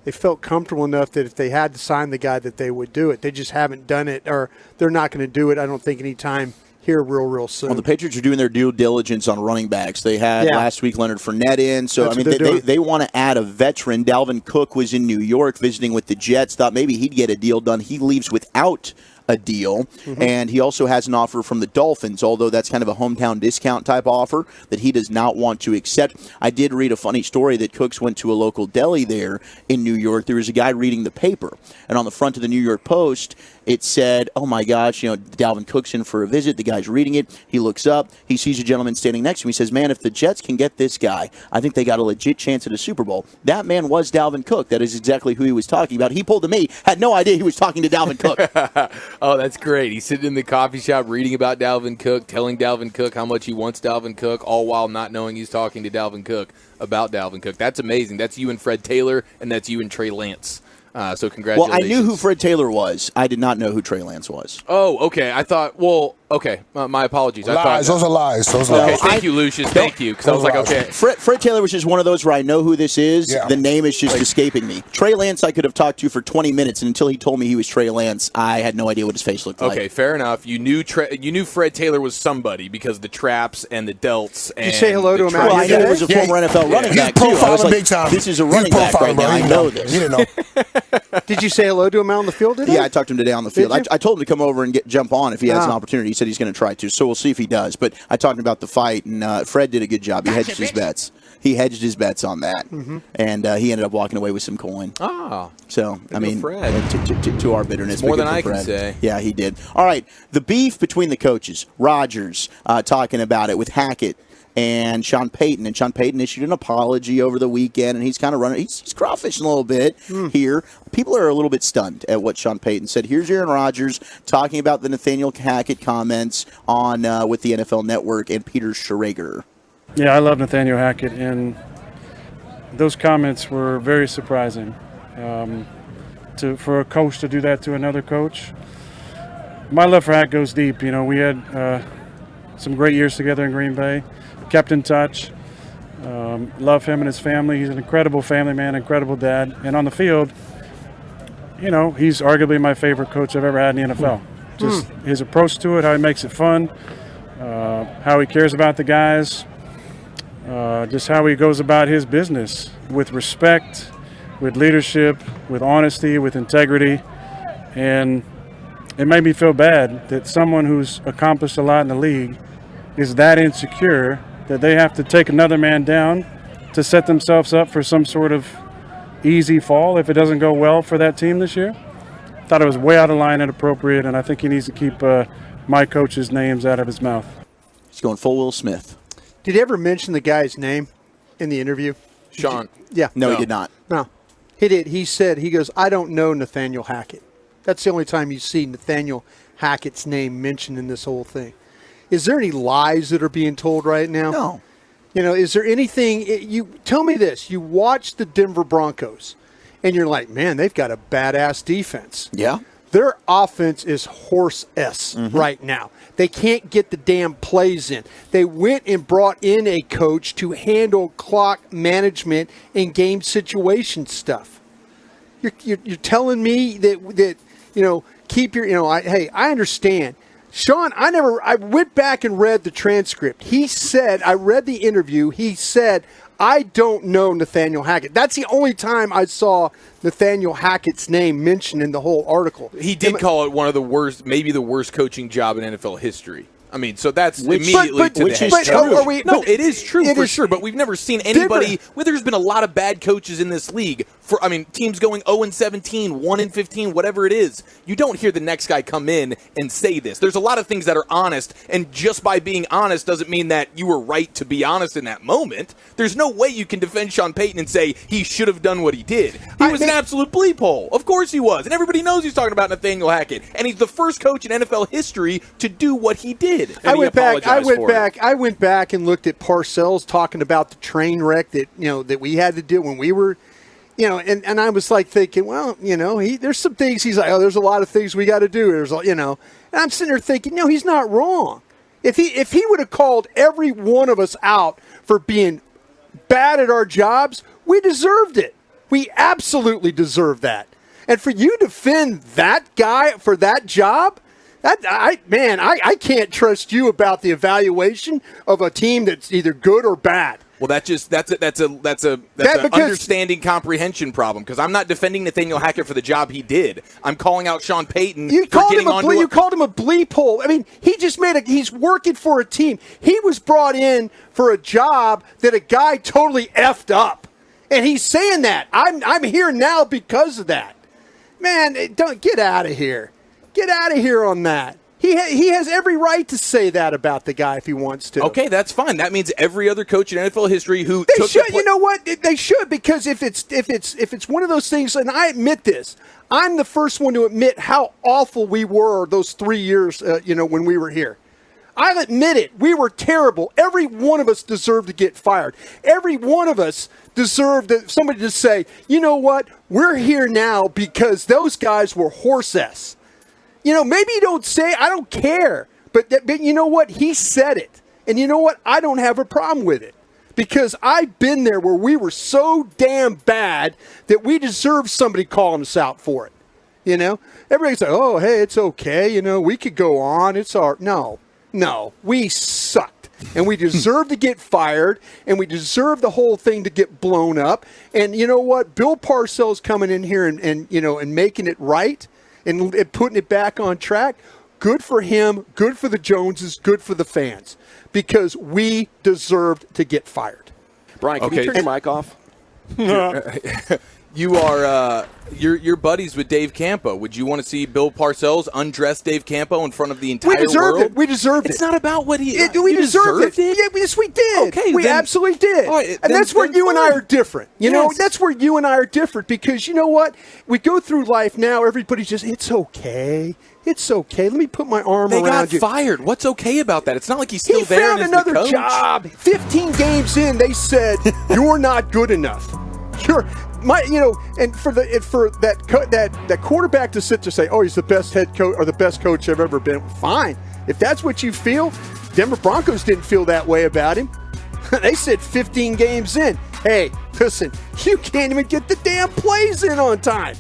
they felt comfortable enough that if they had to sign the guy that they would do it. They just haven't done it, or they're not going to do it, I don't think, anytime here real soon. Well, the Patriots are doing their due diligence on running backs. They had last week Leonard Fournette in. So, That's I mean, they want to add a veteran. Dalvin Cook was in New York visiting with the Jets. Thought maybe he'd get a deal done. He leaves without a deal, and he also has an offer from the Dolphins, although that's kind of a hometown discount type offer that he does not want to accept. I did read a funny story that Cooks went to a local deli there in New York. There was a guy reading the paper, and on the front of the New York Post, it said, oh my gosh, you know, Dalvin Cook's in for a visit. The guy's reading it. He looks up. He sees a gentleman standing next to him. He says, man, if the Jets can get this guy, I think they got a legit chance at a Super Bowl. That man was Dalvin Cook. That is exactly who he was talking about. He pulled to me, had no idea he was talking to Dalvin Cook. Oh, that's great. He's sitting in the coffee shop reading about Dalvin Cook, telling Dalvin Cook how much he wants Dalvin Cook, all while not knowing he's talking to Dalvin Cook about Dalvin Cook. That's amazing. That's you and Fred Taylor, and that's you and Trey Lance. So congratulations. Well, I knew who Fred Taylor was. I did not know who Trey Lance was. Oh, okay. I thought, well, okay. My apologies. Lies. Those are lies. Those are okay, lies. thank you, Lucius. Thank you. Because I was like, okay. Fred Taylor was just one of those where I know who this is. Yeah. The name is just escaping me. Trey Lance I could have talked to for 20 minutes, and until he told me he was Trey Lance, I had no idea what his face looked like. Okay, fair enough. You knew Fred Taylor was somebody because the traps and the delts. And you say hello to him out Well, I knew he was a former NFL running back, too. I was like, big time. this is a running back right now. I know this. You didn't know. Did you say hello to him out on the field today? Yeah, I talked to him today on the field. Did you? I told him to come over and jump on if he has an opportunity. He said he's going to try to, so we'll see if he does. But I talked about the fight, and Fred did a good job. He hedged his bets. He hedged his bets on that, and he ended up walking away with some coin. Ah. So, I mean, Fred. to our bitterness. It's more but than good I for can Fred. say. Yeah, he did. All right, the beef between the coaches. Rodgers talking about it with Hackett and Sean Payton. And Sean Payton issued an apology over the weekend, and he's kind of running. He's crawfishing a little bit here. People are a little bit stunned at what Sean Payton said. Here's Aaron Rodgers talking about the Nathaniel Hackett comments on with the NFL Network and Peter Schrager. Yeah, I love Nathaniel Hackett, and those comments were very surprising. For a coach to do that to another coach. My love for Hackett goes deep. You know, we had some great years together in Green Bay. Kept in touch. Love him and his family. He's an incredible family man, incredible dad. And on the field, you know, he's arguably my favorite coach I've ever had in the NFL. Just his approach to it, how he makes it fun, how he cares about the guys, just how he goes about his business with respect, with leadership, with honesty, with integrity. And it made me feel bad that someone who's accomplished a lot in the league is that insecure that they have to take another man down to set themselves up for some sort of easy fall if it doesn't go well for that team this year. Thought it was way out of line and inappropriate, and I think he needs to keep my coach's names out of his mouth. He's going full Will Smith. Did he ever mention the guy's name in the interview? Sean. Yeah. No, he did not. No. He did. He said, he goes, I don't know Nathaniel Hackett. That's the only time you see Nathaniel Hackett's name mentioned in this whole thing. Is there any lies that are being told right now? No. You know, is there anything, you tell me this, you watch the Denver Broncos and you're like, man, they've got a badass defense. Yeah. Their offense is horse-s right now. They can't get the damn plays in. They went and brought in a coach to handle clock management and game situation stuff. You're telling me that you know, keep your, you know, I understand. Sean, I went back and read the transcript. He said, I read the interview. He said, I don't know Nathaniel Hackett. That's the only time I saw Nathaniel Hackett's name mentioned in the whole article. He did call it one of the worst, maybe the worst coaching job in NFL history. I mean, so that's immediately to the head. No, it is true for sure, but we've never seen anybody. Well, there's been a lot of bad coaches in this league teams going 0-17, 1-15, whatever it is, you don't hear the next guy come in and say this. There's a lot of things that are honest, and just by being honest doesn't mean that you were right to be honest in that moment. There's no way you can defend Sean Payton and say he should have done what he did. He was an absolute bleep hole. Of course he was. And everybody knows he's talking about Nathaniel Hackett. And he's the first coach in NFL history to do what he did. I went back and looked at Parcells talking about the train wreck that we had to do when we were, and I was like thinking, well, there's some things he's like, oh, there's a lot of things we got to do. There's, and I'm sitting there thinking, no, he's not wrong. If he would have called every one of us out for being bad at our jobs, we deserved it. We absolutely deserve that. And for you to defend that guy for that job, I can't trust you about the evaluation of a team that's either good or bad. Well, that's an understanding comprehension problem, because I'm not defending Nathaniel Hackett for the job he did. I'm calling out Sean Payton. You called him a bleep hole. I mean, he just he's working for a team. He was brought in for a job that a guy totally effed up, and he's saying that. I'm here now because of that. Man, don't get out of here. Get out of here on that. He has every right to say that about the guy if he wants to. Okay, that's fine. That means every other coach in NFL history who they should. You know what? They should, because if it's one of those things, and I admit this, I'm the first one to admit how awful we were those 3 years. When we were here, I'll admit it. We were terrible. Every one of us deserved to get fired. Every one of us deserved somebody to say, you know what? We're here now because those guys were horse ass. Maybe you don't say, I don't care. But you know what? He said it. And you know what? I don't have a problem with it. Because I've been there where we were so damn bad that we deserve somebody calling us out for it. Everybody's like, oh, hey, it's okay. We could go on. It's our... No. We sucked. And we deserve to get fired. And we deserve the whole thing to get blown up. And you know what? Bill Parcells coming in here and making it right. And putting it back on track, good for him, good for the Joneses, good for the fans, because we deserved to get fired. Brian, can you turn your mic off? You are you're buddies with Dave Campo. Would you want to see Bill Parcells undress Dave Campo in front of the entire world? We deserved it. It's not about what he we deserved it. Yeah, yes, we did. Okay, we absolutely did. Right, and that's where you and I are different. That's where you and I are different, because you know what? We go through life now, everybody's just, it's okay. It's okay. Let me put my arm around you. They got fired. What's okay about that? It's not like he's still there. He found another job. 15 games in, they said, you're not good enough. And for that quarterback to sit to say, oh, he's the best head coach or the best coach I've ever been. Fine, if that's what you feel. Denver Broncos didn't feel that way about him. They said 15 games in, hey, listen, you can't even get the damn plays in on time.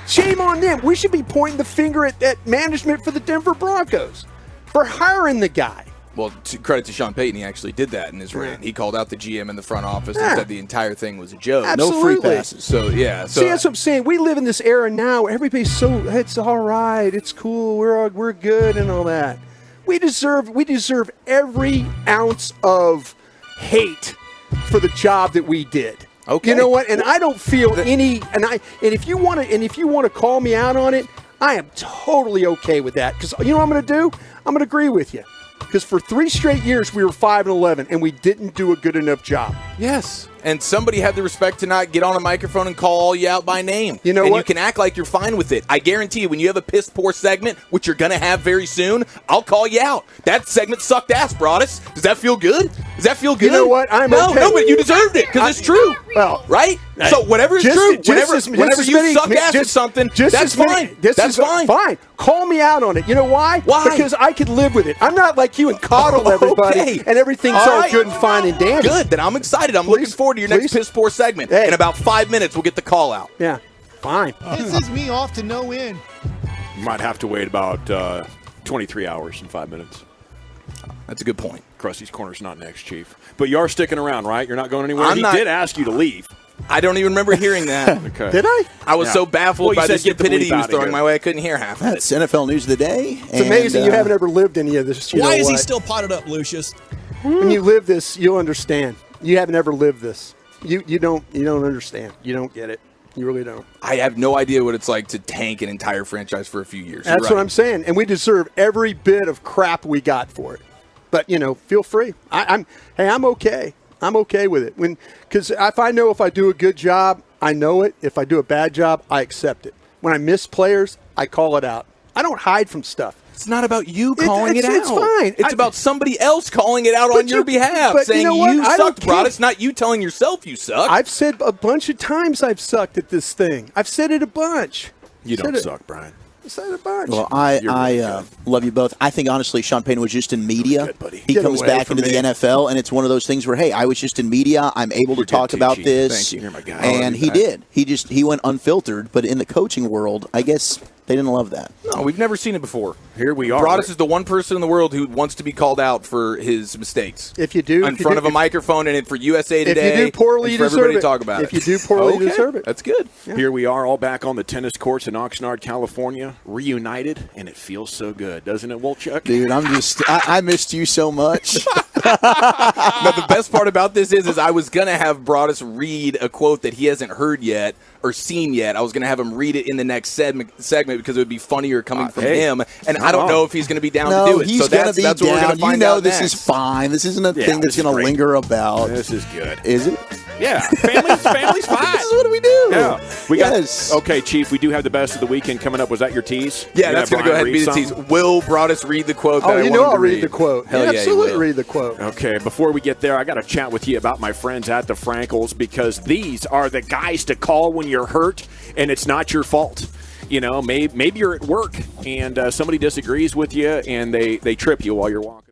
Shame on them. We should be pointing the finger at management for the Denver Broncos for hiring the guy. Well, credit to Sean Payton, he actually did that in his rant. He called out the GM in the front office and said the entire thing was a joke. Absolutely. No free passes. So, yeah. See, that's what I'm saying. We live in this era now where everybody's it's all right, it's cool, we're good and all that. We deserve every ounce of hate for the job that we did. Okay. You know what? And I don't feel any. And if you want to call me out on it, I am totally okay with that. Because you know what I'm going to do? I'm going to agree with you. Because for 3 straight years we were 5-11 and we didn't do a good enough job. Yes. And somebody had the respect to not get on a microphone and call all you out by name. You know what? And you can act like you're fine with it. I guarantee you, when you have a piss poor segment, which you're going to have very soon, I'll call you out. That segment sucked ass, Broadus. Does that feel good? Does that feel good? You know what? No, but you deserved it because it's true. Well, right? So whatever is true, whenever you suck ass at something, that's fine. That's fine. Fine. Call me out on it. You know why? Why? Because I could live with it. I'm not like you and coddle everybody and everything's all good and fine and dandy. Good. Then I'm excited. I'm looking forward to your next piss poor segment. In about 5 minutes, we'll get the call out. Yeah. Fine. Pisses me off to no end. You might have to wait about 23 hours and 5 minutes. That's a good point. Krusty's Corner's not next, Chief. But you are sticking around, right? You're not going anywhere? He did ask you to leave. I don't even remember hearing that. Okay. Did I? I was so baffled by the stupidity he was throwing my way, I couldn't hear half of it. That's NFL News of the Day. It's amazing you haven't ever lived any of this. Why is he still potted up, Lucius? When you live this, you'll understand. You haven't ever lived this. You don't understand. You don't get it. You really don't. I have no idea what it's like to tank an entire franchise for a few years. That's what I'm saying. And we deserve every bit of crap we got for it. But, feel free. I'm okay. I'm okay with it. Because if I do a good job, I know it. If I do a bad job, I accept it. When I miss players, I call it out. I don't hide from stuff. It's not about you calling it out. It's fine. It's about somebody else calling it out on your behalf, saying you sucked, Brod. It's not you telling yourself you suck. I've said a bunch of times I've sucked at this thing. I've said it a bunch. You don't suck, Brian. I said it a bunch. Well, I love you both. I think, honestly, Sean Payton was just in media. He comes back into the NFL, and it's one of those things where, hey, I was just in media. I'm able to talk about this. Thank you. You're my guy. And he did. He went unfiltered. But in the coaching world, I guess they didn't love that. No, we've never seen it before. Here we are. Broadus is the one person in the world who wants to be called out for his mistakes. If you do, in front of a microphone and for USA Today, if you do poorly, you for deserve everybody it. to talk about if you do poorly, you deserve it. That's good. Yeah. Here we are, all back on the tennis courts in Oxnard, California, reunited, and it feels so good, doesn't it, Wolchuk? Dude, I missed you so much. No, the best part about this is I was going to have Broadus read a quote that he hasn't heard yet or seen yet. I was going to have him read it in the next segment because it would be funnier coming from him, and I don't know if he's going to be down to do it. He's so going to be that's what we're down. going to find You know out this next. is fine. This isn't a thing that's going to linger about. This is good. Is it? Yeah, family's fine. This is what we do. Yeah, we Yes. got. Okay, Chief, we do have the best of the weekend coming up. Was that your tease? Yeah, You that's have going to go ahead Brian and be the read tease. something? Will Broadus read the quote that I want him I'll to read the quote. Hell yeah, he absolutely will. read the quote. Okay, before we get there, I got to chat with you about my friends at the Frankels because these are the guys to call when you're hurt and it's not your fault. Maybe you're at work and somebody disagrees with you and they trip you while you're walking.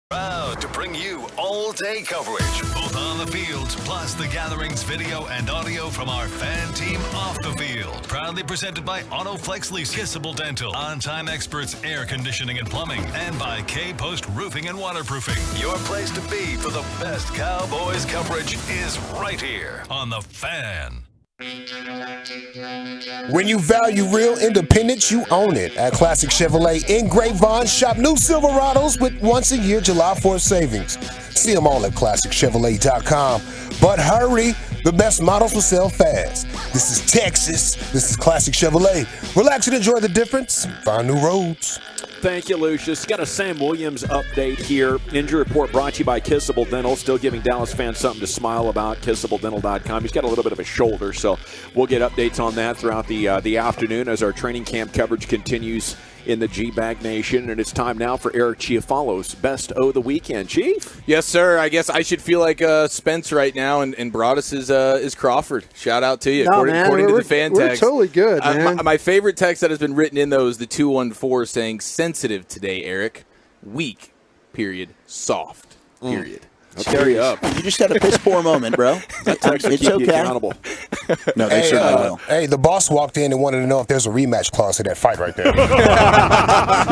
Proud to bring you all-day coverage, both on the field, plus the gatherings, video and audio from our fan team off the field. Proudly presented by AutoFlex Lease, Kissable Dental, On-Time Experts Air Conditioning and Plumbing, and by K-Post Roofing and Waterproofing. Your place to be for the best Cowboys coverage is right here on The Fan. When you value real independence, you own it. At Classic Chevrolet in Grapevine, shop new Silverados with once-a-year July 4th savings. See them all at ClassicChevrolet.com. But hurry, the best models will sell fast. This is Texas. This is Classic Chevrolet. Relax and enjoy the difference. Find new roads. Thank you, Lucius. Got a Sam Williams update here. Injury report brought to you by Kissable Dental. Still giving Dallas fans something to smile about. KissableDental.com. He's got a little bit of a shoulder, so we'll get updates on that throughout the afternoon as our training camp coverage continues in the G-Bag Nation. And it's time now for Eric Chiafalo's Best O' the Weekend. Chief? Yes, sir. I guess I should feel like Spence right now, and Broadus is Crawford. Shout out to you. No, according to the fan text. We're totally good, man. My favorite text that has been written in, though, is the 214 saying, sensitive today, Eric. Weak, period. Soft, period. Tear you up. You just had a piss poor moment, bro. It's okay. Accountable. No, they certainly will. Hey, the boss walked in and wanted to know if there's a rematch clause to that fight right there. You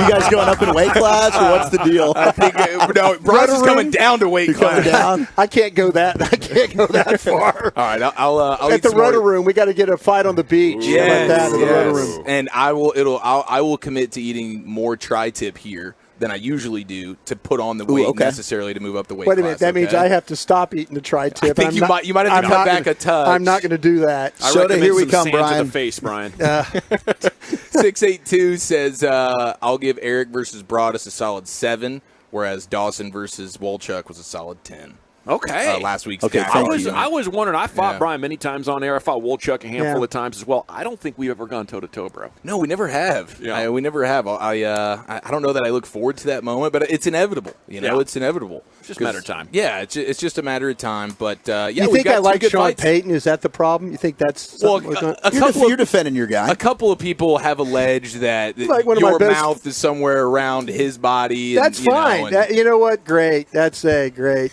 guys going up in weight class, or what's the deal? I think no, Bryce is coming down to weight class. Down? I can't go that far. All right, I'll at the rotor room. We got to get a fight on the beach. Yes, like that in the rotor room. And I will commit to eating more tri-tip here than I usually do to put on the weight necessarily to move up the weight Wait a minute, class, that means I have to stop eating the tri-tip. I think you might have to cut back a touch. I'm not going to do that. Soda, here we come, Brian. To the face, Brian. 682 says, I'll give Eric versus Broadus a solid 7, whereas Dawson versus Wolchuk was a solid 10. Okay. Last week's I was wondering. I fought Brian many times on air. I fought Wolchuk a handful of times as well. I don't think we've ever gone toe-to-toe, bro. No, we never have. Yeah. We never have. I don't know that I look forward to that moment, but it's inevitable. It's inevitable. It's just a matter of time. Yeah, it's just a matter of time. But, you think I like Sean Payton? Is that the problem? You think that's you're defending your guy. A couple of people have alleged that like your mouth is somewhere around his body. That's fine. You know what? Great. That's great.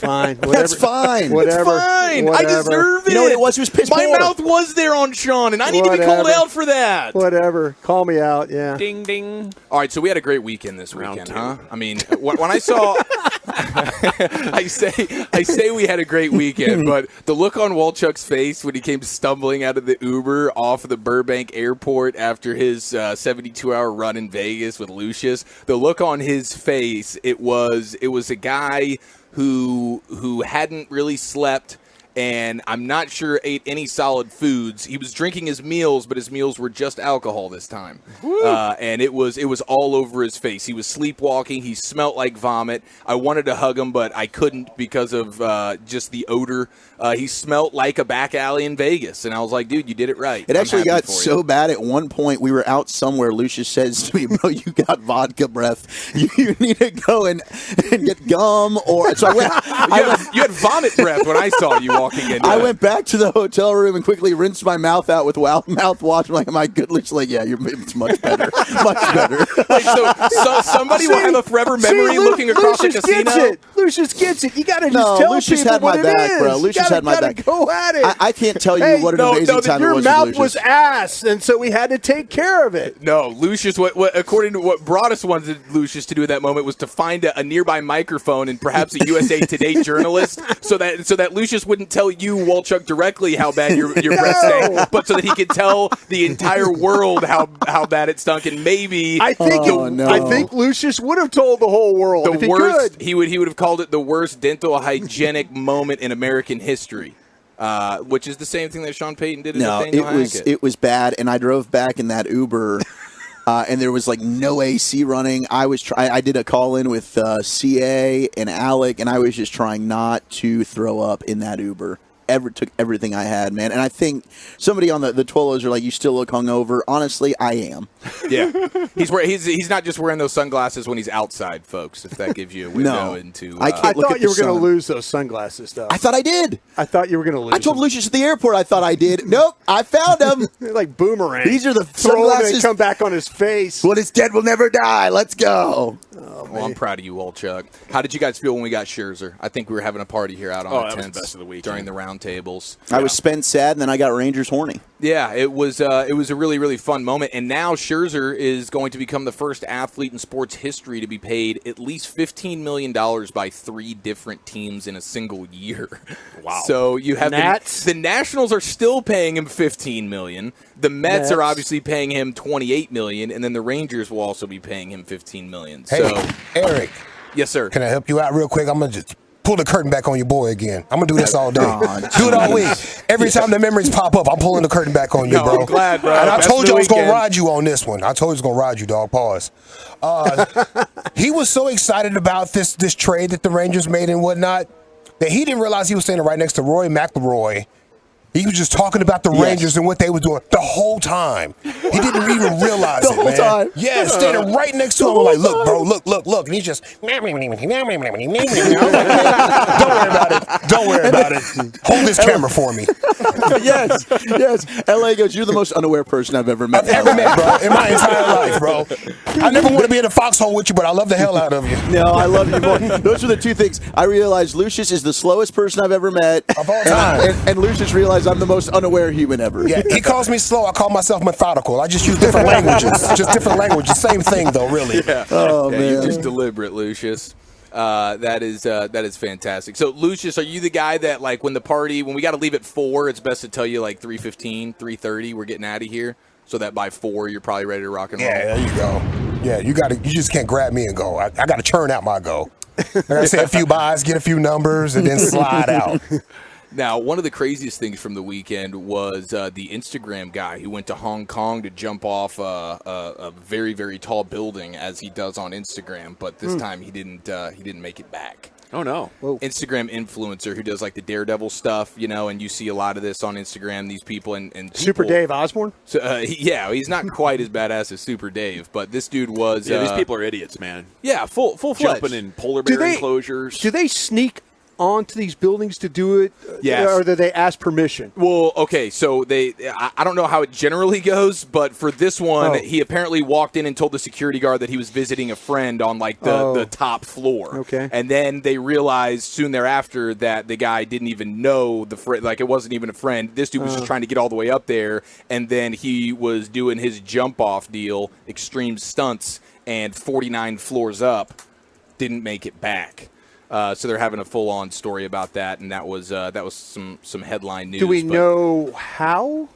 Fine. Whatever. That's fine. Whatever. It's fine. Whatever. I deserve it. You know what it was? It was piss My poor. mouth was there on Sean, and I need to be called out for that. Whatever. Call me out. Yeah. Ding, ding. All right, so we had a great weekend this weekend, huh? I mean, when I saw, I say we had a great weekend, but the look on Wolchuk's face when he came stumbling out of the Uber off of the Burbank airport after his 72-hour run in Vegas with Lucius, the look on his face, it was a guy who hadn't really slept, and I'm not sure ate any solid foods. He was drinking his meals, but his meals were just alcohol this time. And it was all over his face. He was sleepwalking. He smelt like vomit. I wanted to hug him, but I couldn't because of just the odor. He smelt like a back alley in Vegas, and I was like, dude, you did it right. It actually got so bad at one point we were out somewhere. Lucius says to me, bro, you got vodka breath. You need to go and get gum. So I went. You had vomit breath when I saw you walking in. I went back to the hotel room and quickly rinsed my mouth out with mouthwash. I'm like, am I good? Lucius like, yeah, it's much better. Much better. Like, so somebody will have a forever memory looking across the casino. Lucius gets it. You got to just tell Lucius people had what my back, it is. bro. Lucius had my back. Go at it. I can't tell you what an amazing time it was. Your with mouth Lucius. was ass, and so we had to take care of it. No, Lucius. What according to what Broadus wanted Lucius to do at that moment was to find a nearby microphone and perhaps a USA Today journalist, so that Lucius wouldn't tell you, Wolchuk, directly how bad your breath stank, but so that he could tell the entire world how bad it stunk, and maybe I think Lucius would have told the whole world. The worst. He would have called it the worst dental hygienic moment in American history. Which is the same thing that Sean Payton did. It was bad, and I drove back in that Uber, and there was like no AC running. I did a call in with CA and Alec, and I was just trying not to throw up in that Uber. Took everything I had, man. And I think somebody on the Twolos are like, you still look hungover. Honestly, I am. Yeah, he's not just wearing those sunglasses when he's outside, folks. If that gives you a window into. I thought you were going to lose those sunglasses, though. I thought I did. I thought you were going to lose. I told them. Lucius at the airport I thought I did. Nope, I found them. They're like boomerang. These are the Throw sunglasses. them and come back on his face. What is dead will never die. Let's go. Well, I'm proud of you all, Chuck. How did you guys feel when we got Scherzer? I think we were having a party here out on the that was tents the best of the weekend. during the roundtables. I was Spence sad, and then I got Rangers horny. Yeah, it was a really, really fun moment. And now Scherzer is going to become the first athlete in sports history to be paid at least $15 million by 3 different teams in a single year. Wow. So you have the Nationals are still paying him $15 million. The Mets are obviously paying him $28 million, and then the Rangers will also be paying him $15 million. Hey, So, Eric. yes, sir. Can I help you out real quick? I'm going to just pull the curtain back on your boy again. I'm going to do this all day. Do it all week. Every time the memories pop up, I'm pulling the curtain back on you, bro. I'm glad, bro. And I That's told the you I was going to weekend. ride you on this one. I told you I was going to ride you, dog. Pause. He was so excited about this trade that the Rangers made and whatnot that he didn't realize he was standing right next to Roy McIlroy. He was just talking about the Rangers and what they were doing the whole time. He didn't even realize The whole time? Yeah, standing right next to him. I'm like, look, bro, look. And he's just, don't worry about it. Don't worry about it. Hold this camera for me. yes. LA goes, you're the most unaware person I've ever met. Bro, in my entire life, bro. I never want to be in a foxhole with you, but I love the hell out of you. No, I love you more. Those are the two things. I realized Lucius is the slowest person I've ever met. Of all time. And Lucius realized I'm the most unaware human ever. Yeah, he calls me slow. I call myself methodical. I just use different languages. Just different languages. Same thing, though, really. Yeah. Oh, yeah, man. you're just deliberate, Lucius. That is fantastic. So, Lucius, are you the guy that, like, when we got to leave at 4, it's best to tell you, like, 3:15, 3:30, we're getting out of here, so that by 4, you're probably ready to rock and roll? Yeah, there you go. Yeah, you just can't grab me and go. I got to churn out my go. I got to say a few buys, get a few numbers, and then slide out. Now, one of the craziest things from the weekend was the Instagram guy who went to Hong Kong to jump off a very, very tall building, as he does on Instagram. But this time he didn't make it back. Oh, no. Whoa. Instagram influencer who does like the Daredevil stuff, and you see a lot of this on Instagram, these people. and people, Super Dave Osborne? So, he's not quite as badass as Super Dave, but this dude was. Yeah, these people are idiots, man. Yeah, full-fledged. Jumping in polar bear enclosures. Do they sneak onto these buildings to do it? Yes. Or do they ask permission? Well, okay, so I don't know how it generally goes, but for this one, he apparently walked in and told the security guard that he was visiting a friend on, like, the top floor. Okay. And then they realized soon thereafter that the guy didn't even know the friend, like, it wasn't even a friend. This dude was just trying to get all the way up there, and then he was doing his jump-off deal, extreme stunts, and 49 floors up, didn't make it back. So they're having a full-on story about that, and that was some headline news. Do we know how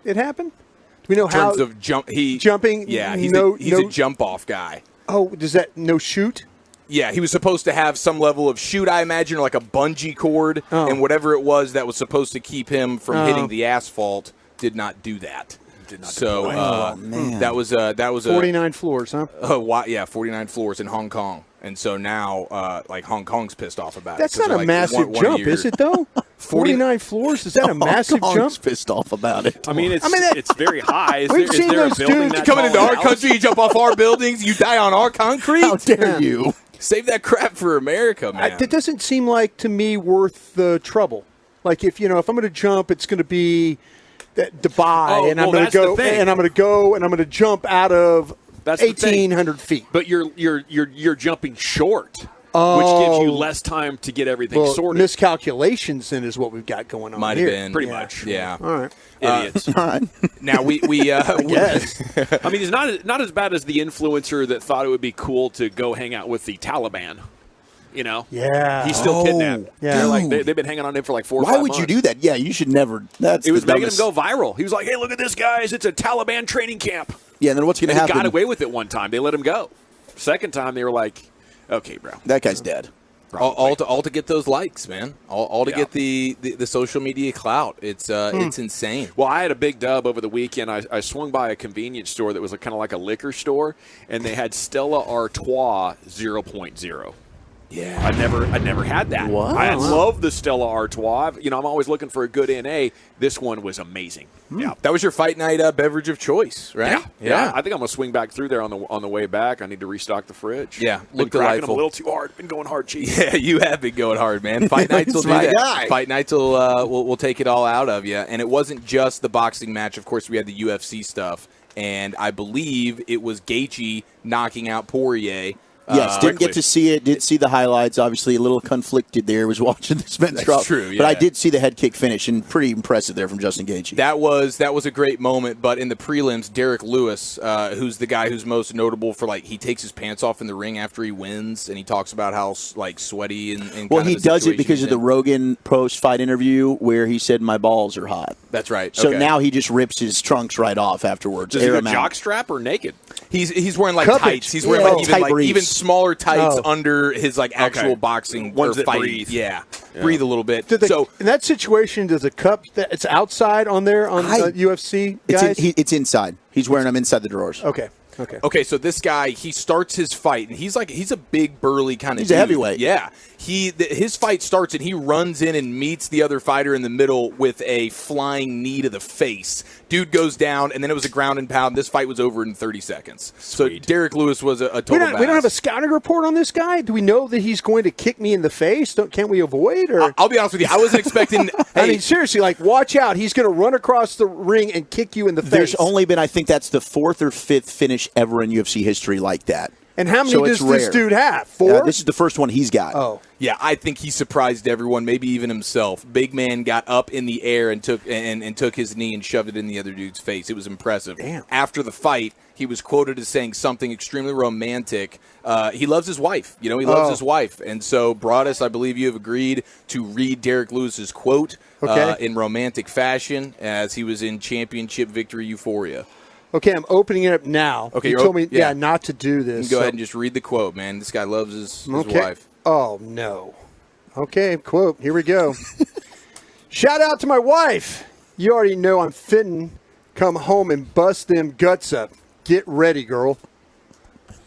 it happened? Do we know how? In terms of jumping? Yeah, he's a jump-off guy. Oh, does that no shoot? Yeah, he was supposed to have some level of shoot, I imagine, or like a bungee cord, and whatever it was that was supposed to keep him from hitting the asphalt did not do that. So man. that was 49 floors, huh? Yeah, 49 floors in Hong Kong. And so now, like, Hong Kong's pissed off about That's it. That's not a massive jump, is it, though? 49 floors? Is that a massive Hong jump? Kong's pissed off about it. I mean, it's very high. Is We've there seen a those building dudes that coming into tall our in Dallas? country, you jump off our buildings, you die on our concrete? How dare you? Save that crap for America, man. It doesn't seem like, to me, worth the trouble. Like, if I'm going to jump, it's going to be Dubai, and I'm going to go, and I'm going to jump out of 1,800 feet. But you're jumping short, which gives you less time to get everything sorted. Miscalculations then is what we've got going on. Might here. have been Pretty much. Yeah. All right. Idiots. All right. Now we Yes. I mean, it's not as bad as the influencer that thought it would be cool to go hang out with the Taliban. Yeah. He's still kidnapped. Yeah. They're like, they've been hanging on him for like 4 or 5 Why months. would you do that? Yeah, you should never. That's It was the making him dumbest. go viral. He was like, hey, look at this, guys. It's a Taliban training camp. Yeah, and then what's going to And he happen? got away with it one time. They let him go. Second time, they were like, okay, bro. That guy's dead. all to get those likes, man. All to get the social media clout. It's insane. Well, I had a big dub over the weekend. I swung by a convenience store that was kind of like a liquor store, and they had Stella Artois 0.0. Yeah, I never had that. Wow. I love the Stella Artois. I'm always looking for a good NA. This one was amazing. Yeah, that was your fight night beverage of choice, right? Yeah. I think I'm gonna swing back through there on the way back. I need to restock the fridge. Yeah, been cracking them a little too hard. Been going hard, Chief. Yeah, you have been going hard, man. Fight nights will do that. Guy. Fight nights will take it all out of you. And it wasn't just the boxing match. Of course, we had the UFC stuff, and I believe it was Gaethje knocking out Poirier. Yes, didn't get to see it. Did see the highlights. Obviously, a little conflicted there. Was watching the Spence drop. True, yeah. But I did see the head kick finish, and pretty impressive there from Justin Gaethje. That was a great moment. But in the prelims, Derek Lewis, who's the guy who's most notable for he takes his pants off in the ring after he wins, and he talks about how sweaty and well, he does it because of the Rogan post-fight interview where he said my balls are hot. That's right. So okay. now he just rips his trunks right off afterwards. Does he have a jock strap or naked? He's wearing Cuppage. tights. He's wearing even smaller tights Oh. under his actual boxing ones that fight. breathe. Yeah, breathe a little bit. So in that situation, does the cup it's outside on there on UFC guys? It's inside. He's wearing them inside the drawers. Okay, so this guy, he starts his fight, and he's a big, burly kind of He's a heavyweight. Yeah. His fight starts, and he runs in and meets the other fighter in the middle with a flying knee to the face. Dude goes down, and then it was a ground and pound. This fight was over in 30 seconds. Sweet. So Derek Lewis was a total we don't have a scouting report on this guy? Do we know that he's going to kick me in the face? Can't we avoid? Or I'll be honest with you. I wasn't expecting I mean, seriously, watch out. He's going to run across the ring and kick you in the face. There's only been, I think that's the 4th or 5th finish ever in UFC history like that. And how many does this dude have? 4? This is the first one he's got. Oh. Yeah, I think he surprised everyone, maybe even himself. Big man got up in the air and took his knee and shoved it in the other dude's face. It was impressive. Damn. After the fight, he was quoted as saying something extremely romantic. He loves his wife. He loves his wife. And so, Broadus, I believe you have agreed to read Derek Lewis's quote in romantic fashion as he was in championship victory euphoria. Okay, I'm opening it up now. Okay, you told me not to do this. Go ahead and just read the quote, man. This guy loves his wife. Oh, no. Okay, quote. Here we go. Shout out to my wife. You already know I'm fitting. Come home and bust them guts up. Get ready, girl.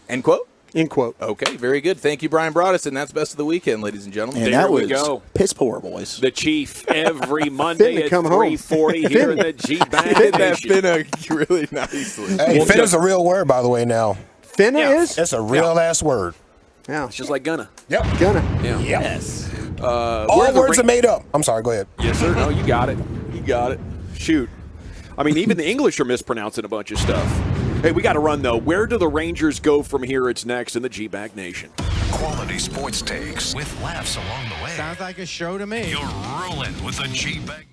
End quote? End quote. Okay, very good. Thank you, Brian Broadus, and that's Best of the Weekend, ladies and gentlemen. And there that we was go. piss poor, boys. The Chief every Monday at 3:40 here in the G-Bag Did that Nation. finna really nicely. Hey, finna's a real word, by the way, now. Finna is? That's a real-ass word. Yeah. It's just like gonna. Yep. Gonna. Yeah. Yes. Where All the words are made up. I'm sorry, go ahead. Yes, sir. No, you got it. You got it. Shoot. I mean, even the English are mispronouncing a bunch of stuff. Hey, we got to run, though. Where do the Rangers go from here? It's next in the G-Bag Nation. Quality sports takes with laughs along the way. Sounds like a show to me. You're rolling with the G-Bag.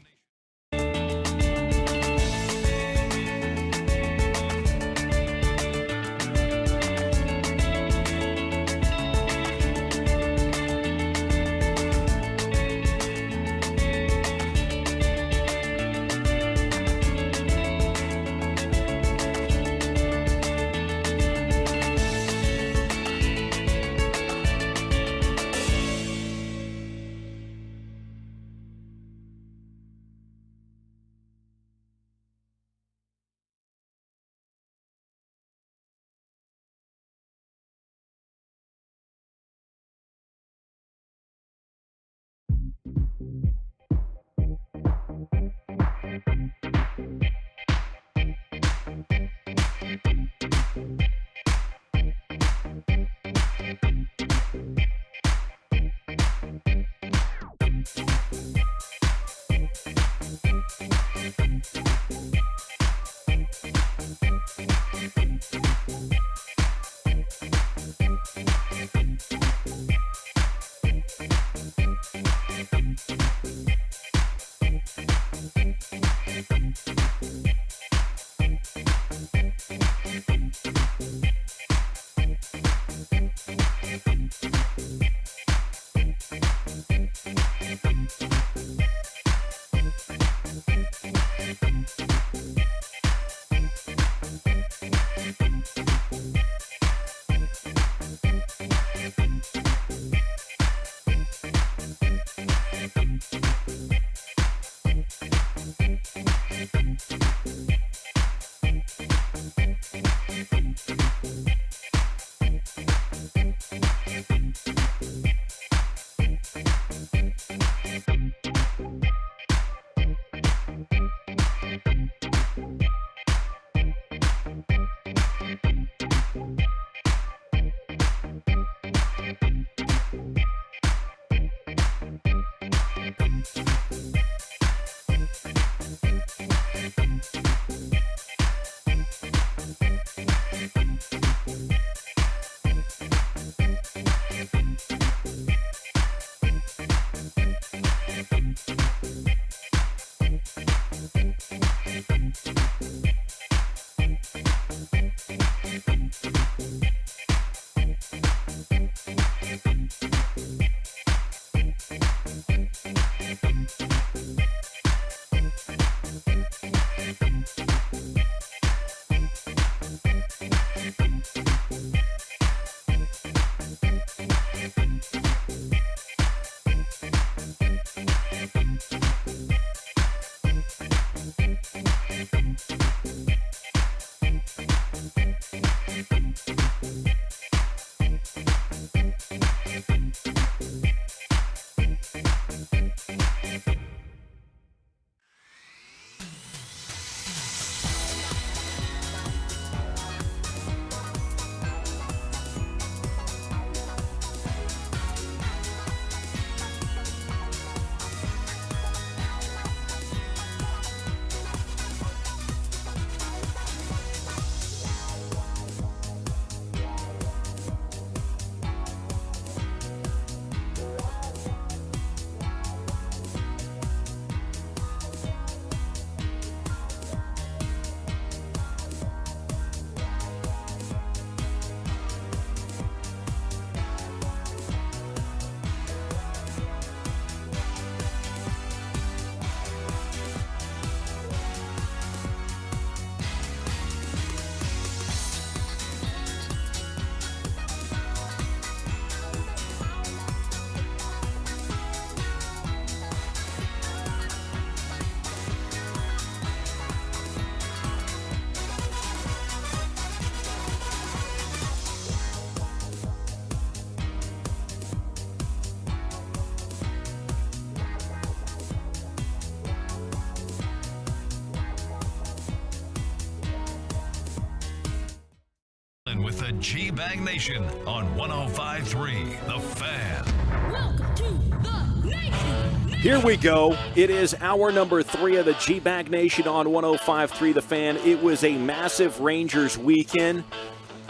with the G-Bag Nation on 105.3 The Fan. Welcome to the Nation. Here we go. It is hour number 3 of the G-Bag Nation on 105.3 The Fan. It was a massive Rangers weekend,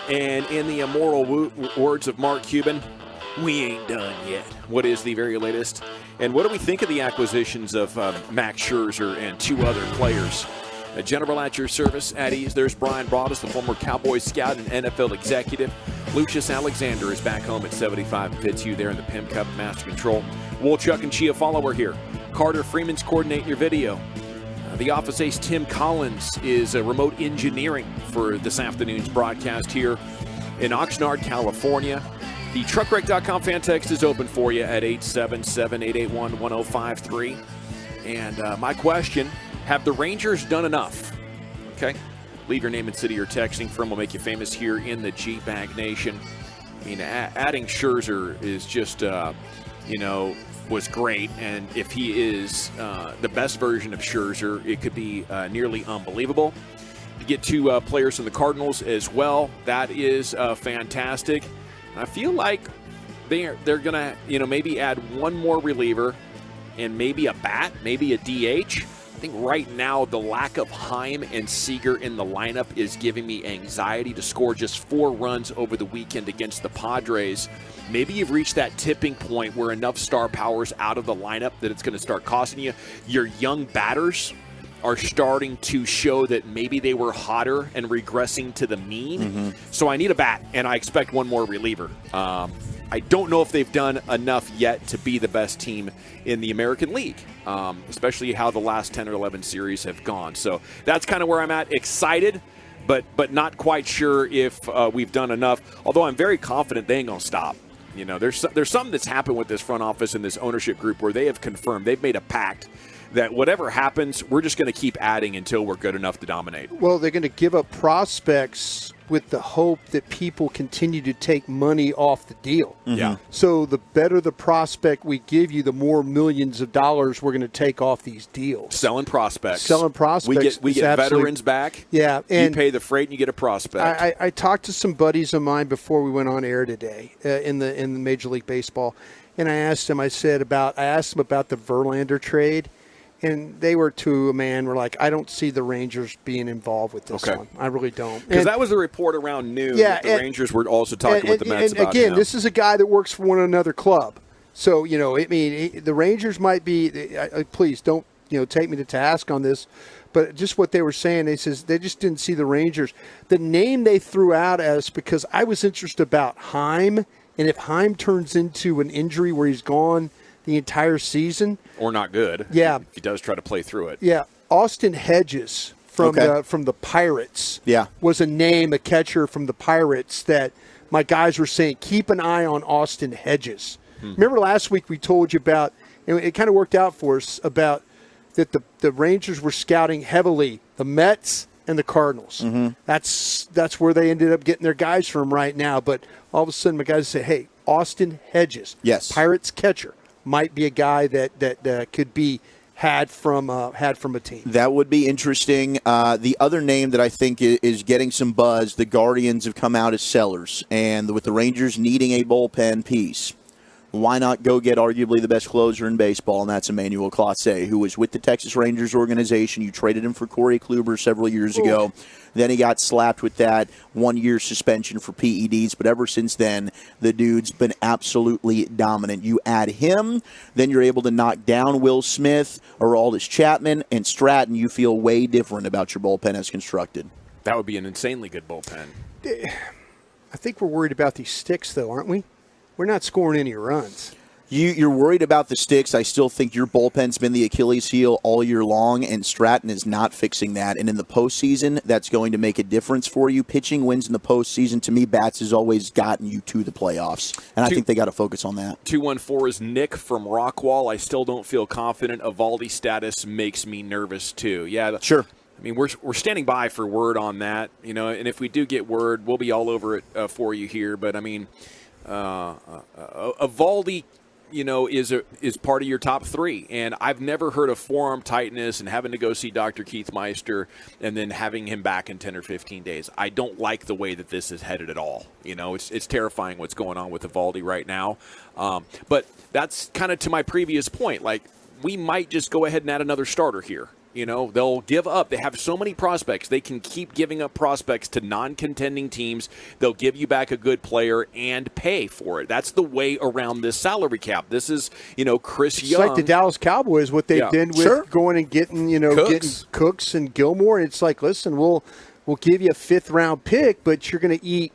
and in the immortal words of Mark Cuban, we ain't done yet. What is the very latest? And what do we think of the acquisitions of Max Scherzer and 2 other players? A general at your service at ease. There's Brian Broaddus, the former Cowboys scout and NFL executive. Lucius Alexander is back home at 75 and fits you there in the Pim Cup Master Control. Woolchuck and Chiafalo are here. Carter Freeman's coordinating your video. The office ace Tim Collins is remote engineering for this afternoon's broadcast here in Oxnard, California. The TruckWreck.com fan text is open for you at 877-881-1053. And my question, have the Rangers done enough? Okay. Leave your name and city you're texting from. Will make you famous here in the G-Bag Nation. I mean, adding Scherzer is just, was great. And if he is the best version of Scherzer, it could be nearly unbelievable. You get 2 players from the Cardinals as well. That is fantastic. I feel like they're going to, maybe add one more reliever and maybe a bat, maybe a DH. I think right now the lack of Heim and Seager in the lineup is giving me anxiety to score just 4 runs over the weekend against the Padres. Maybe you've reached that tipping point where enough star power's out of the lineup that it's going to start costing you. Your young batters are starting to show that maybe they were hotter and regressing to the mean. Mm-hmm. So I need a bat, and I expect one more reliever. I don't know if they've done enough yet to be the best team in the American League, especially how the last 10 or 11 series have gone. So that's kind of where I'm at. Excited, but not quite sure if we've done enough, although I'm very confident they ain't going to stop. There's something that's happened with this front office and this ownership group where they have confirmed, they've made a pact that whatever happens, we're just going to keep adding until we're good enough to dominate. Well, they're going to give up prospects with the hope that people continue to take money off the deal. Mm-hmm. Yeah. So the better the prospect we give you, the more millions of dollars we're going to take off these deals. Selling prospects. We get veterans back. Yeah. And you pay the freight and you get a prospect. I talked to some buddies of mine before we went on air today in the Major League Baseball, and I asked them about the Verlander trade. And they were to a man were like, I don't see the Rangers being involved with this one. I really don't. Because that was the report around noon that the Rangers were also talking with the Mets about. And again, this is a guy that works for another club. So, the Rangers might be, please don't, take me to task on this. But just what they were saying, they says they just didn't see the Rangers. The name they threw out at us, because I was interested about Heim. And if Heim turns into an injury where he's gone the entire season, or not good. Yeah. If he does try to play through it. Yeah. Austin Hedges from the Pirates was a catcher from the Pirates that my guys were saying, keep an eye on Austin Hedges. Remember last week we told you about, and it kind of worked out for us, about that the Rangers were scouting heavily the Mets and the Cardinals. Mm-hmm. That's where they ended up getting their guys from right now. But all of a sudden my guys say, hey, Austin Hedges, Pirates catcher, might be a guy that could be had from a team. That would be interesting. The other name that I think is getting some buzz, the Guardians have come out as sellers. And with the Rangers needing a bullpen piece, why not go get arguably the best closer in baseball, and that's Emmanuel Clase, who was with the Texas Rangers organization. You traded him for Corey Kluber several years ago. Then he got slapped with that 1-year suspension for PEDs, but ever since then, the dude's been absolutely dominant. You add him, then you're able to knock down Will Smith, Aroldis Chapman, and Stratton. You feel way different about your bullpen as constructed. That would be an insanely good bullpen. I think we're worried about these sticks, though, aren't we? We're not scoring any runs. You're worried about the sticks. I still think your bullpen's been the Achilles heel all year long, and Stratton is not fixing that. And in the postseason, that's going to make a difference for you. Pitching wins in the postseason. To me, bats has always gotten you to the playoffs, and I think they got to focus on that. 214 is Nick from Rockwall. I still don't feel confident. Evaldi's status makes me nervous, too. Yeah, sure. I mean, we're standing by for word on that, and if we do get word, we'll be all over it for you here. But, I mean, Evaldi is part of your top 3. And I've never heard of forearm tightness and having to go see Dr. Keith Meister and then having him back in 10 or 15 days. I don't like the way that this is headed at all. It's terrifying what's going on with Evaldi right now. But that's kind of to my previous point. Like, we might just go ahead and add another starter here. They'll give up. They have so many prospects. They can keep giving up prospects to non-contending teams. They'll give you back a good player and pay for it. That's the way around this salary cap. This is, Chris Young. It's like the Dallas Cowboys, what they've done with going and getting, getting Cooks and Gilmore. And it's like, listen, we'll give you a 5th-round pick, but you're going to eat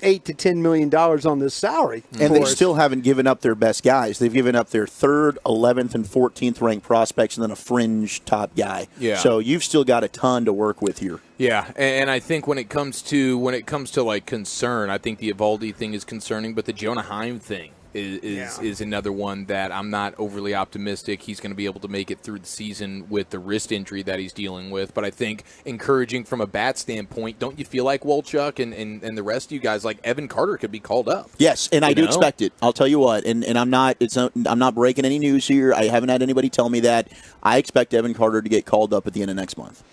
$8 to $10 million on this salary. And they still haven't given up their best guys. They've given up their 3rd, 11th, and 14th ranked prospects, and then a fringe top guy. Yeah. So you've still got a ton to work with here. Yeah, and I think when it comes to like concern, I think the Evaldi thing is concerning, but the Jonah Heim thing is another one that I'm not overly optimistic he's going to be able to make it through the season with the wrist injury that he's dealing with. But I think encouraging from a bat standpoint, don't you feel like Wolchuk and the rest of you guys, like Evan Carter could be called up? Yes, and I do expect it. I'll tell you what, and I'm not breaking any news here. I haven't had anybody tell me that. I expect Evan Carter to get called up at the end of next month.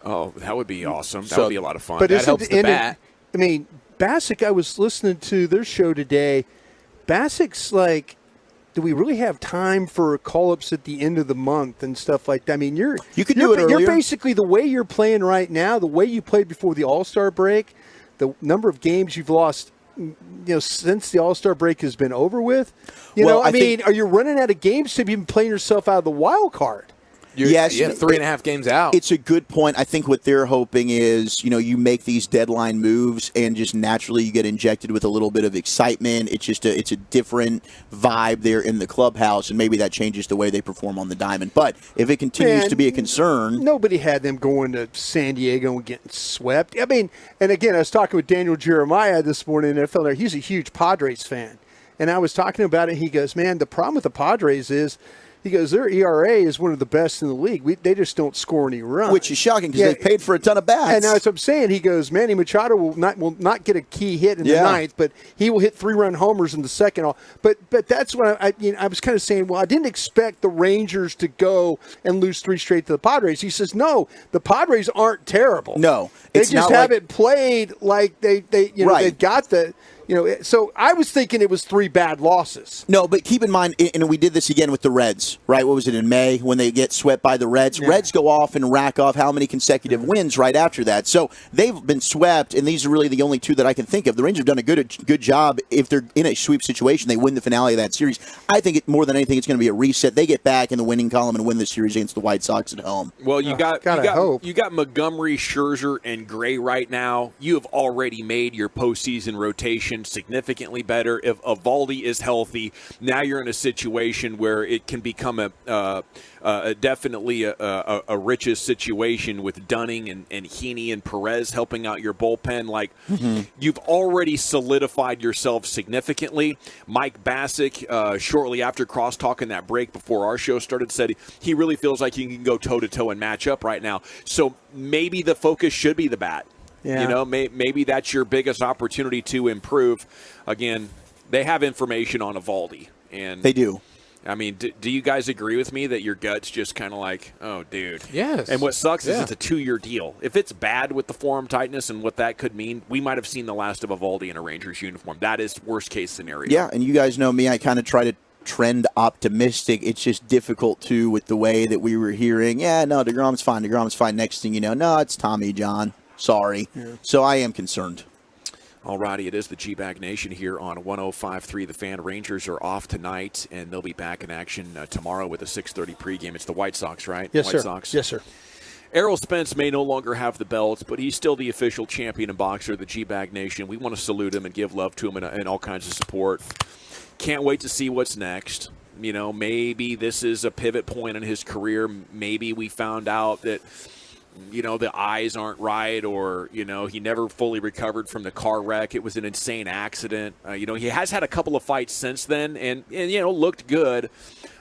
Oh, that would be awesome. That would be a lot of fun. But that helps the bat. Bassick, I was listening to their show today. Bassick's like, do we really have time for call-ups at the end of the month and stuff like that? I mean, you could do it earlier. You're basically, the way you're playing right now, the way you played before the All-Star break, the number of games you've lost, since the All-Star break has been over with. Are you running out of games to be playing yourself out of the wild card? Yes, 3.5 games out. It's a good point. I think what they're hoping is, you make these deadline moves and just naturally you get injected with a little bit of excitement. It's just it's a different vibe there in the clubhouse, and maybe that changes the way they perform on the diamond. But if it continues to be a concern, nobody had them going to San Diego and getting swept. I mean, and again, I was talking with Daniel Jeremiah this morning, and he's a huge Padres fan, and I was talking about it. He goes, "Man, the problem with the Padres is." He goes, their ERA is one of the best in the league. They just don't score any runs. Which is shocking because they paid for a ton of bats. And that's what I'm saying. He goes, Manny Machado will not get a key hit in the ninth, but he will hit 3-run homers in the second. But that's what I was kind of saying, well, I didn't expect the Rangers to go and lose 3 straight to the Padres. He says, no, the Padres aren't terrible. No. They just haven't played like they've got the – so I was thinking it was 3 bad losses. No, but keep in mind, and we did this again with the Reds, right? What was it, in May when they get swept by the Reds? Yeah. Reds go off and rack off how many consecutive wins right after that. So they've been swept, and these are really the only 2 that I can think of. The Rangers have done a good job. If they're in a sweep situation, they win the finale of that series. I think more than anything, it's going to be a reset. They get back in the winning column and win the series against the White Sox at home. Well, you got Montgomery, Scherzer, and Gray right now. You have already made your postseason rotation significantly better. If Evaldi is healthy, now you're in a situation where it can become definitely a riches situation with Dunning and Heaney and Perez helping out your bullpen. You've already solidified yourself significantly. Mike Bassick, shortly after crosstalk in that break before our show started, said he really feels like he can go toe-to-toe and match up right now. So maybe the focus should be the bat. Yeah. Maybe that's your biggest opportunity to improve. Again, they have information on Evaldi. And they do. I mean, do you guys agree with me that your gut's just kind of like, oh, dude? Yes. And what sucks is it's a 2-year deal. If it's bad with the forearm tightness and what that could mean, we might have seen the last of Evaldi in a Rangers uniform. That is worst-case scenario. Yeah, and you guys know me. I kind of try to trend optimistic. It's just difficult, too, with the way that we were hearing, DeGrom's fine. Next thing you know, no, it's Tommy John. Sorry. Yeah. So I am concerned. All righty, it is the G-Bag Nation here on 105.3 The Fan. Rangers are off tonight, and they'll be back in action tomorrow with a 6:30 pregame. It's the White Sox, right? Yes, White sir. Sox. Yes, sir. Errol Spence may no longer have the belts, but he's still the official champion and boxer of the G-Bag Nation. We want to salute him and give love to him and all kinds of support. Can't wait to see what's next. Maybe this is a pivot point in his career. Maybe we found out that the eyes aren't right, or, he never fully recovered from the car wreck. It was an insane accident. He has had a couple of fights since then and looked good.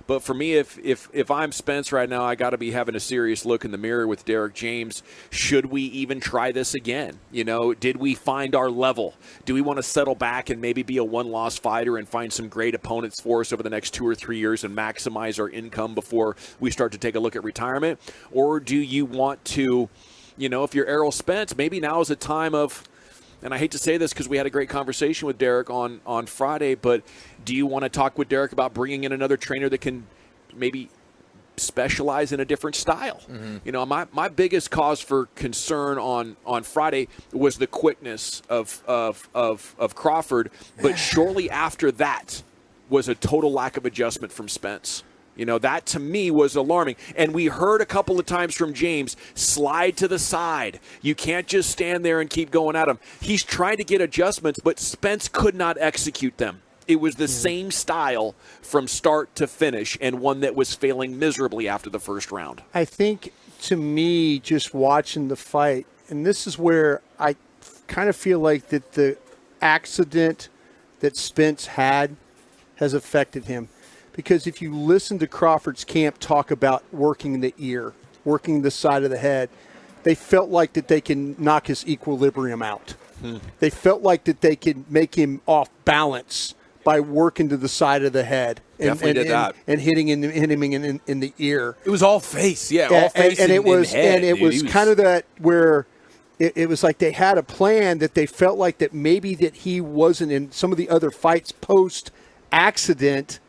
But for me, if I'm Spence right now, I got to be having a serious look in the mirror with Derek James. Should we even try this again? Did we find our level? Do we want to settle back and maybe be a one-loss fighter and find some great opponents for us over the next 2 or 3 years and maximize our income before we start to take a look at retirement? Or do you want to, if you're Errol Spence, maybe now is a time of, and I hate to say this because we had a great conversation with Derek on Friday, but do you want to talk with Derek about bringing in another trainer that can maybe specialize in a different style? Mm-hmm. My biggest cause for concern on Friday was the quickness of Crawford, but shortly after that was a total lack of adjustment from Spence. That to me was alarming. And we heard a couple of times from James, slide to the side. You can't just stand there and keep going at him. He's trying to get adjustments, but Spence could not execute them. It was the same style from start to finish, and one that was failing miserably after the first round. I think, to me, just watching the fight, and this is where I kind of feel like that the accident that Spence had has affected him. Because if you listen to Crawford's camp talk about working the ear, working the side of the head, they felt like that they can knock his equilibrium out. They felt like that they could make him off balance by working to the side of the head and hitting him in the ear. It was all face, all face and it was head, and it was kind of that where it was like they had a plan that they felt like that maybe that he wasn't in some of the other fights post accident.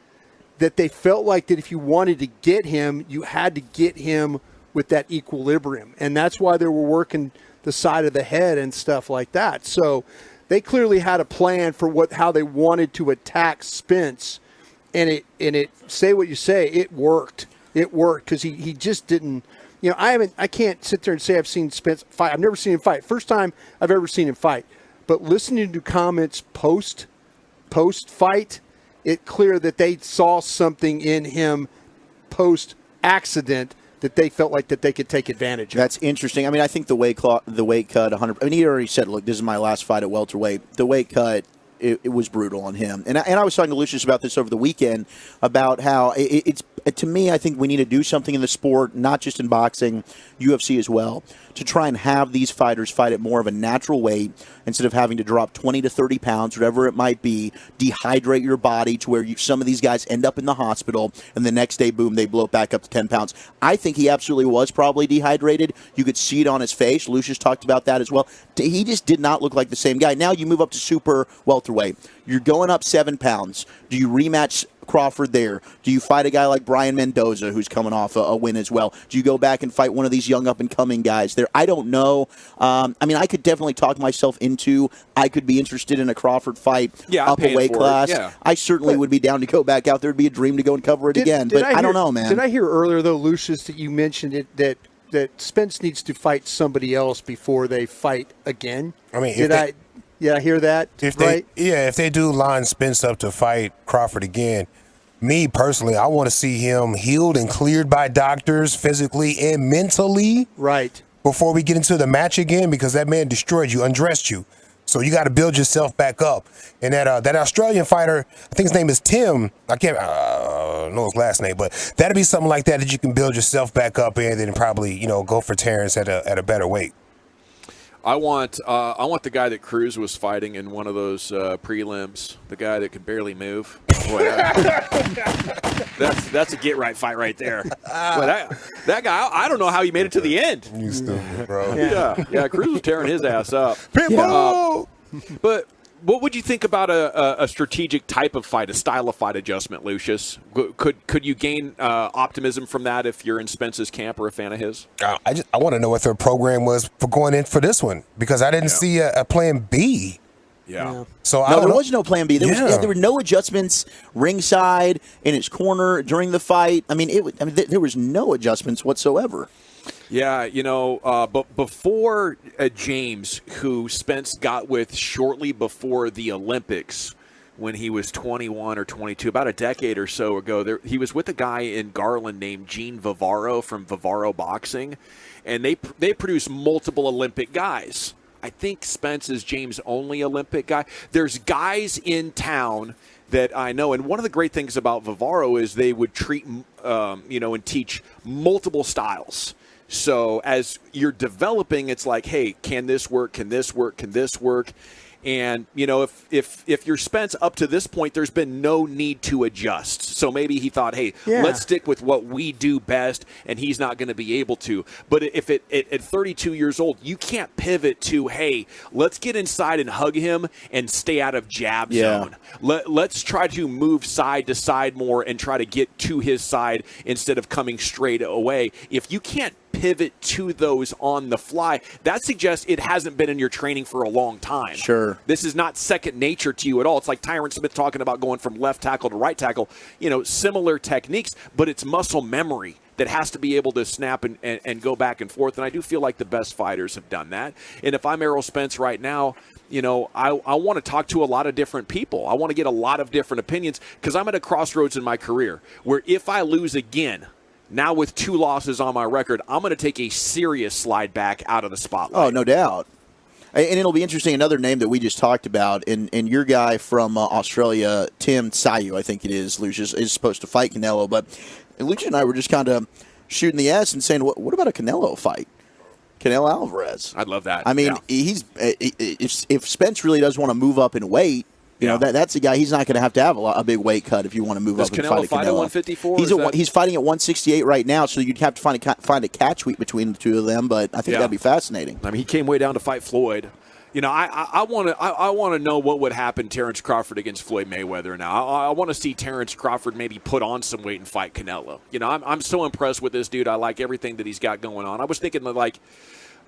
That they felt like that if you wanted to get him, you had to get him with that equilibrium. And that's why they were working the side of the head and stuff like that. So they clearly had a plan for how they wanted to attack Spence. And it say what you say, it worked. It worked because he just didn't, I can't sit there and say I've seen Spence fight. I've never seen him fight. First time I've ever seen him fight. But listening to comments post fight, it's clear that they saw something in him post-accident that they felt like that they could take advantage of. That's interesting. I mean, I think the weight cut, 100. I mean, he already said, "Look, this is my last fight at welterweight." The weight cut, it was brutal on him. And I was talking to Lucius about this over the weekend about how it's to me. I think we need to do something in the sport, not just in boxing, UFC as well, to try and have these fighters fight at more of a natural weight instead of having to drop 20 to 30 pounds, whatever it might be, dehydrate your body to where some of these guys end up in the hospital, and the next day, boom, they blow it back up to 10 pounds. I think he absolutely was probably dehydrated. You could see it on his face. Lucius talked about that as well. He just did not look like the same guy. Now you move up to super welterweight. You're going up 7 pounds. Do you rematch Crawford there? Do you fight a guy like Brian Mendoza, who's coming off a win as well? Do you go back and fight one of these young up-and-coming guys there? I don't know. I mean, I could definitely talk myself into I could be interested in a Crawford fight up a weight class. Yeah. I certainly would be down to go back out there. It'd be a dream to go and cover it again. But I don't know, man. Did I hear earlier, though, Lucius, that you mentioned it that Spence needs to fight somebody else before they fight again? I mean, I hear that. If they do line Spence up to fight Crawford again, me personally, I want to see him healed and cleared by doctors physically and mentally. Right. Before we get into the match again, because that man destroyed you, undressed you. So you got to build yourself back up. And that Australian fighter, I think his name is Tim. I can't know his last name, but that'd be something like that you can build yourself back up in, and then probably go for Terrence at a better weight. I want the guy that Cruz was fighting in one of those prelims, the guy that could barely move. Boy, that's a get right fight right there. Boy, that guy, I don't know how he made it to the end. You stupid, bro. Yeah, Cruz was tearing his ass up. But what would you think about a strategic type of fight, a style of fight adjustment, Lucius? Could you gain optimism from that if you're in Spence's camp or a fan of his? I want to know what their program was for going in for this one, because I didn't see a plan B. Yeah. So there was no plan B. There were no adjustments ringside, in his corner during the fight. I mean, there was no adjustments whatsoever. Yeah, but before James, who Spence got with shortly before the Olympics when he was 21 or 22, about a decade or so ago, he was with a guy in Garland named Gene Vivaro from Vivaro Boxing, and they produced multiple Olympic guys. I think Spence is James' only Olympic guy. There's guys in town that I know, and one of the great things about Vivaro is they would treat, and teach multiple styles. So as you're developing, it's like, hey, can this work? Can this work? Can this work? And, if you're Spence up to this point, there's been no need to adjust. So maybe he thought, hey, let's stick with what we do best, and he's not going to be able to. But if at 32 years old, you can't pivot to, hey, let's get inside and hug him and stay out of jab zone. Let's try to move side to side more and try to get to his side instead of coming straight away. If you can't pivot to those on the fly, that suggests it hasn't been in your training for a long time. Sure. This is not second nature to you at all. It's like Tyron Smith talking about going from left tackle to right tackle. Similar techniques, but it's muscle memory that has to be able to snap and go back and forth. And I do feel like the best fighters have done that. And if I'm Errol Spence right now, I want to talk to a lot of different people. I want to get a lot of different opinions because I'm at a crossroads in my career where if I lose again, now with 2 losses on my record, I'm going to take a serious slide back out of the spotlight. Oh, no doubt. And it'll be interesting, another name that we just talked about, and your guy from Australia, Tim Tszyu, I think it is, Lucius, is supposed to fight Canelo. But Lucius and I were just kind of shooting the ass and saying, what about a Canelo fight? Canelo Alvarez. I'd love that. I mean, if Spence really does want to move up in weight, that's a guy. He's not going to have a big weight cut if you want to move up and fight a Canelo. Fight at 154? He's fighting at 168 right now, so you'd have to find a catch weight between the two of them. But I think that'd be fascinating. I mean, he came way down to fight Floyd. I want to know what would happen Terrence Crawford against Floyd Mayweather now. I want to see Terrence Crawford maybe put on some weight and fight Canelo. I'm so impressed with this dude. I like everything that he's got going on. I was thinking that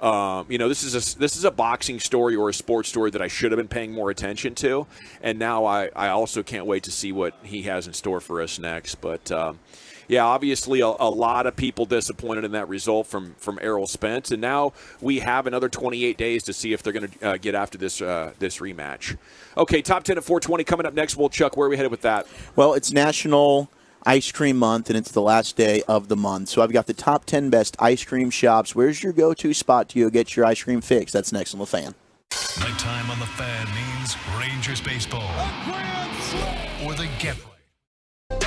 this is a boxing story or a sports story that I should have been paying more attention to, and now I also can't wait to see what he has in store for us next. But obviously a lot of people disappointed in that result from Errol Spence, and now we have another 28 days to see if they're going to get after this rematch. Okay, top 10 at 420 coming up next. Well, Chuck, where are we headed with that? Well, it's National Ice Cream Month, and it's the last day of the month. So I've got the top 10 best ice cream shops. Where's your go-to spot to go get your ice cream fix? That's next on The Fan. Nighttime on The Fan means Rangers baseball or the Get Right.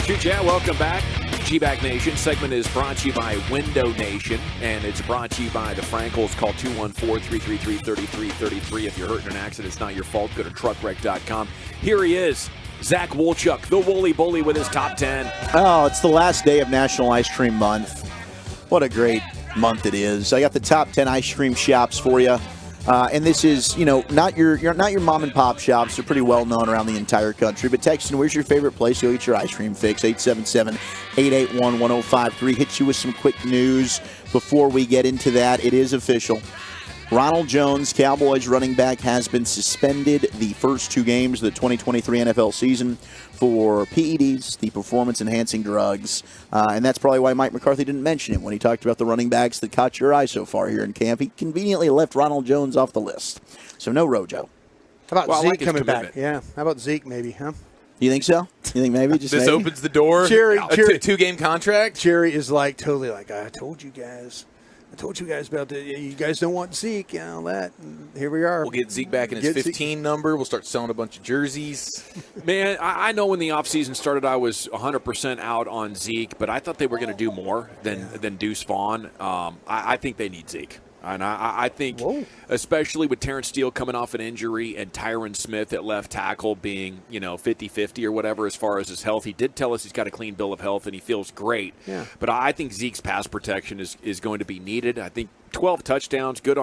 Yeah, welcome back. G-Bag Nation segment is brought to you by Window Nation, and it's brought to you by the Frankels. Call 214-333-3333. If you're hurt in an accident, it's not your fault. Go to truckwreck.com. Here he is, Zach Wolchuk, the Wooly Bully, with his top 10. Oh, it's the last day of National Ice Cream Month. What a great month it is. I got the top 10 ice cream shops for you. And this is, not your mom and pop shops. They're pretty well known around the entire country. But text in, where's your favorite place to go get your ice cream fix? 877-881-1053. Hit you with some quick news before we get into that. It is official. Ronald Jones, Cowboys running back, has been suspended the first 2 games of the 2023 NFL season for PEDs, the performance-enhancing drugs. And that's probably why Mike McCarthy didn't mention it when he talked about the running backs that caught your eye so far here in camp. He conveniently left Ronald Jones off the list. So no Rojo. How about Zeke coming back? Yeah. How about Zeke maybe, huh? You think so? You think maybe? Just this maybe? Opens the door? Jerry, a 2-game contract? Jerry is totally I told you guys. I told you guys about that. You guys don't want Zeke and all that. And here we are. We'll get Zeke back in his 15 number. We'll start selling a bunch of jerseys. Man, I know when the offseason started, I was 100% out on Zeke, but I thought they were going to do more than Deuce Vaughn. I think they need Zeke. And I think, especially with Terrence Steele coming off an injury and Tyron Smith at left tackle being, 50-50 or whatever as far as his health, he did tell us he's got a clean bill of health and he feels great. Yeah. But I think Zeke's pass protection is going to be needed. I think 12 touchdowns, good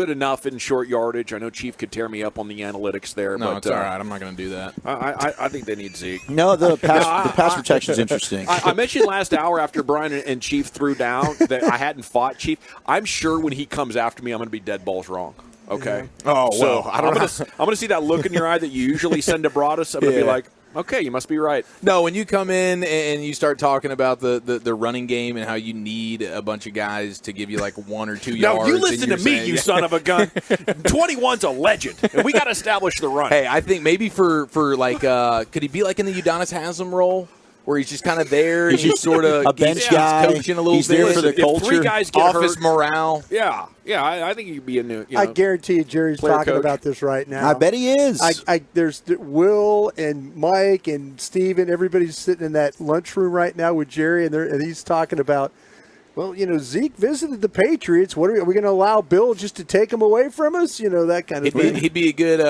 enough in short yardage. I know Chief could tear me up on the analytics there. No, but, it's all right. I'm not going to do that. I think they need Zeke. No, the pass protection is interesting. I mentioned last hour after Brian and Chief threw down that I hadn't fought Chief. I'm sure when he comes after me, I'm going to be dead balls wrong. Okay. Oh, well, I'm going to see that look in your eye that you usually send to Broadus. I'm going to be like, okay, you must be right. No, when you come in and you start talking about the running game and how you need a bunch of guys to give you like 1 or 2 yards. No, you listen to me, you son of a gun. 21's a legend. And we got to establish the run. Hey, I think maybe for like, could he be like in the Udonis Haslam role? Where he's just kind of there, he's just sort of a bench guy, coaching a little he's bit. there for the culture. 3 guys get office hurt, morale. Yeah, I think he could be a new. I guarantee you, Jerry's talking coach. about this right now. I bet he is. There's Will and Mike and Steven, everybody's sitting in that lunchroom right now with Jerry, and he's talking about, well, Zeke visited the Patriots. What are we going to allow Bill just to take him away from us? That kind of thing. He'd be a good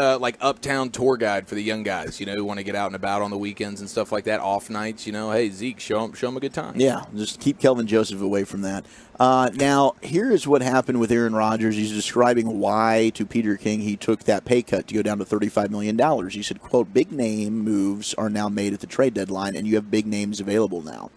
uptown tour guide for the young guys, who want to get out and about on the weekends and stuff like that, off nights. Hey, Zeke, show him a good time. Yeah, just keep Kelvin Joseph away from that. Now, here is what happened with Aaron Rodgers. He's describing why, to Peter King, he took that pay cut to go down to $35 million. He said, quote, big name moves are now made at the trade deadline, and you have big names available now.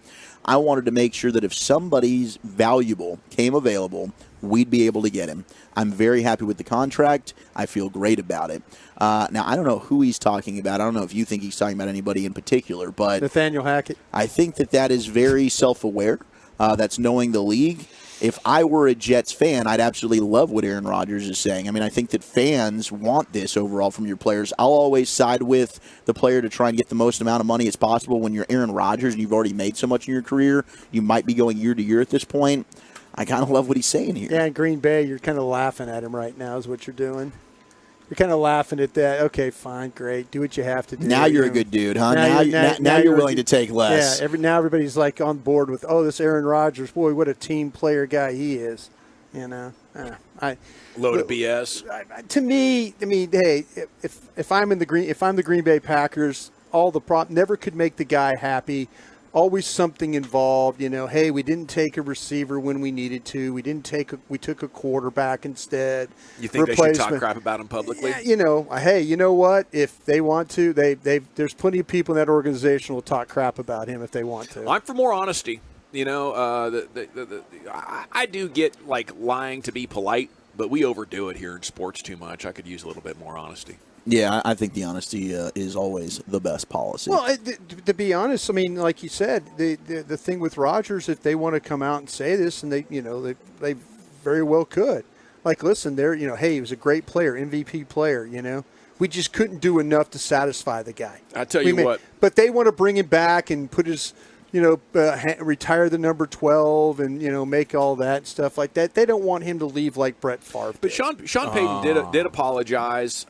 I wanted to make sure that if somebody's valuable came available, we'd be able to get him. I'm very happy with the contract. I feel great about it. Now, I don't know who he's talking about. I don't know if you think he's talking about anybody in particular, but Nathaniel Hackett. I think that is very self-aware. That's knowing the league. If I were a Jets fan, I'd absolutely love what Aaron Rodgers is saying. I mean, I think that fans want this overall from your players. I'll always side with the player to try and get the most amount of money as possible. When you're Aaron Rodgers and you've already made so much in your career, you might be going year to year at this point. I kind of love what he's saying here. Yeah, in Green Bay, you're kind of laughing at him right now is what you're doing. You're kind of laughing at that. Okay, fine, great. Do what you have to do. Now you're a good dude, huh? Now you're willing to take less. Yeah, now everybody's like on board with, this Aaron Rodgers. Boy, what a team player guy he is. Load of BS. To me, I mean, hey, if I'm the Green Bay Packers, all the never could make the guy happy. Always something involved, hey, we didn't take a receiver when we needed to. We took a quarterback instead. You think they should talk crap about him publicly? Yeah, hey, you know what? If they want to, there's plenty of people in that organization will talk crap about him if they want to. I'm for more honesty. I do get like lying to be polite, but we overdo it here in sports too much. I could use a little bit more honesty. Yeah, I think the honesty is always the best policy. Well, to be honest, I mean, like you said, the thing with Rodgers, if they want to come out and say this, and they very well could. Like, listen, hey, he was a great player, MVP player. We just couldn't do enough to satisfy the guy. I tell you what, but they want to bring him back and put his retire the number 12 and, make all that stuff like that. They don't want him to leave like Brett Favre. But Sean Payton did apologize.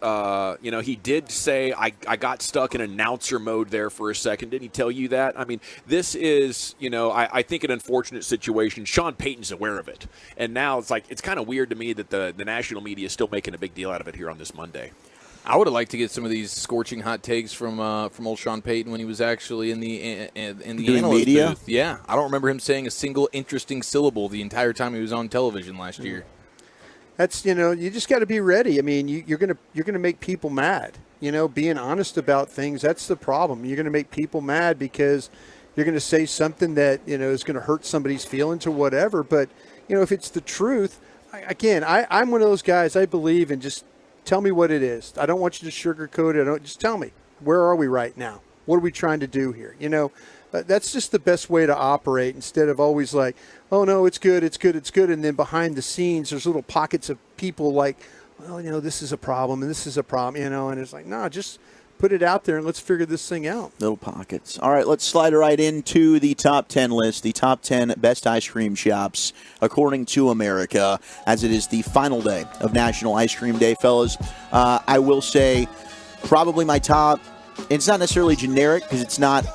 He did say, I got stuck in announcer mode there for a second. Didn't he tell you that? I mean, this is, I think an unfortunate situation. Sean Payton's aware of it. And now it's kind of weird to me that the national media is still making a big deal out of it here on this Monday. I would have liked to get some of these scorching hot takes from old Sean Payton when he was actually in the analyst media booth. Yeah, I don't remember him saying a single interesting syllable the entire time he was on television last year. That's you just got to be ready. I mean, you're gonna make people mad. Being honest about things, that's the problem. You're gonna make people mad because you're gonna say something that is gonna hurt somebody's feelings or whatever. But if it's the truth, I'm one of those guys. I believe in just. Tell me what it is. I don't want you to sugarcoat it. Just tell me, where are we right now? What are we trying to do here? That's just the best way to operate instead of always like, oh, no, it's good. And then behind the scenes, there's little pockets of people like, well, this is a problem and this is a problem, and it's like, no, just put it out there and let's figure this thing out. Little pockets. All right, let's slide right into the top 10 list, the top 10 best ice cream shops, according to America, as it is the final day of National Ice Cream Day, fellas. I will say probably my top, it's not necessarily generic because it's not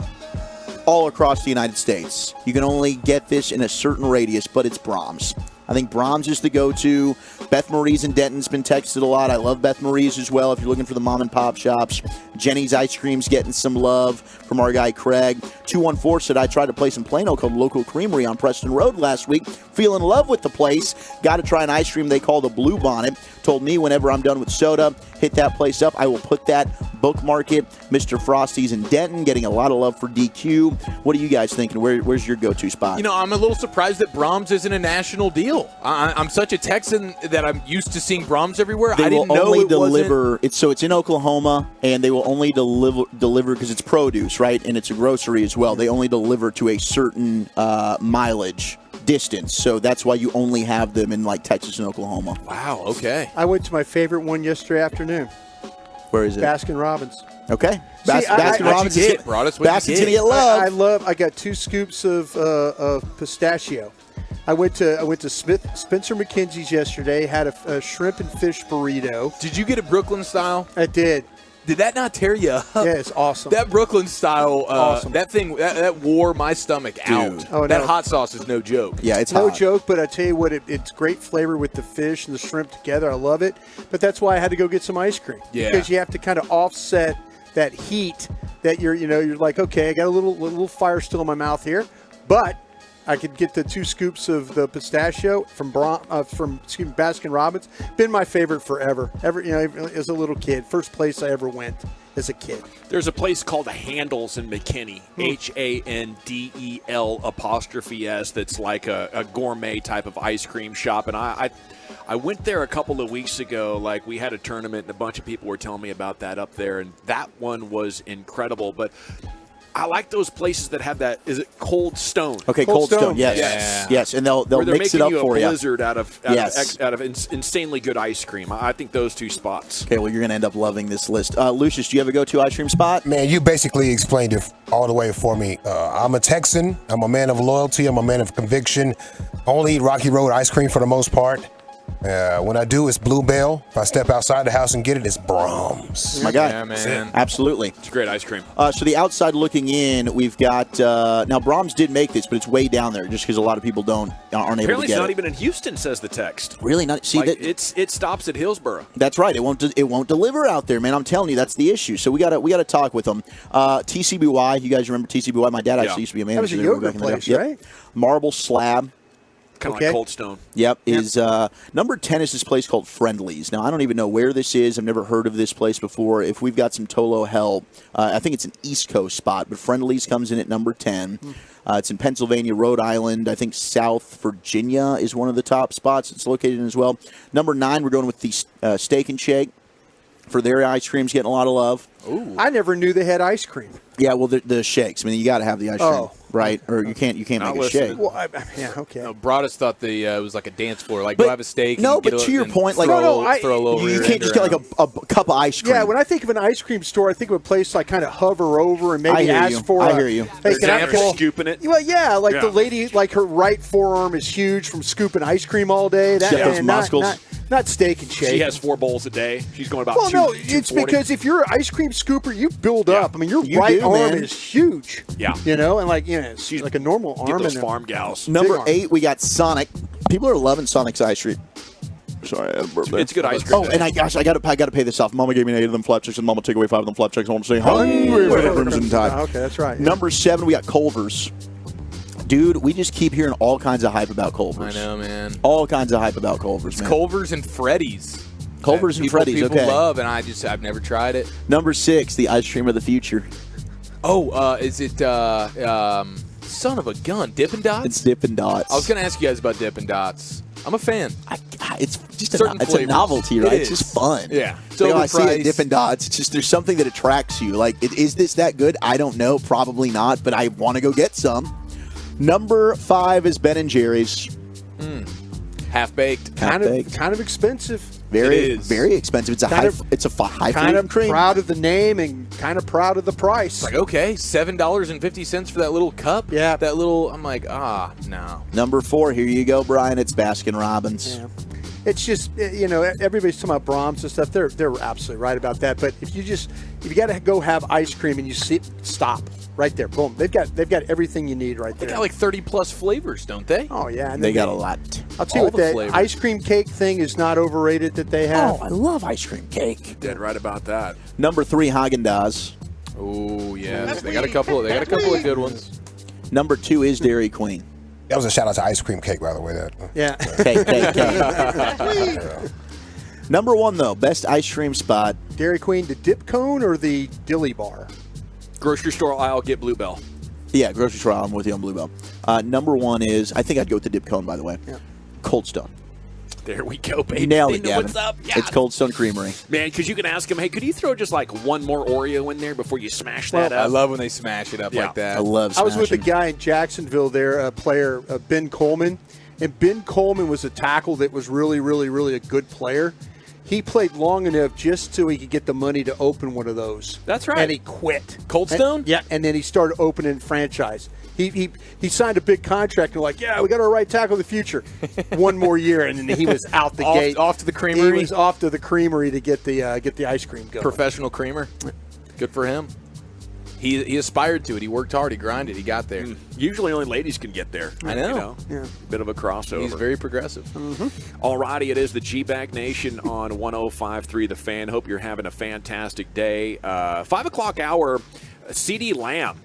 all across the United States. You can only get this in a certain radius, but it's Brahms. I think Brahms is the go-to. Beth Marie's in Denton's been texted a lot. I love Beth Marie's as well if you're looking for the mom-and-pop shops. Jenny's Ice Cream's getting some love from our guy Craig. 214 said, I tried to place in Plano called Local Creamery on Preston Road last week. Feel in love with the place. Got to try an ice cream they call the Blue Bonnet. Told me whenever I'm done with soda, hit that place up. I will put that, bookmark it. Mr. Frosty's in Denton, getting a lot of love for DQ. What are you guys thinking? Where's your go-to spot? I'm a little surprised that Brahms isn't a national deal. I'm such a Texan that I'm used to seeing Brahms everywhere. They I didn't will know only it deliver. wasn't. It's in Oklahoma, and they will only deliver because it's produce, right? And it's a grocery as well. They only deliver to a certain mileage distance, so that's why you only have them in like Texas and Oklahoma. Wow. Okay. I went to my favorite one yesterday afternoon. Where is it? Baskin Robbins. Okay. Baskin Robbins is it. Baskin's gonna get love. I got 2 scoops of pistachio. I went to Spencer McKenzie's yesterday. Had a shrimp and fish burrito. Did you get a Brooklyn style? I did. Did that not tear you up? Yeah, it's awesome. That Brooklyn style, awesome. That thing, that wore my stomach out. Oh, that no. hot sauce is no joke. Yeah, it's no hot. joke, but I tell you what, it's great flavor with the fish and the shrimp together. I love it. But that's why I had to go get some ice cream. Yeah. Because you have to kind of offset that heat that you're like, okay, I got a little fire still in my mouth here, but I could get the 2 scoops of the pistachio from Baskin Robbins. Been my favorite forever. As a little kid, first place I ever went as a kid. There's a place called the Handles in McKinney, HANDEL''S. That's like a gourmet type of ice cream shop, and I went there a couple of weeks ago. Like, we had a tournament, and a bunch of people were telling me about that up there, and that one was incredible. But I like those places that have that. Is it Cold Stone? Okay, Cold Stone. Yes, and they'll mix it up for you. Where they're making you a blizzard out of insanely good ice cream. I think those 2 spots. Okay, well, you're going to end up loving this list. Lucius, do you have a go-to ice cream spot? Man, you basically explained it all the way for me. I'm a Texan. I'm a man of loyalty. I'm a man of conviction. Only eat Rocky Road ice cream for the most part. When I do, it's Bluebell. If I step outside the house and get it, it's Brahms. My guy. Yeah, man. Absolutely. It's great ice cream. So the outside looking in, we've got now Brahms did make this, but it's way down there just because a lot of people aren't able Apparently to get it's not it. even in Houston, says the text. Really not. See that it stops at Hillsboro. That's right. It won't deliver out there, man. I'm telling you, that's the issue. So we got to talk with them. TCBY, you guys remember TCBY? My dad actually used to be a manager. That was a yogurt place, right? Marble Slab. Kind of like Cold Stone. Yep. Is number 10 is this place called Friendly's. Now, I don't even know where this is. I've never heard of this place before. If we've got some Tolo help, I think it's an East Coast spot, but Friendly's comes in at number 10. It's in Pennsylvania, Rhode Island. I think South Virginia is one of the top spots it's located in as well. Number 9, we're going with the Steak and Shake. For their ice cream's getting a lot of love. Ooh. I never knew they had ice cream. Yeah, well, the shakes. I mean, you got to have the ice cream. right? Or you can't make a shake. Well, yeah, okay. No, Broadus thought it was like a dance floor. Like, go have a steak. No, and but get to your point, like throw a little you rear can't end just get like around. a cup of ice cream. Yeah, when I think of an ice cream store, I think of a place I kind of hover over and maybe ask for. I hear you. Hey, can I pull? Scooping it. Well, yeah, like the lady, like her right forearm is huge from scooping ice cream all day. That Get those and muscles. not steak and shake. She has 4 bowls a day. She's going about Well, no, it's 240. because if you're an ice cream scooper, you build up. I mean, your right arm is huge. Yeah. You know, and it's like a normal arm. Get those and farm gals. Number 8, we got Sonic. People are loving Sonic's ice cream. Sorry, I had a burp there. It's good ice cream. Oh, and I got to pay this off. Mama gave me 8 of them flapjacks, and Mama took away 5 of them flapjacks. I want to say hungry for the Crimson Tide. Okay, that's right. Number 7, we got Culver's. Dude, we just keep hearing all kinds of hype about Culver's. I know, man. All kinds of hype about Culver's, It's man. Culver's and Freddy's. Culver's and Freddy's, People okay. love, and I've never tried it. Number 6, the ice cream of the future. Oh, is it son of a gun, Dippin' Dots? It's Dippin' Dots. I was going to ask you guys about Dippin' Dots. I'm a fan. It's just Certain it's a flavors. novelty, right? It It's is. just fun. Yeah. It's So I see overpriced. it, Dippin' Dots. It's just there's something that attracts you. Like, is this that good? I don't know. Probably not, but I want to go get some. Number 5 is Ben & Jerry's. Half-baked. Kind of expensive. Very expensive. It's a high Kind fruit of cream. proud of the name and kind of proud of the price. It's like, okay, $7.50 for that little cup? Yeah. That little, I'm like, no. Number 4, here you go, Brian. It's Baskin Robbins. Yeah. It's just, everybody's talking about Brahms and stuff. They're absolutely right about that. But if you got to go have ice cream and you stop right there, boom. They've got everything you need right there. They got like 30+ flavors, don't they? Oh yeah, and They got a lot. I'll tell you All what, the that flavors. ice cream cake thing is not overrated that they have. Oh, I love ice cream cake. Dead right about that. Number 3, Haagen-Dazs. Oh, yeah. They got a couple of good ones. Number 2 is Dairy Queen. That was a shout out to ice cream cake, by the way. Yeah. Cake. Number 1, though, best ice cream spot. Dairy Queen, the dip cone or the dilly bar? Grocery store aisle, get Bluebell. Yeah, grocery store. I'm with you on Bluebell. Number 1 is, I think I'd go with the dip cone, by the way. Yeah. Cold Stone. There we go, baby. You nailed They it, know Gavin. what's up. Yeah. It's Cold Stone Creamery. Man, because you can ask him, hey, could you throw just like one more Oreo in there before you smash that up? I love when they smash it up like that. I love I was with a smashing. guy in Jacksonville there, a player, Ben Coleman. And Ben Coleman was a tackle that was really, really, really a good player. He played long enough just so he could get the money to open one of those. That's right. And he quit. Cold Stone? Yeah, and then he started opening franchise. He signed a big contract and like, yeah, we got our right tackle of the future. One more year, and then he was out the gate. Off to the creamery? He was off to the creamery to get the ice cream going. Professional creamer. Good for him. He aspired to it. He worked hard. He grinded. He got there. Usually only ladies can get there. I know. Yeah. Bit of a crossover. He's very progressive. Alrighty, it is the G-Bag Nation on 105.3 The Fan. Hope you're having a fantastic day. 5 o'clock hour, CeeDee Lamb.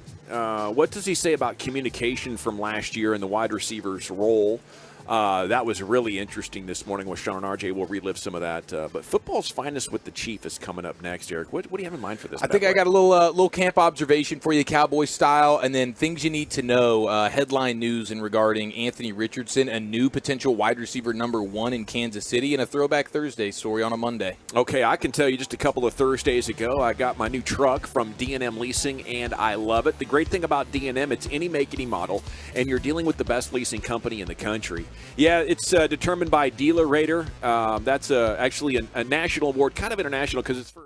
What does he say about communication from last year in the wide receiver's role? That was really interesting this morning with Sean and RJ. We'll relive some of that. But football's finest with the Chief is coming up next, Eric. What do you have in mind for this? I think I got a little camp observation for you, Cowboy style, and then things you need to know. Headline news in regarding Anthony Richardson, a new potential wide receiver number 1 in Kansas City, and a Throwback Thursday story on a Monday. Okay, I can tell you just a couple of Thursdays ago, I got my new truck from D&M Leasing, and I love it. The great thing about D&M, it's any make, any model, and you're dealing with the best leasing company in the country. Yeah, it's determined by Dealer Rater. That's actually a national award, kind of international, because it's for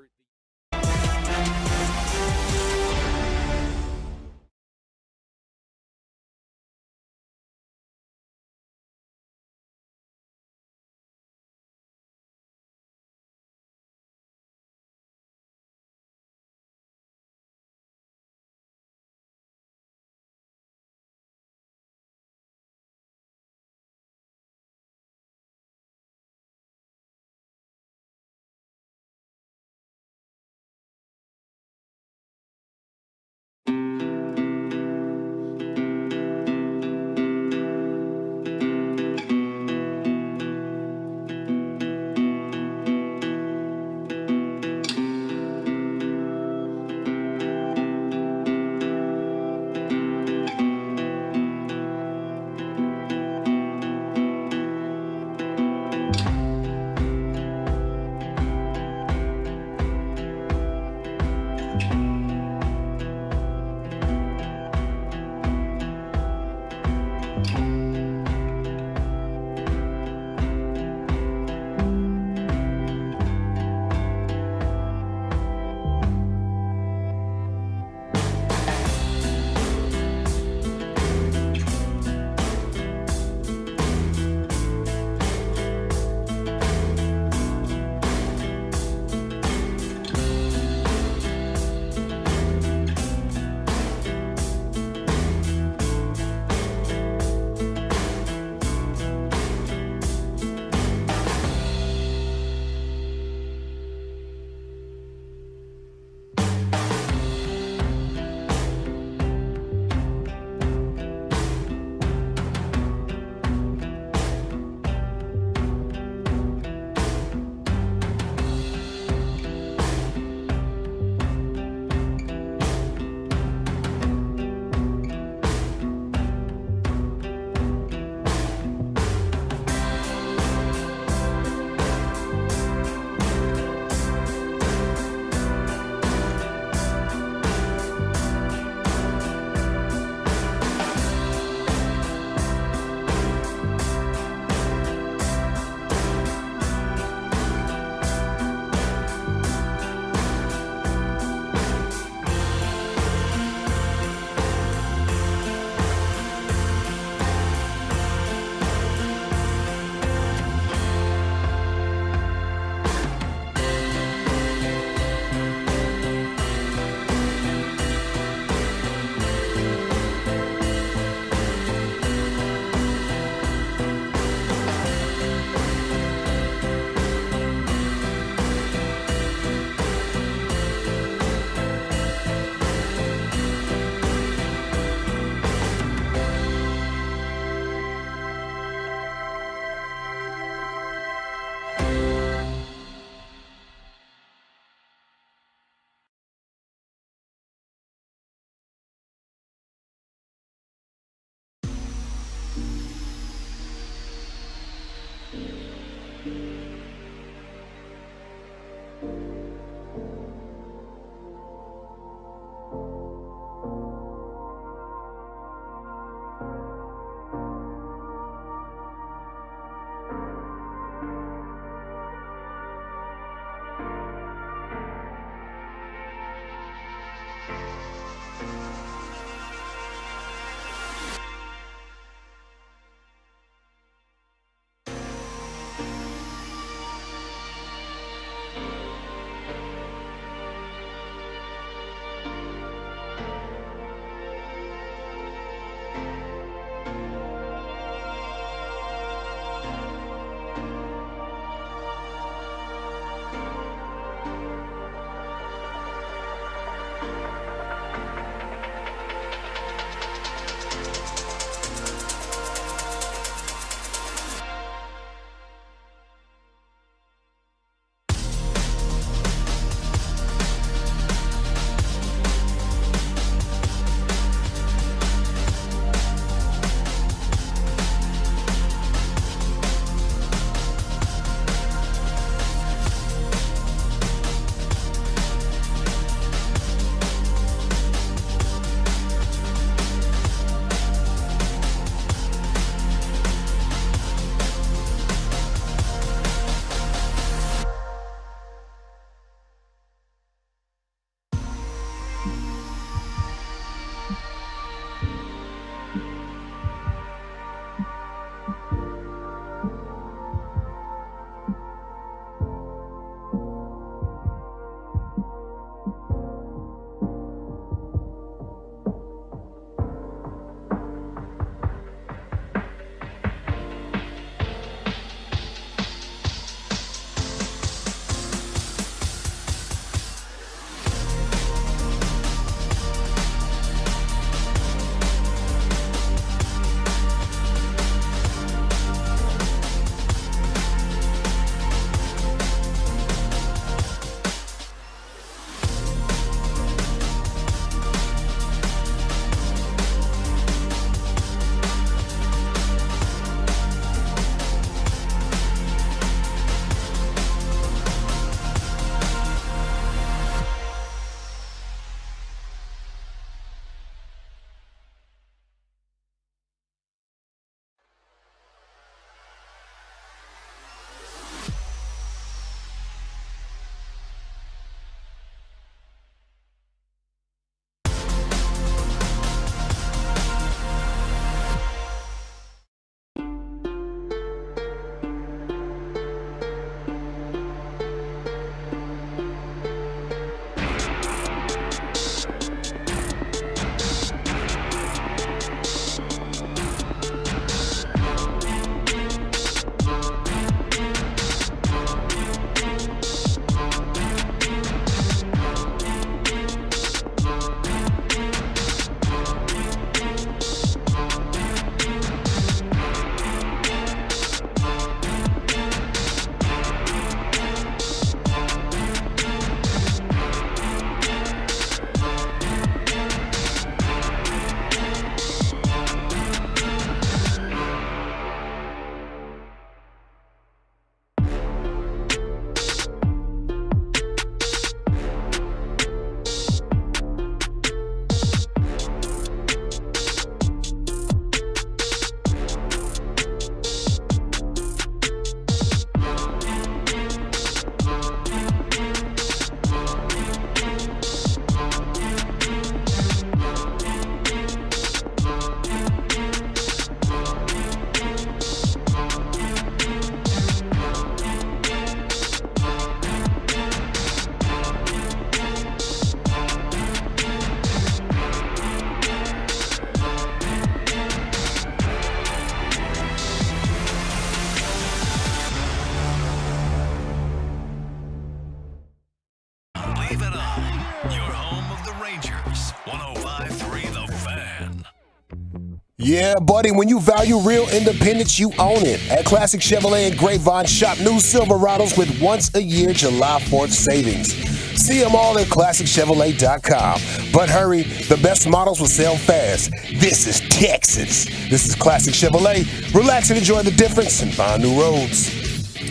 Yeah, buddy, when you value real independence, you own it. At Classic Chevrolet and Grapevine, shop new Silverados with once-a-year July 4th savings. See them all at ClassicChevrolet.com. But hurry, the best models will sell fast. This is Texas. This is Classic Chevrolet. Relax and enjoy the difference and find new roads.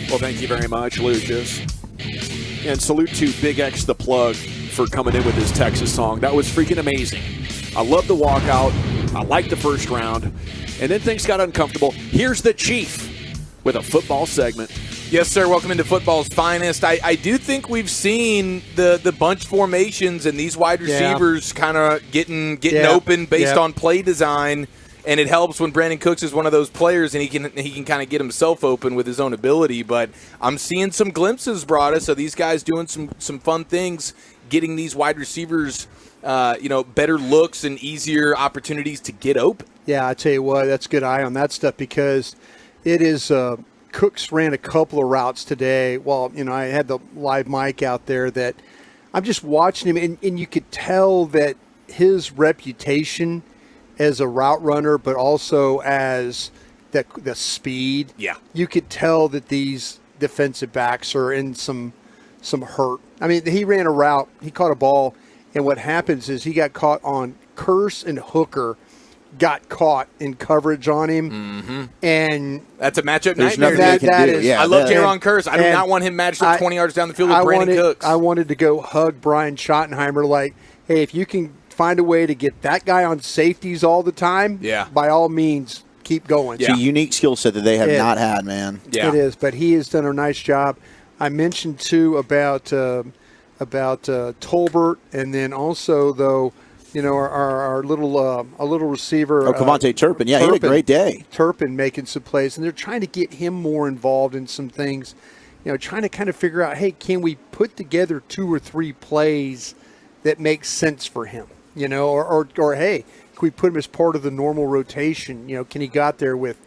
Well, thank you very much, Lucius. And salute to Big X the Plug for coming in with his Texas song. That was freaking amazing. I love the walkout. I liked the first round. And then things got uncomfortable. Here's the Chief with a football segment. Yes, sir. Welcome into football's finest. I do think we've seen the bunch formations and these wide receivers kind of getting open based on play design. And it helps when Brandon Cooks is one of those players and he can kind of get himself open with his own ability. But I'm seeing some glimpses, Broadus, of these guys doing some fun things, getting these wide receivers better looks and easier opportunities to get open. Yeah, I tell you what, that's a good eye on that stuff because it is Cooks ran a couple of routes today. Well, I had the live mic out there that I'm just watching him, and you could tell that his reputation as a route runner, but also as the speed. Yeah. You could tell that these defensive backs are in some hurt. I mean, he ran a route, he caught a ball, and what happens is he got caught on Curse and Hooker got caught in coverage on him, and that's a matchup There's nightmare. nothing they can do. I love Jaron Curse. I do not want him matched up 20 yards down the field with Brandon Cooks. I wanted to go hug Brian Schottenheimer like, hey, if you can find a way to get that guy on safeties all the time, by all means, keep going. It's a unique skill set that they have not had, man. It is, but he has done a nice job. I mentioned, too, about Tolbert, and then also, though, our little receiver. Kavontae Turpin. Yeah, he had a great day. Turpin making some plays, and they're trying to get him more involved in some things, trying to kind of figure out, hey, can we put together 2 or 3 plays that make sense for him? Or hey, can we put him as part of the normal rotation? Can he got there with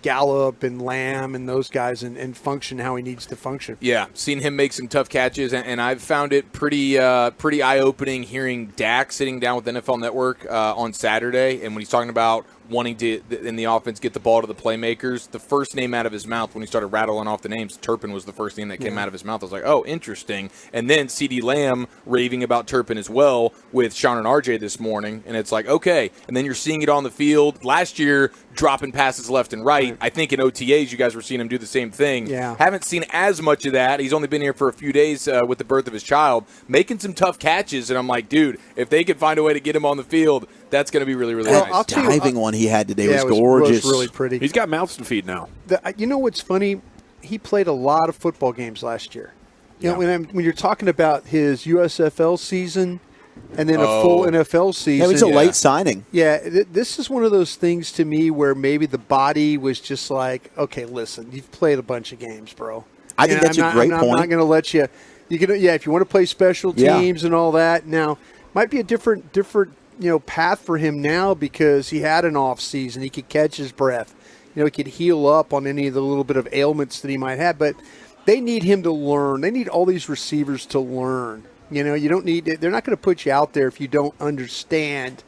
Gallup and Lamb and those guys and function how he needs to function? Yeah, seen him make some tough catches, and I've found it pretty eye-opening hearing Dak sitting down with NFL Network on Saturday, and when he's talking about wanting to, in the offense, get the ball to the playmakers, the first name out of his mouth when he started rattling off the names, Turpin was the first name that came out of his mouth. I was like, oh, interesting. And then CeeDee Lamb raving about Turpin as well with Sean and RJ this morning, and it's like, okay. And then you're seeing it on the field. Last year, dropping passes left and right. I think in OTAs, you guys were seeing him do the same thing. Yeah. Haven't seen as much of that. He's only been here for a few days with the birth of his child, making some tough catches, and I'm like, dude, if they can find a way to get him on the field, that's going to be really, really nice. Diving one he had today was gorgeous. Was really pretty. He's got mouths to feed now. You know what's funny? He played a lot of football games last year. You know, when you're talking about his USFL season and then a full NFL season. It was a late signing. Yeah, this is one of those things to me where maybe the body was just like, okay, listen, you've played a bunch of games, bro. I think that's a great point. I'm not going to let you. If you want to play special teams and all that, now might be a different path for him now because he had an off season. He could catch his breath. He could heal up on any of the little bit of ailments that he might have. But they need him to learn. They need all these receivers to learn. You don't need. They're not going to put you out there if you don't understand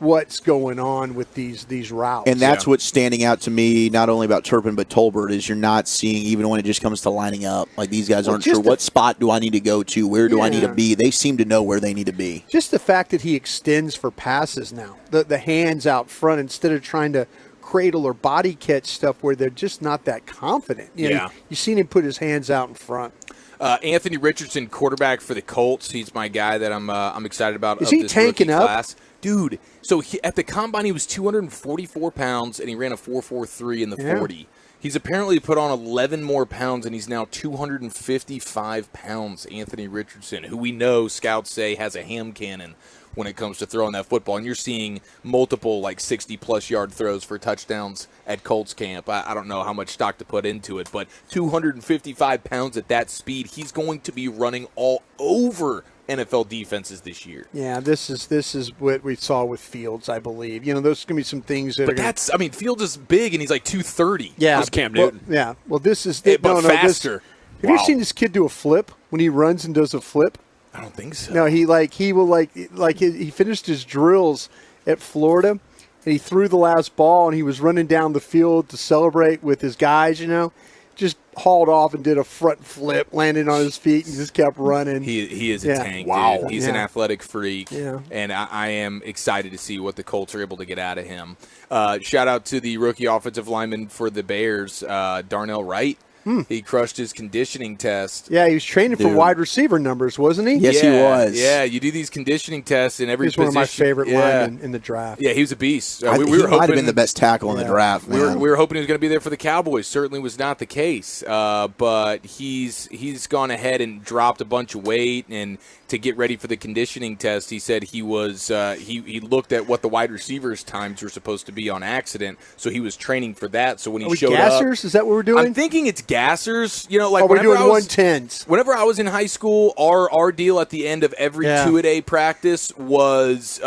what's going on with these routes. And that's what's standing out to me, not only about Turpin but Tolbert, is you're not seeing, even when it just comes to lining up, like these guys aren't sure what spot do I need to go to, where do I need to be. They seem to know where they need to be. Just the fact that he extends for passes now, the hands out front instead of trying to cradle or body catch stuff where they're just not that confident. You've seen him put his hands out in front. Anthony Richardson, quarterback for the Colts. He's my guy that I'm excited about. Is he tanking up? Class. Dude, so at the combine he was 244 pounds, and he ran a 4.43 in the 40. He's apparently put on 11 more pounds, and he's now 255 pounds, Anthony Richardson, who we know scouts say has a ham cannon when it comes to throwing that football. And you're seeing multiple 60-plus yard throws for touchdowns at Colts camp. I don't know how much stock to put into it, but 255 pounds at that speed, he's going to be running all over NFL defenses this year. Yeah, this is what we saw with Fields, I believe. Those are going to be some things that Fields is big, and he's 230. Yeah. That's Cam Newton. Well, this is faster. Have you seen this kid do a flip when he runs and does a flip? I don't think so. No, he finished his drills at Florida, and he threw the last ball, and he was running down the field to celebrate with his guys, just hauled off and did a front flip, landed on his feet, and just kept running. He is a tank, dude. He's an athletic freak, and I am excited to see what the Colts are able to get out of him. Shout out to the rookie offensive lineman for the Bears, Darnell Wright. He crushed his conditioning test. Yeah, he was training for wide receiver numbers, wasn't he? Yes, he was. Yeah, you do these conditioning tests in every He's position. one of my favorite linemen in the draft. Yeah, he was a beast. He might have been the best tackle in the draft, man. We were hoping he was going to be there for the Cowboys. Certainly was not the case. But he's gone ahead and dropped a bunch of weight, and to get ready for the conditioning test, he said he was he looked at what the wide receivers' times were supposed to be on accident, so he was training for that. So when he showed gassers? up, Is that what we're doing? I'm thinking it's gassers. We're doing 110s. Whenever I was in high school, our deal at the end of every two-a-day practice was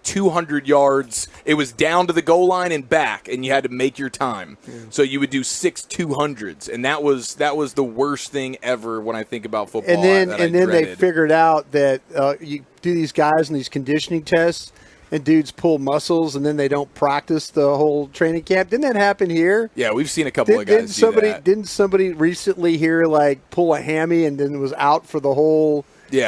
200 yards. It was down to the goal line and back, and you had to make your time. So you would do 6 200s, and that was the worst thing ever when I think about football. And then they figured out that you do these guys in these conditioning tests, and dudes pull muscles, and then they don't practice the whole training camp. Didn't that happen here? Yeah, we've seen a couple of guys do that. Didn't somebody recently here pull a hammy and then was out for the whole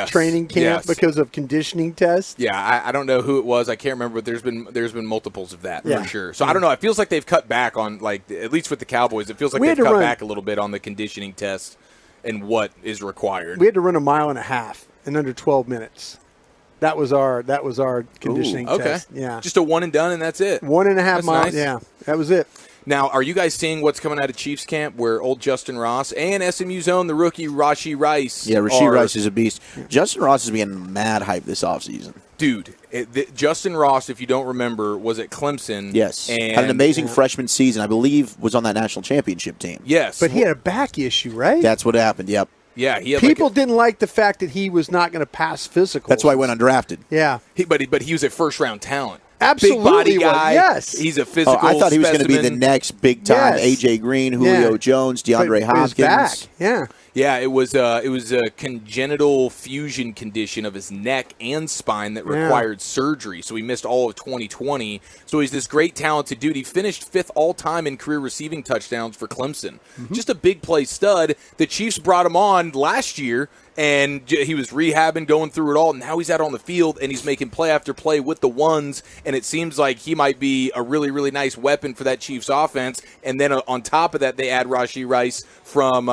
training camp because of conditioning tests? Yeah, I don't know who it was. I can't remember, but there's been multiples of that for sure. So I don't know. It feels like they've cut back on, at least with the Cowboys, it feels like they've cut back a little bit on the conditioning test and what is required. We had to run a mile and a half in under 12 minutes. That was our conditioning test. Yeah, just a one and done, and that's it. 1.5 miles. Nice. Yeah, that was it. Now, are you guys seeing what's coming out of Chiefs camp, where old Justin Ross and SMU's own the rookie Rashee Rice? Yeah, Rashee Rice is a beast. Justin Ross is being mad hype this offseason. Dude, Justin Ross, if you don't remember, was at Clemson. Yes, and had an amazing freshman season. I believe was on that national championship team. Yes, but he had a back issue, right? That's what happened. Yep. Yeah, people didn't like the fact that he was not going to pass physicals. That's why he went undrafted. Yeah, but he was a first round talent. Absolutely, big body guy. Yes, he's a physical. I thought he was going to be the specimen. next big time AJ Green, Julio Jones, DeAndre Hopkins. Back. Yeah. Yeah, it was a congenital fusion condition of his neck and spine that required surgery. So he missed all of 2020. So he's this great, talented dude. He finished 5th all-time in career receiving touchdowns for Clemson. Just a big play stud. The Chiefs brought him on last year, and he was rehabbing, going through it all. And now he's out on the field, and he's making play after play with the ones. And it seems like he might be a really, really nice weapon for that Chiefs offense. And then on top of that, they add Rashee Rice from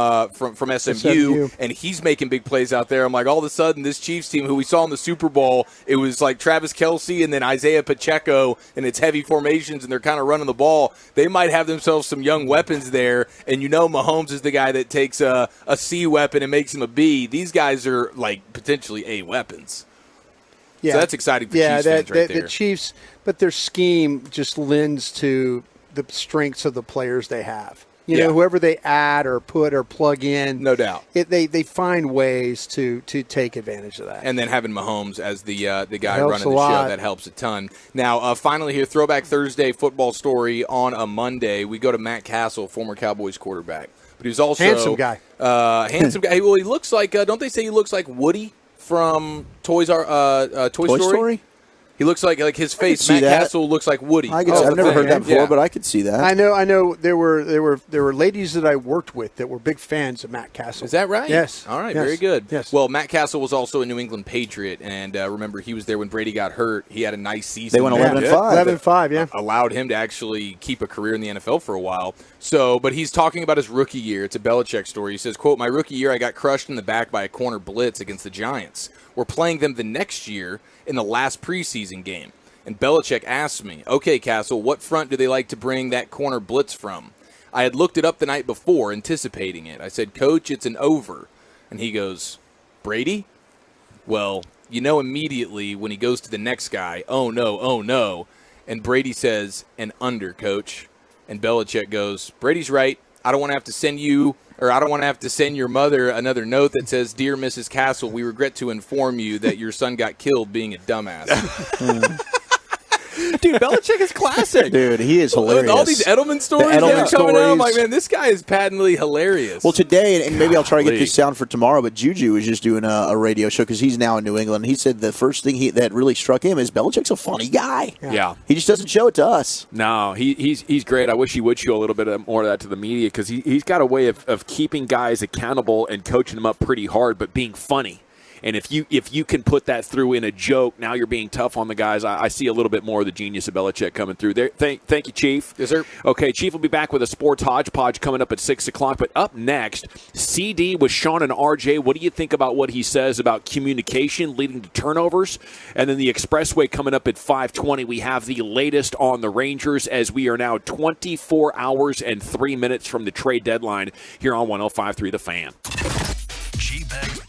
SMU, and he's making big plays out there. I'm like, all of a sudden, this Chiefs team, who we saw in the Super Bowl, it was like Travis Kelce and then Isaiah Pacheco, and it's heavy formations, and they're kind of running the ball. They might have themselves some young weapons there, and Mahomes is the guy that takes a C weapon and makes him a B. These guys are like potentially A weapons. Yeah, so that's exciting for Chiefs fans right there. The Chiefs, but their scheme just lends to the strengths of the players they have. Whoever they add or put or plug in, no doubt, they find ways to take advantage of that. And then having Mahomes as the guy running the show, that helps a ton. Now, finally here, Throwback Thursday football story on a Monday. We go to Matt Castle, former Cowboys quarterback, but he's also handsome guy. Handsome guy. Well, he looks like don't they say he looks like Woody from Toy Story? He looks like his face. Matt Castle looks like Woody. I've never heard that before, but I could see that. I know. There were ladies that I worked with that were big fans of Matt Castle. Is that right? Yes. All right. Yes. Very good. Yes. Well, Matt Castle was also a New England Patriot, and remember he was there when Brady got hurt. He had a nice season. They went 11-5. 11-5. Yeah. Allowed him to actually keep a career in the NFL for a while. So, but he's talking about his rookie year. It's a Belichick story. He says, "Quote: My rookie year, I got crushed in the back by a corner blitz against the Giants. We're playing them the next year in the last preseason game." And Belichick asked me, "Okay, Castle, what front do they like to bring that corner blitz from?" I had looked it up the night before, anticipating it. I said, "Coach, it's an over." And he goes, "Brady?" Well, immediately when he goes to the next guy, "Oh, no." And Brady says, "An under, Coach." And Belichick goes, "Brady's right. I don't want to have to send your mother another note that says, 'Dear Mrs. Castle, we regret to inform you that your son got killed being a dumbass.'" Dude, Belichick is classic. Dude, he is hilarious. All these Edelman stories coming out. I'm like, man, this guy is patently hilarious. Well, today, and maybe I'll try to get this sound for tomorrow, but Juju was just doing a radio show because he's now in New England. He said the first thing that really struck him is Belichick's a funny guy. Yeah. He just doesn't show it to us. No, he's great. I wish he would show a little bit more of that to the media because he's got a way of keeping guys accountable and coaching them up pretty hard, but being funny. And if you can put that through in a joke, now you're being tough on the guys. I see a little bit more of the genius of Belichick coming through there. Thank you, Chief. Yes, sir. Okay, Chief will be back with a sports hodgepodge coming up at 6 o'clock. But up next, CD with Sean and RJ. What do you think about what he says about communication leading to turnovers? And then the Expressway coming up at 5:20. We have the latest on the Rangers as we are now 24 hours and 3 minutes from the trade deadline here on 105.3 The Fan. G-Bags.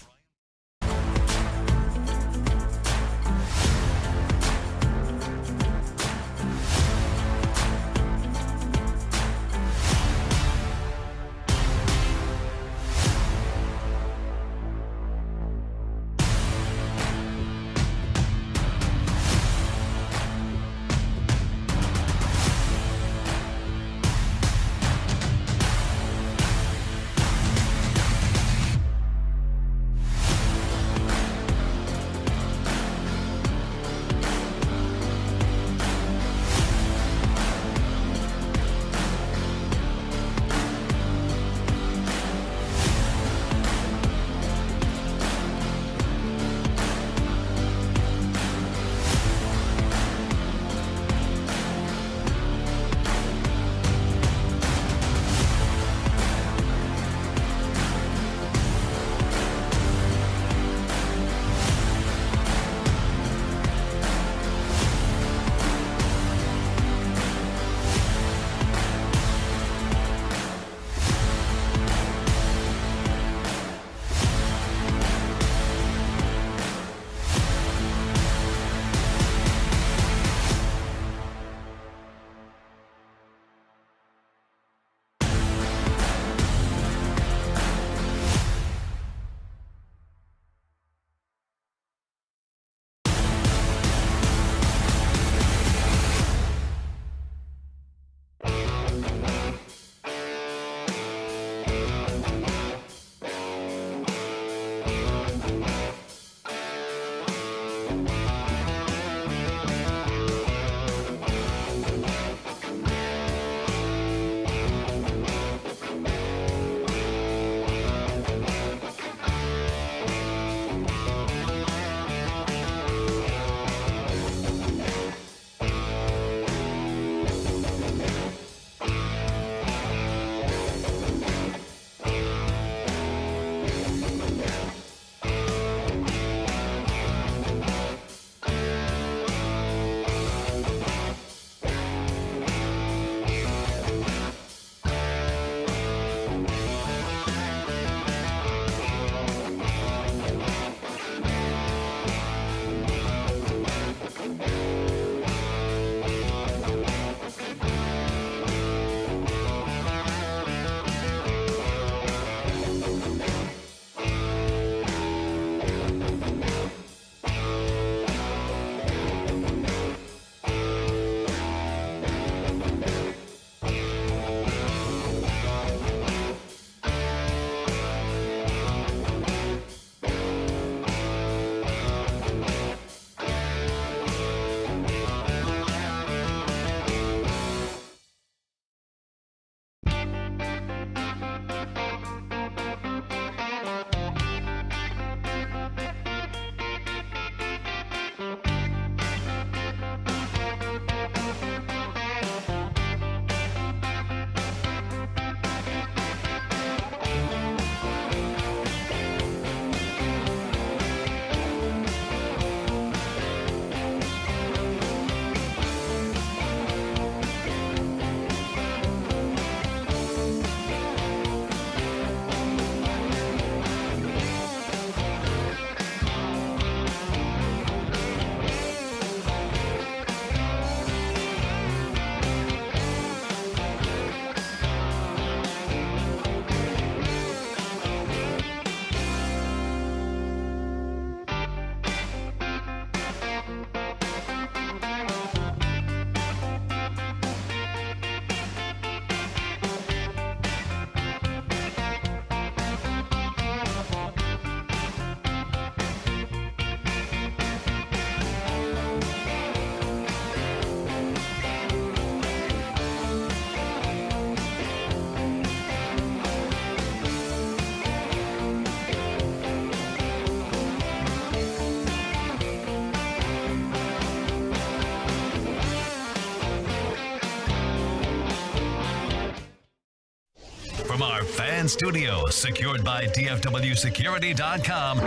From our fan studio, secured by DFWsecurity.com,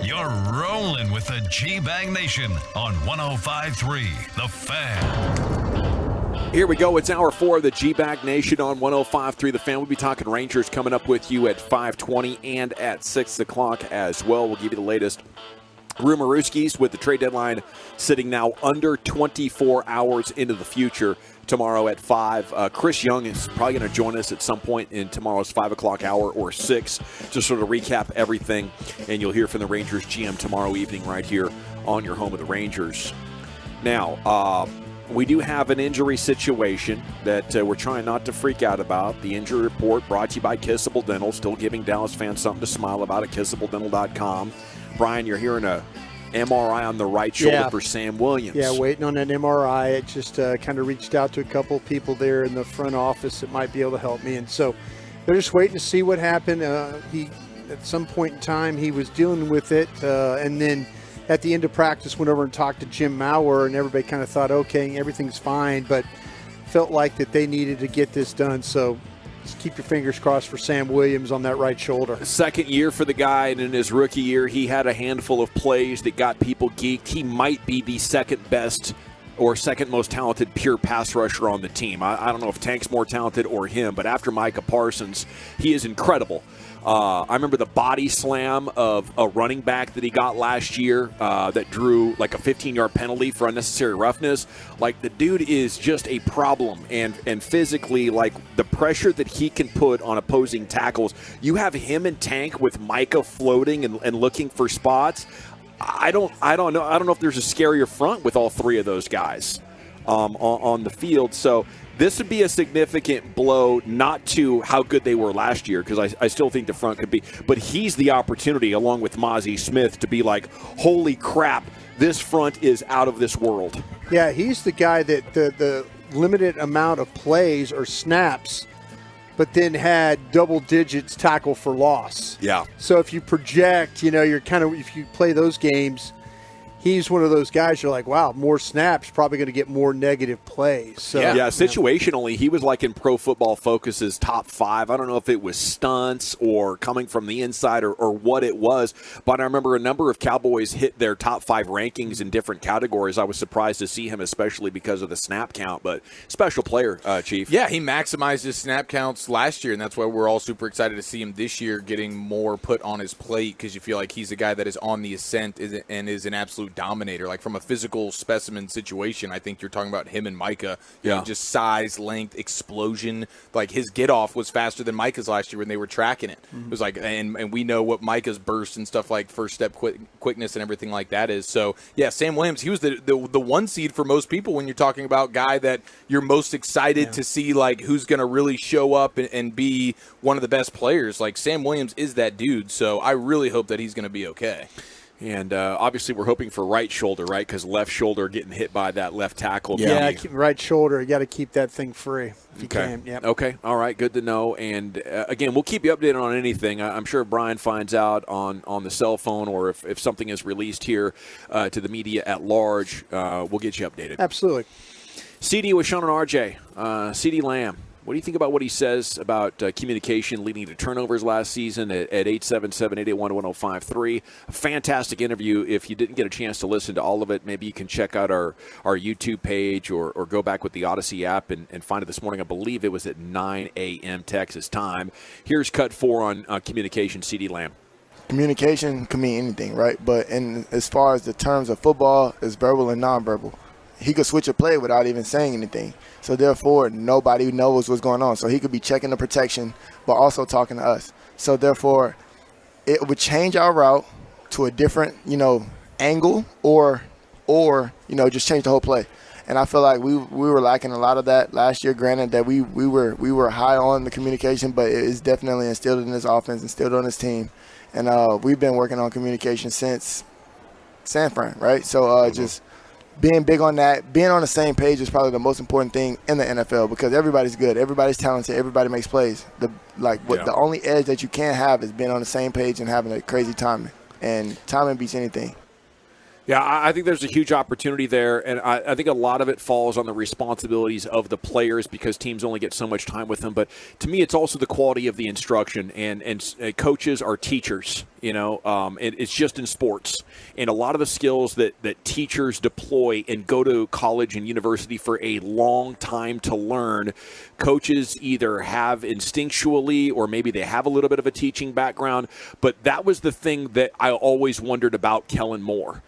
you're rolling with the G-Bag Nation on 105.3 The Fan. Here we go. It's hour 4 of the G-Bag Nation on 105.3 The Fan. We'll be talking Rangers coming up with you at 5:20 and at 6 o'clock as well. We'll give you the latest rumorooskies with the trade deadline sitting now under 24 hours into the future. Tomorrow at 5. Chris Young is probably going to join us at some point in tomorrow's 5 o'clock hour or 6 to sort of recap everything. And you'll hear from the Rangers GM tomorrow evening right here on your home of the Rangers. Now, we do have an injury situation that we're trying not to freak out about. The injury report brought to you by Kissable Dental, still giving Dallas fans something to smile about at KissableDental.com. Brian, you're hearing a MRI on the right shoulder for Sam Williams. Yeah, waiting on an MRI. It just kind of reached out to a couple of people there in the front office that might be able to help me. And so they're just waiting to see what happened. He, at some point in time, he was dealing with it. And then at the end of practice, went over and talked to Jim Maurer, and everybody kind of thought, okay, everything's fine, but felt like that they needed to get this done. So just keep your fingers crossed for Sam Williams on that right shoulder. Second year for the guy, and in his rookie year, he had a handful of plays that got people geeked. He might be the second best or second most talented pure pass rusher on the team. I don't know if Tank's more talented or him, but after Micah Parsons, he is incredible. I remember the body slam of a running back that he got last year that drew like a 15-yard penalty for unnecessary roughness. Like, the dude is just a problem, and physically, like, the pressure that he can put on opposing tackles. You have him and Tank with Micah floating and looking for spots. I don't know if there's a scarier front with all three of those guys on the field. So this would be a significant blow, not to how good they were last year, because I still think the front could be. But he's the opportunity, along with Mozzie Smith, to be like, holy crap, this front is out of this world. Yeah, he's the guy that the limited amount of plays or snaps, but then had double digits tackle for loss. Yeah. So if you project, you're kind of, if you play those games, he's one of those guys you're like, wow, more snaps, probably going to get more negative plays. So, yeah, situationally, he was like in Pro Football Focus's top 5. I don't know if it was stunts or coming from the inside or what it was, but I remember a number of Cowboys hit their top 5 rankings in different categories. I was surprised to see him, especially because of the snap count, but special player, Chief. Yeah, he maximized his snap counts last year, and that's why we're all super excited to see him this year getting more put on his plate, because you feel like he's a guy that is on the ascent and is an absolute dominator. Like, from a physical specimen situation, I think you're talking about him and Micah. You know, just size, length, explosion. Like, his get off was faster than Micah's last year when they were tracking it. Mm-hmm. It was like, and we know what Micah's burst and stuff like first step quickness and everything like that is. So yeah, Sam Williams, he was the 1 seed for most people when you're talking about guy that you're most excited to see, like, who's going to really show up and be one of the best players. Like, Sam Williams is that dude. So I really hope that he's going to be okay. And obviously we're hoping for right shoulder, right? Because left shoulder getting hit by that left tackle. Yeah, right shoulder. You got to keep that thing free if you can. Yep. Okay. All right. Good to know. And, again, we'll keep you updated on anything. I'm sure if Brian finds out on the cell phone, or if something is released here to the media at large, we'll get you updated. Absolutely. CD with Sean and RJ. CD Lamb. What do you think about what he says about communication leading to turnovers last season at 877-881-1053? A fantastic interview. If you didn't get a chance to listen to all of it, maybe you can check out our YouTube page or go back with the Odyssey app and find it this morning. I believe it was at 9 a.m. Texas time. Here's cut 4 on communication, CD Lamb. Communication can mean anything, right? But as far as the terms of football, it's verbal and nonverbal. He could switch a play without even saying anything. So, therefore, nobody knows what's going on. So, he could be checking the protection but also talking to us. So, therefore, it would change our route to a different, angle or just change the whole play. And I feel like we were lacking a lot of that last year. Granted that we were high on the communication, but it is definitely instilled in this offense, instilled on this team. And we've been working on communication since San Fran, right? So, just being big on that, being on the same page is probably the most important thing in the NFL, because everybody's good, everybody's talented, everybody makes plays. The only edge that you can't have is being on the same page and having a crazy timing, and timing beats anything. Yeah, I think there's a huge opportunity there, and I think a lot of it falls on the responsibilities of the players because teams only get so much time with them. But to me, it's also the quality of the instruction, and coaches are teachers. It's just in sports. And a lot of the skills that teachers deploy and go to college and university for a long time to learn, coaches either have instinctually or maybe they have a little bit of a teaching background. But that was the thing that I always wondered about Kellen Moore.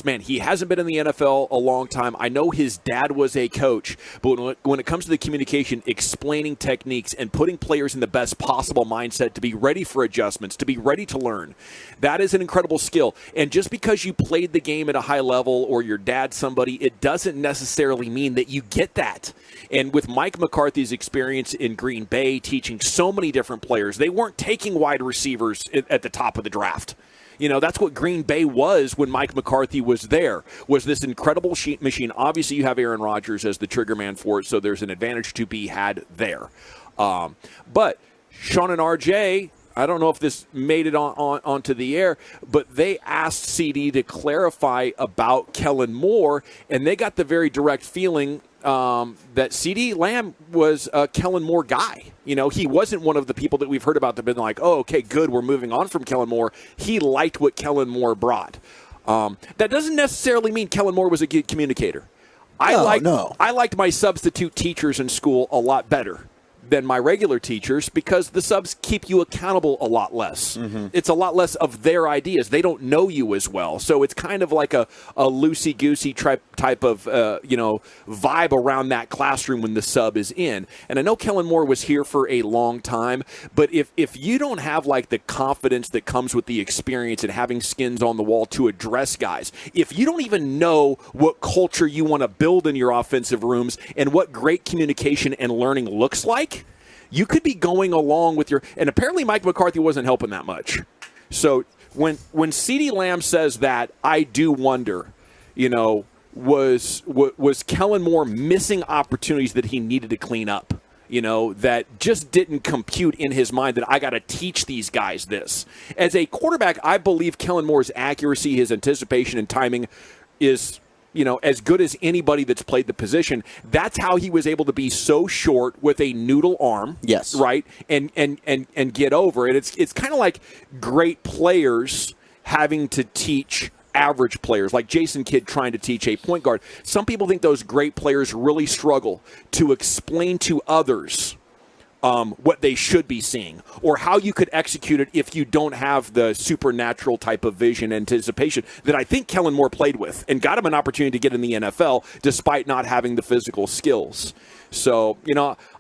Man, he hasn't been in the NFL a long time. I know his dad was a coach, but when it comes to the communication, explaining techniques and putting players in the best possible mindset to be ready for adjustments, to be ready to learn, that is an incredible skill. And just because you played the game at a high level or your dad's somebody, it doesn't necessarily mean that you get that. And with Mike McCarthy's experience in Green Bay, teaching so many different players, they weren't taking wide receivers at the top of the draft. That's what Green Bay was when Mike McCarthy was there, was this incredible machine. Obviously, you have Aaron Rodgers as the trigger man for it, so there's an advantage to be had there. But Sean and RJ, I don't know if this made it onto the air, but they asked CD to clarify about Kellen Moore, and they got the very direct feeling that CD Lamb was a Kellen Moore guy. He wasn't one of the people that we've heard about that have been like, oh, okay, good, we're moving on from Kellen Moore. He liked what Kellen Moore brought. That doesn't necessarily mean Kellen Moore was a good communicator. I liked my substitute teachers in school a lot better than my regular teachers because the subs keep you accountable a lot less. Mm-hmm. It's a lot less of their ideas. They don't know you as well. So it's kind of like a loosey-goosey type of vibe around that classroom when the sub is in. And I know Kellen Moore was here for a long time, but if you don't have like the confidence that comes with the experience and having skins on the wall to address guys, if you don't even know what culture you want to build in your offensive rooms and what great communication and learning looks like, you could be going along with and apparently Mike McCarthy wasn't helping that much. So when CeeDee Lamb says that, I do wonder, was Kellen Moore missing opportunities that he needed to clean up? That just didn't compute in his mind that I got to teach these guys this. As a quarterback, I believe Kellen Moore's accuracy, his anticipation and timing is as good as anybody that's played the position. That's how he was able to be so short with a noodle arm. Yes. Right? And get over it. It's kind of like great players having to teach average players, like Jason Kidd trying to teach a point guard. Some people think those great players really struggle to explain to others what they should be seeing or how you could execute it if you don't have the supernatural type of vision and anticipation that I think Kellen Moore played with and got him an opportunity to get in the NFL despite not having the physical skills. So,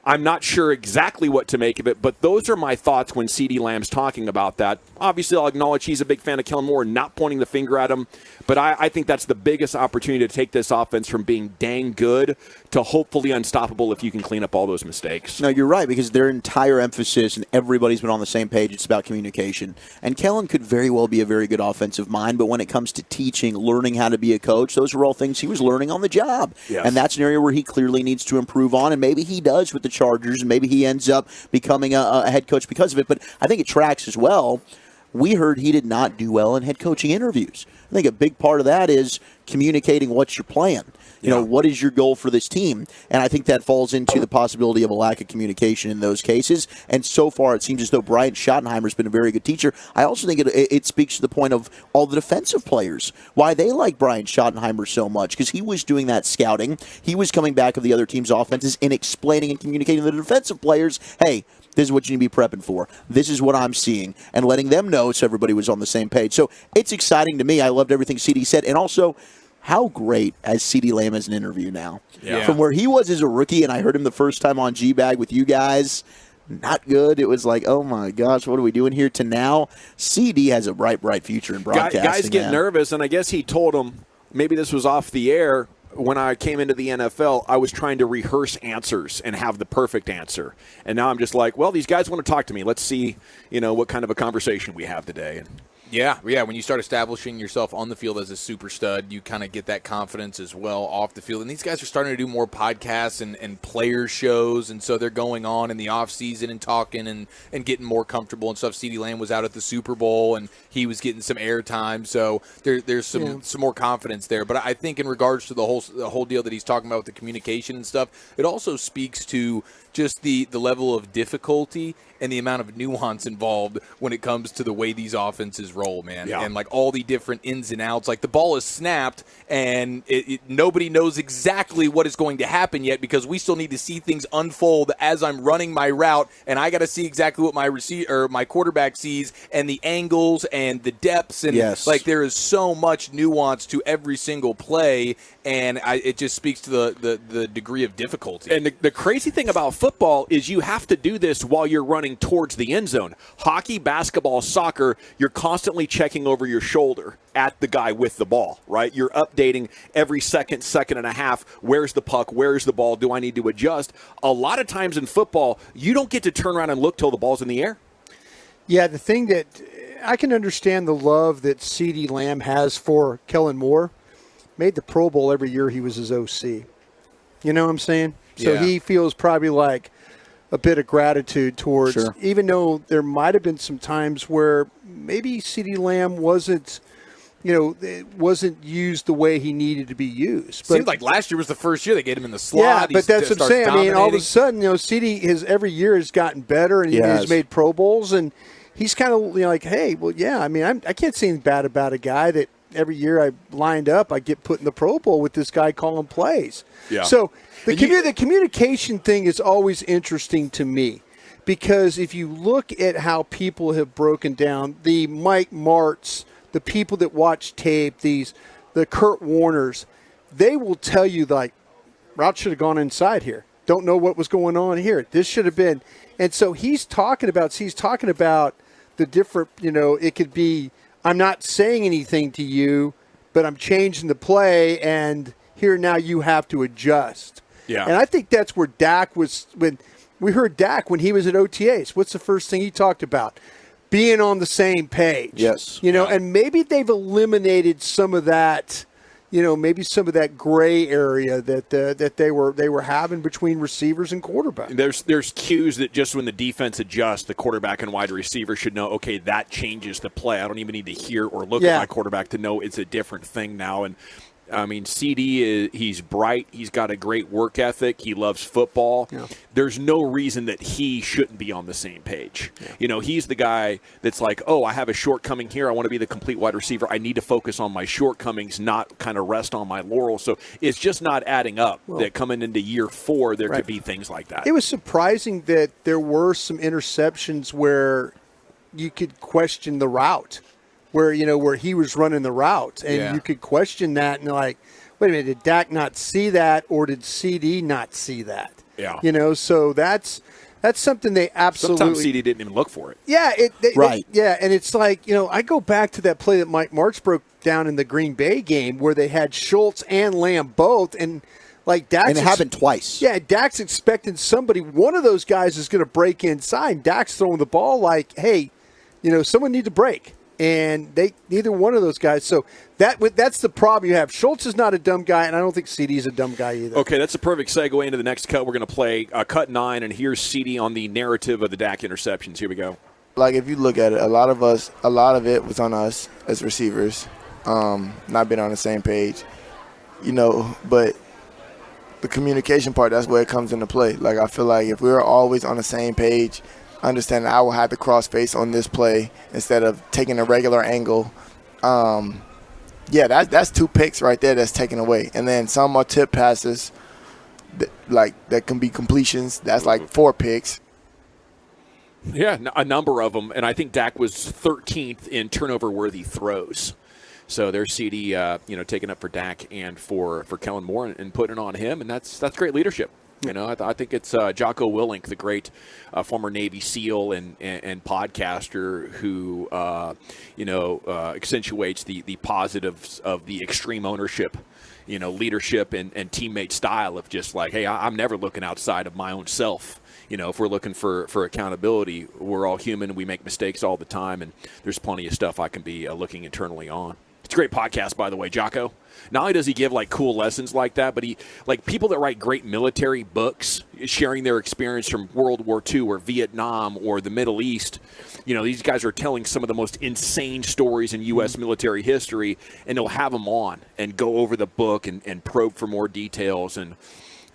I'm not sure exactly what to make of it, but those are my thoughts when CeeDee Lamb's talking about that. Obviously, I'll acknowledge he's a big fan of Kellen Moore and not pointing the finger at him, but I think that's the biggest opportunity to take this offense from being dang good to hopefully unstoppable if you can clean up all those mistakes. No, you're right, because their entire emphasis and everybody's been on the same page. It's about communication. And Kellen could very well be a very good offensive mind, but when it comes to teaching, learning how to be a coach, those are all things he was learning on the job. Yes. And that's an area where he clearly needs to improve on, and maybe he does with the Chargers, and maybe he ends up becoming a head coach because of it. But I think it tracks as well. We heard he did not do well in head coaching interviews. I think a big part of that is communicating what's your plan. What is your goal for this team? And I think that falls into the possibility of a lack of communication in those cases. And so far, it seems as though Brian Schottenheimer's been a very good teacher. I also think it speaks to the point of all the defensive players, why they like Brian Schottenheimer so much, because he was doing that scouting. He was coming back of the other team's offenses and explaining and communicating to the defensive players, hey, this is what you need to be prepping for. This is what I'm seeing, and letting them know so everybody was on the same page. So it's exciting to me. I loved everything CD said, and also how great as CeeDee Lamb as an interview now. Yeah. From where he was as a rookie, and I heard him the first time on G-Bag with you guys, not good. It was like, oh my gosh, what are we doing here? To now, CD has a bright future in broadcasting. Guys get nervous, and I guess he told them, maybe this was off the air, when I came into the NFL, I was trying to rehearse answers and have the perfect answer. And now I'm just like, well, these guys want to talk to me. Let's see, what kind of a conversation we have today. And Yeah. When you start establishing yourself on the field as a super stud, you kind of get that confidence as well off the field. And these guys are starting to do more podcasts and player shows, and so they're going on in the off season and talking and getting more comfortable and stuff. CeeDee Lamb was out at the Super Bowl, and he was getting some airtime, so there's some more confidence there. But I think in regards to the whole deal that he's talking about with the communication and stuff, it also speaks to just the level of difficulty and the amount of nuance involved when it comes to the way these offenses roll, man. Yeah. And like all the different ins and outs. Like the ball is snapped and nobody knows exactly what is going to happen yet because we still need to see things unfold as I'm running my route, and I got to see exactly what my quarterback sees and the angles and the depths, and like there is so much nuance to every single play, and it just speaks to the degree of difficulty. And the crazy thing about football is you have to do this while you're running towards the end zone. Hockey, basketball, soccer, you're constantly checking over your shoulder at the guy with the ball, right? You're updating every second and a half. Where's the puck? Where's the ball? Do I need to adjust? A lot of times in football, you don't get to turn around and look till the ball's in the air. Yeah, the thing that I can understand the love that CeeDee Lamb has for Kellen Moore. Made the Pro Bowl every year he was his OC. You know what I'm saying? So he feels probably like a bit of gratitude towards, even though there might have been some times where maybe CeeDee Lamb wasn't, it wasn't used the way he needed to be used. But seemed like last year was the first year they get him in the slot. Yeah, but that's what I'm saying. I mean, all of a sudden, CeeDee every year has gotten better, and he's made Pro Bowls, and he's kind of like, hey, well, yeah, I mean, I can't say anything bad about a guy that every year I lined up, I get put in the Pro Bowl with this guy calling plays. Yeah. So the communication thing is always interesting to me because if you look at how people have broken down the Mike Martz, the people that watch tape, the Kurt Warners, they will tell you like, route should have gone inside here. Don't know what was going on here. This should have been. And so he's talking about the different, it could be, I'm not saying anything to you, but I'm changing the play, and here now you have to adjust. Yeah. And I think that's where Dak was when we heard Dak when he was at OTAs. What's the first thing he talked about? Being on the same page. Yes. And maybe they've eliminated some of that, maybe some of that gray area that they were having between receivers and quarterbacks. There's cues that just when the defense adjusts, the quarterback and wide receiver should know, okay, that changes the play. I don't even need to hear or look at my quarterback to know it's a different thing now. And I mean, CD, he's bright. He's got a great work ethic. He loves football. Yeah. There's no reason that he shouldn't be on the same page. Yeah. He's the guy that's like, oh, I have a shortcoming here. I want to be the complete wide receiver. I need to focus on my shortcomings, not kind of rest on my laurels. So it's just not adding up that coming into year 4, there could be things like that. It was surprising that there were some interceptions where you could question the route. Where he was running the route, and you could question that, and like, wait a minute, did Dak not see that, or did CD not see that? Yeah, so that's something they absolutely. Sometimes CD didn't even look for it. Yeah, and it's like I go back to that play that Mike Martz broke down in the Green Bay game where they had Schultz and Lamb both, and like Dak's and it happened twice. Yeah, Dak's expecting one of those guys is going to break inside. And Dak's throwing the ball like, hey, someone need to break. And neither one of those guys. So that's the problem you have. Schultz is not a dumb guy, and I don't think CeeDee's a dumb guy either. Okay, that's a perfect segue into the next cut. We're going to play cut 9, and here's CeeDee on the narrative of the Dak interceptions. Here we go. Like, if you look at it, a lot of it was on us as receivers, not being on the same page, but the communication part, that's where it comes into play. Like, I feel like if we were always on the same page, understand that I will have to cross face on this play instead of taking a regular angle. That's 2 picks right there that's taken away. And then some are tip passes that can be completions. That's like 4 picks. Yeah, a number of them. And I think Dak was 13th in turnover-worthy throws. So there's CD, taking up for Dak and for Kellen Moore and putting it on him. And that's great leadership. I think it's Jocko Willink, the great former Navy SEAL and podcaster who, accentuates the positives of the extreme ownership leadership and teammate style of just like, hey, I'm never looking outside of my own self. If we're looking for accountability, we're all human. We make mistakes all the time, and there's plenty of stuff I can be looking internally on. It's a great podcast, by the way, Jocko. Not only does he give cool lessons like that, but he people that write great military books, sharing their experience from World War II or Vietnam or the Middle East. These guys are telling some of the most insane stories in U.S. military history, and they'll have them on and go over the book and probe for more details. And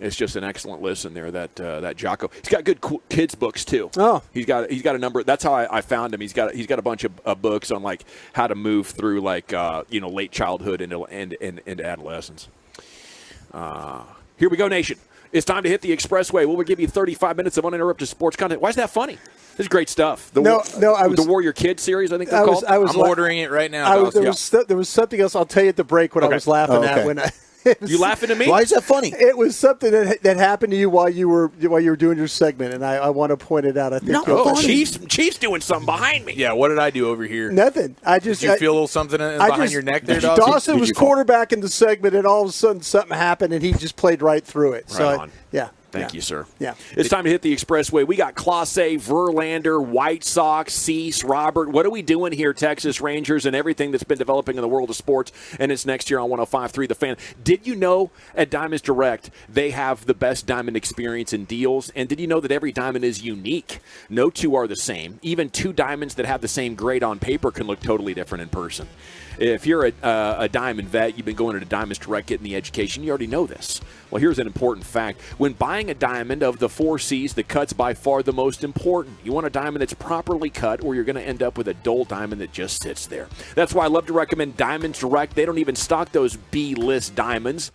it's just an excellent listen there, that Jocko. He's got good cool kids books too. Oh, he's got a number. That's how I found him. He's got a bunch of books on how to move through late childhood into adolescence. Here we go, nation. It's time to hit the expressway. We'll give you 35 minutes of uninterrupted sports content. Why is that funny? This is great stuff. The Warrior Kids series, I think they're called. I'm ordering it right now. There was something else. I'll tell you at the break what I was laughing at when I. You laughing at me? Why is that funny? It was something that happened to you while you were doing your segment, and I want to point it out. I think Chief's doing something behind me. Yeah, what did I do over here? Nothing. Did you feel a little something behind your neck there, Dawson? Dawson was quarterbacking the segment, and all of a sudden something happened, and he just played right through it. Right on. Yeah. Thank you, sir. Yeah. It's time to hit the expressway. We got Clase, Verlander, White Sox, Cease, Robert. What are we doing here, Texas Rangers, and everything that's been developing in the world of sports? And it's next year on 105.3 The Fan. Did you know at Diamonds Direct they have the best diamond experience in deals? And did you know that every diamond is unique? No two are the same. Even two diamonds that have the same grade on paper can look totally different in person. If you're a diamond vet, you've been going to Diamonds Direct, getting the education, you already know this. Well, here's an important fact. When buying a diamond of the 4 C's, the cut's by far the most important. You want a diamond that's properly cut, or you're going to end up with a dull diamond that just sits there. That's why I love to recommend Diamonds Direct. They don't even stock those B-list diamonds.